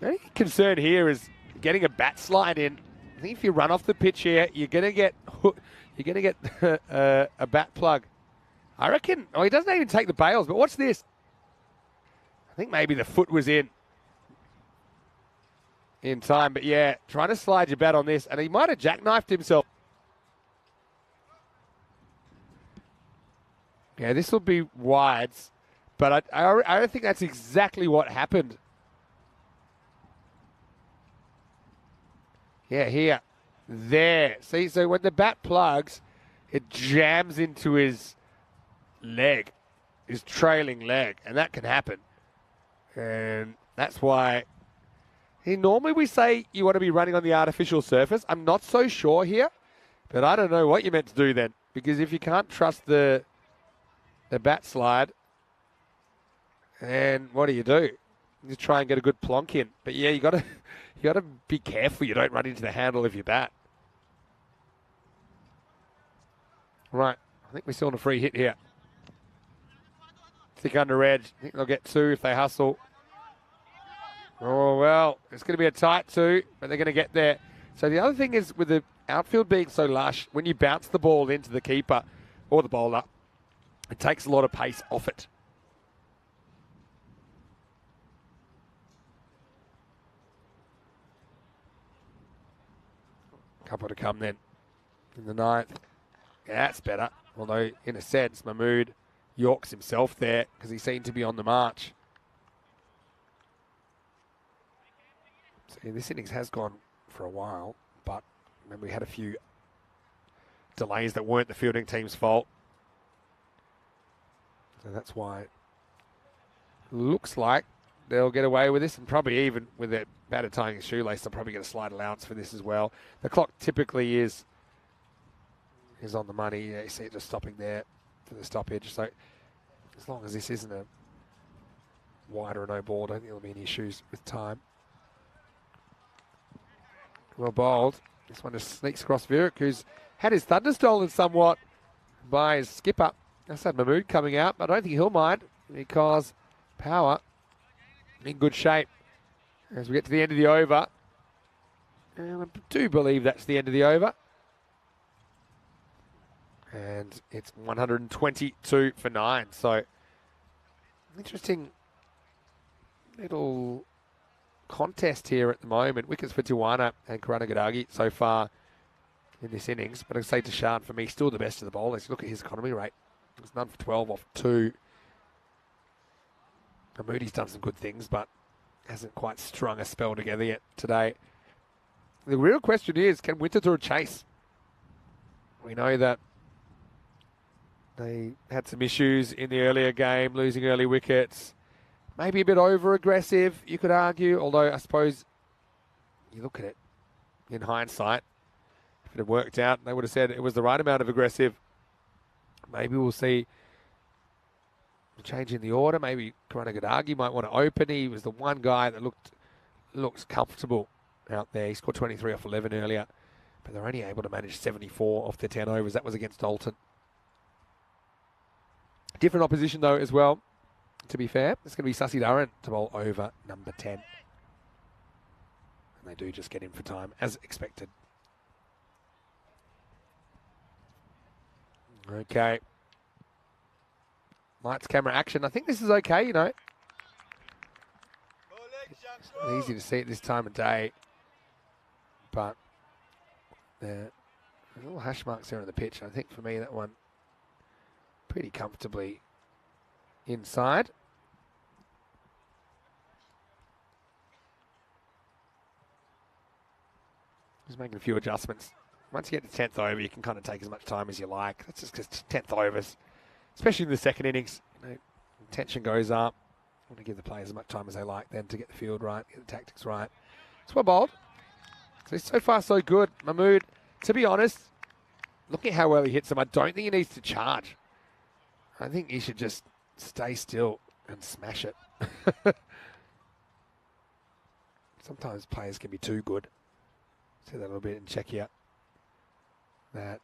The only concern here is getting a bat slide in. I think if you run off the pitch here, you're going to get a bat plug. I reckon. Oh, he doesn't even take the bails, but watch this. I think maybe the foot was in time, but yeah, trying to slide your bat on this, and he might have jackknifed himself. Yeah, this will be wides, but I don't think that's exactly what happened. Yeah, here, there. See, so when the bat plugs, it jams into his leg, his trailing leg, and that can happen. And that's why normally we say you want to be running on the artificial surface. I'm not so sure here, but I don't know what you're meant to do then, because if you can't trust the bat slide, and what do? You try and get a good plonk in. But yeah, you got to be careful you don't run into the handle of your bat. Right, I think we're still on a free hit here. Thick under edge. I think they'll get 2 if they hustle. Oh, well, it's going to be a tight 2, but they're going to get there. So the other thing is, with the outfield being so lush, when you bounce the ball into the keeper or the bowler, it takes a lot of pace off it. Couple to come then in the 9th. Yeah, that's better. Although, in a sense, Mahmood Yorks himself there because he seemed to be on the march. See, this innings has gone for a while, but remember we had a few delays that weren't the fielding team's fault. So that's why it looks like they'll get away with this, and probably even with their batter tying his shoelace, they'll probably get a slight allowance for this as well. The clock typically is on the money. Yeah, you see it just stopping there for the stoppage. So as long as this isn't a wide or a no ball, I don't think there'll be any issues with time. Well bowled. This one just sneaks across Virak, who's had his thunder stolen somewhat by his skipper. That's had Mahmood coming out, but I don't think he'll mind because Power in good shape as we get to the end of the over. And I do believe that's the end of the over. And it's 122 for 9. So, interesting little contest here at the moment. Wickets for Tiwana and Karanagidagi so far in this innings. But I'd say Deshard, for me, still the best of the bowlers. Look at his economy rate. It's none for 12 off 2. Moody's done some good things, but hasn't quite strung a spell together yet today. The real question is, can Winterthur chase? We know that they had some issues in the earlier game, losing early wickets. Maybe a bit over-aggressive, you could argue, although I suppose you look at it in hindsight. If it had worked out, they would have said it was the right amount of aggressive. Maybe we'll see a change in the order. Maybe Karanagandagi might want to open. He was the one guy that looks comfortable out there. He scored 23 off 11 earlier, but they're only able to manage 74 off their 10 overs. That was against Olten. Different opposition, though, as well, to be fair. It's going to be Sussy Durran to bowl over number 10. And they do just get in for time, as expected. Okay. Lights, camera, action. I think this is okay, you know. It's easy to see at this time of day. But there are little hash marks there on the pitch. I think for me that one pretty comfortably inside. Just making a few adjustments. Once you get to 10th over, you can kind of take as much time as you like. That's just because 10th overs, especially in the second innings, you know, tension goes up. You want to give the players as much time as they like then to get the field right, get the tactics right. It's well bowled. So far, so good. Mahmood, to be honest, look at how well he hits them. I don't think he needs to charge. I think he should just stay still and smash it. Sometimes players can be too good. See that a little bit in Czechia. That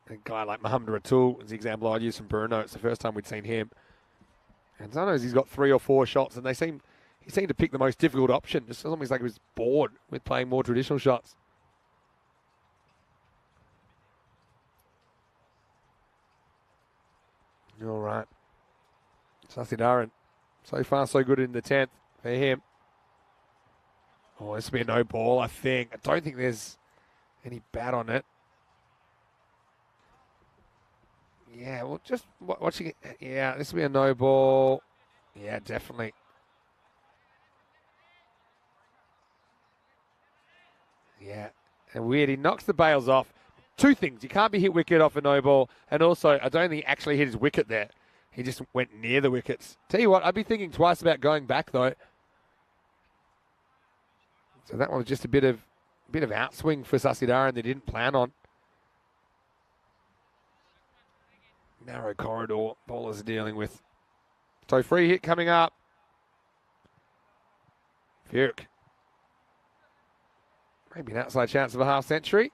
a guy like Mohamed Ratul is the example I'd use from Bruno. It's the first time we'd seen him. And sometimes he's got 3 or 4 shots, and he seemed to pick the most difficult option. Just almost like he was bored with playing more traditional shots. All right. Sussy Durran. So far, so good in the 10th for him. Oh, this will be a no ball, I think. I don't think there's any bat on it. Yeah, well, just watching it. Yeah, this will be a no ball. Yeah, definitely. Yeah, and weird. He knocks the bails off. 2 things. You can't be hit wicket off a no ball. And also, I don't think he actually hit his wicket there. He just went near the wickets. Tell you what, I'd be thinking twice about going back, though. So that one was just a bit of outswing for Sussy Durran they didn't plan on. Narrow corridor bowlers are dealing with. So free hit coming up. Furyk. Maybe an outside chance of a half century.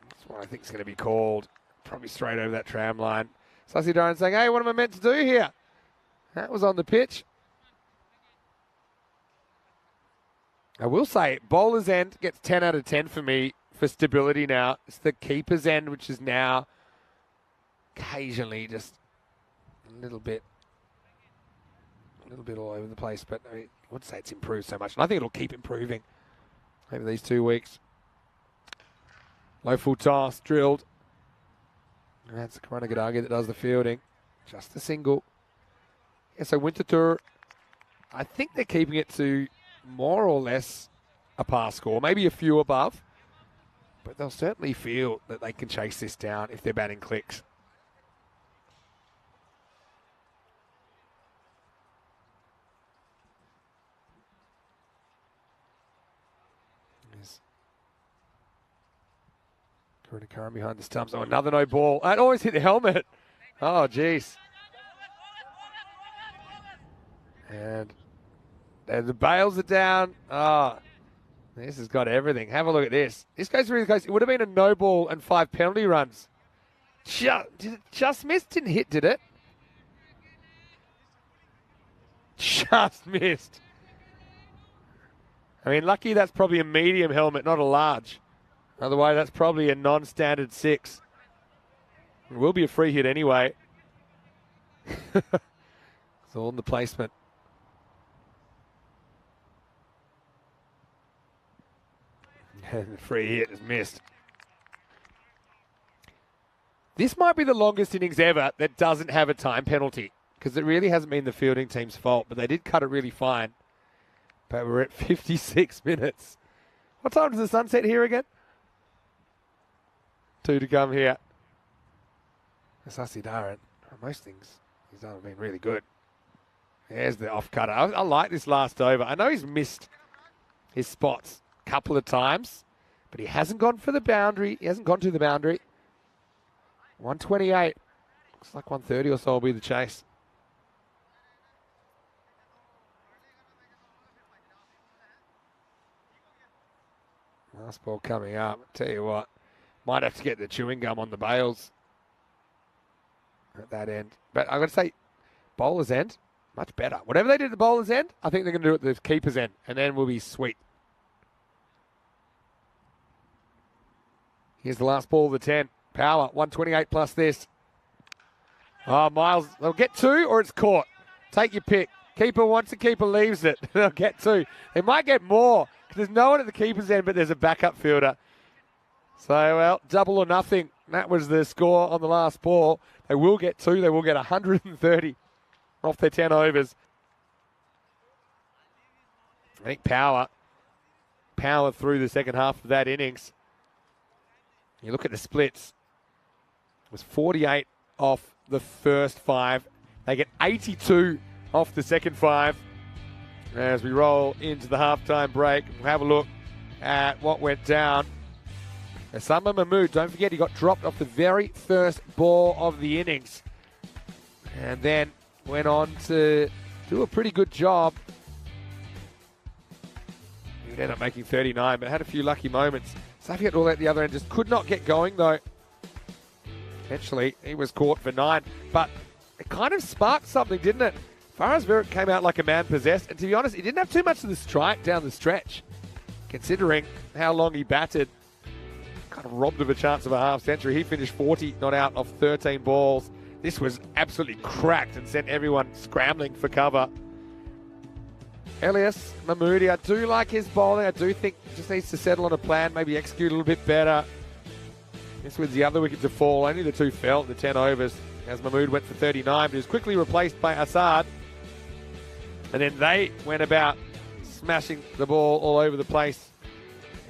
That's what I think is going to be called. Probably straight over that tram line. Sussy Durran saying, hey, what am I meant to do here? That was on the pitch. I will say, bowler's end gets 10 out of 10 for me for stability now. It's the keeper's end, which is now occasionally just a little bit all over the place. But I wouldn't say it's improved so much. And I think it'll keep improving over these 2 weeks. Low full toss, drilled. And that's Karanagandagi that does the fielding. Just a single. Yeah, so Winterthur, I think they're keeping it to more or less a par score, maybe a few above, but they'll certainly feel that they can chase this down if their batting clicks. Karan behind the stumps. Oh, another no ball. That always hit the helmet. Oh, jeez. And the bails are down. Oh, this has got everything. Have a look at this. This goes really close. It would have been a no ball and 5 penalty runs. Did it just miss? Didn't hit, did it? Just missed. I mean, lucky that's probably a medium helmet, not a large. Otherwise, that's probably a non-standard 6. It will be a free hit anyway. It's all in the placement. And the free hit is missed. This might be the longest innings ever that doesn't have a time penalty. because it really hasn't been the fielding team's fault, but they did cut it really fine. But we're at 56 minutes. What time does the sun set here again? 2 to come here. Asasi Darren, most things he's done have been really good. There's the off-cutter. I like this last over. I know he's missed his spots a couple of times, but he hasn't gone for the boundary. He hasn't gone to the boundary. 128. Looks like 130 or so will be the chase. Last ball coming up. Tell you what, might have to get the chewing gum on the bails at that end. But I've got to say, bowler's end, much better. Whatever they did at the bowler's end, I think they're going to do it at the keeper's end, and then we'll be sweet. Here's the last ball of the 10. Power, 128 plus this. Oh, Miles, they'll get 2 or it's caught. Take your pick. Keeper wants it, keeper leaves it. They'll get 2. They might get more because there's no one at the keeper's end, but there's a backup fielder. So, well, double or nothing. That was the score on the last ball. They will get 2. They will get 130 off their 10 overs. I think power through the second half of that innings. You look at the splits. It was 48 off the first 5. They get 82 off the second 5. As we roll into the halftime break, we'll have a look at what went down. Osama Mahmood, don't forget, he got dropped off the very first ball of the innings. And then went on to do a pretty good job. He would end up making 39, but had a few lucky moments. Safiat all at the other end, just could not get going though. Eventually, he was caught for 9, but it kind of sparked something, didn't it? Faraz Virat came out like a man possessed, and to be honest, he didn't have too much of the strike down the stretch, considering how long he batted. Kind of robbed of a chance of a half century. He finished 40 not out of 13 balls. This was absolutely cracked and sent everyone scrambling for cover. Elias Mahmoodi, I do like his bowling. I do think he just needs to settle on a plan, maybe execute a little bit better. This was the other wicket to fall. Only the 2 fell in the 10 overs as Mahmood went for 39, but he was quickly replaced by Assad. And then they went about smashing the ball all over the place.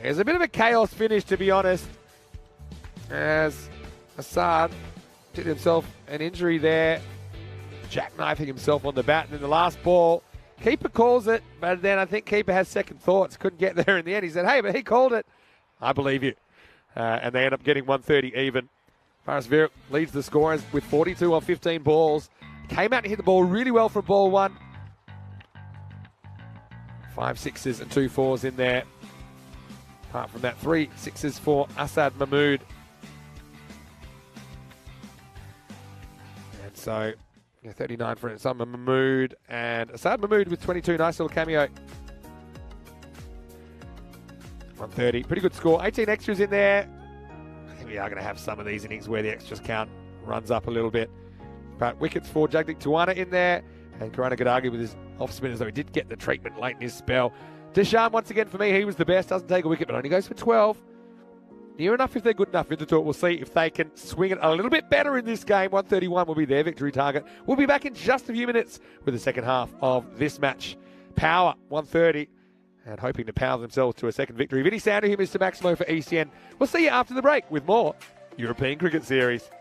It was a bit of a chaos finish, to be honest, as Assad did himself an injury there, jackknifing himself on the bat. And in the last ball, keeper calls it, but then I think keeper has second thoughts. Couldn't get there in the end. He said, hey, but he called it. I believe you. And they end up getting 130 even. Faraz Virat leads the scorers with 42 on 15 balls. Came out and hit the ball really well from ball 1. 5 6s and 2 4s in there. Apart from that, 3 6s for Assad Mahmood. And so, 39 for Osama Mahmood. And Assad Mahmood with 22. Nice little cameo. 130. Pretty good score. 18 extras in there. I think we are going to have some of these innings where the extras count runs up a little bit. But wickets for Jagdeep Tawana in there. And Karana Gadagi with his off spinners, though he did get the treatment late in his spell. Desham, once again, for me, he was the best. Doesn't take a wicket, but only goes for 12. Near enough if they're good enough. Into it. We'll see if they can swing it a little bit better in this game. 131 will be their victory target. We'll be back in just a few minutes with the second half of this match. Power, 130. And hoping to power themselves to a second victory. Vinny Sandu here, Mr. Maximo for ECN. We'll see you after the break with more European Cricket Series.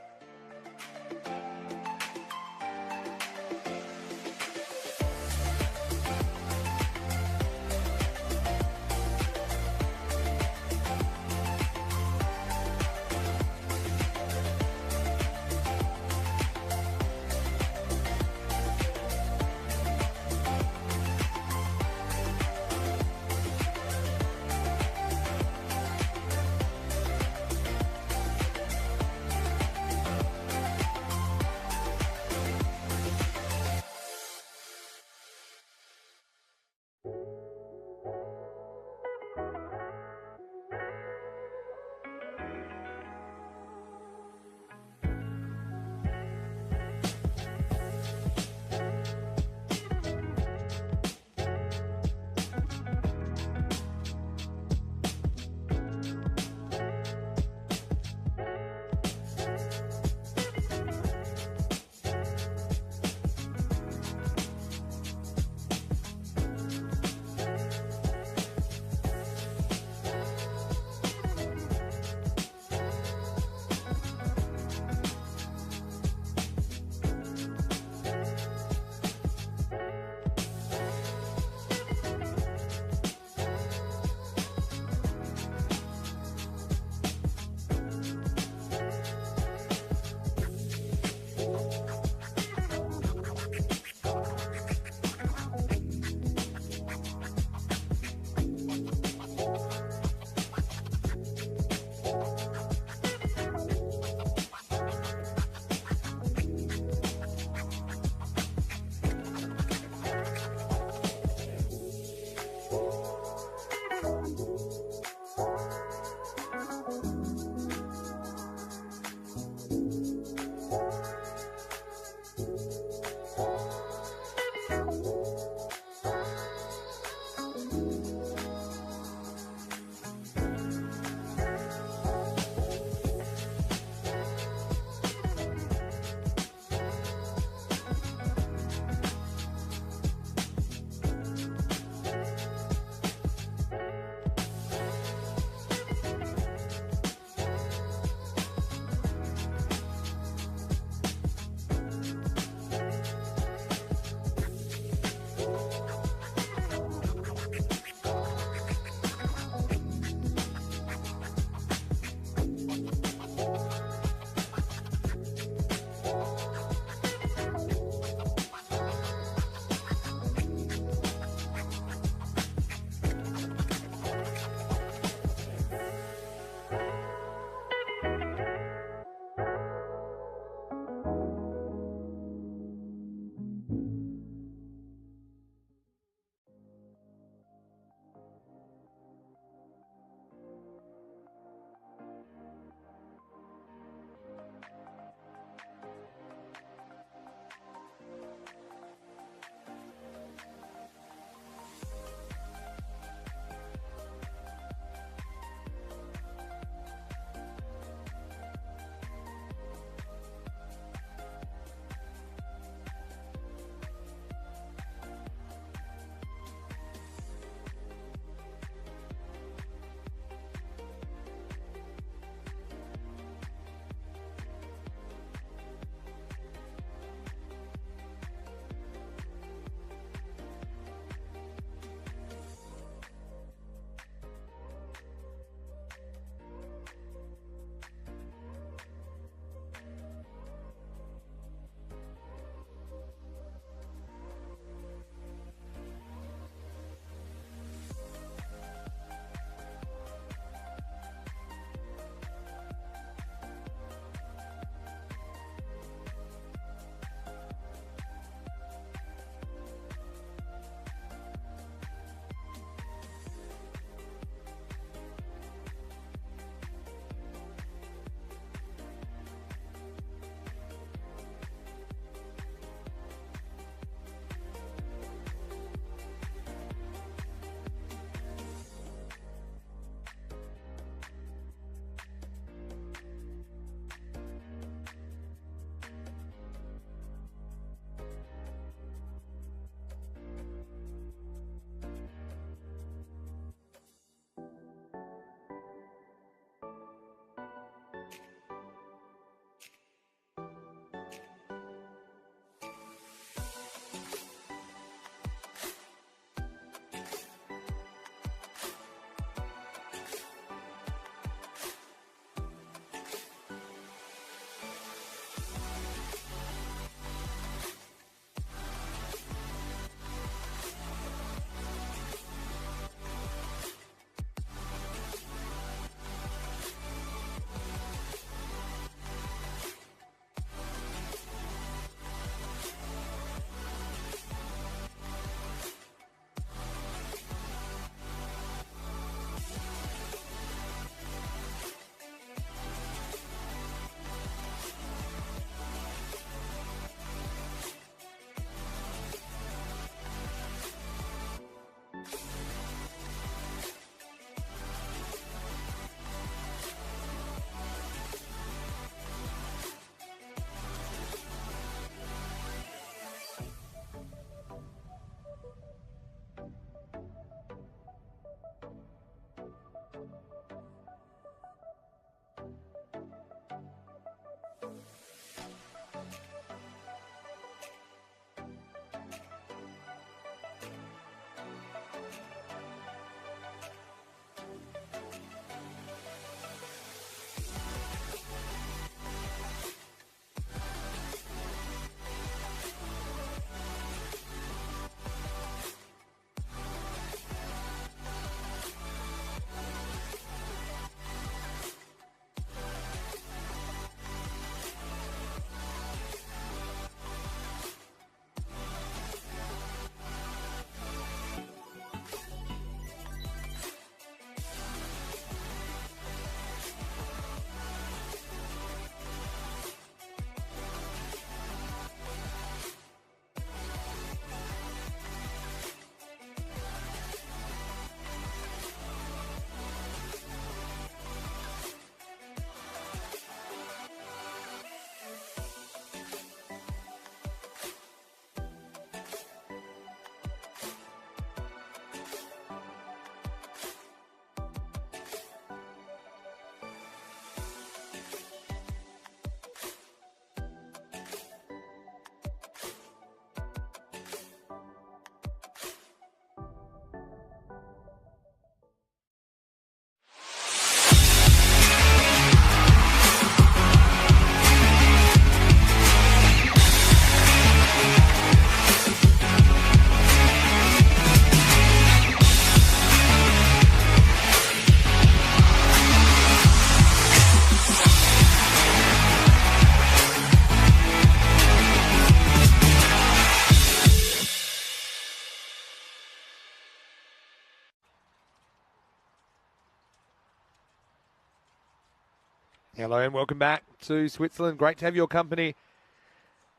Hello and welcome back to Switzerland. Great to have your company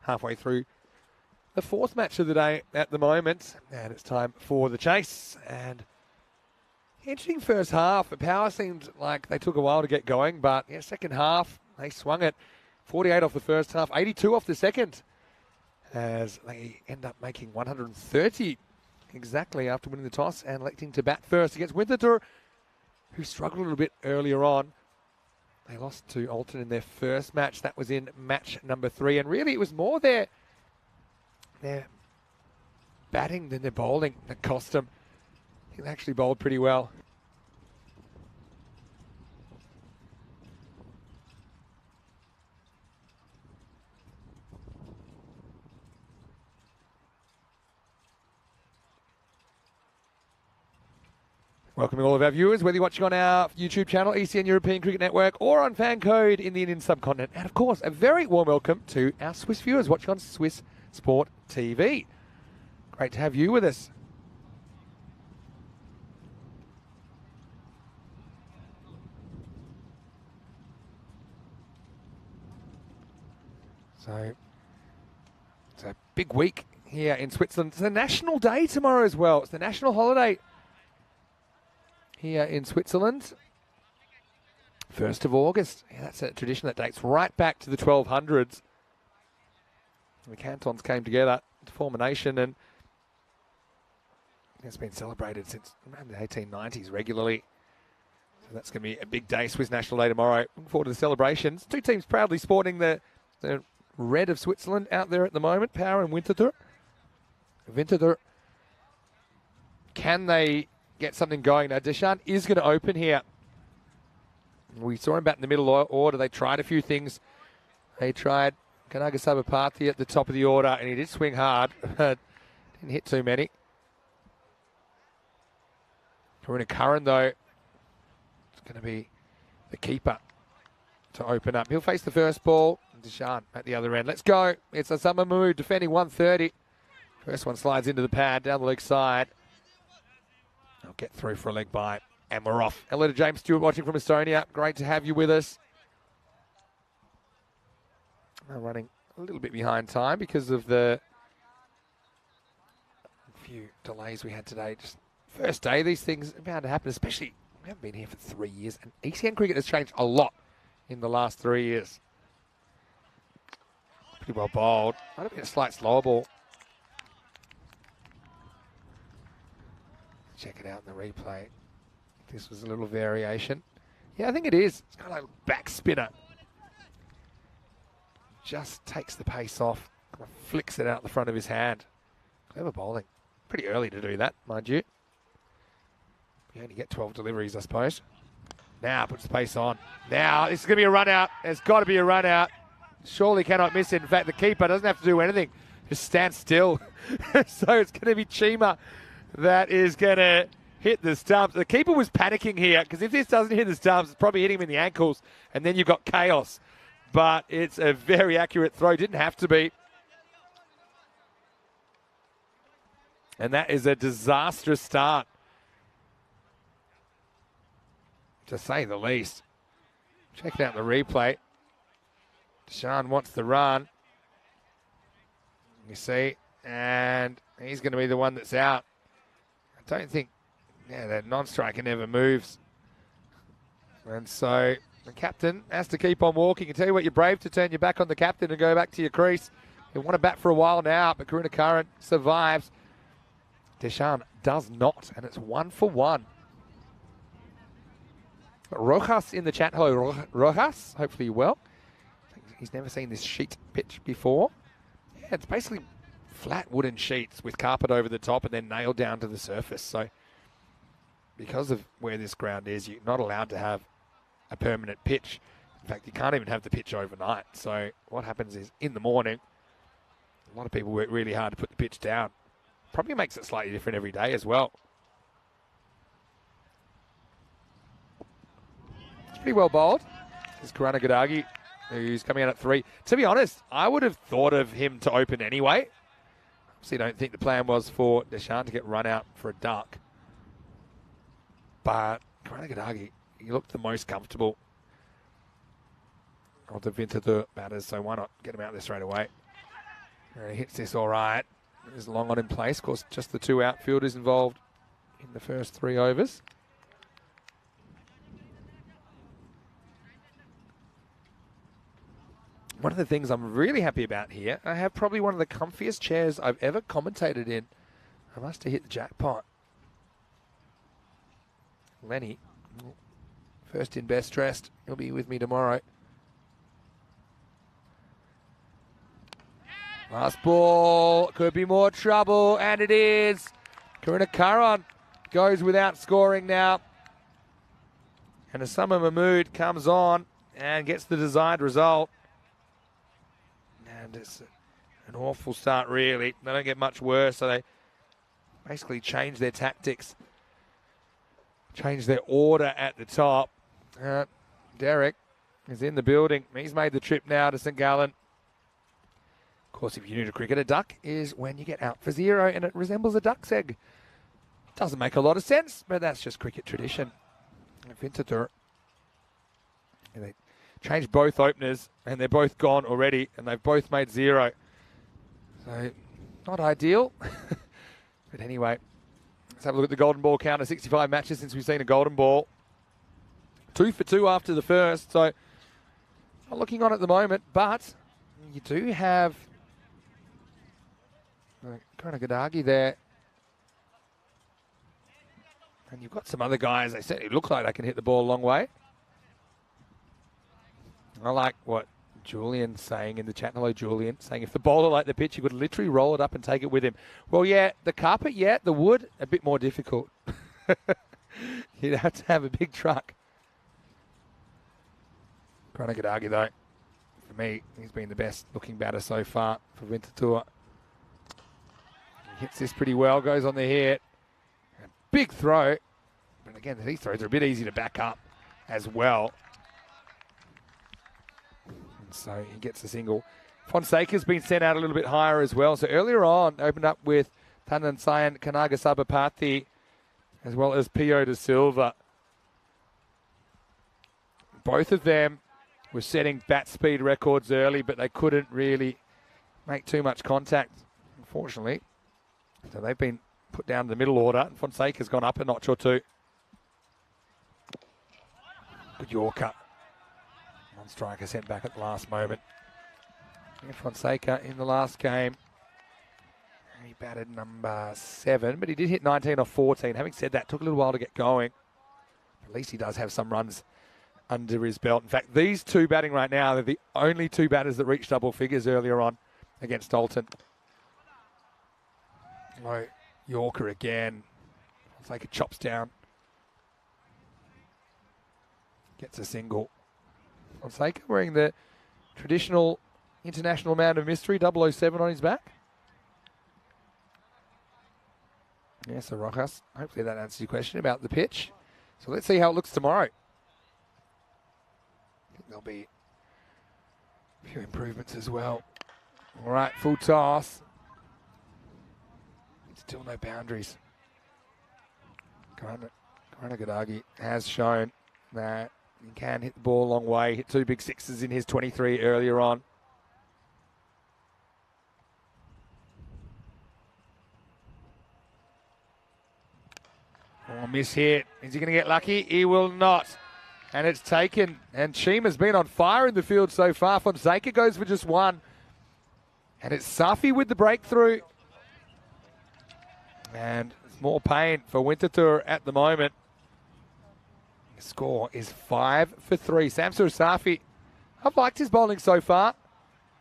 halfway through the fourth match of the day at the moment. And it's time for the chase. And interesting first half. The power seemed like they took a while to get going, but yeah, second half, they swung it. 48 off the first half, 82 off the second, as they end up making 130 exactly after winning the toss and electing to bat first against Winterthur, who struggled a little bit earlier on. They lost to Olten in their first match. That was in match number 3. And really, it was more their batting than their bowling that cost them. I think they actually bowled pretty well. Welcoming all of our viewers, whether you're watching on our YouTube channel, ECN European Cricket Network, or on Fan Code in the Indian subcontinent. And of course, a very warm welcome to our Swiss viewers watching on Swiss Sport TV. Great to have you with us. So, it's a big week here in Switzerland. It's a national day tomorrow as well. It's the national holiday here in Switzerland. 1st of August. Yeah, that's a tradition that dates right back to the 1200s. The cantons came together to form a nation, and it's been celebrated since around the 1890s regularly. So that's going to be a big day, Swiss National Day tomorrow. Looking forward to the celebrations. Two teams proudly sporting the red of Switzerland out there at the moment, Power and Winterthur. Winterthur, can they get something going? Now, Deshan is going to open here. We saw him bat in the middle order. They tried a few things. They tried Kanaga Sabapathy at the top of the order, and he did swing hard, but didn't hit too many. Karuna Curran, though, it's going to be the keeper to open up. He'll face the first ball. Deshan at the other end. Let's go. It's Osama Mahmood defending 130. First one slides into the pad down the leg side. I'll get through for a leg bye, and we're off. Hello to James Stewart watching from Estonia. Great to have you with us. We're running a little bit behind time because of the few delays we had today. Just first day, these things are bound to happen, especially we haven't been here for 3 years, and ECN cricket has changed a lot in the last 3 years. Pretty well bowled. Might have been a slight slower ball. Check it out in the replay. This was a little variation. Yeah, I think it is. It's kind of like a back spinner. Just takes the pace off. Kind of flicks it out the front of his hand. Clever bowling. Pretty early to do that, mind you. You only get 12 deliveries, I suppose. Now puts the pace on. Now, this is going to be a run out. There's got to be a run out. Surely cannot miss it. In fact, the keeper doesn't have to do anything. Just stand still. So it's going to be Chima that is going to hit the stumps. The keeper was panicking here, because if this doesn't hit the stumps, it's probably hitting him in the ankles, and then you've got chaos. But it's a very accurate throw. Didn't have to be. And that is a disastrous start, to say the least. Check it out in the replay. Deshan wants the run. You see, and he's going to be the one that's out. I don't think, that non-striker never moves. And so the captain has to keep on walking. I tell you what, you're brave to turn your back on the captain and go back to your crease. You want to bat for a while now, but Karuna Curran survives. Deshan does not, and it's 1 for 1. Rojas in the chat. Hello, Rojas. Hopefully you're well. He's never seen this sheet pitch before. Yeah, it's basically flat wooden sheets with carpet over the top and then nailed down to the surface. So because of where this ground is, you're not allowed to have a permanent pitch. In fact, you can't even have the pitch overnight. So what happens is in the morning, a lot of people work really hard to put the pitch down. Probably makes it slightly different every day as well. It's pretty well bowled. This is Karana Gadagi, who's coming out at 3. To be honest, I would have thought of him to open anyway. Obviously, I don't think the plan was for Deshan to get run out for a duck. But Karana Gadagi, he looked the most comfortable. of the Winterthur batters, so why not get him out there straight away? He hits this all right. There's long on in place. Of course, just the 2 outfielders involved in the first 3 overs. One of the things I'm really happy about here, I have probably one of the comfiest chairs I've ever commentated in. I must have hit the jackpot. Lenny, first in best dressed. He'll be with me tomorrow. Last ball, could be more trouble, and it is. Karuna Karan goes without scoring now. And Asama Mahmood comes on and gets the desired result. And it's an awful start, really. They don't get much worse, so they basically change their tactics, change their order at the top. Derek is in the building. He's made the trip now to St. Gallen. Of course, if you're new to cricket, a duck is when you get out for 0 and it resembles a duck's egg. Doesn't make a lot of sense, but that's just cricket tradition. Winterthur. They changed both openers and they're both gone already and they've both made 0. So, not ideal. But anyway, let's have a look at the golden ball counter. 65 matches since we've seen a golden ball. 2 for 2 after the first. So, not looking on at the moment, but you do have Karangadagi there. And you've got some other guys. They certainly look like they can hit the ball a long way. I like what Julian's saying in the chat. Hello, Julian. Saying if the bowler liked the pitch, he would literally roll it up and take it with him. Well, yeah, the carpet, yeah. The wood, a bit more difficult. You'd have to have a big truck. Karangadagi, though, for me, he's been the best looking batter so far for Winterthur. He hits this pretty well, goes on the hit. A big throw. But again, these throws are a bit easy to back up as well. And so he gets a single. Fonseca's been sent out a little bit higher as well. So earlier on, opened up with Tandan Sayan, Kanaga Sabapathy, as well as Pio de Silva. Both of them were setting bat speed records early, but they couldn't really make too much contact, unfortunately. So they've been put down to the middle order, and Fonseca's gone up a notch or 2. Good Yorker. One striker sent back at the last moment. And Fonseca in the last game, he batted number 7, but he did hit 19 or 14. Having said that, took a little while to get going. At least he does have some runs under his belt. In fact, these 2 batting right now, they're the only 2 batters that reached double figures earlier on against Olten. Oh, Yorker again. Fonseca chops down. Gets a single. Fonseca wearing the traditional international man of mystery, 007 on his back. Yes, so Rojas. Hopefully that answers your question about the pitch. So let's see how it looks tomorrow. I think there'll be a few improvements as well. All right, full toss. Still no boundaries. Karangadagi has shown that he can hit the ball a long way. Hit 2 big sixes in his 23 earlier on. Oh, miss hit. Is he going to get lucky? He will not. And it's taken. And Chima's been on fire in the field so far. Fonseca goes for just 1. And it's Safi with the breakthrough. And it's more pain for Winterthur at the moment. The score is 5 for 3. Samsur Safi, I've liked his bowling so far.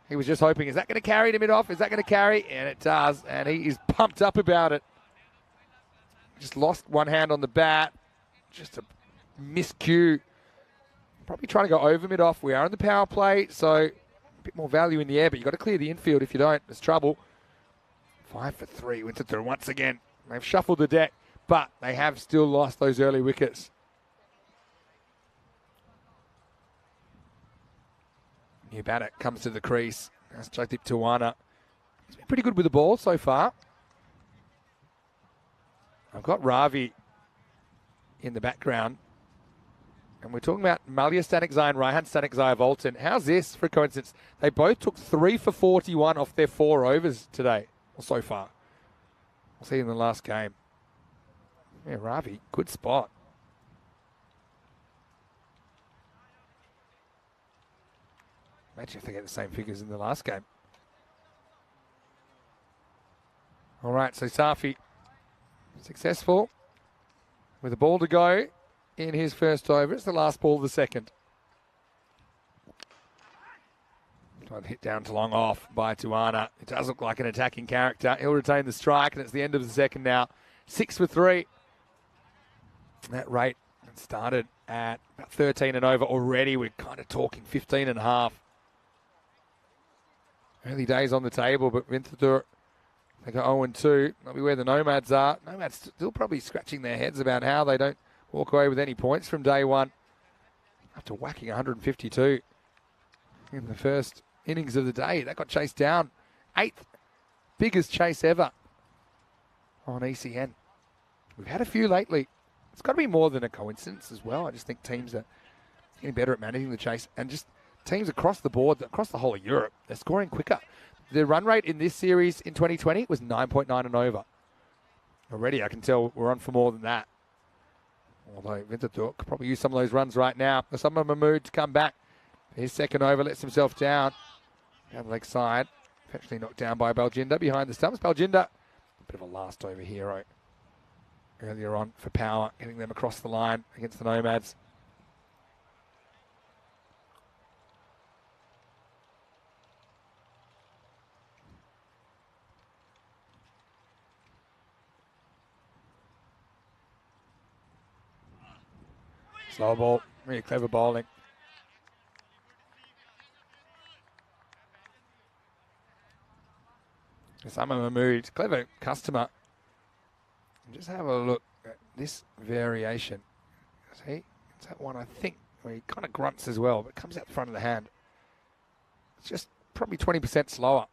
He was just hoping, is that going to carry to mid-off? Is that going to carry? And it does. And he is pumped up about it. Just lost one hand on the bat. Just a miscue. Probably trying to go over mid-off. We are in the power play, so a bit more value in the air, but you've got to clear the infield. If you don't, there's trouble. 5 for 3. Winterthur once again. They've shuffled the deck, but they have still lost those early wickets. New batter comes to the crease. That's Jagdeep Tawana. He's been pretty good with the ball so far. I've got Ravi in the background. And we're talking about Malia Static Zai and Raihan Static Zai of Olten. How's this for a coincidence? They both took 3 for 41 off their 4 overs today, or so far. We'll see in the last game. Yeah, Ravi, good spot. Imagine if they get the same figures in the last game. All right, so Safi successful with a ball to go in his first over. It's the last ball of the second. Trying to hit down to long off by Tuana. It does look like an attacking character. He'll retain the strike, and it's the end of the second now. 6 for 3. That rate started at about 13 and over already. We're kind of talking 15 and a half. Early days on the table, but Winterthur, they go 0-2. That'll be where the Nomads are. Nomads still probably scratching their heads about how they don't walk away with any points from day one. After whacking 152 in the first innings of the day. That got chased down. 8th biggest chase ever on ECN. We've had a few lately. It's got to be more than a coincidence as well. I just think teams are getting better at managing the chase, and just teams across the board, across the whole of Europe, they're scoring quicker. The run rate in this series in 2020 was 9.9 and over. Already I can tell we're on for more than that. Although Winterthur could probably use some of those runs right now. Some of Mahmood to come back. His second over lets himself down. Down the leg side. Eventually knocked down by Baljinder behind the stumps. Baljinder, a bit of a last over hero earlier on for power, getting them across the line against the Nomads. Slow ball, really clever bowling. Sama Mahmood, clever customer. Just have a look at this variation. See, it's that one I think where he kind of grunts as well, but comes out the front of the hand. It's just probably 20% slower.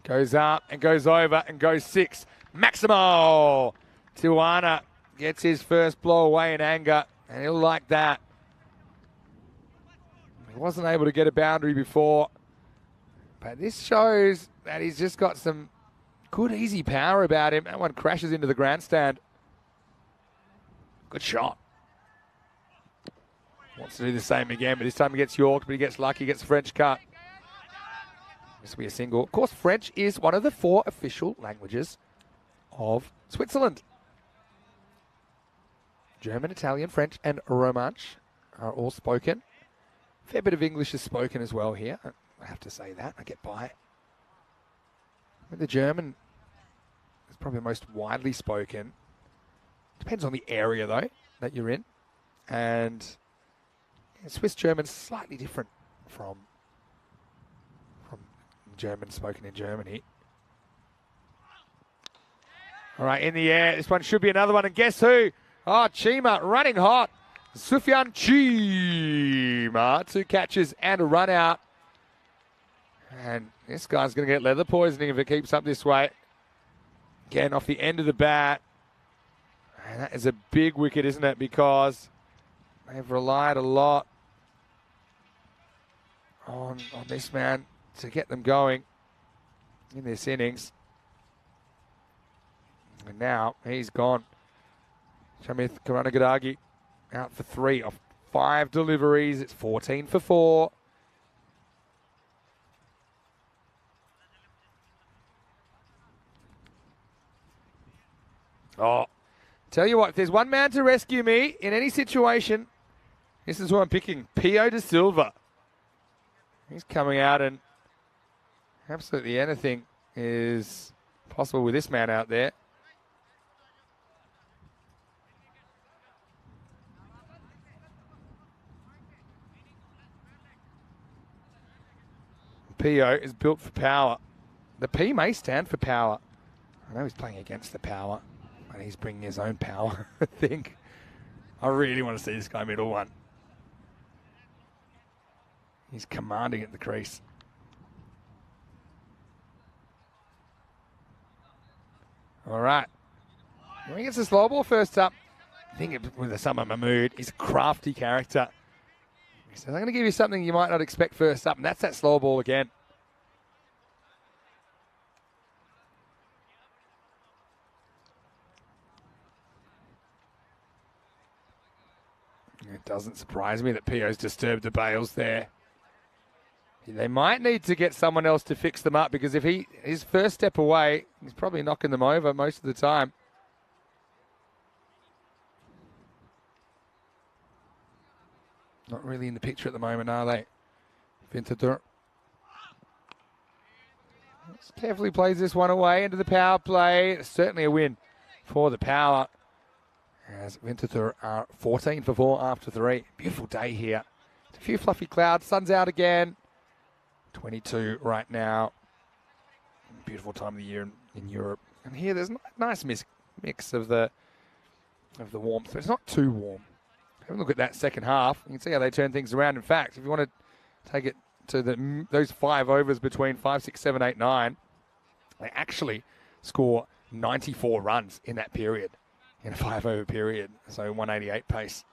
Goes up and goes over and goes 6. Maximo! Tuana gets his first blow away in anger, and he'll like that. He wasn't able to get a boundary before, but this shows that he's just got some good, easy power about him. That one crashes into the grandstand. Good shot. Wants to do the same again, but this time he gets York, but he gets lucky, gets French cut. This will be a single. Of course, French is one of the 4 official languages of Switzerland. German, Italian, French, and Romansh are all spoken. Fair bit of English is spoken as well here. I have to say that. I get by. The German is probably the most widely spoken. Depends on the area, though, that you're in. And Swiss German's slightly different from German spoken in Germany. All right, in the air. This one should be another one. And guess who? Oh, Chima running hot. Sufyan Chima. 2 catches and a run out. And this guy's going to get leather poisoning if it keeps up this way. Again, off the end of the bat. And that is a big wicket, isn't it? Because they've relied a lot on this man to get them going in this innings. And now he's gone. Shamith Karanagadagi out for 3 off 5 deliveries. It's 14 for 4. Oh, tell you what, if there's one man to rescue me in any situation, this is who I'm picking. Pio de Silva. He's coming out, and absolutely anything is possible with this man out there. Pio is built for power. The P may stand for power. I know he's playing against the power, and he's bringing his own power, I think. I really want to see this guy middle one. He's commanding at the crease. All right. When he gets a slow ball first up, I think with the Summer Mahmood, he's a crafty character. He says, I'm going to give you something you might not expect first up, and that's that slow ball again. It doesn't surprise me that Pio's disturbed the bails there. They might need to get someone else to fix them up, because if his first step away, he's probably knocking them over most of the time. Not really in the picture at the moment, are they? Vintadur. Carefully plays this one away into the power play. Certainly a win for the power. As Vintadur are 14 for 4 after 3. Beautiful day here. A few fluffy clouds. Sun's out again. 22 right now. Beautiful time of the year in Europe. And here there's a nice mix of the warmth. It's not too warm. Have a look at that second half. You can see how they turn things around. In fact, if you want to take it to those 5 overs between 5, 6, 7, 8, 9, they actually score 94 runs in that period, in a 5-over period. So 188 pace.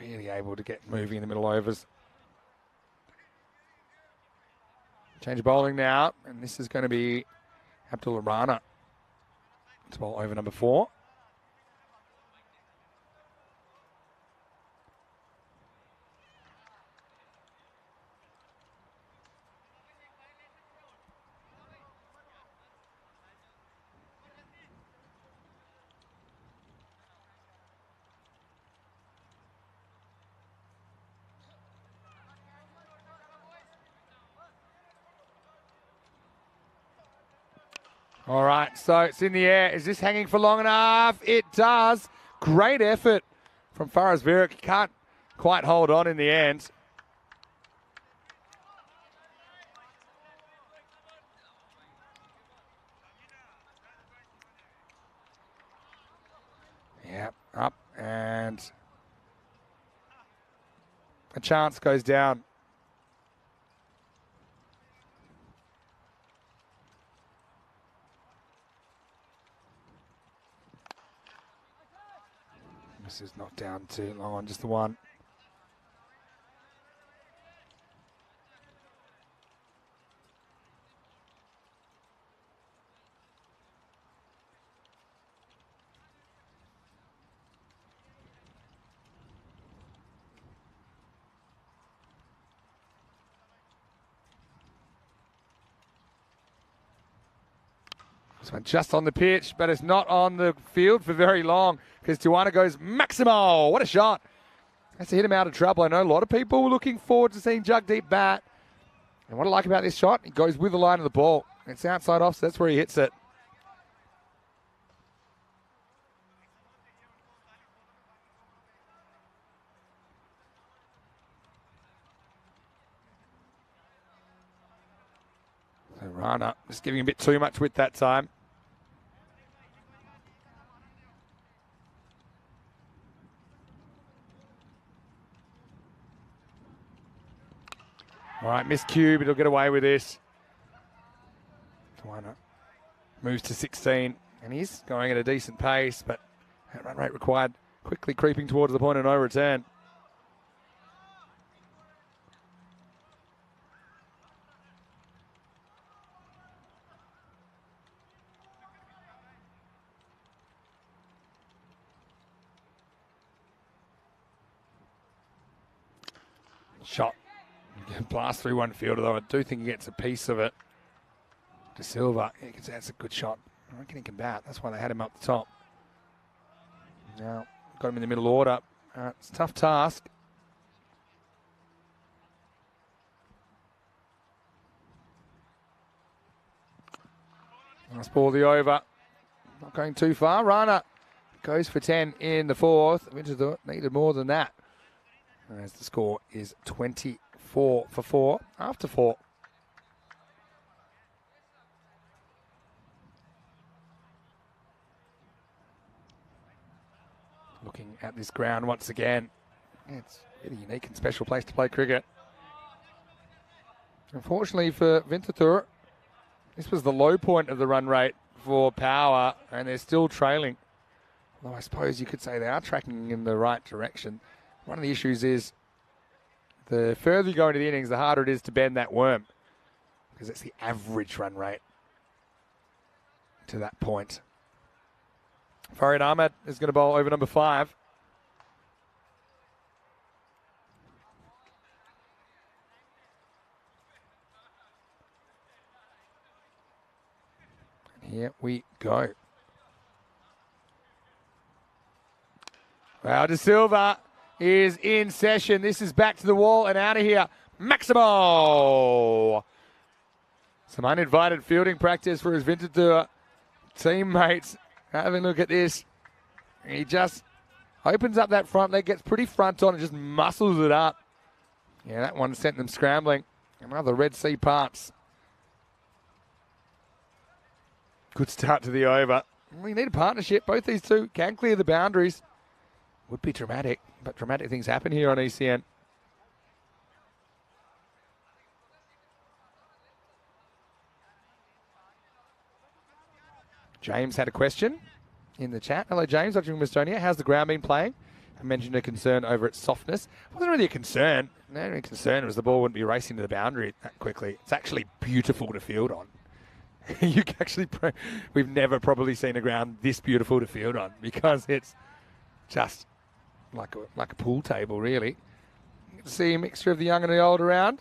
Really able to get moving in the middle overs. Change of bowling now, and this is going to be Abdul Rana to bowl over number 4. All right, so it's in the air. Is this hanging for long enough? It does. Great effort from Faraz Virak. Can't quite hold on in the end. Yeah, up, and a chance goes down. This is not down too long on, just the one. This one just on the pitch, but it's not on the field for very long, because Tijuana goes Maximo. What a shot. Has to hit him out of trouble. I know a lot of people were looking forward to seeing Jagdeep bat. And what I like about this shot, he goes with the line of the ball. It's outside off, so that's where he hits it. So Rana just giving a bit too much with that time. All right, missed cue, but he'll get away with this. Tawana moves to 16, and he's going at a decent pace, but that run rate required quickly creeping towards the point of no return. Shot. Blast through one fielder, though. I do think he gets a piece of it. De Silva, that's a good shot. I reckon he can bat. That's why they had him up the top. Now, got him in the middle order. It's a tough task. Nice ball, the over. Not going too far. Rana goes for 10 in the 4th. Winter needed more than that. As the score is 24 for 4 after 4. Looking at this ground once again. It's a really unique and special place to play cricket. Unfortunately for Vintatur, this was the low point of the run rate for power, and they're still trailing. Although I suppose you could say they are tracking in the right direction. One of the issues is the further you go into the innings, the harder it is to bend that worm, because it's the average run rate to that point. Farid Ahmed is going to bowl over number 5. Here we go. Well, De Silva is in session. This is back to the wall and out of here. Maximo! Some uninvited fielding practice for his Vintadur teammates. Having a look at this. He just opens up that front leg, gets pretty front on and just muscles it up. Yeah, that one sent them scrambling. Another Red Sea parts. Good start to the over. We need a partnership. Both these two can clear the boundaries. Would be dramatic, but dramatic things happen here on ECN. James had a question in the chat. Hello, James, watching from Estonia. How's the ground been playing? I mentioned a concern over its softness. It wasn't really a concern. The only concern was the ball wouldn't be racing to the boundary that quickly. It's actually beautiful to field on. You can actually, we've never probably seen a ground this beautiful to field on, because it's just like a pool table, really. You get to see a mixture of the young and the old around.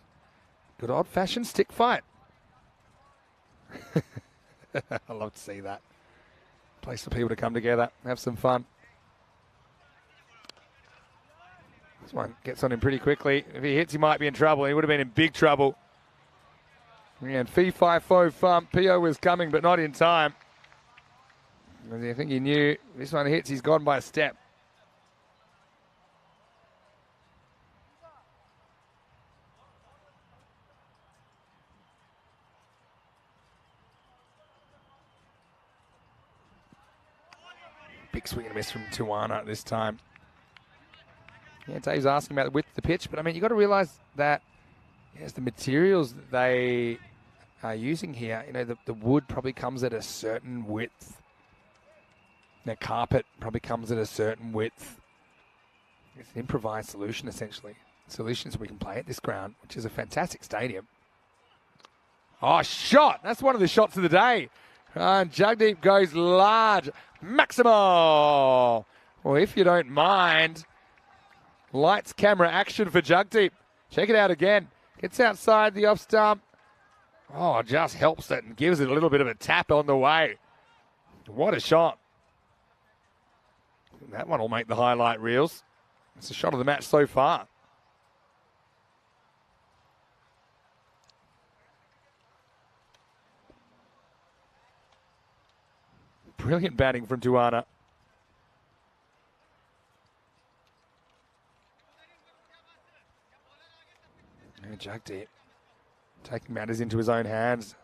Good old-fashioned stick fight. I love to see that. Place for people to come together, have some fun. This one gets on him pretty quickly. If he hits, he might be in trouble. He would have been in big trouble. And fee, fi, fo, fum. Pio was coming, but not in time. I think he knew this one hits, he's gone by a step. Big swing and a miss from Tuana this time. Yeah, Dave's asking about the width of the pitch, but I mean, you've got to realise that yes, the materials that they are using here, you know, the wood probably comes at a certain width. The carpet probably comes at a certain width. It's an improvised solution, essentially. Solutions we can play at this ground, which is a fantastic stadium. Oh, shot! That's one of the shots of the day. And Jagdeep goes large. Maximo! Well, if you don't mind, lights, camera, action for Jagdeep. Check it out again. Gets outside the off stump. Oh, just helps it and gives it a little bit of a tap on the way. What a shot. That one will make the highlight reels. It's a shot of the match so far. Brilliant batting from Tuana. And Jagdeep taking matters into his own hands.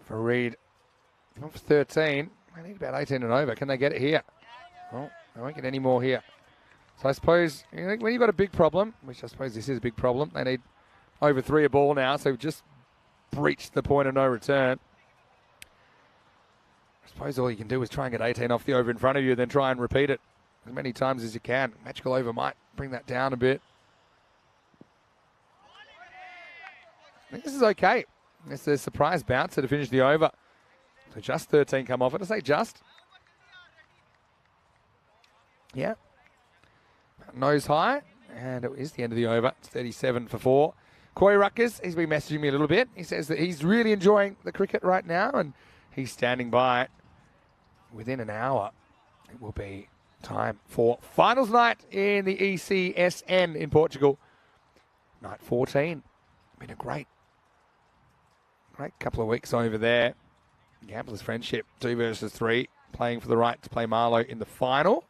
Farid, off 13. I need about 18 and over. Can they get it here? Well, they won't get any more here. So I suppose, you know, when you've got a big problem, which I suppose this is a big problem, they need over 3 a ball now, so we've just breached the point of no return. I suppose all you can do is try and get 18 off the over in front of you, then try and repeat it as many times as you can. Magical over might bring that down a bit. I think this is okay. It's a surprise bouncer to finish the over. So just 13 come off it. I say just. Yeah. Nose high. And it is the end of the over. It's 37 for 4. Corey Ruckers, he's been messaging me a little bit. He says that he's really enjoying the cricket right now, and he's standing by. Within an hour, it will be time for finals night in the ECN in Portugal. Night 14. Been a great couple of weeks over there. Gamblers Friendship, 2 versus 3, playing for the right to play Marlow in the final.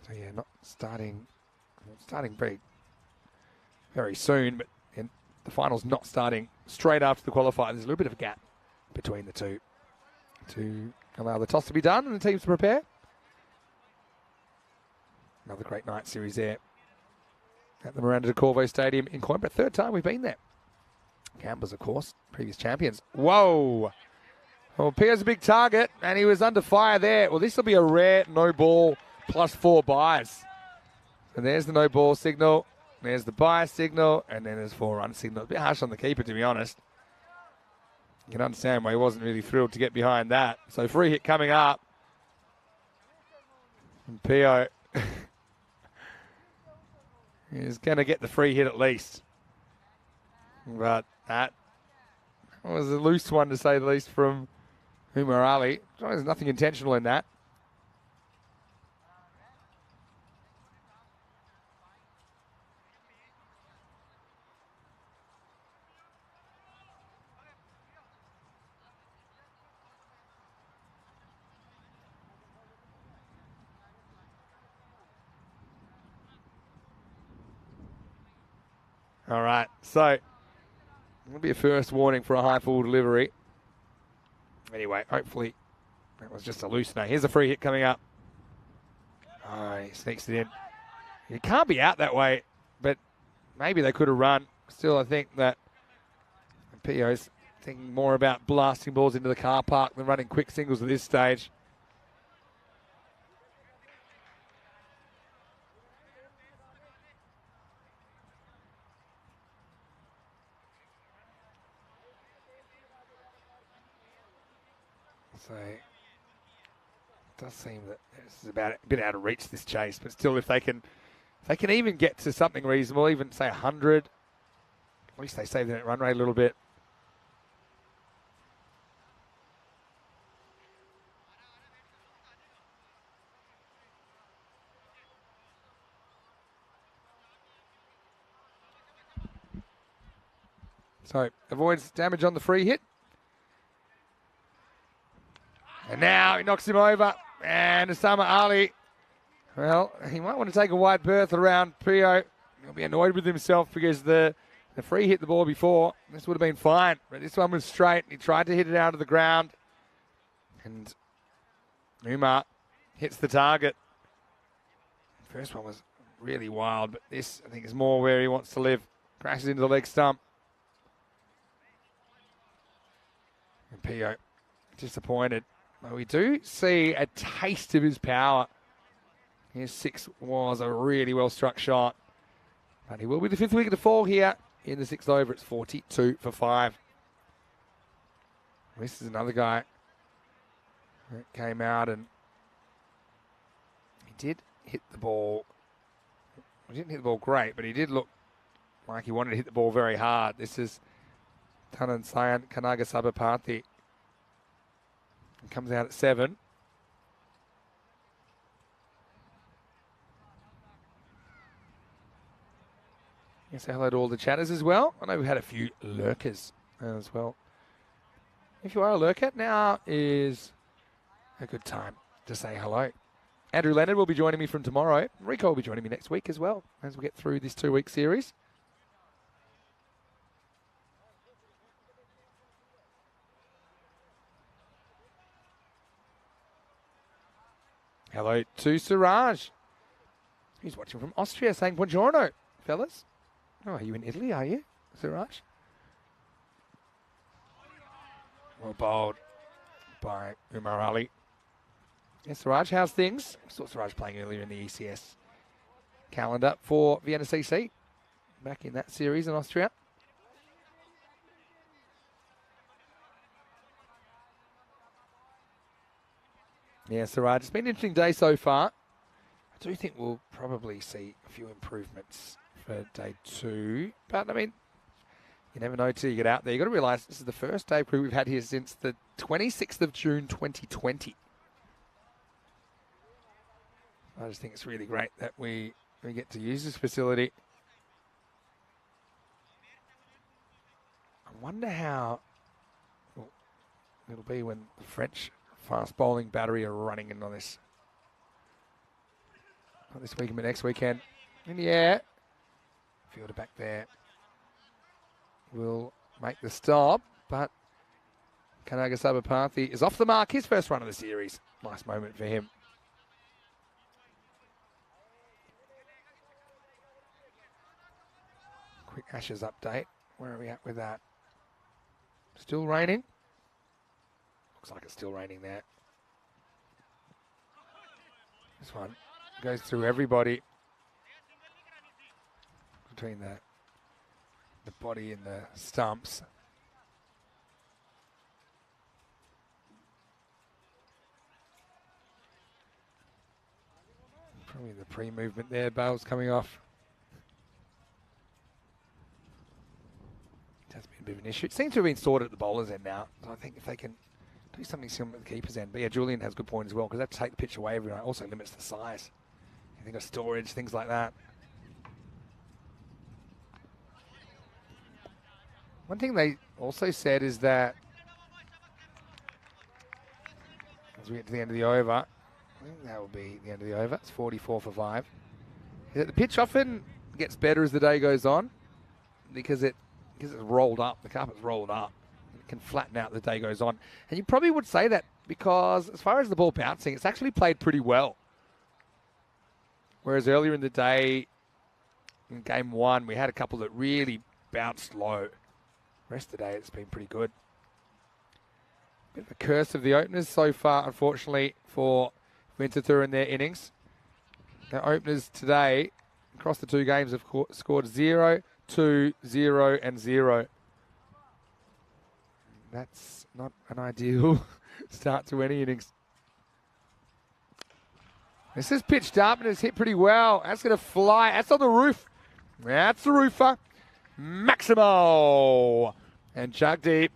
So yeah, not starting very soon, but the final's not starting straight after the qualifier. There's a little bit of a gap between the two to allow the toss to be done and the teams to prepare. Another great night series there. at the Miranda de Corvo Stadium in Coimbra. Third time we've been there. Gamblers, of course, previous champions. Whoa! Well, Pio's a big target, and he was under fire there. Well, this will be a rare no ball +4 buys. And there's the no ball signal. There's the buy signal, and then there's 4-run signal. A bit harsh on the keeper, to be honest. You can understand why he wasn't really thrilled to get behind that. So free hit coming up. And Pio is going to get the free hit at least. But that was a loose one, to say the least, from Umar Ali. There's nothing intentional in that. All right, so it'll be a first warning for a high full delivery. Anyway, hopefully that was just a loose no. Here's a free hit coming up. Oh, he sneaks it in. He can't be out that way, but maybe they could have run. Still, I think that Pio's thinking more about blasting balls into the car park than running quick singles at this stage. So it does seem that this is about a bit out of reach, this chase, but still, if they can even get to something reasonable, even say 100, at least they save the net run rate a little bit. So avoids damage on the free hit. And now he knocks him over. And Osama Ali, well, he might want to take a wide berth around Pio. He'll be annoyed with himself because the free hit the ball before. This would have been fine. But this one was straight. He tried to hit it out of the ground. And Umar hits the target. The first one was really wild, but this, I think, is more where he wants to live. Crashes into the leg stump. And Pio disappointed. Well, we do see a taste of his power. His 6 was a really well-struck shot. But he will be the 5th wicket to fall here in the 6th over. It's 42 for 5. This is another guy that came out and he did hit the ball. He didn't hit the ball great, but he did look like he wanted to hit the ball very hard. This is Tanan Sayan Kanaga Sabapathi. Comes out at 7. Say hello to all the chatters as well. I know we've had a few lurkers as well. If you are a lurker, now is a good time to say hello. Andrew Leonard will be joining me from tomorrow. Rico will be joining me next week as well as we get through this 2-week series. Hello to Siraj. He's watching from Austria, saying buongiorno, fellas. Oh, are you in Italy, are you, Siraj? Well bowled by Umar Ali. Yeah, Siraj, how's things? I saw Siraj playing earlier in the ECS calendar for Vienna CC. Back in that series in Austria. Yeah, Siraj, it's been an interesting day so far. I do think we'll probably see a few improvements for day 2. But, I mean, you never know till you get out there. You've got to realise this is the first day crew we've had here since the 26th of June 2020. I just think it's really great that we get to use this facility. I wonder how it'll be when the French fast bowling battery are running in on this. Not this weekend, but next weekend. In the air. Fielder back there will make the stop, but Kanaga Sabapathi is off the mark. His first run of the series. Nice moment for him. Quick Ashes update. Where are we at with that? Still raining? Looks like it's still raining there. This one goes through everybody. Between the body and the stumps. Probably the pre-movement there, bails coming off. It has been a bit of an issue. It seems to have been sorted at the bowler's end now. So I think if they can do something similar at the keeper's end. But yeah, Julian has good point as well, because they have to take the pitch away every night. Also limits the size. You think of storage, things like that. One thing they also said is that, as we get to the end of the over, I think that will be the end of the over. It's 44 for 5. Is that the pitch often gets better as the day goes on because it's rolled up. The carpet's rolled up. It can flatten out as the day goes on. And you probably would say that because as far as the ball bouncing, it's actually played pretty well. Whereas earlier in the day, in game 1, we had a couple that really bounced low. The rest of the day, it's been pretty good. Bit of a curse of the openers so far, unfortunately, for Winterthur in their innings. Their openers today, across the 2 games, have scored 0, 2, 0, and 0. That's not an ideal start to any innings. This is pitched up and it's hit pretty well. That's going to fly. That's on the roof. That's the roofer. Maximo. And Jagdeep,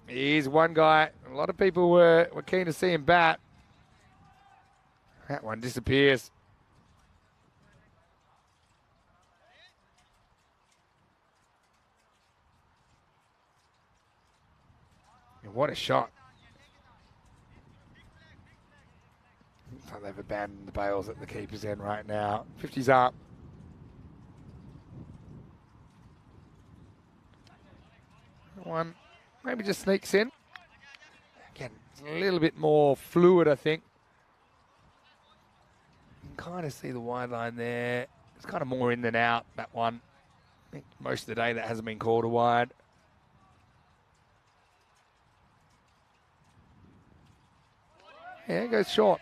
he's one guy. A lot of people were keen to see him bat. That one disappears. And what a shot. Looks like they've abandoned the bails at the keeper's end right now. 50's up. One maybe just sneaks in. Again, it's a little bit more fluid, I think. You can kind of see the wide line there. It's kind of more in than out, that one. I think most of the day that hasn't been called a wide. Yeah, it goes short.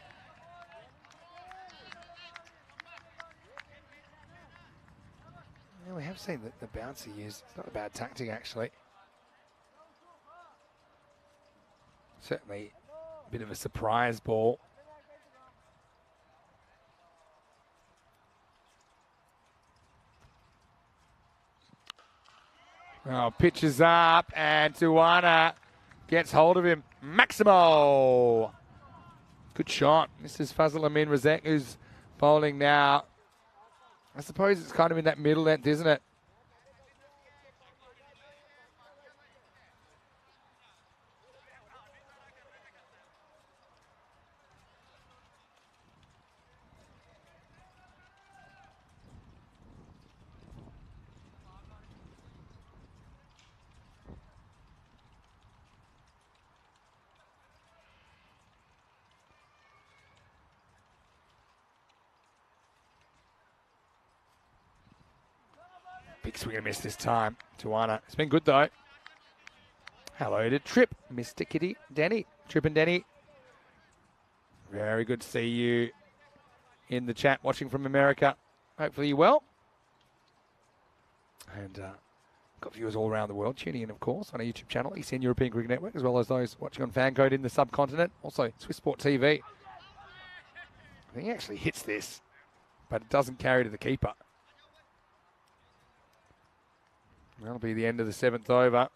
Yeah, we have seen the bounce he used. It's not a bad tactic, actually. Certainly a bit of a surprise ball. Oh, pitches up and Tuana gets hold of him. Maximo. Good shot. This is Fazal Amin Razek who's bowling now. I suppose it's kind of in that middle end, isn't it? Big swing and miss this time. Tuana. It's been good though. Hello to Trip, Mr. Kitty Denny. Trip and Denny. Very good to see you in the chat watching from America. Hopefully you're well. And got viewers all around the world tuning in, of course, on our YouTube channel, ECN European Cricket Network, as well as those watching on Fancode in the subcontinent. Also, Swiss Sport TV. I think he actually hits this, but it doesn't carry to the keeper. That'll be the end of the 7th over.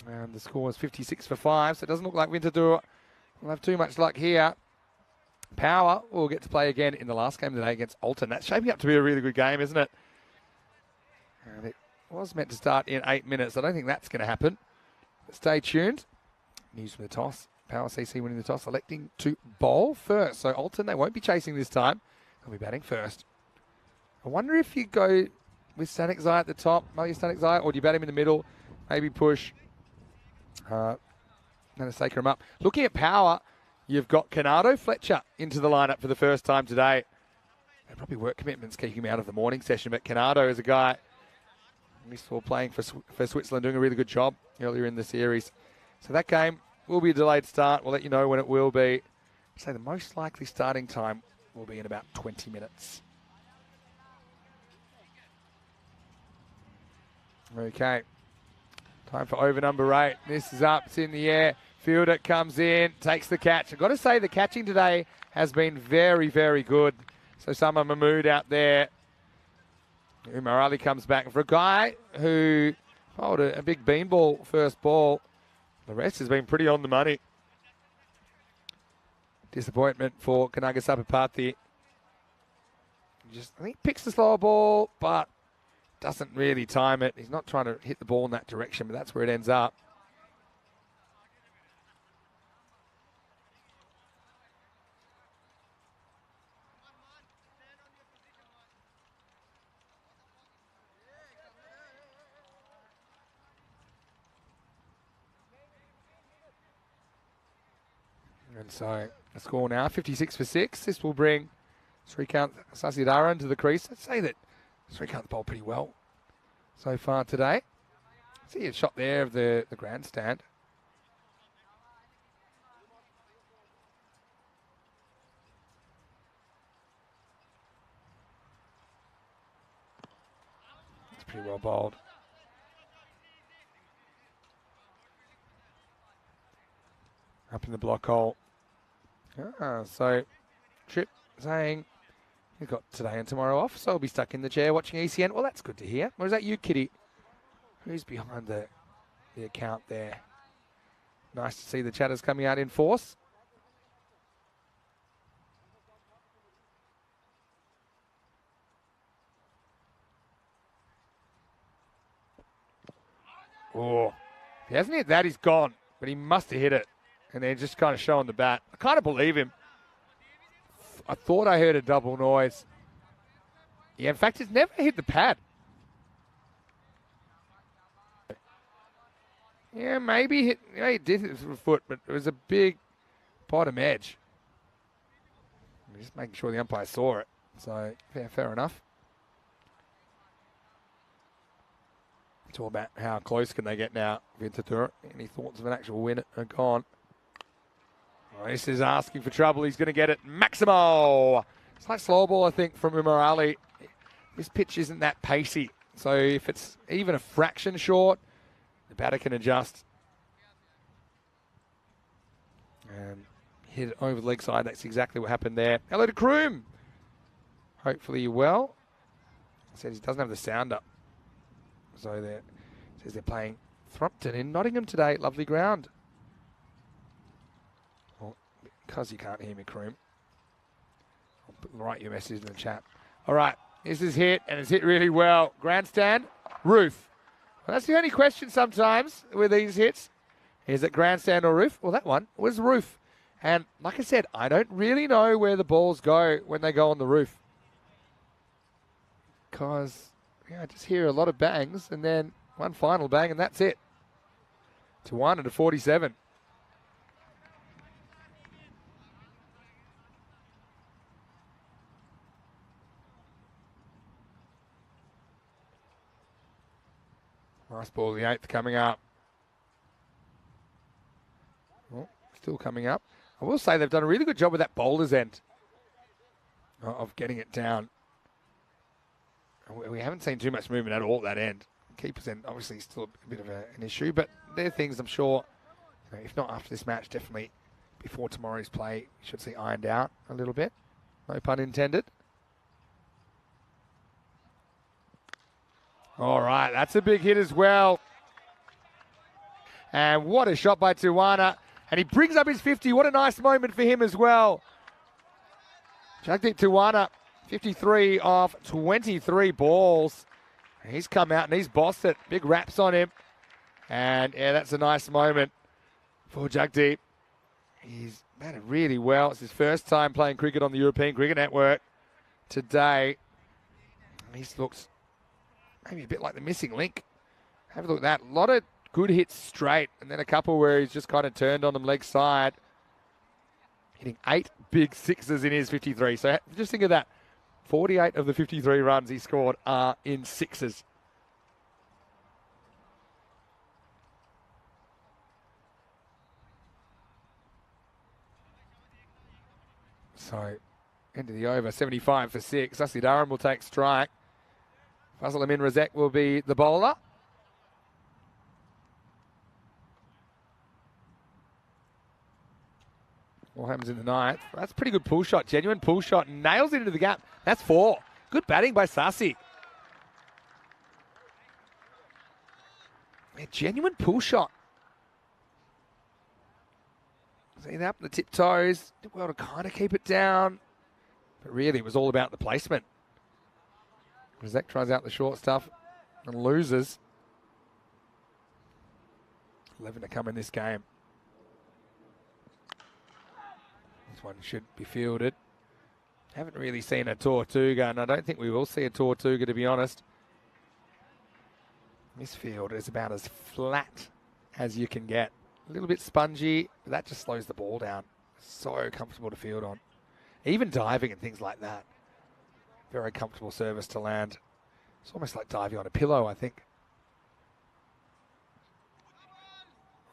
And the score is 56 for 5, so it doesn't look like Winterthur will have too much luck here. Power will get to play again in the last game of the day against Olten. That's shaping up to be a really good game, isn't it? And it was meant to start in 8 minutes. I don't think that's going to happen. But stay tuned. News from the toss. Power CC winning the toss, electing to bowl first. So Olten, they won't be chasing this time. They'll be batting first. I wonder if you go with Stanek Zai at the top, maybe Stanek Zai, or do you bat him in the middle, maybe push Nanasekar him up. Looking at Power, you've got Canado Fletcher into the lineup for the first time today. They probably work commitments keeping him out of the morning session, but Canado is a guy We saw playing for Switzerland, doing a really good job earlier in the series. So that game will be a delayed start. We'll let you know when it will be. So the most likely starting time will be in about 20 minutes. Okay. Time for over number 8. This is up. It's in the air. Fielder comes in, takes the catch. I've got to say the catching today has been very, very good. So Sama Mahmood out there. Umar Ali comes back. For a guy who bowled a big beanball first ball, the rest has been pretty on the money. Disappointment for Kanaga Sapapati. I think picks the slower ball, but doesn't really time it. He's not trying to hit the ball in that direction, but that's where it ends up. And so the score now, 56 for 6. This will bring Srikanth Sasidaran to the crease. I'd say that Srikanth bowled pretty well so far today. See a shot there of the grandstand. It's pretty well bowled. Up in the block hole. So Trip saying he's got today and tomorrow off, so he'll be stuck in the chair watching ECN. Well, that's good to hear. Or is that you, Kitty? Who's behind the account there? Nice to see the chatters coming out in force. Oh, if he hasn't hit that, he's gone. But he must have hit it. And then just kind of showing the bat. I kind of believe him. I thought I heard a double noise. Yeah, in fact, he's never hit the pad. Yeah, maybe he did hit it with a foot, but it was a big bottom edge. Just making sure the umpire saw it. So, fair enough. It's all about how close can they get now, Vintatur. Any thoughts of an actual win are gone. Oh, this is asking for trouble. He's going to get it. Maximo! Slight slow ball, I think, from Umar Ali. This pitch isn't that pacey. So if it's even a fraction short, the batter can adjust. And hit it over the leg side. That's exactly what happened there. Hello to Kroom. Hopefully you're well. Says he doesn't have the sound up. So there says they're playing Thrumpton in Nottingham today. Lovely ground. Well, because you can't hear me, Kroom, I'll write your message in the chat. All right, this is hit, and it's hit really well. Grandstand, roof. Well, that's the only question sometimes with these hits. Is it grandstand or roof? Well, that one was roof. And like I said, I don't really know where the balls go when they go on the roof. Because I just hear a lot of bangs and then one final bang and that's it. To 1 and to 47. Nice ball, the 8th coming up. Well, still coming up. I will say they've done a really good job with that bowler's end of getting it down. We haven't seen too much movement at all at that end. Keeper's end obviously still a bit of an issue, but they're things I'm sure, if not after this match, definitely before tomorrow's play, we should see ironed out a little bit. No pun intended. All right, that's a big hit as well. And what a shot by Tiwana. And he brings up his 50. What a nice moment for him as well. Jagdeep Tiwana, 53 off 23 balls. He's come out and he's bossed it. Big raps on him. And yeah, that's a nice moment for Jagdeep. He's batted really well. It's his first time playing cricket on the European Cricket Network today. He looks maybe a bit like the missing link. Have a look at that. A lot of good hits straight, and then a couple where he's just kind of turned on them leg side. Hitting 8 big sixes in his 53. So just think of that. 48 of the 53 runs he scored are in sixes. So, end of the over, 75 for 6. Sussy Durham will take strike. Fazal Amin Razek will be the bowler. What happens in the ninth? That's a pretty good pull shot. Genuine pull shot. Nails it into the gap. That's 4. Good batting by Sussy. A genuine pull shot. See that? The tiptoes. Did well to kind of keep it down. But really, it was all about the placement. Razek tries out the short stuff and loses. 11 to come in this game. This one should be fielded. Haven't really seen a Tortuga, and I don't think we will see a Tortuga, to be honest. This field is about as flat as you can get. A little bit spongy, but that just slows the ball down. So comfortable to field on. Even diving and things like that. Very comfortable service to land. It's almost like diving on a pillow, I think.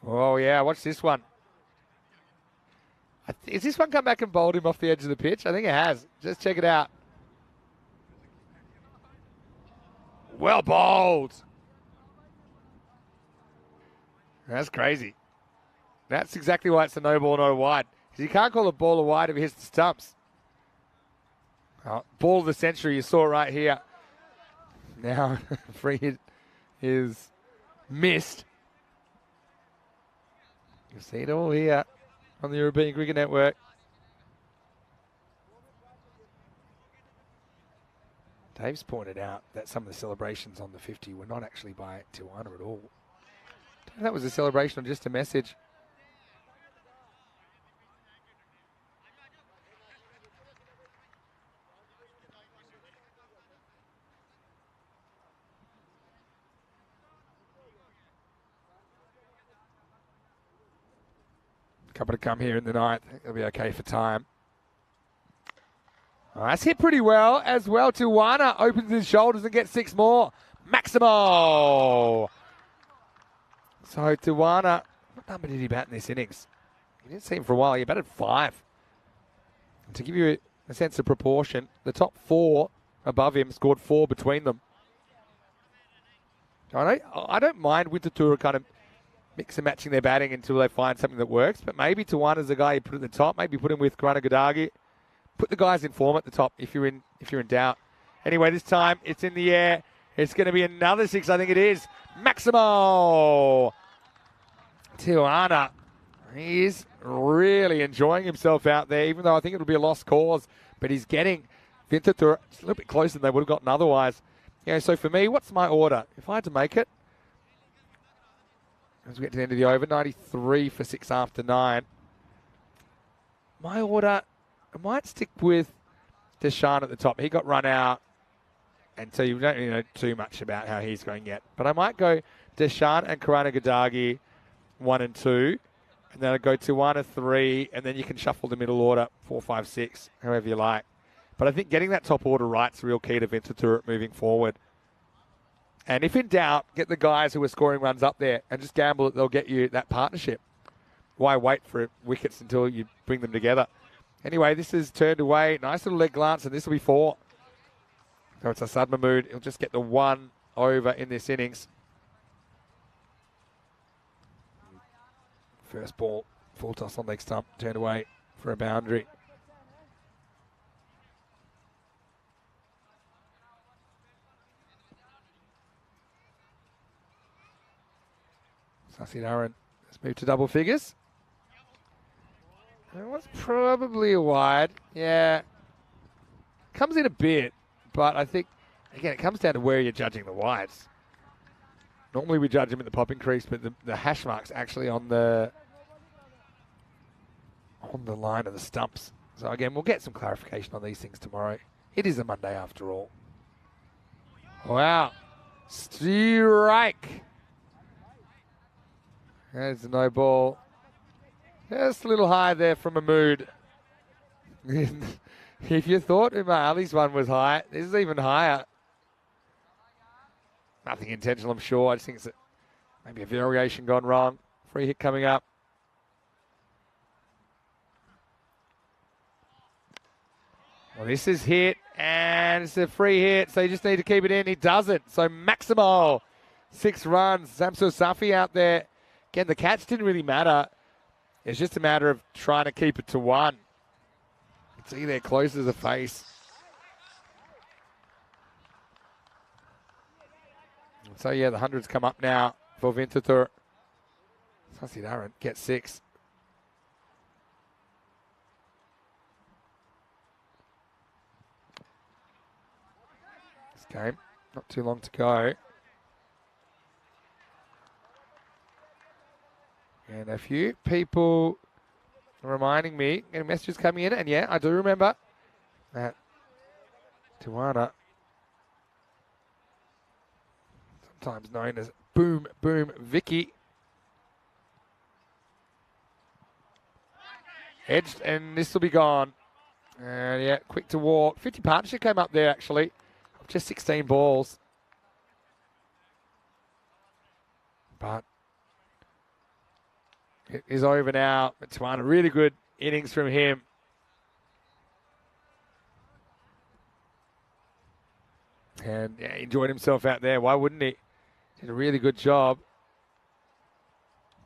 Oh, yeah, watch this one. Has this one come back and bowled him off the edge of the pitch? I think it has. Just check it out. Well bowled. That's crazy. That's exactly why it's a no ball, no wide. Because you can't call a ball a wide if it hits the stumps. Oh, ball of the century, you saw right here. Now, free hit is missed. You see it all here on the European Cricket Network. Dave's pointed out that some of the celebrations on the 50 were not actually by Tijuana at all. That was a celebration or just a message. Couple to come here in the ninth. I think they'll be okay for time. Oh, that's hit pretty well as well. Tijuana opens his shoulders and gets 6 more. Maximo. So Tijuana, what number did he bat in this innings? You didn't see him for a while. He batted 5. To give you a sense of proportion, the top 4 above him scored 4 between them. I don't mind Winterthur kind of mix and matching their batting until they find something that works. But maybe Tijuana's the guy you put at the top. Maybe put him with Karana Gadagi. Put the guys in form at the top if you're in doubt. Anyway, this time it's in the air. It's going to be another 6, I think it is. Maximo. Tijuana. He's really enjoying himself out there, even though I think it'll be a lost cause. But he's getting Winterthur a little bit closer than they would have gotten otherwise. So for me, what's my order? If I had to make it, as we get to the end of the over, 93 for 6 after 9. My order, I might stick with Deshaun at the top. He got run out, and so you don't really know too much about how he's going yet. But I might go Deshaun and Karana Gadagi 1 and 2, and then I'll go Tijuana 3, and then you can shuffle the middle order 4, 5, 6, however you like. But I think getting that top order right's the real key to Winterthur moving forward. And if in doubt, get the guys who are scoring runs up there and just gamble that they'll get you that partnership. Why wait for wickets until you bring them together? Anyway, this is turned away. Nice little leg glance, and this will be 4. So it's Asad Mahmood. He'll just get the 1 over in this innings. First ball, full toss on leg stump, turned away for a boundary. Sussy Durham has moved to double figures. It was probably a wide. Yeah. Comes in a bit, but I think, again, it comes down to where you're judging the wides. Normally we judge them in the popping crease, but the hash mark's actually on the line of the stumps. So again, we'll get some clarification on these things tomorrow. It is a Monday after all. Wow. Strike. There's a no ball. Just a little high there from Mahmood. If you thought Umar Ali's one was high, this is even higher. Nothing intentional, I'm sure. I just think it's maybe a variation gone wrong. Free hit coming up. Well, this is hit, and it's a free hit, so you just need to keep it in. He doesn't. So Maximal, 6 runs. Samsul Safi out there. Again, the catch didn't really matter. It's just a matter of trying to keep it to 1. You can see there close as a face. So, yeah, the 100s come up now for Winterthur. Sasidaran gets 6. This game, not too long to go. And a few people reminding me, getting messages coming in, and yeah, I do remember that Tawana, sometimes known as Boom Boom Vicky, edged, and this will be gone. And yeah, quick to walk. 50 partnership came up there actually, just 16 balls. But it is over now. Tawana, really good innings from him. And yeah, he enjoyed himself out there. Why wouldn't he? Did a really good job.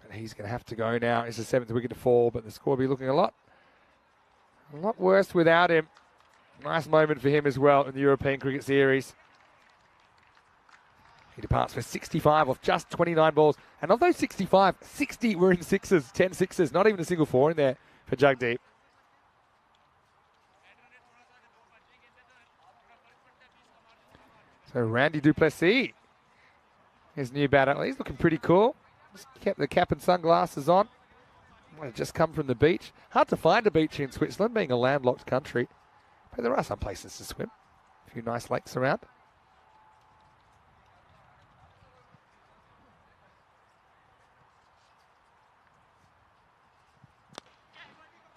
But he's going to have to go now. It's the 7th wicket to fall, but the score will be looking a lot worse without him. Nice moment for him as well in the European Cricket Series. He departs for 65 off just 29 balls. And of those 65, 60 were in sixes, 10 sixes. Not even a single 4 in there for Jagdeep. So Randy Duplessis, his new batter. Well, he's looking pretty cool. Just kept the cap and sunglasses on. Might have just come from the beach. Hard to find a beach in Switzerland, being a landlocked country. But there are some places to swim. A few nice lakes around.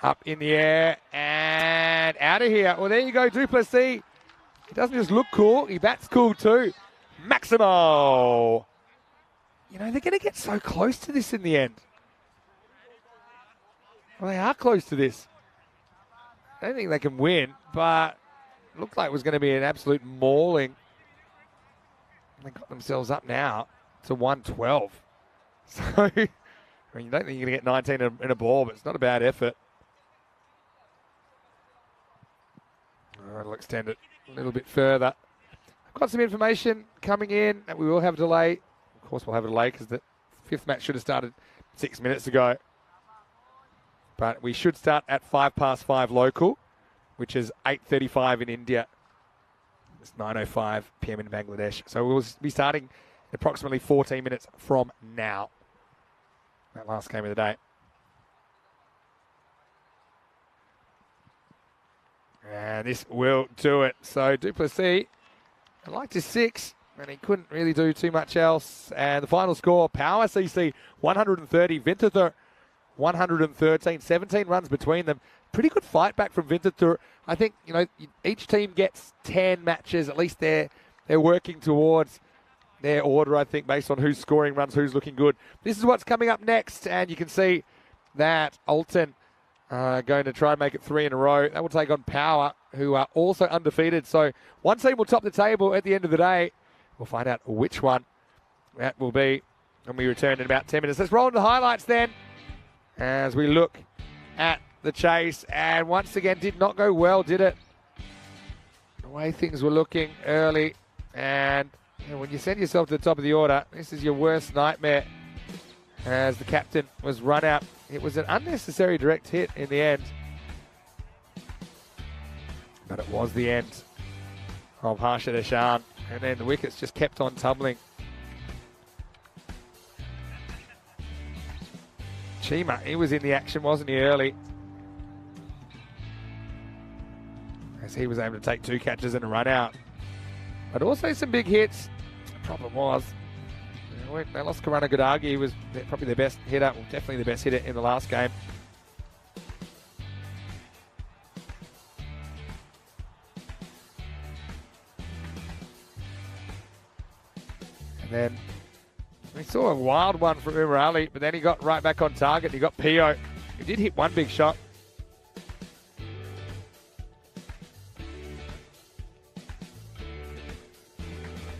Up in the air and out of here. Well, there you go, Duplessis. He doesn't just look cool, he bats cool too. Maximo. You know, they're going to get so close to this in the end. Well, they are close to this. I don't think they can win, but it looked like it was going to be an absolute mauling. They got themselves up now to 112. So, I mean, you don't think you're going to get 19 in a ball, but it's not a bad effort. All right, I'll extend it a little bit further. I've got some information coming in that we will have a delay. Of course, we'll have a delay because the 5th match should have started 6 minutes ago. But we should start at 5:05 local, which is 8:35 in India. It's 9:05 p.m. in Bangladesh. So we'll be starting in approximately 14 minutes from now. That last game of the day. And this will do it. So Duplessis, I liked his 6, and he couldn't really do too much else. And the final score, Power CC 130, Winterthur 113, 17 runs between them. Pretty good fight back from Winterthur. I think, you know, each team gets 10 matches. At least they're working towards their order, I think, based on who's scoring runs, who's looking good. This is what's coming up next, and you can see that Olten going to try and make it 3 in a row. That will take on Power, who are also undefeated. So one team will top the table at the end of the day. We'll find out which one that will be when we return in about 10 minutes. Let's roll into the highlights then as we look at the chase. And once again, did not go well, did it? The way things were looking early. And you know, when you send yourself to the top of the order, this is your worst nightmare. As the captain was run out. It was an unnecessary direct hit in the end. But it was the end of Harsha Deshan. And then the wickets just kept on tumbling. Chima, he was in the action, wasn't he, early? As he was able to take 2 catches and a run out. But also some big hits. The problem was, they lost Karana Gadagi. He was probably their best hitter, well, definitely the best hitter in the last game. And then we saw a wild one from Umar Ali, but then he got right back on target. He got Pio, who did hit one big shot.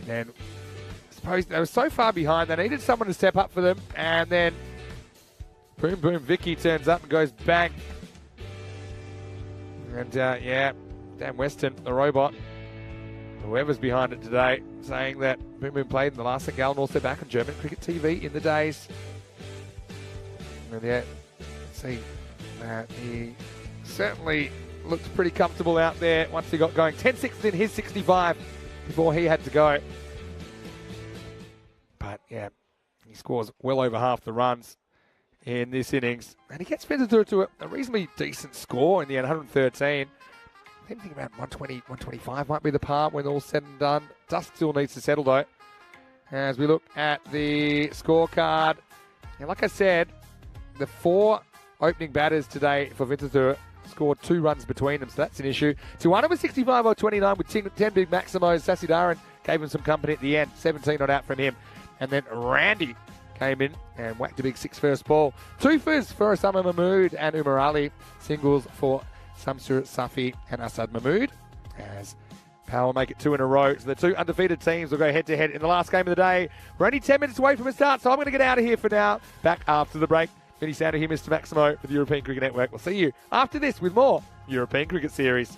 And I suppose they were so far behind, they needed someone to step up for them. And then, boom, boom, Vicky turns up and goes bang. And, yeah, Dan Weston, the robot, whoever's behind it today, saying that Boom Boom played in the last St. Gallen also back on German cricket TV in the days. And yeah, see that he certainly looked pretty comfortable out there once he got going. 10-6 in his 65 before he had to go. But yeah, he scores well over half the runs in this innings. And he gets Vincenzo to a reasonably decent score in the end, 113. I think around 120, 125 might be the par when all's said and done. Dust still needs to settle though. As we look at the scorecard, and like I said, the 4 opening batters today for Vincenzo scored 2 runs between them, so that's an issue. Tijuana was 65 or 29 with 10 big maximos. Sasidaran gave him some company at the end, 17 not out from him. And then Randy came in and whacked a big 6 first ball. 2 firsts for Osama Mahmood and Umar Ali. Singles for Samsur Safi and Asad Mahmood. As Power make it 2 in a row. So the 2 undefeated teams will go head-to-head in the last game of the day. We're only 10 minutes away from a start, so I'm going to get out of here for now. Back after the break. Vinny Sander here, Mr. Maximo for the European Cricket Network. We'll see you after this with more European Cricket Series.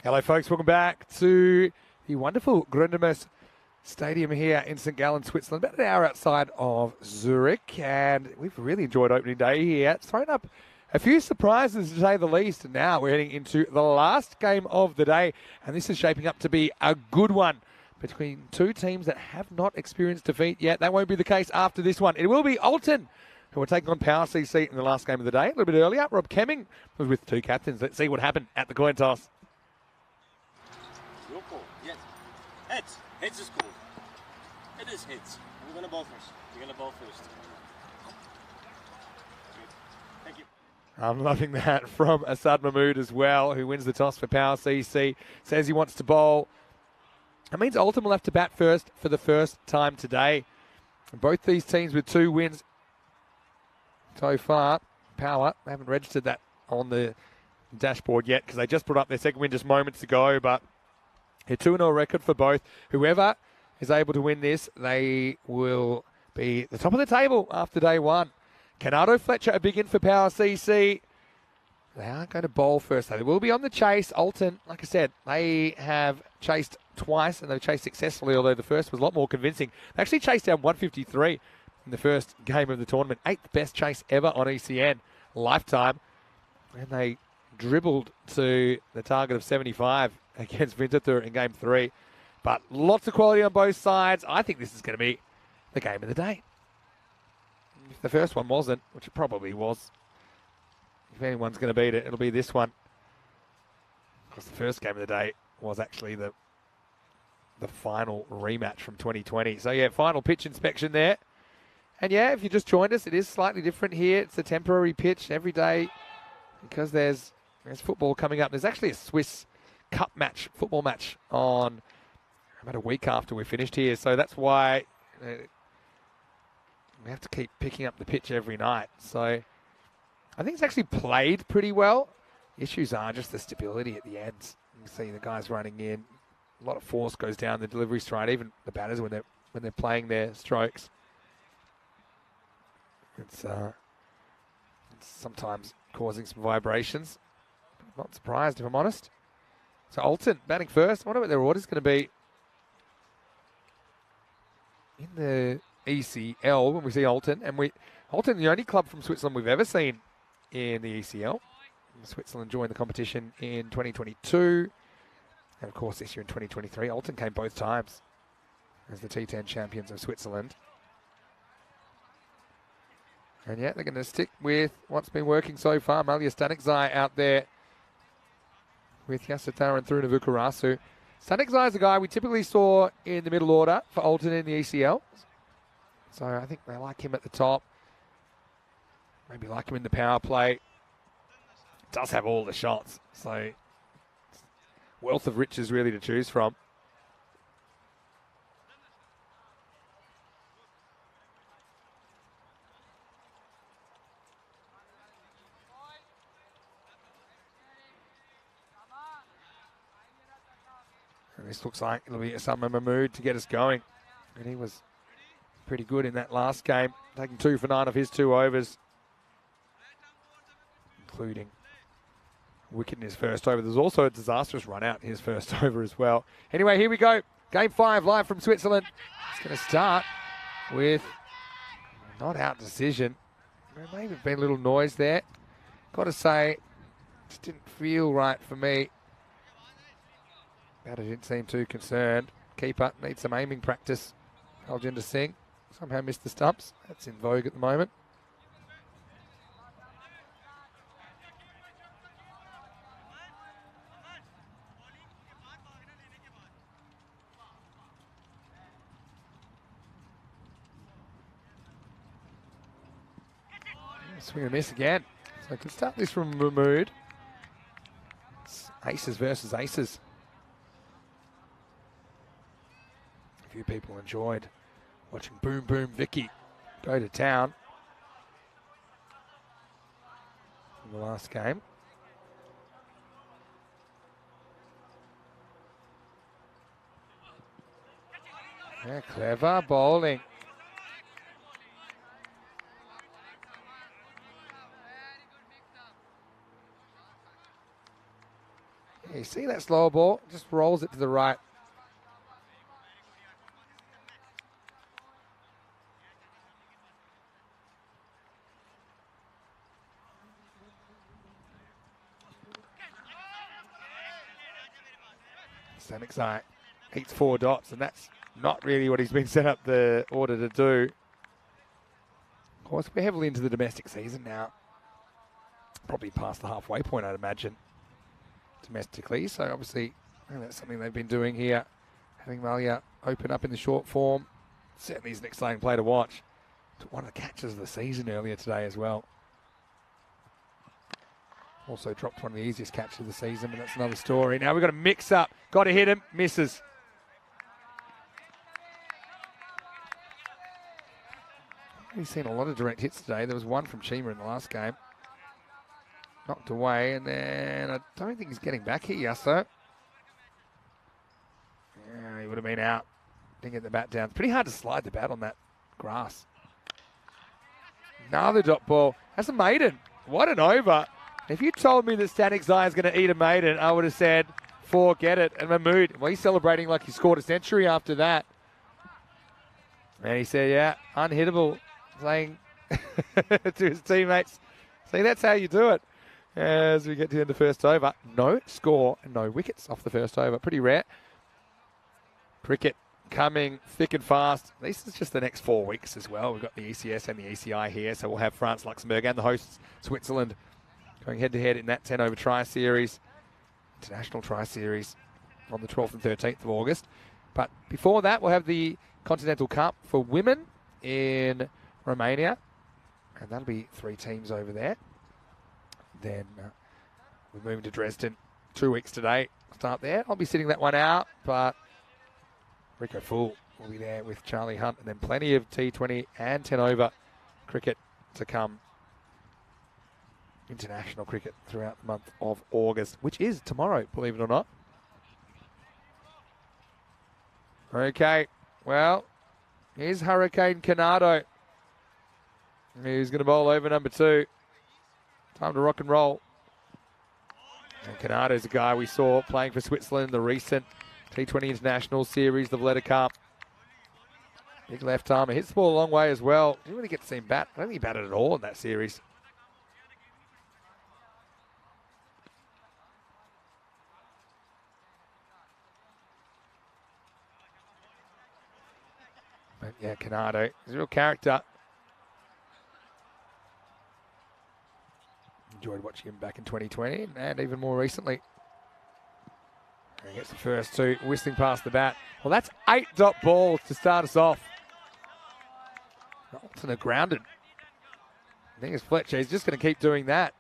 Hello, folks. Welcome back to the wonderful Grundemus Stadium here in St. Gallen, Switzerland, about an hour outside of Zurich. And we've really enjoyed opening day here. It's thrown up a few surprises, to say the least. And now we're heading into the last game of the day. And this is shaping up to be a good one between two teams that have not experienced defeat yet. That won't be the case after this one. It will be Olten, who are taking on Power CC in the last game of the day. A little bit earlier, Rob Kemming was with two captains. Let's see what happened at the coin toss. Your call. Yes. Heads. Heads is cool. It is heads. We're going to bowl first. We're going to bowl first. Good. Thank you. I'm loving that from Asad Mahmood as well, who wins the toss for Power CC. Says he wants to bowl. That means Olten will have to bat first for the first time today. And both these teams with 2 wins so far. Power, they haven't registered that on the dashboard yet because they just put up their second win just moments ago, but a 2-0 record for both. Whoever is able to win this, they will be at the top of the table after day one. Canado Fletcher, a big in for Power CC. They are going to bowl first, though. They will be on the chase. Olten, like I said, they have chased twice, and they've chased successfully, although the first was a lot more convincing. They actually chased down 153 in the first game of the tournament. 8th best chase ever on ECN lifetime. And they dribbled to the target of 75 against Winterthur in game 3. But lots of quality on both sides. I think this is going to be the game of the day. If the first one wasn't, which it probably was, if anyone's going to beat it, it'll be this one. Because the first game of the day was actually the final rematch from 2020. So, yeah, final pitch inspection there. And, yeah, if you just joined us, it is slightly different here. It's a temporary pitch every day because there's football coming up. There's actually a Swiss Cup match, football match on about a week after we're finished here. So that's why we have to keep picking up the pitch every night. So I think it's actually played pretty well. The issues are just the stability at the ends. You can see the guys running in. A lot of force goes down the delivery stride, even the batters when they're playing their strokes. It's sometimes causing some vibrations. Not surprised, if I'm honest. So Olten batting first. I wonder what their order's going to be in the ECL when we see Olten. And Olten, the only club from Switzerland we've ever seen in the ECL. Switzerland joined the competition in 2022. And, of course, this year in 2023. Olten came both times as the T10 champions of Switzerland. And, yeah, they're going to stick with what's been working so far. Malia Stanikzai out there with Yasutara and Thruna Vukarasu. Stanikzai is a guy we typically saw in the middle order for Olten in the ECL. So I think they like him at the top. Maybe like him in the power play. Does have all the shots. So wealth of riches really to choose from. And this looks like it'll be a Summer Mahmood to get us going. And he was pretty good in that last game, taking 2 for 9 of his 2 overs, including wicket in his first over. There's also a disastrous run out in his first over as well. Anyway, here we go. Game 5 live from Switzerland. It's going to start with a not out decision. There may have been a little noise there. Got to say, just didn't feel right for me. Batter didn't seem too concerned. Keeper needs some aiming practice. Aljinder Singh somehow missed the stumps. That's in vogue at the moment. Swing and miss again. So I can start this from Mahmood. It's aces versus aces. A few people enjoyed watching Boom Boom Vicky go to town in the last game. Yeah, clever bowling. You see that slower ball? Just rolls it to the right. Stanixai eats 4 dots, and that's not really what he's been set up the order to do. Of course, we're heavily into the domestic season now. Probably past the halfway point, I'd imagine, domestically. So obviously, I think that's something they've been doing here. Having Malia open up in the short form. Certainly is an exciting play to watch. Took one of the catches of the season earlier today as well. Also dropped one of the easiest catches of the season, but that's another story. Now we've got a mix-up. Got to hit him. Misses. We've seen a lot of direct hits today. There was one from Chima in the last game. Knocked away, and then I don't think he's getting back here, Yasso. Yeah, he would have been out. Didn't get the bat down. It's pretty hard to slide the bat on that grass. Another dot ball. That's a maiden. What an over. If you told me that Stanixai is going to eat a maiden, I would have said, forget it. And Mahmood, well, he's celebrating like he scored a century after that. And he said, yeah, unhittable, saying to his teammates, see, that's how you do it. As we get to the end of the first over, no score and no wickets off the first over. Pretty rare. Cricket coming thick and fast. This is just the next 4 weeks as well. We've got the ECS and the ECI here, so we'll have France, Luxembourg and the hosts, Switzerland, going head-to-head in that 10-over try series, international try series on the 12th and 13th of August. But before that, we'll have the Continental Cup for women in Romania, and that'll be 3 teams over there. Then we're moving to Dresden 2 weeks today. Start there. I'll be sitting that one out, but Rico Fool will be there with Charlie Hunt, and then plenty of T20 and 10-over cricket to come. International cricket throughout the month of August, which is tomorrow, believe it or not. Okay, well, here's Hurricane Canado, who's going to bowl over number 2. Time to rock and roll. And Canado's a guy we saw playing for Switzerland in the recent T20 International Series, the Valletta Cup. Big left armer, hits the ball a long way as well. Didn't really get to see him bat. I don't think he batted at all in that series. But yeah, Canado is a real character. Enjoyed watching him back in 2020 and even more recently. And he gets the first 2, whistling past the bat. Well, that's 8 dot balls to start us off. Olten are grounded. I think it's Fletcher. He's just going to keep doing that.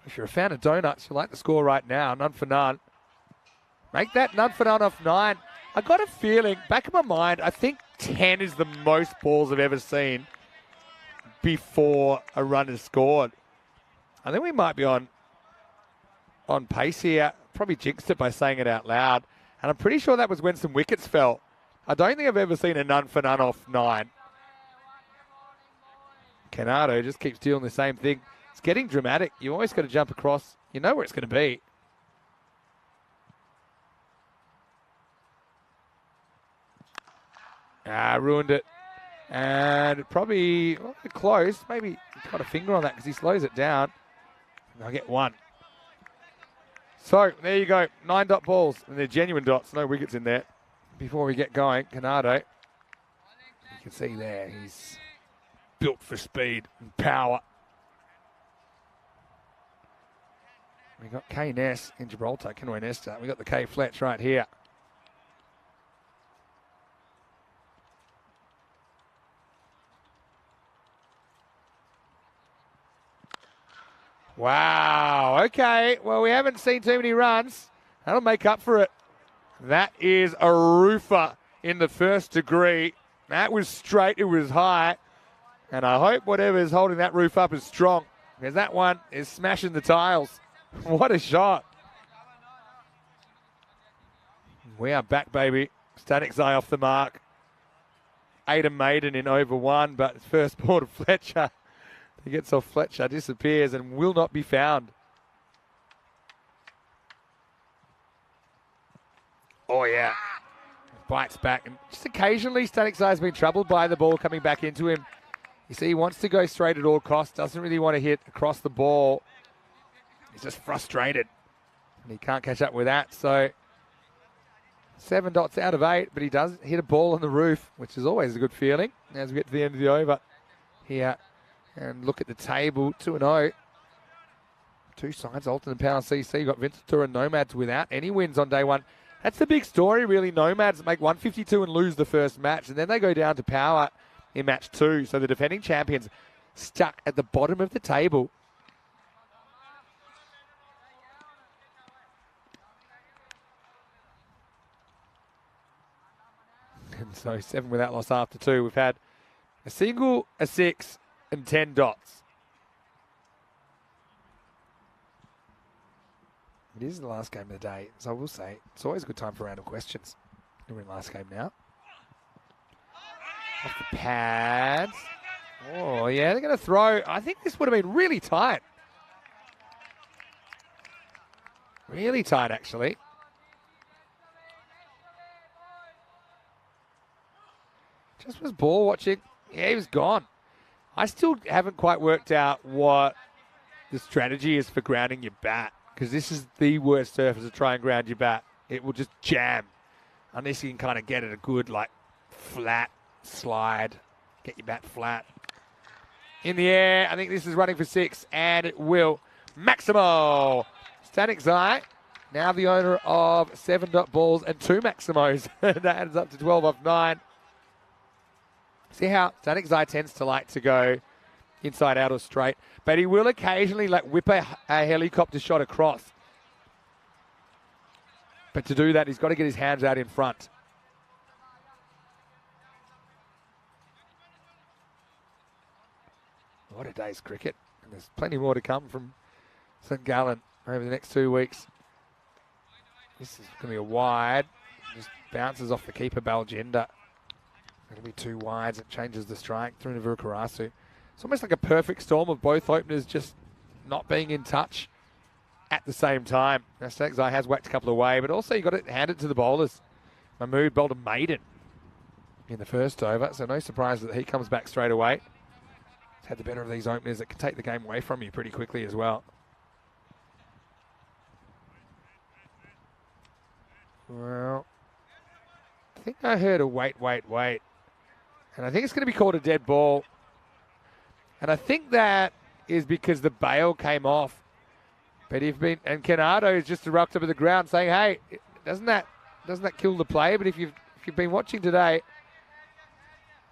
If you're a fan of donuts, you like the score right now. None for none. Make that none for none off 9. I got a feeling, back in my mind, I think 10 is the most balls I've ever seen before a run is scored. I think we might be on pace here. Probably jinxed it by saying it out loud. And I'm pretty sure that was when some wickets fell. I don't think I've ever seen a none for none off 9. Canado just keeps doing the same thing. It's getting dramatic. You always got to jump across. You know where it's going to be. Ruined it. And probably close. Maybe he's got a finger on that because he slows it down. And I'll get 1. So there you go. 9 dot balls. And they're genuine dots. No wickets in there. Before we get going, Canado, you can see there, he's built for speed and power. We got K Ness in Gibraltar, Kenway Nesta. We got the K Fletch right here. Wow. Okay. Well, we haven't seen too many runs. That'll make up for it. That is a roofer in the first degree. That was straight. It was high. And I hope whatever is holding that roof up is strong, because that one is smashing the tiles. What a shot. We are back, baby. Static Eye off the mark. Ada Maiden in over 1, but first ball to Fletcher. He gets off Fletcher, disappears, and will not be found. Oh, yeah. Bites back. And just occasionally, Static Eye has been troubled by the ball coming back into him. You see, he wants to go straight at all costs. Doesn't really want to hit across the ball. He's just frustrated. And he can't catch up with that. So 7 dots out of 8, but he does hit a ball on the roof, which is always a good feeling as we get to the end of the over here. And look at the table, 2-0. Two sides, Olten and Power CC. Got Vincentur and Nomads without any wins on day one. That's the big story, really. Nomads make 152 and lose the first match, and then they go down to Power in match 2. So the defending champions stuck at the bottom of the table. And so 7 without loss after 2. We've had a single, a 6, and 10 dots. It is the last game of the day, so I will say it's always a good time for random questions. We're in last game now. Off the pads. Oh, yeah, they're going to throw. I think this would have been really tight. Really tight, actually. Just was ball watching. Yeah, he was gone. I still haven't quite worked out what the strategy is for grounding your bat, because this is the worst surface to try and ground your bat. It will just jam unless you can kind of get it a good, like, flat slide. Get your bat flat. In the air, I think this is running for 6, and it will. Maximo! Static Eye, now the owner of 7 dot balls and 2 Maximos. That adds up to 12 off 9. See how Static Eye tends to like to go inside out or straight, but he will occasionally like whip a helicopter shot across. But to do that, he's got to get his hands out in front. What a day's cricket. And there's plenty more to come from St. Gallen over the next 2 weeks. This is going to be a wide. Just bounces off the keeper, Balgender. It'll be 2 wides. It changes the strike through to Vukarasu. It's almost like a perfect storm of both openers just not being in touch at the same time. Now, Static Eye has whacked a couple away, but also you've got to hand it to the bowlers. Mahmood bowled a maiden in the first over, so no surprise that he comes back straight away. He's had the better of these openers that can take the game away from you pretty quickly as well. Well, I think I heard a wait. And I think it's going to be called a dead ball. And I think that is because the bail came off. But and Canado is just erupted up at the ground saying, hey, doesn't that kill the play? But if you've been watching today,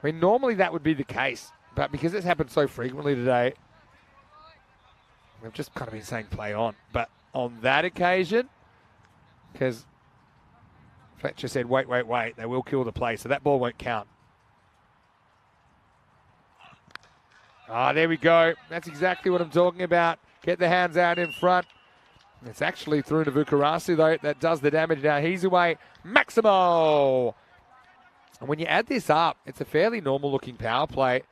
I mean, normally that would be the case. But because it's happened so frequently today, we've just kind of been saying play on. But on that occasion, because Fletcher said, wait, they will kill the play, so that ball won't count. Ah, there we go. That's exactly what I'm talking about. Get the hands out in front. It's actually through to Vukarasu, though. That does the damage. Now he's away. Maximo! And when you add this up, it's a fairly normal-looking power play,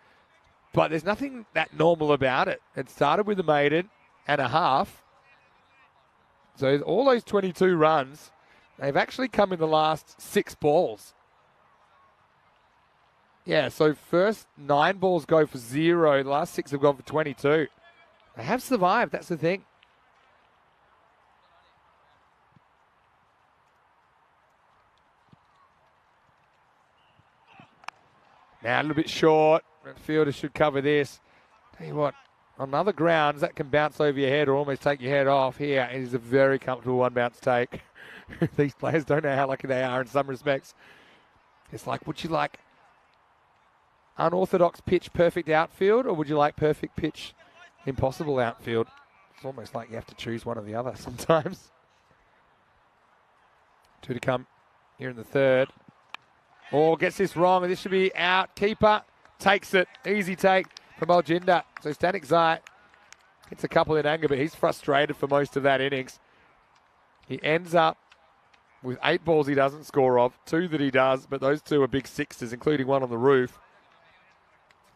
but there's nothing that normal about it. It started with a maiden and a half. So all those 22 runs, they've actually come in the last 6 balls. Yeah, so first 9 balls go for 0. The last 6 have gone for 22. They have survived, that's the thing. Now a little bit short. The fielder should cover this. Tell you what, on other grounds, that can bounce over your head or almost take your head off. Here, it is a very comfortable one-bounce take. These players don't know how lucky they are in some respects. It's like, would you like unorthodox pitch, perfect outfield, or would you like perfect pitch, impossible outfield? It's almost like you have to choose one or the other sometimes. 2 to come here in the third. Oh, gets this wrong, and this should be out. Keeper takes it. Easy take. from Alginda. So Stanek Zai hits a couple in anger, but he's frustrated for most of that innings. He ends up with 8 balls he doesn't score of, 2 that he does, but those 2 are big sixes, including one on the roof.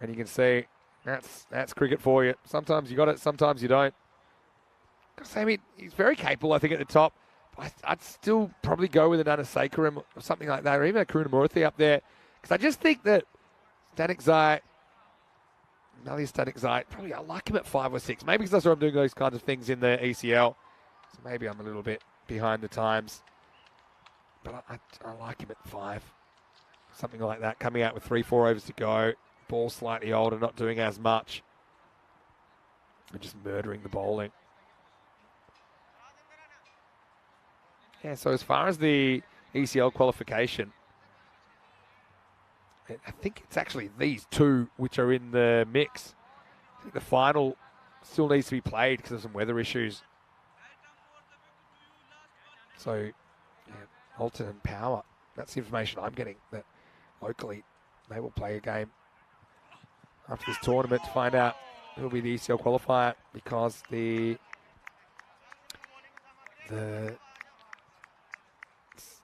And you can see that's cricket for you. Sometimes you got it, sometimes you don't. I mean, he's very capable, I think, at the top. I'd still probably go with an Anasekaram or something like that, or even a Karunamurthy up there. Because I just think that Stanek Zai, another Stanek Zai, probably I like him at 5 or 6. Maybe because that's why I'm doing those kinds of things in the ECL. So maybe I'm a little bit behind the times. But I like him at 5. Something like that, coming out with 3-4 overs to go. Ball slightly older, not doing as much. And just murdering the bowling. Yeah, so as far as the ECL qualification, I think it's actually these 2 which are in the mix. I think the final still needs to be played because of some weather issues. So, yeah, Olten and Power, that's the information I'm getting, that locally they will play a game after this tournament to find out who will be the ECL qualifier, because the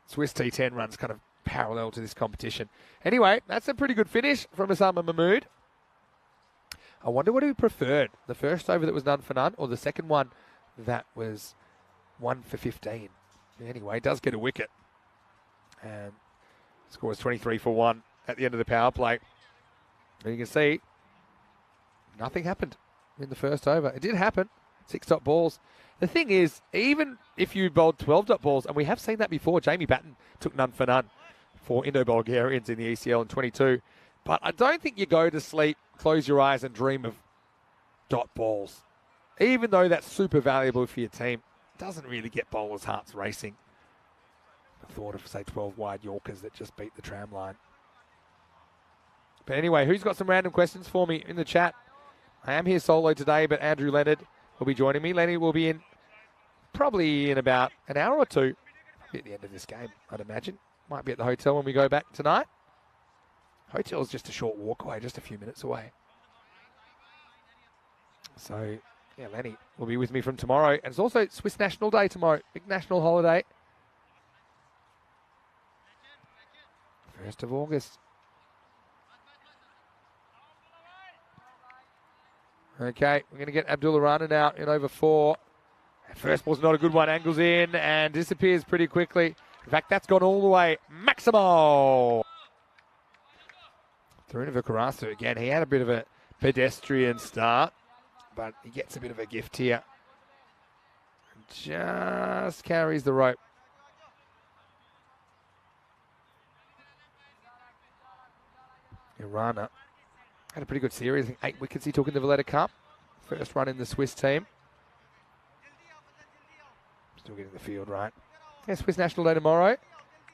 Swiss T10 runs kind of parallel to this competition. Anyway, that's a pretty good finish from Osama Mahmood. I wonder what he preferred, the first over that was none for none, or the second one that was 1 for 15. Anyway, does get a wicket. And scores 23 for 1 at the end of the power play. And you can see nothing happened in the first over. It did happen. 6 dot balls. The thing is, even if you bowled 12 dot balls, and we have seen that before, Jamie Batten took none for none for Indo-Bulgarians in the ECL in 22. But I don't think you go to sleep, close your eyes and dream of dot balls. Even though that's super valuable for your team, it doesn't really get bowlers' hearts racing. The thought of, say, 12 wide Yorkers that just beat the tram line. But anyway, who's got some random questions for me in the chat? I am here solo today, but Andrew Leonard will be joining me. Lenny will be in probably in about an hour or 2 at the end of this game, I'd imagine. Might be at the hotel when we go back tonight. Hotel's just a short walk away, just a few minutes away. So, yeah, Lenny will be with me from tomorrow. And it's also Swiss National Day tomorrow. Big national holiday. 1st of August. Okay, we're going to get Abdullah Rana now in over 4. First ball's not a good one. Angles in and disappears pretty quickly. In fact, that's gone all the way. Maximo! Taruna Vikarasu again. He had a bit of a pedestrian start, but he gets a bit of a gift here. Just carries the rope. Rana had a pretty good series. I think 8 wickets he took in the Valletta Cup. First run in the Swiss team. Still getting the field right. Yeah, Swiss National Day tomorrow.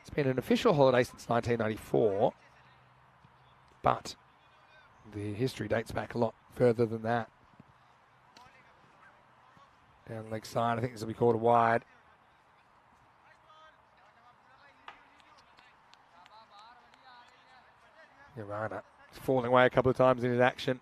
It's been an official holiday since 1994. But the history dates back a lot further than that. Down the leg side, I think this will be called a wide. Rana falling away a couple of times in his action.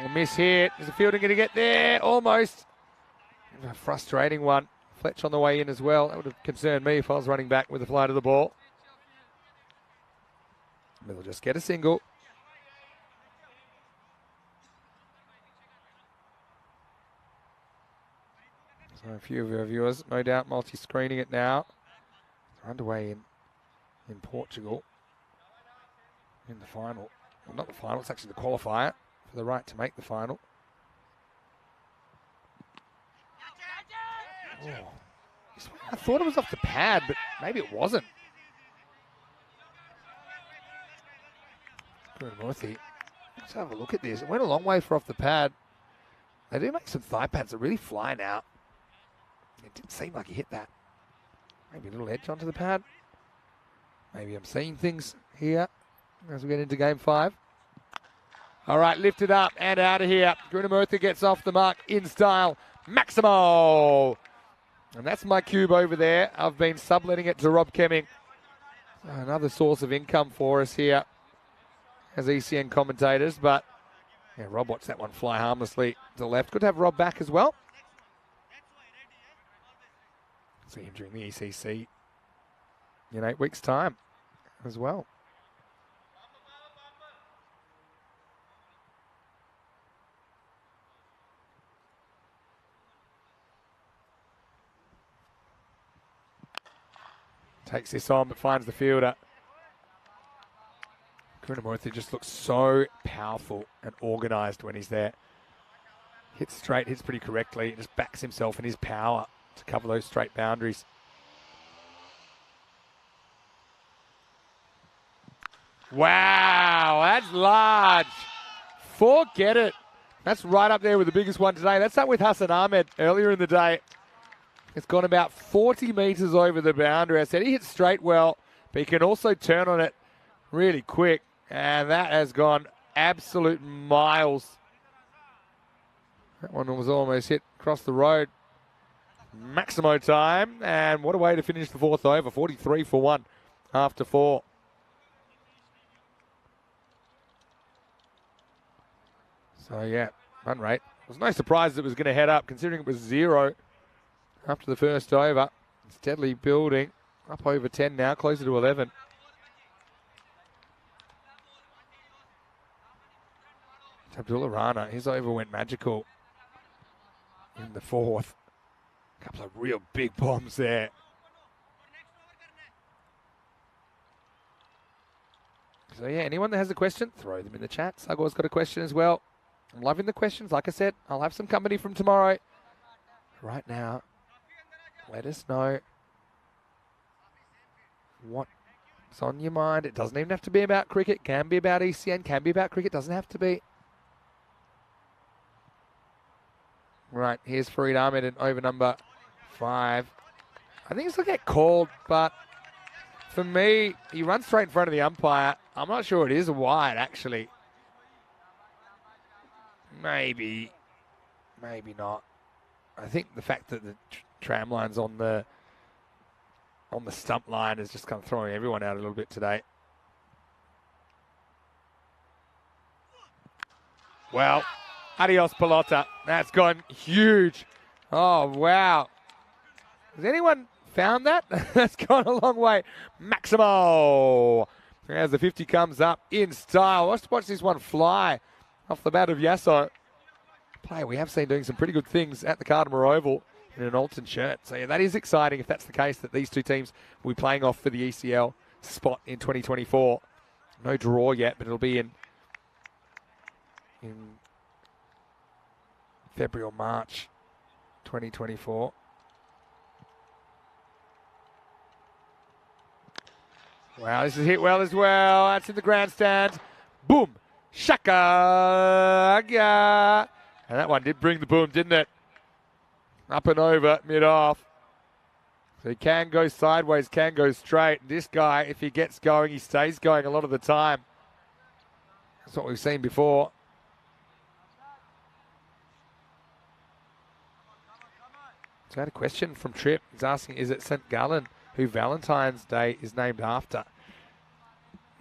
A miss here. Is the fielder going to get there? Almost. A frustrating one. Fletch on the way in as well. That would have concerned me if I was running back with the flight of the ball. But they'll just get a single. So a few of our viewers, no doubt, multi-screening it now. They're underway in Portugal in the final. Well, not the final, it's actually the qualifier for the right to make the final. Oh. I thought it was off the pad, but maybe it wasn't. Murthy. Let's have a look at this. It went a long way for off the pad. They do make some thigh pads that really fly now. It didn't seem like he hit that. Maybe a little edge onto the pad. Maybe I'm seeing things here as we get into game 5. All right, lifted up and out of here. Karunamurthy gets off the mark in style. Maximo! And that's my cube over there. I've been subletting it to Rob Kemming. Another source of income for us here as ECN commentators. But yeah, Rob watched that one fly harmlessly to the left. Good to have Rob back as well. See him during the ECC in 8 weeks' time as well. Takes this on, but finds the fielder. Kunamurthy just looks so powerful and organised when he's there. Hits straight, hits pretty correctly, just backs himself in his power to cover those straight boundaries. Wow, that's large. Forget it. That's right up there with the biggest one today. That's up with Hassan Ahmed earlier in the day. It's gone about 40 metres over the boundary. I said he hits straight well, but he can also turn on it really quick. And that has gone absolute miles. That one was almost hit across the road. Maximo time. And what a way to finish the fourth over. 43 for 1 after 4. So, yeah, run rate. It was no surprise it was going to head up, considering it was 0 after the first over. Steadily building. Up over 10 now, closer to 11. Abdullah Rana, his over went magical in the fourth. A couple of real big bombs there. So, yeah, anyone that has a question, throw them in the chat. Sagor's got a question as well. I'm loving the questions. Like I said, I'll have some company from tomorrow. Right now, let us know what's on your mind. It doesn't even have to be about cricket. Can be about ECN. Can be about cricket. Doesn't have to be. Right, here's Fareed Ahmed in over number 5. I think he's going to get called, but for me, he runs straight in front of the umpire. I'm not sure it is a wide, actually. Maybe. Maybe not. I think the fact that the tram line's on the stump line is just kind of throwing everyone out a little bit today. Well, adios, Pelota. That's gone huge. Oh, wow. Has anyone found that? That's gone a long way. Maximo. As the 50 comes up in style. Let's watch this one fly off the bat of Yasso. Player we have seen doing some pretty good things at the Cardamore Oval in an Olten shirt. So, yeah, that is exciting if that's the case, that these two teams will be playing off for the ECL spot in 2024. No draw yet, but it'll be in February or March 2024. Wow, this is hit well as well. That's in the grandstand. Boom. Shaka. Yeah. And that one did bring the boom, didn't it? Up and over, mid-off. So he can go sideways, can go straight. This guy, if he gets going, he stays going a lot of the time. That's what we've seen before. So I had a question from Tripp. He's asking, is it St. Gallen who Valentine's Day is named after?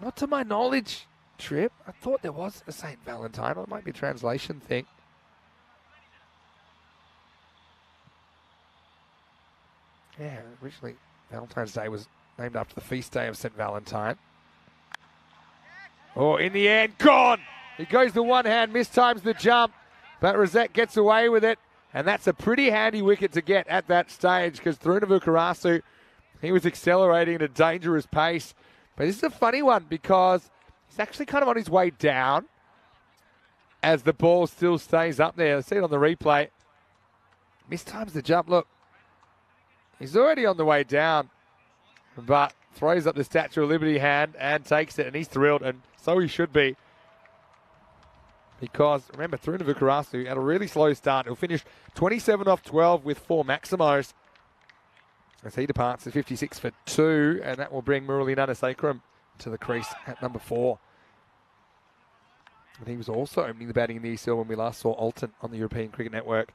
Not to my knowledge, Tripp. I thought there was a St. Valentine. Or it might be a translation thing. Yeah, originally Valentine's Day was named after the feast day of St. Valentine. Oh, in the end, gone! He goes the one hand, mistimes the jump, but Rosette gets away with it, and that's a pretty handy wicket to get at that stage, because Thrunavukarasu, he was accelerating at a dangerous pace. But this is a funny one, because he's actually kind of on his way down as the ball still stays up there. See it on the replay. Mistimes the jump, look. He's already on the way down, but throws up the Statue of Liberty hand and takes it, and he's thrilled, and so he should be. Because, remember, Thrunavukarasu had a really slow start. He'll finish 27 off 12 with 4 Maximos as he departs at 56 for 2, and that will bring Murali Nanasakram to the crease at number 4. And he was also opening the batting in the ECL when we last saw Olten on the European Cricket Network.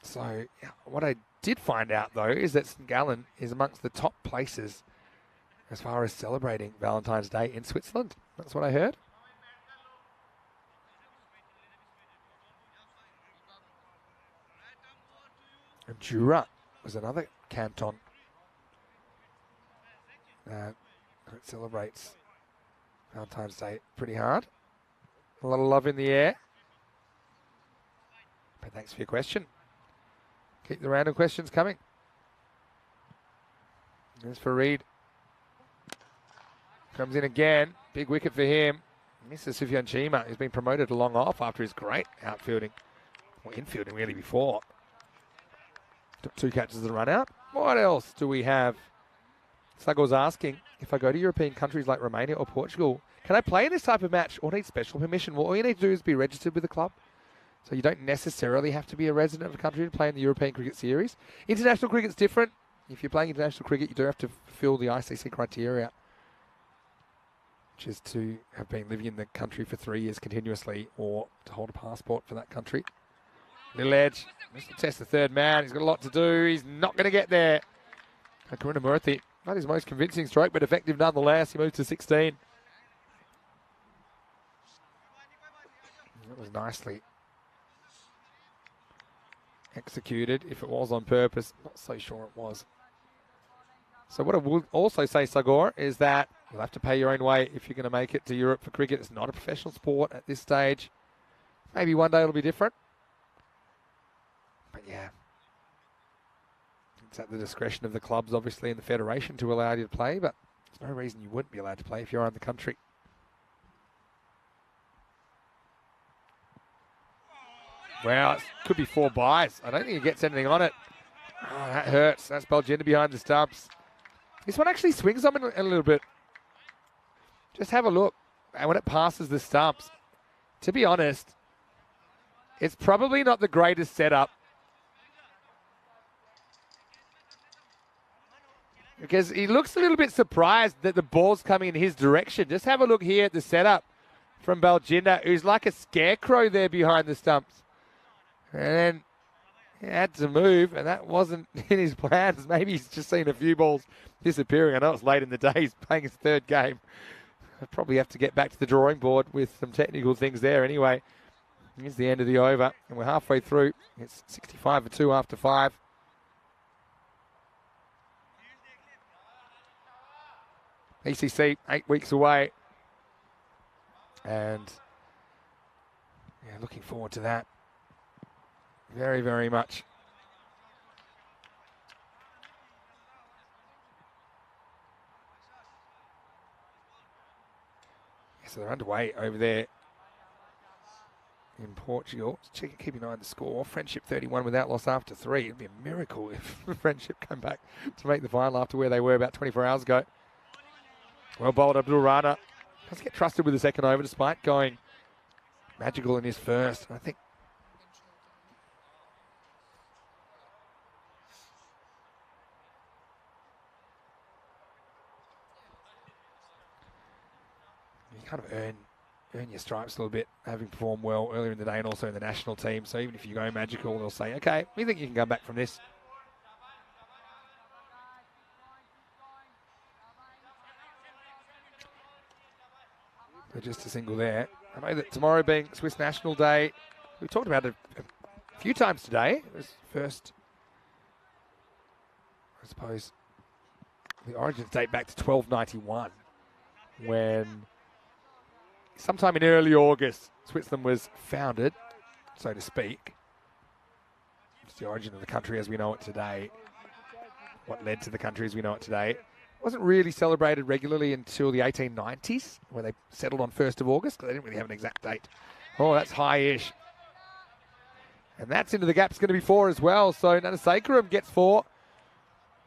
So yeah, what I did find out, though, is that St. Gallen is amongst the top places as far as celebrating Valentine's Day in Switzerland. That's what I heard. And Jura was another canton that celebrates Valentine's Day pretty hard. A lot of love in the air. But thanks for your question. Keep the random questions coming. There's for Reed. Comes in again. Big wicket for him. Misses Sufyan Chima, who's been promoted to long off after his great outfielding. Or infielding really before. Took 2 catches and a run out. What else do we have? Sluggo's asking, if I go to European countries like Romania or Portugal, can I play in this type of match or need special permission? Well, all you need to do is be registered with the club. So you don't necessarily have to be a resident of a country to play in the European Cricket Series. International cricket's different. If you're playing international cricket, you do have to fulfill the ICC criteria, which is to have been living in the country for 3 years continuously or to hold a passport for that country. Little edge. Just to test the third man. He's got a lot to do. He's not going to get there. Karuna Murthy, not his most convincing stroke, but effective nonetheless. He moves to 16. That was nicely executed. If it was on purpose, not so sure it was. So what I would also say, Sagor, is that you'll have to pay your own way if you're going to make it to Europe for cricket. It's not a professional sport at this stage. Maybe one day it'll be different. But yeah, it's at the discretion of the clubs, obviously, and the federation to allow you to play, but there's no reason you wouldn't be allowed to play if you're on the country. Wow, it could be 4 byes. I don't think he gets anything on it. Oh, that hurts. That's Baljinder behind the stumps. This one actually swings on a little bit. Just have a look. And when it passes the stumps, to be honest, it's probably not the greatest setup. Because he looks a little bit surprised that the ball's coming in his direction. Just have a look here at the setup from Baljinder, who's like a scarecrow there behind the stumps. And then he had to move, and that wasn't in his plans. Maybe he's just seen a few balls disappearing. I know it's late in the day. He's playing his 3rd game. I'll probably have to get back to the drawing board with some technical things there anyway. Here's the end of the over, and we're halfway through. It's 65 for 2 after 5. ECC, 8 weeks away. And yeah, looking forward to that. Very, very much. Yeah, so they're underway over there in Portugal. Keep an eye on the score. Friendship 31 without loss after 3. It'd be a miracle if Friendship come back to make the final after where they were about 24 hours ago. Well bowled Abdul Rana. Doesn't get trusted with the second over despite going magical in his first. I think you kind of earn your stripes a little bit, having performed well earlier in the day and also in the national team. So even if you go magical, they'll say, okay, we think you can come back from this. So just a single there. I know that tomorrow being Swiss National Day, we talked about it a few times today. It was first, I suppose, the origins date back to 1291, when sometime in early August, Switzerland was founded, so to speak. It's the origin of the country as we know it today. What led to the country as we know it today. It wasn't really celebrated regularly until the 1890s, where they settled on 1st of August, because they didn't really have an exact date. Oh, that's high-ish. And that's into the gap. It's going to be 4 as well. So Nanasekaram gets 4.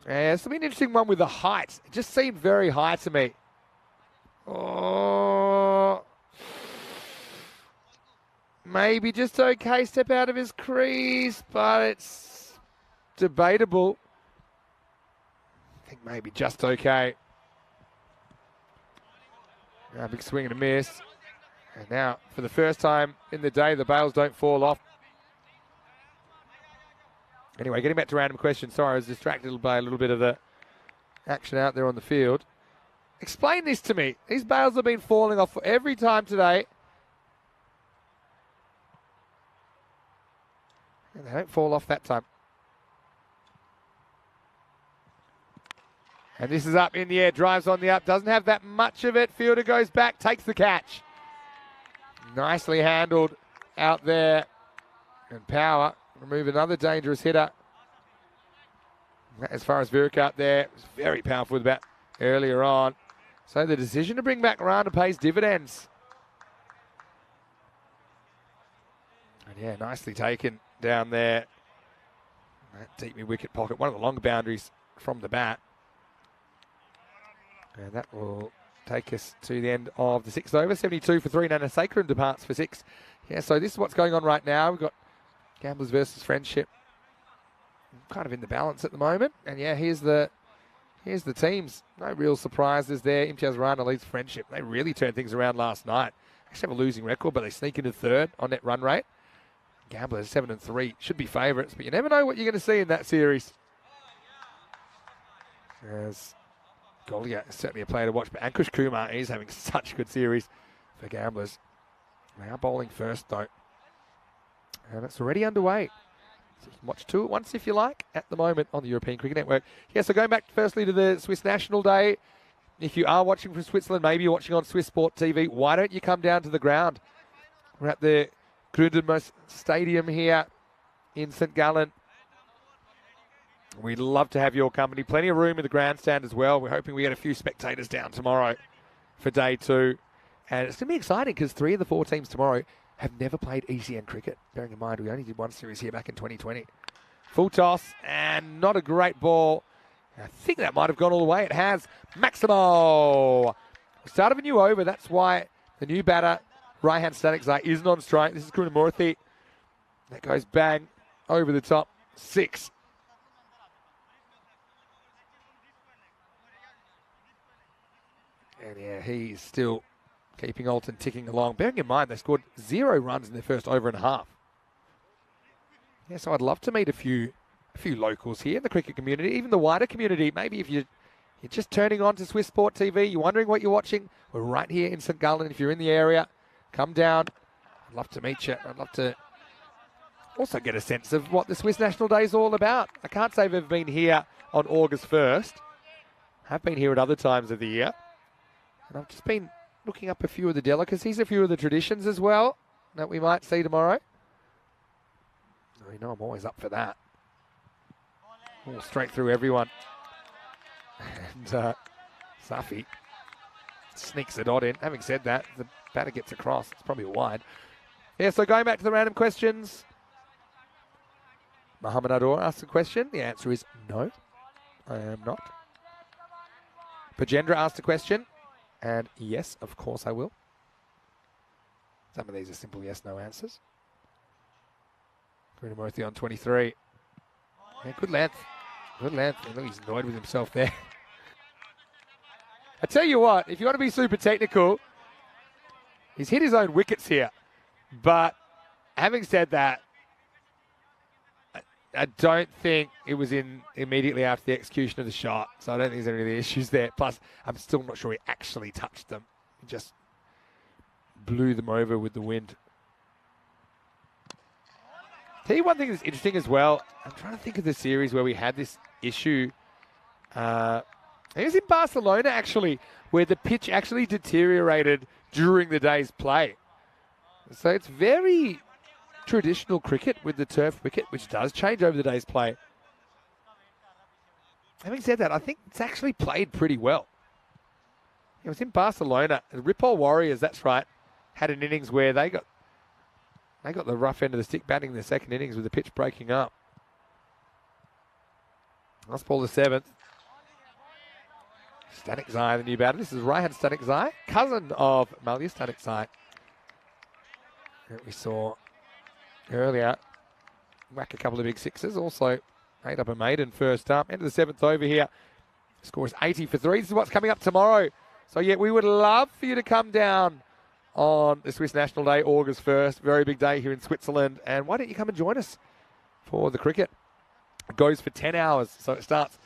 Yeah, it's going to be an interesting one with the height. It just seemed very high to me. Oh, maybe just okay step out of his crease, but it's debatable. I think maybe just okay. Now big swing and a miss. And now, for the first time in the day, the bails don't fall off. Anyway, getting back to random questions. Sorry, I was distracted by a little bit of the action out there on the field. Explain this to me. These bails have been falling off every time today. And they don't fall off that time. And this is up in the air, drives on the up, doesn't have that much of it. Fielder goes back, takes the catch. Nicely handled out there. And Power, remove another dangerous hitter. As far as Virk out there, it was very powerful with the bat earlier on. So the decision to bring back Rana pays dividends. And yeah, nicely taken down there. That deep mid-wicket pocket, one of the longer boundaries from the bat. And that will take us to the end of the 6th over. 72 for 3, Nana Sacred departs for 6. Yeah, so this is what's going on right now. We've got Gamblers versus Friendship. Kind of in the balance at the moment. And yeah, here's the teams. No real surprises there. Imtiaz Rana leads Friendship. They really turned things around last night. Actually have a losing record, but they sneak into third on net run rate. Gamblers 7 and 3 should be favourites, but you never know what you're going to see in that series. As Golia is certainly a player to watch, but Ankush Kumar, he's having such a good series for Gamblers. They are bowling first though, and it's already underway. So you can watch 2 at once if you like at the moment on the European Cricket Network. Yeah, so going back firstly to the Swiss National Day, if you are watching from Switzerland, maybe you're watching on Swiss Sport TV, why don't you come down to the ground? We're at the Grundenmoos Stadium here in St. Gallen. We'd love to have your company. Plenty of room in the grandstand as well. We're hoping we get a few spectators down tomorrow for day 2. And it's going to be exciting because 3 of the 4 teams tomorrow have never played ECN cricket. Bearing in mind, we only did 1 series here back in 2020. Full toss and not a great ball. I think that might have gone all the way. It has. Maximo. Start of a new over. That's why the new batter, right-hand static Zai, isn't on strike. This is Krunamurthy. That goes bang over the top. 6. And yeah, he's still keeping Olten ticking along. Bearing in mind, they scored 0 runs in their first over and a half. Yeah, so I'd love to meet a few locals here in the cricket community, even the wider community. Maybe if you're just turning on to Swiss Sport TV, you're wondering what you're watching, we're right here in St. Gallen. If you're in the area, come down. I'd love to meet you. I'd love to also get a sense of what the Swiss National Day is all about. I can't say I've ever been here on August 1st. I've been here at other times of the year. And I've just been looking up a few of the delicacies, a few of the traditions as well that we might see tomorrow. Oh, you know I'm always up for that. All straight through everyone. And Safi sneaks a dot in. Having said that, the batter gets across. It's probably a wide. Yeah, so going back to the random questions. Muhammad Ador asked a question. The answer is no, I am not. Pajendra asked a question. And yes, of course I will. Some of these are simple yes-no answers. Krunamurthy on 23. Yeah, good length. Good length. I know he's annoyed with himself there. I tell you what, if you want to be super technical, he's hit his own wickets here. But having said that, I don't think it was in immediately after the execution of the shot. So I don't think there's any of the issues there. Plus, I'm still not sure he actually touched them. He just blew them over with the wind. Tell you one thing that's interesting as well. I'm trying to think of the series where we had this issue. It was in Barcelona, actually, where the pitch actually deteriorated during the day's play. So it's very traditional cricket with the turf wicket, which does change over the day's play. Having said that, I think it's actually played pretty well. It was in Barcelona. The Ripoll Warriors, that's right, had an innings where they got the rough end of the stick batting in the second innings with the pitch breaking up. Last ball the 7th. Static Zai, the new batter. This is right-hand Static Zai, cousin of Malia Static Zai, that we saw earlier. Whack a couple of big sixes. Also made up a maiden first up. End of the 7th over here. Score is 80 for 3. This is what's coming up tomorrow. So yeah, we would love for you to come down on the Swiss National Day, August 1st. Very big day here in Switzerland. And why don't you come and join us for the cricket? goes for 10 hours. So it starts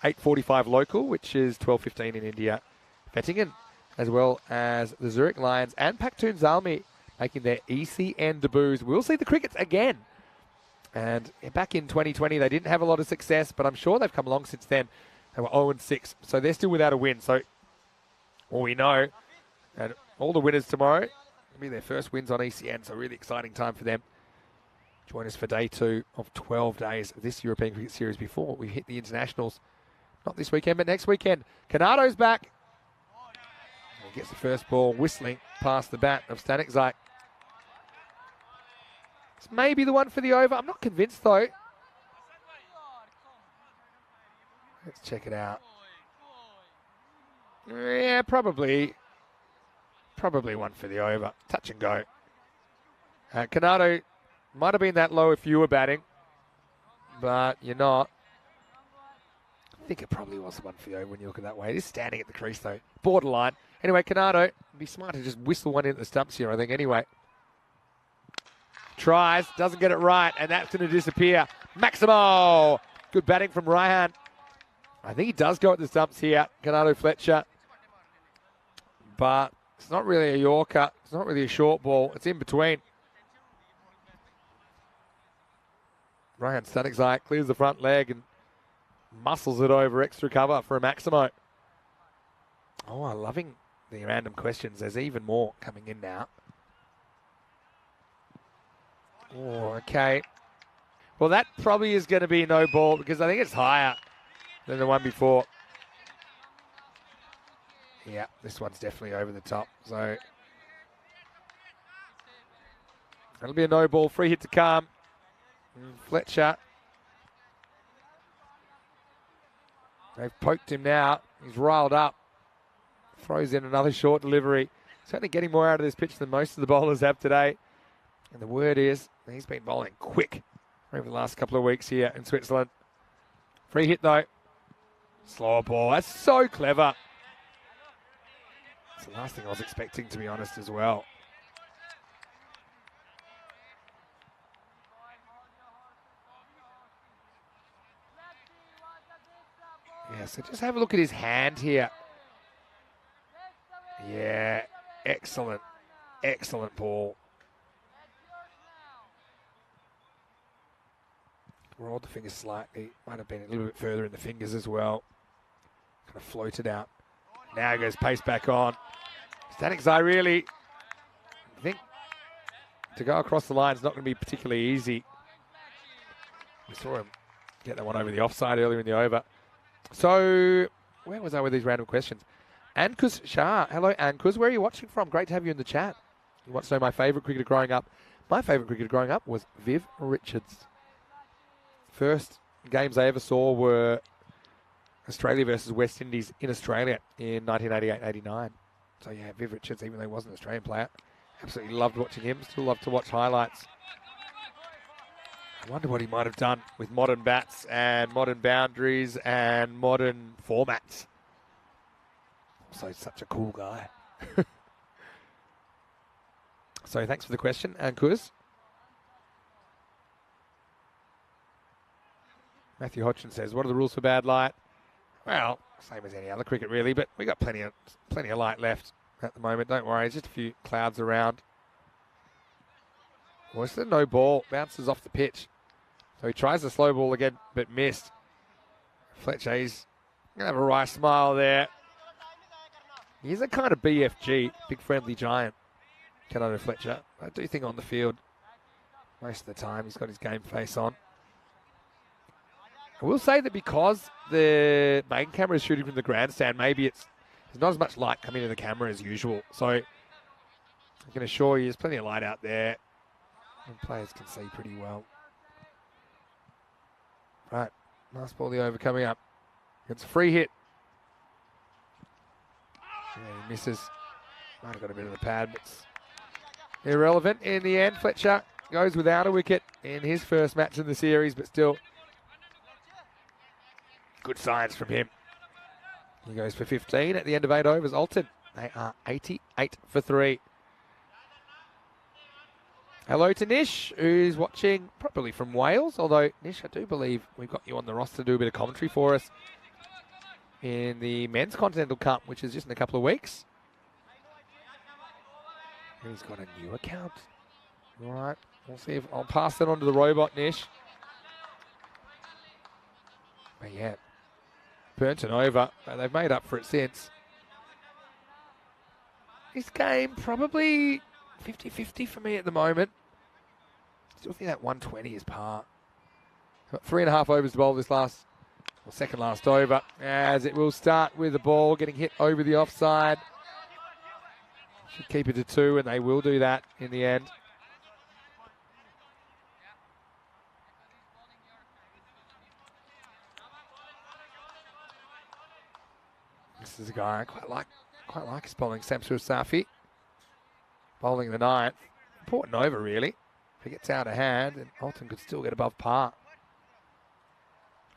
8:45 local, which is 12:15 in India. Vettingen, as well as the Zurich Lions and Paktoon Zalmi making their ECN debuts. We'll see the Crickets again. And back in 2020, they didn't have a lot of success, but I'm sure they've come along since then. They were 0-6, so they're still without a win. So all we know, and all the winners tomorrow will be their first wins on ECN, so really exciting time for them. Join us for day 2 of 12 days of this European Cricket Series before we hit the internationals. Not this weekend, but next weekend. Canado's back. He gets the first ball whistling past the bat of Stanek Zayt. It's maybe the one for the over. I'm not convinced, though. Let's check it out. Yeah, probably one for the over. Touch and go. Canado might have been that low if you were batting, but you're not. I think it probably was the one for the over when you look at it that way. It is standing at the crease, though. Borderline. Anyway, Canado, it'd be smart to just whistle one into the stumps here, I think, anyway. Tries, doesn't get it right, and that's going to disappear. Maximo! Good batting from Raihan. I think he does go at the stumps here, Canado Fletcher. But it's not really a Yorker. It's not really a short ball. It's in between. Raihan Stanek Zayt clears the front leg and muscles it over extra cover for a Maximo. Oh, I'm loving the random questions. There's even more coming in now. Oh, okay. Well, that probably is going to be no ball because I think it's higher than the one before. Yeah, this one's definitely over the top. So it'll be a no ball. Free hit to come. Fletcher. They've poked him now. He's riled up. Throws in another short delivery. Certainly getting more out of this pitch than most of the bowlers have today. And the word is he's been bowling quick over the last couple of weeks here in Switzerland. Free hit though. Slower ball. That's so clever. It's the last thing I was expecting, to be honest, as well. Yeah, so just have a look at his hand here. Yeah, excellent, excellent ball. Rolled the fingers slightly. Might have been a little bit further in the fingers as well. Kind of floated out. Now goes pace back on. Stanek Zayt really, I think, to go across the line is not going to be particularly easy. We saw him get that one over the offside earlier in the over. So, where was I with these random questions? Ankus Shah. Hello, Ankus. Where are you watching from? Great to have you in the chat. You want to know my favourite cricketer growing up? My favourite cricketer growing up was Viv Richards. First games I ever saw were Australia versus West Indies in Australia in 1988-89. So, yeah, Viv Richards, even though he wasn't an Australian player, absolutely loved watching him. Still love to watch highlights. I wonder what he might have done with modern bats and modern boundaries and modern formats. Also, such a cool guy. So, thanks for the question, Ankus. Matthew Hodgson says, what are the rules for bad light? Well, same as any other cricket, really, but we got plenty of light left at the moment. Don't worry, just a few clouds around. Well, it's a no ball. Bounces off the pitch. So he tries the slow ball again, but missed. Fletcher, he's going to have a wry smile there. He's a kind of BFG, big friendly giant, Canado Fletcher. I do think on the field, most of the time, he's got his game face on. I will say that because the main camera is shooting from the grandstand, maybe there's not as much light coming into the camera as usual. So I can assure you there's plenty of light out there. And players can see pretty well. Right, last ball of the over coming up. It's a free hit. Yeah, he misses. Might have got a bit of the pad, but it's irrelevant. In the end, Fletcher goes without a wicket in his first match in the series, but still good signs from him. He goes for 15 at the end of 8 overs. Olten, they are 88 for 3. Hello to Nish, who's watching probably from Wales. Although, Nish, I do believe we've got you on the roster to do a bit of commentary for us in the Men's Continental Cup, which is just in a couple of weeks. And he's got a new account. All right, we'll see if I'll pass that on to the robot, Nish. But yeah, burnt and over, but they've made up for it since. This game probably 50-50 for me at the moment. Still think that 120 is par. Got 3.5 overs to bowl this second last over, as it will start with the ball getting hit over the offside. Should keep it to 2, and they will do that in the end. This is a guy I quite like his bowling, Samsul Safi. Bowling the 9th. Important over, really. If it gets out of hand, then Olten could still get above par.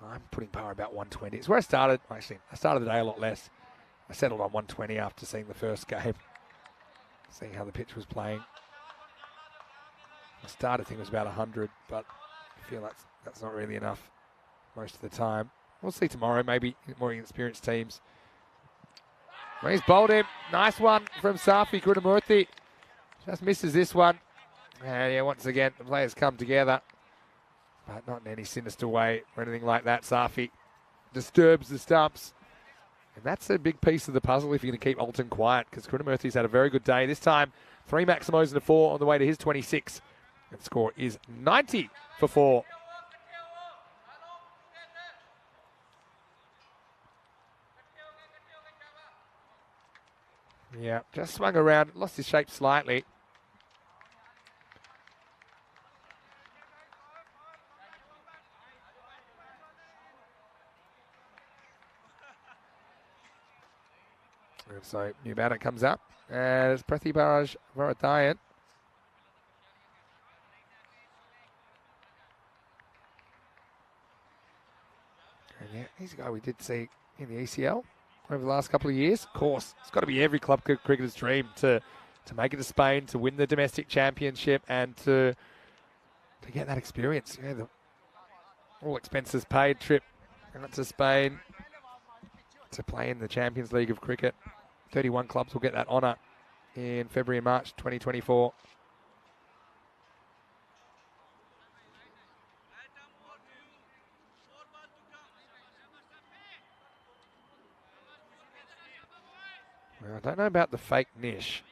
I'm putting par about 120. It's where I started. Actually, I started the day a lot less. I settled on 120 after seeing the first game, seeing how the pitch was playing. I started thinking it was about 100, but I feel that's not really enough most of the time. We'll see tomorrow, maybe more experienced teams. Well, he's bowled him. Nice one from Safi Krishnamurthy. Just misses this one. And yeah, once again, the players come together, but not in any sinister way or anything like that. Safi disturbs the stumps. And that's a big piece of the puzzle if you're going to keep Olten quiet, because Krishnamurthy's had a very good day. This time, 3 Maximos and a 4 on the way to his 26. And the score is 90 for 4. Yeah, just swung around, lost his shape slightly. And so, new batter comes up as Pratibharaj Varadhayan. And yeah, he's a guy we did see in the ECL over the last couple of years. Of course, it's got to be every club cricketer's dream to make it to Spain, to win the domestic championship, and to get that experience. Yeah, the all expenses paid trip out to Spain to play in the Champions League of cricket. 31 clubs will get that honour in February and March 2024. Well, I don't know about the fake Nish,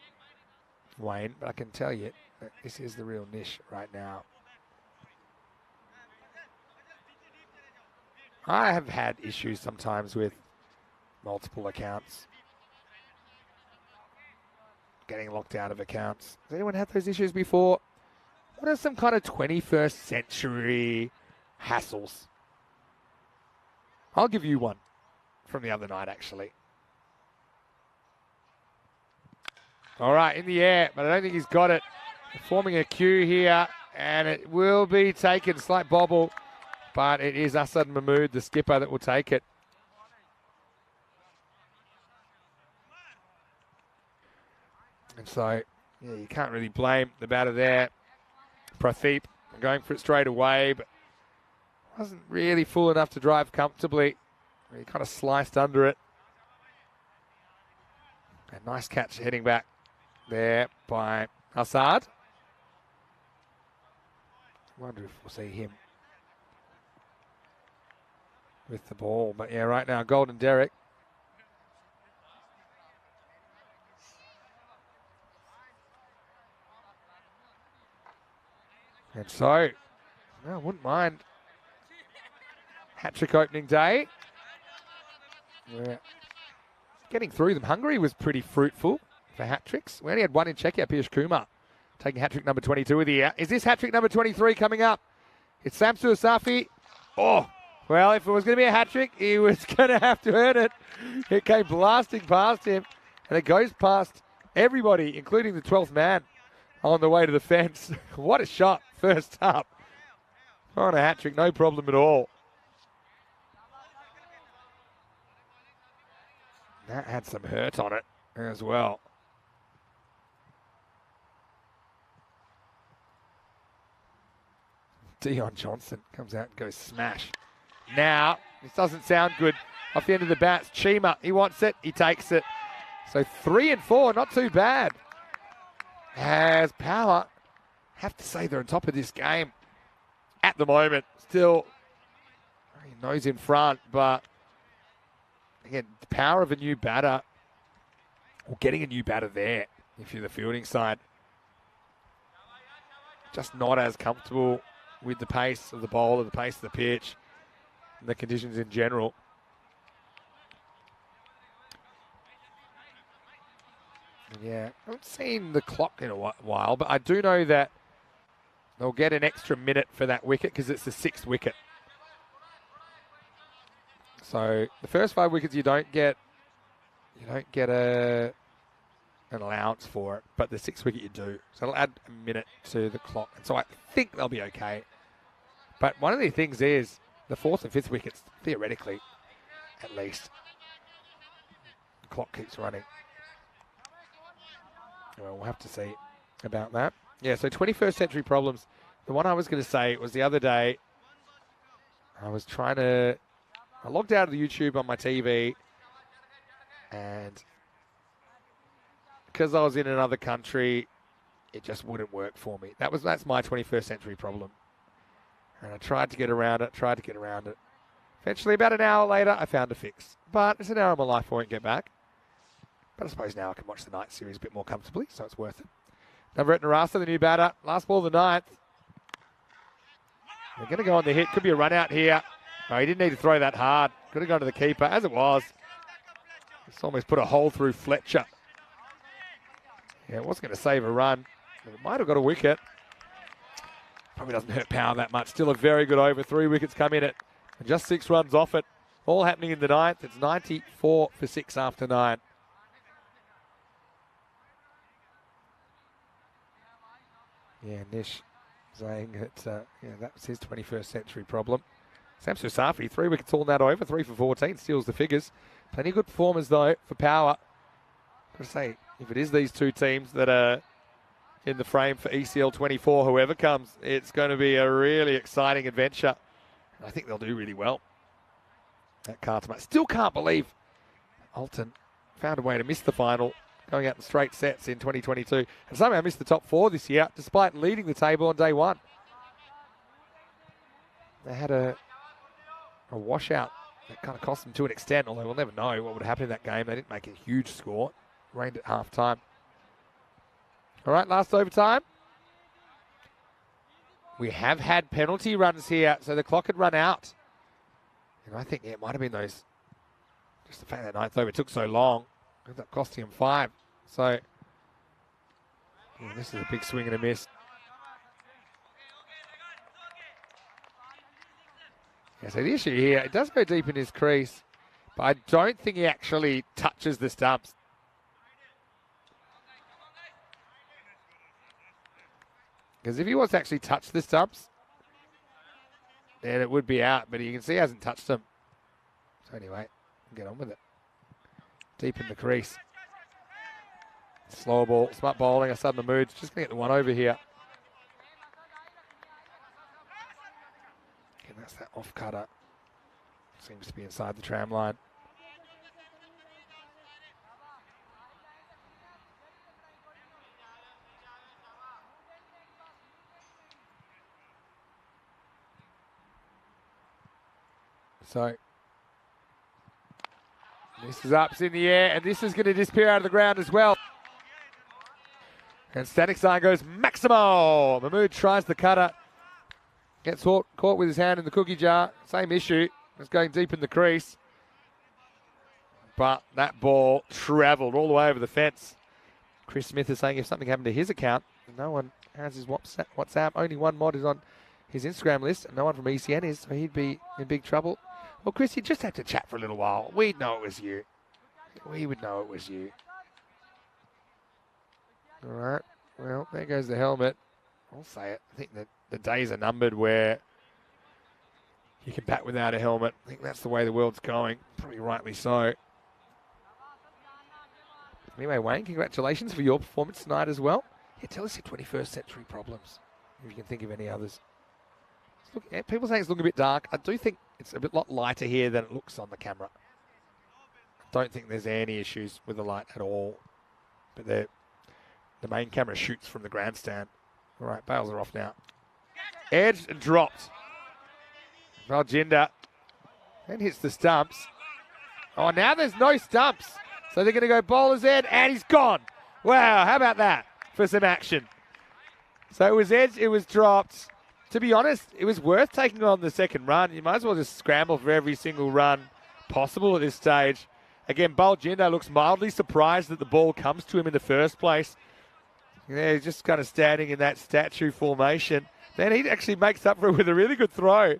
Wayne, but I can tell you that this is the real Nish right now. I have had issues sometimes with multiple accounts, getting locked out of accounts. Has anyone had those issues before? What are some kind of 21st century hassles? I'll give you one from the other night, actually. All right, in the air, but I don't think he's got it. Forming a queue here, and it will be taken. Slight bobble, but it is Asad Mahmood, the skipper, that will take it. And so, yeah, you can't really blame the batter there. Pradeep going for it straight away, but wasn't really full enough to drive comfortably. He kind of sliced under it. A nice catch heading back there by Assad. Wonder if we'll see him with the ball. But yeah, right now, Golden Derek. And so, I wouldn't mind hat-trick opening day. Yeah. Getting through them. Hungary was pretty fruitful for hat-tricks. We only had one in Czechia, Piyush Kumar, taking hat-trick number 22 of the year. Is this hat-trick number 23 coming up? It's Samsul Safi. Oh, well, if it was going to be a hat-trick, he was going to have to earn it. It came blasting past him, and it goes past everybody, including the 12th man, on the way to the fence. What a shot, first up. On a hat-trick, no problem at all. That had some hurt on it as well. Dion Johnson comes out and goes smash. Now, this doesn't sound good. Off the end of the bats, Chima, he wants it, he takes it. So 3 and 4, not too bad. As Power, have to say they're on top of this game at the moment. Still, nose in front, but again, the power of a new batter, or getting a new batter there, if you're the fielding side, just not as comfortable with the pace of the bowler, the pace of the pitch, and the conditions in general. Yeah, I haven't seen the clock in a while, but I do know that they'll get an extra minute for that wicket because it's the 6th wicket. So the first 5 wickets you don't get an allowance for it, but the 6th wicket you do. So it'll add a minute to the clock, and so I think they'll be okay. But one of the things is the 4th and 5th wickets, theoretically, at least, the clock keeps running. Well, we'll have to see about that. Yeah, so 21st century problems. The one I was going to say was the other day, I logged out of the YouTube on my TV, and because I was in another country, it just wouldn't work for me. That's my 21st century problem. And I tried to get around it. Eventually, about an hour later, I found a fix. But it's an hour of my life I won't get back. But I suppose now I can watch the night series a bit more comfortably, so it's worth it. Navarat Narasa, the new batter. Last ball of the 9th. They're going to go on the hit. Could be a run out here. No, he didn't need to throw that hard. Could have gone to the keeper, as it was. It's almost put a hole through Fletcher. Yeah, it was going to save a run. But it might have got a wicket. Probably doesn't hurt Power that much. Still a very good over. 3 wickets come in it. And just 6 runs off it. All happening in the 9th. It's 94 for 6 after 9. Yeah, Nish saying that that was his 21st century problem. Sam Susafi, 3 wickets all in that over, 3 for 14, steals the figures. Plenty of good performers, though, for Power. Got to say, if it is these 2 teams that are in the frame for ECL 24, whoever comes, it's going to be a really exciting adventure. And I think they'll do really well at Cartermite. Still can't believe Olten found a way to miss the final, going out in straight sets in 2022. And somehow missed the top 4 this year, despite leading the table on day 1. They had a washout that kind of cost them to an extent, although we'll never know what would happen in that game. They didn't make a huge score. It rained at half-time. All right, last overtime. We have had penalty runs here, so the clock had run out. And I think it might have been those, just the fact that 9th over took so long, ended up costing him 5. So, this is a big swing and a miss. Yeah, so the issue here, it does go deep in his crease, but I don't think he actually touches the stumps. Because if he was to actually touch the stumps, then it would be out, but you can see he hasn't touched them. So anyway, get on with it. Deep in the crease. Slow ball, smart bowling, a sudden mood. Just going to get the 1 over here. And that's that off cutter. Seems to be inside the tram line. So, this is up, it's in the air, and this is going to disappear out of the ground as well. And static sign goes Maximo. Mahmood tries the cutter. Gets caught with his hand in the cookie jar. Same issue. It's going deep in the crease. But that ball travelled all the way over the fence. Chris Smith is saying if something happened to his account, no one has his WhatsApp. Only one mod is on his Instagram list, and no one from ECN is, so he'd be in big trouble. Well, Chris, you just have to chat for a little while. We'd know it was you. We would know it was you. All right. Well, there goes the helmet. I'll say it. I think that the days are numbered where you can bat without a helmet. I think that's the way the world's going. Probably rightly so. Anyway, Wayne, congratulations for your performance tonight as well. Yeah, tell us your 21st century problems, if you can think of any others. people saying it's looking a bit dark. I do think it's a lot lighter here than it looks on the camera. I don't think there's any issues with the light at all. But the main camera shoots from the grandstand. All right, bails are off now. Edged and dropped. Baljinder then hits the stumps. Oh, now there's no stumps. So they're going to go bowler's end, and he's gone. Wow, how about that for some action? So it was edged, it was dropped. To be honest, it was worth taking on the second run. You might as well just scramble for every single run possible at this stage. Again, Baljinder looks mildly surprised that the ball comes to him in the first place. Yeah, he's just kind of standing in that statue formation. Then he actually makes up for it with a really good throw.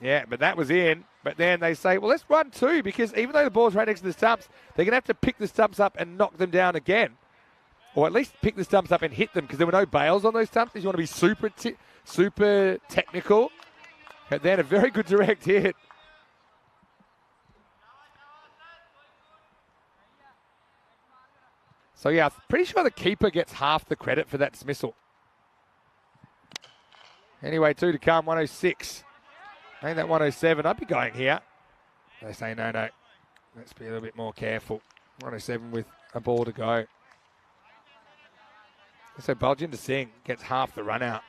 Yeah, but that was in. But then they say, well, let's run two, because even though the ball's right next to the stumps, they're going to have to pick the stumps up and knock them down again. Or at least pick the stumps up and hit them, because there were no bails on those stumps. You want to be super technical. And then a very good direct hit. So, yeah, I'm pretty sure the keeper gets half the credit for that dismissal. Anyway, 2 to come, 106. I think that 107, I'd be going here. They say, no, let's be a little bit more careful. 107 with a ball to go. So Baljinder Singh gets half the run out.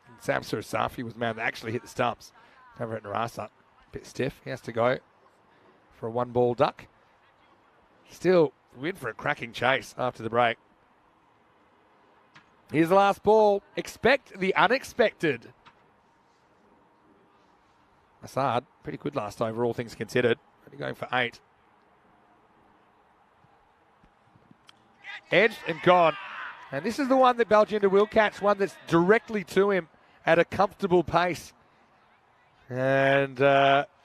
And Sam Surasafi was the man that actually hit the stumps. Over at Narasa, bit stiff. He has to go for a 1-ball duck. Still win for a cracking chase after the break. Here's the last ball. Expect the unexpected. Assad, pretty good last over, all things considered. Only going for 8. Edged and gone. And this is the one that Baljinder will catch, one that's directly to him at a comfortable pace. And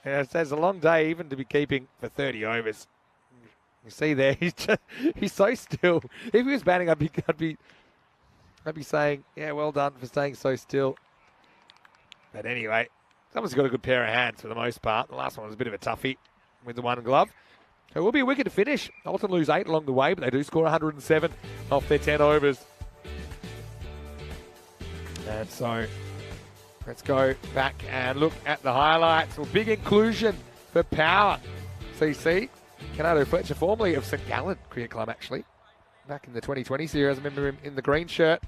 it's a long day even to be keeping for 30 overs. You see there, he's so still. If he was batting, I'd be saying, yeah, well done for staying so still. But anyway, someone's got a good pair of hands for the most part. The last one was a bit of a toughie with the one glove. So it will be a wicket to finish. Olten lose 8 along the way, but they do score 107 off their 10 overs. And so let's go back and look at the highlights. Well, big inclusion for Power. CC, Canado Fletcher, formerly of St Gallen Cricket Club, actually. Back in the 2020 series, I remember him in the green shirt.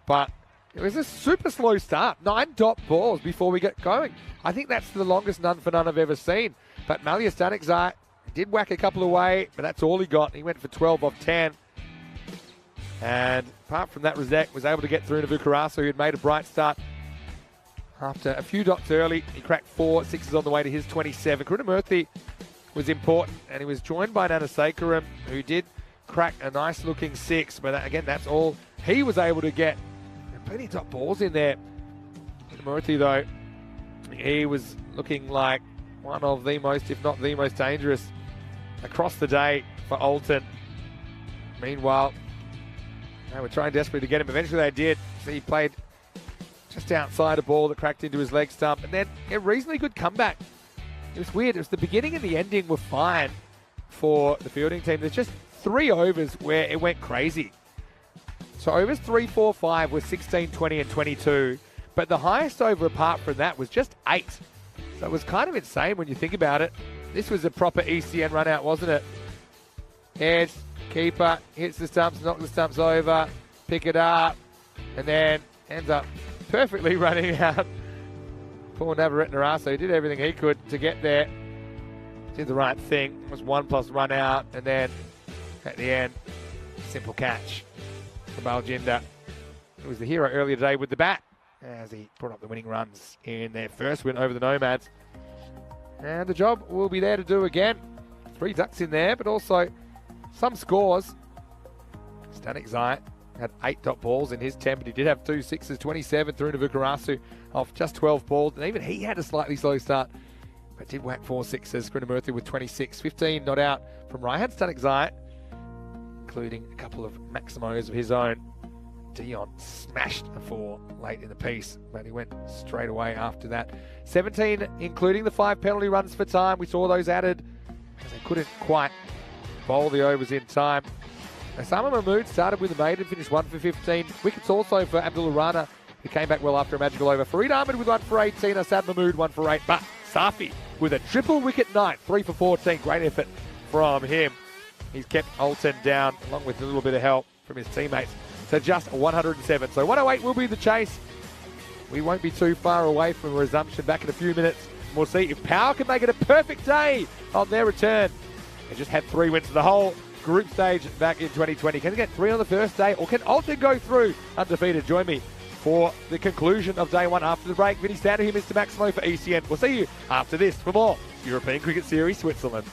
But it was a super slow start. 9 dot balls before we get going. I think that's the longest none for none I've ever seen. But Malius Danexai did whack a couple away, but that's all he got. He went for 12 off 10. And apart from that, Razak was able to get through to Vukarasa, who had made a bright start after a few dots early. He cracked 4 sixes on the way to his 27. Krunamurthy was important, and he was joined by Nanasekaram, who did crack a nice-looking 6. But again, that's all he was able to get. Plenty of dot balls in there. Krunamurthy, though, he was looking like one of the most, if not the most dangerous across the day for Olten. Meanwhile, they were trying desperately to get him. Eventually they did. So he played just outside a ball that cracked into his leg stump. And then a reasonably good comeback. It was weird. It was the beginning and the ending were fine for the fielding team. There's just 3 overs where it went crazy. So overs 3, 4, 5 was 16, 20 and 22. But the highest over apart from that was just 8. So it was kind of insane when you think about it. This was a proper ECN run out, wasn't it? Edge, keeper, hits the stumps, knocks the stumps over, pick it up, and then ends up perfectly running out. Poor Navarat Naraso did everything he could to get there. Did the right thing. It was 1+ run out, and then at the end, simple catch for Baljinder. He was the hero earlier today with the bat, as he brought up the winning runs in their first win over the Nomads. And the job will be there to do again. 3 ducks in there, but also some scores. Stanek Zai had 8 dot balls in his 10, but he did have 2 sixes, 27 through to Vukarasu off just 12 balls. And even he had a slightly slow start, but did whack 4 sixes. Krunamurthy with 26, 15 not out from Raihan Stanek Zai, including a couple of Maximos of his own. Dion smashed a 4 late in the piece, but he went straight away after that. 17, including the 5 penalty runs for time. We saw those added because they couldn't quite bowl the overs in time. Osama Mahmood started with a maiden, finished 1 for 15. Wickets also for Abdullah Rana He came back well after a magical over. Farid Ahmed with 1 for 18. Asad Mahmood 1 for 8. But Safi with a triple wicket night, 3 for 14. Great effort from him. He's kept Olten down, along with a little bit of help from his teammates, to just 107. So 108 will be the chase. We won't be too far away from a resumption back in a few minutes. We'll see if Power can make it a perfect day on their return. They just had 3 wins to the whole group stage back in 2020. Can they get 3 on the first day, or can Olten go through undefeated? Join me for the conclusion of day 1 after the break. Vinny Stander here, Mr. Maximo for ECN. We'll see you after this for more European Cricket Series Switzerland.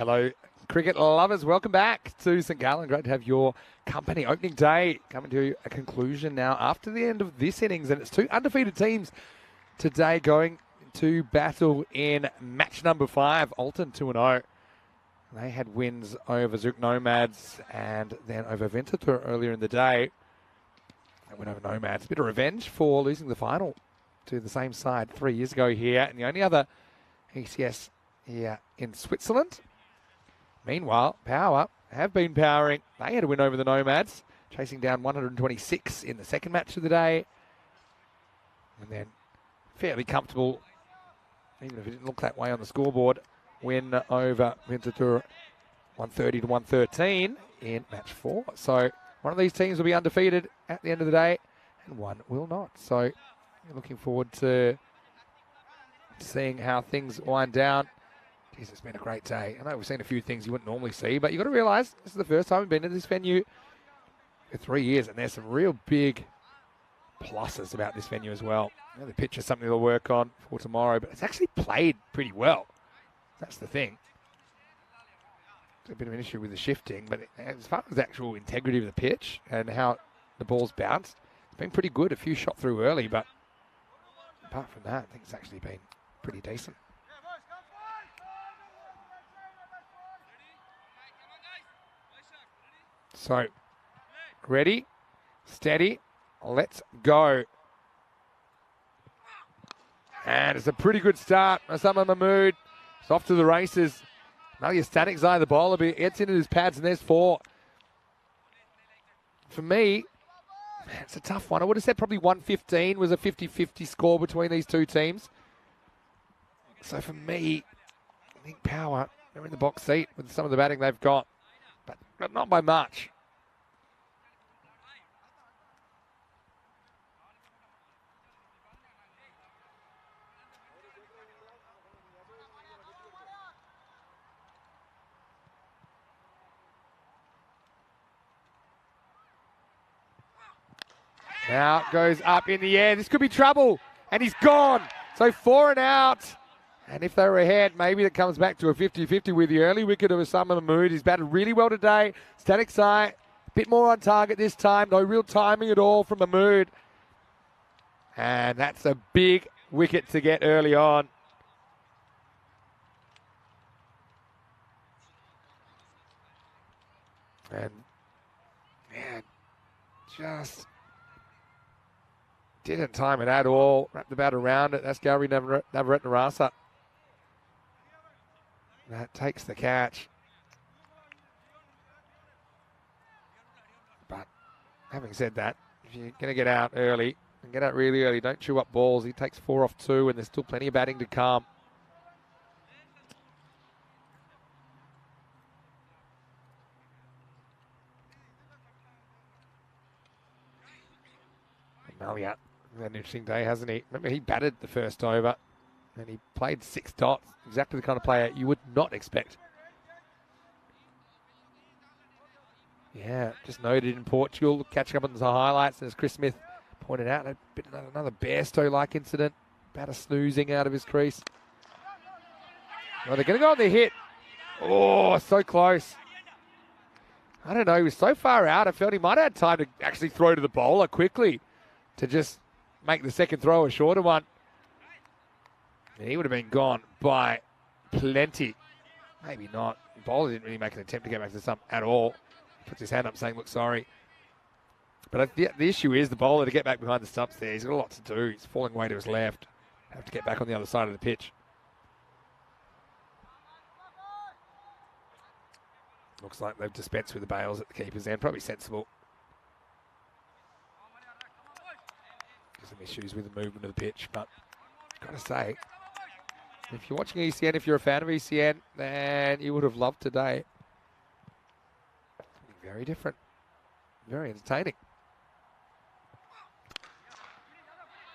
Hello, cricket lovers. Welcome back to St. Gallen. Great to have your company. Opening day coming to a conclusion now after the end of this innings. And it's two undefeated teams today going to battle in match number 5. Olten 2-0. They had wins over Zook Nomads and then over Ventator earlier in the day. They went over Nomads. A bit of revenge for losing the final to the same side 3 years ago here. And the only other ECS here in Switzerland. Meanwhile, Power have been powering. They had a win over the Nomads, chasing down 126 in the second match of the day. And then fairly comfortable, even if it didn't look that way on the scoreboard, win over Ventator 130 to 113 in match 4. So one of these teams will be undefeated at the end of the day, and one will not. So looking forward to seeing how things wind down. Jeez, it's been a great day. I know we've seen a few things you wouldn't normally see, but you've got to realise this is the first time we've been to this venue for 3 years, and there's some real big pluses about this venue as well. You know, the pitch is something they'll work on for tomorrow, but it's actually played pretty well. That's the thing. It's a bit of an issue with the shifting, but as far as the actual integrity of the pitch and how the ball's bounced, it's been pretty good. A few shot through early, but apart from that, I think it's actually been pretty decent. So, ready, steady, let's go. And it's a pretty good start. Osama Mahmood is off to the races. Malia Static's eye the bowler, but he gets into his pads, and there's 4. For me, it's a tough one. I would have said probably 115 was a 50-50 score between these two teams. So for me, I think Power, they're in the box seat with some of the batting they've got, but not by much. Now it goes up in the air. This could be trouble. And he's gone. So 4 and out. And if they were ahead, maybe it comes back to a 50-50 with the early wicket of Osama Mahmood. He's batted really well today. Static side, a bit more on target this time. No real timing at all from Mahmood. And that's a big wicket to get early on. And, man, just didn't time it at all. Wrapped the bat around it. That's Gary Navaratnarasa. That takes the catch. But having said that, if you're going to get out early, and get out really early, don't chew up balls. He takes 4 off 2, and there's still plenty of batting to come. Malia. Had an interesting day, hasn't he? Remember, he batted the first over and he played 6 dots. Exactly the kind of player you would not expect. Yeah, just noted in Portugal, catching up on the highlights, as Chris Smith pointed out, a bit another Bairstow-like incident. Batter snoozing out of his crease. Oh, they're going to go on the hit. Oh, so close. I don't know, he was so far out, I felt he might have had time to actually throw to the bowler quickly to just make the second throw a shorter one. And he would have been gone by plenty. Maybe not. The bowler didn't really make an attempt to get back to the stump at all. He puts his hand up saying, look, sorry. But the issue is the bowler to get back behind the stumps there. He's got a lot to do. He's falling way to his left. Have to get back on the other side of the pitch. Looks like they've dispensed with the bails at the keeper's end. Probably sensible. Some issues with the movement of the pitch, but I've got to say, if you're watching ECN, if you're a fan of ECN, then you would have loved today. Very different, very entertaining.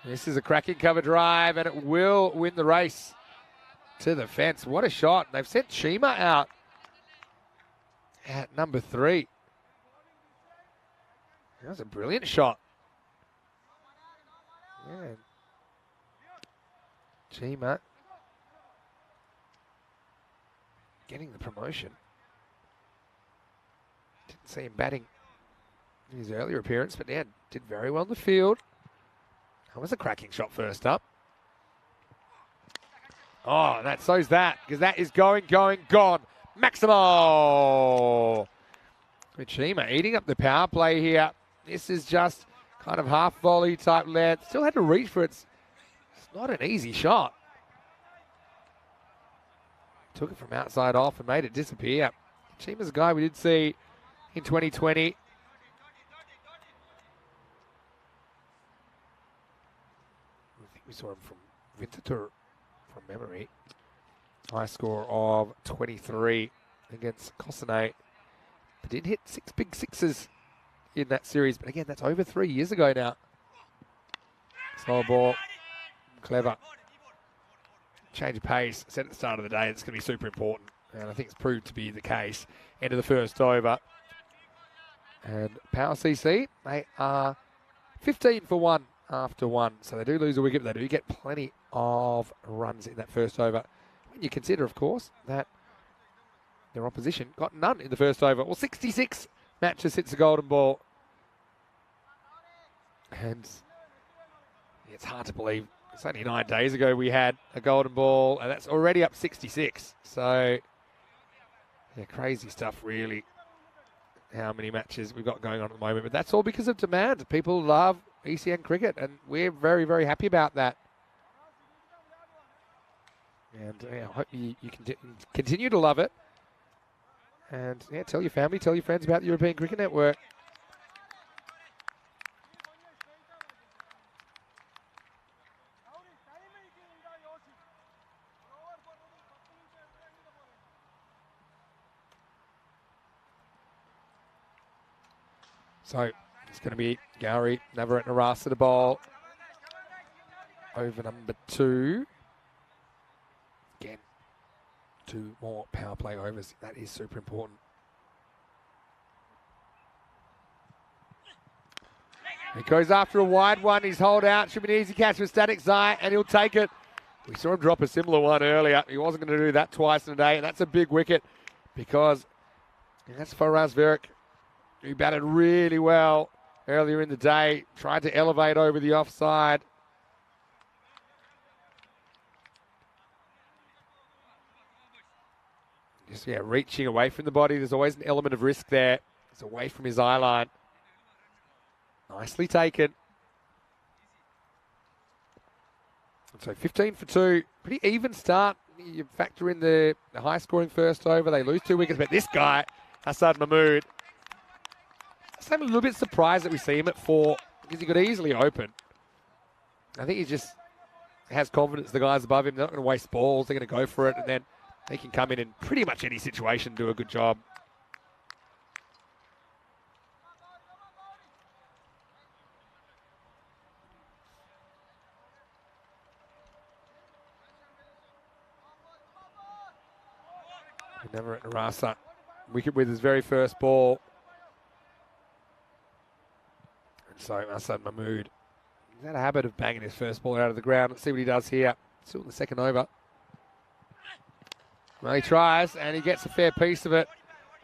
This is a cracking cover drive, and it will win the race to the fence. What a shot. They've sent Shima out at number 3. That was a brilliant shot. Yeah. Chima getting the promotion. Didn't see him batting in his earlier appearance, but yeah, did very well in the field. That was a cracking shot first up. Oh, that so's that, because that is going, gone. Maximo! Michima eating up the power play here. This is just kind of half volley type length. Still had to reach for it. It's not an easy shot. Took it from outside off and made it disappear. Chima's a guy we did see in 2020. I think we saw him from Winterthur from memory. High score of 23 against Cossonay. But did hit 6 big sixes in that series. But again, that's over 3 years ago now. Slow ball. Clever. Change of pace. Said at the start of the day, it's going to be super important. And I think it's proved to be the case. End of the first over. And Power CC, they are 15 for 1 after 1. So they do lose a wicket, but they do get plenty of runs in that first over. When you consider, of course, that their opposition got none in the first over. Well, 66 matches hits a golden ball. And it's hard to believe. It's only 9 days ago we had a golden ball, and that's already up 66. So, yeah, crazy stuff, really, how many matches we've got going on at the moment. But that's all because of demand. People love ECN cricket, and we're very, very happy about that. And yeah, I hope you can continue to love it. And yeah, tell your family, tell your friends about the European Cricket Network. So it's going to be Gowrie, Navarrete, Narasa the ball. Over number 2. Again, 2 more power play overs. That is super important. He goes after a wide one. He's hold out. Should be an easy catch with Static Zai, and he'll take it. We saw him drop a similar one earlier. He wasn't going to do that twice in a day, and that's a big wicket because that's Faraz Verik, who batted really well earlier in the day. Tried to elevate over the offside. Just, yeah, reaching away from the body. There's always an element of risk there. It's away from his eye line. Nicely taken. So 15 for 2. Pretty even start. You factor in the high-scoring first over. They lose 2 wickets. But this guy, Hassan Mahmood, I'm a little bit surprised that we see him at 4 because he could easily open. I think he just has confidence the guys above him. They're not going to waste balls. They're going to go for it. And then they can come in pretty much any situation and do a good job. Navarrete Narasa, wicket with his very first ball. And so Hassan Mahmood, he's had a habit of banging his first ball out of the ground. Let's see what he does here. Still in the second over. Well, he tries, and he gets a fair piece of it.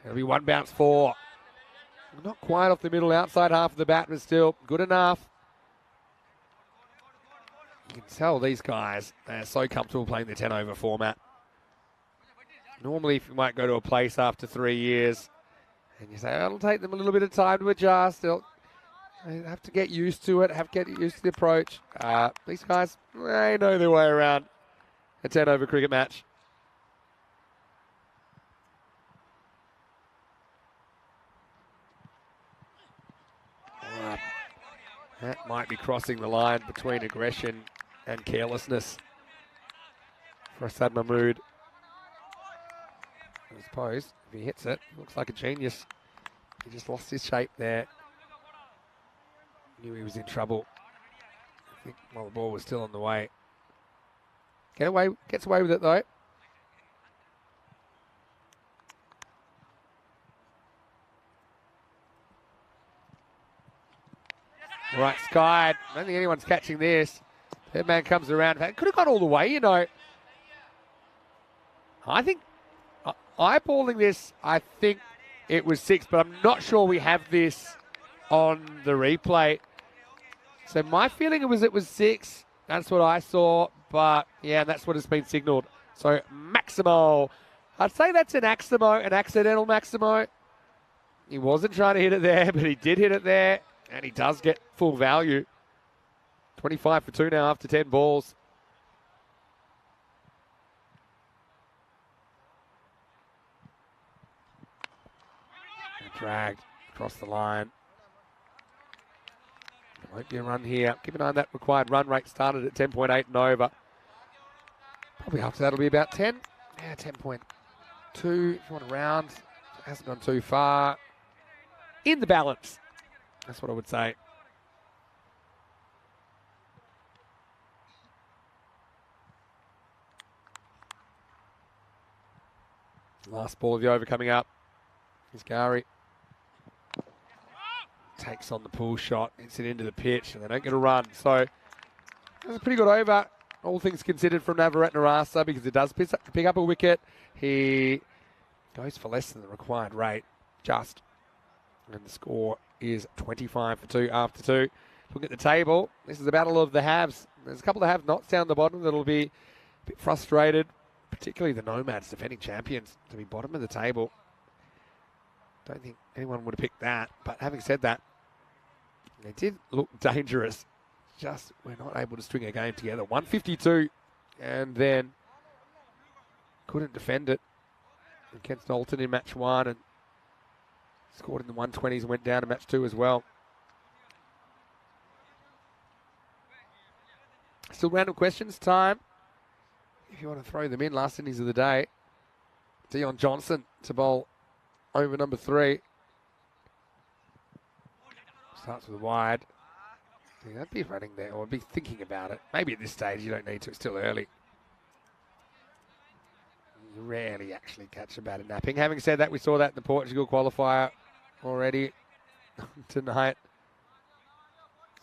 It'll be 1 bounce 4. Not quite off the middle, outside half of the bat, but still good enough. You can tell these guys, they're so comfortable playing the 10 over format. Normally, if you might go to a place after 3 years, and you say, it'll take them a little bit of time to adjust. They have to get used to it, get used to the approach. These guys, they know their way around a 10 over cricket match. That might be crossing the line between aggression and carelessness for Hassan Mahmood. I suppose if he hits it, looks like a genius. He just lost his shape there. Knew he was in trouble. I think while the ball was still on the way. Gets away with it though. Right, Sky. I don't think anyone's catching this. That man comes around. Could have got all the way, you know. I think eyeballing this, I think it was 6, but I'm not sure we have this on the replay. So my feeling it was 6. That's what I saw, but yeah, that's what has been signalled. So Maximo, I'd say that's an accidental Maximo. He wasn't trying to hit it there, but he did hit it there, and he does get full value. 25 for 2 now after 10 balls. Dragged across the line. There won't be a run here. Keep an eye on that required run rate. Started at 10.8 and over. Probably after that will be about 10. Yeah, 10.2 if you want to round. It hasn't gone too far. In the balance. That's what I would say. Last ball of the over coming up. Here's Gary. Takes on the pull shot, hits it into the pitch, and they don't get a run. So that's a pretty good over, all things considered, from Navaratnarasa, because it does pick up a wicket. He goes for less than the required rate, just. And the score is 25 for 2 after 2. Look at the table. This is a battle of the haves. There's a couple of have-nots down the bottom that'll be a bit frustrated, particularly the Nomads, defending champions, to be bottom of the table. Don't think anyone would have picked that. But having said that, they did look dangerous. Just we're not able to string a game together. 152, and then couldn't defend it against Olten in match 1, and scored in the 120s and went down to match 2 as well. Still random questions time. If you want to throw them in, last innings of the day. Dion Johnson to bowl over number 3. Starts with a wide. Yeah, I'd be running there, or I'd be thinking about it. Maybe at this stage you don't need to, it's still early. You rarely actually catch a batter napping. Having said that, we saw that in the Portugal qualifier already tonight.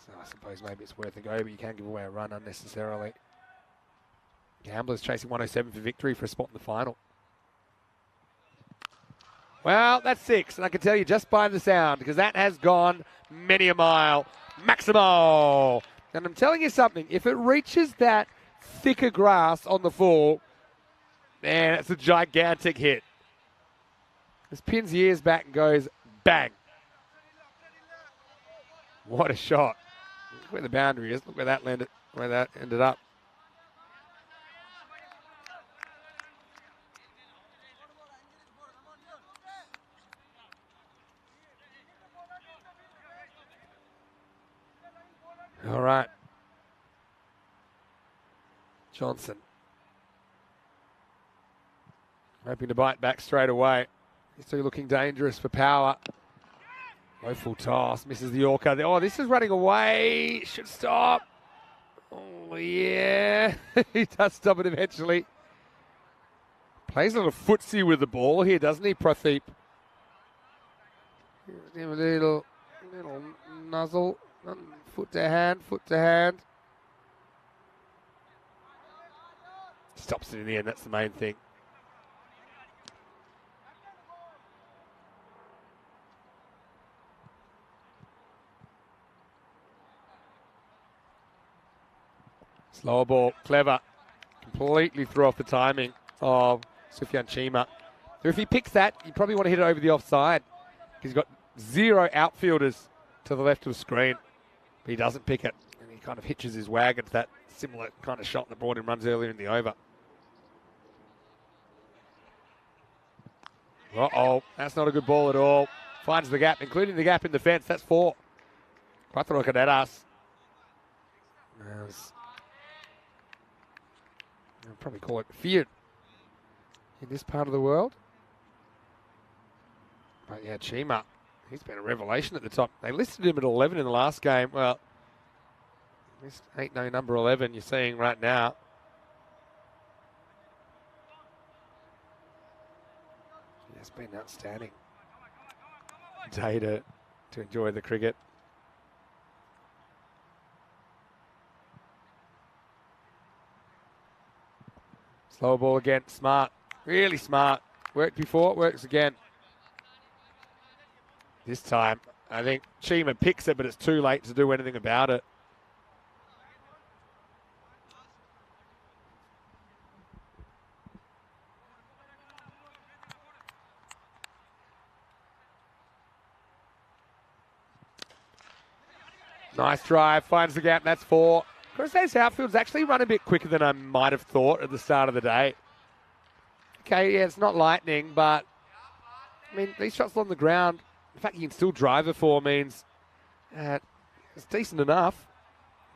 So I suppose maybe it's worth a go, but you can't give away a run unnecessarily. Gamblers chasing 107 for victory for a spot in the final. Well, that's 6, and I can tell you just by the sound, because that has gone many a mile. Maximo! And I'm telling you something, if it reaches that thicker grass on the fall, man, it's a gigantic hit. This pins the ears back and goes bang. What a shot. Look where the boundary is. Look where that landed, where that ended up. All right. Johnson. Hoping to bite back straight away. He's still looking dangerous for power. Low full toss. Misses the Yorker. Oh, this is running away. Should stop. Oh, yeah. He does stop it eventually. Plays a little footsie with the ball here, doesn't he, Pradeep? Give him a little nuzzle. Foot to hand, foot to hand. Stops it in the end, that's the main thing. Slower ball, clever. Completely threw off the timing of Sufyan Chima. So if he picks that, you probably want to hit it over the offside. He's got 0 outfielders to the left of the screen. But he doesn't pick it, and he kind of hitches his wagon to that similar kind of shot that brought him runs earlier in the over. Uh-oh, that's not a good ball at all. Finds the gap, including the gap in the fence. That's 4. Cuatro caderas. I'll probably call it feared in this part of the world. But yeah, Chima. He's been a revelation at the top. They listed him at 11 in the last game. Well, this ain't no number 11 you're seeing right now. It's been outstanding day to enjoy the cricket. Slow ball again. Smart. Really smart. Worked before, works again. This time, I think Chima picks it, but it's too late to do anything about it. Nice drive, finds the gap, that's 4. Crusade's outfield's actually run a bit quicker than I might have thought at the start of the day. Okay, yeah, it's not lightning, but I mean, these shots on the ground, the fact you can still drive a 4 means it's decent enough.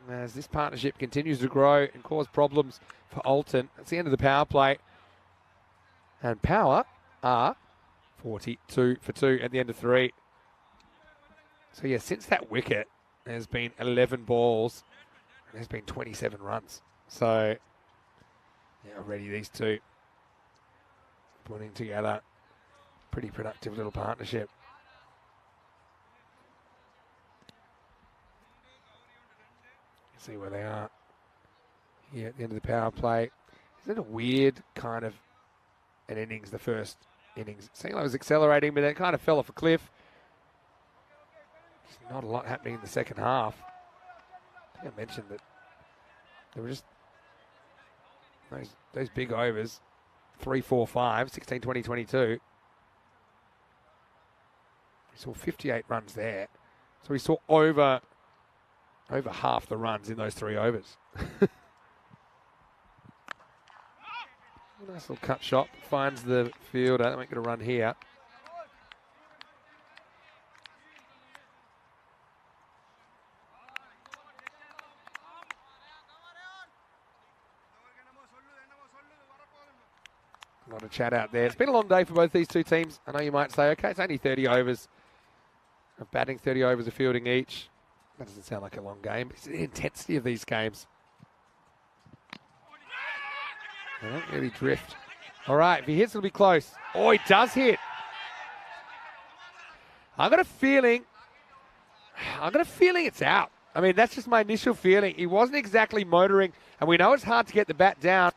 As this partnership continues to grow and cause problems for Olten. That's the end of the power play. And Power are 42 for 2 at the end of 3. So yeah, since that wicket, there's been 11 balls and there's been 27 runs. So yeah, already these two putting together pretty productive little partnership. See where they are here at the end of the power play. Isn't it a weird kind of an innings, the first innings? It seemed like it was accelerating, but it kind of fell off a cliff. There's not a lot happening in the second half. I think I mentioned that there were just those big overs, 3, 4, 5, 16, 20, 22. We saw 58 runs there. So we saw over half the runs in those 3 overs. Nice little cut shot, finds the fielder. They won't get a run here. A lot of chat out there. It's been a long day for both these two teams. I know you might say, okay, it's only 30 overs of batting, 30 overs of fielding each. That doesn't sound like a long game, but it's the intensity of these games. They don't really drift. All right, if he hits, it'll be close. Oh, he does hit. I've got a feeling it's out. I mean, that's just my initial feeling. He wasn't exactly motoring, and we know it's hard to get the bat down.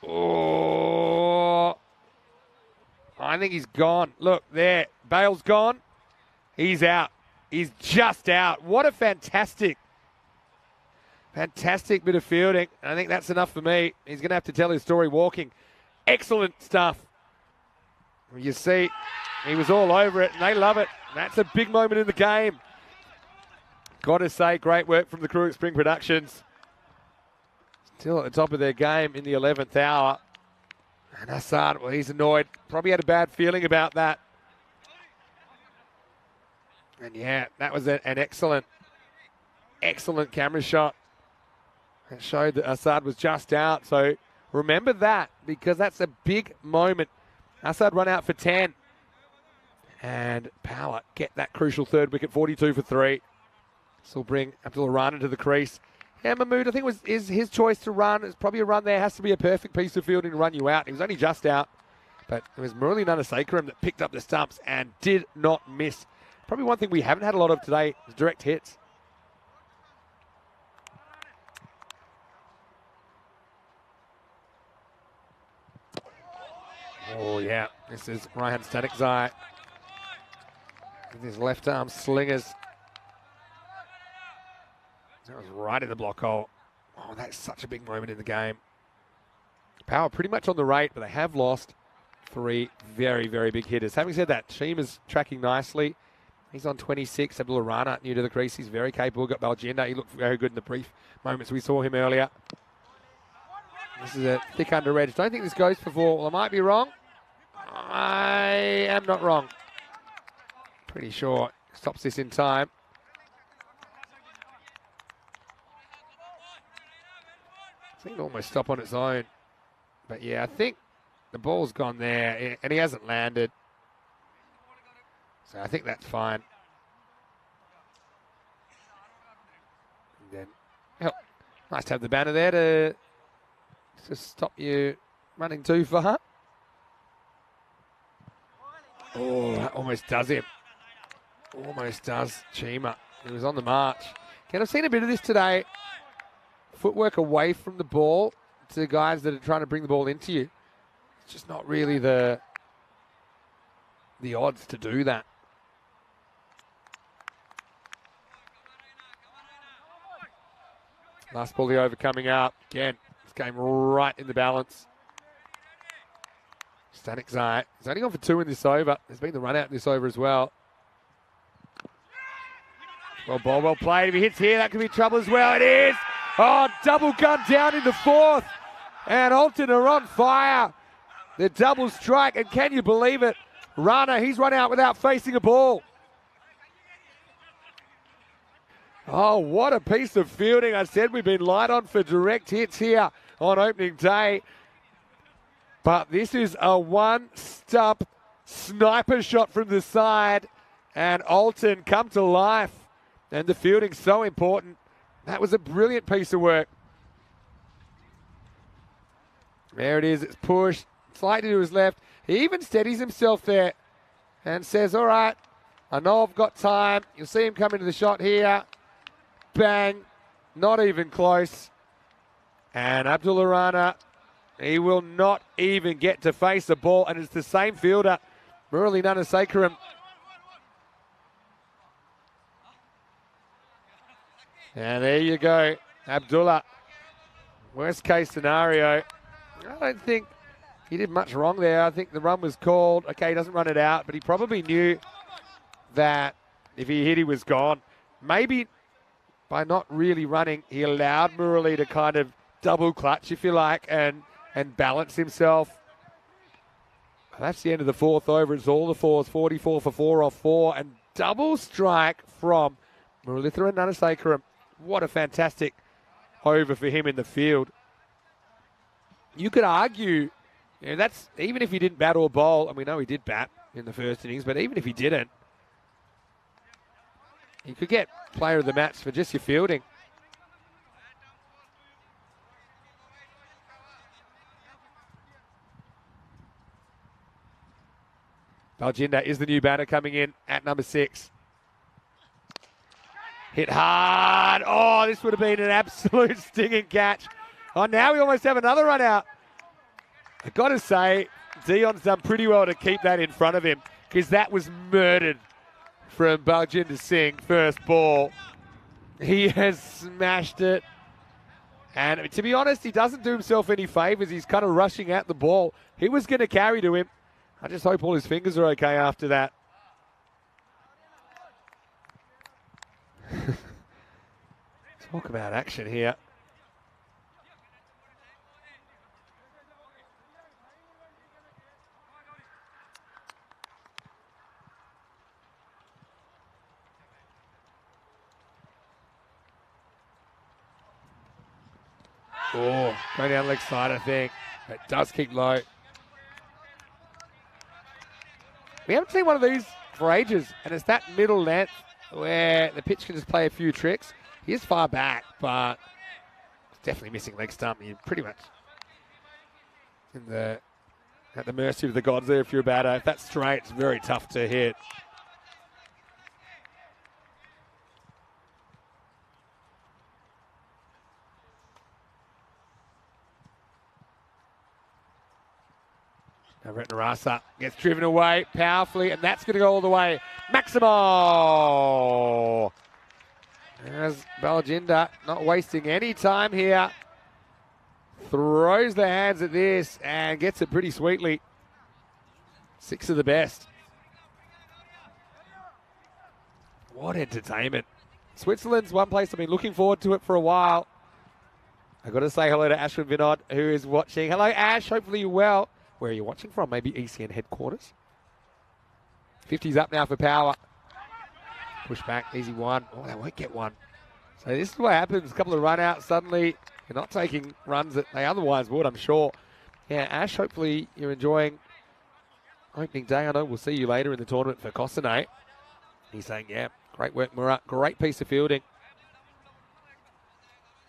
Oh, I think he's gone. Look, there. Bale's gone. He's out. He's just out. What a fantastic bit of fielding. I think that's enough for me. He's going to have to tell his story walking. Excellent stuff. You see, he was all over it, and they love it. That's a big moment in the game. Got to say, great work from the crew at Spring Productions. Still at the top of their game in the 11th hour. And Assad, well, he's annoyed. Probably had a bad feeling about that. And yeah, that was an excellent camera shot. It showed that Assad was just out. So remember that, because that's a big moment. Assad run out for 10. And Power get that crucial third wicket, 42 for 3. This will bring Abdul Rahman to the crease. Yeah, Mahmood, I think is his choice to run. It's probably a run there. Has to be a perfect piece of fielding to run you out. He was only just out. But it was Murali Nanasekharam that picked up the stumps and did not miss. Probably one thing we haven't had a lot of today is direct hits. Oh, yeah. This is Raihan Statikzai with his left arm slingers. That was right in the block hole. Oh, that's such a big moment in the game. Power pretty much on the rate, but they have lost 3 very, very big hitters. Having said that, Chima's tracking nicely. He's on 26. Abdul Rana new to the crease. He's very capable. Got Baljinder. He looked very good in the brief moments we saw him earlier. This is a thick under edge. Don't think this goes for 4. Well, I might be wrong. I am not wrong. Pretty sure stops this in time. I think it'll almost stop on its own. But yeah, I think the ball's gone there and he hasn't landed. So I think that's fine. And then, oh, nice to have the banner there to stop you running too far. Oh, that almost does him. Almost does Chima. He was on the march. Again, I've seen a bit of this today. footwork away from the ball to guys that are trying to bring the ball into you. It's just not really the odds to do that. Last ball the over coming up. Again, this game right in the balance. Static Zai. He's only gone for 2 in this over. There's been the run out in this over as well. Well, ball well played. If he hits here, that could be trouble as well. It is. Oh, double gun down in the 4th. And Olten are on fire. The double strike. And can you believe it? Rana, he's run out without facing a ball. Oh, what a piece of fielding. I said we've been light on for direct hits here on opening day. But this is a one-stop sniper shot from the side. And Olten come to life. And the fielding's so important. That was a brilliant piece of work. There it is. It's pushed slightly to his left. He even steadies himself there and says, all right, I know I've got time. You'll see him come into the shot here. Bang. Not even close. And Abdullah Rana, he will not even get to face the ball. And it's the same fielder, Murali Nanasekaram. And there you go, Abdullah. Worst case scenario. I don't think he did much wrong there. I think the run was called. Okay, he doesn't run it out, but he probably knew that if he hit, he was gone. Maybe by not really running, he allowed Murali to kind of double clutch, if you like, and balance himself. That's the end of the 4th over. It's all the 4s, 44 for 4 off 4, and double strike from Muralitharan Nanasekaram. What a fantastic over for him in the field. You could argue, that's even if he didn't bat or bowl, and we know he did bat in the first innings, but even if he didn't, you could get player of the match for just your fielding. Baljinder is the new batter coming in at number 6. Hit hard. Oh, this would have been an absolute stinging catch. Oh, now we almost have another run out. I've got to say, Dion's done pretty well to keep that in front of him because that was murdered from Baljinder Singh, first ball. He has smashed it. And to be honest, he doesn't do himself any favours. He's kind of rushing at the ball. He was going to carry to him. I just hope all his fingers are okay after that. Talk about action here. Oh, go down leg side, I think. It does kick low. We haven't seen one of these for ages, and it's that middle length where the pitch can just play a few tricks. He is far back, but it's definitely missing leg stump. You're pretty much at the mercy of the gods there if you're a batter. If that's straight, it's very tough to hit. Now Retnarasa gets driven away powerfully, and that's going to go all the way. Maximo! As Baljinder not wasting any time here. Throws the hands at this and gets it pretty sweetly. 6 of the best. What entertainment. Switzerland's one place I've been looking forward to it for a while. I've got to say hello to Ashwin Vinod, who is watching. Hello, Ash. Hopefully you're well. Where are you watching from? Maybe ECN headquarters. 50's up now for power. Push back, easy one. Oh, they won't get one. So this is what happens. A couple of run outs. Suddenly, you're not taking runs that they otherwise would, I'm sure. Yeah, Ash, hopefully you're enjoying opening day. I know we'll see you later in the tournament for Kosane. He's saying, yeah, great work, Murat. Great piece of fielding.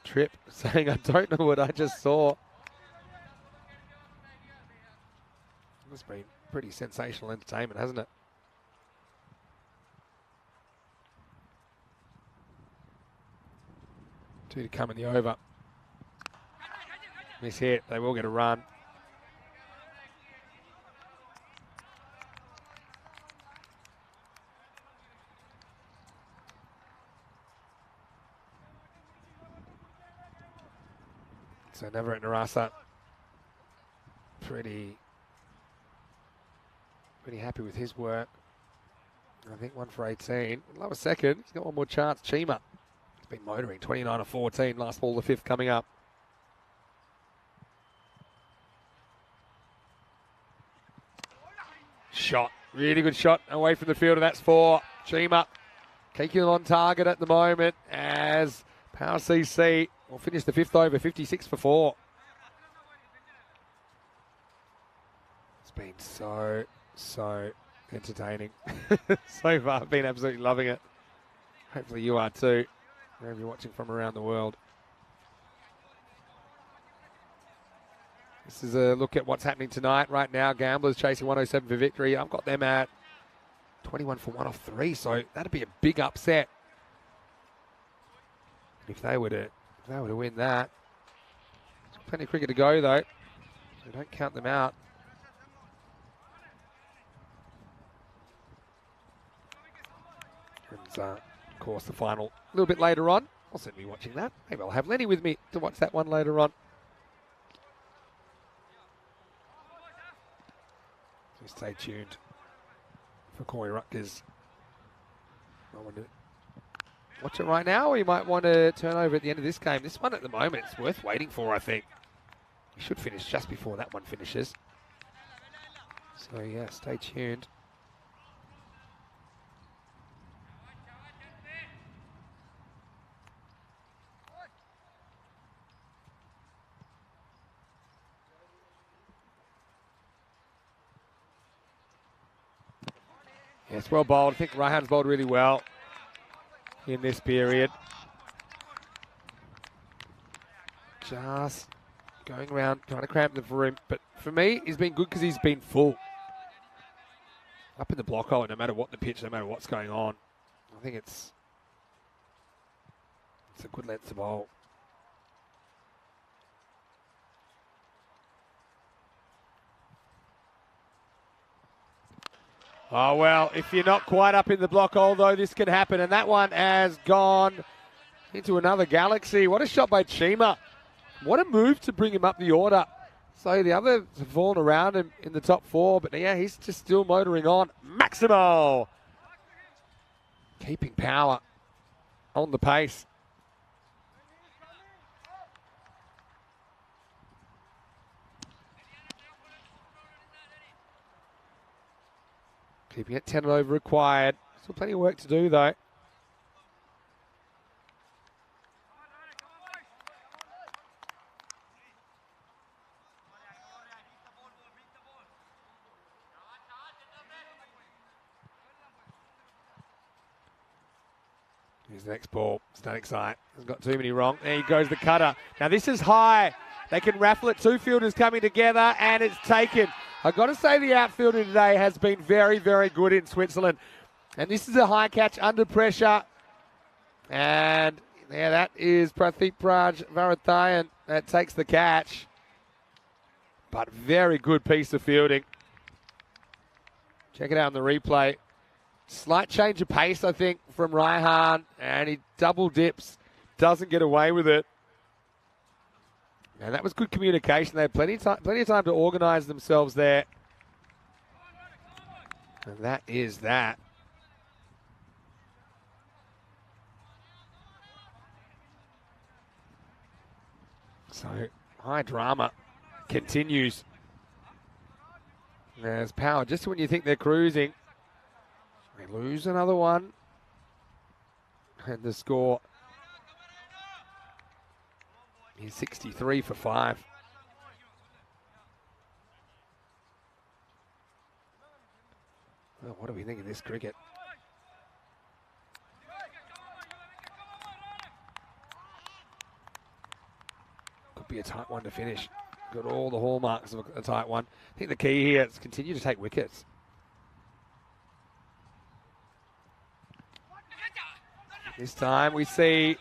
Trip saying, I don't know what I just saw. It's been pretty sensational entertainment, hasn't it? Two to come in the over. Miss hit. They will get a run. So Never at Narasa. Pretty happy with his work. I think 1 for 18. Love a second. He's got one more chance. Chima. He's been motoring. 29 of 14. Last ball, the 5th coming up. Shot. Really good shot away from the field, and that's for Chima. Keeping on target at the moment as Power CC will finish the 5th over, 56 for 4. It's been so entertaining. So far, I've been absolutely loving it. Hopefully you are too, wherever you're watching from around the world. This is a look at what's happening tonight. Right now, Gamblers chasing 107 for victory. I've got them at 21 for 1 off 3, so that'd be a big upset. If they were to win that. There's plenty of cricket to go though, so don't count them out. And of course the final a little bit later on. I'll certainly be watching that. Maybe I'll have Lenny with me to watch that one later on. So stay tuned for Corey Rutgers. I want to watch it right now, or you might want to turn over at the end of this game. This one at the moment, it's worth waiting for, I think. We should finish just before that one finishes. So yeah, stay tuned. Yes, well bowled. I think Raihan's bowled really well in this period. Just going around, trying to cramp the room. But for me, he's been good because he's been full. Up in the block hole, no matter what the pitch, no matter what's going on. I think it's a good length to bowl. Oh, well, if you're not quite up in the block hole, though, this can happen. And that one has gone into another galaxy. What a shot by Chima. What a move to bring him up the order. So the others have fallen around him in the top 4. But yeah, he's just still motoring on. Maximo. Keeping power on the pace. Keeping it 10 over required. Still plenty of work to do though. Here's the next ball. Static Sight has got too many wrong. There he goes, the cutter. Now this is high. They can raffle it. 2 fielders coming together and it's taken. I've got to say the outfielder today has been very, very good in Switzerland. And this is a high catch under pressure. And yeah, that is Prathip Raj Varathayan that takes the catch. But very good piece of fielding. Check it out on the replay. Slight change of pace, I think, from Raihan. And he double dips. Doesn't get away with it. And that was good communication. They had plenty of time to organise themselves there. And that is that. So, high drama continues. There's power just when you think they're cruising. They lose another one. And the score is 63 for 5. Well, what do we think of this cricket? Could be a tight one to finish. Got all the hallmarks of a tight one. I think the key here is continue to take wickets. This time we see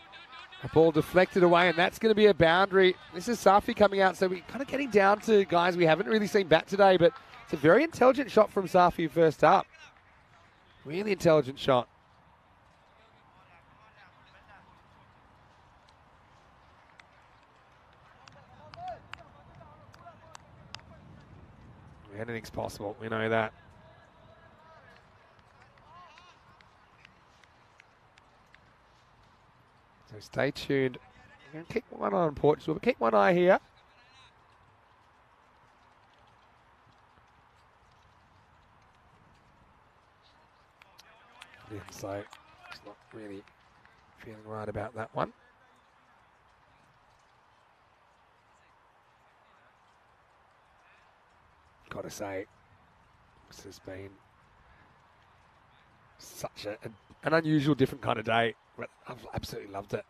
A ball deflected away, and that's going to be a boundary. This is Safi coming out, so we're kind of getting down to guys we haven't really seen bat today, but it's a very intelligent shot from Safi first up. Really intelligent shot. Anything's possible, we know that. So stay tuned. I'm going to keep one eye on Portugal, but keep one eye here. Yeah, so it's not really feeling right about that one. Got to say, this has been such an unusual, different kind of day. But I've absolutely loved it.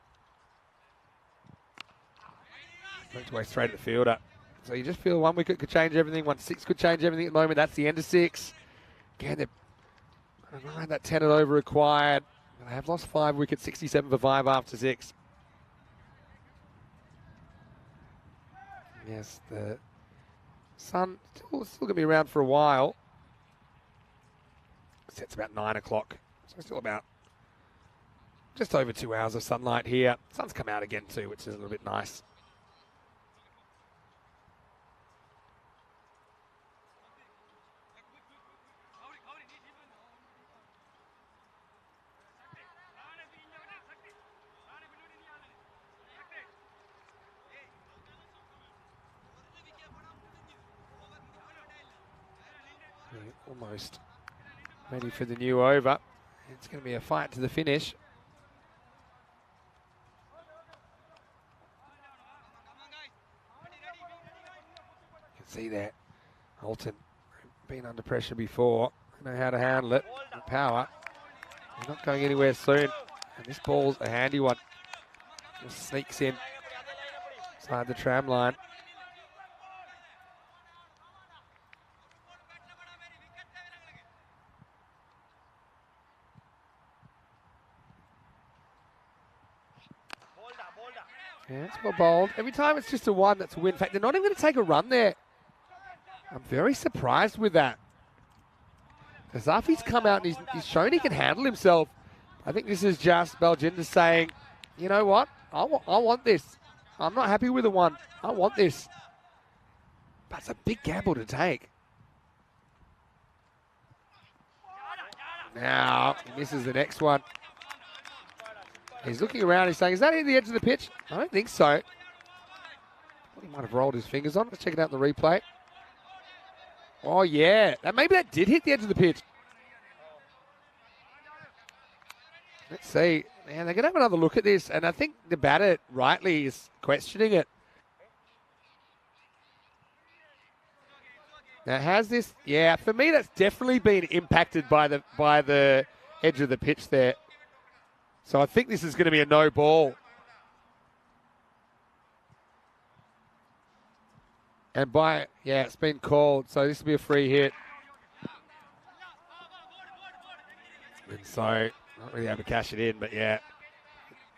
Went away straight at the fielder. So you just feel 1 wicket could change everything, 1-6 could change everything at the moment. That's the end of 6. Again, they're around that 10 and over required. They have lost 5 wickets, 67 for 5 after 6. Yes, the sun still going to be around for a while. Sets about 9 o'clock, so still about just over 2 hours of sunlight here. Sun's come out again too, which is a little bit nice. Almost ready for the new over. It's going to be a fight to the finish. You can see that Olten been under pressure before. They know how to handle it. The power. They're not going anywhere soon. And this ball's a handy one. Just sneaks in inside the tram line. Yeah, it's well bowled. Every time it's just a one that's a win. In fact, they're not even going to take a run there. I'm very surprised with that. Kazafi's come out and he's shown he can handle himself. I think this is just Baljinder saying, you know what? I want this. I'm not happy with the one. I want this. But it's a big gamble to take. Now, he misses the next one. He's looking around, he's saying, is that in the edge of the pitch? I don't think so. He might have rolled his fingers on. Let's check it out in the replay. Oh, yeah. Maybe that did hit the edge of the pitch. Let's see. Man, they're going to have another look at this, and I think the batter rightly is questioning it. Now, has this... Yeah, for me, that's definitely been impacted by the edge of the pitch there. So I think this is going to be a no ball. And it's been called, so this will be a free hit. And so, not really able to cash it in, but yeah.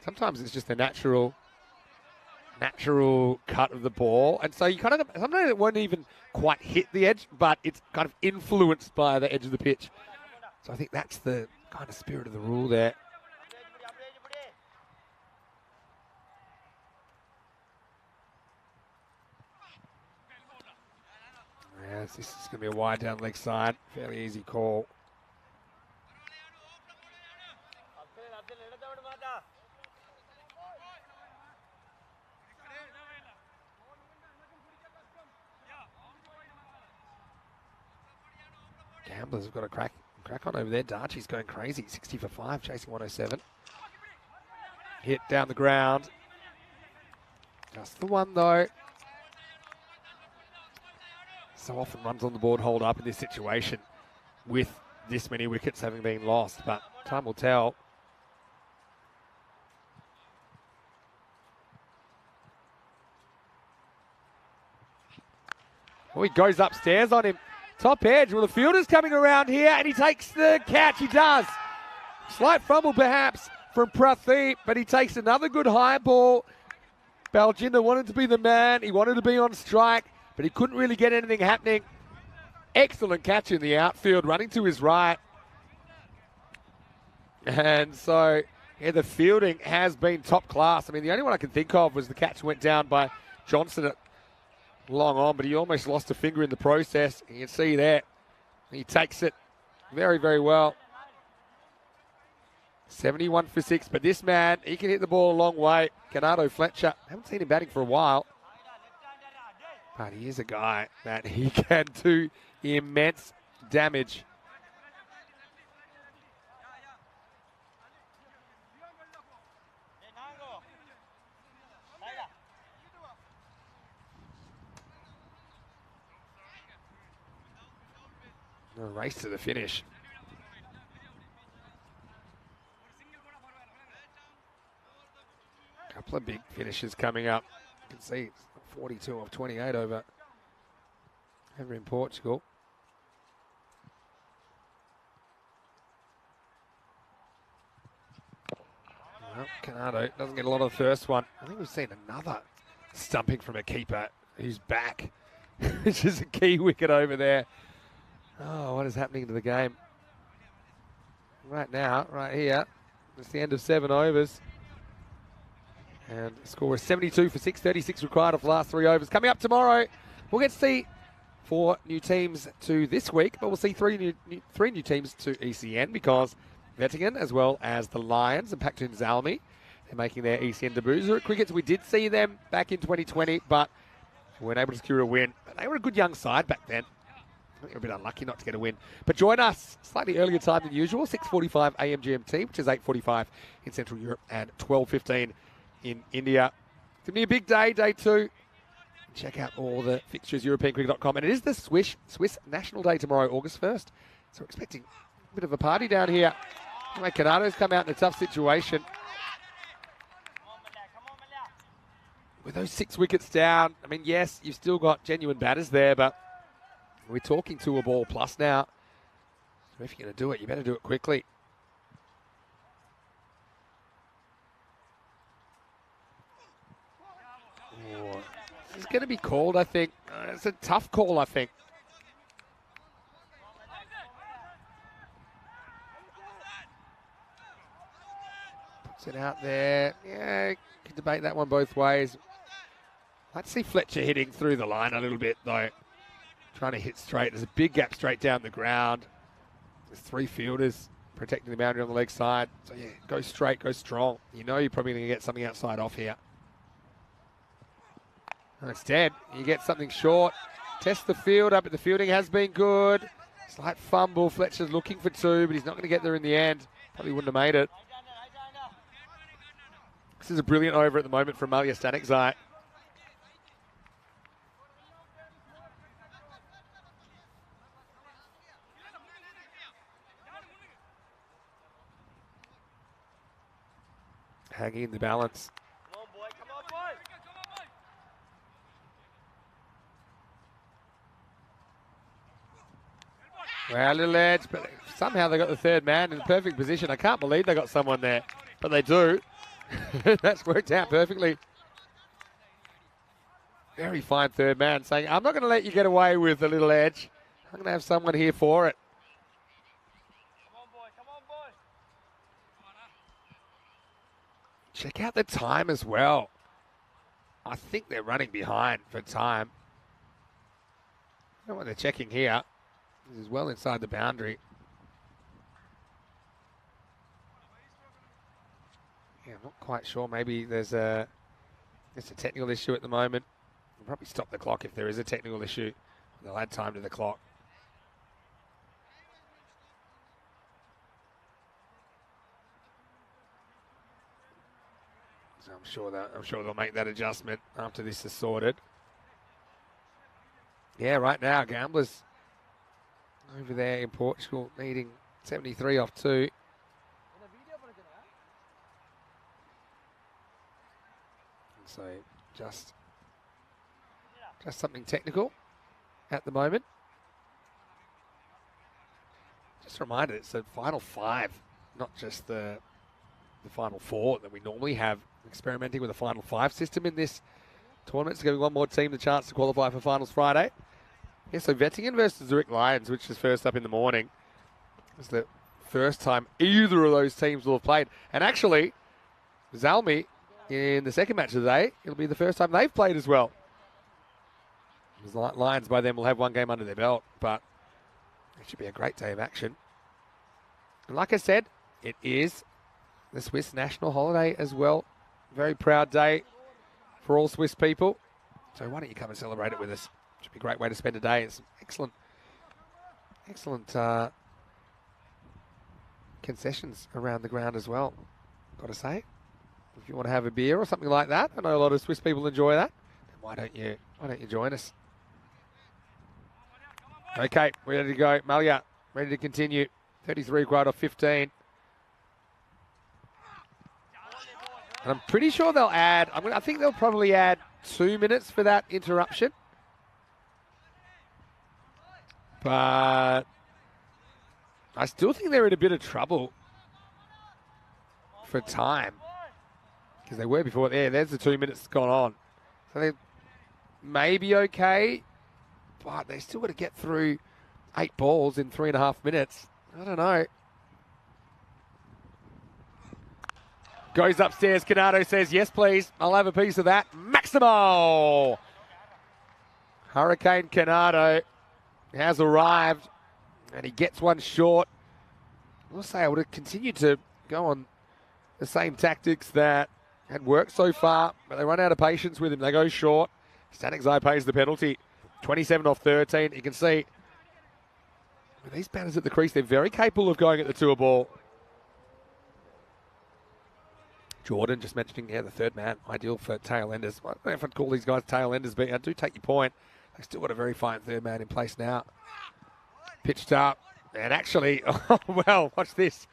Sometimes it's just a natural cut of the ball. And so you kind of, sometimes it won't even quite hit the edge, but it's kind of influenced by the edge of the pitch. So I think that's the kind of spirit of the rule there. Yes, this is going to be a wide down leg side. Fairly easy call. Gamblers have got a crack on over there. Darchie's going crazy. 60 for 5, chasing 107. Hit down the ground. Just the one though. So often runs on the board hold up in this situation with this many wickets having been lost, but time will tell. Oh, he goes upstairs on him. Top edge. Well, the fielder's coming around here and he takes the catch. He does. Slight fumble perhaps. from Pradeep, but he takes another good high ball. Baljinder wanted to be the man. He wanted to be on strike, but he couldn't really get anything happening. Excellent catch in the outfield, running to his right. And so, yeah, the fielding has been top class. I mean, the only one I can think of was the catch went down by Johnson at long on, but he almost lost a finger in the process. You can see there. He takes it very, very well. 71 for 6, but this man, he can hit the ball a long way. Canado Fletcher, haven't seen him batting for a while. But he is a guy that he can do immense damage. A race to the finish. A couple of big finishes coming up. You can see it's 42 of 28 over in Portugal. Well, Canado doesn't get a lot of the first one. I think we've seen another stumping from a keeper who's back, which is a key wicket over there. Oh, what is happening to the game? Right now, right here, it's the end of 7 overs. And the score is 72 for 6, 36 required of the last 3 overs. Coming up tomorrow, we'll get to see 4 new teams to this week, but we'll see 3 new teams to ECN because Vettingen, as well as the Lions and Paktun Zalmi, they're making their ECN debuts. At Crickets, we did see them back in 2020, but we weren't able to secure a win. But they were a good young side back then. I think we're a bit unlucky not to get a win. But join us slightly earlier time than usual, 6:45 AM GMT, which is 8:45 in Central Europe and 12:15 in India. It's going to be a big day, day 2. Check out all the fixtures, EuropeanCricket.com. And it is the Swiss National Day tomorrow, August 1st. So we're expecting a bit of a party down here. Anyway, Canado's come out in a tough situation. With those 6 wickets down, I mean, yes, you've still got genuine batters there, but we're talking to a ball plus now. So if you're going to do it, you better do it quickly. Oh, this is going to be called, I think. It's a tough call, I think. Puts it out there. Yeah, you can debate that one both ways. Let's see Fletcher hitting through the line a little bit, though. Trying to hit straight. There's a big gap straight down the ground. There's 3 fielders protecting the boundary on the leg side. So, yeah, go straight, go strong. You know you're probably going to get something outside off here. And instead, you get something short. Test the field up, but the fielding has been good. Slight fumble. Fletcher's looking for 2, but he's not going to get there in the end. Probably wouldn't have made it. This is a brilliant over at the moment from Malia Stanikzai. Hanging in the balance. Come on, boy. Come on, boy. Well, a little edge, but somehow they got the 3rd man in the perfect position. I can't believe they got someone there, but they do. That's worked out perfectly. Very fine 3rd man saying, I'm not going to let you get away with a little edge. I'm going to have someone here for it. Come on, boy. Come on, boy. Check out the time as well. I think they're running behind for time. I don't know what they're checking here. This is well inside the boundary. Yeah, I'm not quite sure. Maybe there's a technical issue at the moment. We'll probably stop the clock if there is a technical issue. They'll add time to the clock. So I'm sure they'll make that adjustment after this is sorted. Yeah, right now, Gamblers over there in Portugal needing 73 off 2. So just something technical at the moment. Just a reminder, it's the final 5, not just the the final four that we normally have, experimenting with a final five system in this tournament. It's giving one more team the chance to qualify for Finals Friday. Yeah, so Vettingen versus Zurich Lions, which is first up in the morning. It's the first time either of those teams will have played. And actually, Zalmi, in the second match of the day, it'll be the first time they've played as well. The Lions by then will have one game under their belt, but it should be a great day of action. And like I said, it is the Swiss national holiday as well. Very proud day for all Swiss people. So why don't you come and celebrate it with us? Should be a great way to spend a day. It's excellent concessions around the ground as well, got to say. If you want to have a beer or something like that, I know a lot of Swiss people enjoy that. Then why don't you join us? Okay, ready to go. Malia, ready to continue. 33 required off 15. And I'm pretty sure they'll add, I think they'll probably add 2 minutes for that interruption. But I still think they're in a bit of trouble for time. Because they were before. There's the 2 minutes gone on. So they may be okay, but they still got to get through 8 balls in 3.5 minutes. I don't know. Goes upstairs. Canado says, yes, please. I'll have a piece of that. Maximo! Hurricane Canado has arrived, and he gets one short. I'll say I would have continued to go on the same tactics that had worked so far, but they run out of patience with him. They go short. Static Zai pays the penalty. 27 off 13. You can see with these batters at the crease, they're very capable of going at the tour ball. Jordan just mentioning, the third man, ideal for tail enders. I don't know if I'd call these guys tail enders, but I do take your point. They've still got a very fine third man in place now. Pitched up, and actually, oh, well, watch this.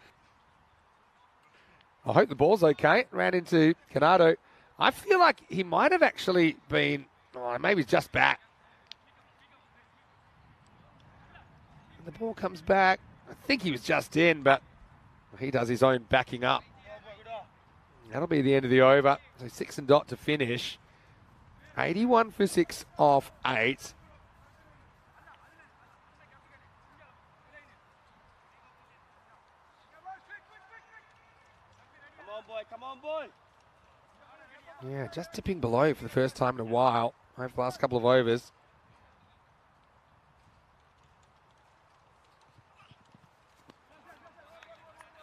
I hope the ball's okay. Ran into Canado. I feel like he might have actually been, maybe just back. And the ball comes back. I think he was just in, but he does his own backing up. That'll be the end of the over. So 6 and dot to finish. 81 for 6 off 8. Come on, boy. Yeah, just tipping below for the first time in a while over the last couple of overs.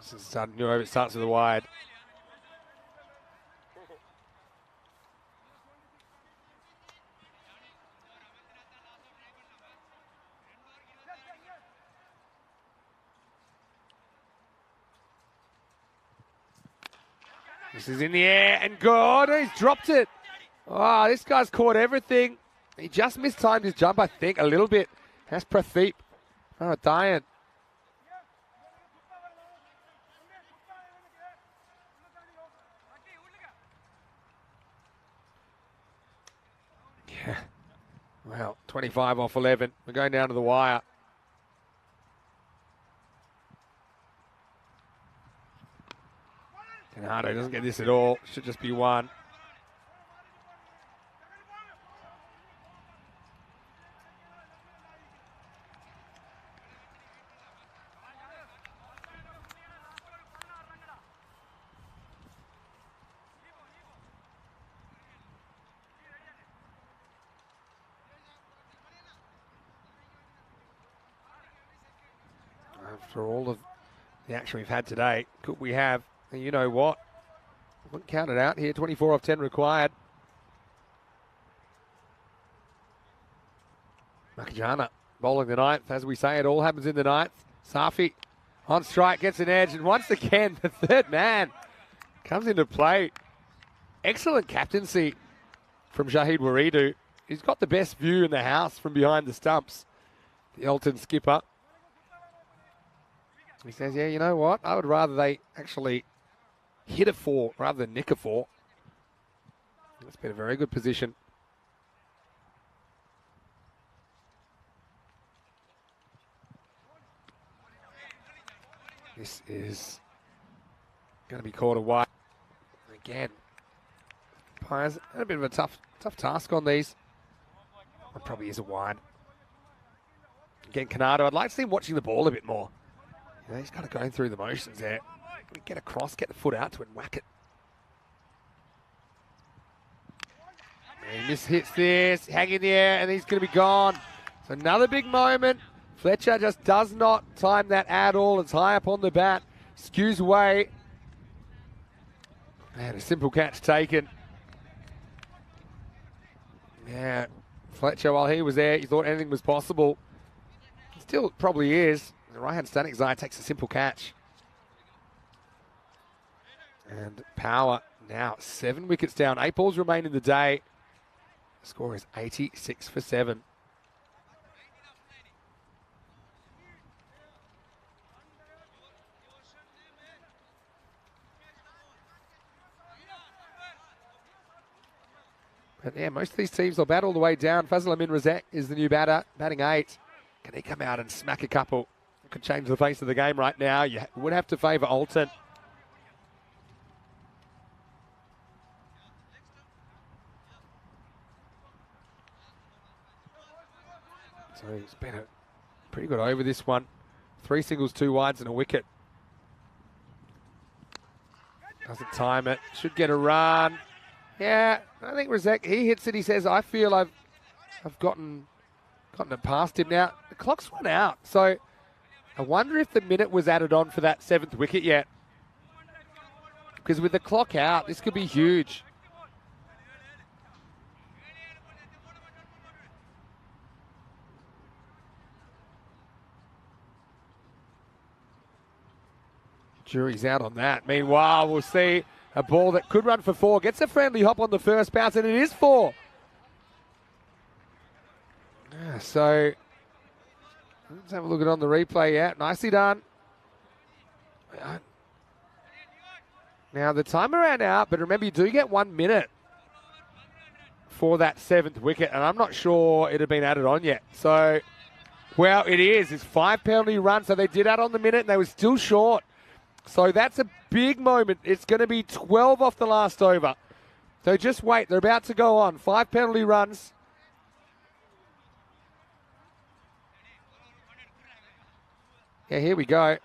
This is a new over. It starts with a wide. This is in the air and good. He's dropped it. Oh, this guy's caught everything. He just mistimed his jump, I think, a little bit. That's Pradeep. Oh, Diane. Yeah. Well, 25 off 11. We're going down to the wire. Canado doesn't get this at all. Should just be one. After all of the action we've had today, could we have, and you know what? I wouldn't count it out here. 24 off 10 required. Makajana bowling the ninth. As we say, it all happens in the ninth. Safi on strike, gets an edge, and once again, the third man comes into play. Excellent captaincy from Shahid Waridu. He's got the best view in the house from behind the stumps. The Olten skipper. He says, yeah, you know what? I would rather they actually hit a 4 rather than nick a 4. That's been a very good position. This is Going to be called a wide. Again, Pies had a bit of a tough task on these. It probably is a wide. Again, Canado, I'd like to see him watching the ball a bit more. You know, he's kind of going through the motions there. Get across, get the foot out to it and whack it. And he hits this, hang in the air, and he's going to be gone. So another big moment. Fletcher just does not time that at all. It's high up on the bat. Skews away. And a simple catch taken. Yeah, Fletcher, while he was there, he thought anything was possible. Still probably is. The right-hand standing side takes a simple catch. And Power now 7 wickets down. 8 balls remain in the day. The score is 86 for 7. But yeah, most of these teams will bat all the way down. Fazal Amin Razak is the new batter, batting 8. Can he come out and smack a couple? It could change the face of the game right now. You would have to favour Olten. So it's been a pretty good over this one. 3 singles, 2 wides and a wicket. Doesn't time it. Should get a run. Yeah, I think Razak, he hits it. He says, I feel I've gotten it past him now. The clock's run out. So I wonder if the minute was added on for that 7th wicket yet. Because with the clock out, this could be huge. Jury's out on that. Meanwhile, we'll see a ball that could run for 4. Gets a friendly hop on the first bounce, and it is 4. So, let's have a look at on the replay. Yeah, nicely done. Now, the timer ran out, but remember, you do get 1 minute for that 7th wicket, and I'm not sure it had been added on yet. So, well, it is. It's 5 penalty runs, so they did add on the minute, and they were still short. So that's a big moment. It's going to be 12 off the last over. So just wait. They're about to go on. 5 penalty runs. Yeah, here we go.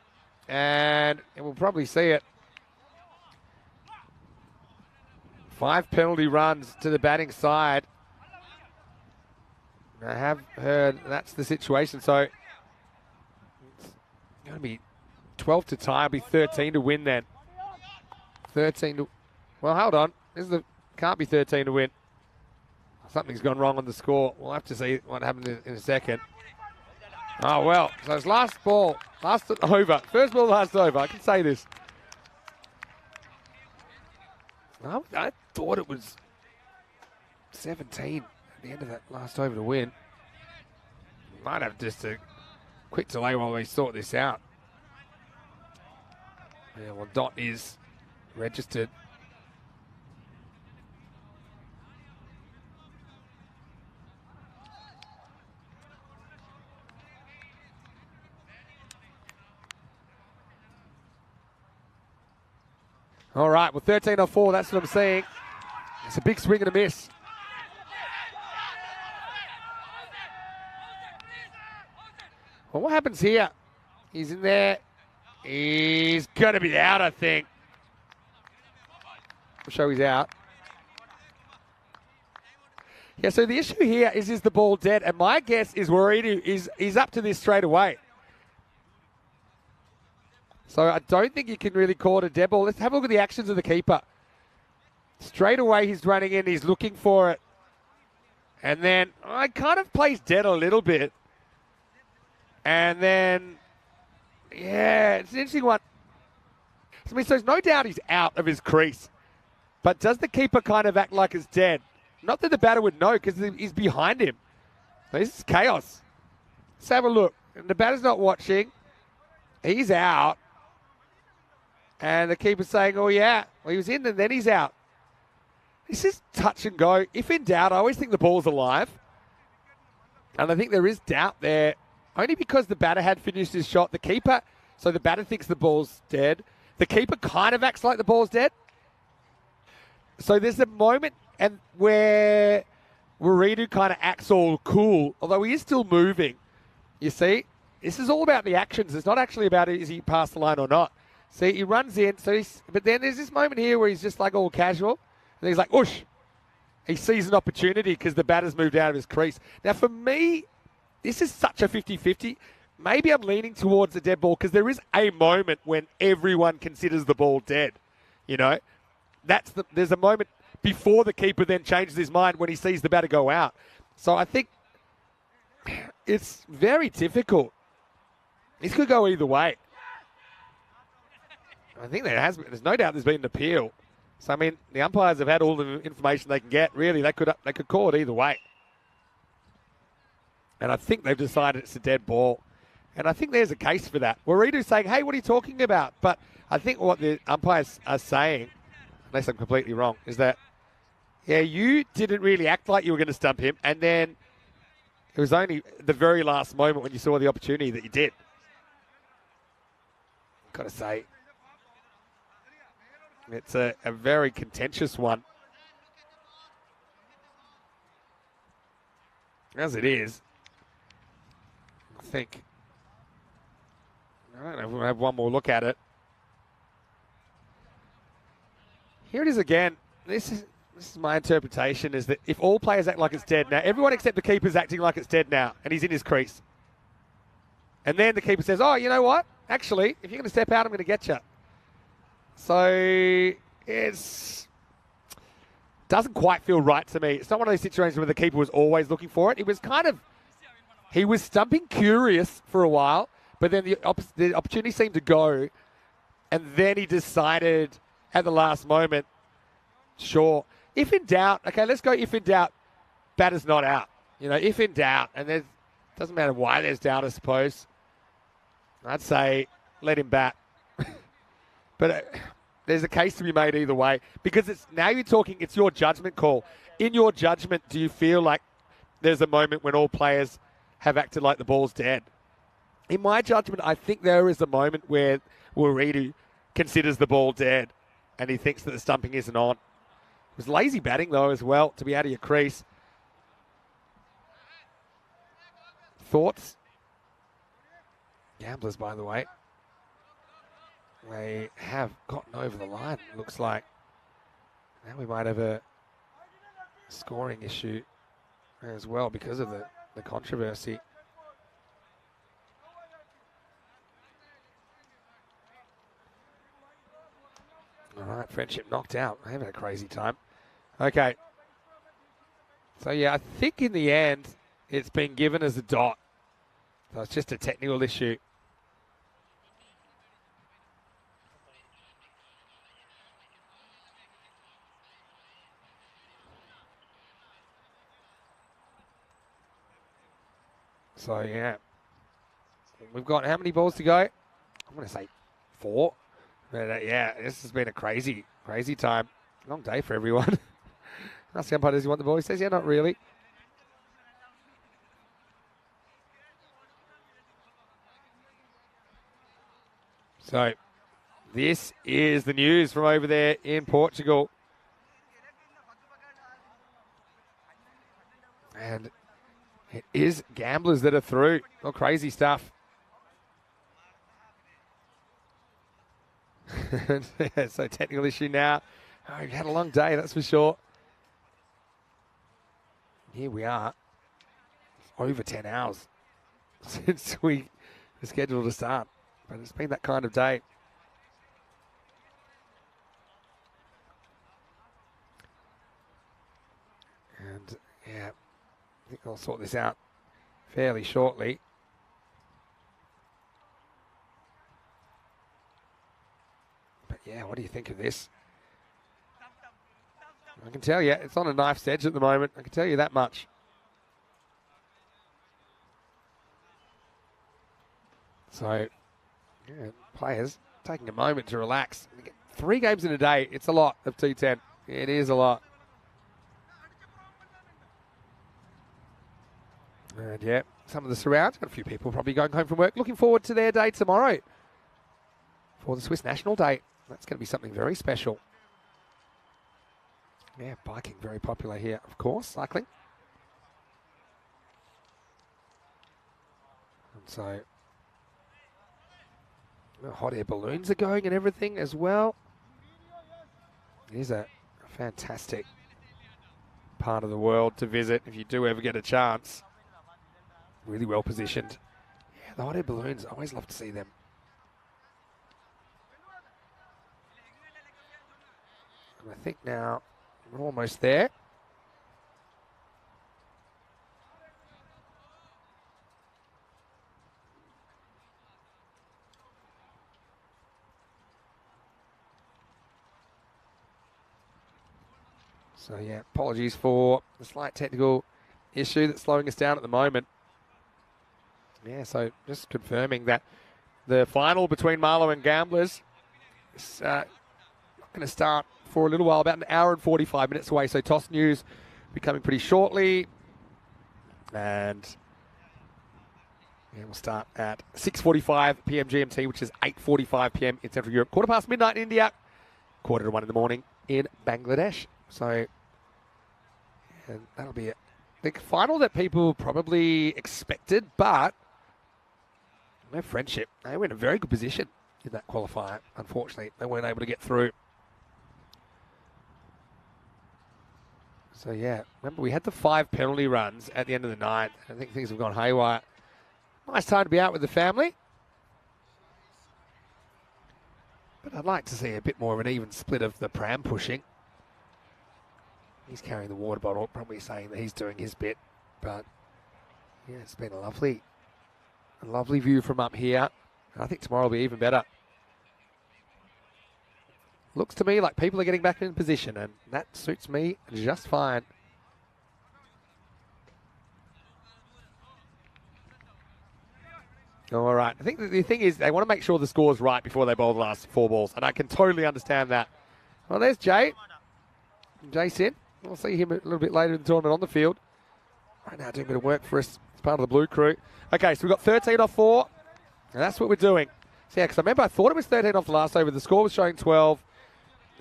And we'll probably see it. 5 penalty runs to the batting side. I have heard that's the situation. So it's going to be 12 to tie. It'll be 13 to win then. 13 to... Well, hold on. Can't be 13 to win. Something's gone wrong on the score. We'll have to see what happens in a second. Oh, well. So it's last ball. Last over. First ball, last over. I can say this. I thought it was 17 at the end of that last over to win. Might have just a quick delay while we sort this out. Yeah, well, Dot is registered. All right, well, 13 or 4, that's what I'm saying. It's a big swing and a miss. Well, what happens here? He's in there. He's going to be out, I think. We'll show he's out. Yeah, so the issue here is the ball dead? And my guess is Waridi is up to this straight away. So I don't think you can really call it a dead ball. Let's have a look at the actions of the keeper. Straight away he's running in, he's looking for it. And then I kind of plays dead a little bit. And then... yeah, it's an interesting one. I mean, so there's no doubt he's out of his crease. But does the keeper kind of act like it's dead? Not that the batter would know because he's behind him. So this is chaos. Let's have a look. And the batter's not watching. He's out. And the keeper's saying, oh, yeah, well, he was in and then he's out. This is touch and go. If in doubt, I always think the ball's alive. And I think there is doubt there. Only because the batter had finished his shot. The keeper, so the batter thinks the ball's dead. the keeper kind of acts like the ball's dead. So there's a moment and where Waridu kind of acts all cool, although he is still moving. You see, this is all about the actions. It's not actually about is he past the line or not. See, he runs in, but then there's this moment here where he's just like all casual, and he's like, whoosh. He sees an opportunity because the batter's moved out of his crease. Now, for me, this is such a 50-50. Maybe I'm leaning towards the dead ball because there is a moment when everyone considers the ball dead. You know, there's a moment before the keeper then changes his mind when he sees the batter go out. So I think it's very difficult. This could go either way. I think there's no doubt there's been an appeal. So, I mean, the umpires have had all the information they can get. Really, they could call it either way. And I think they've decided it's a dead ball. And I think there's a case for that. Waridu's saying, hey, what are you talking about? But I think what the umpires are saying, unless I'm completely wrong, is that, yeah, you didn't really act like you were going to stump him. And then it was only the very last moment when you saw the opportunity that you did. Got to say, it's a very contentious one. As it is, I think, I don't know if we'll have one more look at it. Here it is again. This is my interpretation, is that if all players act like it's dead now, everyone except the keeper's acting like it's dead now, and he's in his crease. And then the keeper says, oh, you know what? Actually, if you're going to step out, I'm going to get you. So doesn't quite feel right to me. It's not one of those situations where the keeper was always looking for it. It was he was stumping curious for a while, but then the opportunity seemed to go, and then he decided at the last moment, sure. If in doubt, okay, let's go if in doubt, batter's not out. You know, if in doubt, and it doesn't matter why there's doubt, I suppose. I'd say let him bat. But there's a case to be made either way, because now you're talking, it's your judgment call. In your judgment, do you feel like there's a moment when all players have acted like the ball's dead? In my judgment, I think there is a moment where Waridu considers the ball dead and he thinks that the stumping isn't on. It was lazy batting, though, as well, to be out of your crease. Thoughts? Gamblers, by the way. They have gotten over the line, looks like. Now we might have a scoring issue as well because of the controversy. All right, Friendship knocked out. They're having a crazy time. Okay. So, yeah, I think in the end it's been given as a dot. So it's just a technical issue. So, yeah, we've got how many balls to go? I'm going to say 4. But, yeah, this has been a crazy, crazy time. Long day for everyone. Ask the umpire, does he want the ball? He says, yeah, not really. So, this is the news from over there in Portugal. And it is gamblers that are through. All crazy stuff. So technical issue now. Oh, we've had a long day, that's for sure. Here we are. Over 10 hours since we were scheduled to start. But it's been that kind of day. And, yeah, I think I'll sort this out fairly shortly. But yeah, what do you think of this? I can tell you, it's on a knife's edge at the moment. I can tell you that much. So, yeah, players taking a moment to relax. 3 games in a day, it's a lot of T10. It is a lot. And yeah, some of the surrounds, got a few people probably going home from work, looking forward to their day tomorrow. for the Swiss National Day. That's going to be something very special. Yeah, biking very popular here, of course, cycling. And so, hot air balloons are going and everything as well. It is a fantastic part of the world to visit if you do ever get a chance. Really well positioned. Yeah, the hot air balloons, I always love to see them. And I think now we're almost there. So yeah, apologies for the slight technical issue that's slowing us down at the moment. Yeah, so just confirming that the final between Marlow and Gamblers is not going to start for a little while, about an hour and 45 minutes away. So toss news will be coming pretty shortly. And yeah, we'll start at 6:45 p.m. GMT, which is 8:45 p.m. in Central Europe. 1:15 midnight in India, 1:45 in the morning in Bangladesh. So and that'll be it. The final that people probably expected, but no friendship. They were in a very good position in that qualifier. Unfortunately, they weren't able to get through. So yeah, remember we had the 5 penalty runs at the end of the night. I think things have gone haywire. Nice time to be out with the family. But I'd like to see a bit more of an even split of the pram pushing. He's carrying the water bottle, probably saying that he's doing his bit. But yeah, it's been a lovely view from up here. I think tomorrow will be even better. Looks to me like people are getting back in position, and that suits me just fine. All right. I think the thing is they want to make sure the score's right before they bowl the last 4 balls, and I can totally understand that. Well, there's Jay. Jason. We'll see him a little bit later in the tournament on the field. Right now doing a bit of work for us as part of the blue crew. Okay, so we've got 13 off 4, and that's what we're doing. So yeah, because I remember I thought it was 13 off the last over. The score was showing 12.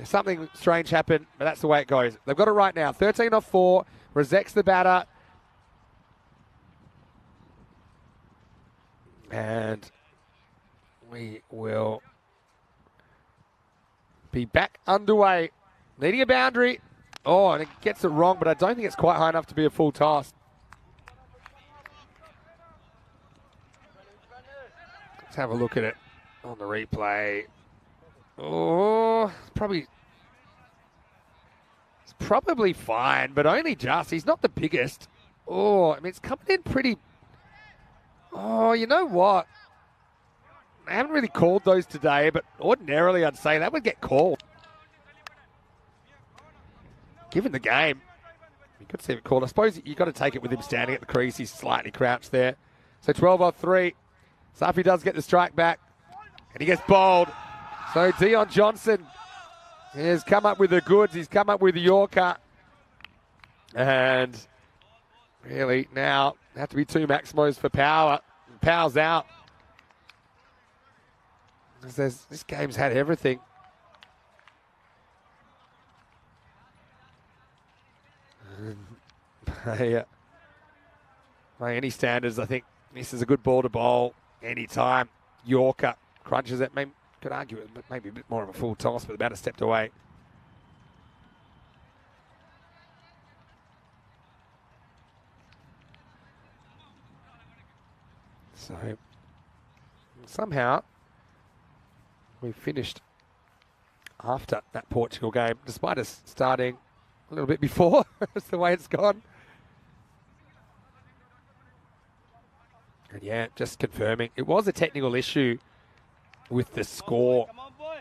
Something strange happened, but that's the way it goes. They've got it right now. 13 off 4. Rezek's the batter. And we will be back underway. Needing a boundary. Oh, and it gets it wrong, but I don't think it's quite high enough to be a full toss. Let's have a look at it on the replay. Oh, it's probably fine, but only just. He's not the biggest. Oh, I mean, it's coming in pretty... Oh, you know what? I haven't really called those today, but ordinarily I'd say that would get called. Given the game, you could see it called. I suppose you've got to take it with him standing at the crease. He's slightly crouched there. So 12 off 3. Safi does get the strike back, and he gets bowled. So Dion Johnson has come up with the goods. He's come up with the Yorker. And really now have to be 2 Maximos for Power. Power's out. This game's had everything. By any standards, I think this is a good ball to bowl anytime. Yorker crunches it. Maybe could argue it, but maybe a bit more of a full toss, but the batter stepped away. So somehow we finished after that Portugal game, despite us starting a little bit before. That's the way it's gone. And yeah, just confirming, it was a technical issue with the score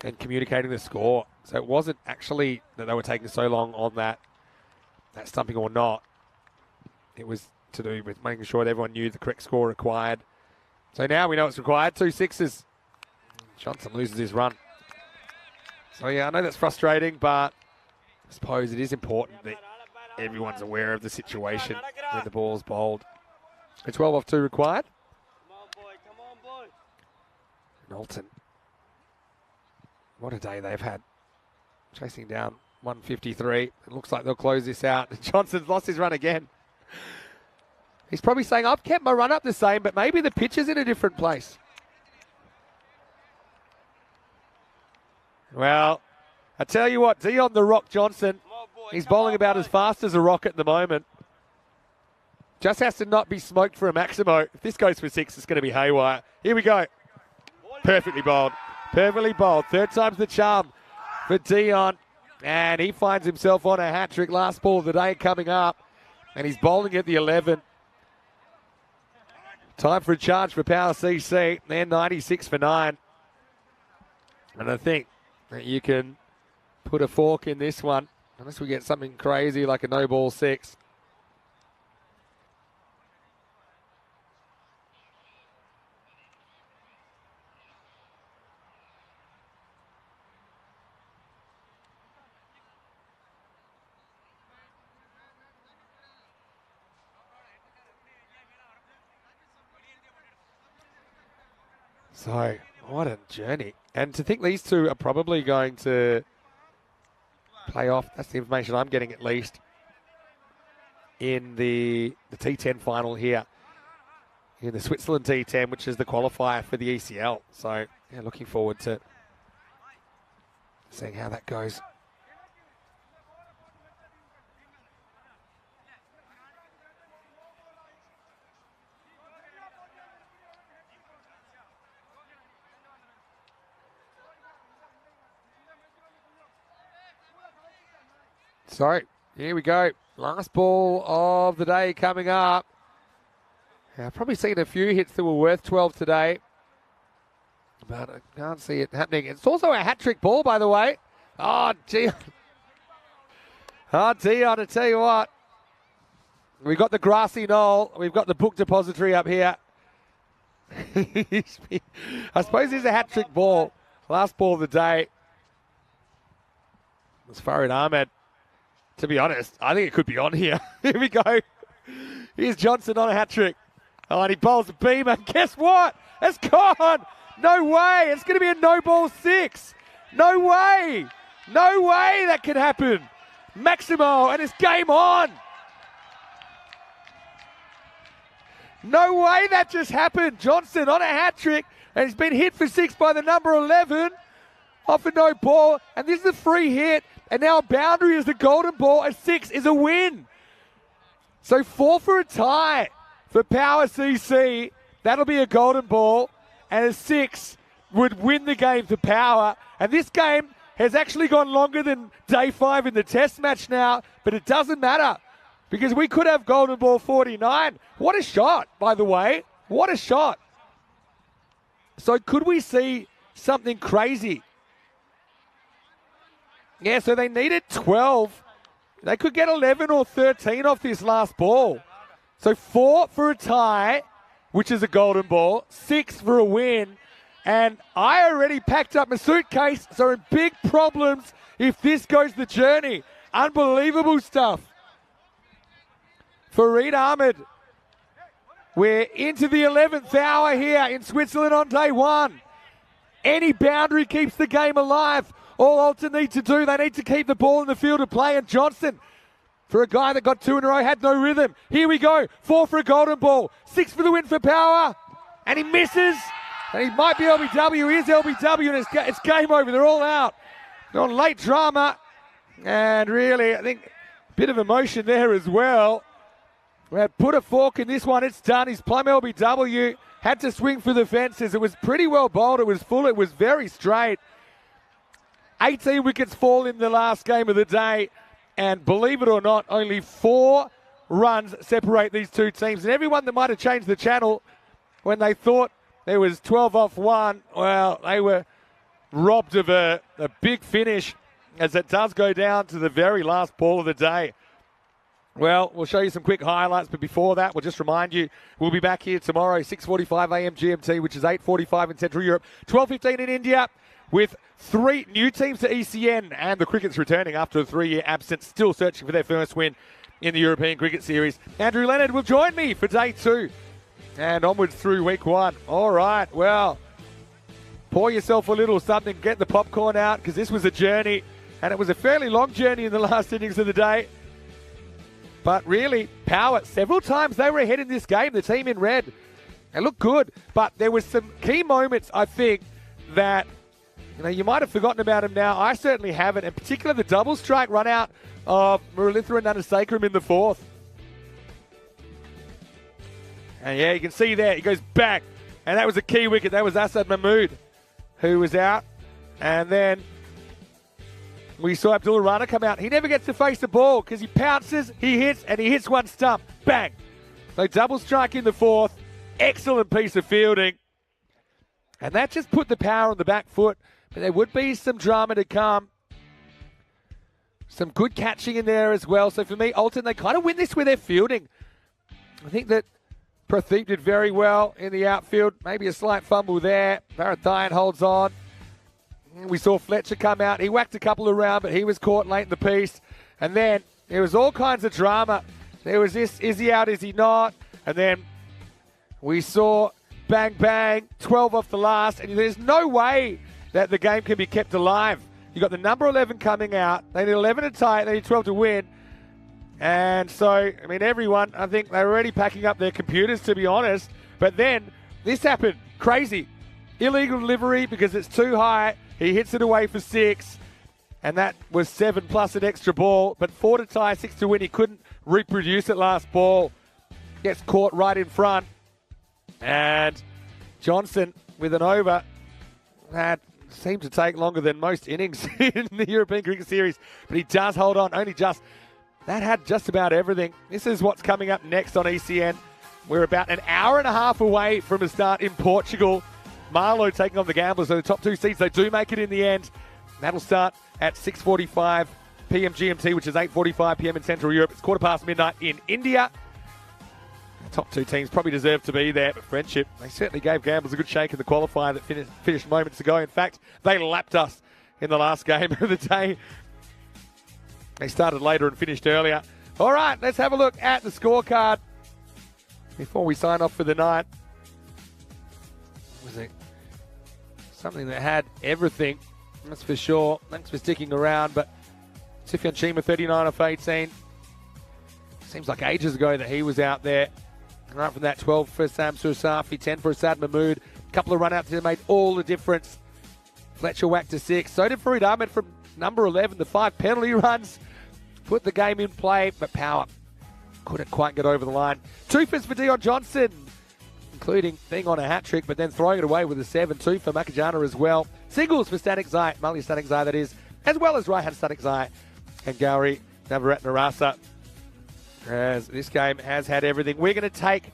and communicating the score. So it wasn't actually that they were taking so long on that stumping or not. It was to do with making sure that everyone knew the correct score required. So now we know it's required. 2 sixes. Johnson loses his run. So yeah, I know that's frustrating, but I suppose it is important that everyone's aware of the situation when the ball's bowled. A 12 off 2 required. And Olten What a day they've had. Chasing down 153. It looks like they'll close this out. Johnson's lost his run again. He's probably saying, I've kept my run up the same, but maybe the pitch is in a different place. Well, I tell you what, Dion the Rock Johnson, he's bowling about as fast as a rocket at the moment. Just has to not be smoked for a Maximo. If this goes for 6, it's going to be haywire. Here we go. Perfectly bowled. Perfectly bowled. Third time's the charm for Dion. And he finds himself on a hat-trick. Last ball of the day coming up. And he's bowling at the 11. Time for a charge for Power CC. They're 96 for 9. And I think that you can put a fork in this one. Unless we get something crazy like a no ball 6. So, what a journey. And to think these two are probably going to play off, that's the information I'm getting at least, in the T10 final here, in the Switzerland T10, which is the qualifier for the ECL. So, yeah, looking forward to seeing how that goes. So, here we go. Last ball of the day coming up. I've probably seen a few hits that were worth 12 today, but I can't see it happening. It's also a hat-trick ball, by the way. Oh, Dion. Oh, Dion, I tell you what. We've got the grassy knoll. We've got the book depository up here. I suppose it's a hat-trick ball. Last ball of the day. It's Farid Ahmed. To be honest, I think it could be on here. Here we go. Here's Johnson on a hat-trick. Oh, and he bowls a beamer. Guess what? It's gone. No way. It's going to be a no-ball 6. No way. No way that could happen. Maximo, and it's game on. No way that just happened. Johnson on a hat-trick, and he's been hit for 6 by the number 11. Off a no ball, and this is a free hit. And now a boundary is the golden ball, and 6 is a win. So 4 for a tie for Power CC. That'll be a golden ball, and a 6 would win the game for Power. And this game has actually gone longer than day 5 in the test match now, but it doesn't matter because we could have golden ball 49. What a shot, by the way. What a shot. So could we see something crazy? Yeah, so they needed 12. They could get 11 or 13 off this last ball. So 4 for a tie, which is a golden ball, 6 for a win. And I already packed up my suitcase, so in big problems if this goes the journey. Unbelievable stuff. Farid Ahmed, we're into the 11th hour here in Switzerland on day 1. Any boundary keeps the game alive. All Olten need to do, they need to keep the ball in the field of play. And Johnson, for a guy that got 2 in a row, had no rhythm. Here we go. 4 for a golden ball. 6 for the win for Power. And he misses. And he might be LBW. He is LBW, and it's game over. They're all out. They're on late drama. And really, I think a bit of emotion there as well. We had put a fork in this one. It's done. He's plumb LBW. Had to swing for the fences. It was pretty well bowled. It was full. It was very straight. 18 wickets fall in the last game of the day. And believe it or not, only 4 runs separate these two teams. And everyone that might have changed the channel when they thought there was 12 off 1, well, they were robbed of a big finish as it does go down to the very last ball of the day. Well, we'll show you some quick highlights, but before that, we'll just remind you, we'll be back here tomorrow, 6:45 a.m. GMT, which is 8:45 in Central Europe, 12:15 in India, with 3 new teams to ECN, and the cricket's returning after a 3-year absence, still searching for their first win in the European Cricket Series. Andrew Leonard will join me for day 2 and onwards through week 1. All right, well, pour yourself a little something, get the popcorn out, because this was a journey, and it was a fairly long journey in the last innings of the day. But really, Power, several times they were ahead in this game, the team in red. They looked good, but there was some key moments, I think, that you might have forgotten about them now. I certainly haven't, in particular the double strike run out of Muralitha and Nanasakaram in the fourth. And yeah, you can see there, he goes back, and that was a key wicket. That was Asad Mahmood who was out. And then we saw Abdullah Rana come out. He never gets to face the ball because he pounces, he hits, and he hits one stump. Bang! So double strike in the fourth. Excellent piece of fielding. And that just put the Power on the back foot. But there would be some drama to come. Some good catching in there as well. So for me, Olten, they kind of win this with their fielding. I think that Pradeep did very well in the outfield. Maybe a slight fumble there. Varadhayan holds on. We saw Fletcher come out. He whacked a couple around, but he was caught late in the piece. And then there was all kinds of drama. There was this, is he out, is he not? And then we saw bang, bang, 12 off the last. And there's no way that the game can be kept alive. You got the number 11 coming out. They need 11 to tie it. They need 12 to win. And so, I mean, everyone, I think they were already packing up their computers, to be honest. But then this happened. Crazy. Illegal delivery because it's too high. He hits it away for 6. And that was 7 plus an extra ball. But 4 to tie, 6 to win. He couldn't reproduce it last ball. Gets caught right in front. And Johnson with an over that seemed to take longer than most innings in the European Cricket Series. But he does hold on, only just. That had just about everything. This is what's coming up next on ECN. We're about an hour and a half away from a start in Portugal. Marlow taking on the Gamblers. So the top 2 seeds, they do make it in the end. That'll start at 6:45 p.m. GMT, which is 8:45 p.m. in Central Europe. It's 4:15 midnight in India. The top 2 teams probably deserve to be there, but Friendship, they certainly gave Gamblers a good shake in the qualifier that finished moments ago. In fact, they lapped us in the last game of the day. They started later and finished earlier. All right, let's have a look at the scorecard before we sign off for the night. Was it something that had everything? That's for sure. Thanks for sticking around. But Sufyan Chima, 39 off 18. Seems like ages ago that he was out there. Right from that, 12 for Sam Sursafi, 10 for Asad Mahmood. A couple of run-outs that made all the difference. Fletcher whacked to 6. So did Farid Ahmed from number 11. The 5 penalty runs put the game in play, but Power couldn't quite get over the line. 2 for Dion Johnson, including being on a hat-trick, but then throwing it away with a 7-2 for Makajana as well. Singles for Static Zai, Mali Static Zai that is, as well as Raihan Static Zai and Gauri Navarat Narasa. As this game has had everything. We're going to take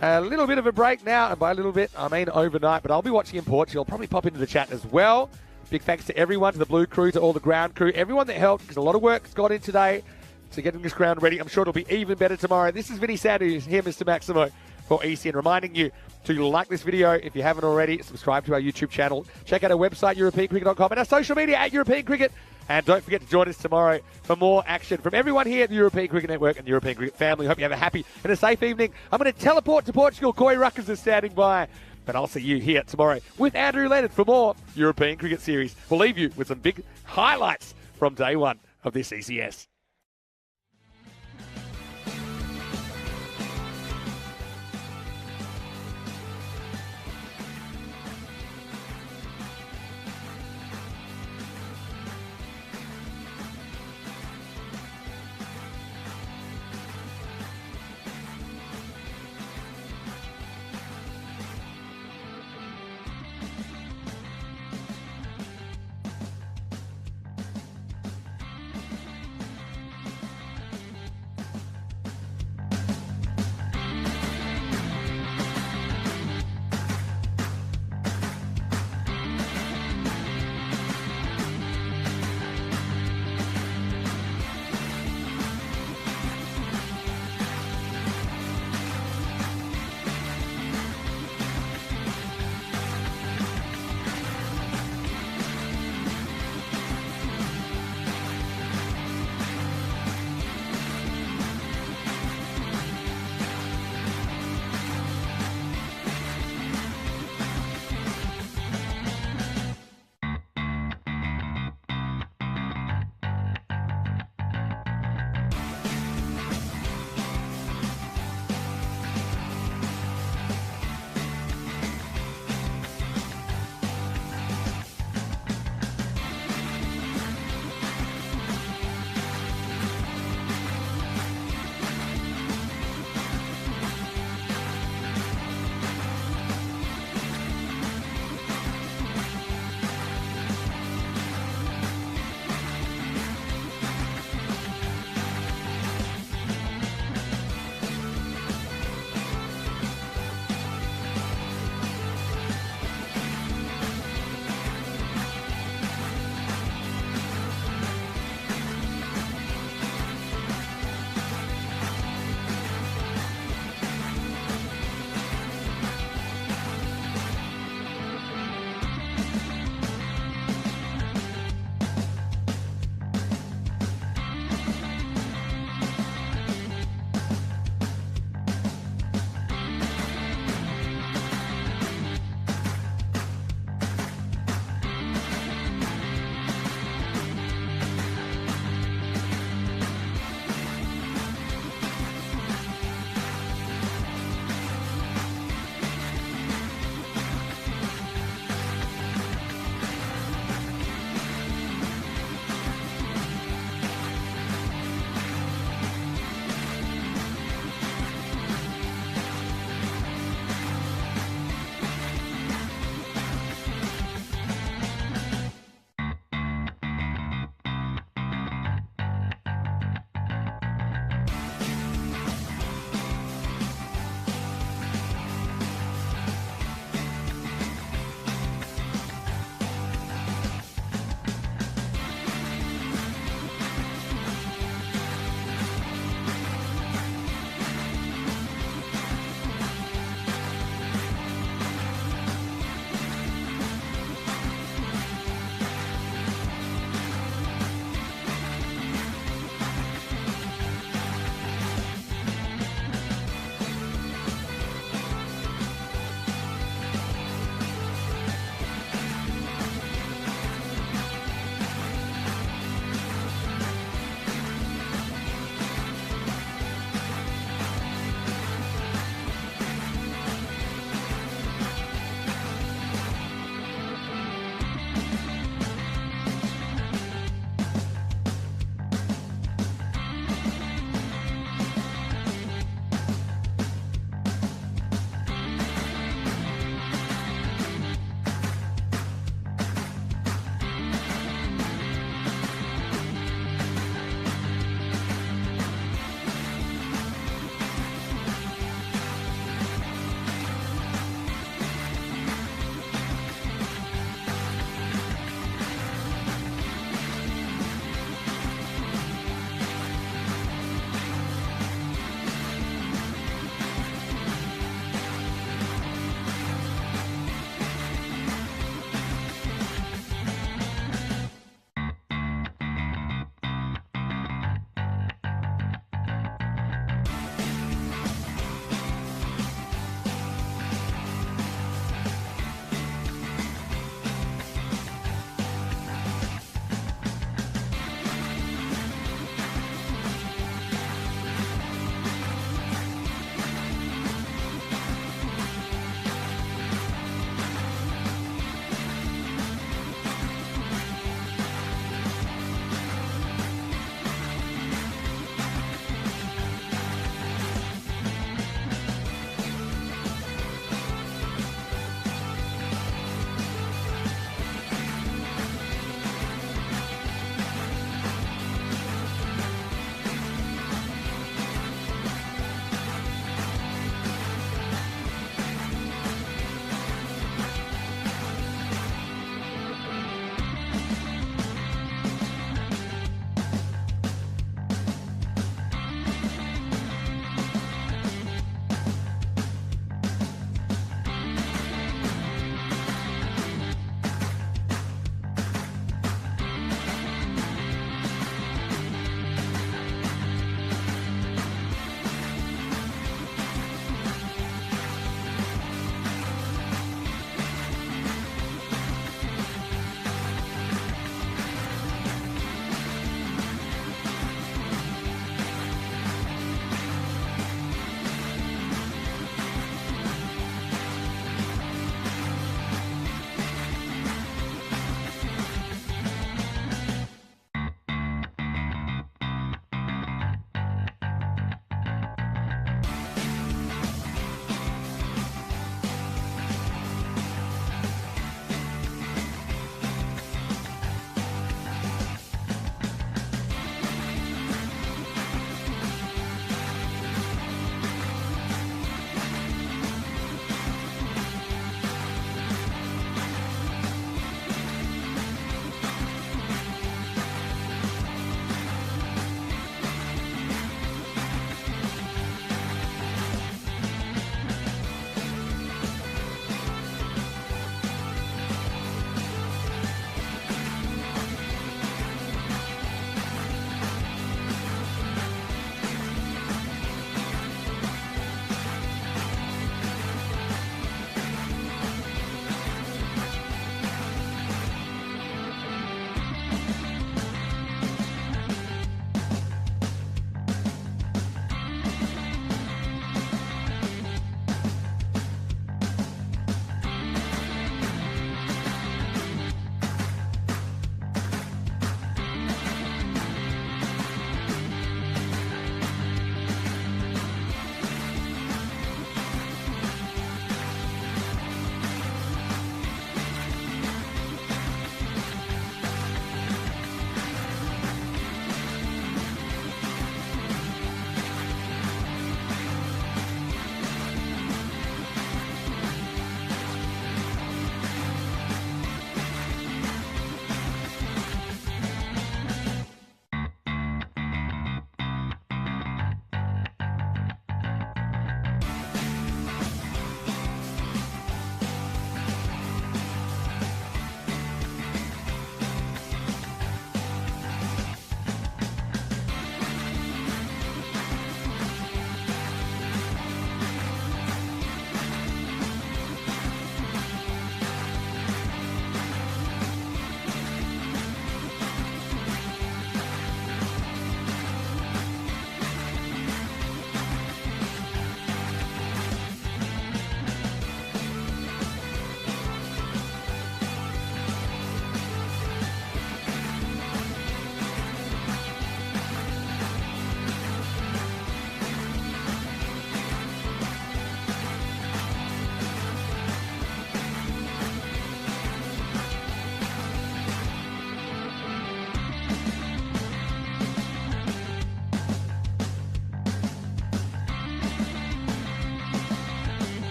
a little bit of a break now, and by a little bit, I mean overnight, but I'll be watching in Portugal. I'll probably pop into the chat as well. Big thanks to everyone, to the Blue crew, to all the ground crew, everyone that helped, because a lot of work's gone in today to getting this ground ready. I'm sure it'll be even better tomorrow. This is Vinny Sanders, here, Mr. Maximo, for ECN, reminding you to like this video if you haven't already, subscribe to our YouTube channel, check out our website, EuropeanCricket.com, and our social media at European Cricket. And don't forget to join us tomorrow for more action from everyone here at the European Cricket Network and the European Cricket family. Hope you have a happy and a safe evening. I'm going to teleport to Portugal. Corey Ruckers is standing by. But I'll see you here tomorrow with Andrew Leonard for more European Cricket Series. We'll leave you with some big highlights from day 1 of this ECS.